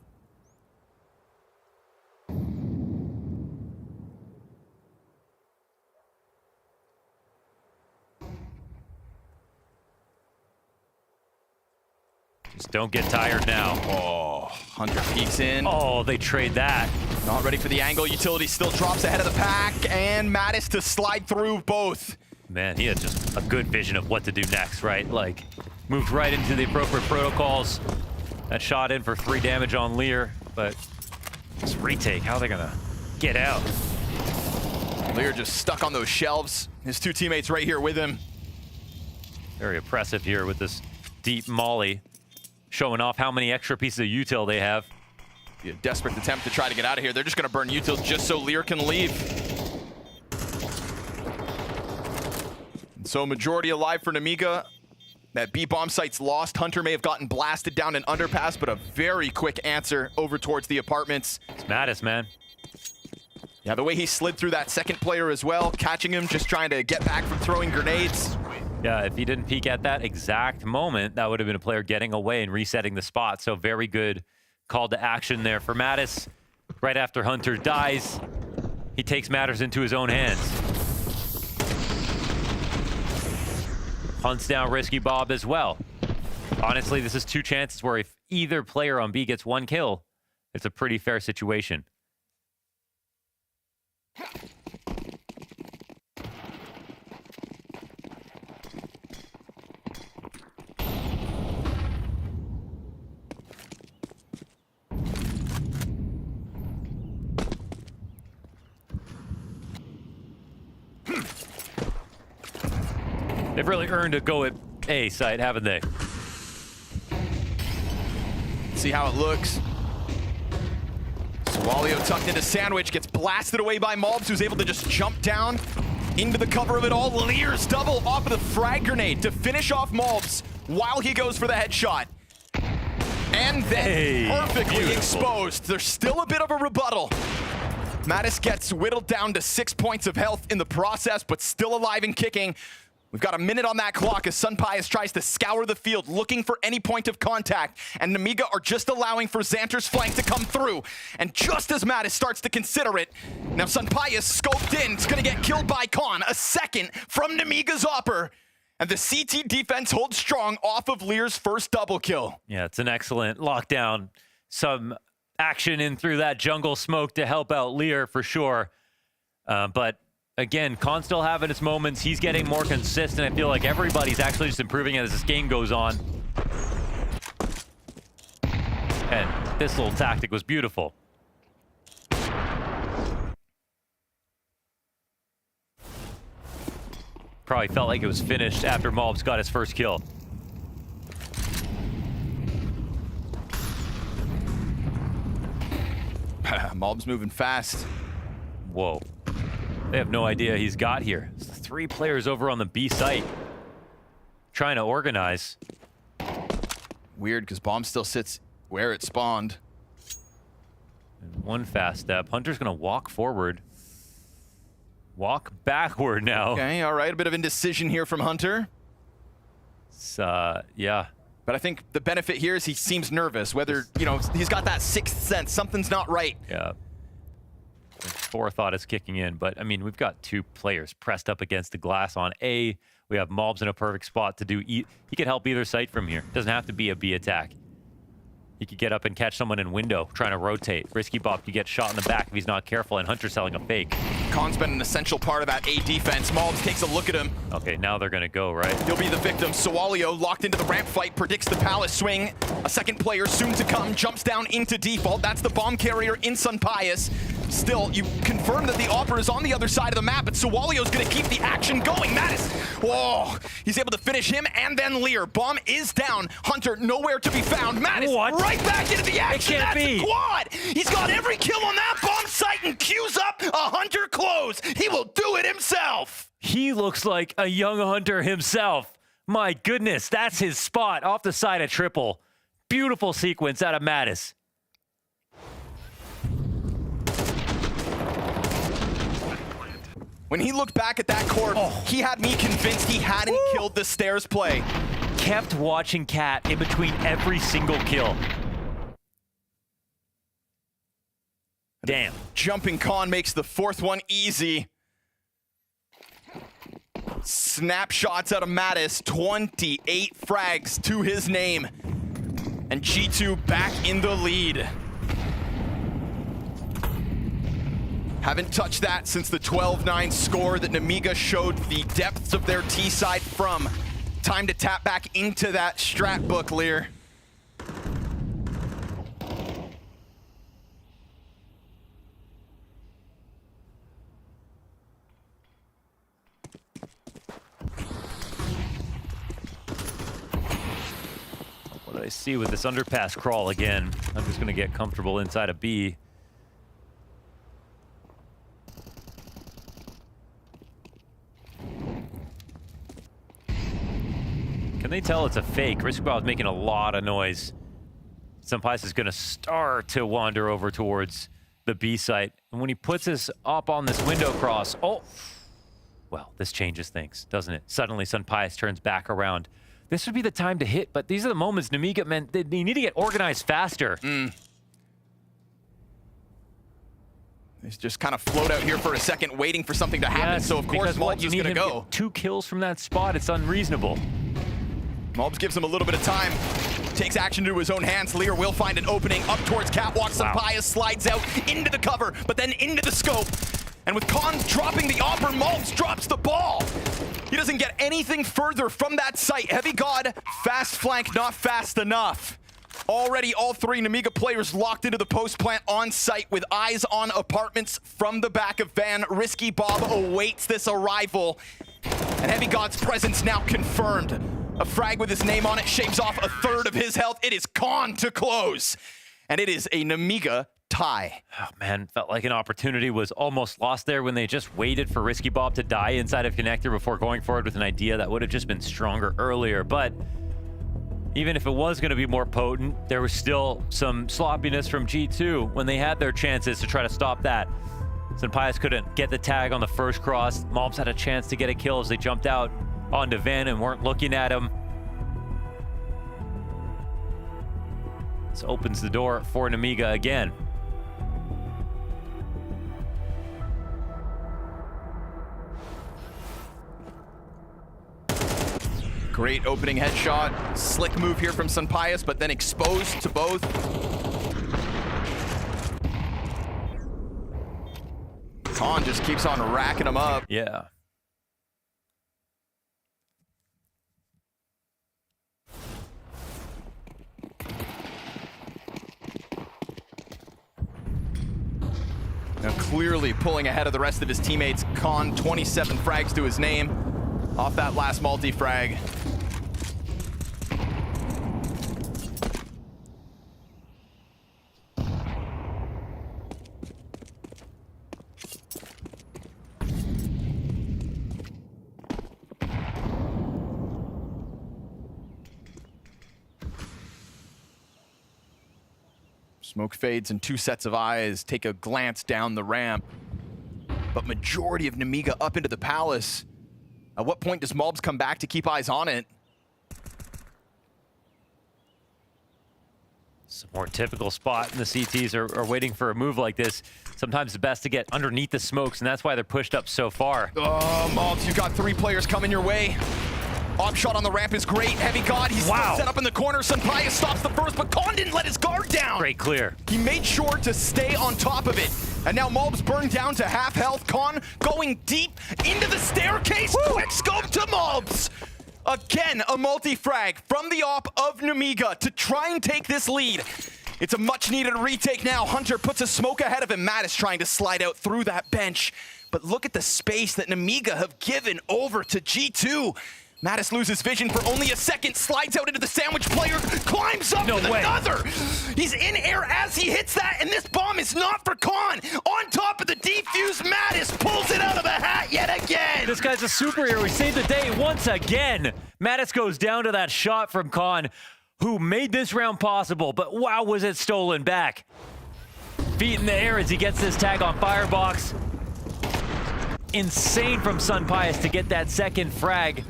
Just don't get tired now. Oh, Hunter peeks in. Oh, they trade that. Not ready for the angle. Utility still drops ahead of the pack, and Mattis to slide through both. Man, he had just a good vision of what to do next, right? Like, moved right into the appropriate protocols. That shot in for 3 damage on Lear, but this retake, how are they gonna get out? Lear just stuck on those shelves. His 2 teammates right here with him. Very oppressive here with this deep molly, showing off how many extra pieces of util they have. A desperate attempt to try to get out of here. They're just going to burn utils just so Lear can leave. And so majority alive for Nemiga. That B-bomb site's lost. Hunter may have gotten blasted down an underpass, but a very quick answer over towards the apartments. It's Mattis, man. Yeah, the way he slid through that second player as well, catching him, just trying to get back from throwing grenades. Yeah, if he didn't peek at that exact moment, that would have been a player getting away and resetting the spot. So very good call to action there for Mattis. Right after Hunter dies, he takes matters into his own hands. Hunts down Risky Bob as well. Honestly, this is 2 chances where if either player on B gets 1 kill, it's a pretty fair situation. They've really earned a go at A site, haven't they? See how it looks. Swalio tucked into Sandwich, gets blasted away by Mobs, who's able to just jump down into the cover of it all. Lear's double off of the frag grenade to finish off Mobs while he goes for the headshot. And then perfectly exposed. There's still a bit of a rebuttal. Mattis gets whittled down to 6 points of health in the process, but still alive and kicking. We've got a minute on that clock as Sunpius tries to scour the field, looking for any point of contact, and Nemiga are just allowing for Xanter's flank to come through. And just as Mattis starts to consider it, now Sunpius scoped in, it's gonna get killed by Khan. A second from Nemiga's Opper, and the CT defense holds strong off of Lear's first double kill. Yeah, it's an excellent lockdown. Some action in through that jungle smoke to help out Lear for sure. But again, Khan still having his moments. He's getting more consistent. I feel like everybody's actually just improving as this game goes on. And this little tactic was beautiful. Probably felt like it was finished after Mobs got his first kill. Mobs moving fast. Whoa. They have no idea he's got here. It's 3 players over on the B site trying to organize. Weird, because bomb still sits where it spawned. And 1 fast step. Hunter's going to walk forward. Walk backward now. Okay, all right. A bit of indecision here from Hunter. Yeah. But I think the benefit here is he seems nervous. Whether, you know, he's got that 6th sense. Something's not right. Yeah. Forethought is kicking in, but I mean, we've got 2 players pressed up against the glass on A. We have Mobs in a perfect spot to do. He could help either site from here. Doesn't have to be a B attack. He could get up and catch someone in window, trying to rotate. Risky Bob could get shot in the back if he's not careful, and Hunter's selling a fake. Khan's been an essential part of that A defense. Mobs takes a look at him. Okay, now they're gonna go, right? He'll be the victim. Swalio locked into the ramp fight, predicts the palace swing. A second player soon to come, jumps down into default. That's the bomb carrier in Sunpius. Still, you confirm that the Opera is on the other side of the map, but Swalio's gonna keep the action going. Mattis, whoa, he's able to finish him and then Lear. Bomb is down. Hunter nowhere to be found. Mattis right back into the action. That's a quad. He's got every kill on that bomb site and queues up a Hunter close. He will do it himself. He looks like a young Hunter himself. My goodness, that's his spot off the side of triple. Beautiful sequence out of Mattis. When he looked back at that court, he had me convinced he hadn't killed the stairs play. Kept watching Cat in between every single kill. Damn. Jumping Khan makes the 4th one easy. Snapshots out of Mattis, 28 frags to his name. And G2 back in the lead. Haven't touched that since the 12-9 score that Nemiga showed the depths of their T-side from. Time to tap back into that strat book, Lear. What did I see with this underpass crawl again? I'm just gonna get comfortable inside of B. Can they tell it's a fake? Riskball is making a lot of noise. Sunpius is going to start to wander over towards the B site. And when he puts us up on this window cross, oh, well, this changes things, doesn't it? Suddenly, Sunpius turns back around. This would be the time to hit, but these are the moments Nemiga meant they need to get organized faster. He's just kind of float out here for a second, waiting for something to happen. So, of course, Malbs is going to go. 2 kills from that spot. It's unreasonable. Malbs gives him a little bit of time. Takes action into his own hands. Lear will find an opening up towards Catwalk. Sunpius slides out into the cover, but then into the scope. And with Khan dropping the offer, Malbs drops the ball. He doesn't get anything further from that site. Heavy God, fast flank, not fast enough. Already all 3 Nemiga players locked into the post plant on site with eyes on apartments from the back of van. Risky Bob awaits this arrival. And Heavy God's presence now confirmed. A frag with his name on it shaves off a third of his health. It is Khan to close. And it is a Nemiga tie. Oh man, felt like an opportunity was almost lost there when they just waited for Risky Bob to die inside of Connector before going forward with an idea that would have just been stronger earlier. But even if it was going to be more potent, there was still some sloppiness from G2 when they had their chances to try to stop that. Sunpius couldn't get the tag on the first cross. Malbs had a chance to get a kill as they jumped out onto Van and weren't looking at him. This opens the door for Nemiga again. Great opening headshot. Slick move here from Sunpius, but then exposed to both. Khan just keeps on racking them up. Yeah. Now clearly pulling ahead of the rest of his teammates. Khan, 27 frags to his name off that last multi-frag. Smoke fades and 2 sets of eyes take a glance down the ramp. But majority of Nemiga up into the palace. At what point does Malbs come back to keep eyes on it? It's a more typical spot, and the CTs are waiting for a move like this. Sometimes it's best to get underneath the smokes, and that's why they're pushed up so far. Oh, Malbs, you've got 3 players coming your way. Op shot on the ramp is great. Heavy God, he's still set up in the corner. Sunpius stops the first, but Khan didn't let his guard down. Great clear. He made sure to stay on top of it. And now Malbs burned down to half health. Khan going deep into the staircase. Woo! Quick scope to Malbs. Again, a multi-frag from the op of Nemiga to try and take this lead. It's a much-needed retake now. Hunter puts a smoke ahead of him. Matt is trying to slide out through that bench. But look at the space that Nemiga have given over to G2. Mattis loses vision for only a second, slides out into the sandwich player, climbs up with another. He's in air as he hits that, and this bomb is not for Khan. On top of the defuse, Mattis pulls it out of the hat yet again. This guy's a superhero. He saved the day once again. Mattis goes down to that shot from Khan, who made this round possible, but wow, was it stolen back. Feet in the air as he gets this tag on Firebox. Insane from Sunpius to get that second frag.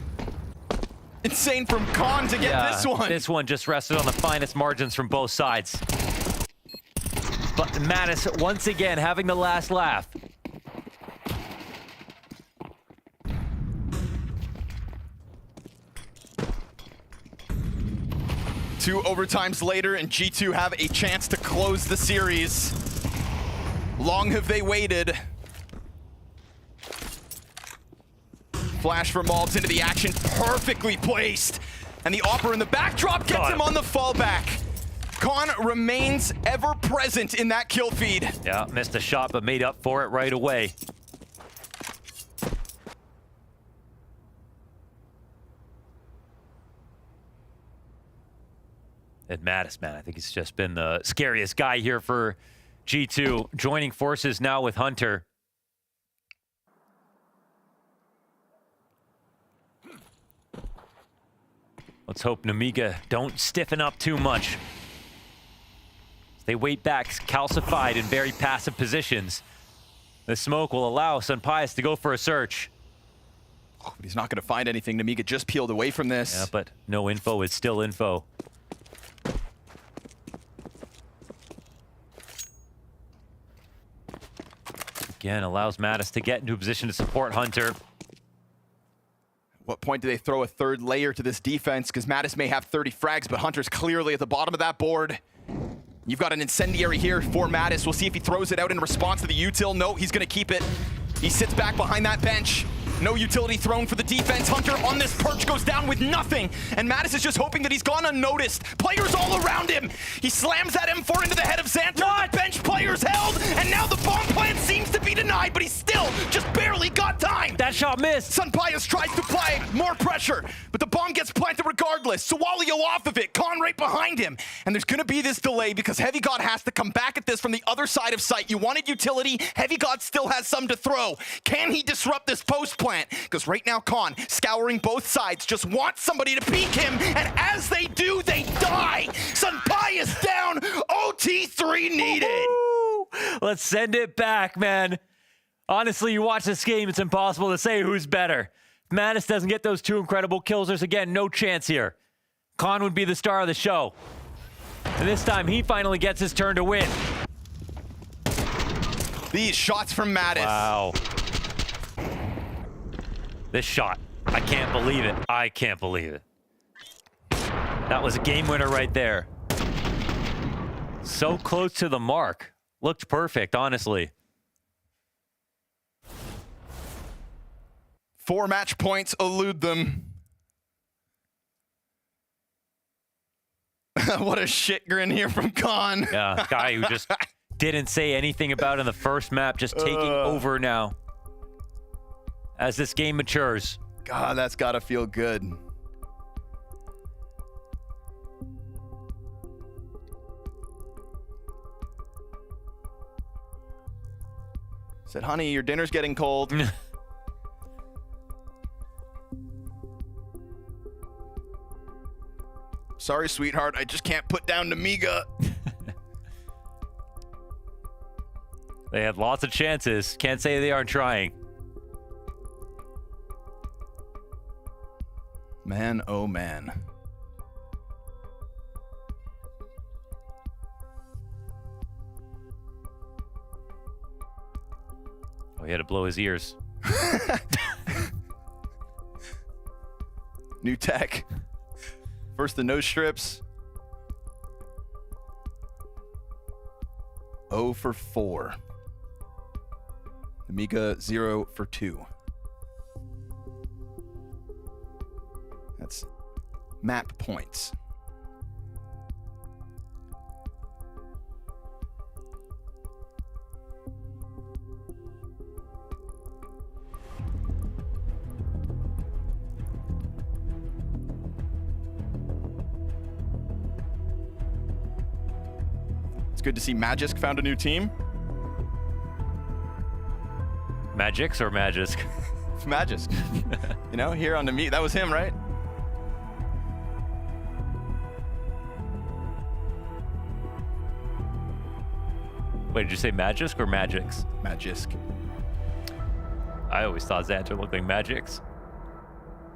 Insane from Khan to get this one. This one just rested on the finest margins from both sides. But Mattis, once again, having the last laugh. Two overtimes later, and G2 have a chance to close the series. Long have they waited. Flash for Malbs into the action, perfectly placed. And the offer in the backdrop gets him on the fallback. Khan remains ever present in that kill feed. Yeah, missed a shot, but made up for it right away. And Mattis, man, I think he's just been the scariest guy here for G2, joining forces now with Hunter. Let's hope Nemiga don't stiffen up too much. They wait back, calcified in very passive positions. The smoke will allow Sunpius to go for a search. Oh, but he's not going to find anything. Nemiga just peeled away from this. Yeah, but no info is still info. Again, allows Mattis to get into a position to support Hunter. At what point do they throw a third layer to this defense? Because Mattis may have 30 frags, but Hunter's clearly at the bottom of that board. You've got an incendiary here for Mattis. We'll see if he throws it out in response to the util. No, he's going to keep it. He sits back behind that bench. No utility thrown for the defense. Hunter on this perch goes down with nothing. And Mattis is just hoping that he's gone unnoticed. Players all around him. He slams that M4 into the head of Xanter. The bench players held. And now the bomb plant seems to be denied, but he's still just barely got time. That shot missed. Sunpius tries to apply more pressure, but the bomb gets planted regardless. Sawalio off of it. Khan right behind him. And there's going to be this delay because Heavy God has to come back at this from the other side of site. You wanted utility. Heavy God still has some to throw. Can he disrupt this post plant? Because right now, Khan, scouring both sides, just wants somebody to peek him, and as they do, they die! Sunpius down, OT3 needed! Let's send it back, man. Honestly, you watch this game, it's impossible to say who's better. If Mattis doesn't get those two incredible kills, there's again no chance here. Khan would be the star of the show. And this time, he finally gets his turn to win. These shots from Mattis. Wow. This shot, I can't believe it. I can't believe it. That was a game winner right there. So close to the mark. Looked perfect, honestly. 4 match points elude them. What a shit grin here from Khan. Yeah, guy who just didn't say anything about in the first map, just taking over now. As this game matures. God, that's gotta feel good. Said, honey, your dinner's getting cold. Sorry, sweetheart, I just can't put down Nemiga. They had lots of chances. Can't say they aren't trying. Man, oh man. Oh, he had to blow his ears. New tech. First the nose strips. 0 for 4. Nemiga 0 for 2. That's map points. It's good to see Magisk found a new team. Magix or Magisk? Magisk. You know, here on the meet, that was him, right? Wait, did you say Magisk or Magix? Magisk. I always thought Xanter looked like Magix.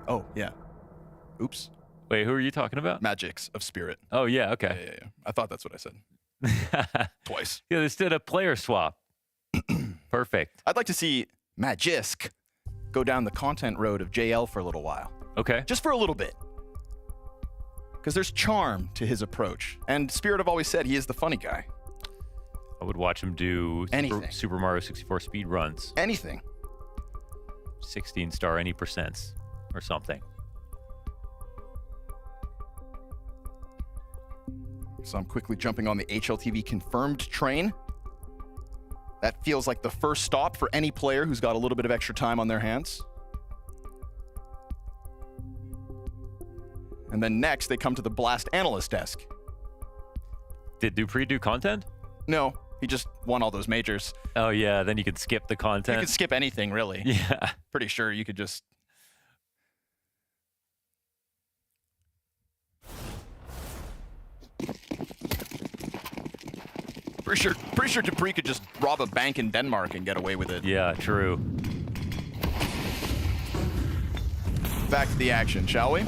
Oh, yeah. Oops. Wait, who are you talking about? Magix of Spirit. Oh, yeah, okay. Yeah. I thought that's what I said. Twice. Yeah, they did a player swap. Perfect. I'd like to see Magisk go down the content road of JL for a little while. Okay. Just for a little bit. Because there's charm to his approach. And Spirit have always said he is the funny guy. I would watch him do anything. Super Mario 64 speed runs. Anything. 16 star any percents or something. So I'm quickly jumping on the HLTV confirmed train. That feels like the first stop for any player who's got a little bit of extra time on their hands. And then next, they come to the Blast Analyst desk. Did Dupree do content? No, he just won all those majors. Oh, yeah, then you could skip the content. You could skip anything, really. Yeah. Pretty sure you could just... Pretty sure Dupree could just rob a bank in Denmark and get away with it. Yeah, true. Back to the action, shall we?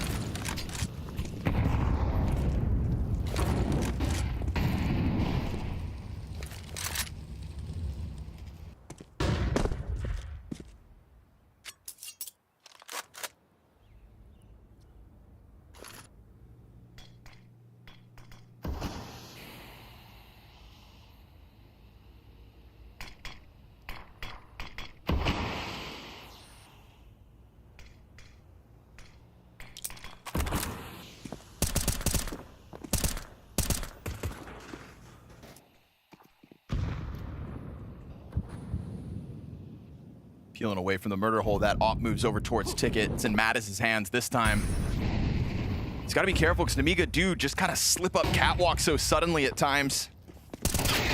Peeling away from the murder hole, that op moves over towards Ticket. It's in Mattis' hands this time. He's got to be careful because Nemiga do just kind of slip up catwalk so suddenly at times.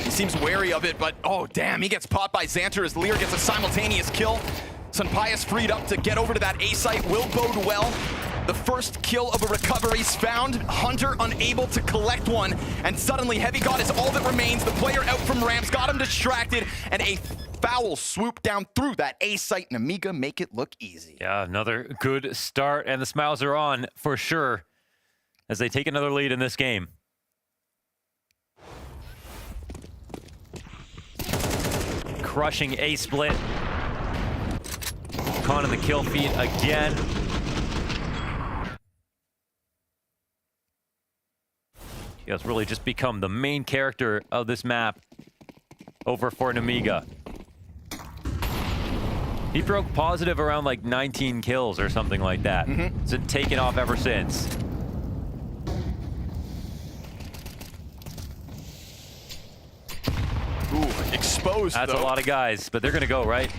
He seems wary of it, but oh damn, he gets popped by Xanter as Lear gets a simultaneous kill. Sunpius freed up to get over to that A site will bode well. The first kill of a recovery's found. Hunter unable to collect one, and suddenly Heavy God is all that remains. The player out from ramps got him distracted, and a foul swoop down through that A site. Nemiga make it look easy. Yeah, another good start, and the smiles are on for sure as they take another lead in this game. Crushing A split. Con in the kill feed again. He has really just become the main character of this map over for Nemiga. He broke positive around like 19 kills or something like that. It's been taken off ever since. Ooh, exposed. That's though. a lot of guys, but they're gonna go, right?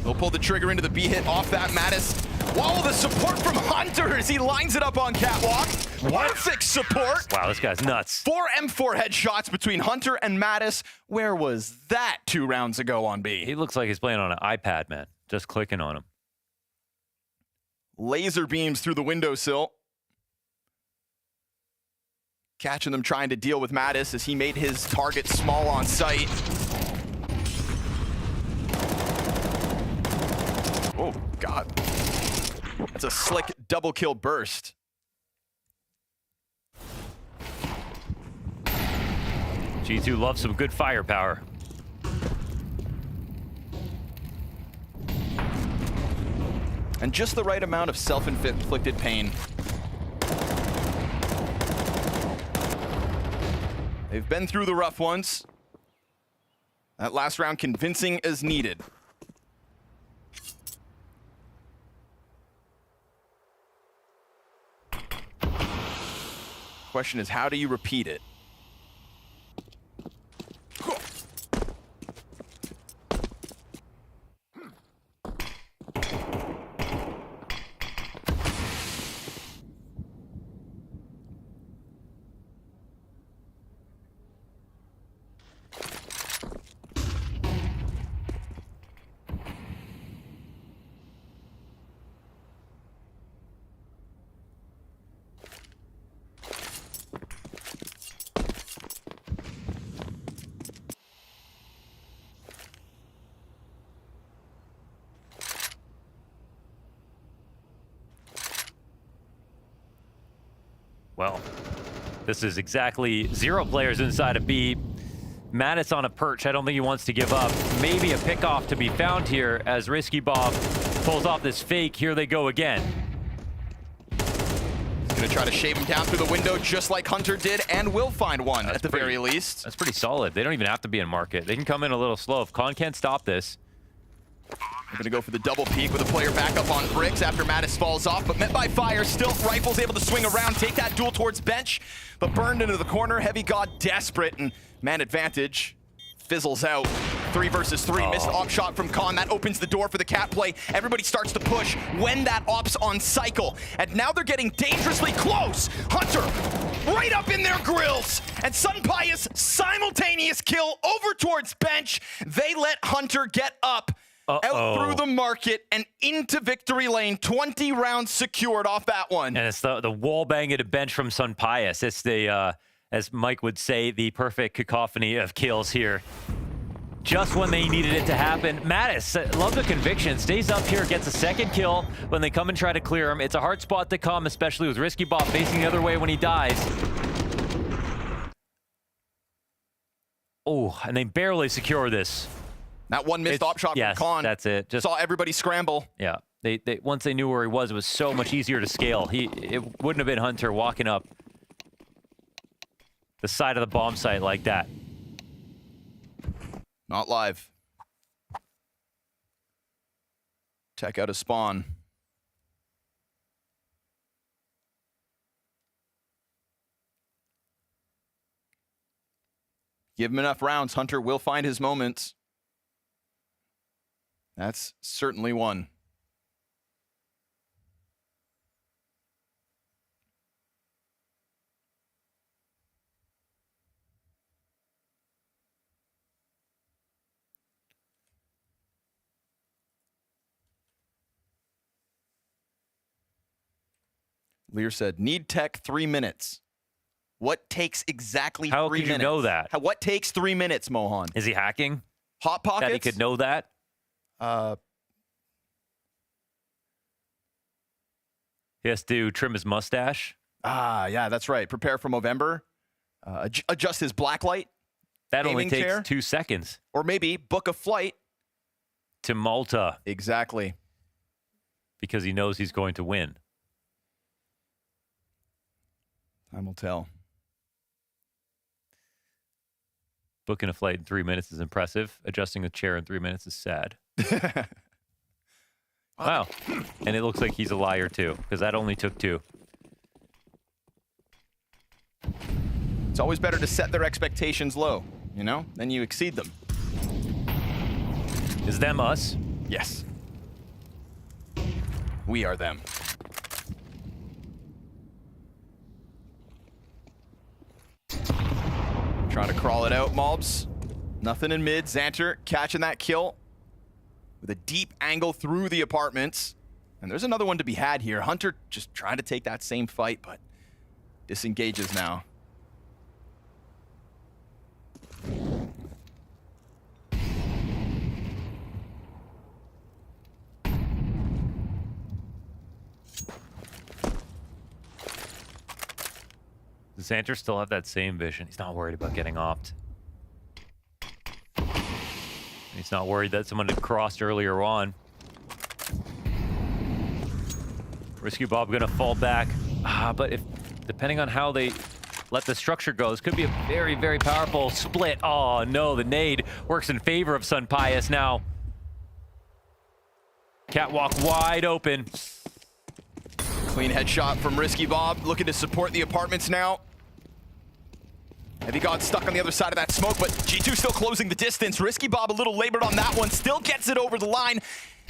They'll pull the trigger into the B hit off that Mattis. Whoa, the support from Hunter as he lines it up on catwalk. Perfect support. Wow, this guy's nuts. 4 M4 headshots between Hunter and Mattis. Where was that 2 rounds ago on B? He looks like he's playing on an iPad, man. Just clicking on him. Laser beams through the windowsill. Catching them trying to deal with Mattis as he made his target small on sight. Oh, God. That's a slick double kill burst. G2 loves some good firepower. And just the right amount of self-inflicted pain. They've been through the rough ones. That last round convincing as needed. Question is, how do you repeat it? Well, this is exactly 0 players inside of B. Mattis on a perch. I don't think he wants to give up. Maybe a pickoff to be found here as Risky Bob pulls off this fake. Here they go again. He's gonna try to shave him down through the window just like Hunter did, and will find one at the very least. That's pretty solid. They don't even have to be in market. They can come in a little slow. If Con can't stop this. They're gonna go for the double peek with a player back up on bricks after Mattis falls off, but met by fire. Still, Rifle's able to swing around, take that duel towards bench, but burned into the corner. Heavy God desperate, and man advantage fizzles out. 3 versus 3, missed op shot from Con. That opens the door for the cat play. Everybody starts to push when that op's on cycle. And now they're getting dangerously close. Hunter right up in their grills. And Sunpius simultaneous kill over towards bench. They let Hunter get up. Out through the market and into victory lane. 20 rounds secured off that one. And it's the wall bang at a bench from Sunpius. It's as Mike would say, the perfect cacophony of kills here. Just when they needed it to happen. Mattis, love the conviction, stays up here, gets a second kill when they come and try to clear him. It's a hard spot to come, especially with Risky Bob facing the other way when he dies. Oh, and they barely secure this. That one missed op shot from Con. That's it. Just saw everybody scramble. Yeah. They once they knew where he was, it was so much easier to scale. It wouldn't have been Hunter walking up the side of the bomb site like that. Not live. Check out a spawn. Give him enough rounds, Hunter will find his moments. That's certainly one. Lear said, need tech 3 minutes. What takes exactly 3 minutes? How could you know that? What takes 3 minutes, Mohan? Is he hacking? Hot Pockets? That he could know that? He has to trim his mustache. Yeah, that's right. Prepare for Movember. Adjust his blacklight. That only takes chair. 2 seconds. Or maybe book a flight. To Malta. Exactly. Because he knows he's going to win. Time will tell. Booking a flight in 3 minutes is impressive. Adjusting a chair in 3 minutes is sad. Wow. And it looks like he's a liar too, because that only took 2. It's always better to set their expectations low, you know? Then you exceed them. Is them us? Yes. We are them. Trying to crawl it out, Mobs. Nothing in mid. Xanter catching that kill with a deep angle through the apartments. And there's another one to be had here. Hunter just trying to take that same fight, but disengages now. Does Xanter still have that same vision? He's not worried about getting opt. He's not worried that someone had crossed earlier on. Risky Bob gonna fall back. But depending on how they let the structure go, this could be a very, very powerful split. Oh no, the nade works in favor of Sun Pius now. Catwalk wide open. Clean headshot from Risky Bob, looking to support the apartments now. Heavy God stuck on the other side of that smoke, but G2 still closing the distance. Risky Bob a little labored on that one, still gets it over the line.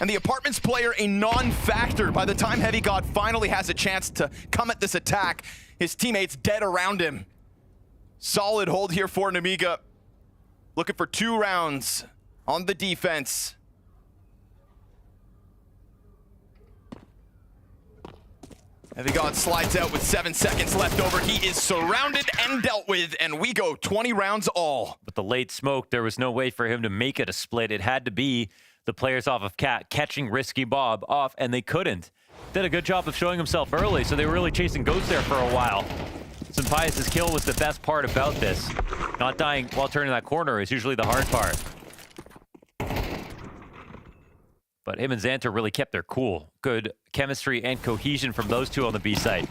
And the apartments player a non-factor. By the time Heavy God finally has a chance to come at this attack, his teammates dead around him. Solid hold here for Nemiga. Looking for 2 rounds on the defense. Heavy God slides out with 7 seconds left over. He is surrounded and dealt with, and we go 20 rounds all. With the late smoke, there was no way for him to make it a split. It had to be the players off of Cat catching Risky Bob off, and they couldn't. Did a good job of showing himself early, so they were really chasing ghosts there for a while. Sun Pius' kill was the best part about this. Not dying while turning that corner is usually the hard part. But him and Xanter really kept their cool. Good chemistry and cohesion from those two on the B side.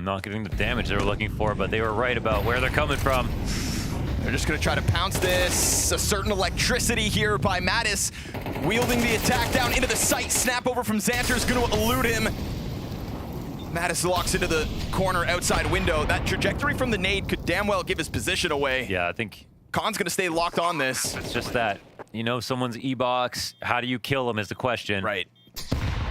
Not getting the damage they were looking for, but they were right about where they're coming from. They're just going to try to pounce this. A certain electricity here by Mattis, wielding the attack down into the site. Snap over from Xanter is going to elude him. Mattis locks into the corner outside window. That trajectory from the nade could damn well give his position away. Yeah, I think Khan's going to stay locked on this. It's just that, you know, someone's E-box. How do you kill him is the question. Right.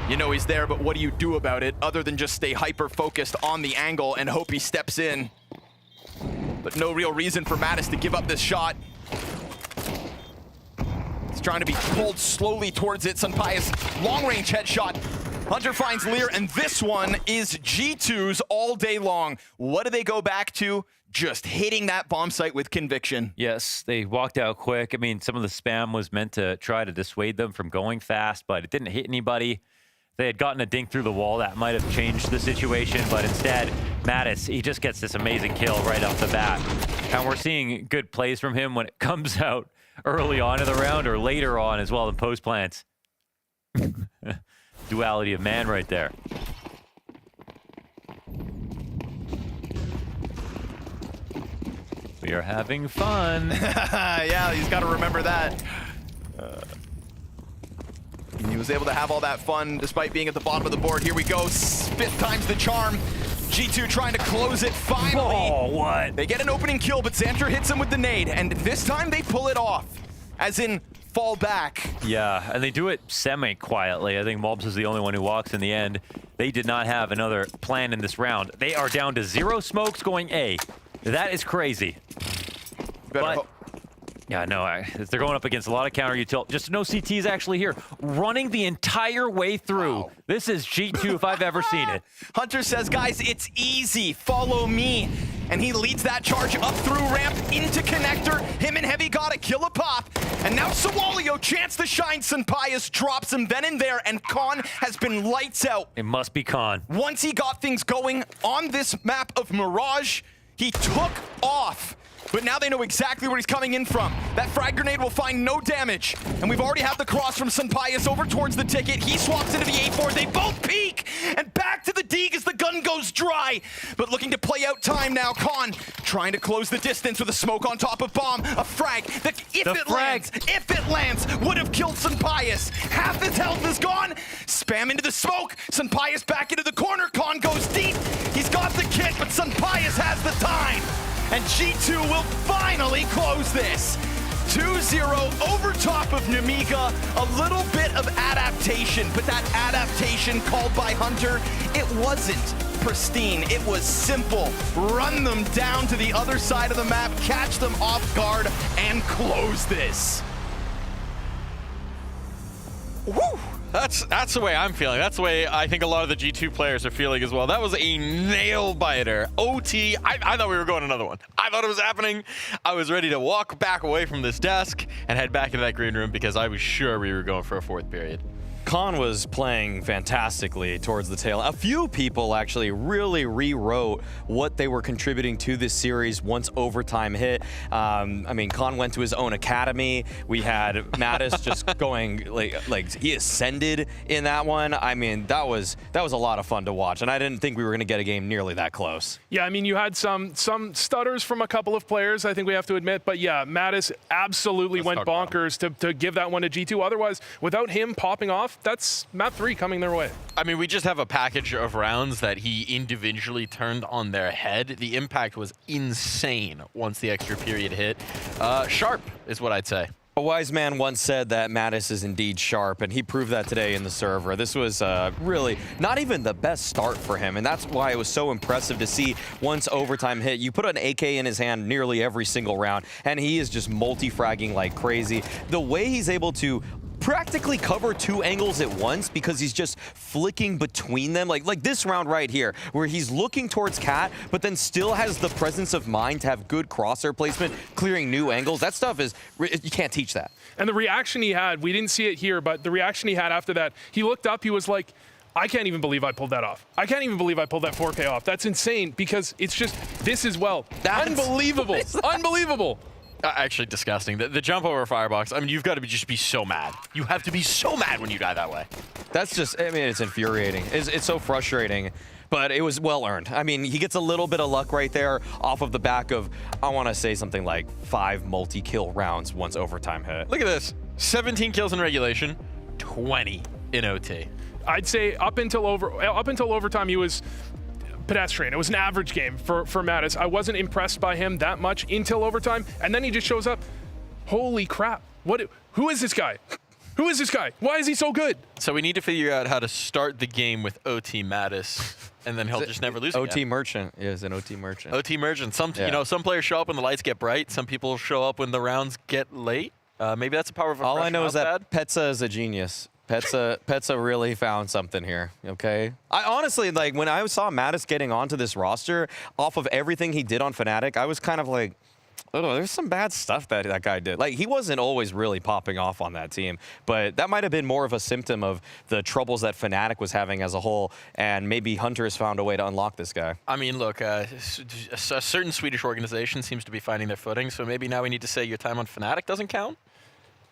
You know he's there, but what do you do about it other than just stay hyper-focused on the angle and hope he steps in? But no real reason for Mattis to give up this shot. He's trying to be pulled slowly towards it. Sunpius, long-range headshot. Hunter finds Lear, and this one is G2's all day long. What do they go back to? Just hitting that bomb site with conviction. Yes, they walked out quick. I mean, some of the spam was meant to try to dissuade them from going fast, but it didn't hit anybody. If they had gotten a dink through the wall, that might have changed the situation, but instead, Mattis, he just gets this amazing kill right off the bat. And we're seeing good plays from him when it comes out early on in the round or later on as well in post plants. Duality of man right there. We are having fun. Yeah, he's got to remember that. He was able to have all that fun despite being at the bottom of the board. Here we go. 5th time's the charm. G2 trying to close it finally. Oh, what? They get an opening kill, but Xanter hits him with the nade, and this time they pull it off. As in, fall back. Yeah, and they do it semi-quietly. I think Mobs is the only one who walks in the end. They did not have another plan in this round. They are down to 0 smokes going A. That is crazy. But, yeah, no, they're going up against a lot of counter util. Just no CTs actually here, running the entire way through. Wow. This is G2 if I've ever seen it. Hunter says, guys, it's easy. Follow me. And he leads that charge up through ramp into connector. Him and Heavy got a kill a pop. And now Sawalio, chance to shine. Sunpius drops him then and there, and Khan has been lights out. It must be Khan. Once he got things going on this map of Mirage, he took off. But now they know exactly where he's coming in from. That frag grenade will find no damage. And we've already had the cross from Sunpius over towards the ticket. He swaps into the A4. They both peek. And back to the Deeg as the gun goes dry. But looking to play out time now. Khan trying to close the distance with a smoke on top of bomb. A frag that if it lands, would have killed Sunpius. Half his health is gone. Spam into the smoke. Sunpius back into the corner. Khan goes deep. He's got the kit, but Sunpius has the time. And G2 will finally close this. 2-0 over top of Nemiga. A little bit of adaptation, but that adaptation called by Hunter, it wasn't pristine. It was simple. Run them down to the other side of the map, catch them off guard, and close this. Woo! That's the way I'm feeling. That's the way I think a lot of the G2 players are feeling as well. That was a nail-biter. OT, I thought we were going another one. I thought it was happening. I was ready to walk back away from this desk and head back into that green room because I was sure we were going for a 4th period. Khan was playing fantastically towards the tail. A few people actually really rewrote what they were contributing to this series once overtime hit. I mean, Khan went to his own academy. We had Mattis just going like he ascended in that one. I mean, that was a lot of fun to watch, and I didn't think we were going to get a game nearly that close. Yeah, I mean, you had some stutters from a couple of players, I think we have to admit, but yeah, Mattis absolutely went bonkers to give that one to G2. Otherwise, without him popping off, that's map 3 coming their way. I mean, we just have a package of rounds that he individually turned on their head. The impact was insane once the extra period hit. Sharp is what I'd say. A wise man once said that Mattis is indeed sharp, and he proved that today in the server. This was really not even the best start for him, and that's why it was so impressive to see once overtime hit. You put an AK in his hand nearly every single round, and he is just multi-fragging like crazy. The way he's able to practically cover 2 angles at once because he's just flicking between them, like this round right here where he's looking towards Cat but then still has the presence of mind to have good crosshair placement, clearing new angles. That stuff is, you can't teach that. And the reaction he had, we didn't see it here, but the reaction he had after that, he looked up, he was like, I can't even believe I pulled that off. I can't even believe I pulled that 4K off. That's insane because it's just this as well. That's unbelievable. Unbelievable. Actually disgusting. The jump over Firebox, I mean, you've got to just be so mad. You have to be so mad when you die that way. That's just, I mean, it's infuriating. It's so frustrating, but it was well earned. I mean, he gets a little bit of luck right there off of the back of, I want to say something like 5 multi-kill rounds once overtime hit. Look at this. 17 kills in regulation, 20 in OT. I'd say up until overtime, he was pedestrian. It was an average game for Mattis. I wasn't impressed by him that much until overtime, and then he just shows up. Holy crap. Who is this guy? Who is this guy? Why is he so good? So we need to figure out how to start the game with OT Mattis, and then he'll just never lose OT again. Merchant. Yeah, it's an OT Merchant. OT Merchant. Some, Yeah. you know, some players show up when the lights get bright. Some people show up when the rounds get late. Maybe that's the power of a All fresh I know is that mousepad. Petsa is a genius. Petsa really found something here, okay? I honestly, like, when I saw Mattis getting onto this roster, off of everything he did on Fnatic, I was kind of like, oh, there's some bad stuff that guy did. Like, he wasn't always really popping off on that team, but that might have been more of a symptom of the troubles that Fnatic was having as a whole, and maybe Hunter has found a way to unlock this guy. I mean, look, a certain Swedish organization seems to be finding their footing, so maybe now we need to say your time on Fnatic doesn't count?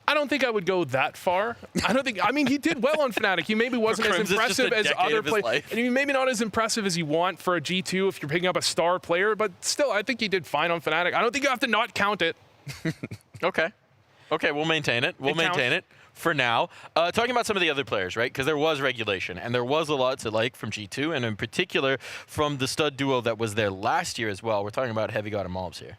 I don't think I would go that far. I mean, he did well on Fnatic. He maybe wasn't as Crim's is just impressive a as decade other of his players. life. And maybe not as impressive as you want for a G2 if you're picking up a star player, but still, I think he did fine on Fnatic. I don't think you have to not count it. Okay. Okay, we'll maintain it. We'll maintain it for now. Talking about some of the other players, right? Because there was regulation, and there was a lot to like from G2, and in particular from the stud duo that was there last year as well. We're talking about Heavy God and Malbs here.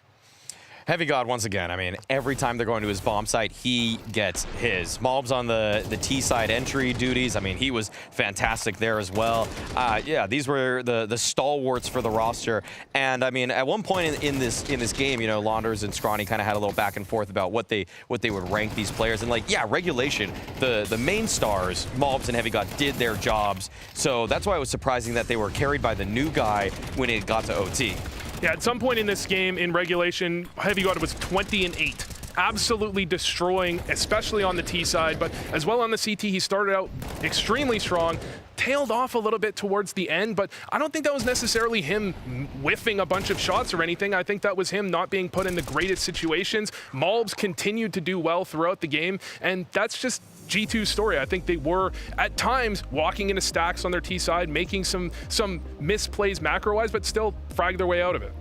Heavy God, once again, I mean, every time they're going to his bomb site, he gets his. Malbs on the T side entry duties, I mean, he was fantastic there as well. Yeah, these were the stalwarts for the roster. And I mean, at one point in this game, you know, Launders and Scrawny kind of had a little back and forth about what they would rank these players. And like, yeah, regulation, the main stars, Malbs and Heavy God, did their jobs. So that's why it was surprising that they were carried by the new guy when it got to OT. Yeah, at some point in this game, in regulation, Heavy God was 20-8. Absolutely destroying, especially on the T side, but as well on the CT, he started out extremely strong, tailed off a little bit towards the end, but I don't think that was necessarily him whiffing a bunch of shots or anything. I think that was him not being put in the greatest situations. Malbs continued to do well throughout the game, and that's just G2's story. I think they were, at times, walking into stacks on their T side, making some misplays macro-wise, but still frag their way out of it.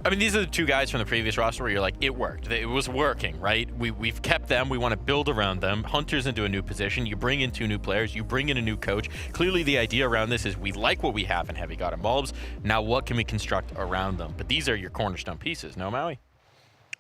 I mean, these are the two guys from the previous roster where you're like, it worked. It was working, right? We've kept them. We want to build around them. Hunter's into a new position. You bring in two new players. You bring in a new coach. Clearly, the idea around this is we like what we have in Heavy God and Malbs. Now, what can we construct around them? But these are your cornerstone pieces, no, Maui?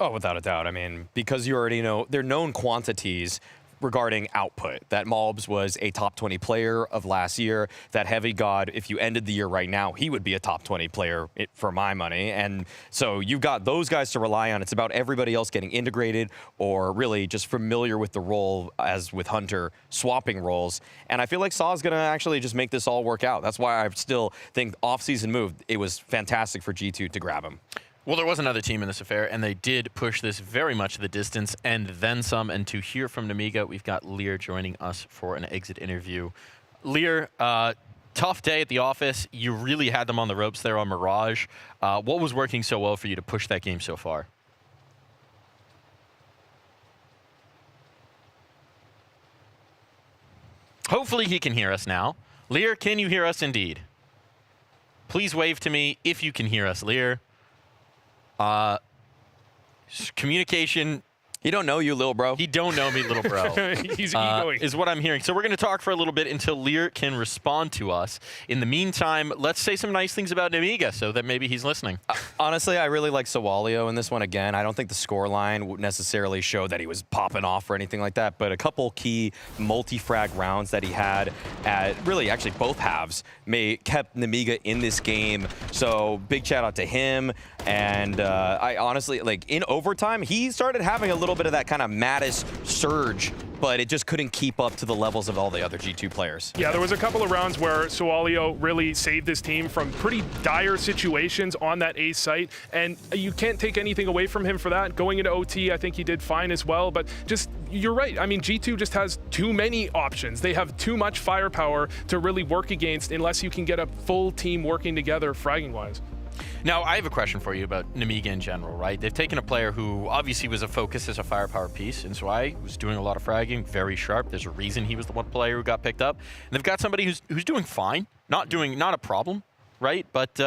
Oh, without a doubt. I mean, because you already know, they're known quantities regarding output. That Malbs was a top 20 player of last year. That Heavy God, if you ended the year right now, he would be a top 20 player for my money. And so you've got those guys to rely on. It's about everybody else getting integrated or really just familiar with the role, as with Hunter, swapping roles. And I feel like Saw is going to actually just make this all work out. That's why I still think off-season move, it was fantastic for G2 to grab him. Well, there was another team in this affair, and they did push this very much to the distance and then some. And to hear from Nemiga, we've got Lear joining us for an exit interview. Lear, tough day at the office. You really had them on the ropes there on Mirage. What was working so well for you to push that game so far? Hopefully he can hear us now. Lear, can you hear us indeed? Please wave to me if you can hear us, Lear. Communication. He don't know you, little bro. He don't know me, little bro. He's egoing. Is what I'm hearing. So we're going to talk for a little bit until Lear can respond to us. In the meantime, let's say some nice things about Nemiga so that maybe he's listening. Honestly, I really like Sawalio in this one again. I don't think the scoreline would necessarily show that he was popping off or anything like that, but a couple key multi-frag rounds that he had at really actually both halves kept Nemiga in this game. So big shout out to him. And I honestly, like in overtime, he started having a little bit of that kind of Mattis surge, but it just couldn't keep up to the levels of all the other G2 players. Yeah, there was a couple of rounds where Sawalio really saved his team from pretty dire situations on that A site, and you can't take anything away from him for that. Going into OT, I think he did fine as well, but just, you're right. I mean, G2 just has too many options. They have too much firepower to really work against unless you can get a full team working together fragging-wise. Now, I have a question for you about Nemiga in general, right? They've taken a player who obviously was a focus as a firepower piece, and so I was doing a lot of fragging, very sharp. There's a reason he was the one player who got picked up. And they've got somebody who's doing fine, not a problem, right? But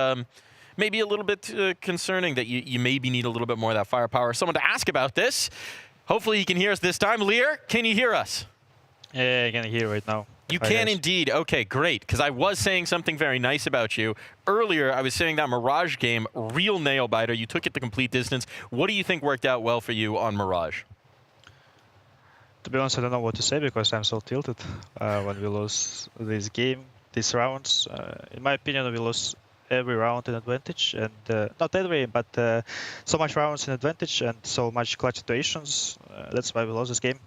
maybe a little bit concerning that you maybe need a little bit more of that firepower. Someone to ask about this. Hopefully he can hear us this time. Lear, can you hear us? Yeah, I can hear right now. You can indeed. Okay, great. Because I was saying something very nice about you. Earlier, I was saying that Mirage game, real nail-biter. You took it the complete distance. What do you think worked out well for you on Mirage? To be honest, I don't know what to say because I'm so tilted when we lose this game, these rounds. In my opinion, we lost every round in advantage, and not every, but so much rounds in advantage and so much clutch situations. That's why we lost this game.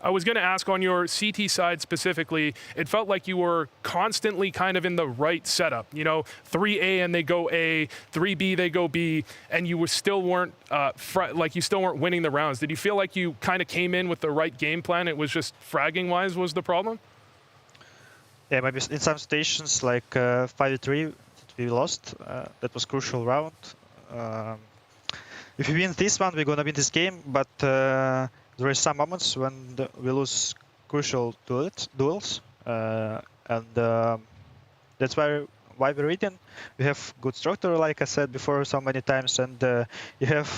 I was going to ask on your CT side specifically, it felt like you were constantly kind of in the right setup. You know, 3A and they go A, 3B they go B, and you still weren't winning the rounds. Did you feel like you kind of came in with the right game plan? It was just fragging wise was the problem? Yeah, maybe in some stations like 5-3 we lost. That was crucial round. If we win this one, we're gonna win this game, but there is some moments when we lose crucial duels, and that's why we're winning. We have good structure, like I said before so many times, and you have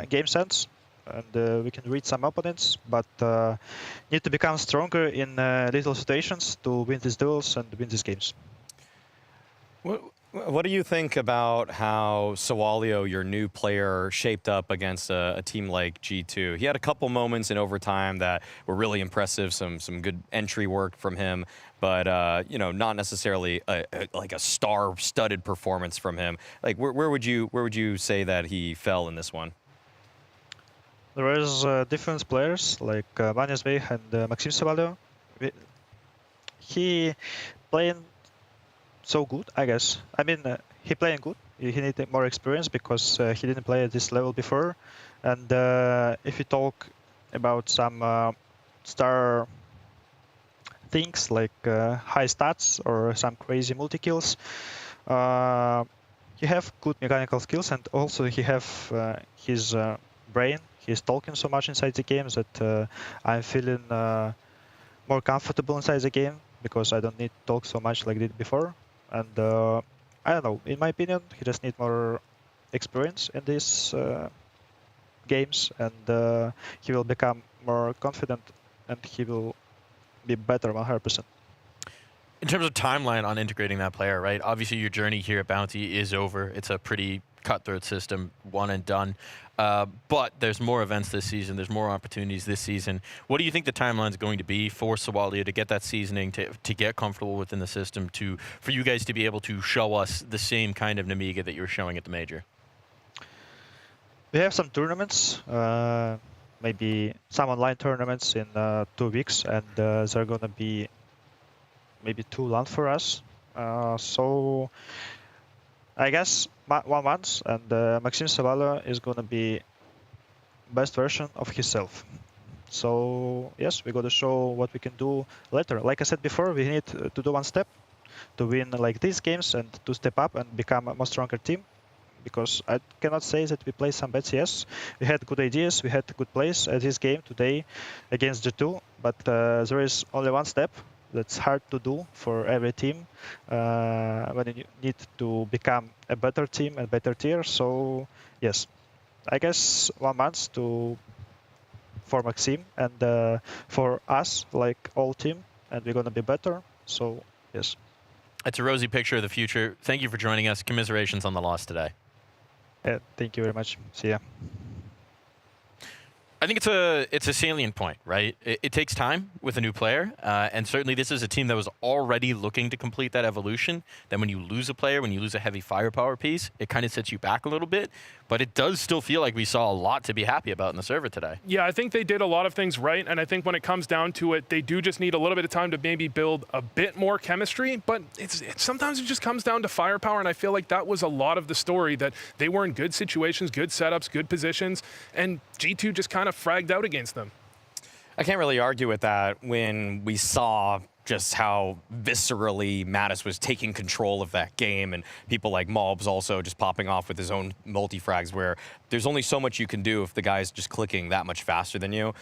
game sense, and we can read some opponents, but need to become stronger in little situations to win these duels and win these games. What do you think about how Sawalio, your new player, shaped up against a team like G2? He had a couple moments in overtime that were really impressive, some good entry work from him, but you know, not necessarily like a star-studded performance from him. Like, where would you say that he fell in this one? There is different players like Vanezve and Maxim Sawalio. He playing so good, I guess. I mean, he playing good. He needed more experience because he didn't play at this level before. And if you talk about some star things like high stats or some crazy multi-kills, he have good mechanical skills, and also he have his brain. He's talking so much inside the game that I'm feeling more comfortable inside the game because I don't need to talk so much like I did before. And I don't know, in my opinion, he just needs more experience in these games, and he will become more confident and he will be better 100%. In terms of timeline on integrating that player, right? Obviously, your journey here at Bounty is over. It's a pretty cutthroat system, one and done. But there's more events this season. There's more opportunities this season. What do you think the timeline is going to be for Sawalio to get that seasoning, to get comfortable within the system, for you guys to be able to show us the same kind of Nemiga that you were showing at the Major? We have some tournaments, maybe some online tournaments in 2 weeks, and they're going to be maybe too long for us. So I guess 1 month, and Maxim Sawalio is going to be best version of himself. So yes, we got to show what we can do later. Like I said before, we need to do one step to win like these games and to step up and become a more stronger team. Because I cannot say that we play some bad CS. We had good ideas, we had good plays at this game today against G2, but there is only one step. That's hard to do for every team when you need to become a better team and better tier. So yes, I guess 1 month for Maxim and for us, like all team, and we're gonna be better. So yes. It's a rosy picture of the future. Thank you for joining us. Commiserations on the loss today. Yeah, thank you very much. See ya. I think it's a salient point, right? It takes time with a new player, and certainly this is a team that was already looking to complete that evolution. Then when you lose a player, when you lose a heavy firepower piece, it kind of sets you back a little bit. But it does still feel like we saw a lot to be happy about in the server today. Yeah, I think they did a lot of things right, and I think when it comes down to it, they do just need a little bit of time to maybe build a bit more chemistry, but sometimes it just comes down to firepower, and I feel like that was a lot of the story, that they were in good situations, good setups, good positions, and G2 just kind of fragged out against them. I can't really argue with that when we saw just how viscerally Mattis was taking control of that game, and people like Mobs also just popping off with his own multi-frags, where there's only so much you can do if the guy's just clicking that much faster than you.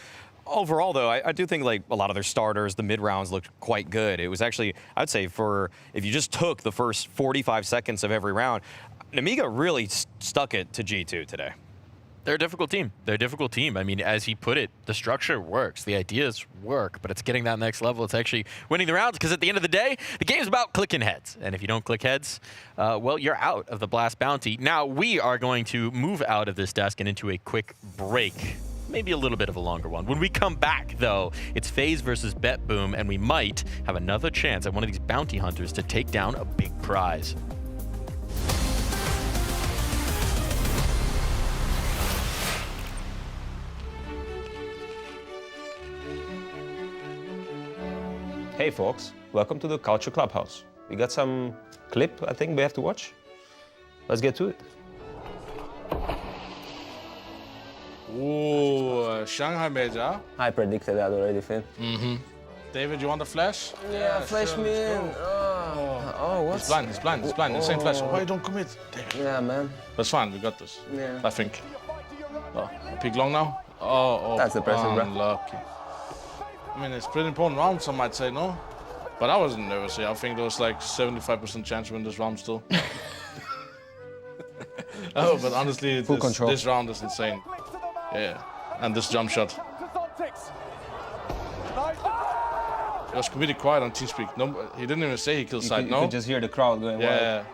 Overall, though, I do think like a lot of their starters, the mid-rounds looked quite good. It was actually, I'd say, if you just took the first 45 seconds of every round, Nemiga really stuck it to G2 today. They're a difficult team. They're a difficult team. I mean, as he put it, the structure works, the ideas work, but it's getting that next level. It's actually winning the rounds, because at the end of the day, the game's about clicking heads. And if you don't click heads, well, you're out of the Blast Bounty. Now, we are going to move out of this desk and into a quick break. maybe a little bit of a longer one. When we come back, though, it's FaZe versus BetBoom, and we might have another chance at one of these bounty hunters to take down a big prize. Hey folks, welcome to the Culture Clubhouse. We got some clip I think we have to watch. Let's get to it. Ooh, Shanghai Major. I predicted that already, Finn. David, you want the flash? Yeah, flash me in. Oh, what? He's blind. Insane flash. Why you don't commit? David. Yeah, man. That's fine, we got this. Yeah. I think. Oh, peek long now? Oh. That's the pressure, bro. Unlucky. I mean, it's pretty important round, some might say, no? But I wasn't nervous here. I think there was like 75% chance to win this round still. Oh, but honestly, this round is insane. Yeah, and this jump shot. It was completely quiet on TeamSpeak. No, he didn't even say he killed side, no? You could just hear the crowd going wild. Yeah.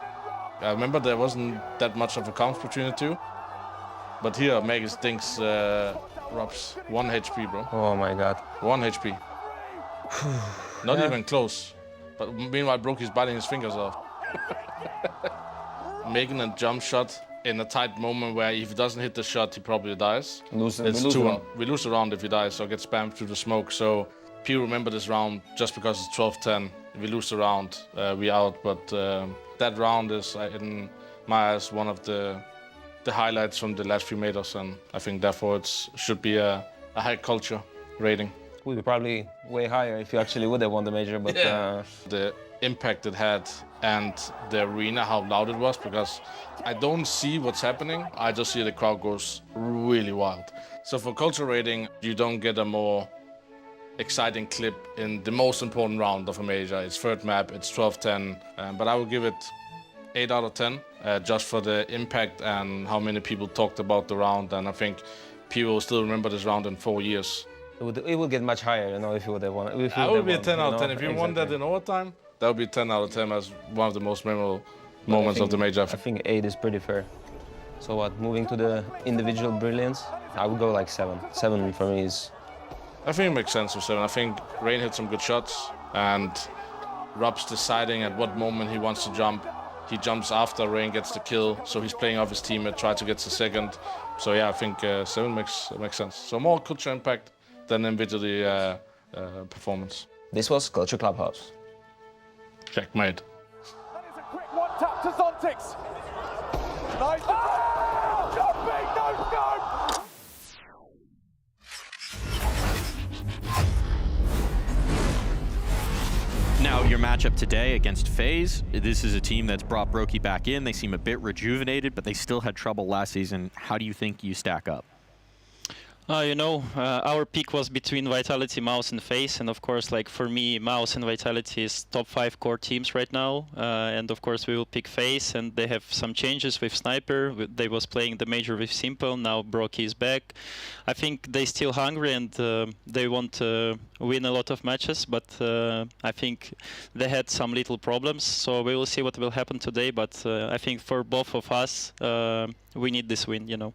I remember there wasn't that much of a count between the two. But here, Magus thinks Rob's 1 HP, bro. Oh my god. 1 HP. Not even close. But meanwhile, Brokey's biting his fingers off. Making a jump shot in a tight moment where if he doesn't hit the shot, he probably dies. We lose the round. We lose the round if he dies, so get spammed through the smoke. So people remember this round just because it's 12-10. If we lose the round, we out. But that round is, in my eyes, one of the highlights from the last few majors, and I think therefore it should be a high culture rating. Would be probably way higher if you actually would have won the major, but the impact it had and the arena, how loud it was, because I don't see what's happening, I just see the crowd goes really wild. So for culture rating, you don't get a more exciting clip in the most important round of a major. It's third map, it's 12-10, but I will give it 8 out of 10, just for the impact and how many people talked about the round, and I think people will still remember this round in 4 years. It would get much higher, you know, if you would have won it. That would be a 10 out of 10. If you won that in overtime, that would be 10 out of 10 as one of the most memorable moments of the major. I think 8 is pretty fair. So what, moving to the individual brilliance, I would go like 7. 7 for me is... I think it makes sense for 7. I think Rain hit some good shots, and Rob's deciding at what moment he wants to jump. He jumps after Rain gets the kill, so he's playing off his teammate, try to get the second. So yeah, I think 7 makes sense. So more culture impact than individually performance. This was Culture Clubhouse. Checkmate. That is a quick one tap to Zontix. Nice. Oh, jumping, no scope. Now, your matchup today against FaZe. This is a team that's brought Brokey back in. They seem a bit rejuvenated, but they still had trouble last season. How do you think you stack up? You know, our pick was between Vitality, Mouse, and FaZe, and of course, like for me, Mouse and Vitality is top 5 core teams right now, and of course we will pick FaZe, and they have some changes with Sniper. They was playing the major with Simple, now Brokey is back. I think they still hungry and they want to win a lot of matches, but I think they had some little problems, so we will see what will happen today, but I think for both of us, we need this win, you know.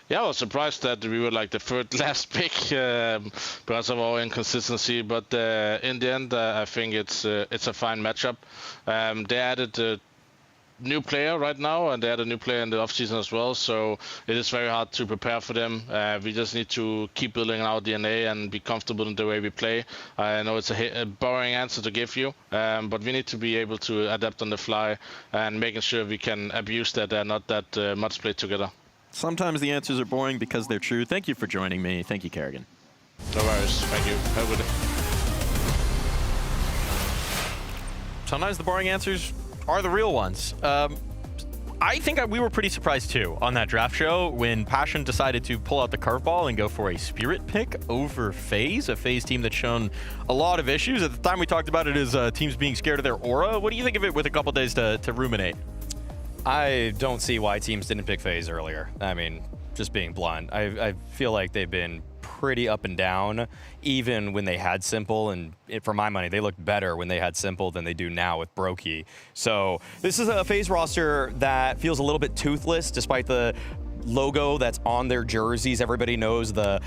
Yeah, I was surprised that we were like the third last pick because of our inconsistency. But in the end, I think it's a fine matchup. They added a new player right now, and they had a new player in the offseason as well. So it is very hard to prepare for them. We just need to keep building our DNA and be comfortable in the way we play. I know it's a boring answer to give you, but we need to be able to adapt on the fly and making sure we can abuse that they're not that much played together. Sometimes the answers are boring because they're true. Thank you for joining me. Thank you, Kerrigan. No worries. Thank you. Have a good day. Sometimes the boring answers are the real ones. I think we were pretty surprised, too, on that draft show when Passion decided to pull out the curveball and go for a Spirit pick over FaZe, a FaZe team that's shown a lot of issues. At the time, we talked about it as teams being scared of their aura. What do you think of it with a couple days to ruminate? I don't see why teams didn't pick FaZe earlier. I mean, just being blunt. I feel like they've been pretty up and down, even when they had Simple, and for my money, they looked better when they had Simple than they do now with Brokey. So this is a FaZe roster that feels a little bit toothless, despite the logo that's on their jerseys. Everybody knows the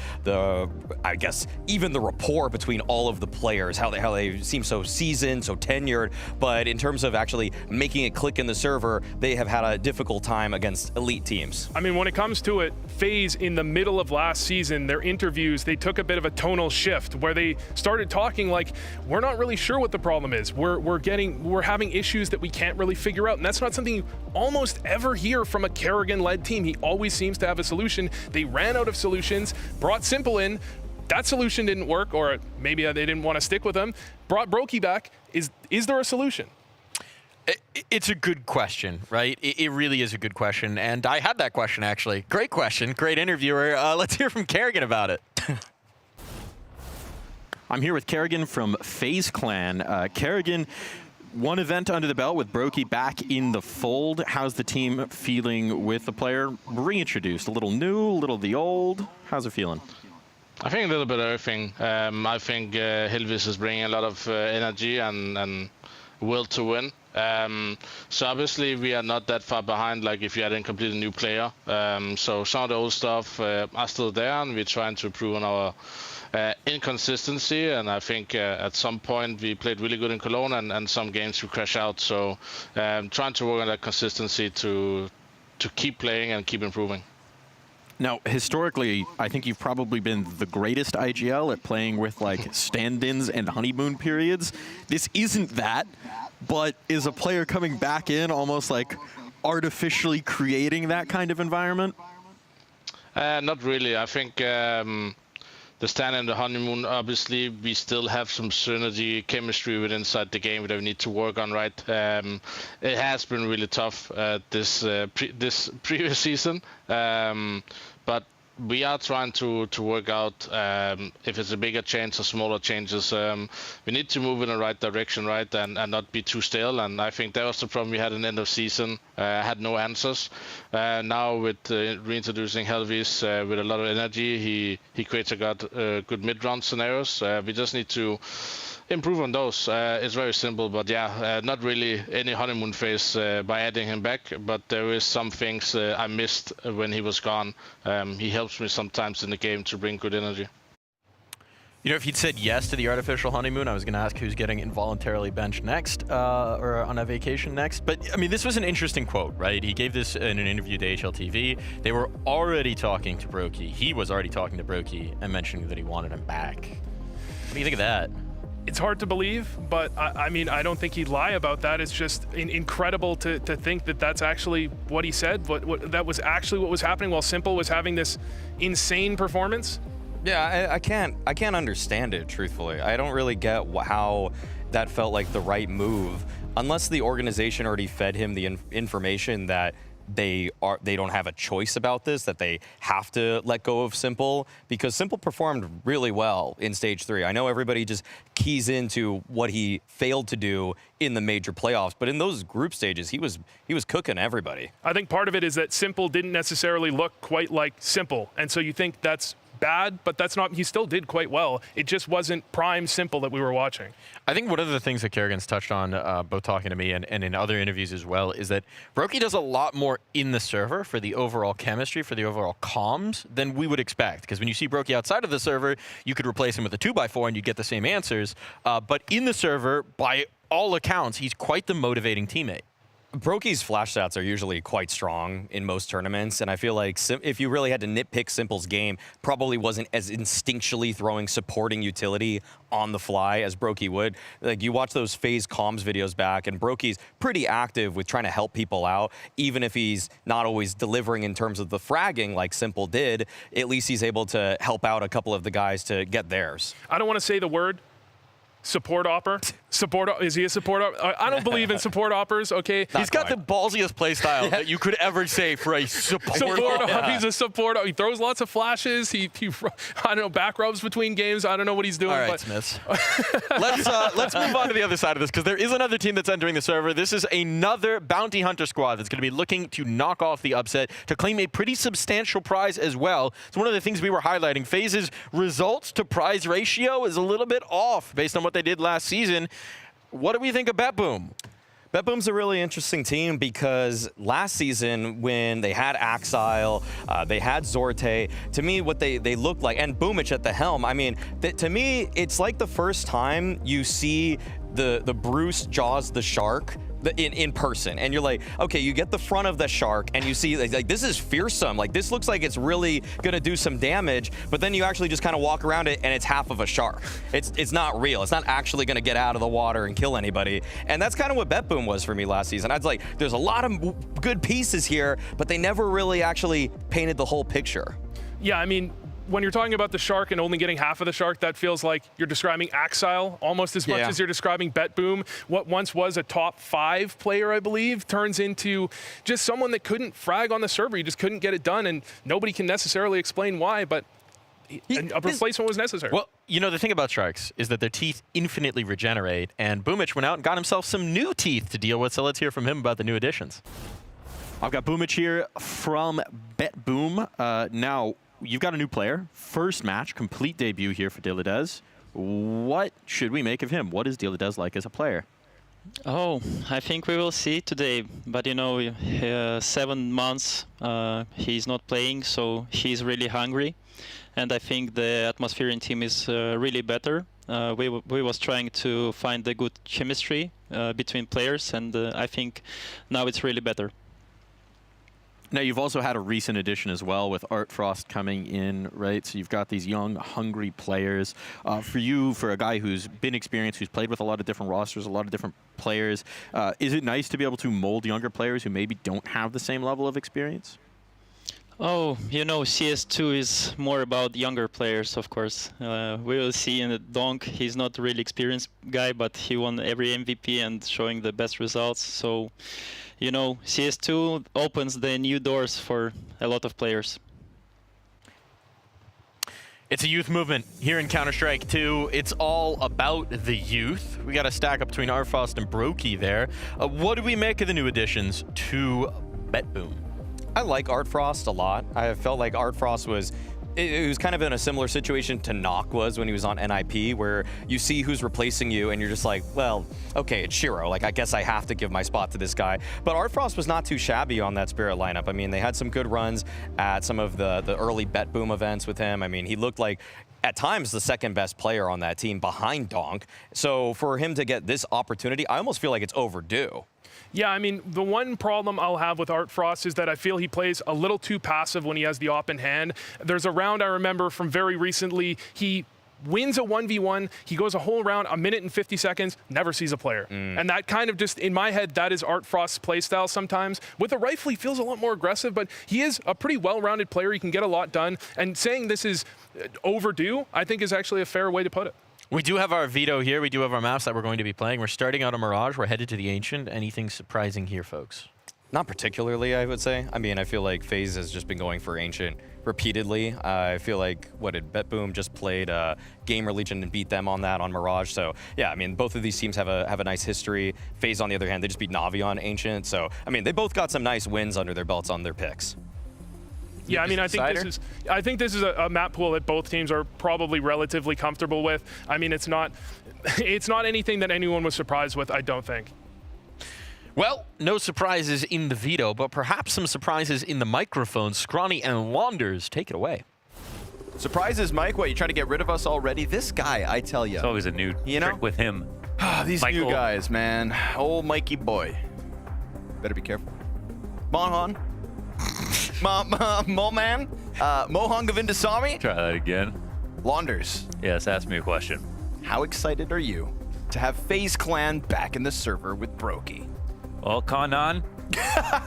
I guess even the rapport between all of the players, how they seem so seasoned, so tenured. But in terms of actually making it click in the server, they have had a difficult time against elite teams. I mean, when it comes to it, FaZe in the middle of last season, their interviews, they took a bit of a tonal shift where they started talking like, we're not really sure what the problem is. We're having issues that we can't really figure out, and that's not something you almost ever hear from a Kerrigan-led team. He always seems to have a solution. They ran out of solutions, brought Simple in. That solution didn't work, or maybe they didn't want to stick with him. Brought Brokey back. Is there a solution? It's a good question, right? It really is a good question, and I had that question, actually. Great question, great interviewer. Let's hear from Kerrigan about it. I'm here with Kerrigan from FaZe Clan. Kerrigan, one event under the belt with Brokey back in the fold. How's the team feeling with the player reintroduced? A little new, a little the old? How's it feeling? I think a little bit of everything. I think Hilvis is bringing a lot of energy and will to win. So obviously we are not that far behind, like if you had a completely new player. So some of the old stuff are still there, and we're trying to improve on our inconsistency. And I think at some point we played really good in Cologne, and some games we crash out. So trying to work on that consistency to keep playing and keep improving. Now, historically, I think you've probably been the greatest IGL at playing with like stand-ins and honeymoon periods. This isn't that, but is a player coming back in almost like artificially creating that kind of environment? Not really. I think the stand and the honeymoon, obviously, we still have some synergy, chemistry with inside the game that we need to work on, right? It has been really tough this previous season, but we are trying to work out if it's a bigger change or smaller changes. We need to move in the right direction, right, and not be too stale. And I think that was the problem we had in the end of season. Had no answers. Now with reintroducing Helvis with a lot of energy, he creates a good mid-round scenarios. We just need to improve on those. It's very simple, but yeah, not really any honeymoon phase by adding him back, but there is some things I missed when he was gone. He helps me sometimes in the game to bring good energy. You know, if he'd said yes to the artificial honeymoon, I was going to ask who's getting involuntarily benched next or on a vacation next. But, I mean, this was an interesting quote, right? He gave this in an interview to HLTV. They were already talking to Brokey. He was already talking to Brokey and mentioning that he wanted him back. What do you think of that? It's hard to believe, but I mean, I don't think he'd lie about that. It's just incredible to think that that's actually what he said, that was actually what was happening while Simple was having this insane performance. Yeah, I can't understand it, truthfully. I don't really get how that felt like the right move, unless the organization already fed him the information that they don't have a choice about this, that they have to let go of Simple, because Simple performed really well in Stage 3. I know everybody just keys into what he failed to do in the major playoffs, but in those group stages, he was cooking everybody. I think part of it is that Simple didn't necessarily look quite like Simple, and so you think that's bad, but that's not, he still did quite well. It just wasn't prime Simple that we were watching. I think one of the things that Kerrigan's touched on, both talking to me and in other interviews as well, is that Brokey does a lot more in the server for the overall chemistry, for the overall comms than we would expect. Because when you see Brokey outside of the server, you could replace him with a 2x4 and you'd get the same answers. But in the server, by all accounts, he's quite the motivating teammate. Brokey's flash stats are usually quite strong in most tournaments, and I feel like if you really had to nitpick Simple's game, probably wasn't as instinctually throwing supporting utility on the fly as Brokey would. Like, you watch those FaZe comms videos back, and Brokey's pretty active with trying to help people out, even if he's not always delivering in terms of the fragging like Simple did. At least he's able to help out a couple of the guys to get theirs. I don't want to say the word support opper. Is he a support opper? I don't believe in support oppers, okay? He's got the ballsiest playstyle that you could ever say for a support opper. He's a support opper. He throws lots of flashes. He I don't know, back rubs between games. I don't know what he's doing. All right, Smiths. let's move on to the other side of this, because there is another team that's entering the server. This is another Bounty Hunter squad that's going to be looking to knock off the upset to claim a pretty substantial prize as well. It's one of the things we were highlighting. FaZe's results to prize ratio is a little bit off based on what they did last season. What do we think of BetBoom? BetBoom's a really interesting team because last season when they had Axile, they had Zorte, to me what they looked like, and Boomich at the helm, I mean, to me it's like the first time you see the Bruce Jaws the Shark in person, and you're like, okay, you get the front of the shark and you see like this is fearsome, like this looks like it's really gonna do some damage, but then you actually just kind of walk around it and it's half of a shark. It's not real. It's not actually gonna get out of the water and kill anybody, and that's kind of what BetBoom was for me last season. I was like, there's a lot of good pieces here, but they never really actually painted the whole picture. Yeah, I mean, when you're talking about the shark and only getting half of the shark, that feels like you're describing Axile almost as much as you're describing BetBoom. What once was a top 5 player, I believe, turns into just someone that couldn't frag on the server. You just couldn't get it done, and nobody can necessarily explain why, but a replacement was necessary. Well, you know, the thing about sharks is that their teeth infinitely regenerate, and Boomich went out and got himself some new teeth to deal with, so let's hear from him about the new additions. I've got Boomich here from BetBoom. Now, you've got a new player, first match, complete debut here for Diladez. What should we make of him? What is Diladez like as a player? Oh, I think we will see today. But you know, 7 months he's not playing, so he's really hungry. And I think the atmosphere in team is really better. We was trying to find the good chemistry between players, and I think now it's really better. Now, you've also had a recent addition as well with Art Frost coming in, right? So you've got these young, hungry players. For you, for a guy who's been experienced, who's played with a lot of different rosters, a lot of different players, is it nice to be able to mold younger players who maybe don't have the same level of experience? Oh, you know, CS2 is more about younger players, of course. We will see in the Donk, he's not a really experienced guy, but he won every MVP and showing the best results. So, you know, CS2 opens the new doors for a lot of players. It's a youth movement here in Counter-Strike 2. It's all about the youth. We got a stack up between Artfrost and Brokey there. What do we make of the new additions to BetBoom? I like Art Frost a lot. I felt like Art Frost was, it was kind of in a similar situation to Nock was when he was on NIP, where you see who's replacing you and you're just like, well, okay, it's Shiro. Like, I guess I have to give my spot to this guy. But Art Frost was not too shabby on that Spirit lineup. I mean, they had some good runs at some of the early BetBoom events with him. I mean, he looked like, at times, the second best player on that team behind Donk. So for him to get this opportunity, I almost feel like it's overdue. Yeah, I mean, the one problem I'll have with Art Frost is that I feel he plays a little too passive when he has the op in hand. There's a round I remember from very recently, he wins a 1v1, he goes a whole round, 1 minute and 50 seconds, never sees a player. And that kind of just, in my head, that is Art Frost's playstyle sometimes. With a rifle, he feels a lot more aggressive, but he is a pretty well-rounded player. He can get a lot done. And saying this is overdue, I think is actually a fair way to put it. We do have our veto here. We do have our maps that we're going to be playing. We're starting out on Mirage. We're headed to the Ancient. Anything surprising here, folks? Not particularly, I would say. I mean, I feel like FaZe has just been going for Ancient repeatedly. I feel like, what did BetBoom just played Gamer Legion and beat them on that on Mirage. So yeah, I mean, both of these teams have a nice history. FaZe, on the other hand, they just beat Navi on Ancient. So I mean, they both got some nice wins under their belts on their picks. Yeah, I mean, I think this is a map pool that both teams are probably relatively comfortable with. I mean, it's not anything that anyone was surprised with, I don't think. Well, no surprises in the veto, but perhaps some surprises in the microphone. Scrawny and Launders, take it away. Surprises, Mike? What, you trying to get rid of us already? This guy, I tell you. It's always a new trick with him. These new guys, man. Old Mikey boy. Better be careful. Mohan. Moman. Mohan Govindasamy. Try that again. Launders. Yes, ask me a question. How excited are you to have FaZe Clan back in the server with Brokey? Well, Kanan,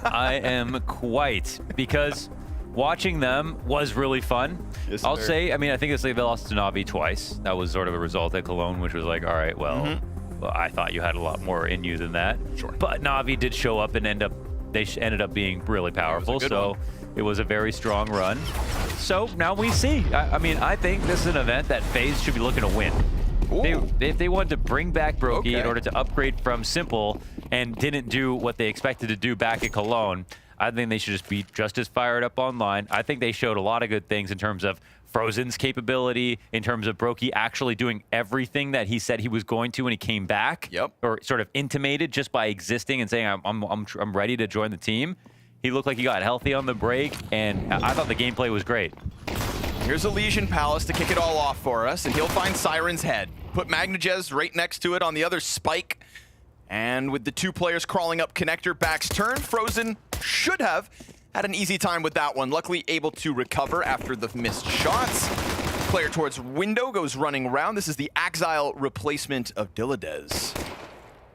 I am quite, because watching them was really fun. Yes, I'll say, I mean, I think they lost to Navi twice. That was sort of a result at Cologne, which was like, all right, well, well, I thought you had a lot more in you than that. Sure. But Navi did show up and they ended up being really powerful. So it was a very strong run. So now we see. I mean, I think this is an event that FaZe should be looking to win. If they wanted to bring back Brokey in order to upgrade from Simple and didn't do what they expected to do back at Cologne, I think they should just be just as fired up online. I think they showed a lot of good things in terms of Frozen's capability, in terms of Brokey actually doing everything that he said he was going to when he came back. Yep. Or sort of intimated just by existing and saying, I'm ready to join the team. He looked like he got healthy on the break, and I thought the gameplay was great. Here's Elysian Palace to kick it all off for us, and he'll find Siren's head. Put MagnaJez right next to it on the other spike. And with the 2 players crawling up connector, back's turn, Frozen should have had an easy time with that one. Luckily able to recover after the missed shots. Player towards window goes running around. This is the Axile replacement of Dilladez.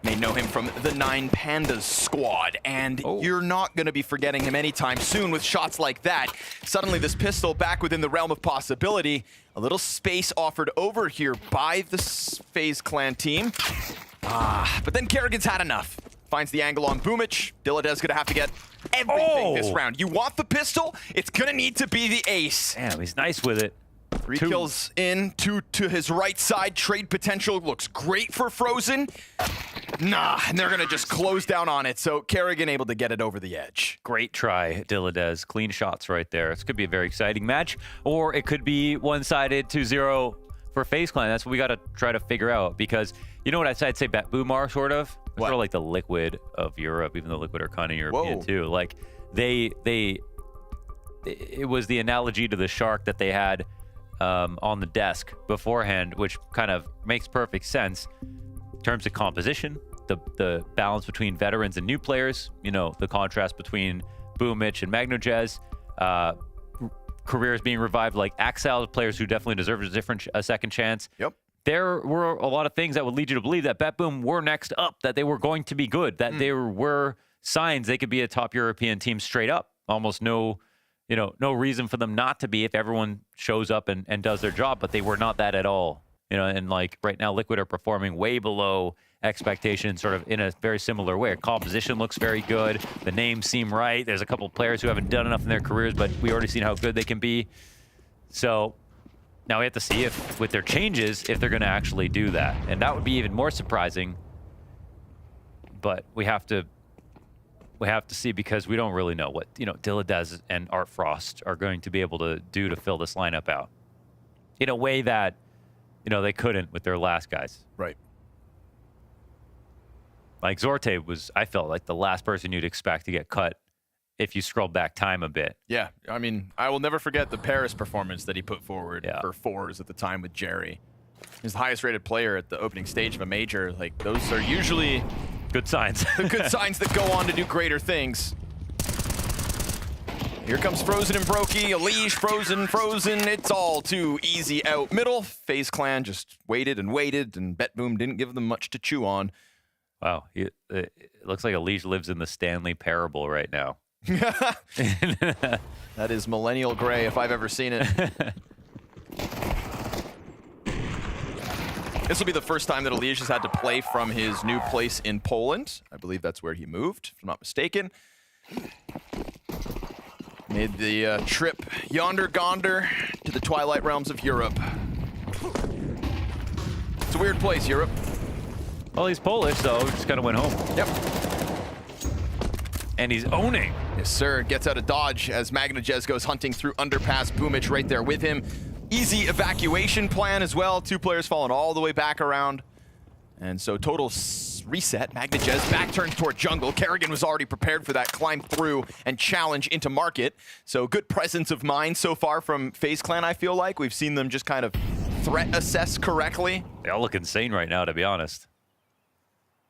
May know him from the 9 Pandas squad, and you're not going to be forgetting him anytime soon with shots like that. Suddenly this pistol back within the realm of possibility. A little space offered over here by the FaZe clan team. But then Kerrigan's had enough. Finds the angle on Boomich. Dilladez going to have to get everything this round. You want the pistol? It's going to need to be the ace. Damn, he's nice with it. 3 kills in, 2 to his right side. Trade potential looks great for Frozen. Nah, and they're going to just close down on it. So Kerrigan able to get it over the edge. Great try, Dilladez. Clean shots right there. This could be a very exciting match, or it could be one-sided 2-0 for FaZe Clan. That's what we got to try to figure out, because you know what I'd say BetBoom are sort of? Sort of like the Liquid of Europe, even though Liquid are kind of European too. Like it was the analogy to the shark that they had on the desk beforehand, which kind of makes perfect sense in terms of composition, the balance between veterans and new players, you know, the contrast between Boomich and MagnaJez, careers being revived like Axel, players who definitely deserve a second chance. Yep. There were a lot of things that would lead you to believe that BetBoom were next up, that they were going to be good, that there were signs they could be a top European team straight up. Almost no reason for them not to be if everyone shows up and does their job, but they were not that at all. You know, and like right now, Liquid are performing way below expectations, sort of in a very similar way. Composition looks very good. The names seem right. There's a couple of players who haven't done enough in their careers, but we already seen how good they can be. So now we have to see if, with their changes, if they're going to actually do that. And that would be even more surprising. But we have to see, because we don't really know what, you know, Dilladez and Art Frost are going to be able to do to fill this lineup out in a way that, you know, they couldn't with their last guys. Right. Like Zorte was, I felt like the last person you'd expect to get cut if you scroll back time a bit. Yeah, I mean, I will never forget the Paris performance that he put forward for fours at the time with Jerry. He's the highest rated player at the opening stage of a major. Like, those are usually good signs. The good signs that go on to do greater things. Here comes Frozen and Brokey. Elige, Frozen. It's all too easy out middle. FaZe Clan just waited, and BetBoom didn't give them much to chew on. Wow, it looks like Elige lives in the Stanley Parable right now. That is millennial gray if I've ever seen it. This will be the first time that Elige has had to play from his new place in Poland. I believe that's where he moved, if I'm not mistaken. Made the trip yonder gonder to the Twilight Realms of Europe. It's a weird place, Europe. Well, he's Polish, so just kind of went home. Yep. And he's owning. Yes, sir. Gets out of dodge as MagnaJez goes hunting through underpass. Boomich right there with him. Easy evacuation plan as well. 2 players falling all the way back around. And so total reset. MagnaJez back turned toward jungle. Kerrigan was already prepared for that climb through and challenge into market. So good presence of mind so far from FaZe Clan, I feel like. We've seen them just kind of threat assess correctly. They all look insane right now, to be honest.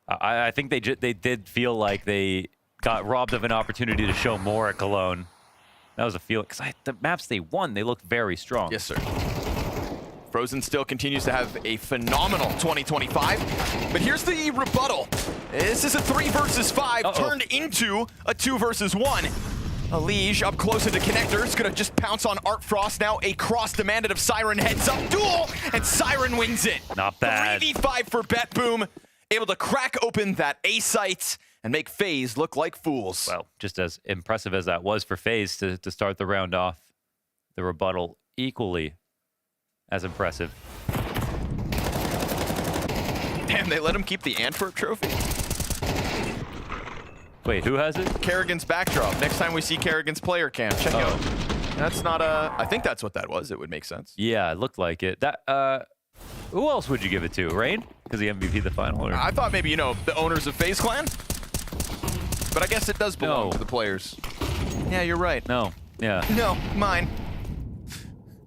I think they did feel like they got robbed of an opportunity to show more at Cologne. That was a feeling, because the maps they won, they looked very strong. Yes, sir. Frozen still continues to have a phenomenal 2025, but here's the rebuttal. This is a 3 versus 5 turned into a 2 versus 1. Elige up close into connector. It's gonna just pounce on Art Frost now. A cross demanded of Siren heads up duel, and Siren wins it. Not bad. 3v5 for BetBoom, able to crack open that A site and make FaZe look like fools. Well, just as impressive as that was for FaZe to start the round off, the rebuttal equally as impressive. Damn, they let him keep the Antwerp trophy? Wait, who has it? Kerrigan's backdrop. Next time we see Kerrigan's player cam, check out. That's not a... I think that's what that was. It would make sense. Yeah, it looked like it. That who else would you give it to? Rain? Because he MVP the final. Or... I thought maybe, you know, the owners of FaZe Clan. But I guess it does belong to the players. Yeah, you're right. No. Yeah. No, mine.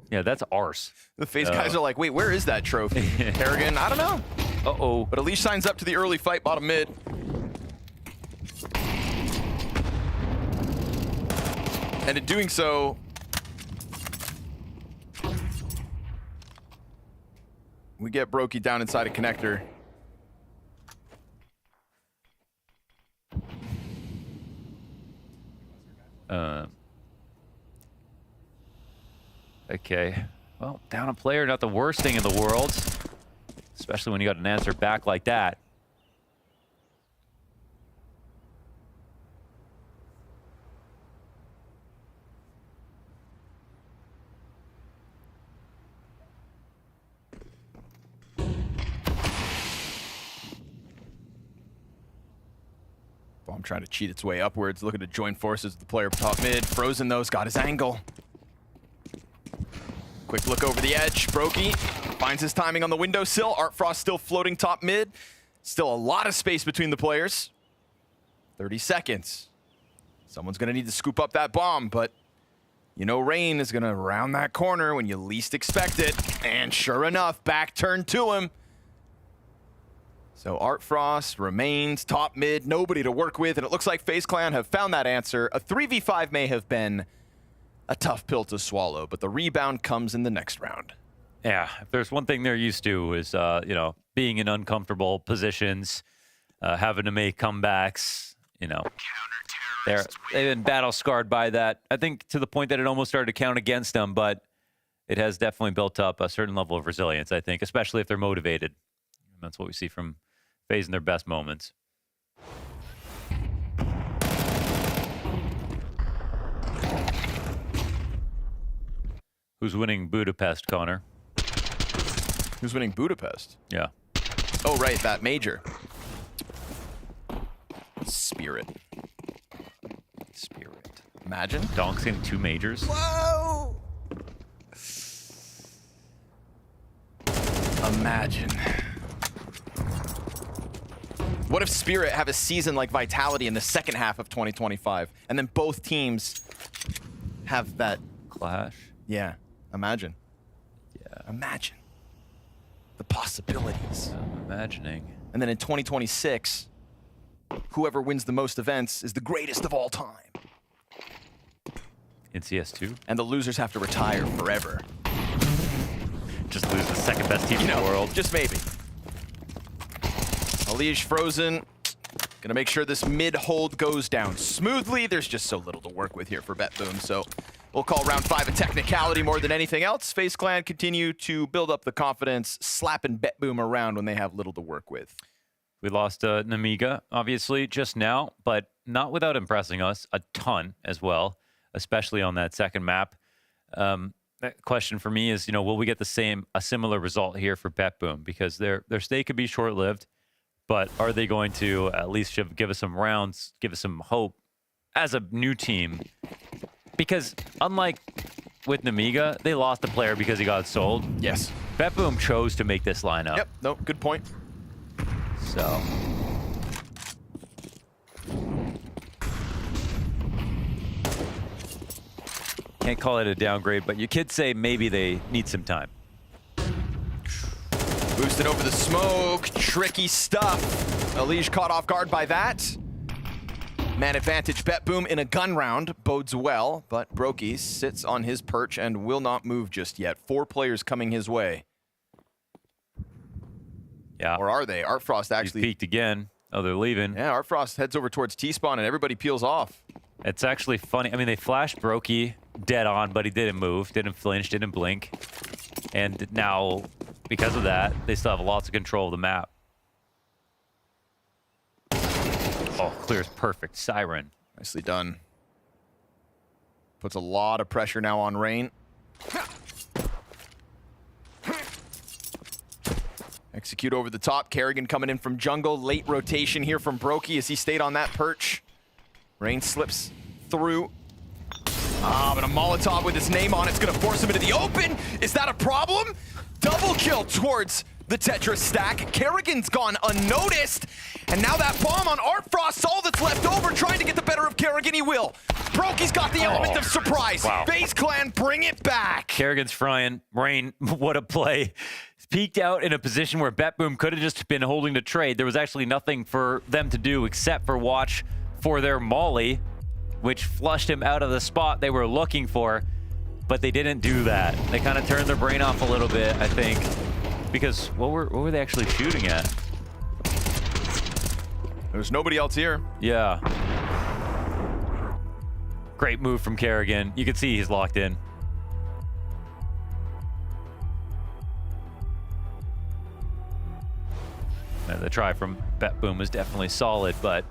Yeah, that's ours. The FaZe guys are like, wait, where is that trophy? Kerrigan, I don't know. Uh-oh. But Alish signs up to the early fight, bottom mid. And in doing so, we get Brokey down inside a connector. Okay. Well, down a player, not the worst thing in the world. Especially when you got an answer back like that. Bomb trying to cheat its way upwards, looking to join forces with the player top mid. Frozen, though, has got his angle. Quick look over the edge. Brokey finds his timing on the windowsill. Artfrost still floating top mid. Still a lot of space between the players. 30 seconds. Someone's going to need to scoop up that bomb, but you know Rain is going to round that corner when you least expect it. And sure enough, back turn to him. So Artfrost remains top mid, nobody to work with, and it looks like FaZe Clan have found that answer. A 3v5 may have been a tough pill to swallow, but the rebound comes in the next round. Yeah, if there's one thing they're used to is, you know, being in uncomfortable positions, having to make comebacks, you know. They've been battle scarred by that. I think to the point that it almost started to count against them, but it has definitely built up a certain level of resilience, I think, especially if they're motivated. And that's what we see from FaZe in their best moments. Who's winning Budapest, Connor? Who's winning Budapest? Yeah. Oh, right, that major. Spirit. Spirit. Imagine. Donk's in 2 majors. Whoa! Imagine. What if Spirit have a season like Vitality in the second half of 2025, and then both teams have that clash? Yeah, imagine. Yeah. Imagine the possibilities. I'm imagining. And then in 2026, whoever wins the most events is the greatest of all time. In CS2? And the losers have to retire forever. Just lose the second best team in the world. Just maybe. Alish frozen. Gonna make sure this mid hold goes down smoothly. There's just so little to work with here for BetBoom, so we'll call round 5 a technicality more than anything else. FaZe Clan continue to build up the confidence, slapping BetBoom around when they have little to work with. We lost Nemiga, obviously, just now, but not without impressing us a ton as well, especially on that second map. That question for me is, you know, will we get a similar result here for BetBoom? Because their stay could be short-lived, but are they going to at least give us some rounds, give us some hope as a new team? Because unlike with Nemiga, they lost the player because he got sold. Yes. BetBoom chose to make this lineup. Yep, no, good point. So. Can't call it a downgrade, but you could say maybe they need some time. Boosted over the smoke, tricky stuff. Alish caught off guard by that. Man advantage, BetBoom in a gun round bodes well, but Brokey sits on his perch and will not move just yet. 4 players coming his way. Yeah. Or are they? Artfrost actually peeked again. Oh, they're leaving. Yeah, Artfrost heads over towards T-spawn and everybody peels off. It's actually funny. I mean, they flashed Brokey dead on, but he didn't move, didn't flinch, didn't blink. And now, because of that, they still have lots of control of the map. Oh, clears perfect. Siren. Nicely done. Puts a lot of pressure now on Rain. Execute over the top. Kerrigan coming in from jungle. Late rotation here from Brokey as he stayed on that perch. Rain slips through. But a Molotov with his name on it's gonna force him into the open. Is that a problem? Double kill towards the Tetris stack. Kerrigan's gone unnoticed. And now that bomb on Artfrost, all that's left over, trying to get the better of Kerrigan, he will. Brokey's got the element of surprise. Wow. FaZe Clan, bring it back. Kerrigan's frying. Rain, what a play. Peeked out in a position where BetBoom could have just been holding the trade. There was actually nothing for them to do except for watch for their molly, which flushed him out of the spot they were looking for, but they didn't do that. They kind of turned their brain off a little bit, I think, because what were they actually shooting at? There's nobody else here. Yeah. Great move from Kerrigan. You can see he's locked in. And the try from BetBoom was definitely solid, but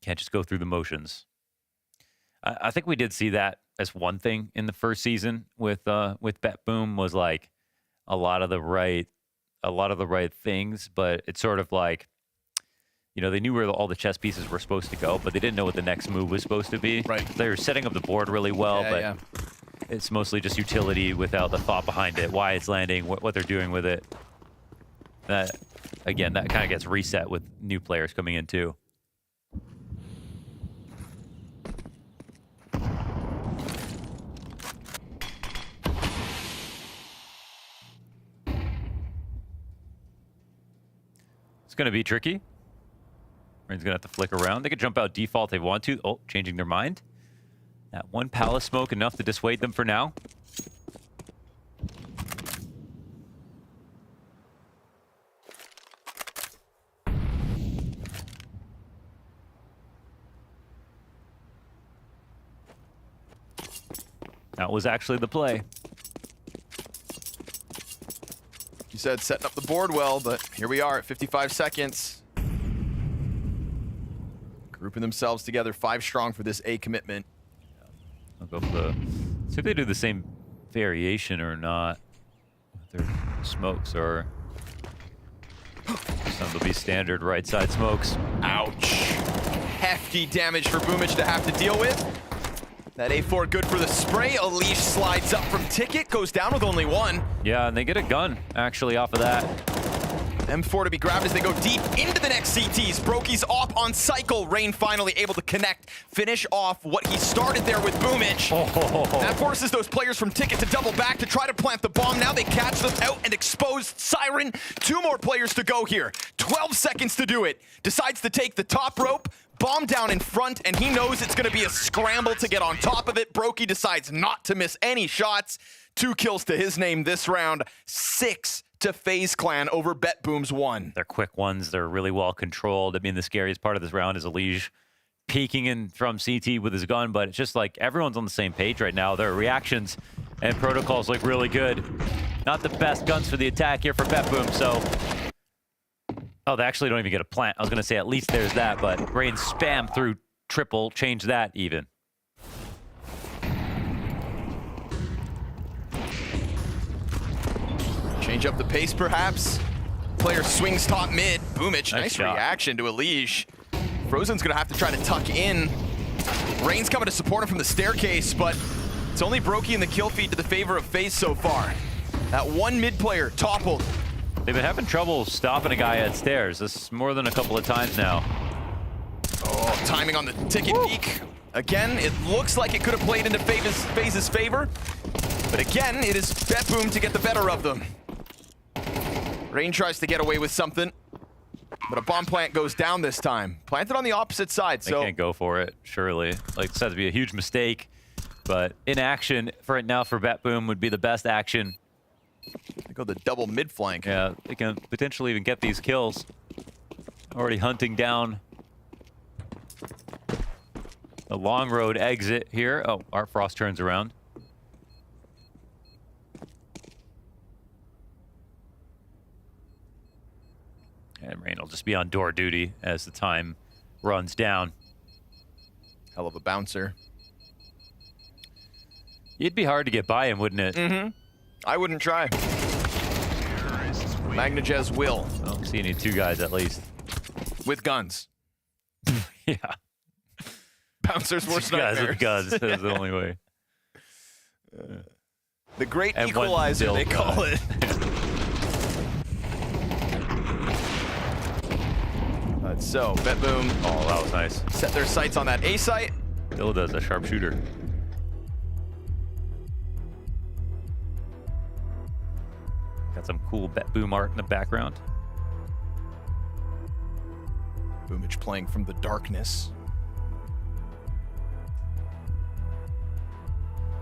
can't just go through the motions. I think we did see that as one thing in the first season with BetBoom, was like a lot of the right things, but it's sort of like, you know, they knew where all the chess pieces were supposed to go, but they didn't know what the next move was supposed to be. Right. They were setting up the board really well, but it's mostly just utility without the thought behind it, why it's landing, what they're doing with it. That, again, that kind of gets reset with new players coming in too. It's going to be tricky. Rain's going to have to flick around. They could jump out default if they want to. Oh, changing their mind. That one palace smoke enough to dissuade them for now. That was actually the play. You said setting up the board well, but here we are at 55 seconds. Grouping themselves together 5 strong for this A commitment. I'll go for the... See if they do the same variation or not with their smokes, or some will be standard right side smokes. Ouch. Hefty damage for Boomich to have to deal with. That A4 good for the spray. Alish slides up from Ticket, goes down with only 1. Yeah, and they get a gun, actually, off of that. M4 to be grabbed as they go deep into the next CTs. Brokey's off on cycle. Rain finally able to connect, finish off what he started there with Boomich. That forces those players from Ticket to double back to try to plant the bomb. Now they catch them out and expose Siren. 2 more players to go here. 12 seconds to do it. Decides to take the top rope. Bomb down in front, and he knows it's going to be a scramble to get on top of it. Brokey decides not to miss any shots. 2 kills to his name this round. 6 to FaZe Clan over BetBoom's 1. They're quick ones. They're really well controlled. I mean, the scariest part of this round is Alish peeking in from CT with his gun, but it's just like everyone's on the same page right now. Their reactions and protocols look really good. Not the best guns for the attack here for BetBoom, so... Oh, they actually don't even get a plant. I was going to say at least there's that, but Rain spam through triple, change that even. Change up the pace, perhaps. Player swings top mid. Boomich, nice reaction to Alish. Frozen's going to have to try to tuck in. Rain's coming to support him from the staircase, but it's only Brokey in the kill feed to the favor of FaZe so far. That one mid player toppled. They've been having trouble stopping a guy at stairs. This is more than a couple of times now. Oh, timing on the Ticket peek. Again, it looks like it could have played into FaZe's favor. But again, it is BetBoom to get the better of them. Rain tries to get away with something, but a bomb plant goes down this time. Planted on the opposite side, They can't go for it, surely. Like, it's said to be a huge mistake, but inaction for it now for BetBoom would be the best action. They go the double mid flank. Yeah, they can potentially even get these kills. Already hunting down the long road exit here. Oh, Artfrost turns around. And Rain will just be on door duty as the time runs down. Hell of a bouncer. It'd be hard to get by him, wouldn't it? I wouldn't try. Magnajez will. Well, So you need 2 guys at least. With guns. Yeah. Bouncers worst 2 guys nightmares. with guns. That's the only way. The great And one equalizer, they build call guy. it. So, BetBoom. Oh, that was nice. Set their sights on that A site. Still does a sharpshooter. Got some cool BetBoom art in the background. Boomage playing from the darkness.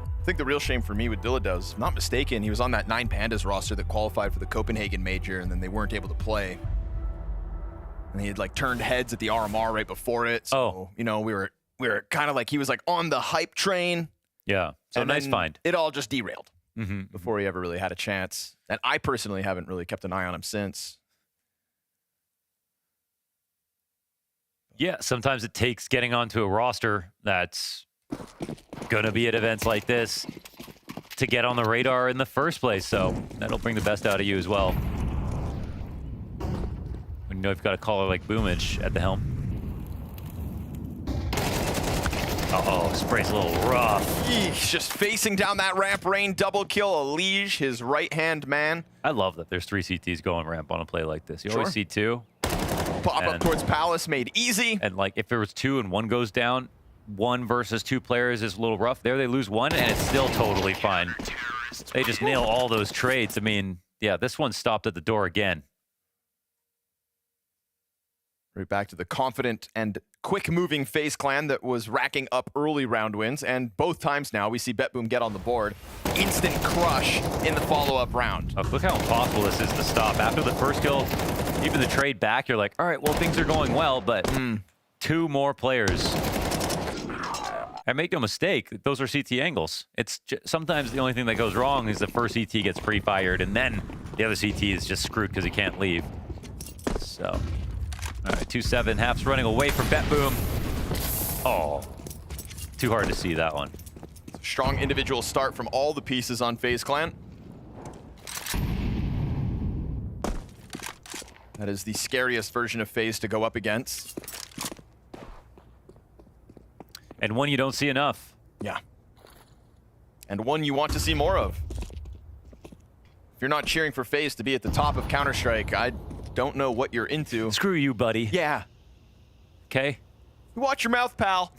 I think the real shame for me with Dilladuz, if not mistaken, he was on that 9 Pandas roster that qualified for the Copenhagen Major, and then they weren't able to play. And he had like turned heads at the RMR right before it. So, you know, we were kind of like, he was like on the hype train. Yeah. So and nice then find. It all just derailed Mm-hmm. before he ever really had a chance. And I personally haven't really kept an eye on him since. Yeah, sometimes it takes getting onto a roster that's going to be at events like this to get on the radar in the first place. So that'll bring the best out of you as well. When you know you've got a caller like Boomage at the helm. Uh-oh, spray's a little rough. He's just facing down that ramp, Rain, double kill, Elige, his right-hand man. I love that there's 3 CTs going ramp on a play like this. You always see 2. Pop up towards Palace, made easy. And like if there was 2 and 1 goes down, 1 versus 2 players is a little rough. There they lose 1 and it's still totally fine. They just nail all those trades. I mean, yeah, this one stopped at the door again. Right back to the confident and quick-moving FaZe clan that was racking up early round wins, and both times now we see BetBoom get on the board. Instant crush in the follow-up round. Oh, look how impossible this is to stop. After the first kill, even the trade back, you're like, all right, well, things are going well, but 2 more players. And make no mistake, those are CT angles. It's sometimes the only thing that goes wrong is the first CT gets pre-fired, and then the other CT is just screwed because he can't leave. So... all right, 2-7, Half's running away from BetBoom. Oh, too hard to see that one. Strong individual start from all the pieces on FaZe Clan. That is the scariest version of FaZe to go up against. And one you don't see enough. Yeah. And one you want to see more of. If you're not cheering for FaZe to be at the top of Counter-Strike, I don't know what you're into. Screw you, buddy. Yeah. Okay. Watch your mouth, pal.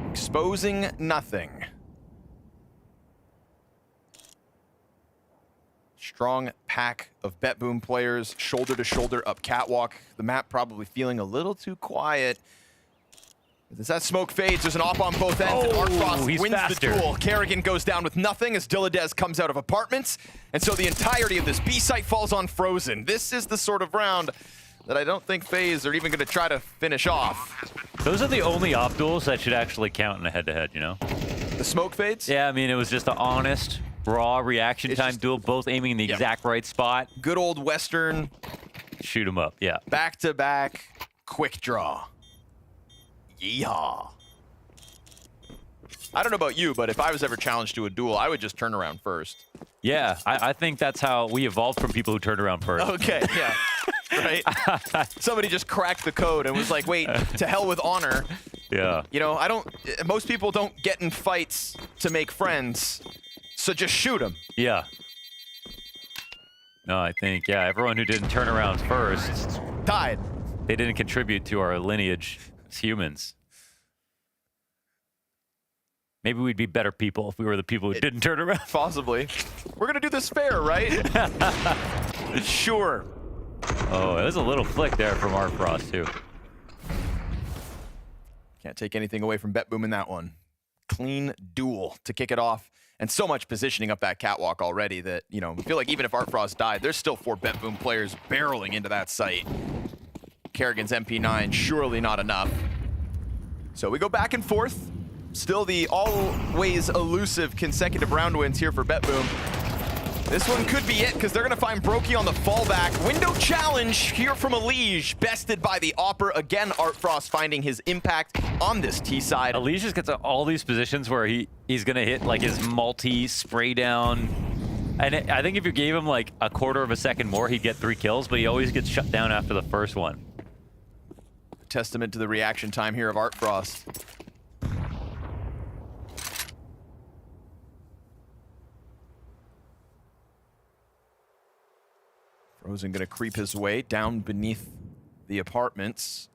Exposing nothing. Strong pack of BetBoom players, shoulder to shoulder up catwalk. The map probably feeling a little too quiet. As that smoke fades, there's an op on both ends, and Artfrost wins faster. the duel. Kerrigan goes down with nothing as Dilladez comes out of apartments, and so the entirety of this B site falls on Frozen. This is the sort of round that I don't think FaZe are even going to try to finish off. Those are the only op duels that should actually count in a head-to-head, you know? The smoke fades? Yeah, I mean, it was just an honest, raw reaction time duel, both aiming in the exact right spot. Good old Western. Shoot them up, yeah. Back-to-back, quick draw. Yeehaw. I don't know about you, but if I was ever challenged to a duel, I would just turn around first. Yeah, I think that's how we evolved from people who turned around first. Okay, yeah. Right? Somebody just cracked the code and was like, wait, to hell with honor. Yeah. You know, most people don't get in fights to make friends, so just shoot them. Yeah. No, I think, yeah, everyone who didn't turn around first died. They didn't contribute to our lineage as humans. Maybe we'd be better people if we were the people who didn't turn around. Possibly. We're gonna do this fair, right? Sure. Oh, there's a little flick there from Artfrost, too. Can't take anything away from BetBoom in that one. Clean duel to kick it off. And so much positioning up that catwalk already that, you know, I feel like even if Artfrost died, there's still 4 BetBoom players barreling into that site. Kerrigan's MP9, surely not enough. So we go back and forth. Still the always elusive consecutive round wins here for BetBoom. This one could be it, because they're going to find Brokey on the fallback. Window challenge here from Elige, bested by the Opper. Again, Artfrost finding his impact on this T side. Elige just gets all these positions where he's going to hit like his multi spray down. And I think if you gave him like a quarter of a second more, he'd get 3 kills, but he always gets shut down after the first one. Testament to the reaction time here of Artfrost. Frozen gonna creep his way down beneath the apartments.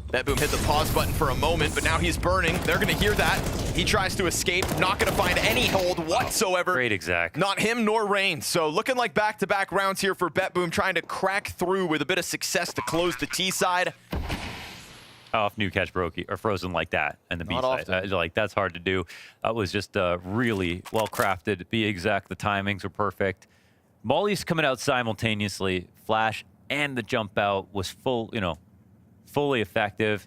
BetBoom hit the pause button for a moment, but now he's burning. They're gonna hear that. He tries to escape, not gonna find any hold whatsoever. Great exact. Not him nor Rain. So looking like back-to-back rounds here for BetBoom, trying to crack through with a bit of success to close the T side. Oh, if new catch Brokey or Frozen like that and the B side, like that's hard to do. That was just really well crafted. Be exact, the timings were perfect. Molly's coming out simultaneously. Flash and the jump out was fully effective,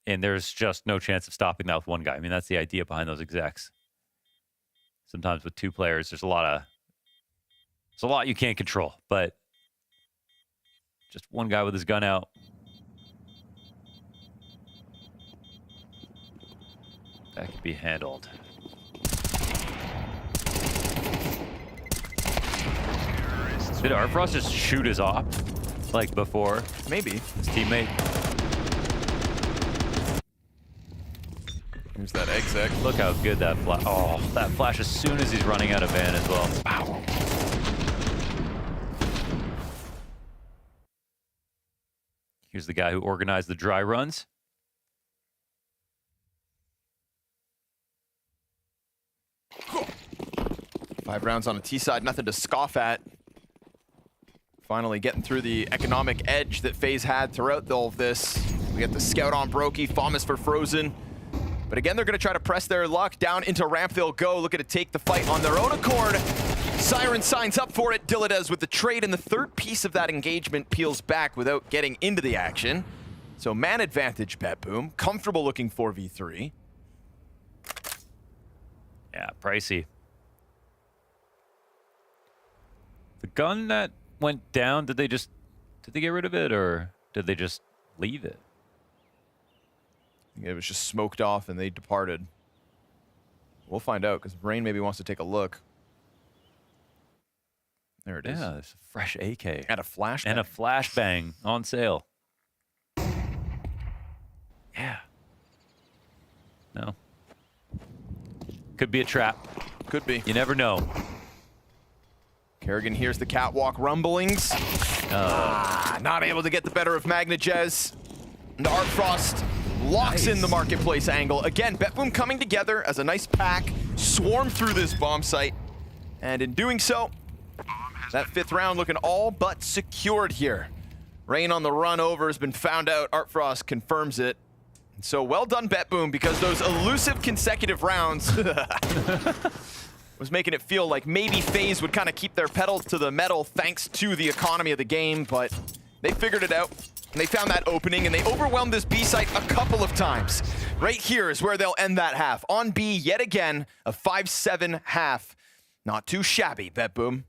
and there's just no chance of stopping that with one guy. I mean, that's the idea behind those execs. Sometimes with 2 players, there's a lot you can't control, but just one guy with his gun out. That could be handled. Did Artfrost just shoot his op like before? Maybe. His teammate. Here's that exec. Look how good that flash. Oh, that flash as soon as he's running out of van as well. Wow. Here's the guy who organized the dry runs. Five rounds on a T side, nothing to scoff at. Finally getting through the economic edge that FaZe had throughout all of this. We get the scout on Brokey, Famas for Frozen. But again, they're going to try to press their luck. Down into ramp they'll go, looking to take the fight on their own accord. Siren signs up for it. Dilla does with the trade, and the third piece of that engagement peels back without getting into the action. So man advantage, BetBoom. Comfortable looking 4v3. Yeah, pricey. The gun that went down, did they get rid of it, or did they just leave it? I think it was just smoked off and they departed. We'll find out, because Rain maybe wants to take a look. There it is. Yeah, there's a fresh AK. And a flashbang. And a flashbang on sale. Yeah. No. Could be a trap. Could be. You never know. Kerrigan hears the catwalk rumblings. Not able to get the better of Magnajez. And Artfrost locks in the marketplace angle. Again, BetBoom coming together as a nice pack, swarm through this bomb site. And in doing so, that 5th round looking all but secured here. Rain on the run over has been found out. Artfrost confirms it. And so well done, BetBoom, because those elusive consecutive rounds was making it feel like maybe FaZe would kind of keep their pedal to the metal thanks to the economy of the game, but they figured it out. And they found that opening, and they overwhelmed this B site a couple of times. Right here is where they'll end that half. On B, yet again, a 5-7 half. Not too shabby, BetBoom.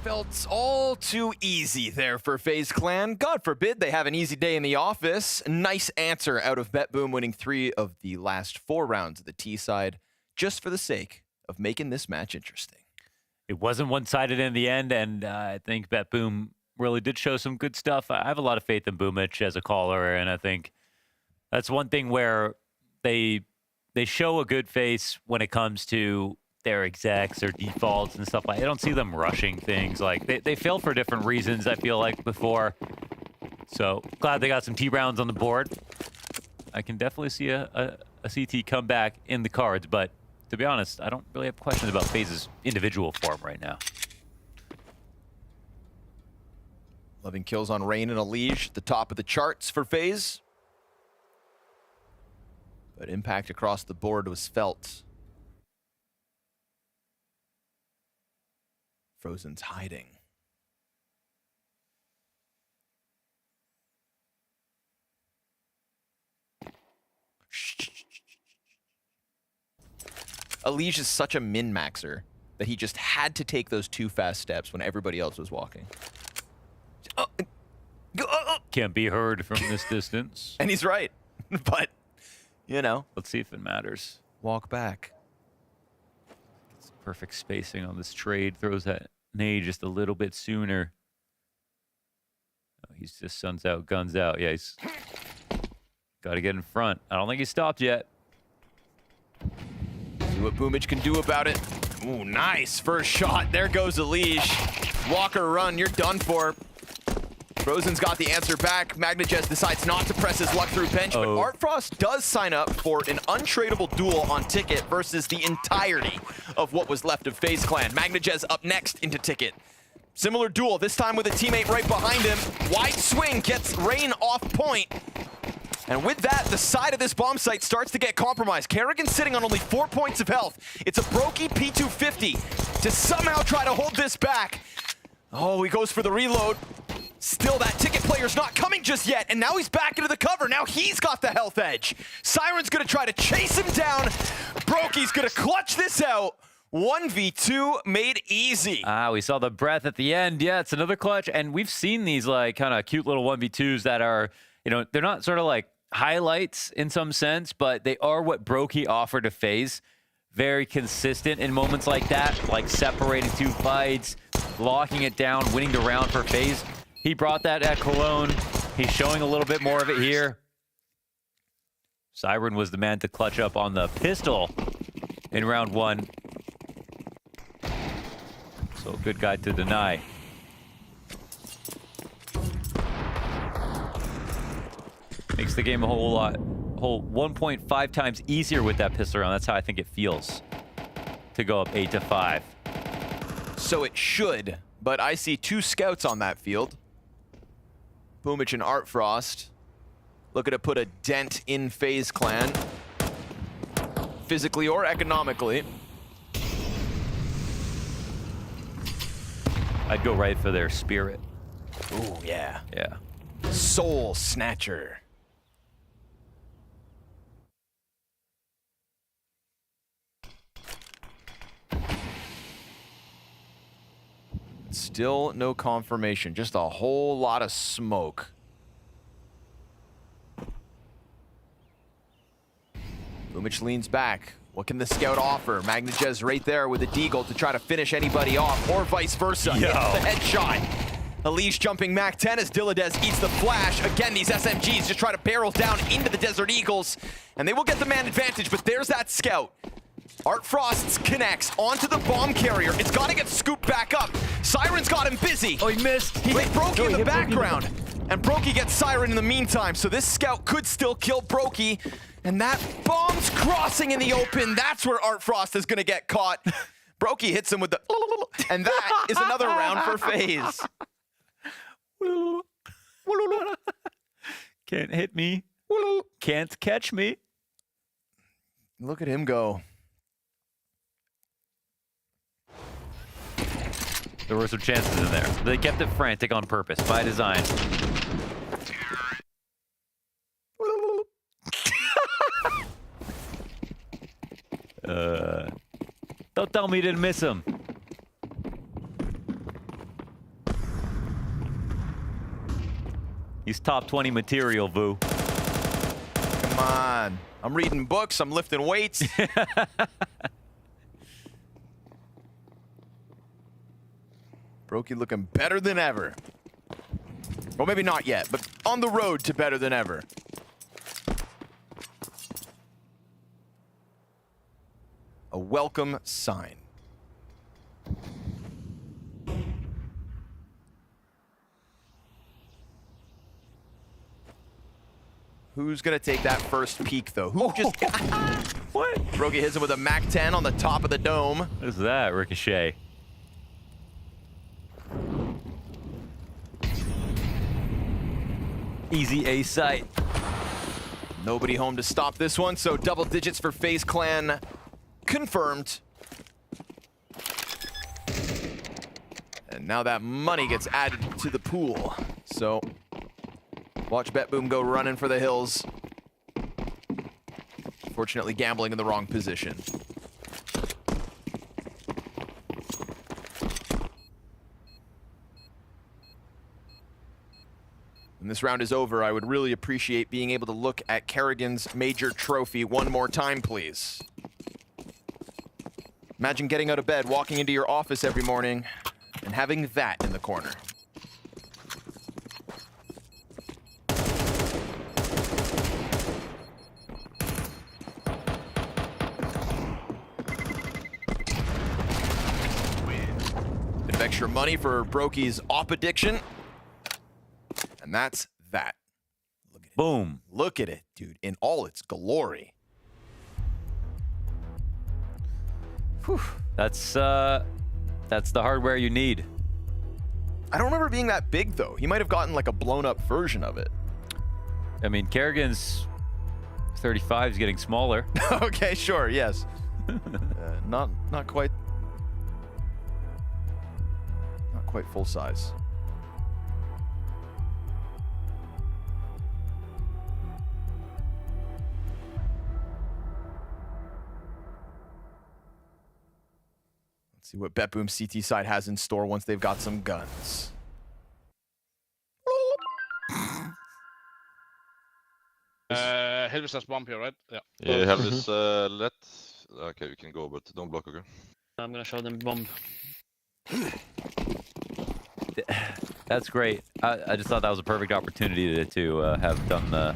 felt all too easy there for FaZe Clan. God forbid they have an easy day in the office. Nice answer out of BetBoom, winning 3 of the last 4 rounds of the T side, just for the sake of making this match interesting. It wasn't one-sided in the end, and I think BetBoom really did show some good stuff. I have a lot of faith in Boomich as a caller, and I think that's one thing where they show a good face when it comes to their execs or defaults and stuff like that. I don't see them rushing things. Like they fail for different reasons, I feel like, before. So glad they got some T rounds on the board. I can definitely see a CT comeback in the cards, but to be honest, I don't really have questions about FaZe's individual form right now. Loving kills on Rain and Elige at the top of the charts for FaZe. But impact across the board was felt. Frozen's hiding. Elige is such a min-maxer that he just had to take those 2 fast steps when everybody else was walking. Can't be heard from this distance. And he's right. But, you know. Let's see if it matters. Walk back. It's perfect spacing on this trade. Throws that nade just a little bit sooner. Oh, he's just suns out, guns out. Yeah, he's got to get in front. I don't think he's stopped yet. See what Boomich can do about it. Ooh, nice first shot. There goes Elige. Walker run, you're done for. Frozen's got the answer back. MagnaJez decides not to press his luck through bench, but Artfrost does sign up for an untradeable duel on Ticket versus the entirety of what was left of FaZe Clan. MagnaJez up next into Ticket. Similar duel, this time with a teammate right behind him. Wide swing gets Rain off point. And with that, the side of this bomb site starts to get compromised. Kerrigan sitting on only 4 points of health. It's a Brokey P250 to somehow try to hold this back. Oh, he goes for the reload. Still, that Ticket player's not coming just yet, and now he's back into the cover. Now he's got the health edge. Siren's gonna try to chase him down. Brokey's gonna clutch this out. 1v2 made easy. We saw the breath at the end. Yeah, it's another clutch, and we've seen these like kind of cute little 1v2s that are, you know, they're not sort of like highlights in some sense, but they are what Brokey offered to FaZe. Very consistent in moments like that, like separating 2 fights, locking it down, winning the round for FaZe. He brought that at Cologne. He's showing a little bit more of it here. Siren was the man to clutch up on the pistol in round 1. So good guy to deny. Makes the game a whole 1.5 times easier with that pistol round. That's how I think it feels to go up 8-5. So it should, but I see 2 scouts on that field. Boomich and Artfrost looking to put a dent in FaZe Clan, physically or economically. I'd go right for their spirit. Ooh, yeah. Yeah. Soul Snatcher. Still no confirmation, just a whole lot of smoke. Boomich leans back. What can the scout offer? MagnaJez right there with a deagle to try to finish anybody off, or vice versa. Hits the headshot. Elige jumping Mac 10 as Dilladez eats the flash. Again, these SMGs just try to barrel down into the Desert Eagles, and they will get the man advantage, but there's that scout. Artfrost connects onto the bomb carrier. It's got to get scooped back up. Siren's got him busy. Oh, he missed. He hit Brokey in the background. And Brokey gets Siren in the meantime, so this scout could still kill Brokey. And that bomb's crossing in the open. That's where Artfrost is going to get caught. Brokey hits him with the... And that is another round for FaZe. Can't hit me. Can't catch me. Look at him go. There were some chances in there. They kept it frantic on purpose, by design. Don't tell me you didn't miss him. He's top 20 material, Vu. Come on. I'm reading books. I'm lifting weights. Brokey looking better than ever. Well, maybe not yet, but on the road to better than ever. A welcome sign. Who's gonna take that first peek, though? Who just... What? Brokey hits him with a MAC-10 on the top of the dome. What is that, Ricochet? Easy A site. Nobody home to stop this one, so double digits for FaZe Clan confirmed. And now that money gets added to the pool. So watch BetBoom go running for the hills. Fortunately, gambling in the wrong position. When this round is over, I would really appreciate being able to look at Kerrigan's major trophy one more time, please. Imagine getting out of bed, walking into your office every morning, and having that in the corner. Bit of extra money for Brokey's op addiction. And that's that. Look at it. Boom. Look at it, dude, in all its glory. Whew. That's the hardware you need. I don't remember being that big, though. He might have gotten like a blown-up version of it. I mean, Kerrigan's 35 is getting smaller. Okay, sure, yes. Not quite full size. See what BetBoom CT side has in store once they've got some guns. Helvis has bomb here, right? Yeah. Yeah, Helvis, let... Okay, we can go, but don't block, okay? I'm gonna show them bomb. That's great. I just thought that was a perfect opportunity to have done the...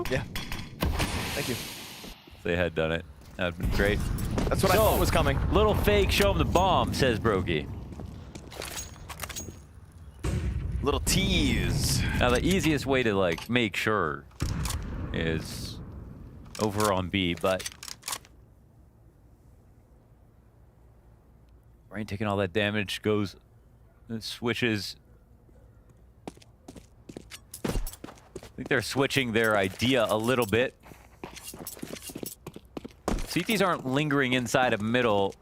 Yeah. Thank you. If they had done it. That would have been great. That's what I thought was coming. Little fake, show him the bomb, says Brokey. Little tease. Now, the easiest way to, like, make sure is over on B, but... Rain taking all that damage, goes... switches... I think they're switching their idea a little bit. CTs aren't lingering inside of middle.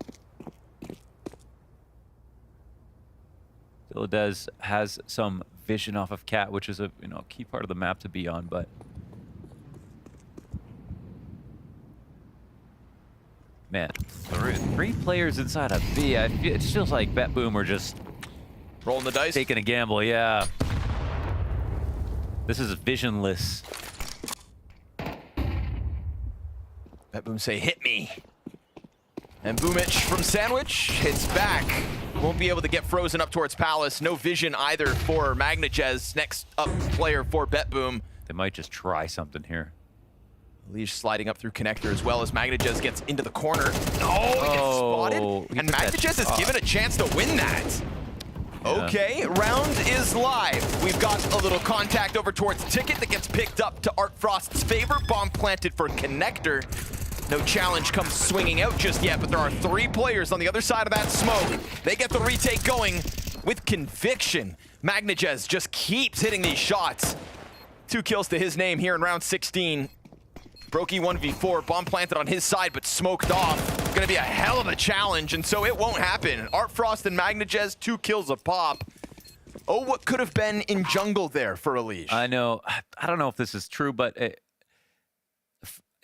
Dilladez has some vision off of Cat, which is a key part of the map to be on, but man, three players inside of B. It feels like BetBoom are just rolling the dice, taking a gamble. Yeah, this is visionless. BetBoom say, hit me. And Boomich from Sandwich hits back. Won't be able to get frozen up towards Palace. No vision either for Magnajez, next up player for BetBoom. They might just try something here. Leash sliding up through connector as well as Magnajez gets into the corner. No, he gets spotted. And Magnajez is given a chance to win that. Yeah. Okay, round is live. We've got a little contact over towards Ticket that gets picked up to Art Frost's favor. Bomb planted for connector. No challenge comes swinging out just yet, but there are 3 players on the other side of that smoke. They get the retake going with conviction. Magnajez just keeps hitting these shots. 2 kills to his name here in round 16. Brokey 1v4, bomb planted on his side, but smoked off. Gonna be a hell of a challenge, and so it won't happen. Art Frost and Magnajez, 2 kills a pop. Oh, what could have been in jungle there for Elige? I know. I don't know if this is true, but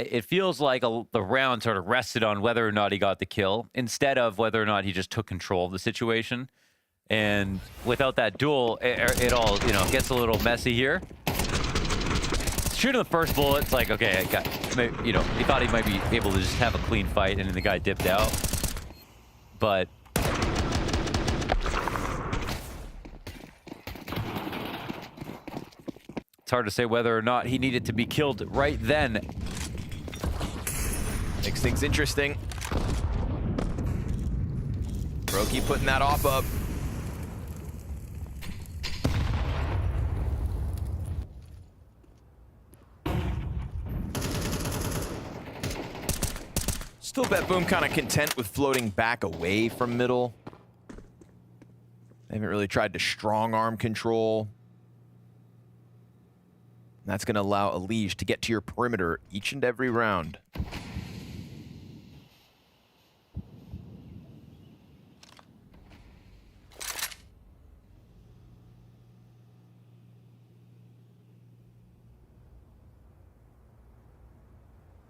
it feels like the round sort of rested on whether or not he got the kill instead of whether or not he just took control of the situation. And without that duel, it all gets a little messy here. shooting the first bullet, it's like, okay, you know, he thought he might be able to just have a clean fight, and then the guy dipped out. But it's hard to say whether or not he needed to be killed right then. Makes things interesting. Brokey putting that off up. Still BetBoom kind of content with floating back away from middle. They haven't really tried to strong arm control. That's going to allow Elige to get to your perimeter each and every round.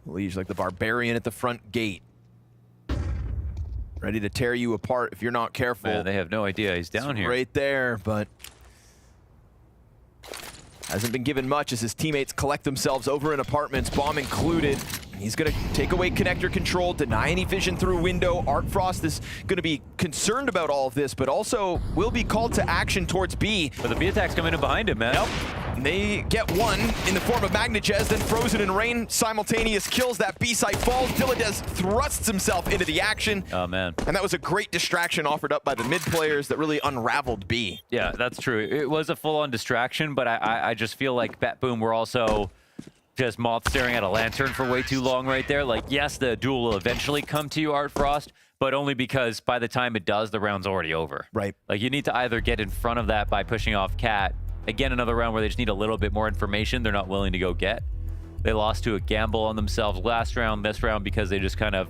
Elige like the barbarian at the front gate. Ready to tear you apart if you're not careful. Man, they have no idea he's down here. Right there, but hasn't been given much as his teammates collect themselves over in apartments, bomb included. He's going to take away connector control, deny any vision through window. Artfrost is going to be concerned about all of this, but also will be called to action towards B. But the B attack's coming in behind him, man. Nope. They get one in the form of Magnajez, then Frozen and Rain simultaneous kills. That B site falls. Dilladez thrusts himself into the action. Oh, man. And that was a great distraction offered up by the mid players that really unraveled B. Yeah, that's true. It was a full-on distraction, but I just feel like BetBoom were also just moth staring at a lantern for way too long right there. Like, yes, the duel will eventually come to you, Artfrost, but only because by the time it does, the round's already over. Right. Like, you need to either get in front of that by pushing off Cat. Again, another round where they just need a little bit more information they're not willing to go get. They lost to a gamble on themselves last round, this round, because they just kind of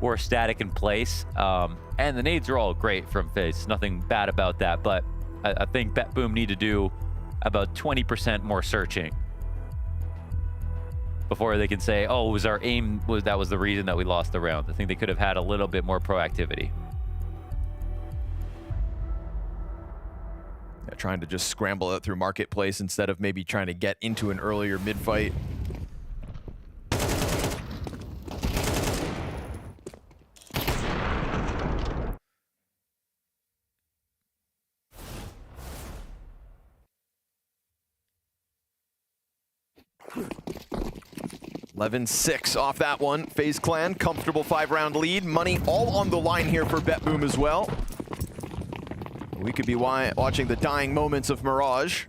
were static in place. And the nades are all great from FaZe. Nothing bad about that, but I think BetBoom need to do about 20% more searching before they can say, oh, it was our aim, that was the reason that we lost the round. I think they could have had a little bit more proactivity. Yeah, trying to just scramble out through Marketplace instead of maybe trying to get into an earlier mid-fight. $11-6 off that one. FaZe Clan, comfortable 5-round lead. Money all on the line here for BetBoom as well. We could be watching the dying moments of Mirage.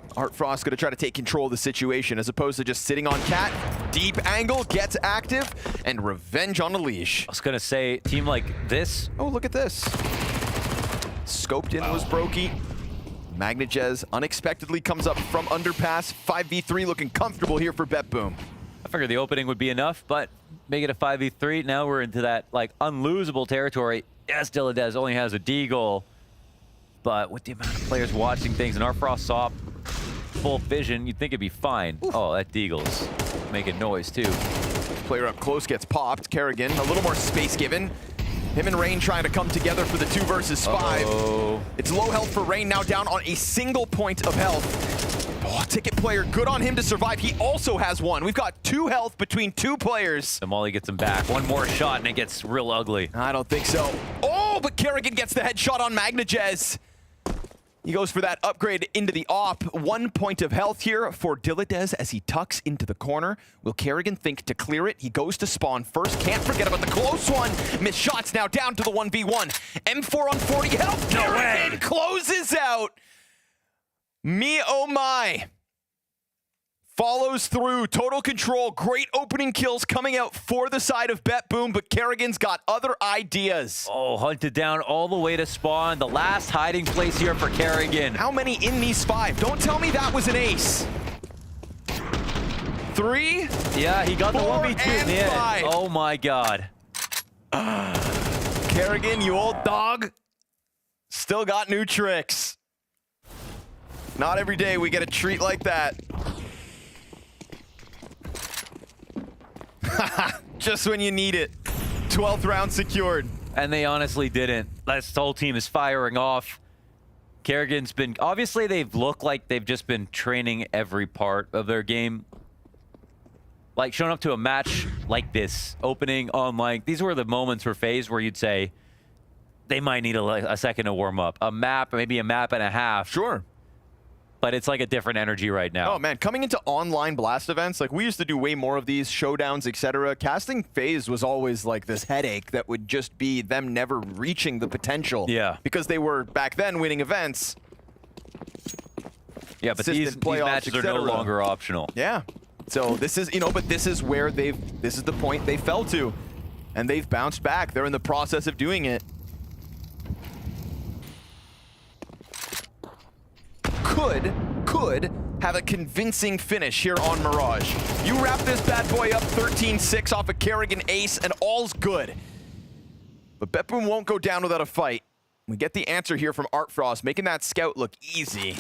Artfrost going to try to take control of the situation as opposed to just sitting on Cat. Deep angle, gets active, and revenge on Elige. I was going to say, team like this. Oh, look at this. Scoped in was Brokey. Magnajez unexpectedly comes up from underpass. 5v3 looking comfortable here for BetBoom. I figured the opening would be enough, but make it a 5v3. Now we're into that like unlosable territory. Yes, Dilladez only has a deagle, but with the amount of players watching things and Artfrost saw full vision, you'd think it'd be fine. Oof. Oh, that deagle's making noise too. Player up close gets popped. Kerrigan, a little more space given. Him and Rain trying to come together for the 2 versus 5. It's low health for Rain, now down on a single point of health. Oh, Ticket player, good on him to survive. He also has 1. We've got 2 health between 2 players. The Molly gets him back. One more shot and it gets real ugly. I don't think so. Oh, but Kerrigan gets the headshot on Magnajez. He goes for that upgrade into the op. 1 point of health here for Dilladez as he tucks into the corner. Will Kerrigan think to clear it? He goes to spawn first. Can't forget about the close one. Missed shots now down to the 1v1. M4 on 40 health. No Kerrigan way. Closes out. Me oh my. Follows through, total control, great opening kills coming out for the side of BetBoom, but Kerrigan's got other ideas. Oh, hunted down all the way to spawn. The last hiding place here for Kerrigan. How many in these 5? Don't tell me that was an ace. 3? Yeah, he got the 1v2 in the end. 5. Oh my God. Kerrigan, you old dog. Still got new tricks. Not every day we get a treat like that. Just when you need it. 12th round secured. And they honestly didn't. This whole team is firing off. Kerrigan's been, obviously they've looked like they've just been training every part of their game. Like showing up to a match like this, opening on like, these were the moments for FaZe where you'd say they might need a second to warm up. A map, maybe a map and a half. Sure. But it's like a different energy right now. Oh man, coming into online Blast events, like we used to do way more of these showdowns, etc. Casting FaZe was always like this headache that would just be them never reaching the potential. Yeah. Because they were back then winning events. Yeah, but these matches are no longer optional. Yeah. So this is, but this is where this is the point they fell to. And they've bounced back. They're in the process of doing it. Could have a convincing finish here on Mirage. You wrap this bad boy up 13-6 off a Kerrigan ace and all's good. But BetBoom won't go down without a fight. We get the answer here from Artfrost, making that scout look easy.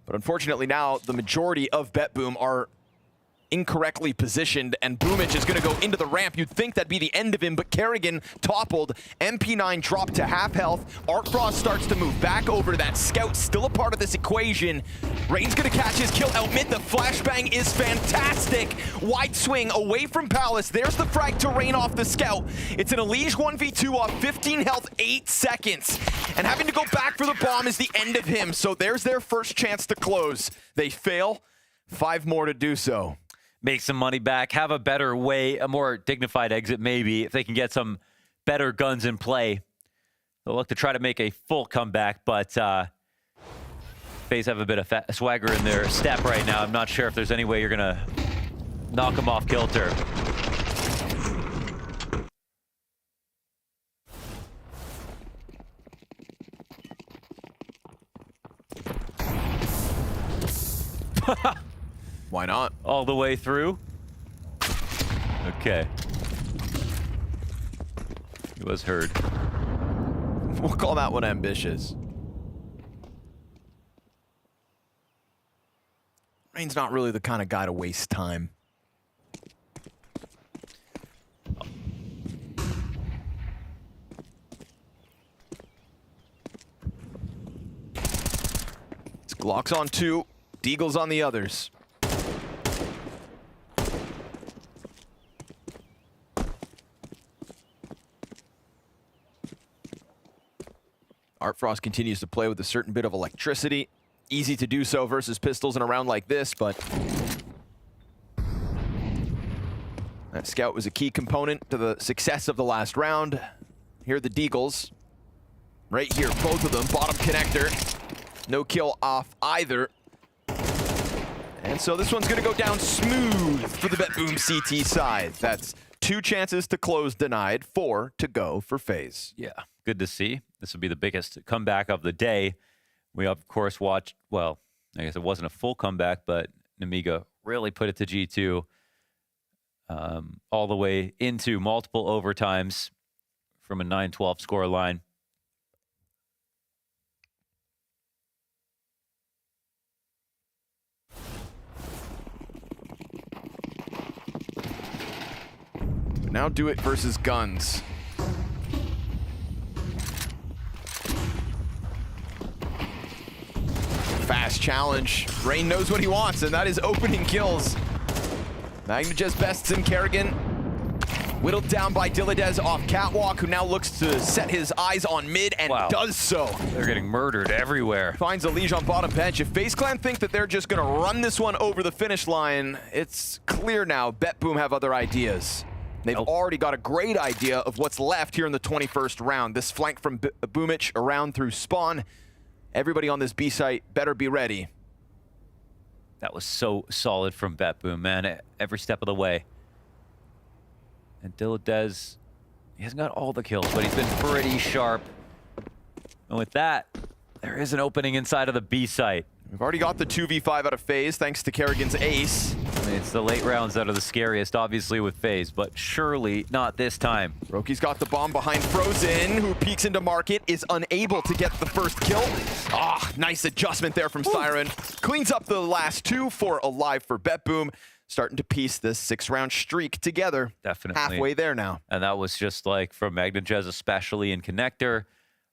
But unfortunately now, the majority of BetBoom are incorrectly positioned, and Boomich is going to go into the ramp. You'd think that'd be the end of him, but Kerrigan toppled. MP9 dropped to half health. Artfrost starts to move back over. That scout still a part of this equation. Rain's going to catch his kill out mid. The flashbang is fantastic. Wide swing away from Palace. There's the frag to Rain off the scout. It's an Elige 1v2 off 15 health, 8 seconds. And having to go back for the bomb is the end of him. So there's their first chance to close. They fail. 5 more to do so. Make some money back, have a better way, a more dignified exit maybe, if they can get some better guns in play. They'll look to try to make a full comeback, but FaZe have a bit of swagger in their step right now. I'm not sure if there's any way you're going to knock them off kilter. Why not? All the way through? Okay. It was heard. We'll call that one ambitious. Rain's not really the kind of guy to waste time. It's Glock's on 2, Deagle's on the others. Artfrost continues to play with a certain bit of electricity. Easy to do so versus pistols in a round like this, but that scout was a key component to the success of the last round. Here are the Deagles. Right here, both of them, bottom connector. No kill off either. And so this one's gonna go down smooth for the BetBoom.CEST side. That's 2 chances to close denied, 4 to go for FaZe. Yeah, good to see. This will be the biggest comeback of the day. We, of course, watched, well, I guess it wasn't a full comeback, but Nemiga really put it to G2 all the way into multiple overtimes from a 9-12 score line. Now do it versus guns. Fast challenge. Rain knows what he wants, and that is opening kills. Magnajez bests in Kerrigan. Whittled down by Dilladez off Catwalk, who now looks to set his eyes on mid and does so. They're getting murdered everywhere. Finds Elige on bottom bench. If FaZe Clan think that they're just going to run this one over the finish line, it's clear now BetBoom have other ideas. They've already got a great idea of what's left here in the 21st round. This flank from Boomich around through spawn. Everybody on this B site better be ready. That was so solid from BetBoom, man, every step of the way. And Dilladez, he hasn't got all the kills, but he's been pretty sharp. And with that, there is an opening inside of the B site. We've already got the 2v5 out of FaZe, thanks to Kerrigan's ace. I mean, it's the late rounds that are the scariest, obviously, with FaZe, but surely not this time. Roki's got the bomb behind Frozen, who peeks into market, is unable to get the first kill. Ah, nice adjustment there from Siren. Cleans up the last 2 for alive for BetBoom. Starting to piece this 6-round streak together. Definitely. Halfway there now. And that was just like from Magnajez, especially in connector.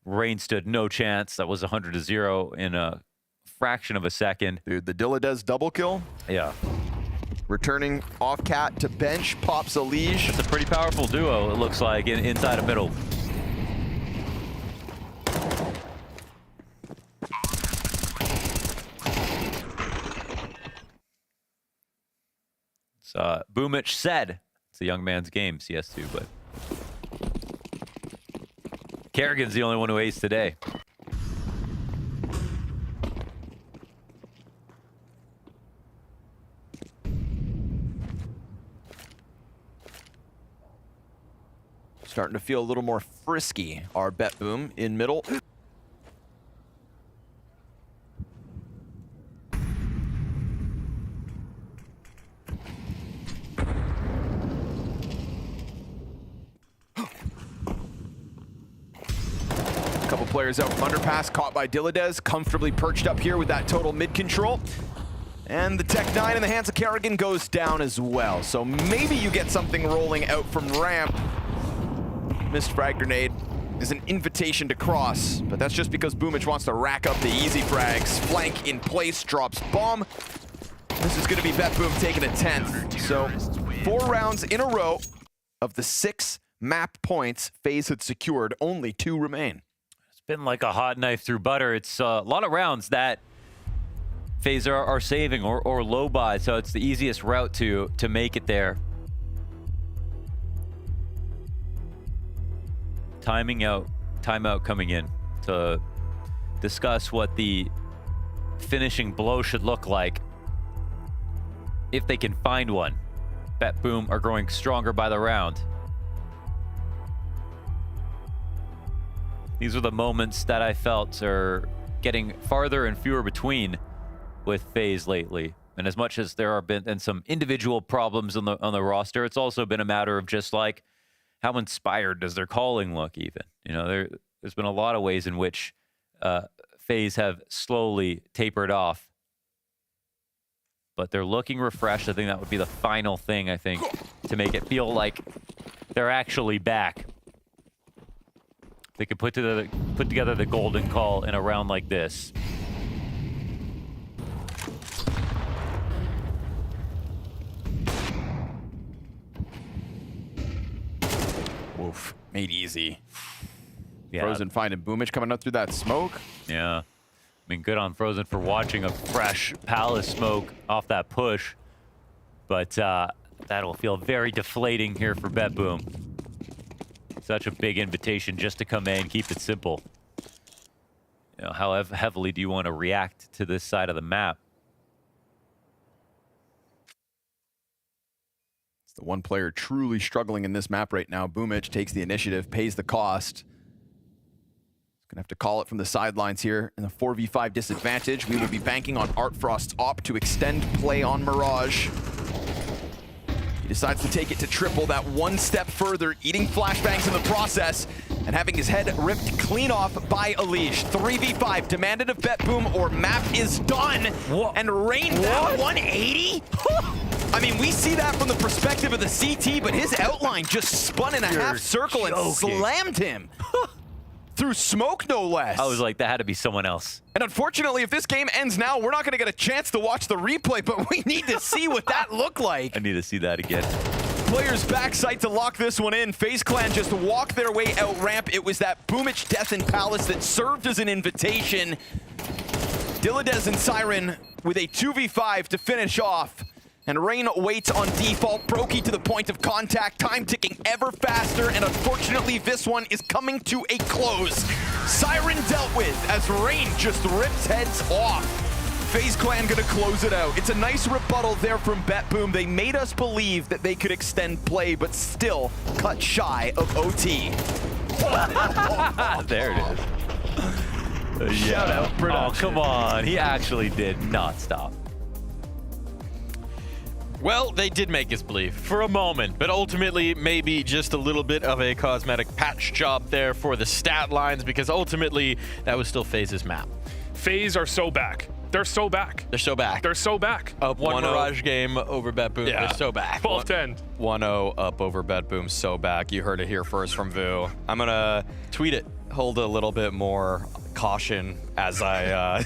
Rain stood no chance. That was 100-0 in a fraction of a second. Dude, the Dillades double kill. Yeah. Returning off cat to bench, pops a leash. It's a pretty powerful duo, it looks like, inside of middle. Boomich said it's a young man's game, CS2, but Kerrigan's the only one who aced today. Starting to feel a little more frisky, our BetBoom in middle. Couple players out from underpass, caught by Dillades, comfortably perched up here with that total mid control. And the Tech 9 in the hands of Kerrigan goes down as well. So maybe you get something rolling out from ramp. Missed frag grenade is an invitation to cross, but that's just because Boomich wants to rack up the easy frags. Flank in place, drops bomb. This is going to be BetBoom taking a 10th. So 4 rounds in a row of the 6 map points FaZe had secured. Only 2 remain. It's been like a hot knife through butter. It's a lot of rounds that FaZe are saving or low buy, so it's the easiest route to make it there. Timeout coming in to discuss what the finishing blow should look like if they can find one. BetBoom are growing stronger by the round. These are the moments that I felt are getting farther and fewer between with FaZe lately. And as much as there have been some individual problems on the roster, it's also been a matter of just like, how inspired does their calling look even? You know, there's been a lot of ways in which FaZe have slowly tapered off. But they're looking refreshed. I think that would be the final thing, I think, to make it feel like they're actually back. They could put together the golden call in a round like this. Oof, made easy. Yeah. Frozen finding Boomich coming up through that smoke. Yeah. I mean, good on Frozen for watching a fresh Palace smoke off that push. But that'll feel very deflating here for BetBoom. Such a big invitation just to come in, keep it simple. You know, how heavily do you want to react to this side of the map? The one player truly struggling in this map right now. Boomich takes the initiative, pays the cost. Gonna have to call it from the sidelines here in a 4v5 disadvantage. We will be banking on Artfrost's op to extend play on Mirage. He decides to take it to triple, that one step further, eating flashbangs in the process and having his head ripped clean off by Alish. 3v5 demanded of BetBoom or map is done. What? And Rain that 180? I mean, we see that from the perspective of the CT, but his outline just spun in a half circle and slammed him. Through smoke, no less. I was like, that had to be someone else. And unfortunately, if this game ends now, we're not going to get a chance to watch the replay, but we need to see what that looked like. I need to see that again. Players backside to lock this one in. FaZe Clan just walk their way out ramp. It was that Boomich death in Palace that served as an invitation. Dillades and Siren with a 2v5 to finish off. And Rain waits on default. Brokey to the point of contact. Time ticking ever faster. And unfortunately, this one is coming to a close. Siren dealt with as Rain just rips heads off. FaZe Clan gonna close it out. It's a nice rebuttal there from BetBoom. They made us believe that they could extend play, but still cut shy of OT. There it is. Shout out production. Oh, come on. He actually did not stop. Well, they did make us believe for a moment, but ultimately maybe just a little bit of a cosmetic patch job there for the stat lines, because ultimately that was still FaZe's map. FaZe are so back. They're so back. They're so back. They're so back. Up one Mirage game over BetBoom. Yeah. They're so back. 12-10. 1-0 up over BetBoom, so back. You heard it here first from Vu. I'm gonna tweet it. Hold a little bit more caution as I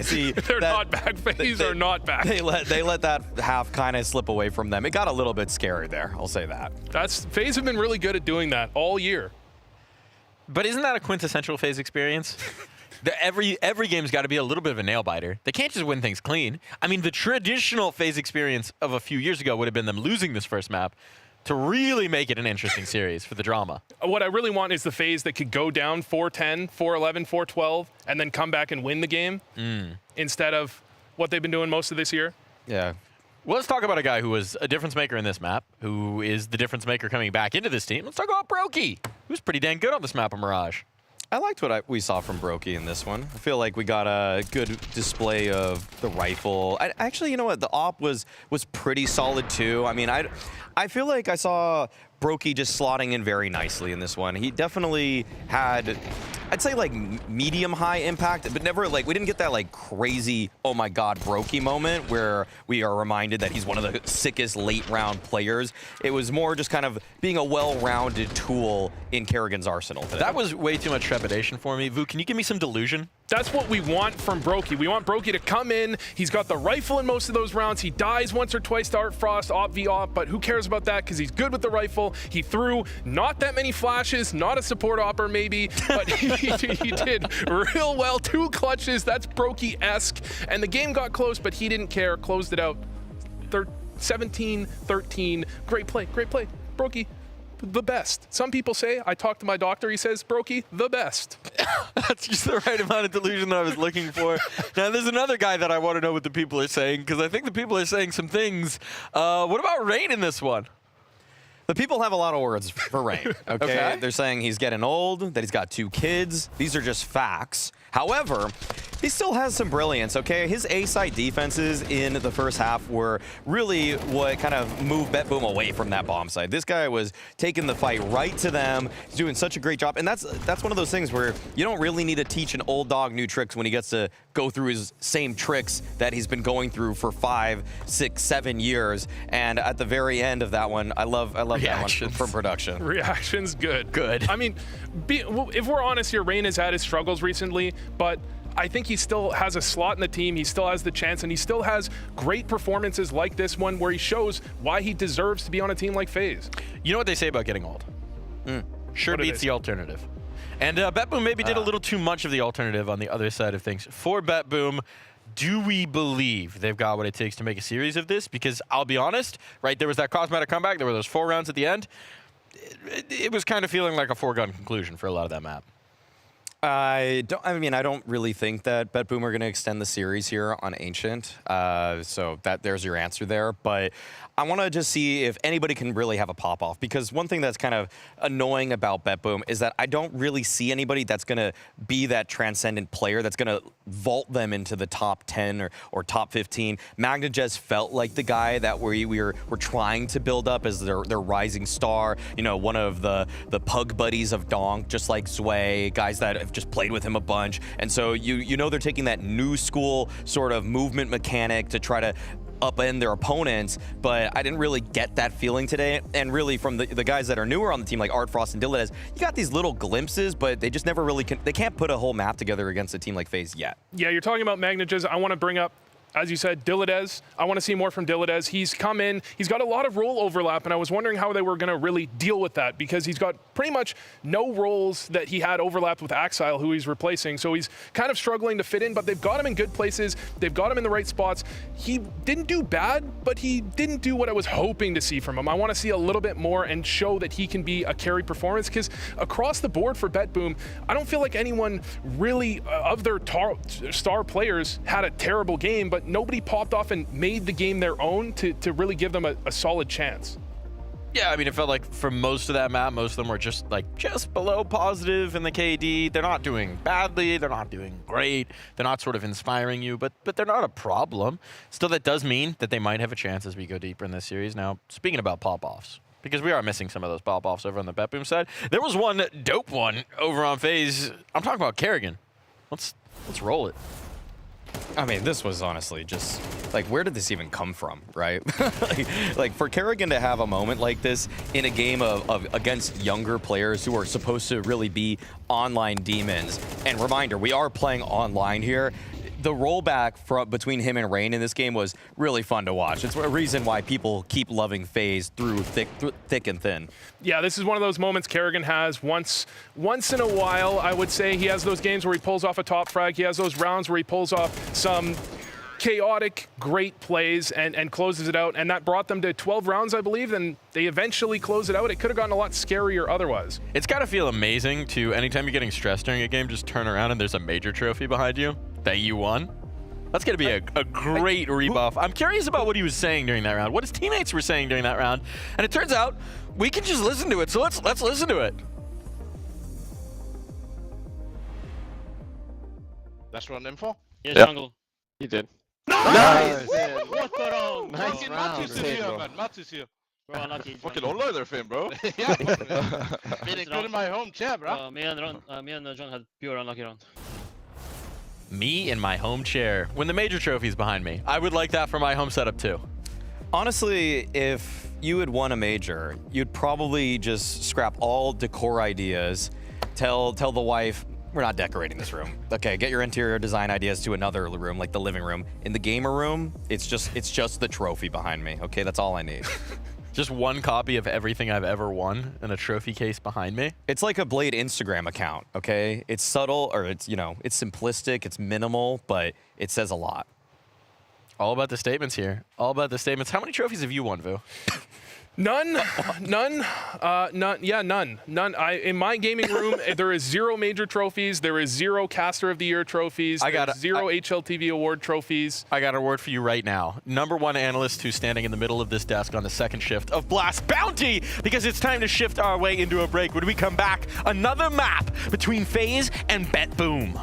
see They're not back. FaZe are not back. They let that half kind of slip away from them. It got a little bit scary there. I'll say that. FaZe have been really good at doing that all year. But isn't that a quintessential FaZe experience? Every game's got to be a little bit of a nail biter. They can't just win things clean. I mean, the traditional FaZe experience of a few years ago would have been them losing this first map to really make it an interesting series for the drama. What I really want is the FaZe that could go down 4-10, 4-11, 4-12, and then come back and win the game instead of what they've been doing most of this year. Yeah. Well, let's talk about a guy who was a difference maker in this map, who is the difference maker coming back into this team. Let's talk about Brokey, who's pretty dang good on this map of Mirage. I liked what we saw from Brokey in this one. I feel like we got a good display of the rifle. Actually, you know what? The op was pretty solid too. I mean, I feel like I saw Brokey just slotting in very nicely in this one. He definitely had, I'd say, like medium high impact, but never like, we didn't get that like crazy, oh my God, Brokey moment where we are reminded that he's one of the sickest late round players. It was more just kind of being a well-rounded tool in Kerrigan's arsenal today. That was way too much trepidation for me. Vu, can you give me some delusion? That's what we want from Brokey. We want Brokey to come in. He's got the rifle in most of those rounds. He dies once or twice to Art Frost, op v op, but who cares about that because he's good with the rifle. He threw not that many flashes, not a support opper maybe, but he did real well. 2 clutches, that's Brokey-esque. And the game got close, but he didn't care, closed it out. 17-13, great play, Brokey. The best. Some people say, I talked to my doctor, he says, Brokey, the best. That's just the right amount of delusion that I was looking for. Now, there's another guy that I want to know what the people are saying, because I think the people are saying some things. What about Rain in this one? The people have a lot of words for Rain, okay? They're saying he's getting old, that he's got 2 kids. These are just facts. However, he still has some brilliance, okay? His A-side defenses in the first half were really what kind of moved BetBoom away from that bomb side. This guy was taking the fight right to them. He's doing such a great job. And that's one of those things where you don't really need to teach an old dog new tricks when he gets to go through his same tricks that he's been going through for 5, 6, 7 years. And at the very end of that one, I love that one from production. Reactions, good. Good. I mean, if we're honest here, Rain has had his struggles recently, but I think he still has a slot in the team. He still has the chance, and he still has great performances like this one where he shows why he deserves to be on a team like FaZe. You know what they say about getting old? Sure beats the alternative. And BetBoom maybe did a little too much of the alternative on the other side of things. For BetBoom, do we believe they've got what it takes to make a series of this? Because I'll be honest, right, there was that Cosmetic comeback. There were those 4 rounds at the end. It was kind of feeling like a foregone conclusion for a lot of that map. I don't really think that BetBoom are going to extend the series here on Ancient. So there's your answer there. But I want to just see if anybody can really have a pop-off. Because one thing that's kind of annoying about BetBoom is that I don't really see anybody that's going to be that transcendent player that's going to vault them into the top 10 or top 15. Magna.CEST felt like the guy that we're trying to build up as their rising star. You know, one of the pug buddies of Donk, just like Zwei, guys that have just played with him a bunch. And so you know they're taking that new school sort of movement mechanic to try to upend their opponents, but I didn't really get that feeling today. And really from the guys that are newer on the team, like Art Frost and Dilladez, you got these little glimpses, but they just never really they can't put a whole map together against a team like FaZe yet. Yeah, you're talking about Magna.CEST. I want to bring up, as you said, Dilladez. I want to see more from Dilladez. He's come in, he's got a lot of role overlap, and I was wondering how they were going to really deal with that because he's got pretty much no roles that he had overlapped with Axile, who he's replacing. So he's kind of struggling to fit in, but they've got him in good places. They've got him in the right spots. He didn't do bad, but he didn't do what I was hoping to see from him. I want to see a little bit more and show that he can be a carry performance because across the board for BetBoom, I don't feel like anyone really of their star players had a terrible game, but nobody popped off and made the game their own to really give them a solid chance. Yeah, I mean, it felt like for most of that map, most of them were just below positive in the KD. They're not doing badly. They're not doing great. They're not sort of inspiring you, but they're not a problem. Still, that does mean that they might have a chance as we go deeper in this series. Now, speaking about pop-offs, because we are missing some of those pop-offs over on the BetBoom side, there was one dope one over on FaZe. I'm talking about Kerrigan. Let's roll it. I mean, this was honestly just, like, where did this even come from, right? like, for Kerrigan to have a moment like this in a game of against younger players who are supposed to really be online demons, and reminder, we are playing online here, the rollback between him and Rain in this game was really fun to watch. It's a reason why people keep loving FaZe through thick and thin. Yeah, this is one of those moments Kerrigan has once in a while, I would say. He has those games where he pulls off a top frag. He has those rounds where he pulls off some chaotic, great plays and closes it out. And that brought them to 12 rounds, I believe, and they eventually close it out. It could have gotten a lot scarier otherwise. It's got to feel amazing to, anytime you're getting stressed during a game, just turn around and there's a major trophy behind you that you won. That's going to be a great rebuff. I'm curious about what he was saying during that round, what his teammates were saying during that round. And it turns out we can just listen to it. So let's listen to it. Let's run info. Yeah, jungle. He did. Nice! What's going on? Nice round. Matt is here, man. Matt is here. Bro, unlucky. Fucking online there, Finn, bro. Yeah, feeling good in my home chair, bro. Me and John had pure unlucky round. Me in my home chair when the major trophy's behind me. I would like that for my home setup too. Honestly, if you had won a major, you'd probably just scrap all decor ideas, tell the wife, we're not decorating this room. Okay, get your interior design ideas to another room, like the living room. In the gamer room, it's just the trophy behind me. Okay, that's all I need. Just one copy of everything I've ever won and a trophy case behind me. It's like a Blade Instagram account, okay? It's subtle, or it's, you know, it's simplistic, it's minimal, but it says a lot. All about the statements here. All about the statements. How many trophies have you won, Vu? None. Yeah, none. In my gaming room, there is 0 major trophies. There is 0 Caster of the Year trophies. There's 0 HLTV award trophies. I got a word for you right now. #1 analyst who's standing in the middle of this desk on the second shift of Blast Bounty, because it's time to shift our way into a break. When we come back, another map between FaZe and BetBoom.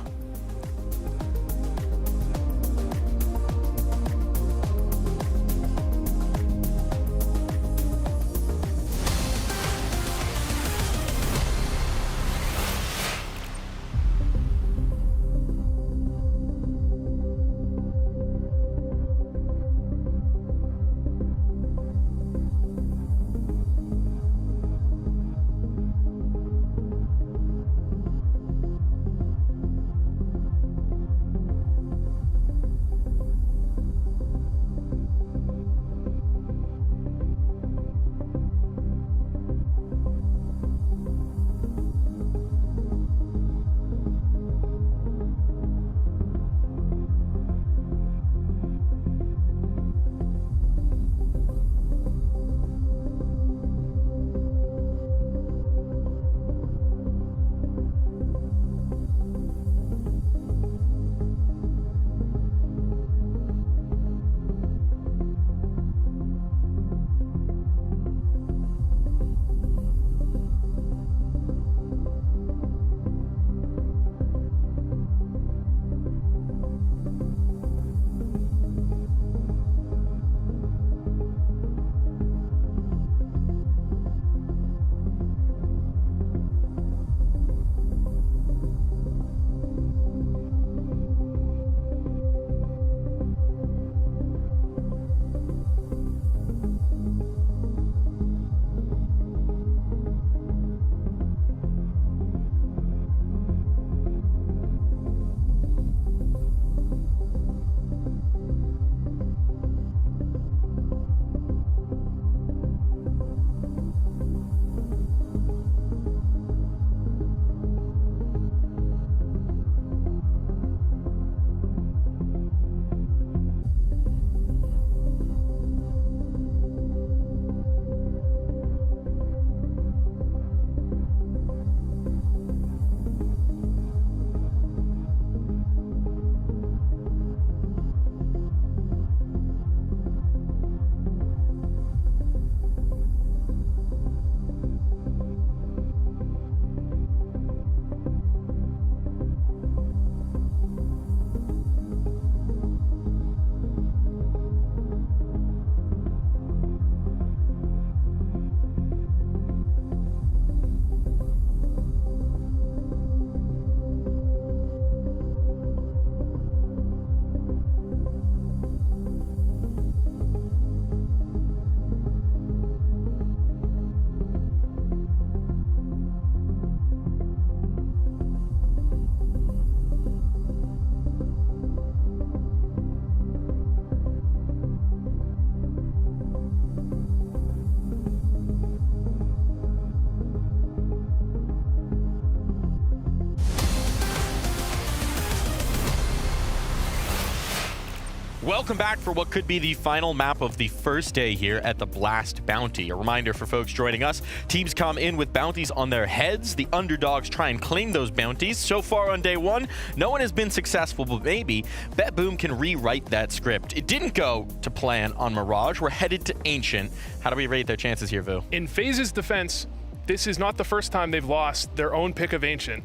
Welcome back for what could be the final map of the first day here at the Blast Bounty. A reminder for folks joining us, teams come in with bounties on their heads. The underdogs try and claim those bounties. So far on day one, no one has been successful, but maybe BetBoom can rewrite that script. It didn't go to plan on Mirage. We're headed to Ancient. How do we rate their chances here, Vu? In FaZe's defense, this is not the first time they've lost their own pick of Ancient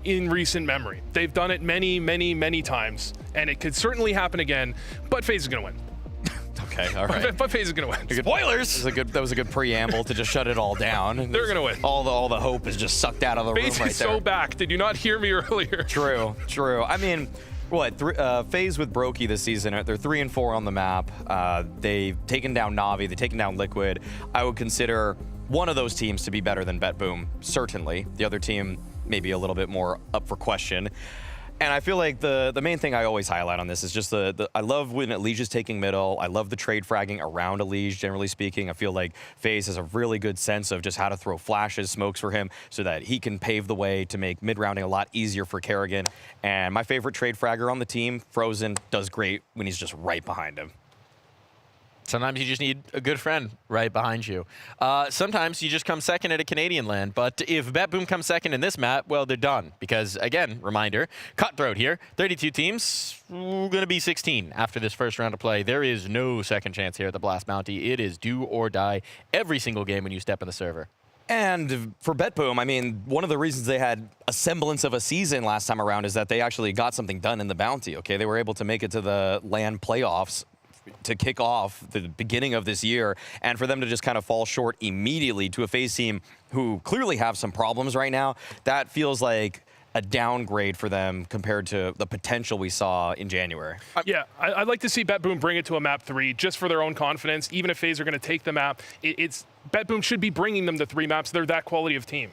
in recent memory. They've done it many, many, many times, and it could certainly happen again, but FaZe is going to win. Okay, all right. But FaZe is going to win. Spoilers! That was a good preamble to just shut it all down. They're going to win. All the hope is just sucked out of the room right there. FaZe is so back. Did you not hear me earlier? True. I mean, FaZe with Brokey this season, they're 3-4 on the map. They've taken down Na'Vi, they've taken down Liquid. I would consider one of those teams to be better than BetBoom, certainly. The other team maybe a little bit more up for question. And I feel like the main thing I always highlight on this is just I love when Elige is taking middle. I love the trade fragging around Elige, generally speaking. I feel like FaZe has a really good sense of just how to throw flashes, smokes for him so that he can pave the way to make mid-rounding a lot easier for Kerrigan. And my favorite trade fragger on the team, Frozen, does great when he's just right behind him. Sometimes you just need a good friend right behind you. Sometimes you just come second at a Canadian land. But if BetBoom comes second in this map, well, they're done. Because, again, reminder, cutthroat here. 32 teams, going to be 16 after this first round of play. There is no second chance here at the Blast Bounty. It is do or die every single game when you step in the server. And for BetBoom, I mean, one of the reasons they had a semblance of a season last time around is that they actually got something done in the Bounty, okay? They were able to make it to the LAN playoffs to kick off the beginning of this year, and for them to just kind of fall short immediately to a FaZe team who clearly have some problems right now, that feels like a downgrade for them compared to the potential we saw in January. Yeah, I'd like to see BetBoom bring it to a map 3 just for their own confidence. Even if FaZe are going to take the map, BetBoom should be bringing them to 3 maps. They're that quality of team.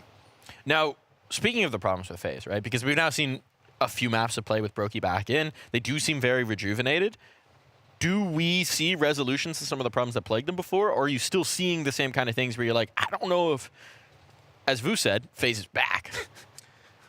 Now, speaking of the problems with FaZe, right? Because we've now seen a few maps of play with Brokey back in. They do seem very rejuvenated. Do we see resolutions to some of the problems that plagued them before, or are you still seeing the same kind of things where you're like, I don't know if, as Vu said, FaZe is back?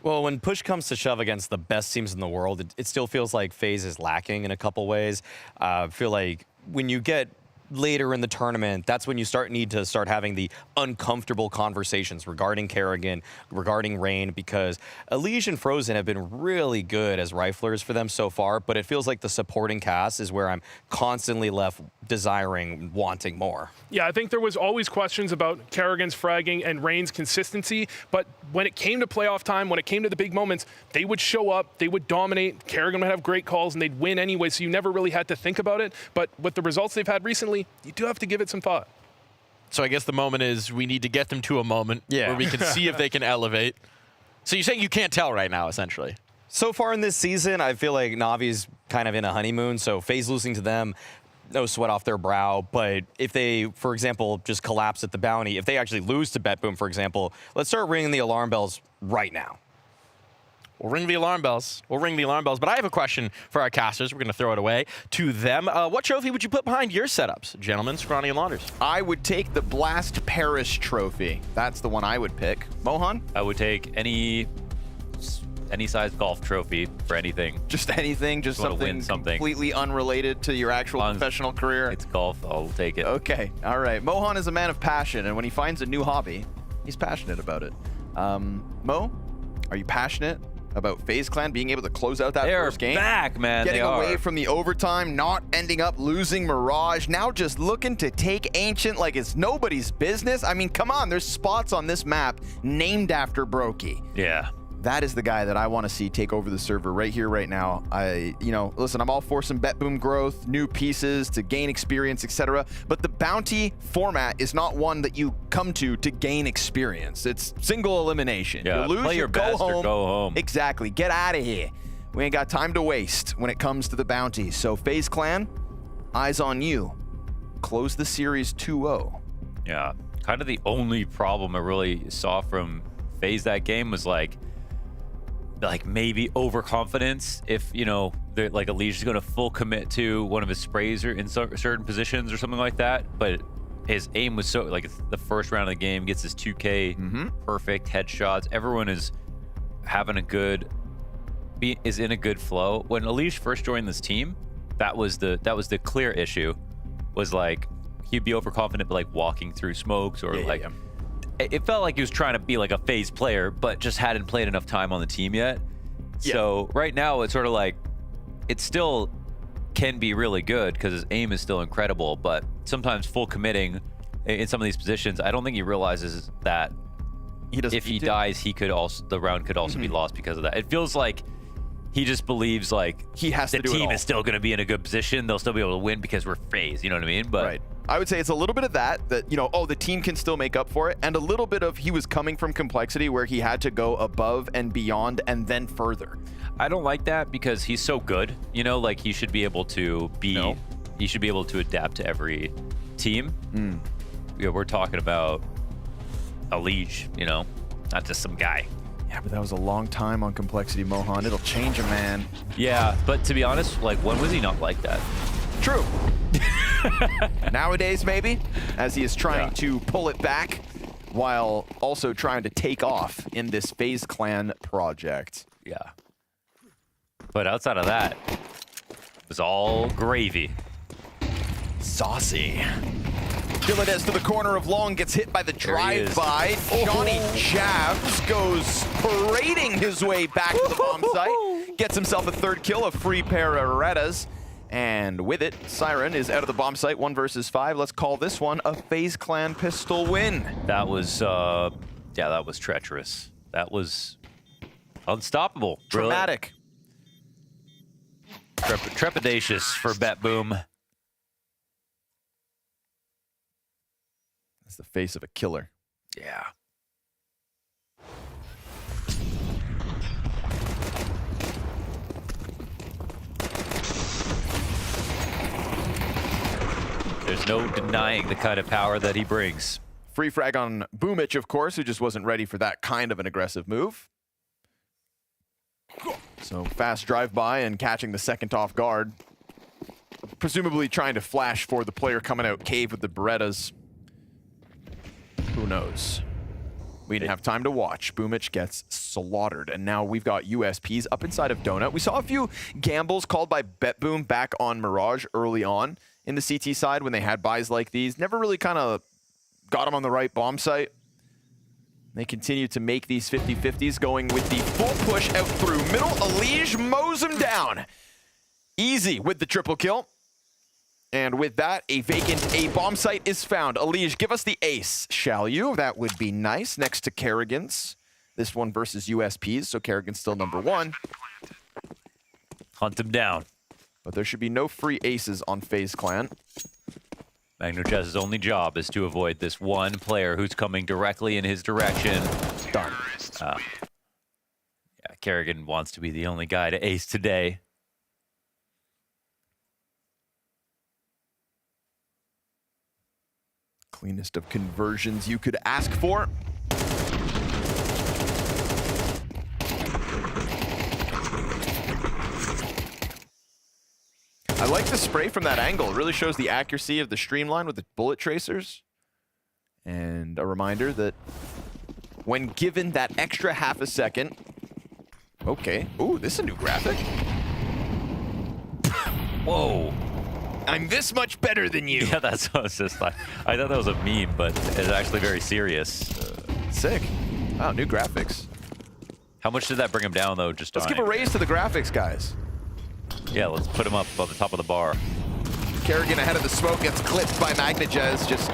Well, when push comes to shove against the best teams in the world, it still feels like FaZe is lacking in a couple ways. I feel like when you get later in the tournament, that's when you need to start having the uncomfortable conversations regarding Kerrigan, regarding Rain, because Elige and Frozen have been really good as riflers for them so far, but it feels like the supporting cast is where I'm constantly left desiring, wanting more. Yeah, I think there was always questions about Kerrigan's fragging and Rain's consistency, but when it came to playoff time, when it came to the big moments, they would show up, they would dominate, Kerrigan would have great calls, and they'd win anyway, so you never really had to think about it. But with the results they've had recently, you do have to give it some thought. So I guess the moment is we need to get them to a moment where we can see if they can elevate. So you're saying you can't tell right now, essentially? So far in this season, I feel like Navi's kind of in a honeymoon, so FaZe losing to them, no sweat off their brow. But if they, for example, just collapse at the Bounty, if they actually lose to BetBoom, for example, let's start ringing the alarm bells right now. We'll ring the alarm bells. We'll ring the alarm bells. But I have a question for our casters. We're going to throw it away to them. What trophy would you put behind your setups, gentlemen, Scrawny and Launders? I would take the Blast Paris trophy. That's the one I would pick. Mohan? I would take any size golf trophy for anything. Just anything? Just something completely unrelated to your actual professional career? It's golf. I'll take it. Okay. All right. Mohan is a man of passion, and when he finds a new hobby, he's passionate about it. Mo, are you passionate about FaZe Clan being able to close out that first game? They're back, man. Getting they away are. from the overtime, not ending up losing Mirage, now just looking to take Ancient like it's nobody's business. I mean, come on, there's spots on this map named after Brokey. Yeah. That is the guy that I want to see take over the server right here, right now. Listen, I'm all for some BetBoom growth, new pieces to gain experience, etc. But the bounty format is not one that you come to gain experience. It's single elimination. Yeah, you lose, play your best or go home. Exactly. Get out of here. We ain't got time to waste when it comes to the bounty. So FaZe Clan, eyes on you. Close the series 2-0. Yeah. Kind of the only problem I really saw from FaZe that game was like maybe overconfidence if, like Elige is going to full commit to one of his sprays or in certain positions or something like that. But his aim was so, like, it's the first round of the game, gets his 2K perfect headshots. Everyone is having is in a good flow. When Elige first joined this team, That was the clear issue. Was like he'd be overconfident, but like walking through smokes or it felt like he was trying to be like a FaZe player, but just hadn't played enough time on the team yet. So right now it's sort of like it still can be really good because his aim is still incredible, but sometimes full committing in some of these positions, I don't think he realizes that if he dies, the round could also be lost because of that. It feels like he just believes like he has to do it all. The team is still going to be in a good position. They'll still be able to win because we're FaZe. You know what I mean? But right. I would say it's a little bit of that, you know, oh, the team can still make up for it, and a little bit of he was coming from complexity where he had to go above and beyond and then further. I don't like that because he's so good. You know, like he should be able to be. He should be able to adapt to every team. You know, we're talking about a liege. You know, not just some guy. Yeah, but that was a long time on complexity, Mohan. It'll change a man. Yeah, but to be honest, like when was he not like that? True. Nowadays, maybe, as he is trying to pull it back while also trying to take off in this FaZe Clan project. Yeah. But outside of that, it was all gravy. Saucy. Dilladez to the corner of long, gets hit by the drive-by. Johnny Jabs goes parading his way back to the bomb site. Gets himself a third kill, a free pair of Retas. And with it, Siren is out of the bomb site, 1 versus 5. Let's call this one a FaZe Clan pistol win. That was, yeah, that was treacherous. That was unstoppable. Dramatic. Trepidatious for BetBoom. That's the face of a killer. Yeah. There's no denying the kind of power that he brings. Free frag on Boomich, of course, who just wasn't ready for that kind of an aggressive move. So fast drive-by and catching the second off guard. Presumably trying to flash for the player coming out cave with the Berettas. Who knows? We didn't have time to watch. Boomich gets slaughtered, and now we've got USPs up inside of Donut. We saw a few gambles called by BetBoom back on Mirage early on in the CT side when they had buys like these. Never really kind of got them on the right bomb site. They continue to make these 50-50s, going with the full push out through middle. Elige mows him down. Easy with the triple kill. And with that, a vacant A bomb site is found. Elige, give us the ace, shall you? That would be nice. Next to Kerrigan's. This one versus USPs, so Kerrigan's still number 1. Hunt him down. But there should be no free aces on FaZe Clan. MagnoChess's only job is to avoid this one player who's coming directly in his direction. Done. Yeah, Kerrigan wants to be the only guy to ace today. Cleanest of conversions you could ask for. I like the spray from that angle. It really shows the accuracy of the streamline with the bullet tracers. And a reminder that when given that extra half a second... Okay. Ooh, this is a new graphic. Whoa. I'm this much better than you. Yeah, that's what I was just like. I thought that was a meme, but it's actually very serious. Sick. Wow, new graphics. How much did that bring him down, though? Just Let's give a raise to the graphics, guys. Yeah, let's put him up on the top of the bar. Kerrigan ahead of the smoke gets clipped by MagnoChess. Just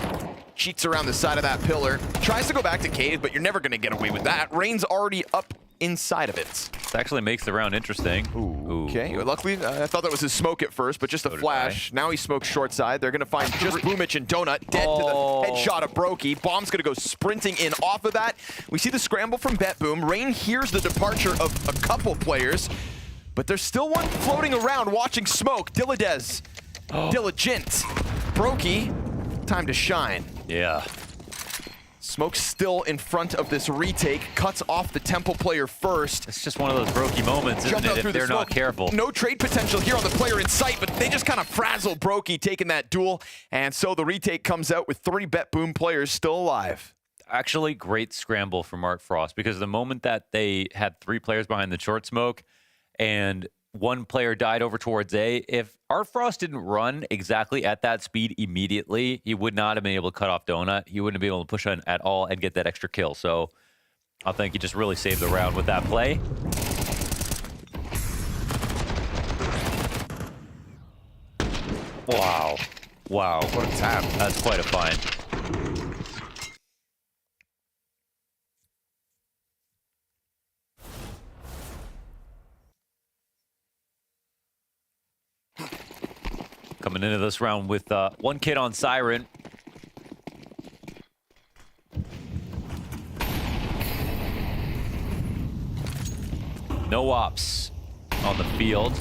cheats around the side of that pillar. Tries to go back to cave, but you're never going to get away with that. Rain's already up inside of it. This actually makes the round interesting. Ooh. Okay, luckily, I thought that was his smoke at first, but just a flash. Now he smokes short side. They're going to find just Boomich and Donut dead to the headshot of Brokey. Bomb's going to go sprinting in off of that. We see the scramble from BetBoom. Rain hears the departure of a couple players, but there's still one floating around watching smoke. Dilladez. Diligent. Brokey. Time to shine. Yeah. Smoke's still in front of this retake, cuts off the Temple player first. It's just one of those Brokey moments, isn't it, if they're not careful. No trade potential here on the player in sight, but they just kind of frazzle Brokey taking that duel. And so the retake comes out with 3 BetBoom players still alive. Actually, great scramble from Mark Frost, because the moment that they had 3 players behind the short smoke and one player died over towards A. If Artfrost didn't run exactly at that speed immediately, he would not have been able to cut off Donut. He wouldn't have been able to push on at all and get that extra kill. So I think he just really saved the round with that play. Wow. Wow. What a tap. That's quite a find. Coming into this round with one kid on Siren. No ops on the field.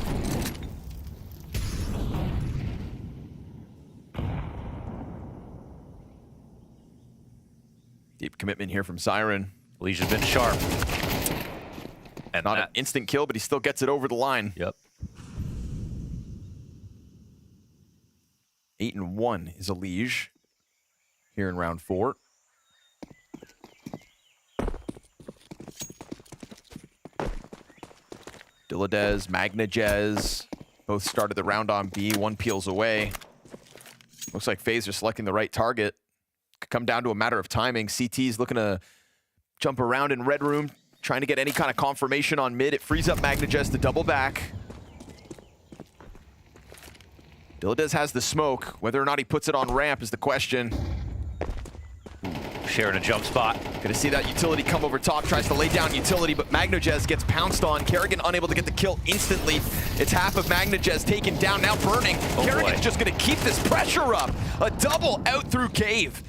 Deep commitment here from Siren. Alicia's been sharp. And not an instant kill, but he still gets it over the line. Yep. 8-1 is Elige here in round 4. Diladez, Magnajez, both started the round on B. One peels away. Looks like FaZe are selecting the right target. Could come down to a matter of timing. CT's looking to jump around in red room, trying to get any kind of confirmation on mid. It frees up Magnajez to double back. Diladez has the smoke. Whether or not he puts it on ramp is the question. Sharing a jump spot. Gonna see that utility come over top, tries to lay down utility, but Magnajez gets pounced on. Kerrigan unable to get the kill instantly. It's half of Magnajez taken down, now burning. Kerrigan's just gonna keep this pressure up. A double out through cave.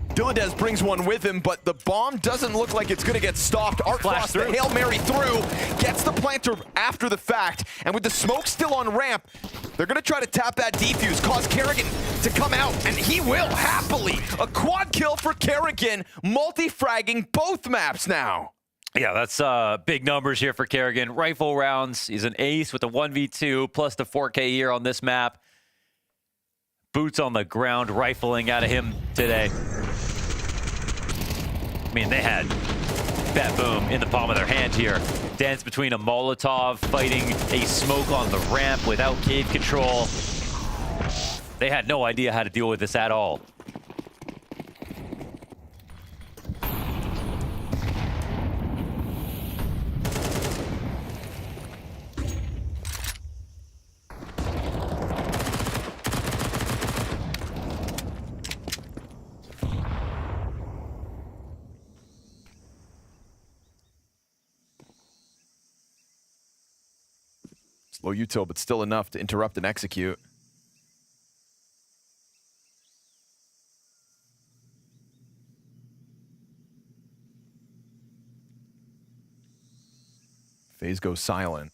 Diladez brings one with him, but the bomb doesn't look like it's gonna get stopped. Artfrost, the Hail Mary through, gets the planter after the fact, and with the smoke still on ramp, they're gonna try to tap that defuse, cause Kerrigan to come out, and he will happily. A quad kill for Kerrigan, multi-fragging both maps now. Yeah, that's big numbers here for Kerrigan. Rifle rounds, he's an ace with a 1v2, plus the 4K here on this map. Boots on the ground, rifling out of him today. I mean, they had BetBoom in the palm of their hand here. Dance between a Molotov, fighting a smoke on the ramp without cave control. They had no idea how to deal with this at all. Slow util, but still enough to interrupt and execute. FaZe goes silent.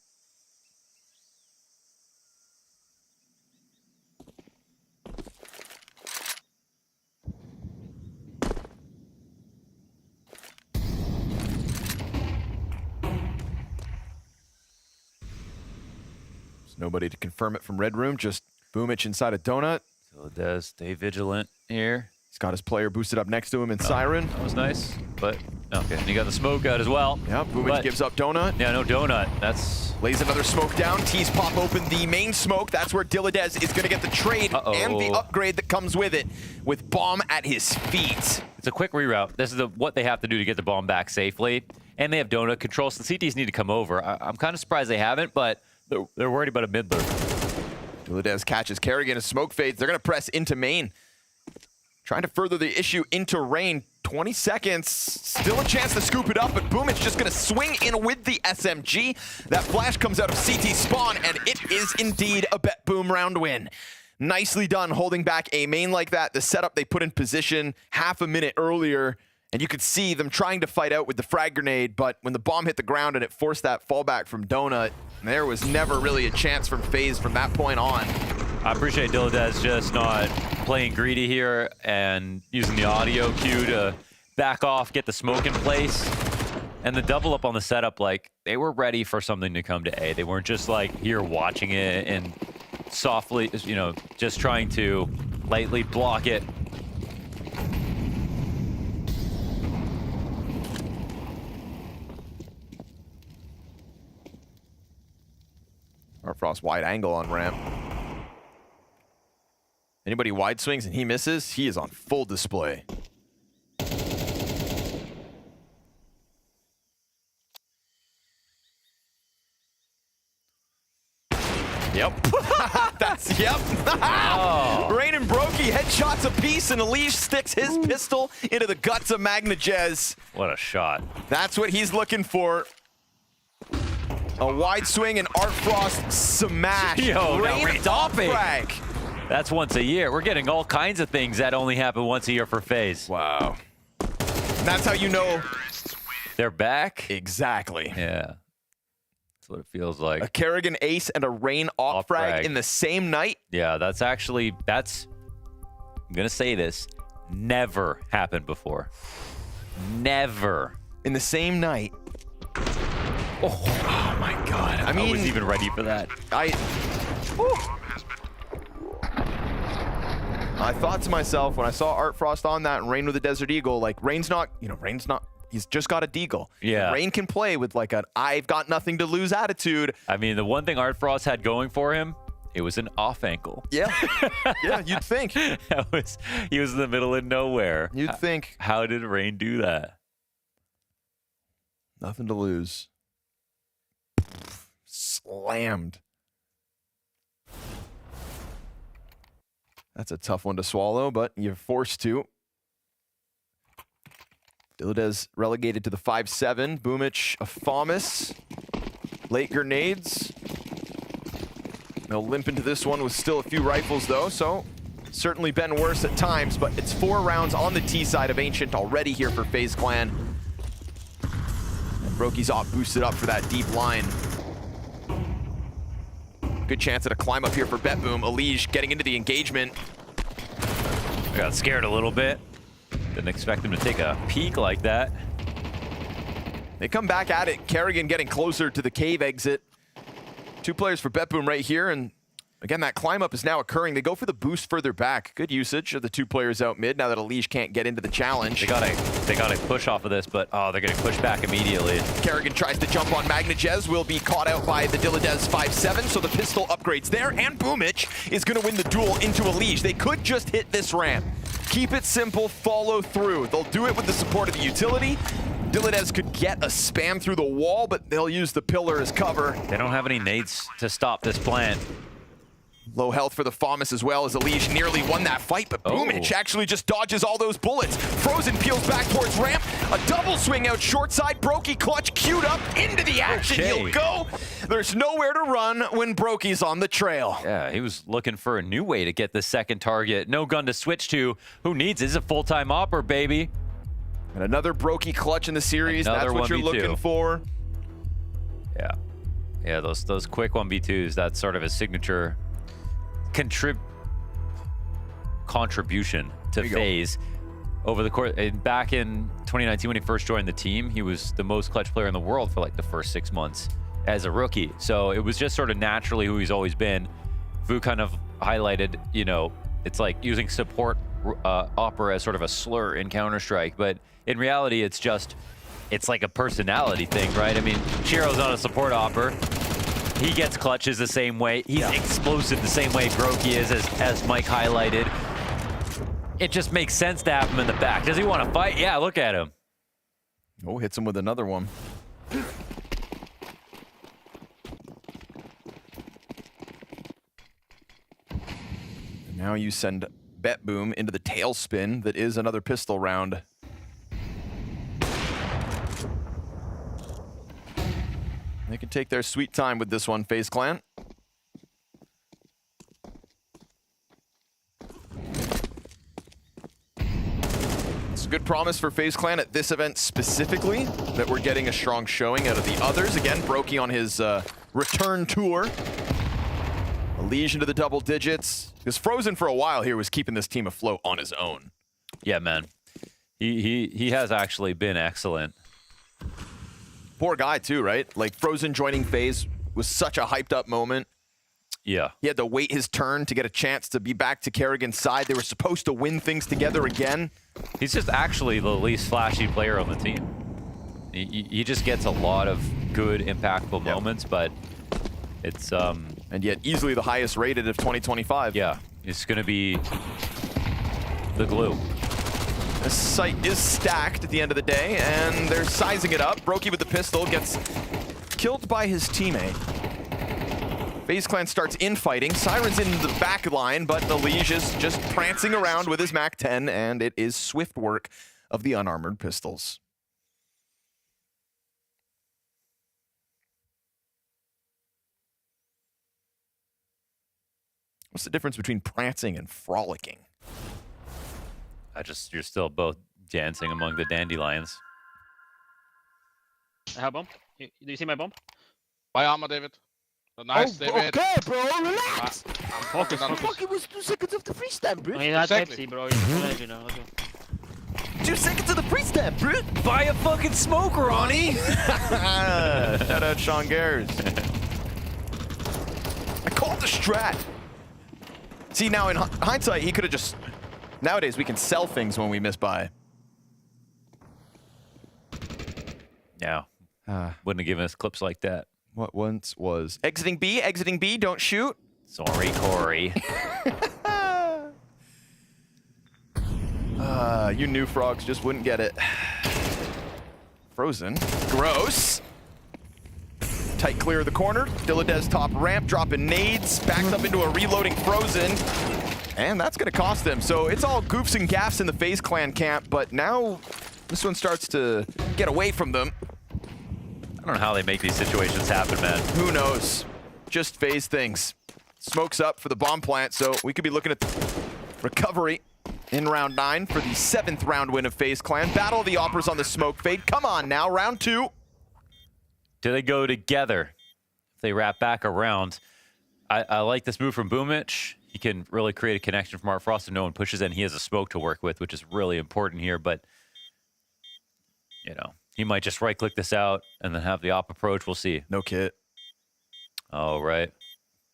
There's nobody to confirm it from red room, just Boomich inside a donut. Diladez, stay vigilant here. He's got his player boosted up next to him in Siren. That was nice, but okay. And you got the smoke out as well. Yeah, Boomich gives up donut. Yeah, no donut. That's lays another smoke down. Tees pop open the main smoke. That's where Diladez is going to get the trade and the upgrade that comes with it, with bomb at his feet. It's a quick reroute. This is what they have to do to get the bomb back safely. And they have donut control, so the CTs need to come over. I'm kind of surprised they haven't, but they're worried about a mid lurk. Diladez catches Kerrigan as smoke fades. They're going to press into main. Trying to further the issue into rain. 20 seconds. Still a chance to scoop it up, but Boomich just going to swing in with the SMG. That flash comes out of CT spawn, and it is indeed a BetBoom round win. Nicely done holding back a main like that. The setup they put in position half a minute earlier, and you could see them trying to fight out with the frag grenade, but when the bomb hit the ground and it forced that fallback from Donut, there was never really a chance from FaZe from that point on. I appreciate Diladez just not playing greedy here and using the audio cue to back off, get the smoke in place. And the double up on the setup, like, they were ready for something to come to A. They weren't just like here watching it and softly, you know, just trying to lightly block it. Frost wide angle on ramp. Anybody wide swings and he misses, he is on full display. Yep. Yep. Rain and Brokey headshots apiece, and Elige sticks his pistol into the guts of Magna.CEST. What a shot. That's what he's looking for. A wide swing and Art Frost smash. Yo, Rain stop it. frag. That's once a year. We're getting all kinds of things that only happen once a year for FaZe. Wow. That's how you know they're back? Exactly. Yeah. That's what it feels like. A Kerrigan ace and a Rain off frag in the same night. Yeah, that's I'm going to say this, never happened before. Never. In the same night. Oh my God. I mean, I wasn't even ready for that. I thought to myself when I saw Art Frost on that and Rain with a Desert Eagle, like Rain's not, he's just got a deagle. Yeah. Rain can play with like an I've got nothing to lose attitude. I mean, the one thing Art Frost had going for him, it was an off ankle. Yeah. Yeah, you'd think. He was in the middle of nowhere. You'd think. How did Rain do that? Nothing to lose. Slammed. That's a tough one to swallow, but you're forced to. Dilladez relegated to the 5-7. Boomich, a FAMAS. Late grenades. They'll limp into this one with still a few rifles, though, so certainly been worse at times, but it's 4 rounds on the T side of Ancient already here for FaZe Clan. And Brokey's off boosted up for that deep line. Good chance at a climb up here for BetBoom. Elige getting into the engagement. I got scared a little bit. Didn't expect him to take a peek like that. They come back at it. Kerrigan getting closer to the cave exit. 2 players for BetBoom right here, and again, that climb up is now occurring. They go for the boost further back. Good usage of the 2 players out mid now that Elige can't get into the challenge. They gotta push off of this, but they're getting pushed back immediately. Kerrigan tries to jump on Magna.CEST, will be caught out by the Dilladez 5-7, so the pistol upgrades there, and Boomich is gonna win the duel into Elige. They could just hit this ramp. Keep it simple, follow through. They'll do it with the support of the utility. Dilladez could get a spam through the wall, but they'll use the pillar as cover. They don't have any nades to stop this plant. Low health for the FAMAS as well as Elige nearly won that fight, but Boomich actually just dodges all those bullets. Frozen peels back towards ramp. A double swing out short side. Brokey clutch queued up into the action. He'll go. There's nowhere to run when Brokey's on the trail. Yeah, he was looking for a new way to get the second target. No gun to switch to. Who needs it? It's a full-time opper, baby. And another Brokey clutch in the series. That's what you're looking for. Yeah. Yeah, those quick 1v2s, that's sort of a signature contribution to FaZe over the course. Back in 2019 when he first joined the team, he was the most clutch player in the world for like the first 6 months as a rookie. So it was just sort of naturally who he's always been. Vu kind of highlighted, it's like using support opera as sort of a slur in Counter-Strike, but in reality it's like a personality thing, right? I mean, Chiro's not a support opera. He gets clutches the same way. He's explosive the same way Brokey is, as Mike highlighted. It just makes sense to have him in the back. Does he want to fight? Yeah, look at him. Oh, hits him with another one. And now you send BetBoom into the tailspin that is another pistol round. They can take their sweet time with this one, FaZe Clan. It's a good promise for FaZe Clan at this event specifically, that we're getting a strong showing out of the others. Again, Brokey on his return tour. Elige into the double digits. Because Frozen for a while here was keeping this team afloat on his own. Yeah, man. He has actually been excellent. Poor guy too, right? Like Frozen joining FaZe was such a hyped up moment. Yeah. He had to wait his turn to get a chance to be back to Kerrigan's side. They were supposed to win things together again. He's just actually the least flashy player on the team. He just gets a lot of good, impactful moments, but it's And yet easily the highest rated of 2025. Yeah, it's going to be the glue. This site is stacked at the end of the day, and they're sizing it up. Brokey with the pistol gets killed by his teammate. FaZe Clan starts infighting. Siren's in the back line, but Elige is just prancing around with his MAC-10, and it is swift work of the unarmored pistols. What's the difference between prancing and frolicking? You're still both dancing among the dandelions. I have bomb. Do you see my bomb? Buy armor, David. Nice, David. Okay, bro, relax. I'm focused on Fuck, it was 2 seconds of the free stamp, bro. He had Exactly. Pepsi, bro. He's you know. Let's go. 2 seconds of the free stamp, bro. Buy a fucking smoke, Ronnie! Shout out Sean Gares. I called the strat. See, now in hindsight, he could have just... Nowadays, we can sell things when we miss by. Yeah. Wouldn't have given us clips like that. What once was exiting B, don't shoot. Sorry, Corey. You new frogs just wouldn't get it. Frozen. Gross. Tight clear of the corner. Dilladez top ramp, dropping nades, backs up into a reloading Frozen. And that's going to cost them. So it's all goofs and gaffs in the FaZe Clan camp, but now this one starts to get away from them. I don't know how they make these situations happen, man. Who knows? Just FaZe things. Smoke's up for the bomb plant, so we could be looking at the recovery in round 9 for the 7th round win of FaZe Clan. Battle of the Operas on the smoke fade. Come on now, round 2. Do they go together? If they wrap back around. I like this move from Boomich. He can really create a connection from Artfrost if no one pushes in. He has a smoke to work with, which is really important here, but you know, he might just right-click this out and then have the op approach. We'll see. No kit. Oh, right.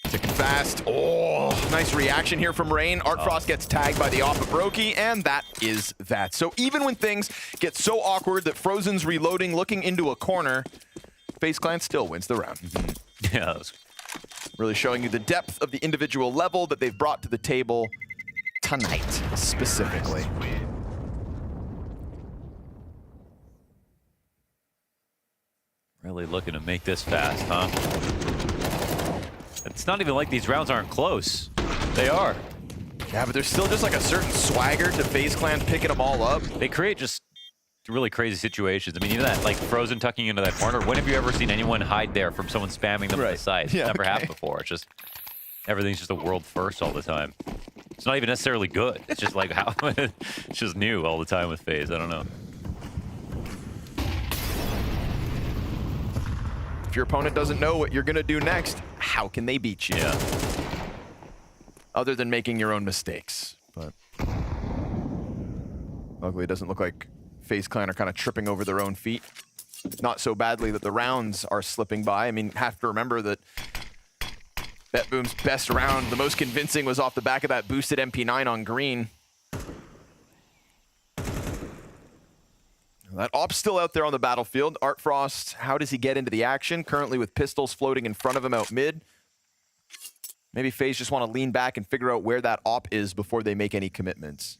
Ticking fast. Oh, nice reaction here from Rain. Artfrost gets tagged by the op of Brokey, and that is that. So even when things get so awkward that Frozen's reloading, looking into a corner, FaZe Clan still wins the round. Yeah, that was really showing you the depth of the individual level that they've brought to the table tonight, specifically. really looking to make this fast, huh? It's not even like these rounds aren't close. They are. Yeah, but there's still just like a certain swagger to FaZe Clan picking them all up. They create just really crazy situations. I mean, even that, like, Frozen tucking into that corner. When have you ever seen anyone hide there from someone spamming them on the side? It's never happened before. It's just, everything's just a world first all the time. It's not even necessarily good. It's just like how, it's just new all the time with FaZe. I don't know. If your opponent doesn't know what you're going to do next, how can they beat you? Yeah. Other than making your own mistakes. But luckily, it doesn't look like FaZe Clan are kind of tripping over their own feet. Not so badly that the rounds are slipping by. I mean, have to remember that BetBoom's best round, the most convincing, was off the back of that boosted MP9 on green. That op's still out there on the battlefield. Artfrost, how does he get into the action? Currently with pistols floating in front of him out mid. Maybe FaZe just want to lean back and figure out where that op is before they make any commitments.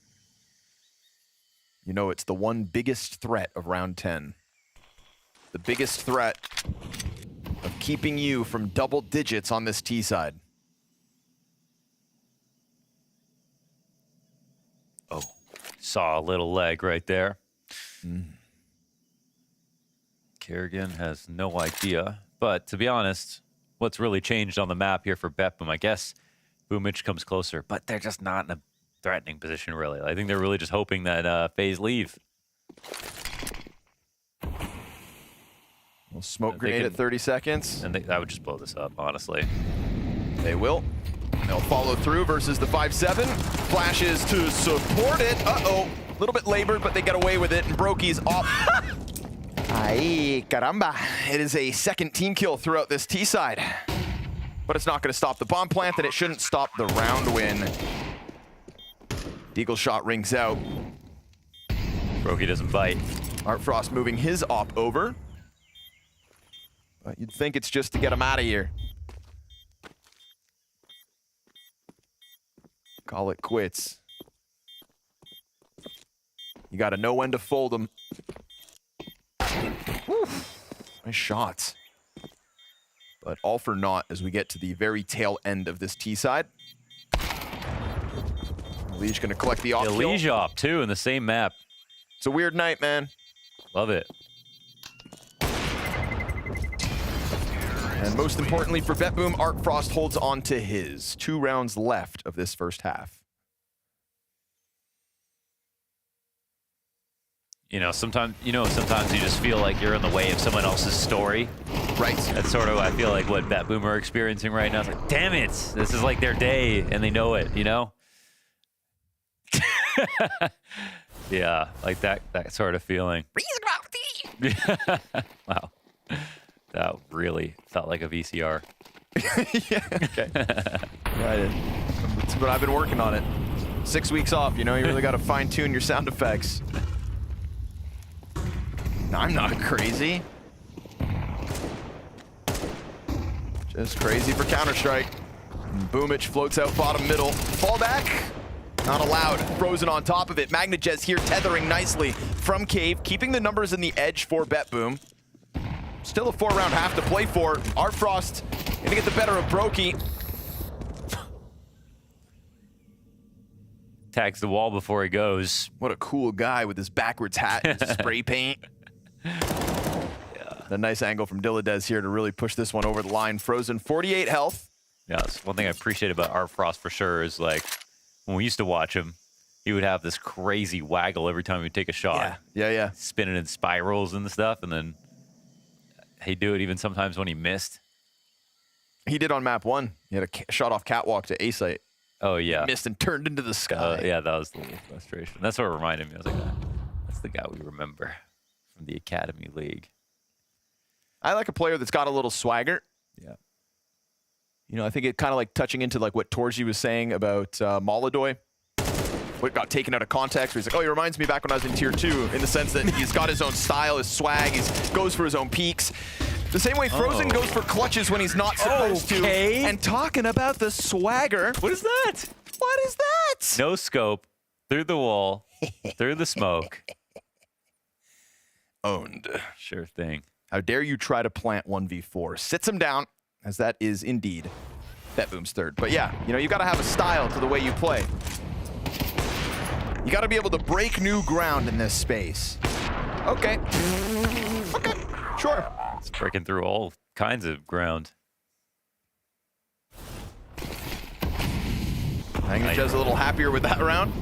You know, it's the one biggest threat of round 10. The biggest threat of keeping you from double digits on this T side. Oh, saw a little leg right there. Kerrigan has no idea. But to be honest, what's really changed on the map here for BetBoom? I guess Boomich comes closer, but they're just not in a threatening position, really. I think they're really just hoping that FaZe leave. Well, smoke grenade at 30 seconds. And I would just blow this up, honestly. They will. They'll follow through versus the 5-7. Flashes to support it. Uh-oh. A little bit labored, but they get away with it. And Brokey's off. Ay, caramba. It is a second team kill throughout this T side. But it's not going to stop the bomb plant, and it shouldn't stop the round win. Deagle shot rings out. Brokey doesn't bite. Artfrost moving his op over. But you'd think it's just to get him out of here. call it quits. You got to know when to fold them. Nice shots. But all for naught as we get to the very tail end of this T side. Elige going to collect the off kill. Elige op, too, in the same map. It's a weird night, man. Love it. And most importantly for BetBoom, Artfrost holds on to his. 2 rounds left of this first half. Sometimes you just feel like you're in the way of someone else's story. Right. That's sort of, I feel like, what BetBoom are experiencing right now. It's like, damn it, this is like their day, and they know it, Yeah, like that sort of feeling. Wow. That really felt like a VCR. Yeah, okay. But I've been working on it. 6 weeks off, you really got to fine-tune your sound effects. I'm not crazy. Just crazy for Counter-Strike. Boomich floats out bottom middle. Fall back. Not allowed. Frozen on top of it. MagnaJez here tethering nicely from Cave, keeping the numbers in the edge for BetBoom. Still a 4-round half to play for. Artfrost gonna get the better of Brokey. Tags the wall before he goes. What a cool guy with his backwards hat and his spray paint. A nice angle from Dilladez here to really push this one over the line. Frozen, 48 health. Yeah, that's one thing I appreciate about Artfrost for sure is like when we used to watch him, he would have this crazy waggle every time he'd take a shot. Yeah. Spinning in spirals and stuff, and then he'd do it even sometimes when he missed. He did on map 1. He had a shot off catwalk to A site. Oh, yeah. Missed and turned into the sky. Yeah, that was the little frustration. That's what reminded me. I was like, that's the guy we remember from the Academy League. I like a player that's got a little swagger. Yeah. I think it kind of like touching into like what Torji was saying about Molodoy. What got taken out of context, where he's like, oh, he reminds me back when I was in Tier 2, in the sense that he's got his own style, his swag, he goes for his own peaks. The same way Frozen goes for clutches when he's not supposed to. And talking about the swagger. What is that? What is that? No scope, through the wall, through the smoke. Owned. Sure thing. How dare you try to plant 1v4. Sits him down, as that is indeed BetBoom's third. But yeah, you got to have a style to the way you play. You got to be able to break new ground in this space. Okay. Okay, sure. It's breaking through all kinds of ground. MagnaJez a little happier with that round.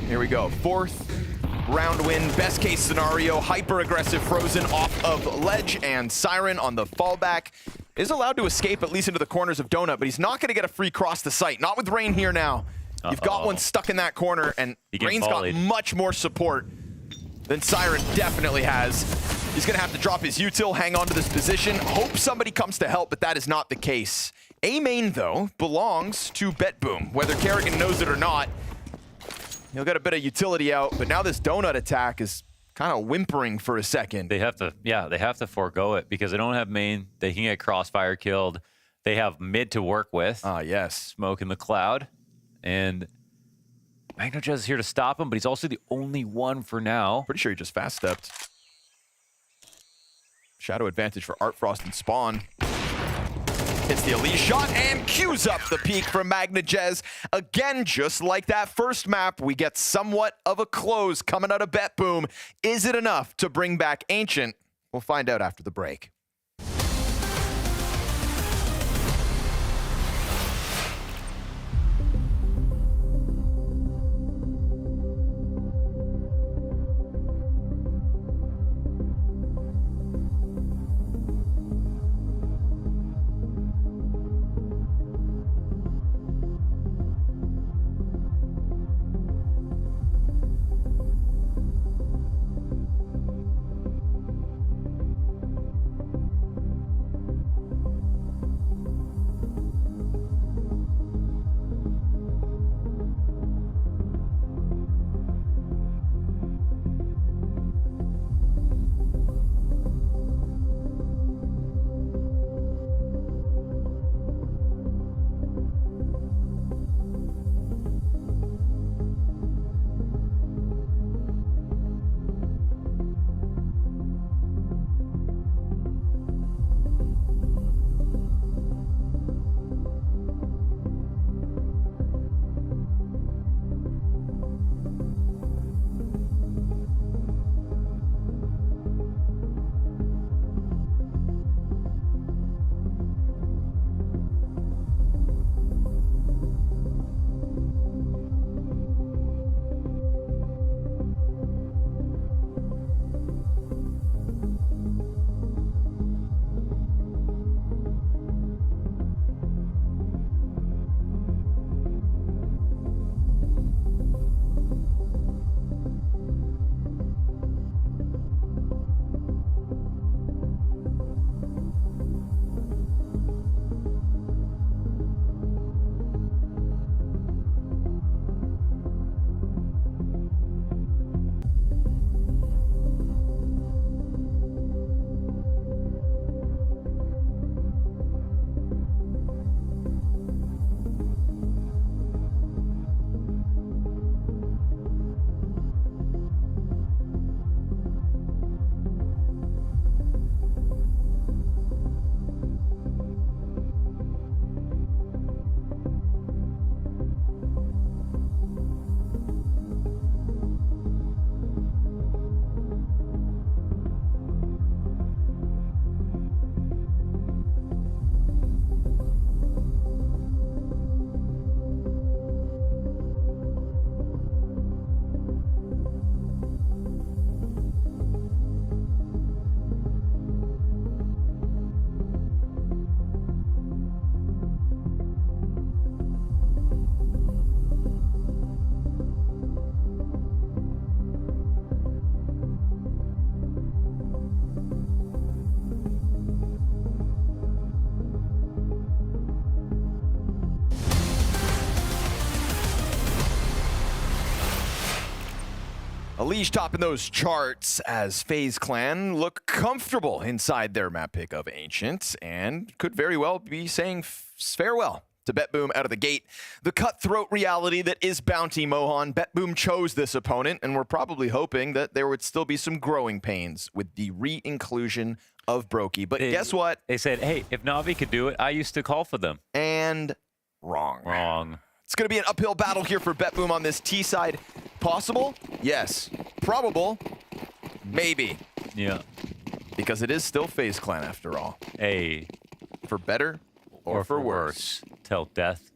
Here we go. 4th round win. Best case scenario. Hyper aggressive Frozen off of ledge, and Siren on the fallback is allowed to escape at least into the corners of Donut, but he's not going to get a free cross to site. Not with Rain here now. You've got one stuck in that corner, and Rain's got much more support than Siren definitely has. He's going to have to drop his util, hang on to this position, hope somebody comes to help, but that is not the case. A main, though, belongs to BetBoom, whether Kerrigan knows it or not. He'll get a bit of utility out, but now this Donut attack is kind of whimpering for a second. They have to forego it because they don't have main. They can get Crossfire killed. They have mid to work with. Yes. Smoke in the cloud. And MagnaJez is here to stop him, but he's also the only one for now. Pretty sure he just fast-stepped. Shadow advantage for Artfrost and Spawn. Hits the Elise shot and cues up the peak from MagnaJez. Again, just like that first map, we get somewhat of a close coming out of BetBoom. Is it enough to bring back Ancient? We'll find out after the break. Elige topping those charts as FaZe Clan look comfortable inside their map pick of Ancient and could very well be saying farewell to BetBoom out of the gate. The cutthroat reality that is Bounty Mohan. BetBoom chose this opponent, and we're probably hoping that there would still be some growing pains with the re-inclusion of Brokey. But guess what? They said, hey, if Navi could do it, I used to call for them. And wrong. Wrong. It's going to be an uphill battle here for BetBoom on this T side. Possible? Yes. Probable? Maybe. Yeah. Because it is still FaZe Clan after all. Hey. For better or for worse. Till death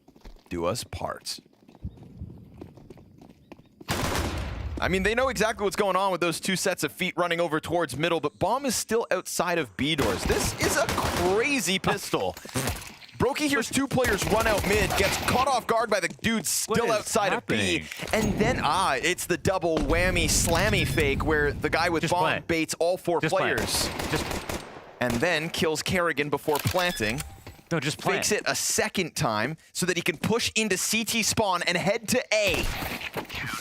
do us part. I mean, they know exactly what's going on with those two sets of feet running over towards middle, but Bomb is still outside of B doors. This is a crazy pistol. Brokey hears two players run out mid, gets caught off guard by the dude still outside of B, and then, it's the double whammy slammy fake where the guy with Bomb baits all four players. And then kills Kerrigan before planting. No, just plant. Fakes it a second time so that he can push into CT spawn and head to A.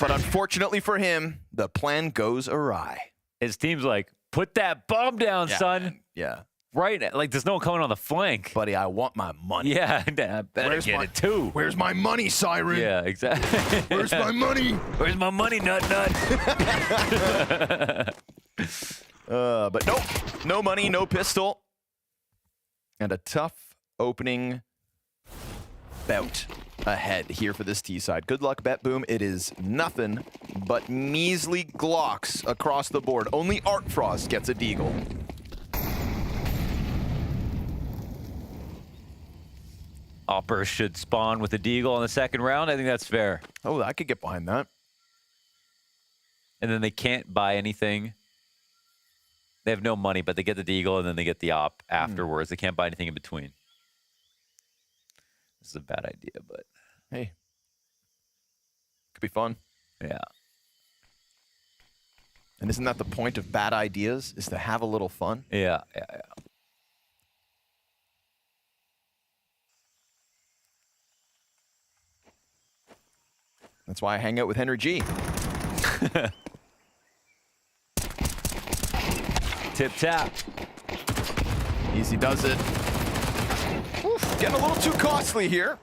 But unfortunately for him, the plan goes awry. His team's like, put that bomb down, son. Man. Yeah. Right, like there's no one coming on the flank. Buddy, I want my money. Yeah, I better get it too. Where's my money, Siren? Yeah, exactly. Where's my money? Where's my money, nut? But nope, no money, no pistol. And a tough opening bout ahead here for this T side. Good luck, BetBoom. It is nothing but measly Glocks across the board. Only Art Frost gets a deagle. Opper should spawn with a deagle in the second round. I think that's fair. Oh, I could get behind that. And then they can't buy anything. They have no money, but they get the deagle and then they get the op afterwards. They can't buy anything in between. This is a bad idea, but hey, could be fun. Yeah. And isn't that the point of bad ideas, is to have a little fun? Yeah. That's why I hang out with Henry G. Tip tap. Easy does it. Oof, getting a little too costly here.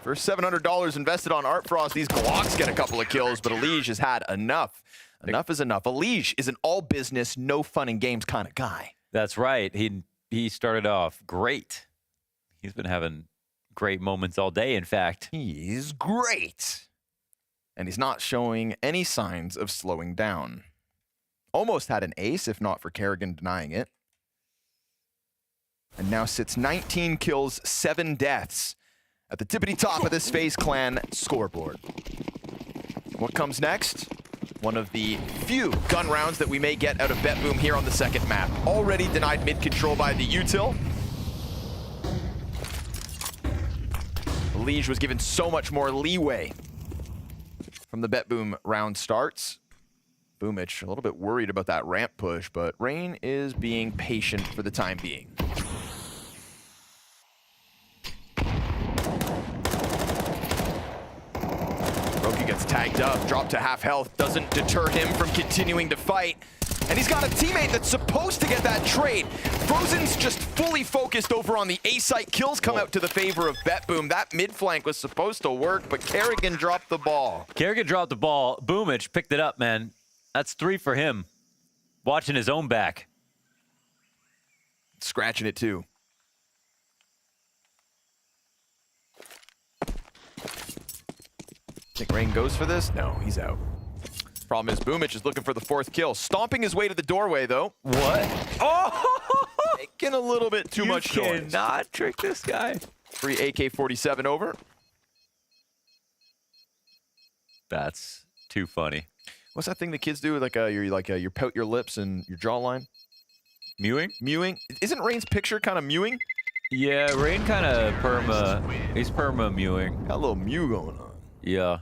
First $700 invested on Art Frost. These Glocks get a couple of kills, but Elige has had enough. Enough is enough. Elige is an all business, no fun and games kind of guy. That's right. He started off great. He's been having great moments all day, in fact. He's great. And he's not showing any signs of slowing down. Almost had an ace, if not for Kerrigan denying it. And now sits 19 kills, 7 deaths at the tippity top of this FaZe Clan scoreboard. What comes next? One of the few gun rounds that we may get out of BetBoom here on the second map. Already denied mid control by the util. Elige was given so much more leeway from the BetBoom round starts. Boomich a little bit worried about that ramp push, but Rain is being patient for the time being. Brokey gets tagged up, dropped to half health, doesn't deter him from continuing to fight. And he's got a teammate that's supposed to get that trade. Frozen's just fully focused over on the A site. Kills come out to the favor of BetBoom. That mid flank was supposed to work, but Kerrigan dropped the ball. Kerrigan dropped the ball. Boomich picked it up, man. That's 3 for him. Watching his own back. Scratching it too. Think Rain goes for this? No, he's out. Problem is Boomich is looking for the 4th kill. Stomping his way to the doorway, though. What? Oh! Making a little bit too much noise. You cannot trick this guy. Free AK-47 over. That's too funny. What's that thing the kids do? You pout your lips and your jawline? Mewing? Mewing. Isn't Rain's picture kind of mewing? Yeah, Rain kind of he's perma mewing. Got a little mew going on. Yeah.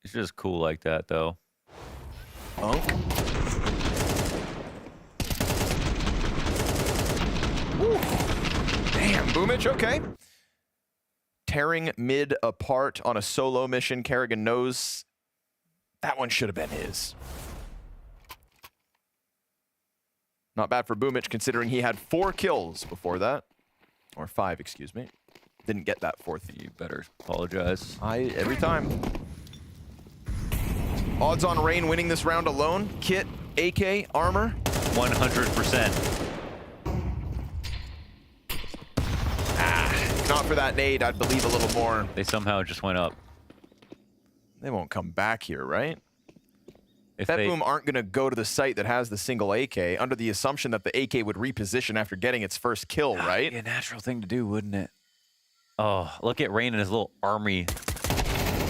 It's just cool like that, though. Oh. Woo. Damn, Boomich, okay. Tearing mid apart on a solo mission. Kerrigan knows that one should have been his. Not bad for BoomItch, considering he had 4 kills before that. Or 5, excuse me. Didn't get that 4th. You better apologize. Every time. Odds on Rain winning this round alone. Kit, AK, armor. 100%. If not for that nade, I'd believe a little more. They somehow just went up. They won't come back here, right? If BetBoom aren't going to go to the site that has the single AK under the assumption that the AK would reposition after getting its first kill, right? Be a natural thing to do, wouldn't it? Oh, look at Rain and his little army.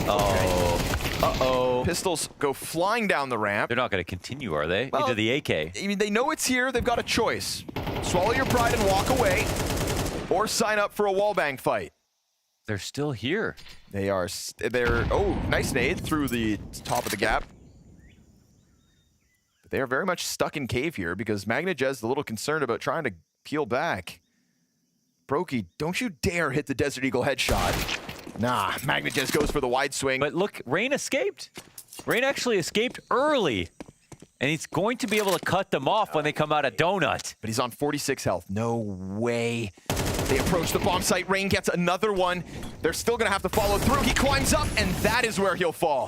Oh. Uh-oh. Pistols go flying down the ramp. They're not going to continue, are they? Well, Into the AK. I mean, they know it's here. They've got a choice. Swallow your pride and walk away, or sign up for a wallbang fight. They're still here. They are. Oh, nice nade through the top of the gap. But they are very much stuck in cave here because MagnaJez is a little concerned about trying to peel back. Brokey, don't you dare hit the Desert Eagle headshot. Nah, MagnaJez goes for the wide swing. But look, Rain escaped. Rain actually escaped early. And he's going to be able to cut them off when they come out of Donut. But he's on 46 health. No way. They approach the bomb site. Rain gets another one. They're still going to have to follow through. He climbs up, and that is where he'll fall.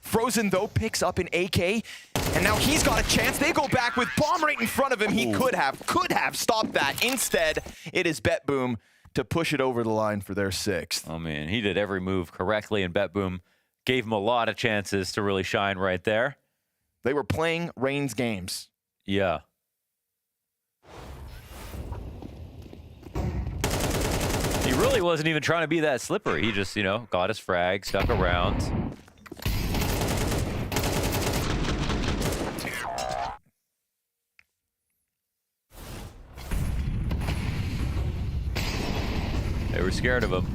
Frozen, though, picks up an AK, and now he's got a chance. They go back with bomb right in front of him. He could have stopped that. Instead, it is BetBoom to push it over the line for their 6th. Oh, man, he did every move correctly, and BetBoom gave him a lot of chances to really shine right there. They were playing Rain's games. Yeah. He really wasn't even trying to be that slippery. He just, got his frag, stuck around. They were scared of him.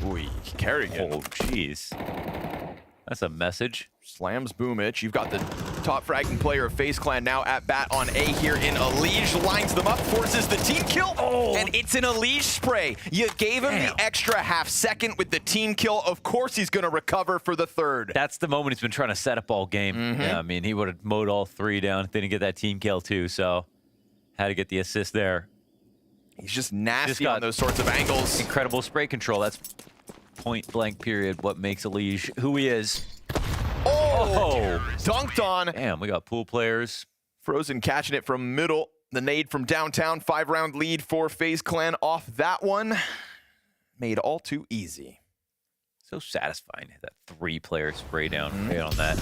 Ooh, carrying it. Oh, jeez. That's a message. Slams BoomItch. You've got the top fragging player of FaZe Clan now at bat on A here in Elige. Lines them up, forces the team kill. Oh. And it's an Elige spray. You gave him the extra half second with the team kill. Of course he's going to recover for the 3rd. That's the moment he's been trying to set up all game. Yeah, I mean, he would have mowed all 3 down. Didn't get that team kill too, so had to get the assist there. He's just nasty on those sorts of angles. Incredible spray control. That's point blank period what makes Elige who he is. Oh! Dunked on. Damn, we got pool players. Frozen catching it from middle. The nade from downtown. 5-round lead for FaZe Clan off that one. Made all too easy. So satisfying. That 3-player spray down right on that.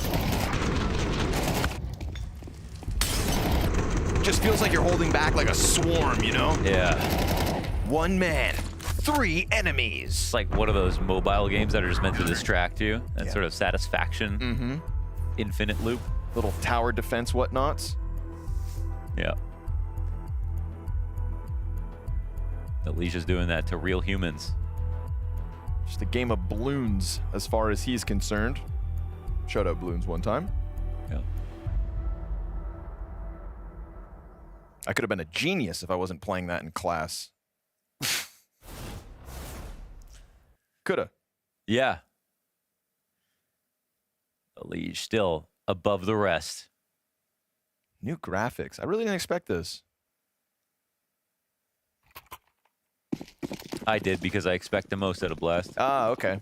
Just feels like you're holding back like a swarm, you know? Yeah. 1 man, 3 enemies. It's like one of those mobile games that are just meant to distract you. That sort of satisfaction. Infinite loop. Little tower defense whatnots. Yeah. Alicia's doing that to real humans. Just a game of balloons as far as he's concerned. Shout out balloons one time. Yeah. I could have been a genius if I wasn't playing that in class. Coulda. Yeah. Elige still above the rest. New graphics. I really didn't expect this. I did because I expect the most out of Blast. Ah, okay.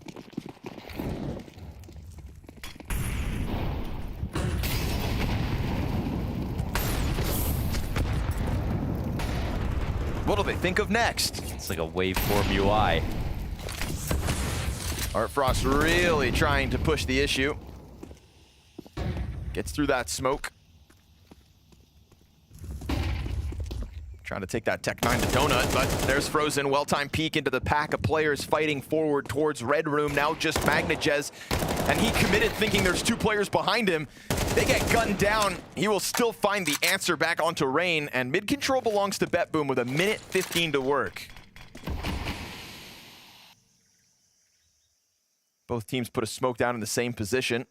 What'll they think of next? It's like a waveform UI. Art Frost really trying to push the issue. Gets through that smoke. Trying to take that Tech 9 to Donut, but there's Frozen. Well-timed peek into the pack of players fighting forward towards Red Room. Now just MagnaJez, and he committed thinking there's 2 players behind him. They get gunned down. He will still find the answer back onto Rain, and mid control belongs to BetBoom with 1:15 to work. Both teams put a smoke down in the same position.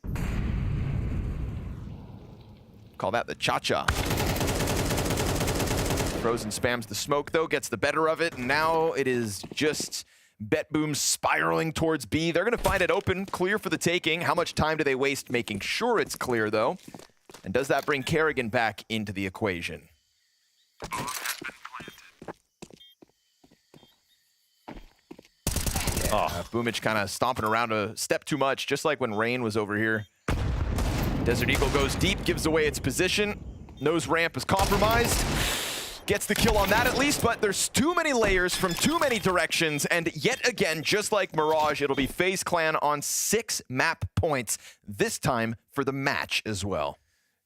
Call that the cha-cha. Frozen spams the smoke, though, gets the better of it, and now it is just BetBoom spiraling towards B. They're going to find it open, clear for the taking. How much time do they waste making sure it's clear, though? And does that bring Kerrigan back into the equation? Boomich kind of stomping around a step too much, just like when Rain was over here. Desert Eagle goes deep, gives away its position. Nose ramp is compromised. Gets the kill on that at least, but there's too many layers from too many directions, and yet again, just like Mirage, it'll be FaZe Clan on 6 map points, this time for the match as well.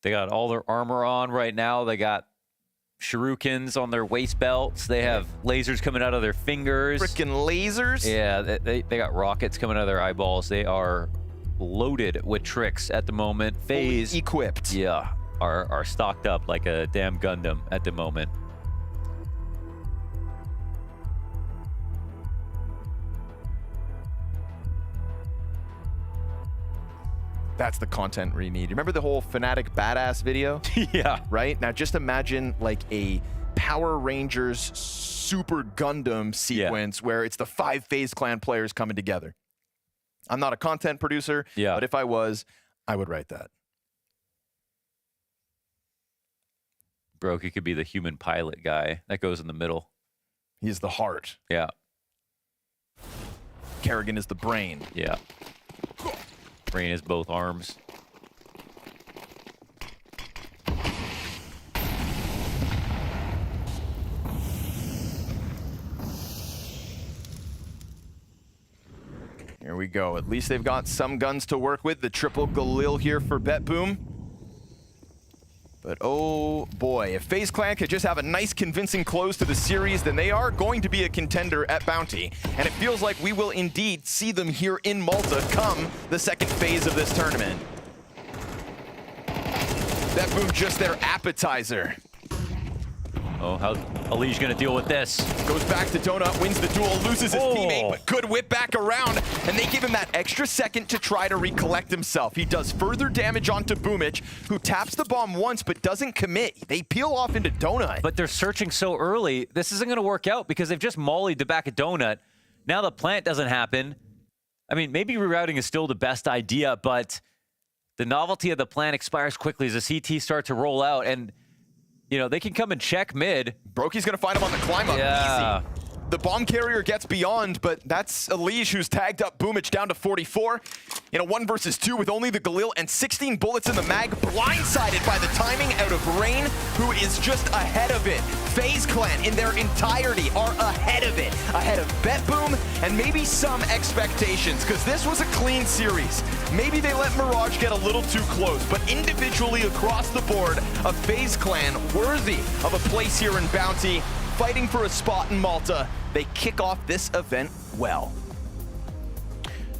They got all their armor on right now. They got shurikens on their waist belts. They have lasers coming out of their fingers. Frickin' lasers? Yeah, they got rockets coming out of their eyeballs. They are loaded with tricks at the moment. FaZe fully equipped. Yeah, are stocked up like a damn Gundam at the moment. That's the content we need. Remember the whole Fnatic Badass video? Yeah. Right? Now just imagine like a Power Rangers Super Gundam sequence where it's the 5 FaZe Clan players coming together. I'm not a content producer, but if I was, I would write that. Brokey could be the human pilot guy that goes in the middle. He's the heart. Yeah. Kerrigan is the brain. Yeah. Brain is both arms. Here we go. At least they've got some guns to work with. The triple Galil here for BetBoom. But oh boy, if FaZe Clan could just have a nice convincing close to the series, then they are going to be a contender at Bounty. And it feels like we will indeed see them here in Malta come the second phase of this tournament. BetBoom just their appetizer. Oh, how's Alige gonna deal with this? Goes back to Donut, wins the duel, loses his teammate, but could whip back around, and they give him that extra second to try to recollect himself. He does further damage onto Boomich, who taps the bomb once but doesn't commit. They peel off into Donut. But they're searching so early, this isn't gonna work out because they've just mollied the back of Donut. Now the plant doesn't happen. I mean, maybe rerouting is still the best idea, but the novelty of the plant expires quickly as the CT start to roll out, and you know, they can come and check mid. Brokey's gonna find him on the climb up. Yeah. Easy. The bomb carrier gets beyond, but that's Alige who's tagged up Boomich down to 44. In a 1 versus 2 with only the Galil and 16 bullets in the mag, blindsided by the timing out of Rain, who is just ahead of it. FaZe Clan in their entirety are ahead of it. Ahead of BetBoom and maybe some expectations, because this was a clean series. Maybe they let Mirage get a little too close, but individually across the board, a FaZe Clan worthy of a place here in Bounty, fighting for a spot in Malta. They kick off this event well.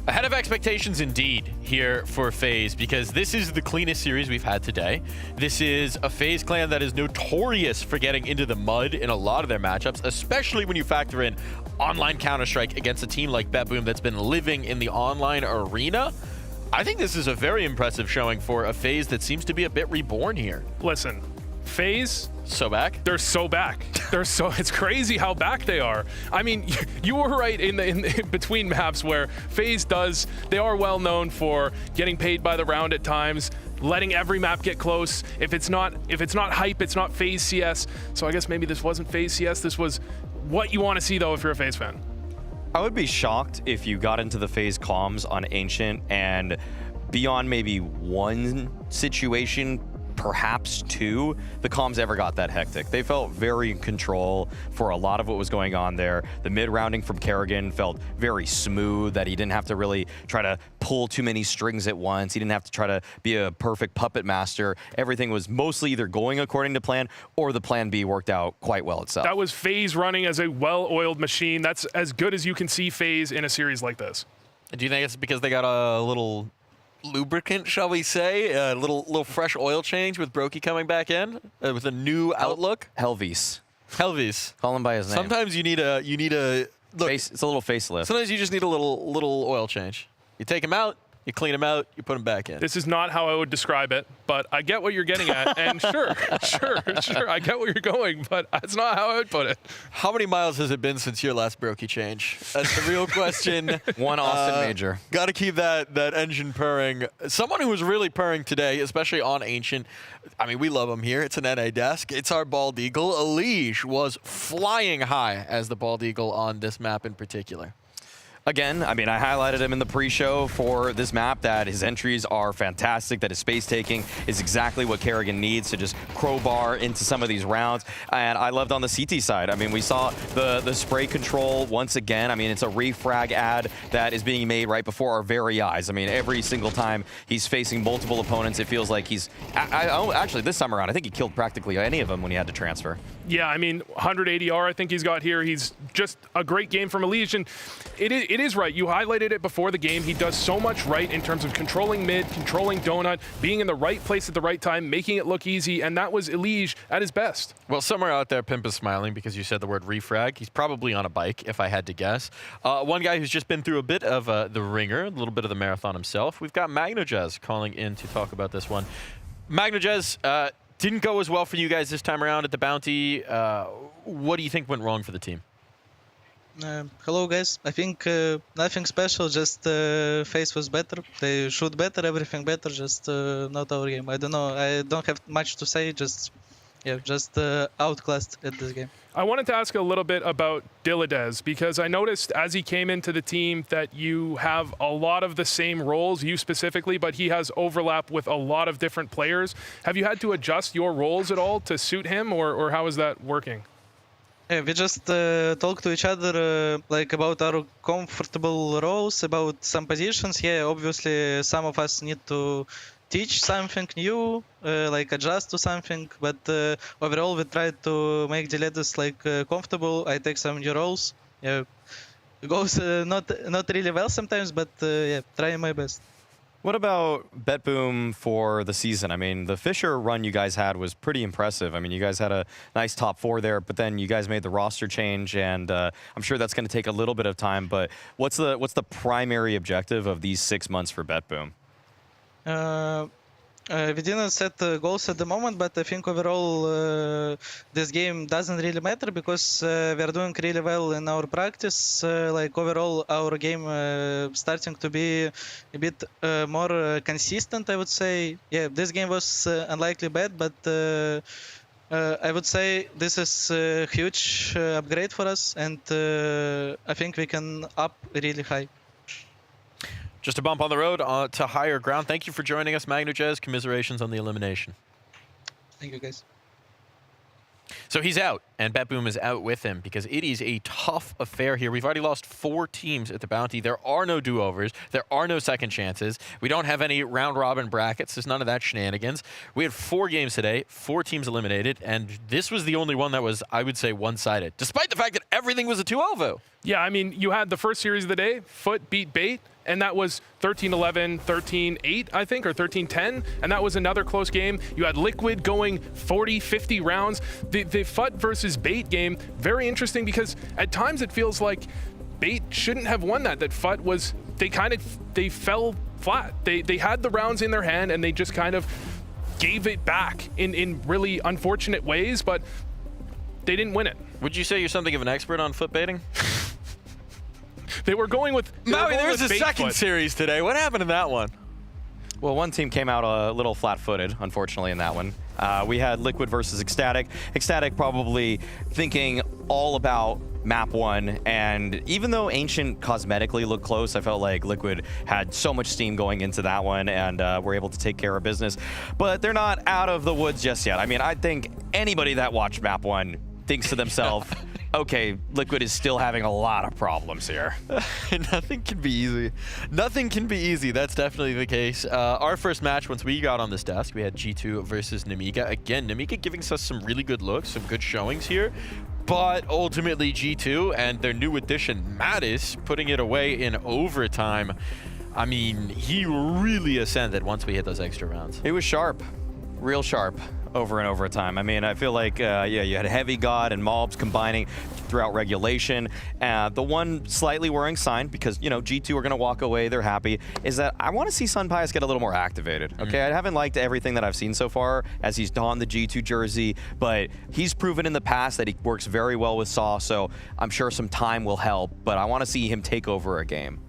Ahead of expectations indeed here for FaZe, because this is the cleanest series we've had today. This is a FaZe Clan that is notorious for getting into the mud in a lot of their matchups, especially when you factor in online Counter-Strike against a team like BetBoom that's been living in the online arena. I think this is a very impressive showing for a FaZe that seems to be a bit reborn here. Listen, FaZe, so back. They're so back. It's crazy how back they are. I mean, you were right in between maps where FaZe they are well known for getting paid by the round at times, letting every map get close. If it's not hype, it's not FaZe CS. So I guess maybe this wasn't FaZe CS. This was what you want to see though if you're a FaZe fan. I would be shocked if you got into the FaZe comms on Ancient and beyond maybe one situation, perhaps 2, the comms ever got that hectic. They felt very in control for a lot of what was going on there. The mid-rounding from Kerrigan felt very smooth, that he didn't have to really try to pull too many strings at once. He didn't have to try to be a perfect puppet master. Everything was mostly either going according to plan or the plan B worked out quite well itself. That was FaZe running as a well-oiled machine. That's as good as you can see FaZe in a series like this. Do you think it's because they got a little lubricant, shall we say, a little fresh oil change with Brokey coming back in with a new outlook? Helvies. Call him by his name. Sometimes you need a look. It's a little facelift. Sometimes you just need a little oil change. You take him out, You clean them out, you put them back in. This is not how I would describe it, but I get what you're getting at. And sure, I get where you're going, but that's not how I would put it. How many miles has it been since your last brokey change? That's the real question. One Austin major. Got to keep that engine purring. Someone who was really purring today, especially on Ancient, I mean, we love him here. It's an NA desk. It's our Bald Eagle. Elige was flying high as the Bald Eagle on this map in particular. Again, I mean, I highlighted him in the pre-show for this map that his entries are fantastic, that his space taking is exactly what Kerrigan needs to just crowbar into some of these rounds. And I loved on the CT side. I mean, we saw the spray control once again. I mean, it's a refrag ad that is being made right before our very eyes. I mean, every single time he's facing multiple opponents, it feels like he's... actually, this time around, I think he killed practically any of them when he had to transfer. Yeah, I mean, 100 ADR I think he's got here. He's just a great game from Elige. And it is right. You highlighted it before the game. He does so much right in terms of controlling mid, controlling donut, being in the right place at the right time, making it look easy. And that was Elige at his best. Well, somewhere out there, Pimp is smiling because you said the word refrag. He's probably on a bike, if I had to guess. One guy who's just been through a bit of the ringer, a little bit of the marathon himself. We've got Magnojez calling in to talk about this one. Magnojez, didn't go as well for you guys this time around at the Bounty. What do you think went wrong for the team? Hello guys, I think nothing special, just FaZe was better, they shoot better, everything better, just not our game. I don't know, I don't have much to say, just outclassed at this game. I wanted to ask a little bit about Dilladez, because I noticed as he came into the team that you have a lot of the same roles, you specifically, but he has overlap with a lot of different players. Have you had to adjust your roles at all to suit him, or how is that working? Yeah, we just talk to each other like about our comfortable roles, about some positions. Yeah, obviously some of us need to teach something new, like adjust to something, but overall we try to make Dilladez like comfortable. I take some new roles. Yeah, it goes not really well sometimes, but yeah, trying my best. What about BetBoom for the season? I mean, the Fisher run you guys had was pretty impressive. I mean, you guys had a nice top 4 there, but then you guys made the roster change, and I'm sure that's going to take a little bit of time. But what's the primary objective of these 6 months for BetBoom? We didn't set goals at the moment, but I think overall this game doesn't really matter because we are doing really well in our practice. Like overall, our game starting to be a bit more consistent, I would say. Yeah, this game was unlikely bad, but I would say this is a huge upgrade for us, and I think we can up really high. Just a bump on the road to higher ground. Thank you for joining us, Magnojez. Commiserations on the elimination. Thank you, guys. So he's out, and BetBoom is out with him because it is a tough affair here. We've already lost 4 teams at the Bounty. There are no do-overs. There are no second chances. We don't have any round-robin brackets. There's none of that shenanigans. We had 4 games today, 4 teams eliminated, and this was the only one that was, I would say, one-sided, despite the fact that everything was a 2-0. Yeah, I mean, you had the first series of the day, FUT beat Bait, and that was 13-11, 13-8, I think, or 13-10, and that was another close game. You had Liquid going 40, 50 rounds. The FUT versus Bait game, very interesting because at times it feels like Bait shouldn't have won that FUT was, they fell flat. They had the rounds in their hand and they just kind of gave it back in really unfortunate ways, but they didn't win it. Would you say you're something of an expert on FUT baiting? They were going with... Maui, there was a second series today. What happened in that one? Well, one team came out a little flat-footed, unfortunately, in that one. We had Liquid versus ECSTATIC. ECSTATIC probably thinking all about map 1, and even though Ancient cosmetically looked close, I felt like Liquid had so much steam going into that one and were able to take care of business. But they're not out of the woods just yet. I mean, I think anybody that watched map 1 thinks to themselves, okay, Liquid is still having a lot of problems here. Nothing can be easy. Nothing can be easy. That's definitely the case. Our first match, once we got on this desk, we had G2 versus Nemiga. Again, Nemiga giving us some really good looks, some good showings here. But ultimately, G2 and their new addition, Mattis, putting it away in overtime. I mean, he really ascended once we hit those extra rounds. He was sharp. Real sharp. over and over time. I mean, I feel like, yeah, you had Heavy God and Mobs combining throughout regulation. The one slightly worrying sign, because, you know, G2 are going to walk away, they're happy, is that I want to see Sunpius get a little more activated. Okay, I haven't liked everything that I've seen so far as he's donned the G2 jersey, but he's proven in the past that he works very well with Saw, so I'm sure some time will help, but I want to see him take over a game.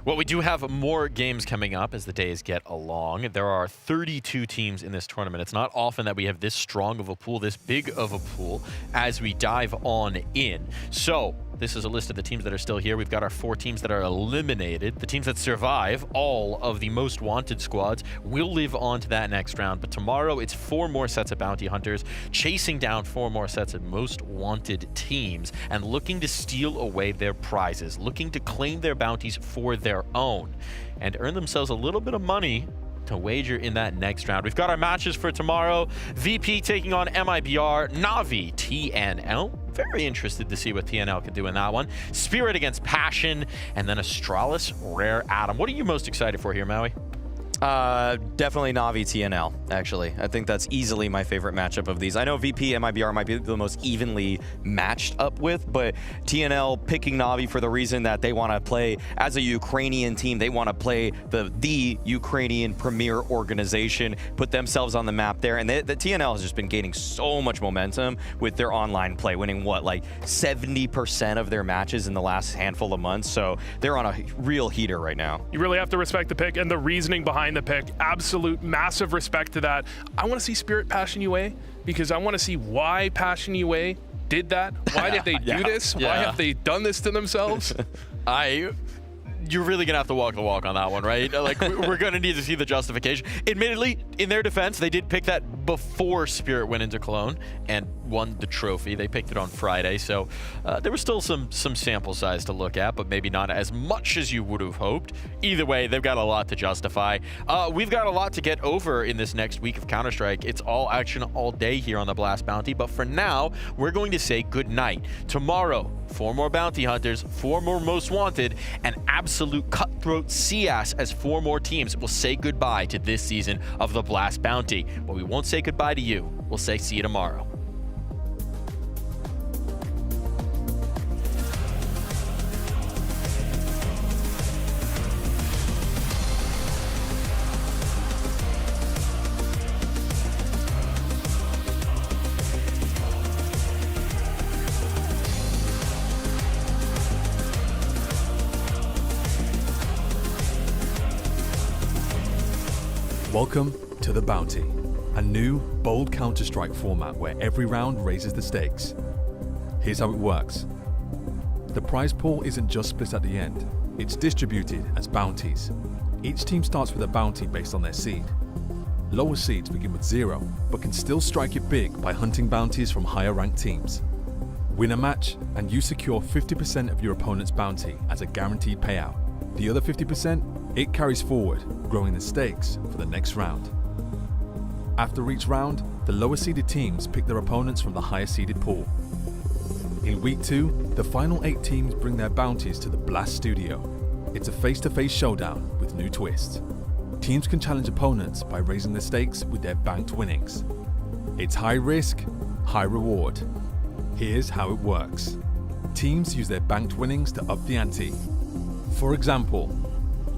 Well, we do have more games coming up as the days get along. There are 32 teams in this tournament. It's not often that we have this strong of a pool, this big of a pool, as we dive on in. So, this is a list of the teams that are still here. We've got our 4 teams that are eliminated. The teams that survive, all of the most wanted squads, will live on to that next round. But tomorrow, it's 4 more sets of bounty hunters, chasing down 4 more sets of most wanted teams, and looking to steal away their prizes, looking to claim their bounties for their own, and earn themselves a little bit of money to wager in that next round. We've got our matches for tomorrow. VP taking on MIBR, Navi, TNL. Very interested to see what TNL can do in that one. Spirit against Passion, and then Astralis, Rare Atom. What are you most excited for here, Maui? Definitely Navi TNL, actually. I think that's easily my favorite matchup of these. I know VP MIBR might be the most evenly matched up with, but TNL picking Navi for the reason that they want to play as a Ukrainian team. They want to play the Ukrainian premier organization, put themselves on the map there. And the TNL has just been gaining so much momentum with their online play, winning what, like 70% of their matches in the last handful of months. So they're on a real heater right now. You really have to respect the pick and the reasoning behind the pick. Absolute massive respect to that. I want to see Spirit Passion UA because I want to see why Passion UA did that. Why did they do this? Why have they done this to themselves? You're really going to have to walk the walk on that one, right? Like, we're going to need to see the justification. Admittedly, in their defense, they did pick that before Spirit went into Cologne and won the trophy. They picked it on Friday, so there was still some sample size to look at, but maybe not as much as you would have hoped. Either way, they've got a lot to justify. We've got a lot to get over in this next week of Counter-Strike. It's all action all day here on the Blast Bounty, but for now, we're going to say good night. Tomorrow, 4 more bounty hunters, 4 more most wanted, and absolute cutthroat CS as 4 more teams will say goodbye to this season of the Blast Bounty. But we won't say goodbye to you. We'll say see you tomorrow. Welcome to The Bounty, a new, bold Counter-Strike format where every round raises the stakes. Here's how it works. The prize pool isn't just split at the end, it's distributed as bounties. Each team starts with a bounty based on their seed. Lower seeds begin with 0, but can still strike it big by hunting bounties from higher ranked teams. Win a match, and you secure 50% of your opponent's bounty as a guaranteed payout. The other 50%, it carries forward, growing the stakes for the next round. After each round, the lower seeded teams pick their opponents from the higher seeded pool. In week 2, the final 8 teams bring their bounties to the Blast Studio. It's a face-to-face showdown with new twists. Teams can challenge opponents by raising the stakes with their banked winnings. It's high risk, high reward. Here's how it works. Teams use their banked winnings to up the ante. For example,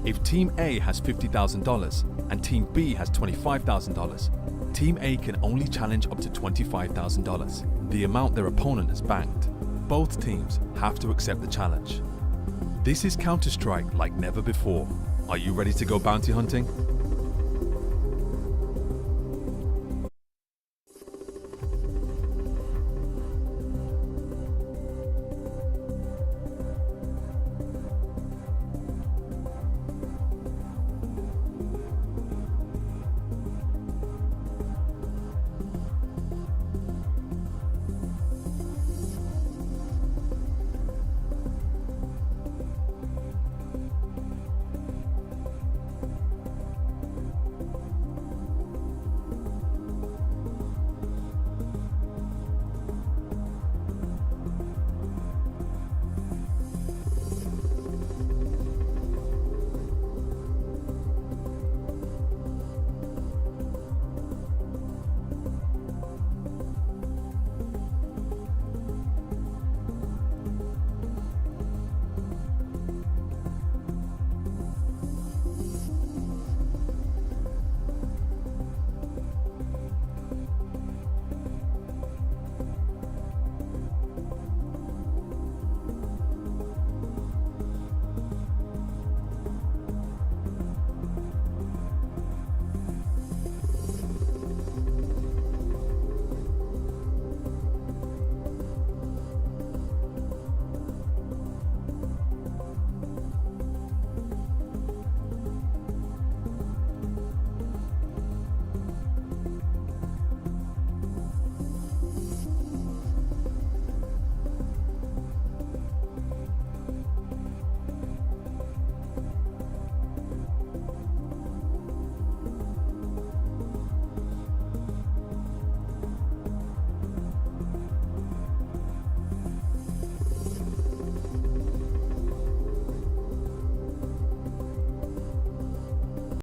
if Team A has $50,000 and Team B has $25,000, Team A can only challenge up to $25,000, the amount their opponent has banked. Both teams have to accept the challenge. This is Counter-Strike like never before. Are you ready to go bounty hunting?